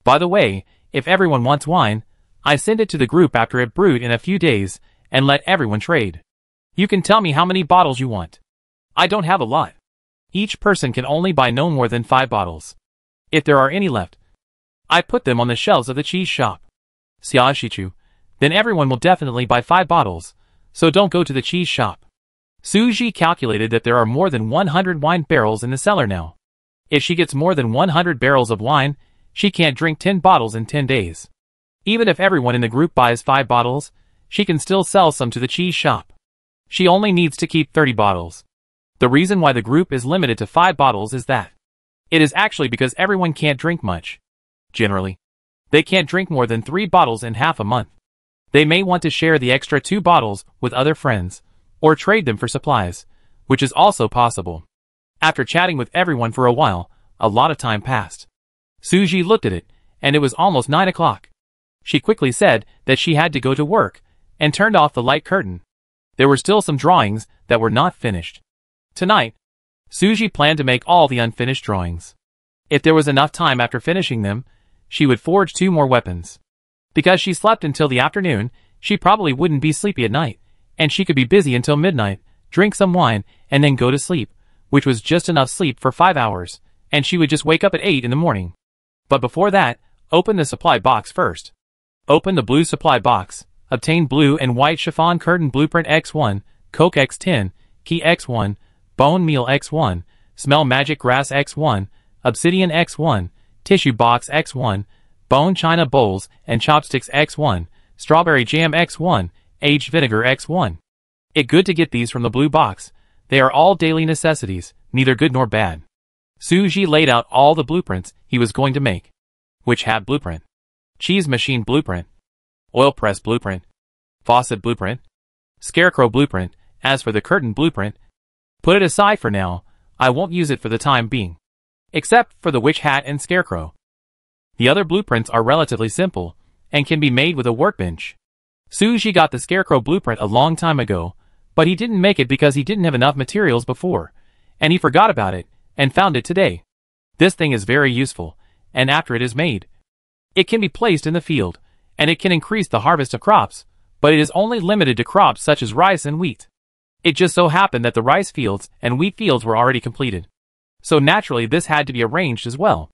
By the way, if everyone wants wine, I send it to the group after it brewed in a few days, and let everyone trade. You can tell me how many bottles you want. I don't have a lot. Each person can only buy no more than 5 bottles. If there are any left, I put them on the shelves of the cheese shop. Xiaojichu, then everyone will definitely buy 5 bottles, so don't go to the cheese shop. Suji calculated that there are more than 100 wine barrels in the cellar now. If she gets more than 100 barrels of wine, she can't drink 10 bottles in 10 days. Even if everyone in the group buys 5 bottles, she can still sell some to the cheese shop. She only needs to keep 30 bottles. The reason why the group is limited to 5 bottles is that it is actually because everyone can't drink much. Generally, they can't drink more than 3 bottles in half a month. They may want to share the extra 2 bottles with other friends, or trade them for supplies, which is also possible. After chatting with everyone for a while, a lot of time passed. Suji looked at it, and it was almost 9 o'clock. She quickly said that she had to go to work, and turned off the light curtain. There were still some drawings that were not finished. Tonight, Suji planned to make all the unfinished drawings. If there was enough time after finishing them, she would forge 2 more weapons. Because she slept until the afternoon, she probably wouldn't be sleepy at night, and she could be busy until midnight, drink some wine, and then go to sleep, which was just enough sleep for 5 hours, and she would just wake up at 8 in the morning. But before that, open the supply box first. Open the blue supply box, obtain blue and white chiffon curtain blueprint X1, Coke X10, Key X1, Bone Meal X1, Smell Magic Grass X1, Obsidian X1, Tissue Box X1, Bone China Bowls and Chopsticks X1, Strawberry Jam X1, Aged Vinegar X1. It's good to get these from the blue box. They are all daily necessities, neither good nor bad. Suji laid out all the blueprints he was going to make. Witch Hat Blueprint, Cheese Machine Blueprint, Oil Press Blueprint, Faucet Blueprint, Scarecrow Blueprint. As for the curtain blueprint, put it aside for now, I won't use it for the time being. Except for the witch hat and scarecrow. The other blueprints are relatively simple, and can be made with a workbench. Suji got the scarecrow blueprint a long time ago, but he didn't make it because he didn't have enough materials before, and he forgot about it, and found it today. This thing is very useful, and after it is made, it can be placed in the field, and it can increase the harvest of crops, but it is only limited to crops such as rice and wheat. It just so happened that the rice fields and wheat fields were already completed. So naturally this had to be arranged as well.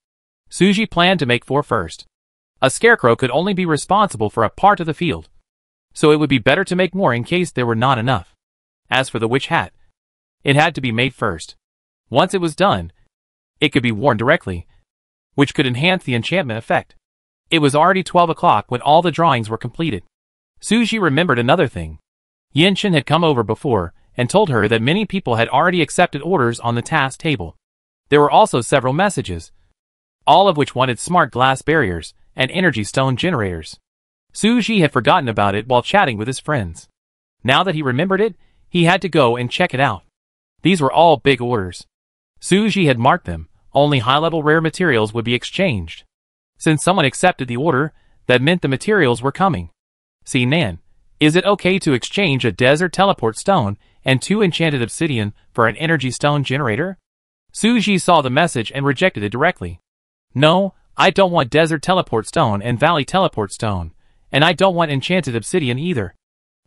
Suji planned to make 4 first. A scarecrow could only be responsible for a part of the field, so it would be better to make more in case there were not enough. As for the witch hat, it had to be made first. Once it was done, it could be worn directly, which could enhance the enchantment effect. It was already 12 o'clock when all the drawings were completed. Suji remembered another thing. Yin-Chen had come over before, and told her that many people had already accepted orders on the task table. There were also several messages, all of which wanted smart glass barriers and energy stone generators. Suji had forgotten about it while chatting with his friends. Now that he remembered it, he had to go and check it out. These were all big orders. Suji had marked them. Only high-level rare materials would be exchanged. Since someone accepted the order, that meant the materials were coming. See, Nan, is it okay to exchange a desert teleport stone and 2 enchanted obsidian for an energy stone generator? Suji saw the message and rejected it directly. No, I don't want desert teleport stone and valley teleport stone, and I don't want enchanted obsidian either.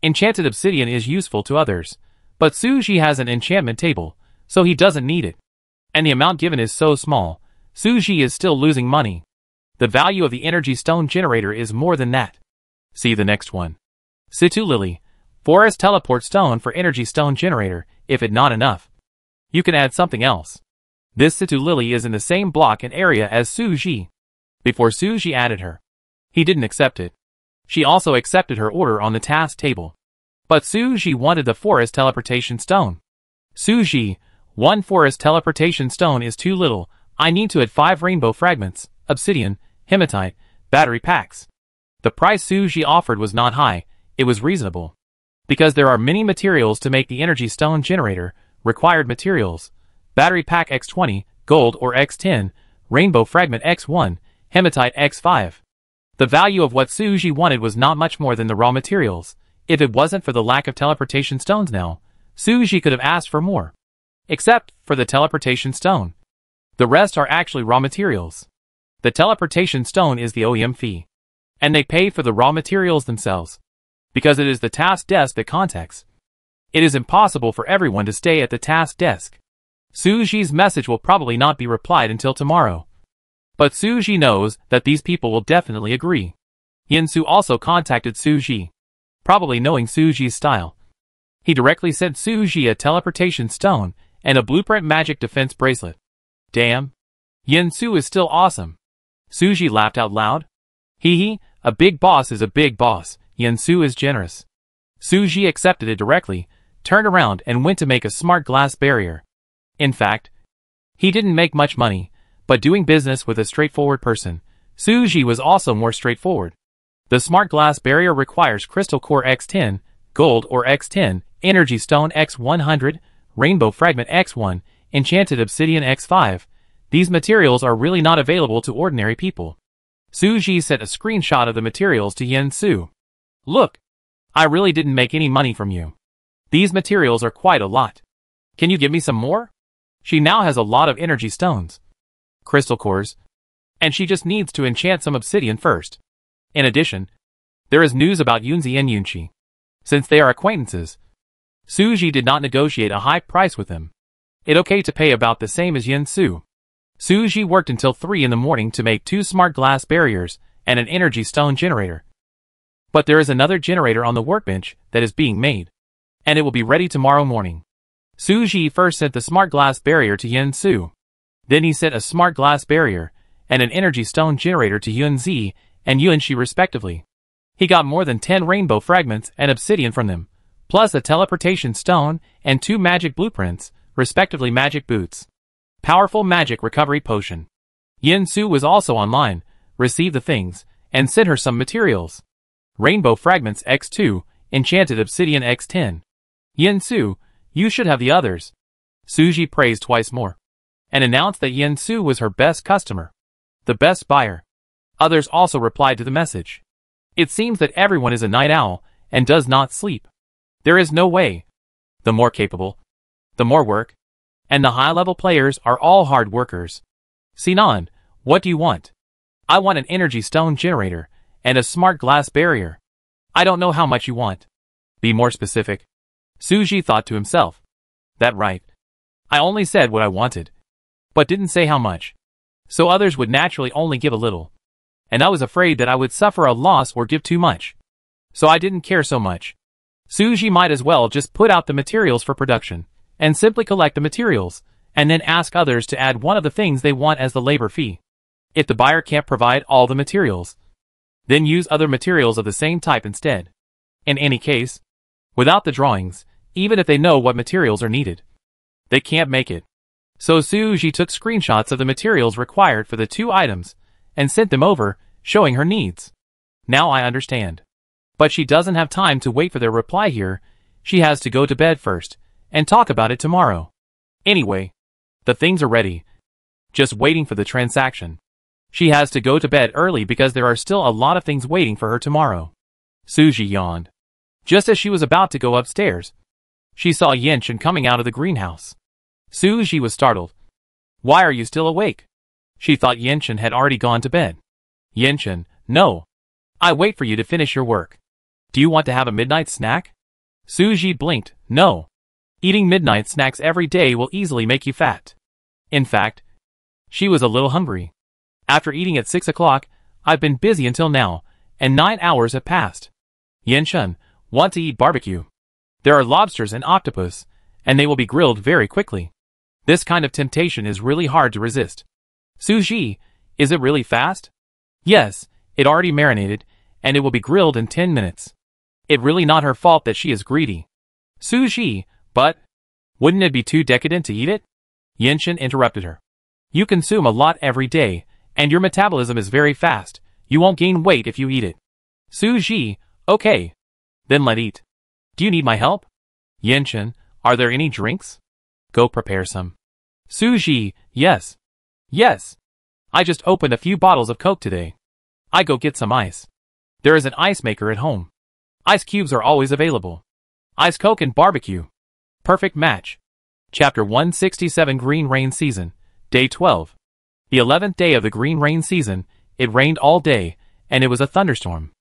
Enchanted obsidian is useful to others, but Suji has an enchantment table, so he doesn't need it. And the amount given is so small, Suji is still losing money. The value of the energy stone generator is more than that. See the next one. Situ Lily, forest teleport stone for energy stone generator. If it not enough, you can add something else. This Situ Lily is in the same block and area as Suji. Before Suji added her, he didn't accept it. She also accepted her order on the task table. But Suji wanted the forest teleportation stone. Suji, 1 forest teleportation stone is too little. I need to add 5 rainbow fragments, obsidian, hematite, battery packs. The price Suji offered was not high, it was reasonable. Because there are many materials to make the energy stone generator, required materials, battery pack X20, gold or X10, rainbow fragment X1, hematite X5. The value of what Suji wanted was not much more than the raw materials. If it wasn't for the lack of teleportation stones now, Suji could have asked for more. Except for the teleportation stone. The rest are actually raw materials. The teleportation stone is the OEM fee. And they pay for the raw materials themselves. Because it is the task desk that contacts. It is impossible for everyone to stay at the task desk. Suji's message will probably not be replied until tomorrow. But Suji knows that these people will definitely agree. Yinsu also contacted Suji. Probably knowing Suji's style. He directly sent Suji a teleportation stone and a blueprint magic defense bracelet. Damn. Yinsu is still awesome. Suji laughed out loud. Hee hee, a big boss is a big boss. Yinsu is generous. Suji accepted it directly, turned around and went to make a smart glass barrier. In fact, he didn't make much money, but doing business with a straightforward person, Suji was also more straightforward. The smart glass barrier requires crystal core X10, gold or X10, energy stone X100, rainbow fragment X1, enchanted obsidian X5. These materials are really not available to ordinary people. Suji sent a screenshot of the materials to Yinsu. Look, I really didn't make any money from you. These materials are quite a lot. Can you give me some more? She now has a lot of energy stones, crystal cores, and she just needs to enchant some obsidian first. In addition, there is news about Yunzi and Yunchi. Since they are acquaintances, Suji did not negotiate a high price with them. It's okay to pay about the same as Yinsu. Suji worked until 3 in the morning to make 2 smart glass barriers and an energy stone generator. But there is another generator on the workbench that is being made, and it will be ready tomorrow morning. Suji first sent the smart glass barrier to Yinsu. Then he sent a smart glass barrier and an energy stone generator to Yunzi and Yunchi respectively. He got more than 10 rainbow fragments and obsidian from them, plus a teleportation stone and 2 magic blueprints, respectively magic boots. Powerful magic recovery potion. Yinsu was also online, received the things, and sent her some materials. Rainbow fragments X2, enchanted obsidian X10. Yinsu, you should have the others. Suji praised twice more, and announced that Yinsu was her best customer, the best buyer. Others also replied to the message. It seems that everyone is a night owl and does not sleep. There is no way. The more capable, the more work, and the high-level players are all hard workers. Sinan, what do you want? I want an energy stone generator and a smart glass barrier. I don't know how much you want. Be more specific. Suji thought to himself. That right. I only said what I wanted, but didn't say how much. So others would naturally only give a little. And I was afraid that I would suffer a loss or give too much. So I didn't care so much. Suji might as well just put out the materials for production, and simply collect the materials, and then ask others to add one of the things they want as the labor fee. If the buyer can't provide all the materials, then use other materials of the same type instead. In any case, without the drawings, even if they know what materials are needed, they can't make it. So Suji took screenshots of the materials required for the 2 items and sent them over, showing her needs. Now I understand. But she doesn't have time to wait for their reply here. She has to go to bed first and talk about it tomorrow. Anyway, the things are ready, just waiting for the transaction. She has to go to bed early because there are still a lot of things waiting for her tomorrow. Suji yawned. Just as she was about to go upstairs, she saw Yenshin coming out of the greenhouse. Suji was startled. Why are you still awake? She thought Yenshin had already gone to bed. Yenshin, no. I wait for you to finish your work. Do you want to have a midnight snack? Suji blinked. No. Eating midnight snacks every day will easily make you fat. In fact, she was a little hungry. After eating at 6 o'clock, I've been busy until now, and 9 hours have passed. Yenshin, want to eat barbecue? There are lobsters and octopus, and they will be grilled very quickly. This kind of temptation is really hard to resist. Suji, is it really fast? Yes, it already marinated, and it will be grilled in 10 minutes. It's really not her fault that she is greedy. Suji, but wouldn't it be too decadent to eat it? Yenshin interrupted her. You consume a lot every day, and your metabolism is very fast. You won't gain weight if you eat it. Suji, okay. Then let eat. Do you need my help? Yenshin, are there any drinks? Go prepare some. Suji, yes. Yes. I just opened a few bottles of Coke today. I go get some ice. There is an ice maker at home. Ice cubes are always available. Ice Coke and barbecue. Perfect match. Chapter 167 Green Rain Season, Day 12. The 11th day of the green rain season, it rained all day, and it was a thunderstorm.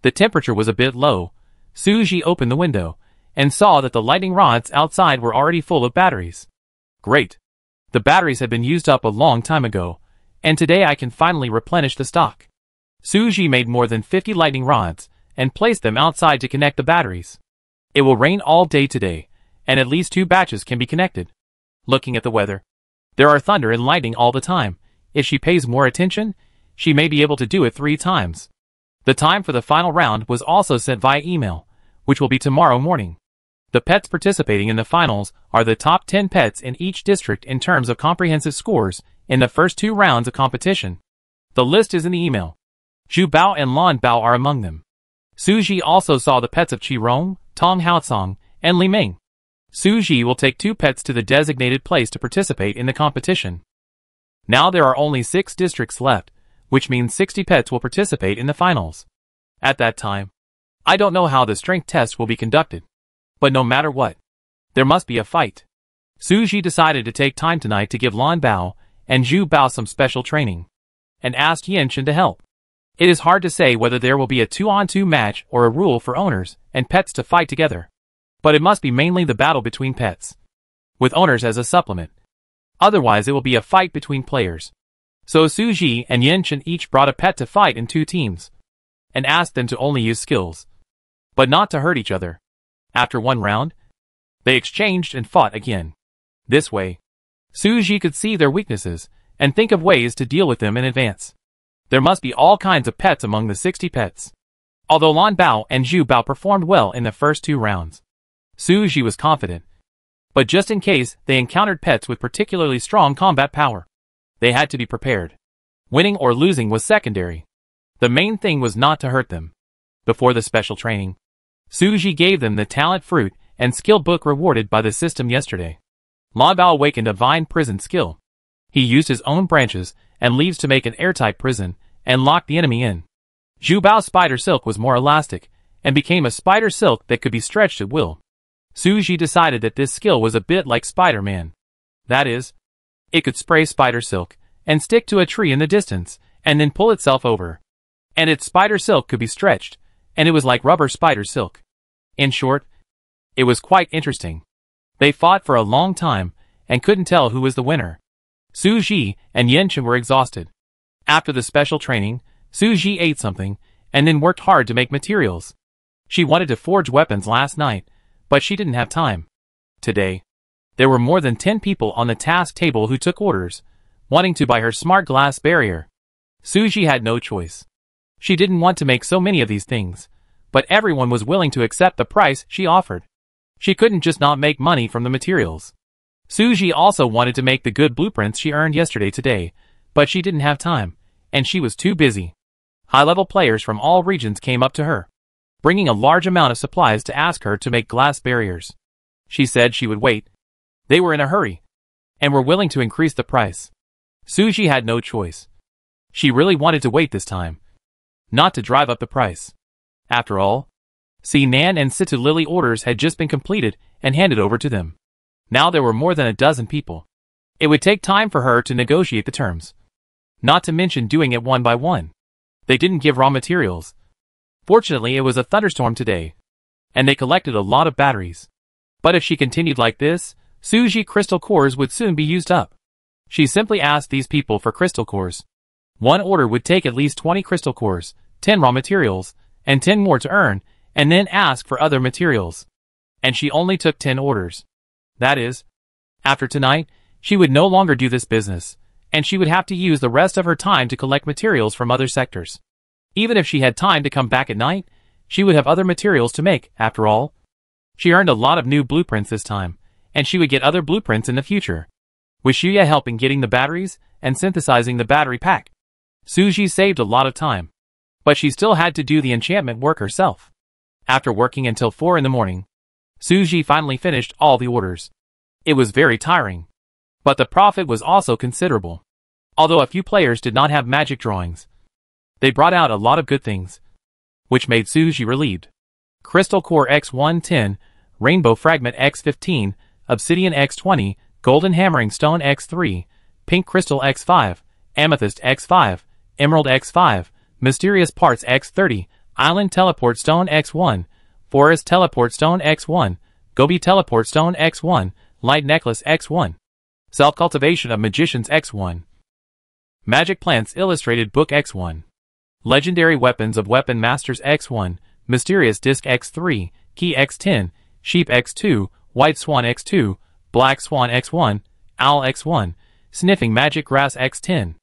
The temperature was a bit low. Suji opened the window, and saw that the lightning rods outside were already full of batteries. Great. The batteries had been used up a long time ago, and today I can finally replenish the stock. Suji made more than 50 lightning rods, and placed them outside to connect the batteries. It will rain all day today, and at least 2 batches can be connected. Looking at the weather, there are thunder and lightning all the time. If she pays more attention, she may be able to do it 3 times. The time for the final round was also sent via email, which will be tomorrow morning. The pets participating in the finals are the top 10 pets in each district in terms of comprehensive scores in the first 2 rounds of competition. The list is in the email. Zhu Bao and Lan Bao are among them. Suji also saw the pets of Qi Rong, Tong Haocong, and Li Ming. Suji will take 2 pets to the designated place to participate in the competition. Now there are only 6 districts left, which means 60 pets will participate in the finals. At that time, I don't know how the strength test will be conducted. But no matter what, there must be a fight. Suji decided to take time tonight to give Lan Bao and Zhu Bao some special training, and asked Yenshin to help. It is hard to say whether there will be a 2-on-2 match or a rule for owners and pets to fight together. But it must be mainly the battle between pets, with owners as a supplement. Otherwise it will be a fight between players. So Suji and Yenshin each brought a pet to fight in 2 teams, and asked them to only use skills, but not to hurt each other. After 1 round, they exchanged and fought again. This way, Suji could see their weaknesses and think of ways to deal with them in advance. There must be all kinds of pets among the 60 pets. Although Lan Bao and Zhu Bao performed well in the first 2 rounds, Suji was confident. But just in case they encountered pets with particularly strong combat power, they had to be prepared. Winning or losing was secondary. The main thing was not to hurt them. Before the special training, Suji gave them the talent fruit and skill book rewarded by the system yesterday. Lan Bao awakened a vine prison skill. He used his own branches and leaves to make an airtight prison and lock the enemy in. Zhu Bao's spider silk was more elastic and became a spider silk that could be stretched at will. Suji decided that this skill was a bit like Spider-Man. That is, it could spray spider silk and stick to a tree in the distance and then pull itself over. And its spider silk could be stretched, and it was like rubber spider silk. In short, it was quite interesting. They fought for a long time and couldn't tell who was the winner. Suji and Yenshin were exhausted. After the special training, Suji ate something and then worked hard to make materials. She wanted to forge weapons last night, but she didn't have time. Today, there were more than 10 people on the task table who took orders, wanting to buy her smart glass barrier. Suji had no choice. She didn't want to make so many of these things, but everyone was willing to accept the price she offered. She couldn't just not make money from the materials. Suji also wanted to make the good blueprints she earned yesterday today, but she didn't have time, and she was too busy. High-level players from all regions came up to her, bringing a large amount of supplies to ask her to make glass barriers. She said she would wait. They were in a hurry, and were willing to increase the price. Suji had no choice. She really wanted to wait this time, not to drive up the price. After all, Nan and Situ Lily orders had just been completed and handed over to them. Now there were more than a dozen people. It would take time for her to negotiate the terms, not to mention doing it one by one. They didn't give raw materials. Fortunately, it was a thunderstorm today, and they collected a lot of batteries. But if she continued like this, Suji crystal cores would soon be used up. She simply asked these people for crystal cores. One order would take at least 20 crystal cores, 10 raw materials, and 10 more to earn, and then ask for other materials. And she only took 10 orders. That is, after tonight, she would no longer do this business, and she would have to use the rest of her time to collect materials from other sectors. Even if she had time to come back at night, she would have other materials to make, after all. She earned a lot of new blueprints this time, and she would get other blueprints in the future. With Shuya helping getting the batteries and synthesizing the battery pack, Suji saved a lot of time. But she still had to do the enchantment work herself. After working until 4 in the morning, Suji finally finished all the orders. It was very tiring, but the profit was also considerable. Although a few players did not have magic drawings, they brought out a lot of good things, which made Suji relieved. Crystal Core X110, Rainbow Fragment X15, Obsidian X20, Golden Hammering Stone X3, Pink Crystal X5, Amethyst X5, Emerald X5, Mysterious Parts X30, Island Teleport Stone X1, Forest Teleport Stone X1, Gobi Teleport Stone X1, Light Necklace X1, Self-Cultivation of Magicians X1, Magic Plants Illustrated Book X1, Legendary Weapons of Weapon Masters X1, Mysterious Disc X3, Key X10, Sheep X2, White Swan X2, Black Swan X1, Owl X1, Sniffing Magic Grass X10.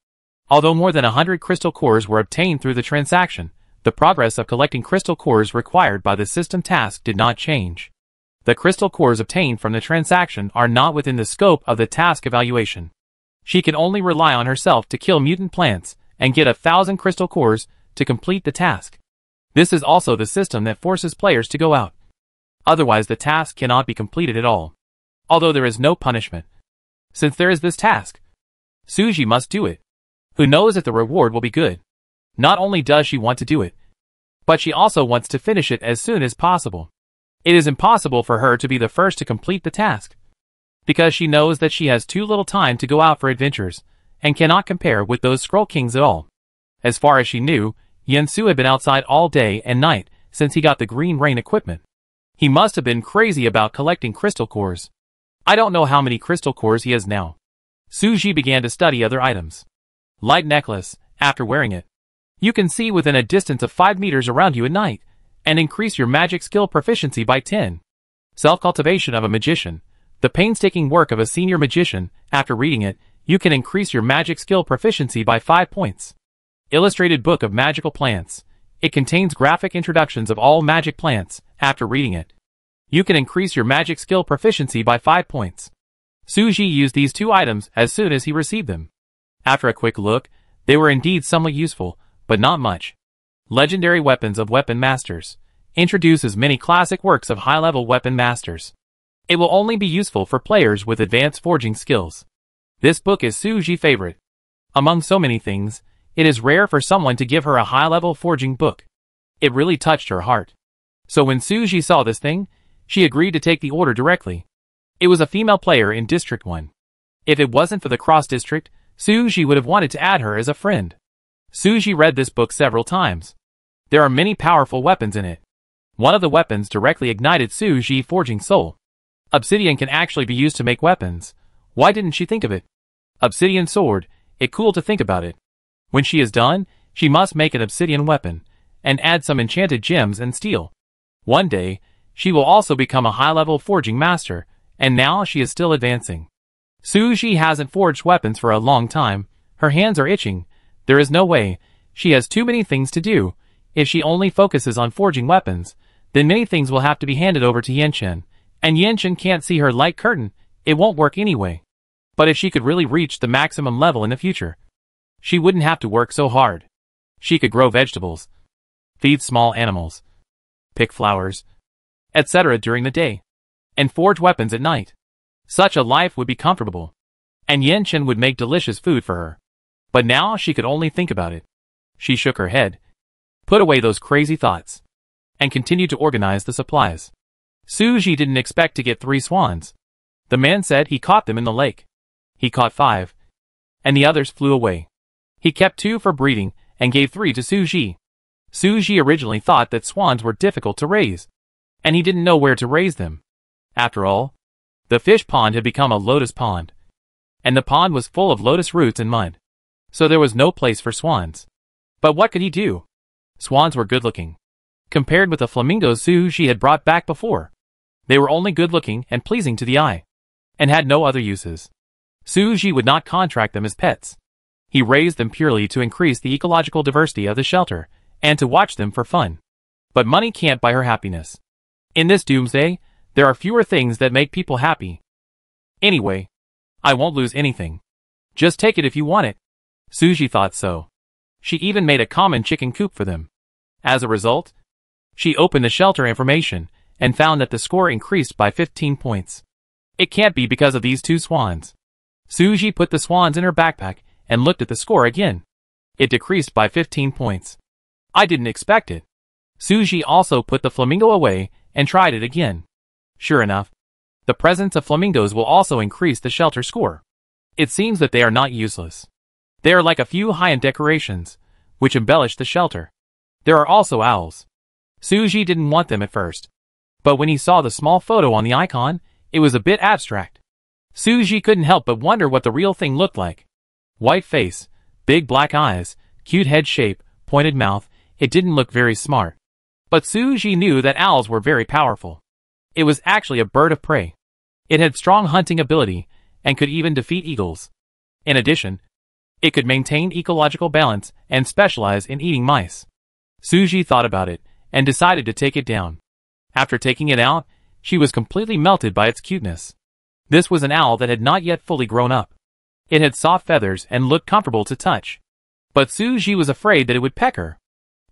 Although more than 100 crystal cores were obtained through the transaction, the progress of collecting crystal cores required by the system task did not change. The crystal cores obtained from the transaction are not within the scope of the task evaluation. She can only rely on herself to kill mutant plants and get 1,000 crystal cores to complete the task. This is also the system that forces players to go out. Otherwise the task cannot be completed at all. Although there is no punishment. Since there is this task, Suji must do it. Who knows if the reward will be good? Not only does she want to do it, but she also wants to finish it as soon as possible. It is impossible for her to be the first to complete the task, because she knows that she has too little time to go out for adventures, and cannot compare with those Scroll Kings at all. As far as she knew, Yensu had been outside all day and night since he got the Green Rain equipment. He must have been crazy about collecting crystal cores. I don't know how many crystal cores he has now. Suji began to study other items. Light necklace, after wearing it, you can see within a distance of 5 meters around you at night, and increase your magic skill proficiency by 10. Self-Cultivation of a Magician, the painstaking work of a senior magician. After reading it, you can increase your magic skill proficiency by 5 points. Illustrated Book of Magical Plants, it contains graphic introductions of all magic plants. After reading it, you can increase your magic skill proficiency by 5 points. Suji used these 2 items as soon as he received them. After a quick look, they were indeed somewhat useful, but not much. Legendary Weapons of Weapon Masters introduces many classic works of high-level weapon masters. It will only be useful for players with advanced forging skills. This book is Suji's favorite. Among so many things, it is rare for someone to give her a high-level forging book. It really touched her heart. So when Suji saw this thing, she agreed to take the order directly. It was a female player in District 1. If it wasn't for the Cross District, Suji would have wanted to add her as a friend. Suji read this book several times. There are many powerful weapons in it. One of the weapons directly ignited Suji's forging soul. Obsidian can actually be used to make weapons. Why didn't she think of it? Obsidian sword, it's cool to think about it. When she is done, she must make an obsidian weapon, and add some enchanted gems and steel. One day, she will also become a high-level forging master, and now she is still advancing. Suji hasn't forged weapons for a long time. Her hands are itching. There is no way. She has too many things to do. If she only focuses on forging weapons, then many things will have to be handed over to Yenchen, and Yenchen can't see her light curtain It won't work anyway. But if she could really reach the maximum level in the future, she wouldn't have to work so hard. She could grow vegetables, feed small animals, pick flowers, etc. during the day, and forge weapons at night. Such a life would be comfortable, and Yanchen would make delicious food for her. But now she could only think about it. She shook her head, put away those crazy thoughts, and continued to organize the supplies. Suji didn't expect to get 3 swans. The man said he caught them in the lake. He caught 5, and the others flew away. He kept 2 for breeding and gave 3 to Suji. Suji originally thought that swans were difficult to raise, and he didn't know where to raise them. After all, the fish pond had become a lotus pond, and the pond was full of lotus roots and mud, so there was no place for swans. But what could he do? Swans were good-looking, compared with the flamingos Suji had brought back before. They were only good-looking and pleasing to the eye, and had no other uses. Suji would not contract them as pets. He raised them purely to increase the ecological diversity of the shelter, and to watch them for fun. But money can't buy her happiness. In this doomsday, there are fewer things that make people happy. Anyway, I won't lose anything. Just take it if you want it. Suji thought so. She even made a common chicken coop for them. As a result, she opened the shelter information and found that the score increased by 15 points. It can't be because of these 2 swans. Suji put the swans in her backpack and looked at the score again. It decreased by 15 points. I didn't expect it. Suji also put the flamingo away and tried it again. Sure enough, the presence of flamingos will also increase the shelter score. It seems that they are not useless. They are like a few high-end decorations, which embellish the shelter. There are also owls. Suji didn't want them at first, but when he saw the small photo on the icon, it was a bit abstract. Suji couldn't help but wonder what the real thing looked like. White face, big black eyes, cute head shape, pointed mouth. It didn't look very smart. But Suji knew that owls were very powerful. It was actually a bird of prey. It had strong hunting ability, and could even defeat eagles. In addition, it could maintain ecological balance and specialize in eating mice. Suji thought about it, and decided to take it down. After taking it out, she was completely melted by its cuteness. This was an owl that had not yet fully grown up. It had soft feathers and looked comfortable to touch. But Suji was afraid that it would peck her.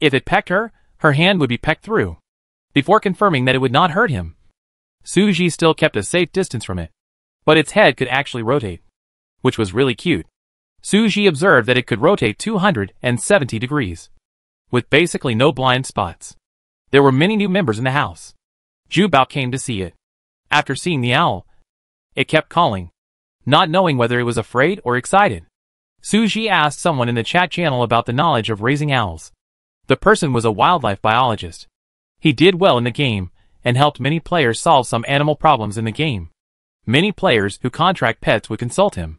If it pecked her, her hand would be pecked through. Before confirming that it would not hurt him, Suji still kept a safe distance from it. But its head could actually rotate, which was really cute. Suji observed that it could rotate 270 degrees, with basically no blind spots. There were many new members in the house. Jubao came to see it. After seeing the owl, it kept calling, not knowing whether it was afraid or excited. Suji asked someone in the chat channel about the knowledge of raising owls. The person was a wildlife biologist. He did well in the game, and helped many players solve some animal problems in the game. Many players who contract pets would consult him.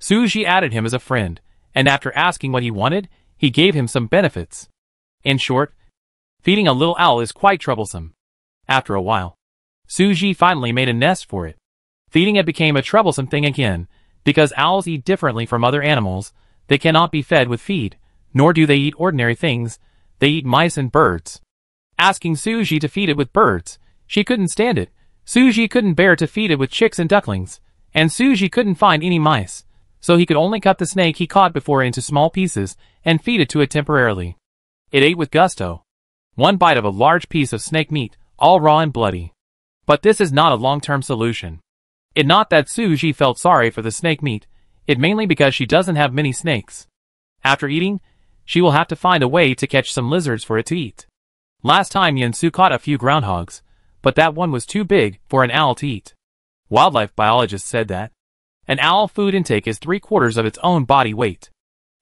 Suji added him as a friend, and after asking what he wanted, he gave him some benefits. In short, feeding a little owl is quite troublesome. After a while, Suji finally made a nest for it. Feeding it became a troublesome thing again, because owls eat differently from other animals. They cannot be fed with feed, nor do they eat ordinary things. They eat mice and birds. Asking Suji to feed it with birds, she couldn't stand it. Suji couldn't bear to feed it with chicks and ducklings, and Suji couldn't find any mice, so he could only cut the snake he caught before into small pieces and feed it to it temporarily. It ate with gusto. One bite of a large piece of snake meat, all raw and bloody. But this is not a long-term solution. It not that Suji felt sorry for the snake meat, it mainly because she doesn't have many snakes. After eating, she will have to find a way to catch some lizards for it to eat. Last time Yansu caught a few groundhogs, but that one was too big for an owl to eat. Wildlife biologists said that an owl food intake is 3/4 of its own body weight.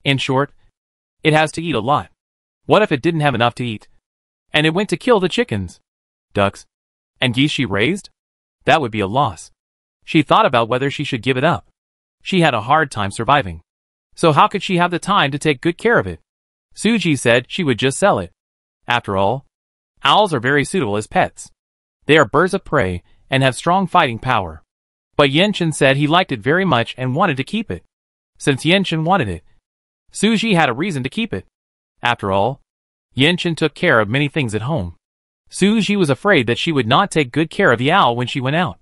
In short, it has to eat a lot. What if it didn't have enough to eat, and it went to kill the chickens, ducks, and geese she raised? That would be a loss. She thought about whether she should give it up. She had a hard time surviving. So how could she have the time to take good care of it? Suji said she would just sell it. After all, owls are very suitable as pets. They are birds of prey and have strong fighting power. But Yanchen said he liked it very much and wanted to keep it. Since Yanchen wanted it, Suji had a reason to keep it. After all, Yanchen took care of many things at home. Suji was afraid that she would not take good care of the owl when she went out.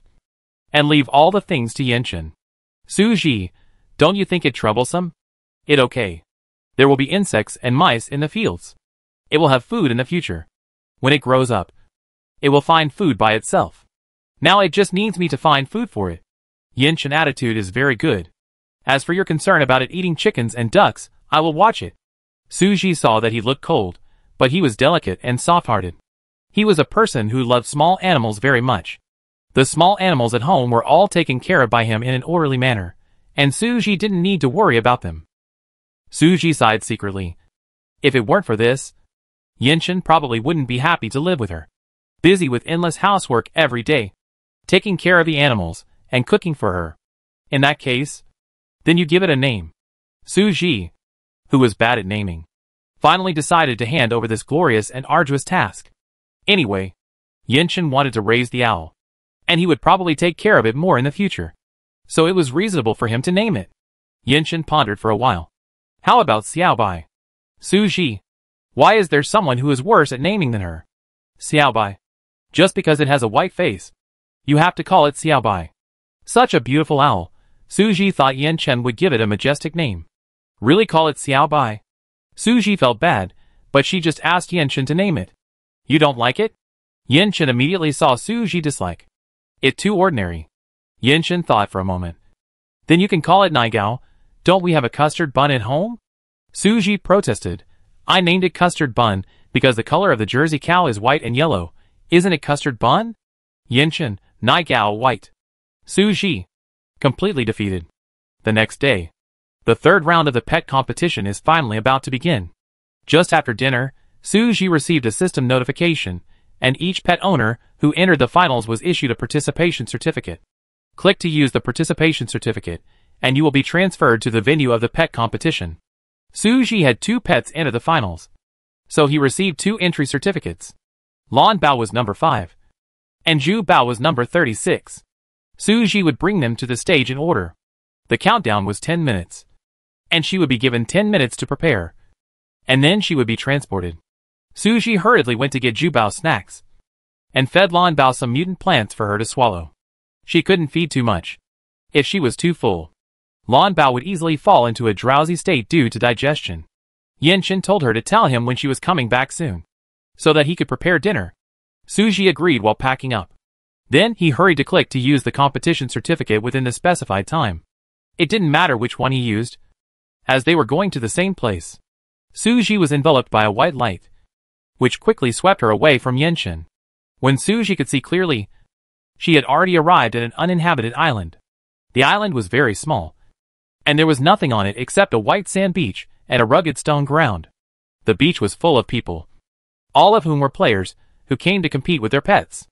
and leave all the things to Yinchen. Suji, don't you think it troublesome? It okay. There will be insects and mice in the fields. It will have food in the future. When it grows up, it will find food by itself. Now it just needs me to find food for it. Yinchen attitude is very good. As for your concern about it eating chickens and ducks, I will watch it. Suji saw that he looked cold, but he was delicate and soft-hearted. He was a person who loved small animals very much. The small animals at home were all taken care of by him in an orderly manner, and Suji didn't need to worry about them. Suji sighed secretly. If it weren't for this, Yinchen probably wouldn't be happy to live with her. Busy with endless housework every day, taking care of the animals, and cooking for her. In that case, then you give it a name. Suji, who was bad at naming, finally decided to hand over this glorious and arduous task. Anyway, Yinchen wanted to raise the owl, and he would probably take care of it more in the future. So it was reasonable for him to name it. Yinchen pondered for a while. How about Xiaobai? Suji, why is there someone who is worse at naming than her? Xiaobai. Just because it has a white face, you have to call it Xiaobai. Such a beautiful owl. Suji thought Yinchen would give it a majestic name. Really call it Xiaobai? Suji felt bad, but she just asked Yinchen to name it. You don't like it? Yinchen immediately saw Suji dislike it too ordinary. Yinchen thought for a moment. Then you can call it Nigao. Don't we have a custard bun at home? Suji protested. I named it custard bun because the color of the Jersey cow is white and yellow. Isn't it custard bun? Yinchen, Nigao white. Suji, completely defeated. The next day, the third round of the pet competition is finally about to begin. Just after dinner, Suji received a system notification, and each pet owner who entered the finals was issued a participation certificate. Click to use the participation certificate, and you will be transferred to the venue of the pet competition. Suji had 2 pets enter the finals, so he received 2 entry certificates. Lan Bao was number 5, and Zhu Bao was number 36. Suji would bring them to the stage in order. The countdown was 10 minutes, and she would be given 10 minutes to prepare, and then she would be transported. Suji hurriedly went to get Zhu Bao snacks, and fed Lan Bao some mutant plants for her to swallow. She couldn't feed too much. If she was too full, Lan Bao would easily fall into a drowsy state due to digestion. Yinchen told her to tell him when she was coming back soon, so that he could prepare dinner. Suji agreed while packing up. Then he hurried to click to use the competition certificate within the specified time. It didn't matter which one he used, as they were going to the same place. Suji was enveloped by a white light, which quickly swept her away from Yinchen. When Suji could see clearly, she had already arrived at an uninhabited island. The island was very small, and there was nothing on it except a white sand beach and a rugged stone ground. The beach was full of people, all of whom were players who came to compete with their pets.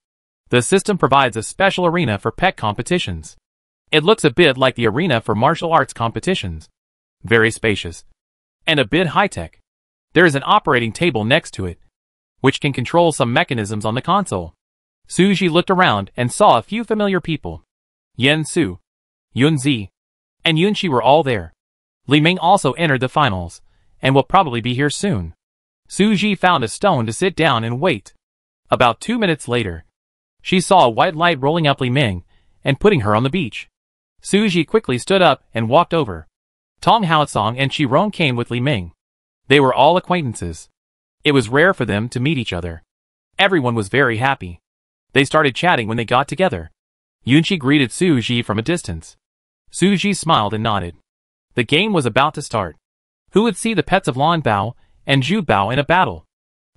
The system provides a special arena for pet competitions. It looks a bit like the arena for martial arts competitions. Very spacious, and a bit high-tech. There is an operating table next to it, which can control some mechanisms on the console. Suji looked around and saw a few familiar people. Yen Su, Yun Zi, and Yun Shi were all there. Li Ming also entered the finals, and will probably be here soon. Suji found a stone to sit down and wait. About 2 minutes later, she saw a white light rolling up Li Ming and putting her on the beach. Suji quickly stood up and walked over. Tong Haosong and Chi Rong came with Li Ming. They were all acquaintances. It was rare for them to meet each other. Everyone was very happy. They started chatting when they got together. Yunqi greeted Suji from a distance. Suji smiled and nodded. The game was about to start. Who would see the pets of Lan Bao and Zhu Bao in a battle?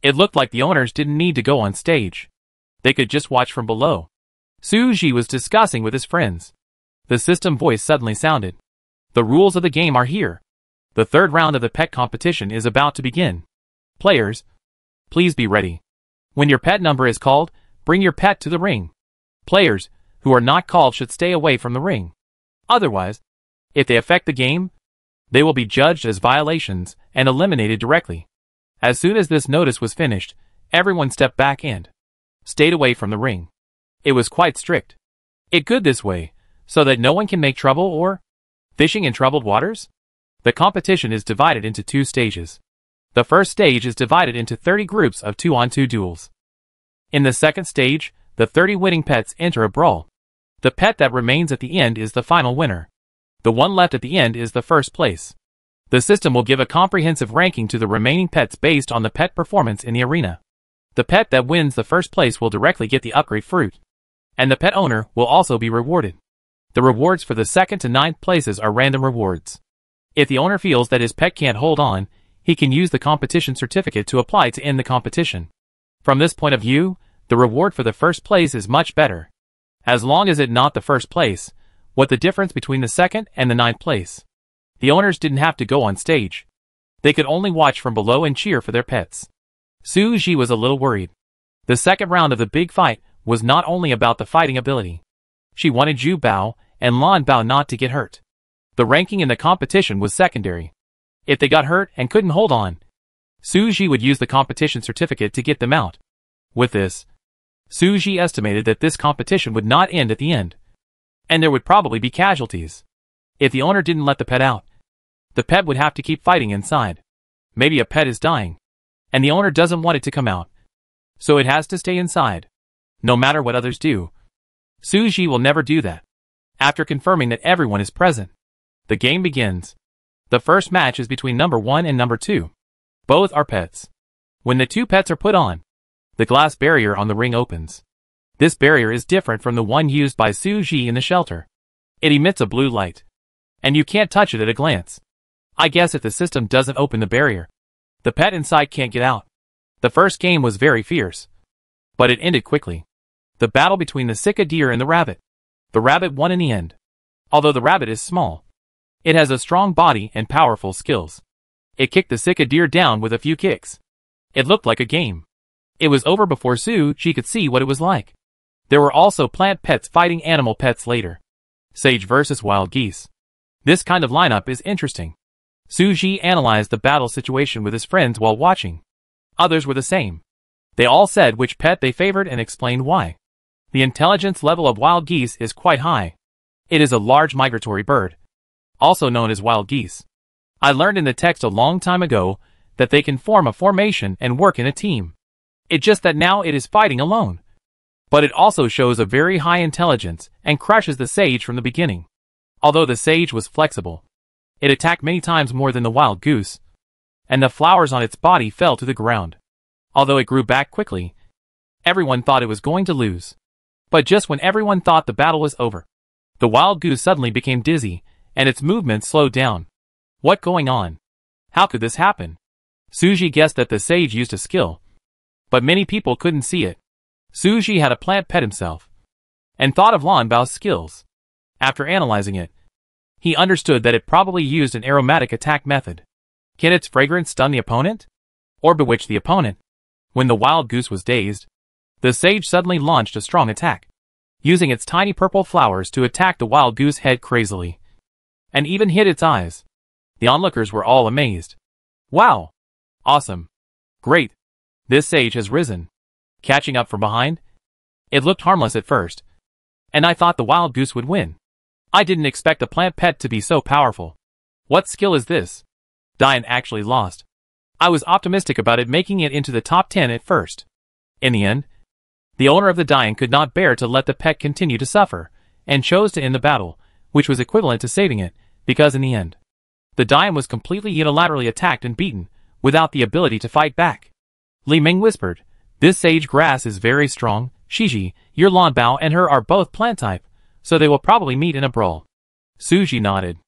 It looked like the owners didn't need to go on stage. They could just watch from below. Suji was discussing with his friends. The system voice suddenly sounded. The rules of the game are here. The third round of the pet competition is about to begin. Players, please be ready. When your pet number is called, bring your pet to the ring. Players who are not called should stay away from the ring. Otherwise, if they affect the game, they will be judged as violations and eliminated directly. As soon as this notice was finished, everyone stepped back and stayed away from the ring. It was quite strict. It good this way, so that no one can make trouble or fishing in troubled waters. The competition is divided into 2 stages. The first stage is divided into 30 groups of 2-on-2 duels. In the second stage, the 30 winning pets enter a brawl. The pet that remains at the end is the final winner. The one left at the end is the first place. The system will give a comprehensive ranking to the remaining pets based on the pet performance in the arena. The pet that wins the first place will directly get the upgrade fruit, and the pet owner will also be rewarded. The rewards for the 2nd to 9th places are random rewards. If the owner feels that his pet can't hold on, he can use the competition certificate to apply to end the competition. From this point of view, the reward for the first place is much better. As long as it's not the first place, what the difference between the 2nd and the 9th place? The owners didn't have to go on stage. They could only watch from below and cheer for their pets. Su Ji was a little worried. The second round of the big fight was not only about the fighting ability. She wanted Zhu Bao and Lan Bao not to get hurt. The ranking in the competition was secondary. If they got hurt and couldn't hold on, Su Ji would use the competition certificate to get them out. With this, Su Ji estimated that this competition would not end at the end, and there would probably be casualties. If the owner didn't let the pet out, the pet would have to keep fighting inside. Maybe a pet is dying, and the owner doesn't want it to come out, so it has to stay inside, no matter what others do. Su Ji will never do that. After confirming that everyone is present, the game begins. The first match is between number 1 and number 2. Both are pets. When the 2 pets are put on, the glass barrier on the ring opens. This barrier is different from the one used by Su Ji in the shelter. It emits a blue light, and you can't touch it at a glance. I guess if the system doesn't open the barrier, the pet inside can't get out. The first game was very fierce, but it ended quickly. The battle between the Sika deer and the rabbit. The rabbit won in the end. Although the rabbit is small, it has a strong body and powerful skills. It kicked the Sika deer down with a few kicks. It looked like a game. It was over before Su Ji could see what it was like. There were also plant pets fighting animal pets later. Sage versus wild geese. This kind of lineup is interesting. Su Ji analyzed the battle situation with his friends while watching. Others were the same. They all said which pet they favored and explained why. The intelligence level of wild geese is quite high. It is a large migratory bird, also known as wild geese. I learned in the text a long time ago that they can form a formation and work in a team. It's just that now it is fighting alone. But it also shows a very high intelligence and crushes the sage from the beginning. Although the sage was flexible, it attacked many times more than the wild goose, and the flowers on its body fell to the ground. Although it grew back quickly, everyone thought it was going to lose. But just when everyone thought the battle was over, the wild goose suddenly became dizzy, and its movements slowed down. What going on? How could this happen? Su Ji guessed that the sage used a skill, but many people couldn't see it. Su Ji had a plant pet himself, and thought of Lan Bao's skills. After analyzing it, he understood that it probably used an aromatic attack method. Can its fragrance stun the opponent? Or bewitch the opponent? When the wild goose was dazed, the sage suddenly launched a strong attack, using its tiny purple flowers to attack the wild goose head crazily, and even hit its eyes. The onlookers were all amazed. Wow! Awesome! Great! This sage has risen. Catching up from behind? It looked harmless at first, and I thought the wild goose would win. I didn't expect a plant pet to be so powerful. What skill is this? Dian actually lost. I was optimistic about it making it into the top 10 at first. In the end, the owner of the Dian could not bear to let the pet continue to suffer, and chose to end the battle, which was equivalent to saving it, because in the end, the Dian was completely unilaterally attacked and beaten, without the ability to fight back. Li Ming whispered, "This sage grass is very strong. Shiji, your Lan Bao and her are both plant type, so they will probably meet in a brawl." Su Ji nodded.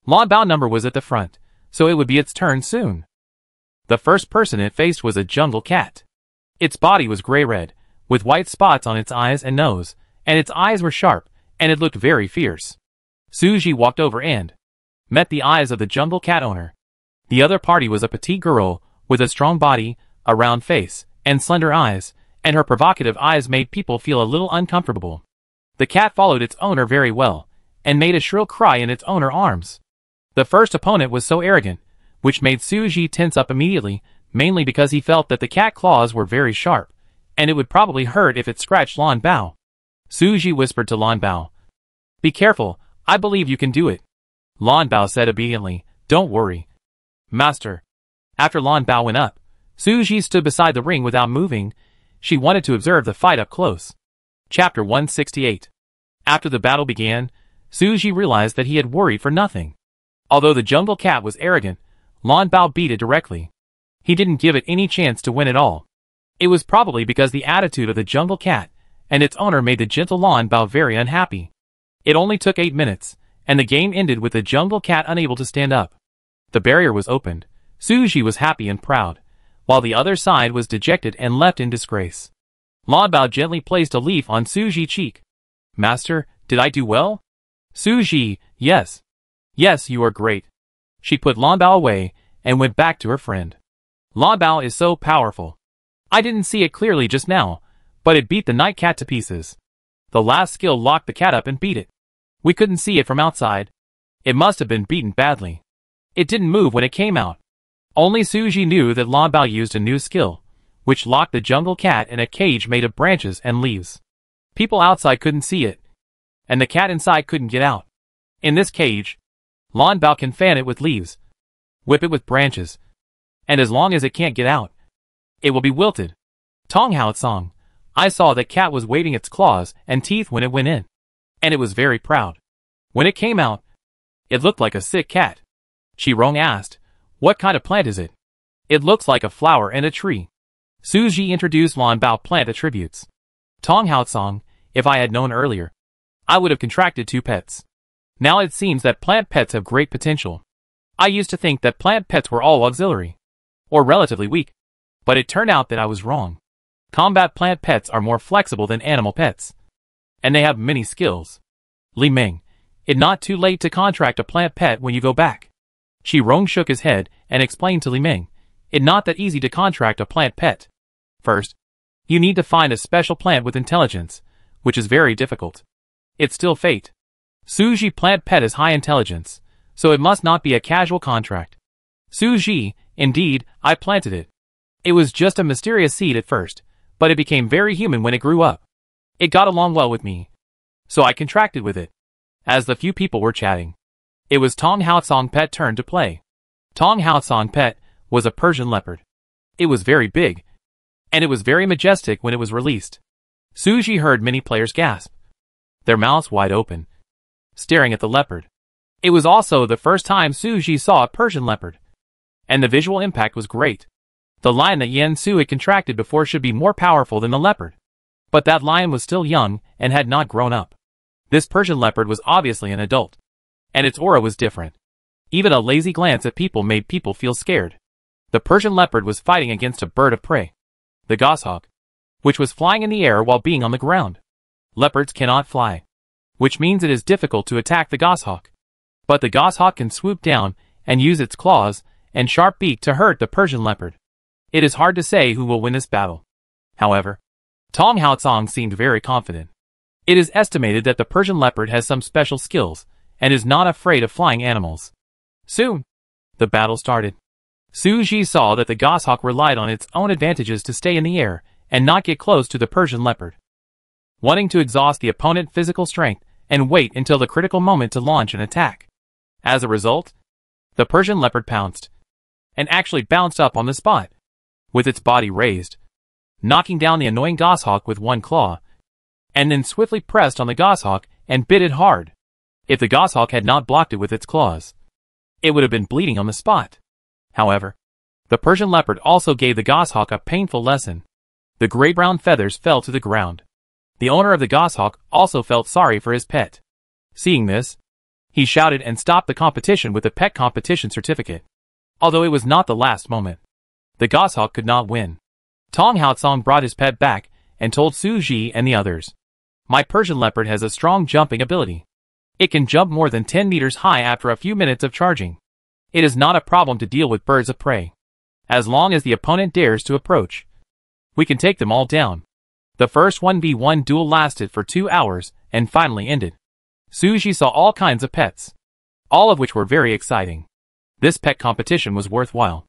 Lan Bao number was at the front, so it would be its turn soon. The first person it faced was a jungle cat. Its body was gray-red, with white spots on its eyes and nose, and its eyes were sharp, and it looked very fierce. Su Ji walked over and met the eyes of the jungle cat owner. The other party was a petite girl, with a strong body, a round face, and slender eyes, and her provocative eyes made people feel a little uncomfortable. The cat followed its owner very well, and made a shrill cry in its owner's arms. The first opponent was so arrogant, which made Su Ji tense up immediately, mainly because he felt that the cat claws were very sharp, and it would probably hurt if it scratched Lan Bao. Su Ji whispered to Lan Bao, "Be careful, I believe you can do it." Lan Bao said obediently, "Don't worry, Master." After Lan Bao went up, Su Ji stood beside the ring without moving. She wanted to observe the fight up close. Chapter 168. After the battle began, Suji realized that he had worried for nothing. Although the jungle cat was arrogant, Lan Bao beat it directly. He didn't give it any chance to win at all. It was probably because the attitude of the jungle cat and its owner made the gentle Lan Bao very unhappy. It only took 8 minutes, and the game ended with the jungle cat unable to stand up. The barrier was opened. Suji was happy and proud, while the other side was dejected and left in disgrace. Lan Bao gently placed a leaf on Suji's cheek. Master, did I do well? Suji, yes. Yes, you are great. She put Lan Bao away and went back to her friend. Lan Bao is so powerful. I didn't see it clearly just now, but it beat the night cat to pieces. The last skill locked the cat up and beat it. We couldn't see it from outside. It must have been beaten badly. It didn't move when it came out. Only Suji knew that Lan Bao used a new skill, which locked the jungle cat in a cage made of branches and leaves. People outside couldn't see it, and the cat inside couldn't get out. In this cage, Lan Bao can fan it with leaves, whip it with branches, and as long as it can't get out, it will be wilted. Tong Hao Tsong, I saw that cat was waving its claws and teeth when it went in, and it was very proud. When it came out, it looked like a sick cat. Chi Rong asked, what kind of plant is it? It looks like a flower and a tree. Suji introduced Lan Bao plant attributes. Tong Hao Tsong, if I had known earlier, I would have contracted 2 pets. Now it seems that plant pets have great potential. I used to think that plant pets were all auxiliary, or relatively weak, but it turned out that I was wrong. Combat plant pets are more flexible than animal pets, and they have many skills. Li Ming, it's not too late to contract a plant pet when you go back. Chi Rong shook his head and explained to Li Ming, it's not that easy to contract a plant pet. First, you need to find a special plant with intelligence, which is very difficult. It's still fate. Suji plant pet is high intelligence, so it must not be a casual contract. Suji, indeed, I planted it. It was just a mysterious seed at first, but it became very human when it grew up. It got along well with me, so I contracted with it. As the few people were chatting, it was Tong Hao Tsong pet turn to play. Tong Hao Tsong pet was a Persian leopard. It was very big, and it was very majestic when it was released. Suji heard many players gasp, their mouths wide open, staring at the leopard. It was also the first time Suji saw a Persian leopard, and the visual impact was great. The lion that Yan Su had contracted before should be more powerful than the leopard, but that lion was still young and had not grown up. This Persian leopard was obviously an adult, and its aura was different. Even a lazy glance at people made people feel scared. The Persian leopard was fighting against a bird of prey, the goshawk, which was flying in the air while being on the ground. Leopards cannot fly, which means it is difficult to attack the goshawk. But the goshawk can swoop down and use its claws and sharp beak to hurt the Persian leopard. It is hard to say who will win this battle. However, Tong Hao Tsong seemed very confident. It is estimated that the Persian leopard has some special skills and is not afraid of flying animals. Soon, the battle started. Suji saw that the goshawk relied on its own advantages to stay in the air and not get close to the Persian leopard, wanting to exhaust the opponent's physical strength and wait until the critical moment to launch an attack. As a result, the Persian leopard pounced, and actually bounced up on the spot, with its body raised, knocking down the annoying goshawk with one claw, and then swiftly pressed on the goshawk and bit it hard. If the goshawk had not blocked it with its claws, it would have been bleeding on the spot. However, the Persian leopard also gave the goshawk a painful lesson. The gray-brown feathers fell to the ground. The owner of the goshawk also felt sorry for his pet. Seeing this, he shouted and stopped the competition with the pet competition certificate. Although it was not the last moment, the goshawk could not win. Tong Hao Tsong brought his pet back and told Suji and the others, my Persian leopard has a strong jumping ability. It can jump more than 10 meters high after a few minutes of charging. It is not a problem to deal with birds of prey. As long as the opponent dares to approach, we can take them all down. The first 1v1 duel lasted for 2 hours and finally ended. Suji saw all kinds of pets, all of which were very exciting. This pet competition was worthwhile.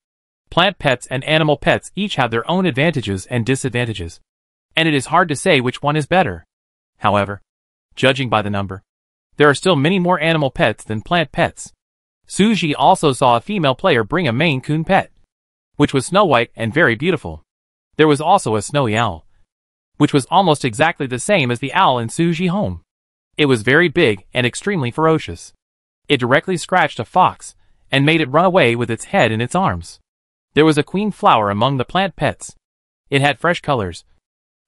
Plant pets and animal pets each have their own advantages and disadvantages, and it is hard to say which one is better. However, judging by the number, there are still many more animal pets than plant pets. Suji also saw a female player bring a Maine Coon pet, which was snow white and very beautiful. There was also a snowy owl, which was almost exactly the same as the owl in Suji's home. It was very big and extremely ferocious. It directly scratched a fox and made it run away with its head in its arms. There was a queen flower among the plant pets. It had fresh colors,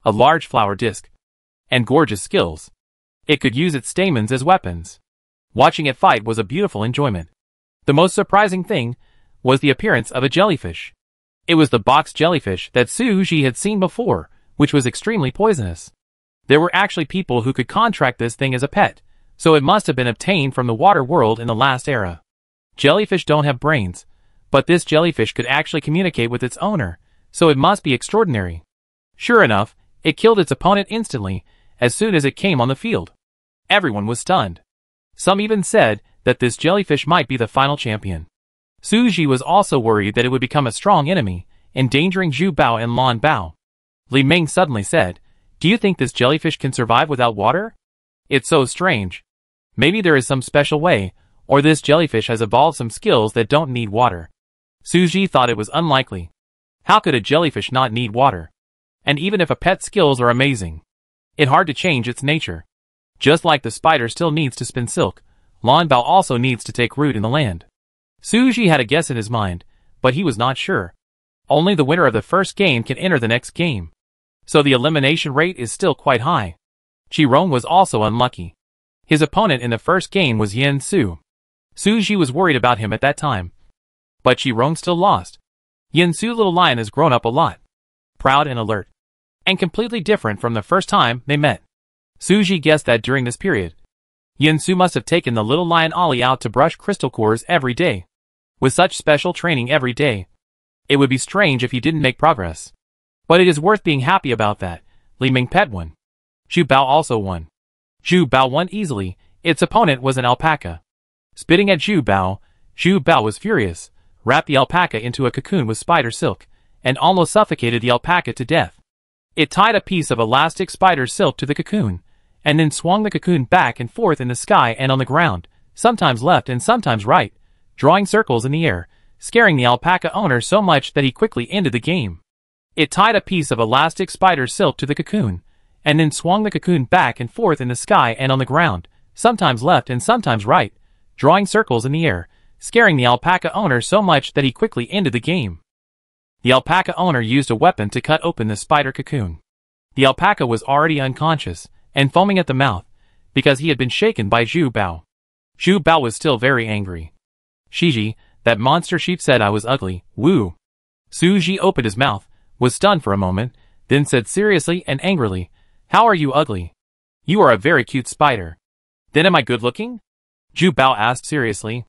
a large flower disc, and gorgeous skills. It could use its stamens as weapons. Watching it fight was a beautiful enjoyment. The most surprising thing was the appearance of a jellyfish. It was the box jellyfish that Suji had seen before, which was extremely poisonous. There were actually people who could contract this thing as a pet, so it must have been obtained from the water world in the last era. Jellyfish don't have brains, but this jellyfish could actually communicate with its owner, so it must be extraordinary. Sure enough, it killed its opponent instantly, as soon as it came on the field. Everyone was stunned. Some even said that this jellyfish might be the final champion. Suji was also worried that it would become a strong enemy, endangering Zhu Bao and Lan Bao. Li Ming suddenly said, "Do you think this jellyfish can survive without water? It's so strange. Maybe there is some special way, or this jellyfish has evolved some skills that don't need water." Suji thought it was unlikely. How could a jellyfish not need water? And even if a pet's skills are amazing, it's hard to change its nature. Just like the spider still needs to spin silk, Lan Bao also needs to take root in the land. Suji had a guess in his mind, but he was not sure. Only the winner of the first game can enter the next game. So the elimination rate is still quite high. Qirong was also unlucky. His opponent in the first game was Yen Su. Suji was worried about him at that time. But Qirong still lost. Yen Su little lion has grown up a lot. Proud and alert. And completely different from the first time they met. Suji guessed that during this period, Yen Su must have taken the little lion Ollie out to brush crystal cores every day. With such special training every day, it would be strange if he didn't make progress. But it is worth being happy about that. Li Ming Pet won. Zhu Bao also won. Zhu Bao won easily. Its opponent was an alpaca. Spitting at Zhu Bao was furious, wrapped the alpaca into a cocoon with spider silk, and almost suffocated the alpaca to death. It tied a piece of elastic spider silk to the cocoon, and then swung the cocoon back and forth in the sky and on the ground, sometimes left and sometimes right, drawing circles in the air, scaring the alpaca owner so much that he quickly ended the game. It tied a piece of elastic spider silk to the cocoon, and then swung the cocoon back and forth in the sky and on the ground, sometimes left and sometimes right, drawing circles in the air, scaring the alpaca owner so much that he quickly ended the game. The alpaca owner used a weapon to cut open the spider cocoon. The alpaca was already unconscious, and foaming at the mouth, because he had been shaken by Zhu Bao. Zhu Bao was still very angry. "Shiji, that monster sheep said I was ugly, woo." Suji opened his mouth, was stunned for a moment, then said seriously and angrily, "How are you ugly? You are a very cute spider." "Then am I good looking?" Zhu Bao asked seriously.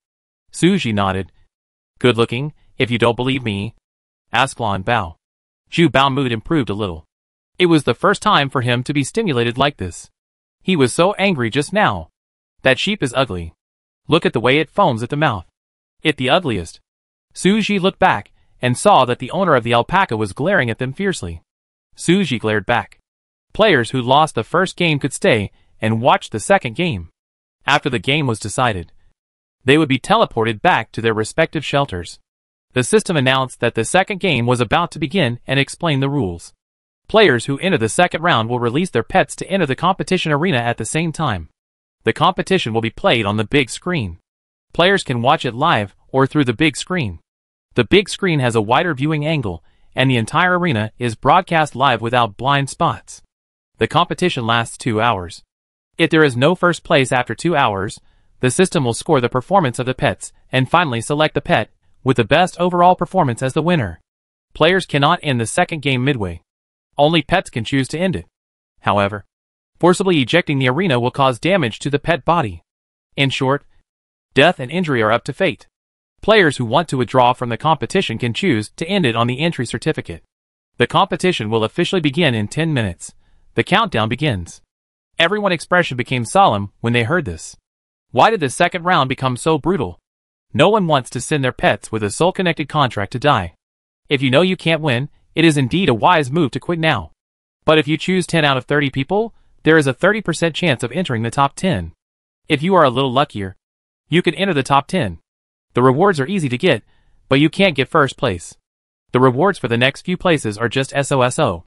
Suji nodded. "Good looking, if you don't believe me?" asked Lan Bao. Zhu Bao mood improved a little. It was the first time for him to be stimulated like this. He was so angry just now. That sheep is ugly. Look at the way it foams at the mouth. It the ugliest. Suji looked back, and saw that the owner of the alpaca was glaring at them fiercely. Suji glared back. Players who lost the first game could stay, and watch the second game. After the game was decided, they would be teleported back to their respective shelters. The system announced that the second game was about to begin and explained the rules. Players who enter the second round will release their pets to enter the competition arena at the same time. The competition will be played on the big screen. Players can watch it live or through the big screen. The big screen has a wider viewing angle, and the entire arena is broadcast live without blind spots. The competition lasts 2 hours. If there is no first place after 2 hours, the system will score the performance of the pets and finally select the pet with the best overall performance as the winner. Players cannot end the second game midway. Only pets can choose to end it. However, forcibly ejecting the arena will cause damage to the pet body. In short, death and injury are up to fate. Players who want to withdraw from the competition can choose to end it on the entry certificate. The competition will officially begin in 10 minutes. The countdown begins. Everyone's expression became solemn when they heard this. Why did the second round become so brutal? No one wants to send their pets with a soul-connected contract to die. If you know you can't win, it is indeed a wise move to quit now. But if you choose 10 out of 30 people, there is a 30% chance of entering the top 10. If you are a little luckier, you can enter the top 10. The rewards are easy to get, but you can't get first place. The rewards for the next few places are just SOSO.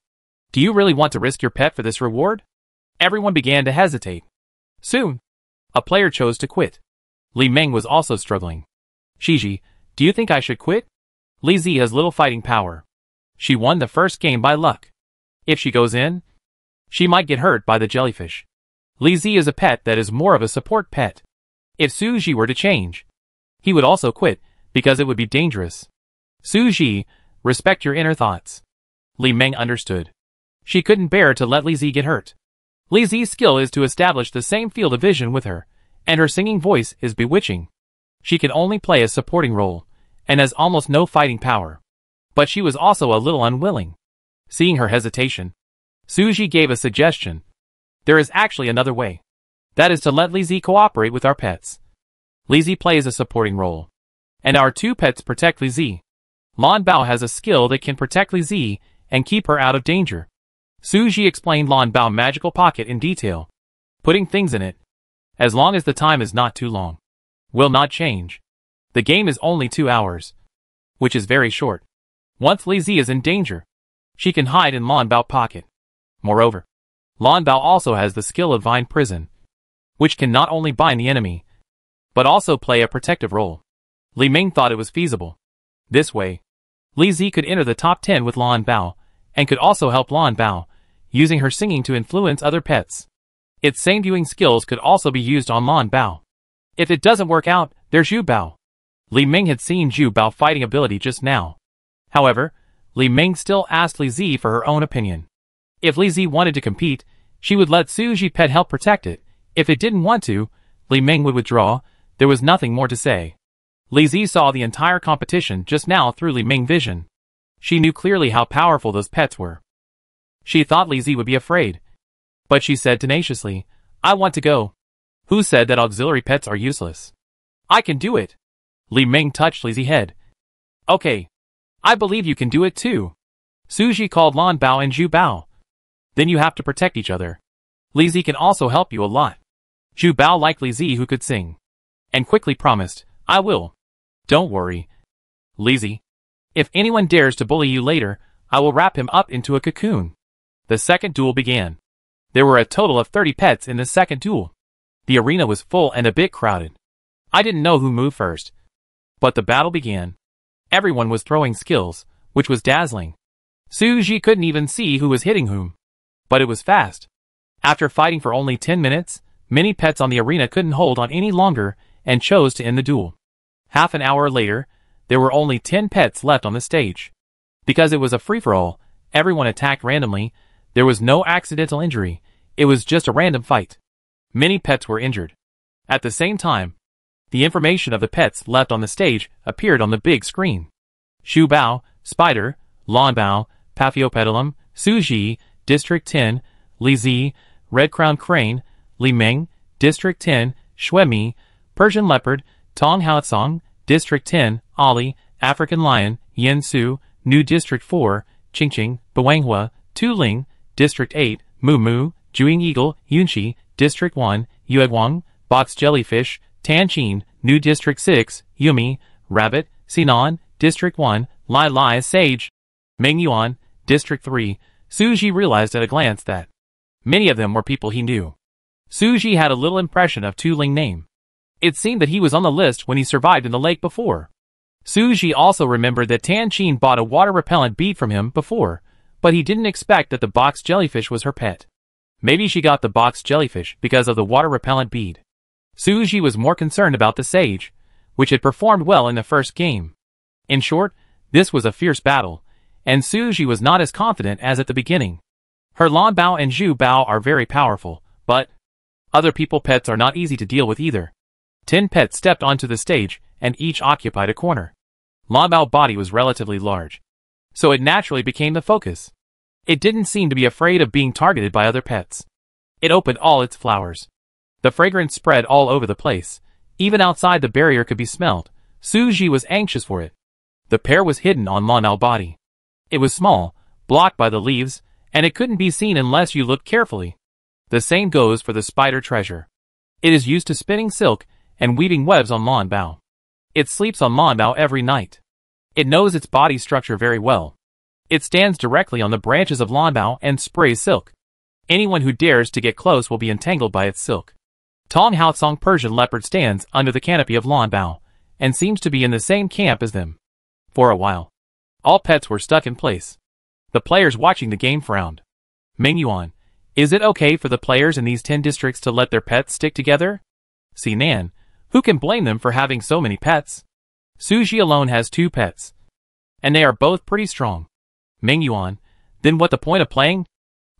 Do you really want to risk your pet for this reward? Everyone began to hesitate. Soon, a player chose to quit. Li Meng was also struggling. Shiji, do you think I should quit? Li Zi has little fighting power. She won the first game by luck. If she goes in, she might get hurt by the jellyfish. Li Zi is a pet that is more of a support pet. If Su Ji were to change, he would also quit, because it would be dangerous. Su Ji, respect your inner thoughts. Li Meng understood. She couldn't bear to let Li Zi get hurt. Li Zi's skill is to establish the same field of vision with her, and her singing voice is bewitching. She can only play a supporting role, and has almost no fighting power. But she was also a little unwilling. Seeing her hesitation, Su Ji gave a suggestion. There is actually another way. That is to let Li Zi cooperate with our pets. Li Zi plays a supporting role, and our two pets protect Li Zi. Lan Bao has a skill that can protect Li Zi and keep her out of danger. Su Ji explained Lan Bao magical pocket in detail. Putting things in it, as long as the time is not too long, will not change. The game is only 2 hours, which is very short. Once Li Zi is in danger, she can hide in Lan Bao pocket. Moreover, Lan Bao also has the skill of Vine Prison, which can not only bind the enemy, but also play a protective role. Li Meng thought it was feasible. This way, Li Zi could enter the top 10 with Lan Bao, and could also help Lan Bao, using her singing to influence other pets. Its same viewing skills could also be used on Lan Bao. If it doesn't work out, there's Zhu Bao. Li Meng had seen Zhu Bao fighting ability just now. However, Li Meng still asked Li Zi for her own opinion. If Li Zi wanted to compete, she would let Su Ji pet help protect it. If it didn't want to, Li Meng would withdraw. There was nothing more to say. Li Zi saw the entire competition just now through Li Meng vision. She knew clearly how powerful those pets were. She thought Li Zi would be afraid. But she said tenaciously, I want to go. Who said that auxiliary pets are useless? I can do it. Li Meng touched Li Zi's head. Okay. I believe you can do it too. Su Ji called Lan Bao and Zhu Bao. Then you have to protect each other. Li Zi can also help you a lot. Zhu Bao liked Li Zi who could sing, and quickly promised, I will. Don't worry, Li Zi. If anyone dares to bully you later, I will wrap him up into a cocoon. The second duel began. There were a total of 30 pets in the second duel. The arena was full and a bit crowded. I didn't know who moved first. But the battle began. Everyone was throwing skills, which was dazzling. Su Ji couldn't even see who was hitting whom. But it was fast. After fighting for only 10 minutes, many pets on the arena couldn't hold on any longer and chose to end the duel. Half an hour later, there were only 10 pets left on the stage. Because it was a free-for-all, everyone attacked randomly. There was no accidental injury. It was just a random fight. Many pets were injured. At the same time, the information of the pets left on the stage appeared on the big screen. Zhu Bao, Spider, Lan Bao, Paphiopedilum, Su Ji, District 10, Li Zi, Red Crown Crane, Li Meng, District 10, Xuemi, Persian Leopard, Tong Haotsong, District 10, Ali, African Lion, Yen Su, New District 4, Qingqing, Buanghua, Tu Ling, District 8, Mu Mu, Juing Eagle, Yunxi, District 1, Yueguang, Box Jellyfish, Tanchin, New District 6, Yumi, Rabbit, Sinan, District 1, Lai Lai Sage, Meng Yuan, District 3. Su Ji realized at a glance that many of them were people he knew. Su Ji had a little impression of Tu Ling name. It seemed that he was on the list when he survived in the lake before. Su Ji also remembered that Tan Qin bought a water-repellent bead from him before, but he didn't expect that the box jellyfish was her pet. Maybe she got the box jellyfish because of the water-repellent bead. Su Ji was more concerned about the sage, which had performed well in the first game. In short, this was a fierce battle, and Su Ji was not as confident as at the beginning. Her Lan Bao and Zhu Bao are very powerful, but other people pets are not easy to deal with either. 10 pets stepped onto the stage, and each occupied a corner. Lan Bao's body was relatively large, so it naturally became the focus. It didn't seem to be afraid of being targeted by other pets. It opened all its flowers. The fragrance spread all over the place. Even outside the barrier could be smelled. Su Ji was anxious for it. The pear was hidden on Lan Bao's body. It was small, blocked by the leaves, and it couldn't be seen unless you looked carefully. The same goes for the spider treasure. It is used to spinning silk and weaving webs on Lan Bao. It sleeps on Lan Bao every night. It knows its body structure very well. It stands directly on the branches of Lan Bao and sprays silk. Anyone who dares to get close will be entangled by its silk. Tong Haosong Persian leopard stands under the canopy of Lan Bao, and seems to be in the same camp as them. For a while, all pets were stuck in place. The players watching the game frowned. Ming Yuan, is it okay for the players in these 10 districts to let their pets stick together? Si Nan, who can blame them for having so many pets? Su Ji alone has 2 pets, and they are both pretty strong. Ming Yuan, then what the point of playing?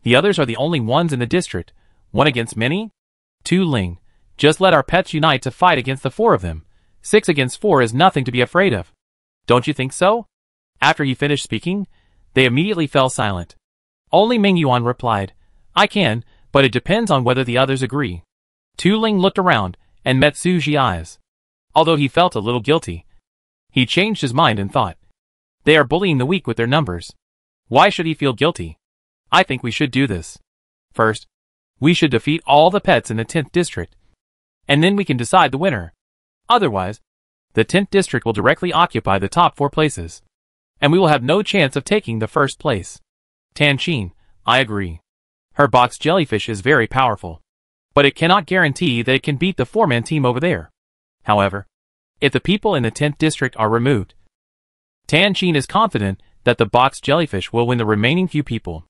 The others are the only ones in the district, one against many? Tu Ling, just let our pets unite to fight against the 4 of them. 6 against 4 is nothing to be afraid of. Don't you think so? After he finished speaking, they immediately fell silent. Only Ming Yuan replied, I can, but it depends on whether the others agree. Tu Ling looked around and met Su Ji's eyes. Although he felt a little guilty, he changed his mind and thought, they are bullying the weak with their numbers. Why should he feel guilty? I think we should do this. First, we should defeat all the pets in the 10th district, and then we can decide the winner. Otherwise, the 10th district will directly occupy the top 4 places, and we will have no chance of taking the first place. Tan Qin, I agree. Her box jellyfish is very powerful, but it cannot guarantee that it can beat the 4-man team over there. However, if the people in the 10th district are removed, Tan Qin is confident that the box jellyfish will win the remaining few people.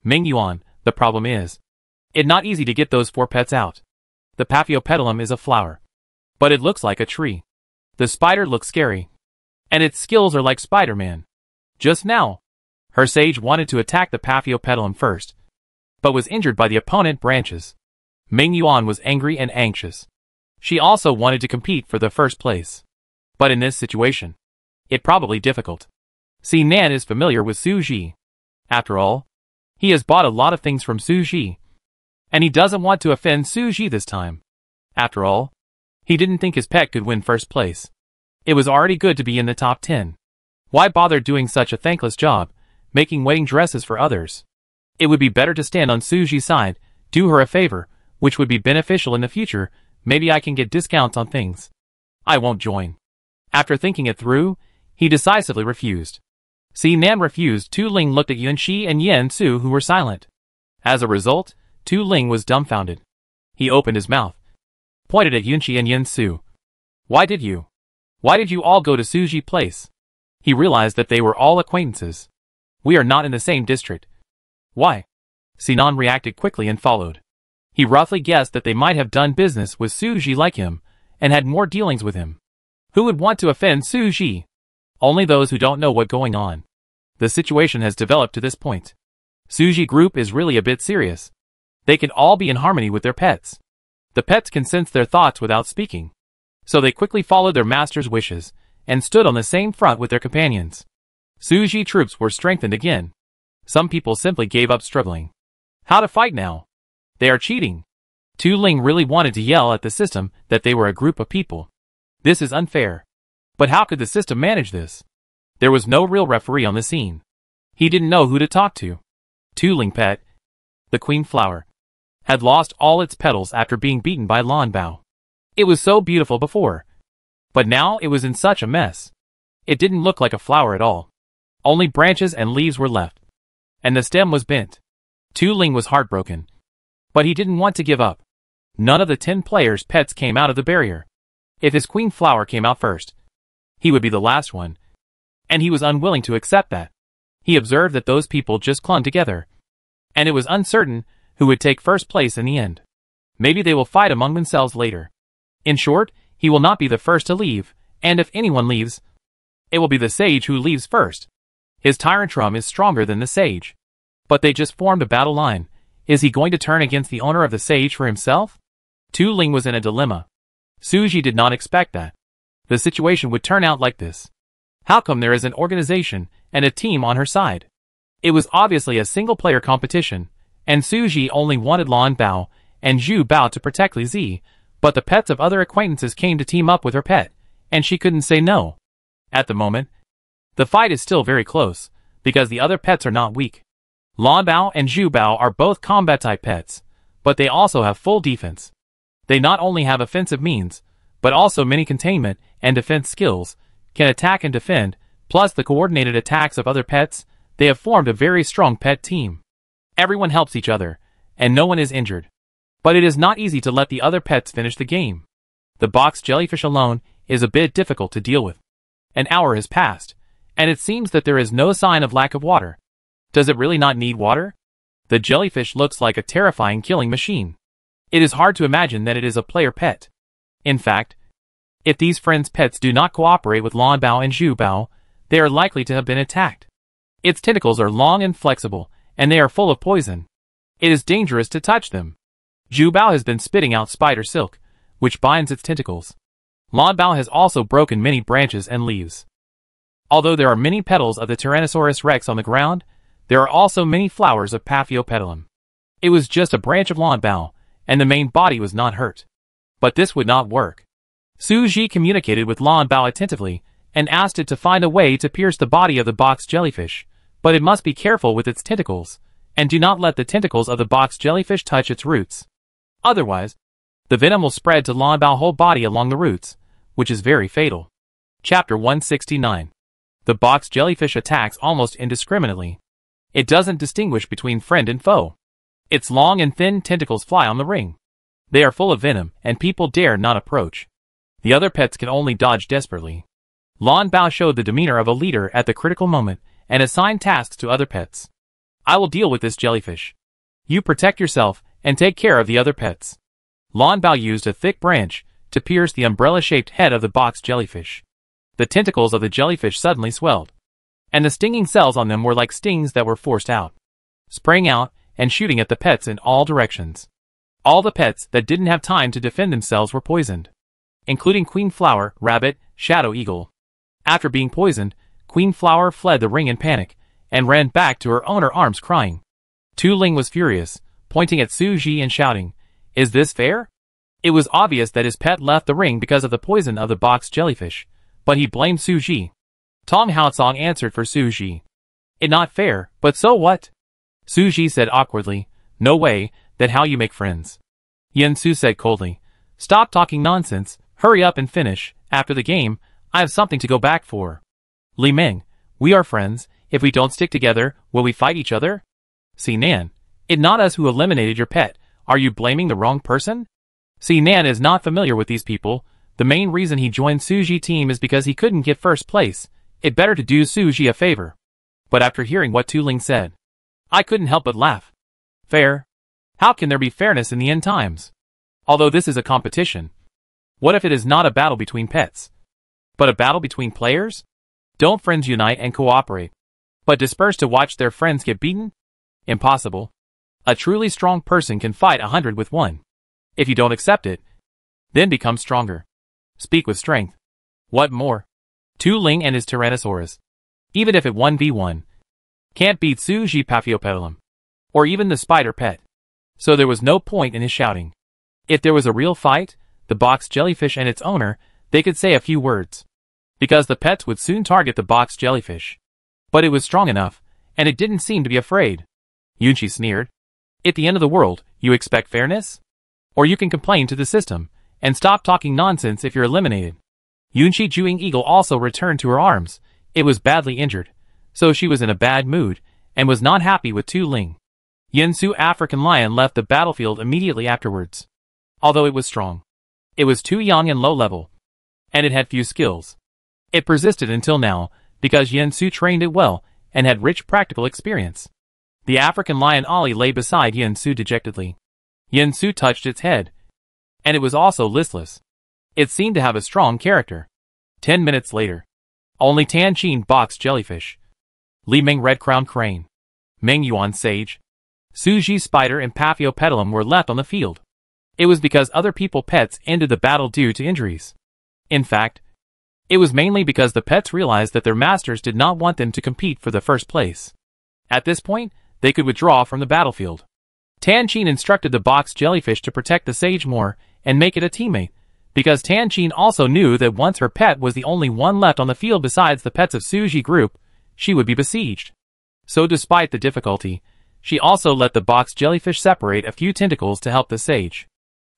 Ming Yuan, the problem is, it's not easy to get those 4 pets out. The Paphiopedilum is a flower, but it looks like a tree. The spider looks scary, and its skills are like Spider-Man. Just now, her sage wanted to attack the Paphiopedilum first, but was injured by the opponent branches. Ming Yuan was angry and anxious. She also wanted to compete for the first place. But in this situation, it's probably difficult. Si Nan is familiar with Su Ji. After all, he has bought a lot of things from Su Ji, and he doesn't want to offend Su Ji this time. After all, he didn't think his pet could win first place. It was already good to be in the top 10. Why bother doing such a thankless job, making wedding dresses for others? It would be better to stand on Su Ji's side, do her a favor, which would be beneficial in the future. Maybe I can get discounts on things. I won't join. After thinking it through, he decisively refused. Si Nan refused. Tu Ling looked at Yun Shi and Yen Su, who were silent. As a result, Tu Ling was dumbfounded. He opened his mouth, pointed at Yun Shi and Yen Su. Why did you all go to Su Ji's place? He realized that they were all acquaintances. We are not in the same district. Why? Sinan reacted quickly and followed. He roughly guessed that they might have done business with Su Ji like him, and had more dealings with him. Who would want to offend Su Ji? Only those who don't know what's going on. The situation has developed to this point. Su Ji group is really a bit serious. They can all be in harmony with their pets. The pets can sense their thoughts without speaking. So they quickly followed their master's wishes, and stood on the same front with their companions. Su Ji troops were strengthened again. Some people simply gave up struggling. How to fight now? They are cheating. Tu Ling really wanted to yell at the system that they were a group of people. This is unfair. But how could the system manage this? There was no real referee on the scene. He didn't know who to talk to. Tu Ling pet, the queen flower, had lost all its petals after being beaten by Lan Bao. It was so beautiful before, but now it was in such a mess. It didn't look like a flower at all. Only branches and leaves were left, and the stem was bent. Tu Ling was heartbroken, but he didn't want to give up. None of the 10 players' pets came out of the barrier. If his queen flower came out first, he would be the last one, and he was unwilling to accept that. He observed that those people just clung together, and it was uncertain who would take first place in the end. Maybe they will fight among themselves later. In short, he will not be the first to leave, and if anyone leaves, it will be the sage who leaves first. His tyrantrum is stronger than the sage. But they just formed a battle line. Is he going to turn against the owner of the sage for himself? Tu Ling was in a dilemma. Su Ji did not expect that the situation would turn out like this. How come there is an organization and a team on her side? It was obviously a single-player competition, and Su Ji only wanted Lan Bao and Zhu Bao to protect Li Zi, but the pets of other acquaintances came to team up with her pet, and she couldn't say no. At the moment, the fight is still very close, because the other pets are not weak. Lan Bao and Zhu Bao are both combat-type pets, but they also have full defense. They not only have offensive means, but also many containment and defense skills, can attack and defend, plus the coordinated attacks of other pets. They have formed a very strong pet team. Everyone helps each other, and no one is injured. But it is not easy to let the other pets finish the game. The box jellyfish alone is a bit difficult to deal with. An hour has passed, and it seems that there is no sign of lack of water. Does it really not need water? The jellyfish looks like a terrifying killing machine. It is hard to imagine that it is a player pet. In fact, if these friends' pets do not cooperate with Lanbao and Zhubao, they are likely to have been attacked. Its tentacles are long and flexible, and they are full of poison. It is dangerous to touch them. Zhubao has been spitting out spider silk, which binds its tentacles. Lanbao has also broken many branches and leaves. Although there are many petals of the Tyrannosaurus rex on the ground, there are also many flowers of Paphiopedilum. It was just a branch of Lanbao, and the main body was not hurt. But this would not work. Su Ji communicated with Lanbao attentively, and asked it to find a way to pierce the body of the box jellyfish, but it must be careful with its tentacles, and do not let the tentacles of the box jellyfish touch its roots. Otherwise, the venom will spread to Lanbao's whole body along the roots, which is very fatal. Chapter 169. The box jellyfish attacks almost indiscriminately. It doesn't distinguish between friend and foe. Its long and thin tentacles fly on the ring. They are full of venom, and people dare not approach. The other pets can only dodge desperately. Lanbao showed the demeanor of a leader at the critical moment, and assigned tasks to other pets. I will deal with this jellyfish. You protect yourself, and take care of the other pets. Lanbao used a thick branch to pierce the umbrella-shaped head of the box jellyfish. The tentacles of the jellyfish suddenly swelled, and the stinging cells on them were like stings that were forced out, spraying out and shooting at the pets in all directions. All the pets that didn't have time to defend themselves were poisoned, including Queen Flower, Rabbit, Shadow Eagle. After being poisoned, Queen Flower fled the ring in panic, and ran back to her owner's arms crying. Tu Ling was furious, pointing at Su Ji and shouting, "Is this fair?" It was obvious that his pet left the ring because of the poison of the box jellyfish, but he blamed Su Ji. Tong Haosong answered for Su Ji. "It's not fair, but so what?" Su Ji said awkwardly, "No way, that's how you make friends." Yen Su said coldly, "Stop talking nonsense, hurry up and finish. After the game, I have something to go back for." Li Ming, "We are friends. If we don't stick together, will we fight each other?" Si Nan, "It's not us who eliminated your pet. Are you blaming the wrong person?" Si Nan is not familiar with these people. The main reason he joined Su Ji's team is because he couldn't get first place. It better to do Su Ji a favor. But after hearing what Tu Ling said, I couldn't help but laugh. Fair? How can there be fairness in the end times? Although this is a competition. What if it is not a battle between pets, but a battle between players? Don't friends unite and cooperate, but disperse to watch their friends get beaten? Impossible. A truly strong person can fight 100 with one. If you don't accept it, then become stronger. Speak with strength. What more? Tu Ling and his Tyrannosaurus, even if it 1v1, can't beat Su Ji Paphiopedilum, or even the spider pet. So there was no point in his shouting. If there was a real fight, the box jellyfish and its owner, they could say a few words, because the pets would soon target the box jellyfish. But it was strong enough, and it didn't seem to be afraid. Yunchi sneered. At the end of the world, you expect fairness? Or you can complain to the system, and stop talking nonsense if you're eliminated. Yunchi Juing Eagle also returned to her arms. It was badly injured, so she was in a bad mood, and was not happy with Tu Ling. Yensu African Lion left the battlefield immediately afterwards. Although it was strong, it was too young and low level, and it had few skills. It persisted until now, because Yensu trained it well, and had rich practical experience. The African Lion Ali lay beside Yensu dejectedly. Yensu touched its head, and it was also listless. It seemed to have a strong character. 10 minutes later, only Tan Qin box jellyfish, Li Ming red crown crane, Meng Yuan sage, Su Ji spider and Paphiopedilum were left on the field. It was because other people pets ended the battle due to injuries. In fact, it was mainly because the pets realized that their masters did not want them to compete for the first place. At this point, they could withdraw from the battlefield. Tan Qin instructed the box jellyfish to protect the sage more and make it a teammate, because Tan Qin also knew that once her pet was the only one left on the field besides the pets of Su Ji group, she would be besieged. So despite the difficulty, she also let the box jellyfish separate a few tentacles to help the sage.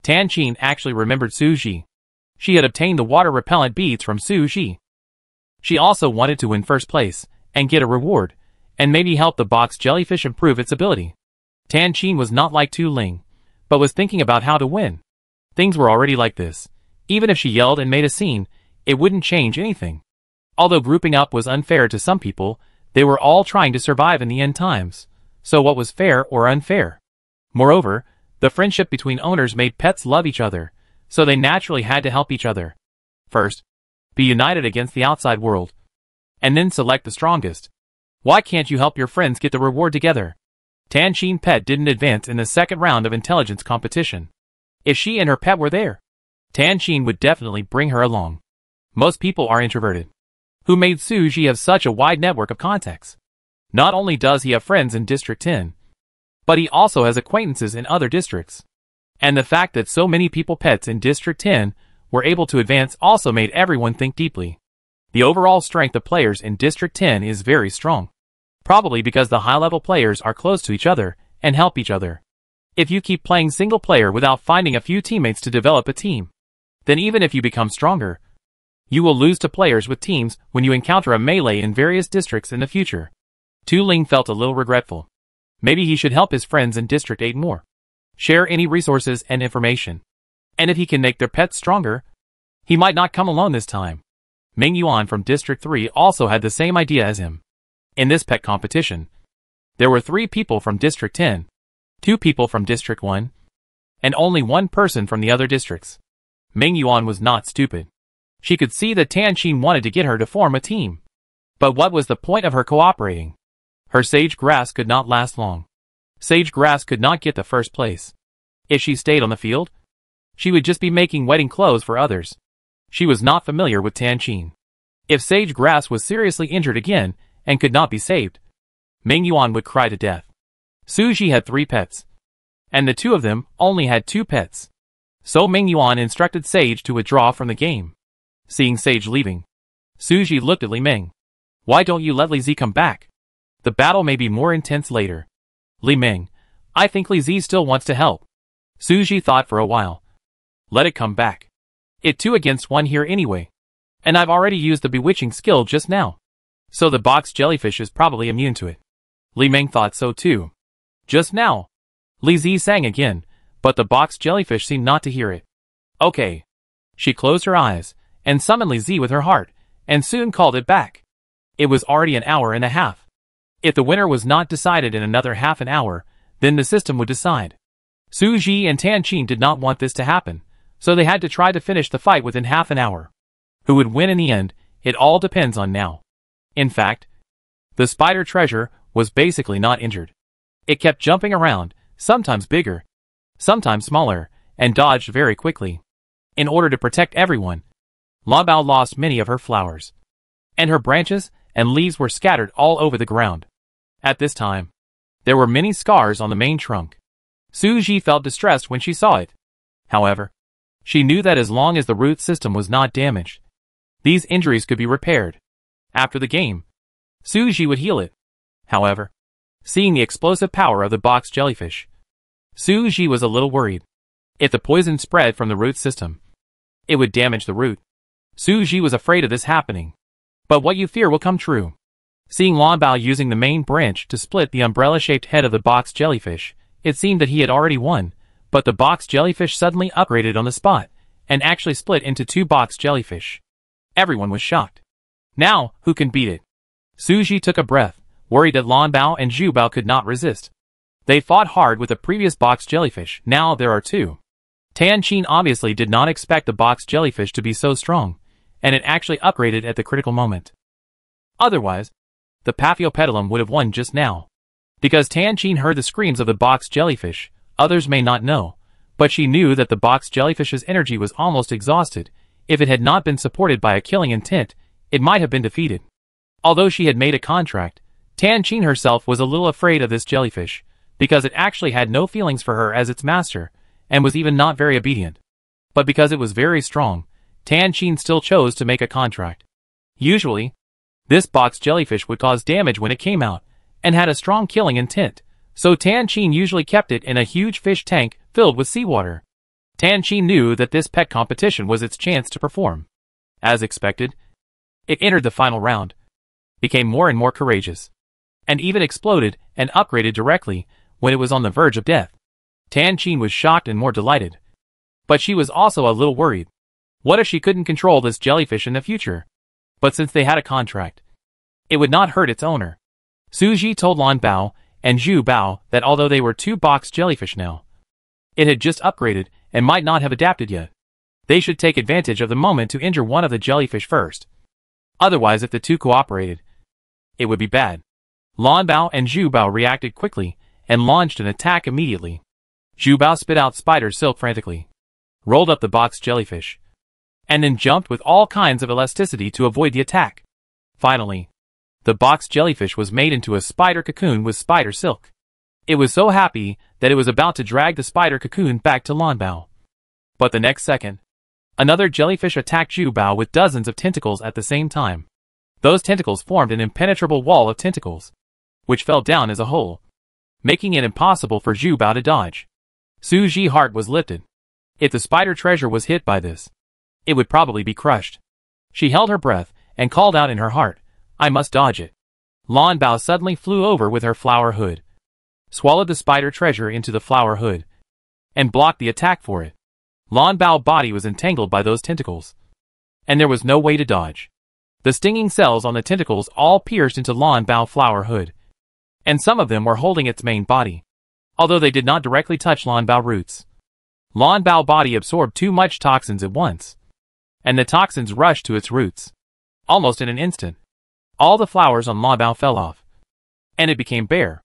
Tan Qin actually remembered Su Ji. She had obtained the water repellent beads from Su Ji. She also wanted to win first place, and get a reward, and maybe help the box jellyfish improve its ability. Tan Qin was not like Tu Ling, but was thinking about how to win. Things were already like this. Even if she yelled and made a scene, it wouldn't change anything. Although grouping up was unfair to some people, they were all trying to survive in the end times. So what was fair or unfair? Moreover, the friendship between owners made pets love each other, so they naturally had to help each other. First, be united against the outside world. And then select the strongest. Why can't you help your friends get the reward together? Tan Xin pet didn't advance in the second round of intelligence competition. If she and her pet were there, Tan Xin would definitely bring her along. Most people are introverted. Who made Su Ji have such a wide network of contacts? Not only does he have friends in District 10, but he also has acquaintances in other districts. And the fact that so many people pets in District 10 were able to advance also made everyone think deeply. The overall strength of players in District 10 is very strong. Probably because the high-level players are close to each other and help each other. If you keep playing single player without finding a few teammates to develop a team, then even if you become stronger, you will lose to players with teams when you encounter a melee in various districts in the future. Tu Ling felt a little regretful. Maybe he should help his friends in District 8 more. Share any resources and information. And if he can make their pets stronger, he might not come alone this time. Ming Yuan from District 3 also had the same idea as him. In this pet competition, there were 3 people from District 10, 2 people from District 1, and only 1 person from the other districts. Ming Yuan was not stupid. She could see that Tan Xin wanted to get her to form a team. But what was the point of her cooperating? Her sage grass could not last long. Sage grass could not get the first place. If she stayed on the field, she would just be making wedding clothes for others. She was not familiar with Tan Xin. If sage grass was seriously injured again and could not be saved, Ming Yuan would cry to death. Su Ji had 3 pets, and the 2 of them only had 2 pets. So Ming Yuan instructed Sage to withdraw from the game. Seeing Sage leaving, Su Ji looked at Li Ming. Why don't you let Li Zi come back? The battle may be more intense later. Li Ming, I think Li Zi still wants to help. Su Ji thought for a while. Let it come back. It 2 against 1 here anyway. And I've already used the bewitching skill just now. So the box jellyfish is probably immune to it. Li Ming thought so too. Just now. Li Zi sang again, but the box jellyfish seemed not to hear it. Okay. She closed her eyes, and summoned Li Zi with her heart, and soon called it back. It was already an hour and a half. If the winner was not decided in another half an hour, then the system would decide. Su Ji and Tan Xin did not want this to happen, so they had to try to finish the fight within half an hour. Who would win in the end, it all depends on now. In fact, the spider treasure was basically not injured. It kept jumping around, sometimes bigger, sometimes smaller, and dodged very quickly. In order to protect everyone, Lan Bao lost many of her flowers, and her branches and leaves were scattered all over the ground. At this time, there were many scars on the main trunk. Su Ji felt distressed when she saw it. However, she knew that as long as the root system was not damaged, these injuries could be repaired. After the game, Su Ji would heal it. However, seeing the explosive power of the box jellyfish, Su Ji was a little worried. If the poison spread from the root system, it would damage the root. Su Ji was afraid of this happening. But what you fear will come true. Seeing Lan Bao using the main branch to split the umbrella-shaped head of the box jellyfish, it seemed that he had already won, but the box jellyfish suddenly upgraded on the spot, and actually split into 2 box jellyfish. Everyone was shocked. Now, who can beat it? Su Ji took a breath, worried that Lan Bao and Zhu Bao could not resist. They fought hard with the previous box jellyfish, now there are 2. Tan Xin obviously did not expect the box jellyfish to be so strong, and it actually upgraded at the critical moment. Otherwise, the Paphiopedilum would have won just now. Because Tan Xin heard the screams of the box jellyfish, others may not know, but she knew that the box jellyfish's energy was almost exhausted. If it had not been supported by a killing intent, it might have been defeated. Although she had made a contract, Tan Xin herself was a little afraid of this jellyfish, because it actually had no feelings for her as its master, and was even not very obedient. But because it was very strong, Tan Xin still chose to make a contract. Usually, this box jellyfish would cause damage when it came out, and had a strong killing intent, so Tan Xin usually kept it in a huge fish tank filled with seawater. Tan Xin knew that this pet competition was its chance to perform. As expected, it entered the final round, became more and more courageous, and even exploded and upgraded directly when it was on the verge of death. Tan Qin was shocked and more delighted. But she was also a little worried. What if she couldn't control this jellyfish in the future? But since they had a contract, it would not hurt its owner. Su Ji told Lan Bao and Zhu Bao that although they were 2-box jellyfish now, it had just upgraded and might not have adapted yet. They should take advantage of the moment to injure one of the jellyfish first. Otherwise, if the two cooperated, it would be bad. Lan Bao and Zhu Bao reacted quickly and launched an attack immediately. Zhu Bao spit out spider silk frantically, rolled up the box jellyfish, and then jumped with all kinds of elasticity to avoid the attack. Finally, the box jellyfish was made into a spider cocoon with spider silk. It was so happy that it was about to drag the spider cocoon back to Lan Bao. But the next second, another jellyfish attacked Zhu Bao with dozens of tentacles at the same time. Those tentacles formed an impenetrable wall of tentacles, which fell down as a whole, making it impossible for Zhu Bao to dodge. Su Ji's heart was lifted. If the spider treasure was hit by this, it would probably be crushed. She held her breath and called out in her heart, I must dodge it. Lan Bao suddenly flew over with her flower hood, swallowed the spider treasure into the flower hood, and blocked the attack for it. Lan Bao's body was entangled by those tentacles, and there was no way to dodge. The stinging cells on the tentacles all pierced into Lan Bao's flower hood, and some of them were holding its main body, although they did not directly touch Lan Bao's roots. Lan Bao's body absorbed too much toxins at once, and the toxins rushed to its roots. Almost in an instant, all the flowers on Lan Bao fell off, and it became bare.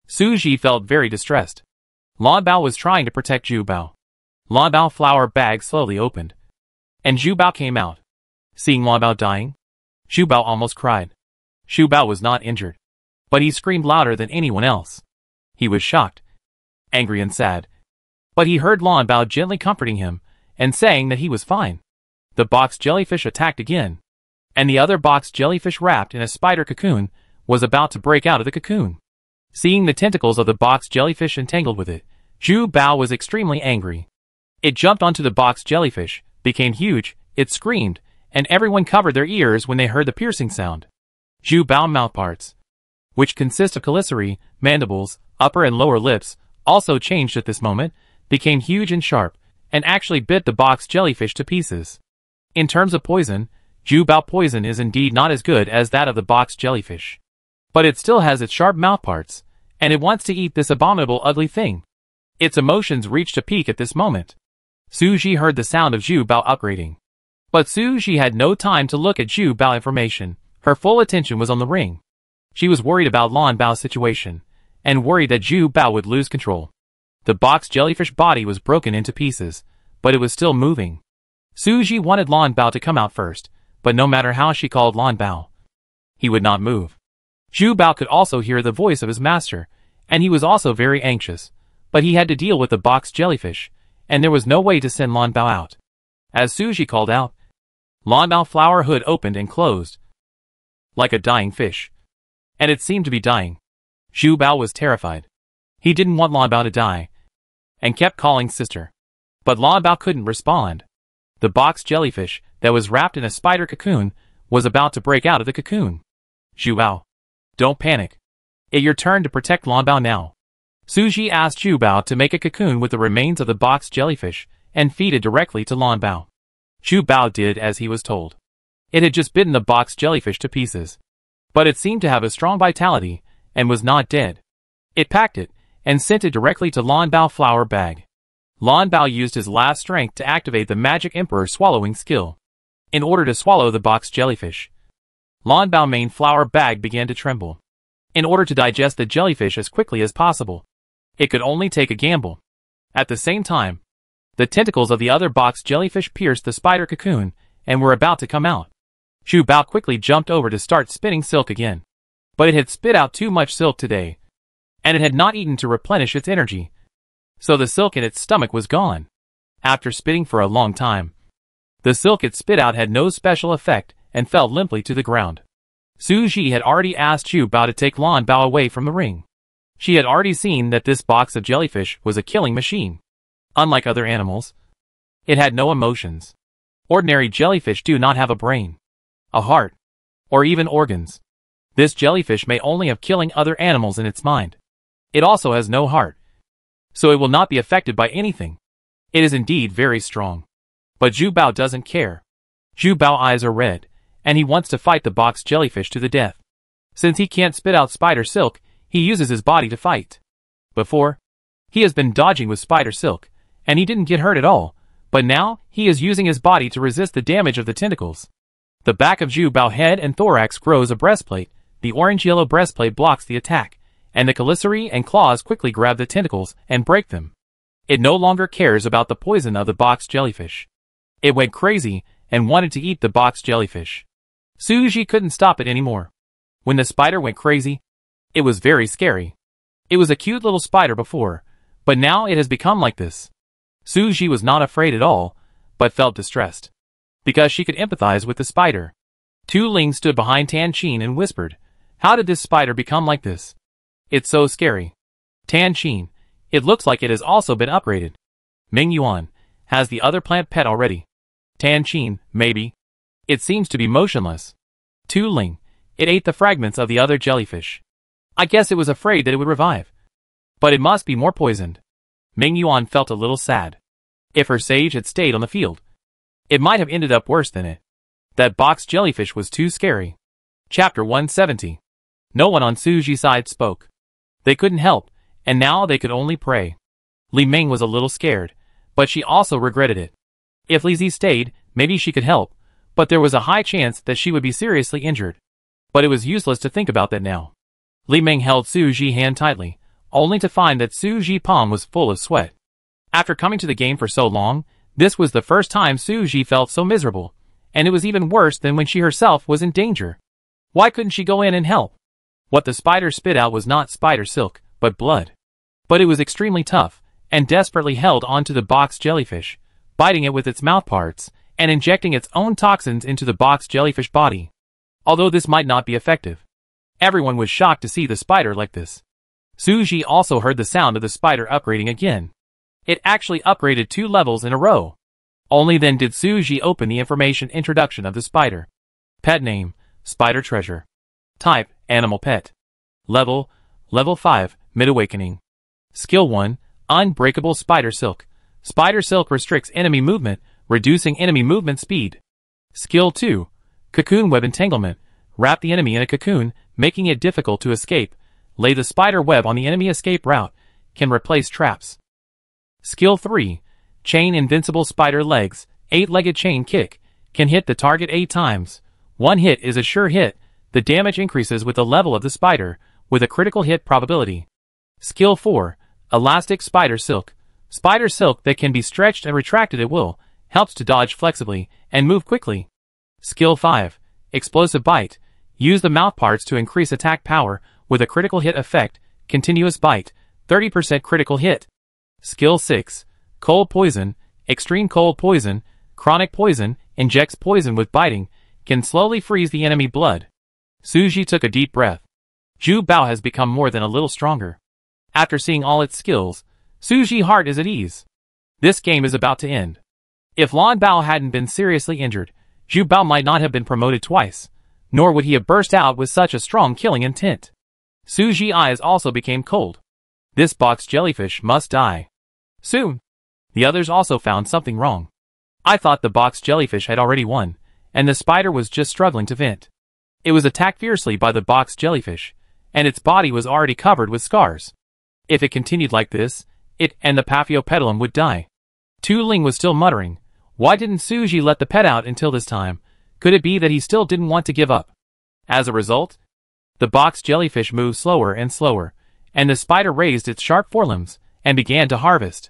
Su Ji felt very distressed. Lan Bao was trying to protect Zhu Bao. Lan Bao's flower bag slowly opened, and Zhu Bao came out. Seeing Lan Bao dying, Zhu Bao almost cried. Zhu Bao was not injured, but he screamed louder than anyone else. He was shocked, angry and sad, but he heard Lan Bao gently comforting him and saying that he was fine. The box jellyfish attacked again, and the other box jellyfish wrapped in a spider cocoon was about to break out of the cocoon. Seeing the tentacles of the box jellyfish entangled with it, Zhu Bao was extremely angry. It jumped onto the box jellyfish, became huge, it screamed, and everyone covered their ears when they heard the piercing sound. Zhu Bao's mouthparts, which consist of chelicerae, mandibles, upper and lower lips, also changed at this moment, became huge and sharp, and actually bit the box jellyfish to pieces. In terms of poison, Zhu Bao poison is indeed not as good as that of the box jellyfish. But it still has its sharp mouthparts, and it wants to eat this abominable ugly thing. Its emotions reached a peak at this moment. Su Ji heard the sound of Zhu Bao upgrading. But Su Ji had no time to look at Zhu Bao information. Her full attention was on the ring. She was worried about Lan Bao's situation, and worried that Zhu Bao would lose control. The box jellyfish body was broken into pieces, but it was still moving. Su Ji wanted Lan Bao to come out first, but no matter how she called Lan Bao, he would not move. Zhu Bao could also hear the voice of his master, and he was also very anxious, but he had to deal with the box jellyfish, and there was no way to send Lan Bao out. As Su Ji called out, Lan Bao's flower hood opened and closed, like a dying fish, and it seemed to be dying. Zhu Bao was terrified. He didn't want Lan Bao to die, and kept calling sister. But Lan Bao couldn't respond. The box jellyfish, that was wrapped in a spider cocoon, was about to break out of the cocoon. Zhu Bao, don't panic. It's your turn to protect Lan Bao now. Su Ji asked Zhu Bao to make a cocoon with the remains of the box jellyfish, and feed it directly to Lan Bao. Zhu Bao did as he was told. It had just bitten the box jellyfish to pieces, but it seemed to have a strong vitality, and was not dead. It packed it, and sent it directly to Lan Bao's flower bag. Lan Bao used his last strength to activate the magic emperor swallowing skill, in order to swallow the box jellyfish. Lan Bao's main flower bag began to tremble, in order to digest the jellyfish as quickly as possible. It could only take a gamble. At the same time, the tentacles of the other box jellyfish pierced the spider cocoon, and were about to come out. Zhu Bao quickly jumped over to start spinning silk again. But it had spit out too much silk today, and it had not eaten to replenish its energy, so the silk in its stomach was gone. After spitting for a long time, the silk it spit out had no special effect, and fell limply to the ground. Su Ji had already asked Zhu Bao to take Lan Bao away from the ring. She had already seen that this box of jellyfish was a killing machine. Unlike other animals, it had no emotions. Ordinary jellyfish do not have a brain, a heart, or even organs. This jellyfish may only have killing other animals in its mind. It also has no heart. so it will not be affected by anything. It is indeed very strong. But Zhu Bao doesn't care. Zhu Bao eyes are red, and he wants to fight the box jellyfish to the death. Since he can't spit out spider silk, he uses his body to fight. Before, he has been dodging with spider silk, and he didn't get hurt at all, but now he is using his body to resist the damage of the tentacles. The back of Zhu Bao head and thorax grows a breastplate. The orange-yellow breastplate blocks the attack, and the chelicerae and claws quickly grab the tentacles and break them. It no longer cares about the poison of the box jellyfish. It went crazy and wanted to eat the box jellyfish. Suji couldn't stop it anymore. When the spider went crazy, it was very scary. It was a cute little spider before, but now it has become like this. Suji was not afraid at all, but felt distressed, because she could empathize with the spider. Tu Ling stood behind Tan Qin and whispered, "How did this spider become like this? It's so scary." Tan Qin, "It looks like it has also been upgraded." Ming Yuan, "Has the other plant pet already?" Tan Qin, "Maybe. It seems to be motionless." Tu Ling, "It ate the fragments of the other jellyfish. I guess it was afraid that it would revive. But it must be more poisoned." Ming Yuan felt a little sad. If her sage had stayed on the field, it might have ended up worse than it. That box jellyfish was too scary. Chapter 170. No one on Suji's side spoke. They couldn't help, and now they could only pray. Li Ming was a little scared, but she also regretted it. If Li Zi stayed, maybe she could help, but there was a high chance that she would be seriously injured. But it was useless to think about that now. Li Ming held Suji's hand tightly, only to find that Suji's palm was full of sweat. After coming to the game for so long, this was the first time Suji felt so miserable, and it was even worse than when she herself was in danger. Why couldn't she go in and help? What the spider spit out was not spider silk, but blood. But it was extremely tough, and desperately held onto the box jellyfish, biting it with its mouth parts, and injecting its own toxins into the box jellyfish body. Although this might not be effective, everyone was shocked to see the spider like this. Suji also heard the sound of the spider upgrading again. It actually upgraded 2 levels in a row. Only then did Suji open the information introduction of the spider. Pet name, Spider Treasure. Type, Animal Pet. Level 5, Mid-Awakening. Skill 1, Unbreakable Spider Silk. Spider Silk restricts enemy movement, reducing enemy movement speed. Skill 2, Cocoon Web Entanglement. Wrap the enemy in a cocoon, making it difficult to escape. Lay the spider web on the enemy escape route. Can replace traps. Skill 3, Chain Invincible Spider Legs. 8-legged chain kick. Can hit the target 8 times. 1 hit is a sure hit. The damage increases with the level of the spider, with a critical hit probability. Skill 4, Elastic Spider Silk. Spider silk that can be stretched and retracted at will, helps to dodge flexibly and move quickly. Skill 5, Explosive Bite. Use the mouthparts to increase attack power, with a critical hit effect. Continuous Bite, 30% critical hit. Skill 6, Cold Poison. Extreme Cold Poison. Chronic Poison, injects poison with biting, can slowly freeze the enemy blood. Suji took a deep breath. Zhu Bao has become more than a little stronger. After seeing all its skills, Suji's heart is at ease. This game is about to end. If Lan Bao hadn't been seriously injured, Zhu Bao might not have been promoted twice, nor would he have burst out with such a strong killing intent. Suji's eyes also became cold. This box jellyfish must die. Soon. The others also found something wrong. I thought the box jellyfish had already won, and the spider was just struggling to vent. It was attacked fiercely by the box jellyfish, and its body was already covered with scars. If it continued like this, it and the Paphiopedilum would die. Tu Ling was still muttering. Why didn't Suji let the pet out until this time? Could it be that he still didn't want to give up? As a result, the box jellyfish moved slower and slower, and the spider raised its sharp forelimbs and began to harvest.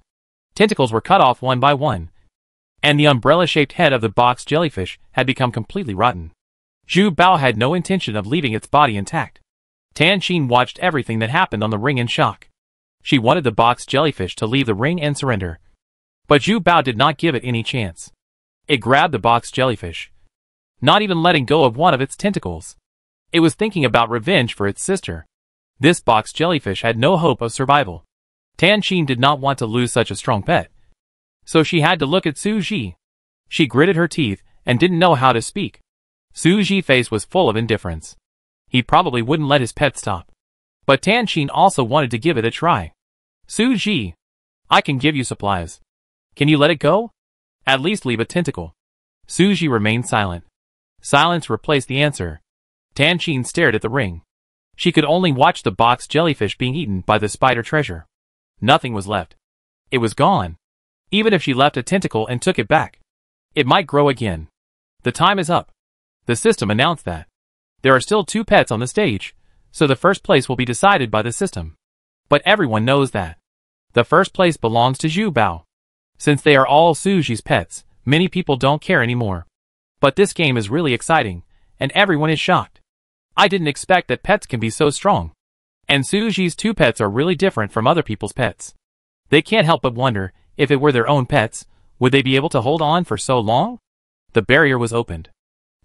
Tentacles were cut off one by one, and the umbrella-shaped head of the box jellyfish had become completely rotten. Zhu Bao had no intention of leaving its body intact. Tan Qin watched everything that happened on the ring in shock. She wanted the box jellyfish to leave the ring and surrender. But Zhu Bao did not give it any chance. It grabbed the box jellyfish, not even letting go of one of its tentacles. It was thinking about revenge for its sister. This box jellyfish had no hope of survival. Tan Qin did not want to lose such a strong pet, so she had to look at Suji. She gritted her teeth and didn't know how to speak. Suji's face was full of indifference. He probably wouldn't let his pet stop. But Tan Qin also wanted to give it a try. Suji, I can give you supplies. Can you let it go? At least leave a tentacle. Suji remained silent. Silence replaced the answer. Tanqin stared at the ring. She could only watch the box jellyfish being eaten by the spider treasure. Nothing was left. It was gone. Even if she left a tentacle and took it back, it might grow again. The time is up. The system announced that. There are still 2 pets on the stage, so the first place will be decided by the system. But everyone knows that. The first place belongs to Zhu Bao. Since they are all Suji's pets, many people don't care anymore. But this game is really exciting, and everyone is shocked. I didn't expect that pets can be so strong. And Suji's 2 pets are really different from other people's pets. They can't help but wonder, if it were their own pets, would they be able to hold on for so long? The barrier was opened.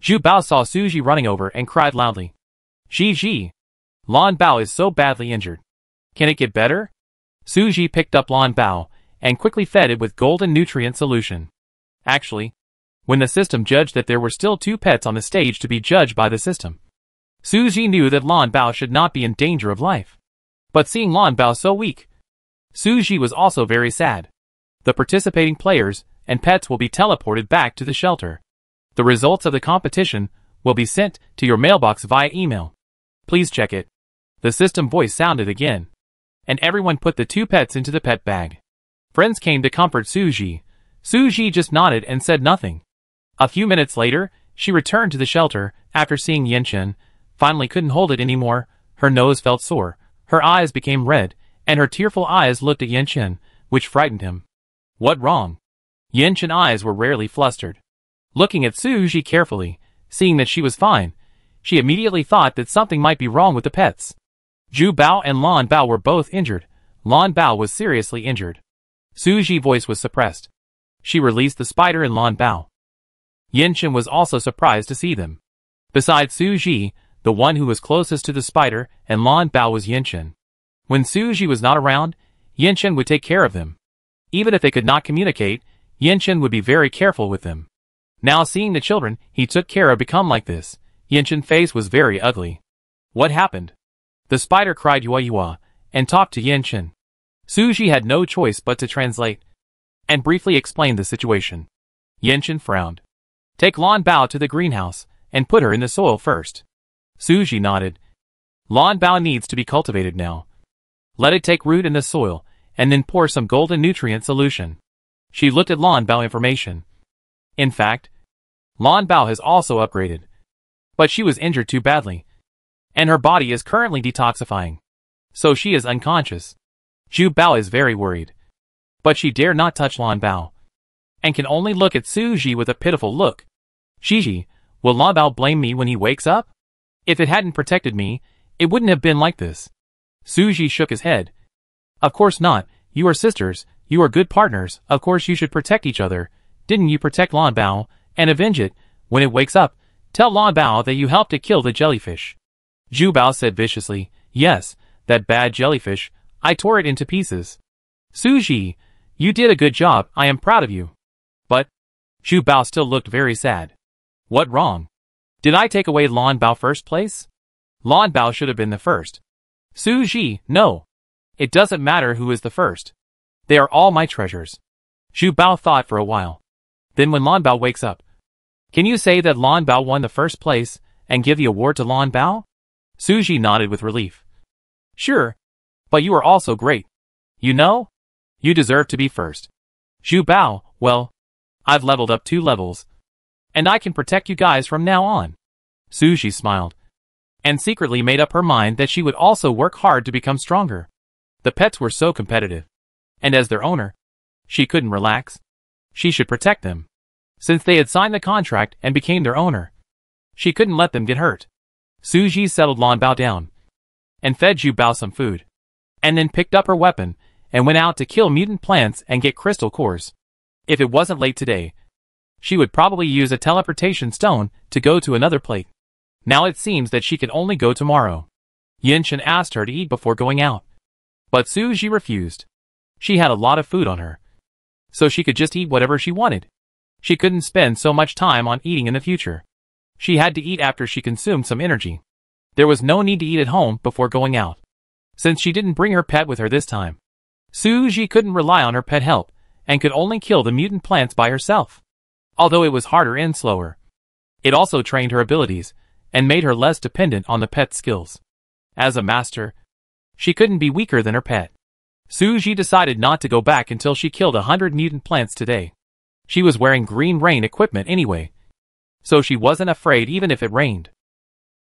Zhu Bao saw Suji running over and cried loudly. Ji. Lan Bao is so badly injured. Can it get better? Suji picked up Lan Bao and quickly fed it with golden nutrient solution. Actually, when the system judged that there were still 2 pets on the stage to be judged by the system, Suji knew that Lan Bao should not be in danger of life. But seeing Lan Bao so weak, Suji was also very sad. The participating players and pets will be teleported back to the shelter. The results of the competition will be sent to your mailbox via email. Please check it. The system voice sounded again. And everyone put the 2 pets into the pet bag. Friends came to comfort Suji. Suji just nodded and said nothing. A few minutes later, she returned to the shelter after seeing Yanchen. Finally couldn't hold it anymore. Her nose felt sore. Her eyes became red, and her tearful eyes looked at Yanchen, which frightened him. What wrong? Yanchen's eyes were rarely flustered. Looking at Suji carefully, seeing that she was fine, she immediately thought that something might be wrong with the pets. Zhu Bao and Lan Bao were both injured. Lan Bao was seriously injured. Suji's voice was suppressed. She released the spider in Lan Bao. Yanchen was also surprised to see them. Besides Suji, the one who was closest to the spider and Lan Bao was Yanchen. When Suji was not around, Yanchen would take care of them. Even if they could not communicate, Yanchen would be very careful with them. Now seeing the children he took care of become like this, Yanchen's face was very ugly. What happened? The spider cried Yua and talked to Yanchen. Suji had no choice but to translate and briefly explain the situation. Yanchen frowned. Take Lan Bao to the greenhouse and put her in the soil first. Suji nodded. Lan Bao needs to be cultivated now. Let it take root in the soil and then pour some golden nutrient solution. She looked at Lan Bao information. In fact, Lan Bao has also upgraded. But she was injured too badly. And her body is currently detoxifying. So she is unconscious. Zhu Bao is very worried. But she dare not touch Lan Bao. And can only look at Suji with a pitiful look. Shiji, will Lan Bao blame me when he wakes up? If it hadn't protected me, it wouldn't have been like this. Suji shook his head. Of course not, you are sisters, you are good partners, of course you should protect each other. Didn't you protect Lan Bao, and avenge it? When it wakes up, tell Lan Bao that you helped it kill the jellyfish. Zhu Bao said viciously, yes, that bad jellyfish, I tore it into pieces. Suji, you did a good job, I am proud of you. But, Zhu Bao still looked very sad. What wrong? Did I take away Lan Bao first place? Lan Bao should have been the first. Suji, no. It doesn't matter who is the first. They are all my treasures. Zhu Bao thought for a while. Then when Lan Bao wakes up, can you say that Lan Bao won the first place and give the award to Lan Bao? Suji nodded with relief. Sure. But you are also great. You know? You deserve to be first. Zhu Bao, well, I've leveled up 2 levels. And I can protect you guys from now on. Suji smiled. And secretly made up her mind that she would also work hard to become stronger. The pets were so competitive. And as their owner, she couldn't relax. She should protect them. Since they had signed the contract and became their owner, she couldn't let them get hurt. Suji settled Lan Bao down and fed Zhu Bao some food. And then picked up her weapon and went out to kill mutant plants and get crystal cores. If it wasn't late today, she would probably use a teleportation stone to go to another place. Now it seems that she can only go tomorrow. Yanchen asked her to eat before going out. But Suji refused. She had a lot of food on her, so she could just eat whatever she wanted. She couldn't spend so much time on eating in the future. She had to eat after she consumed some energy. There was no need to eat at home before going out, since she didn't bring her pet with her this time. Suji couldn't rely on her pet help, and could only kill the mutant plants by herself. Although it was harder and slower, it also trained her abilities, and made her less dependent on the pet's skills. As a master, she couldn't be weaker than her pet. Suji decided not to go back until she killed 100 mutant plants today. She was wearing green rain equipment anyway, so she wasn't afraid even if it rained.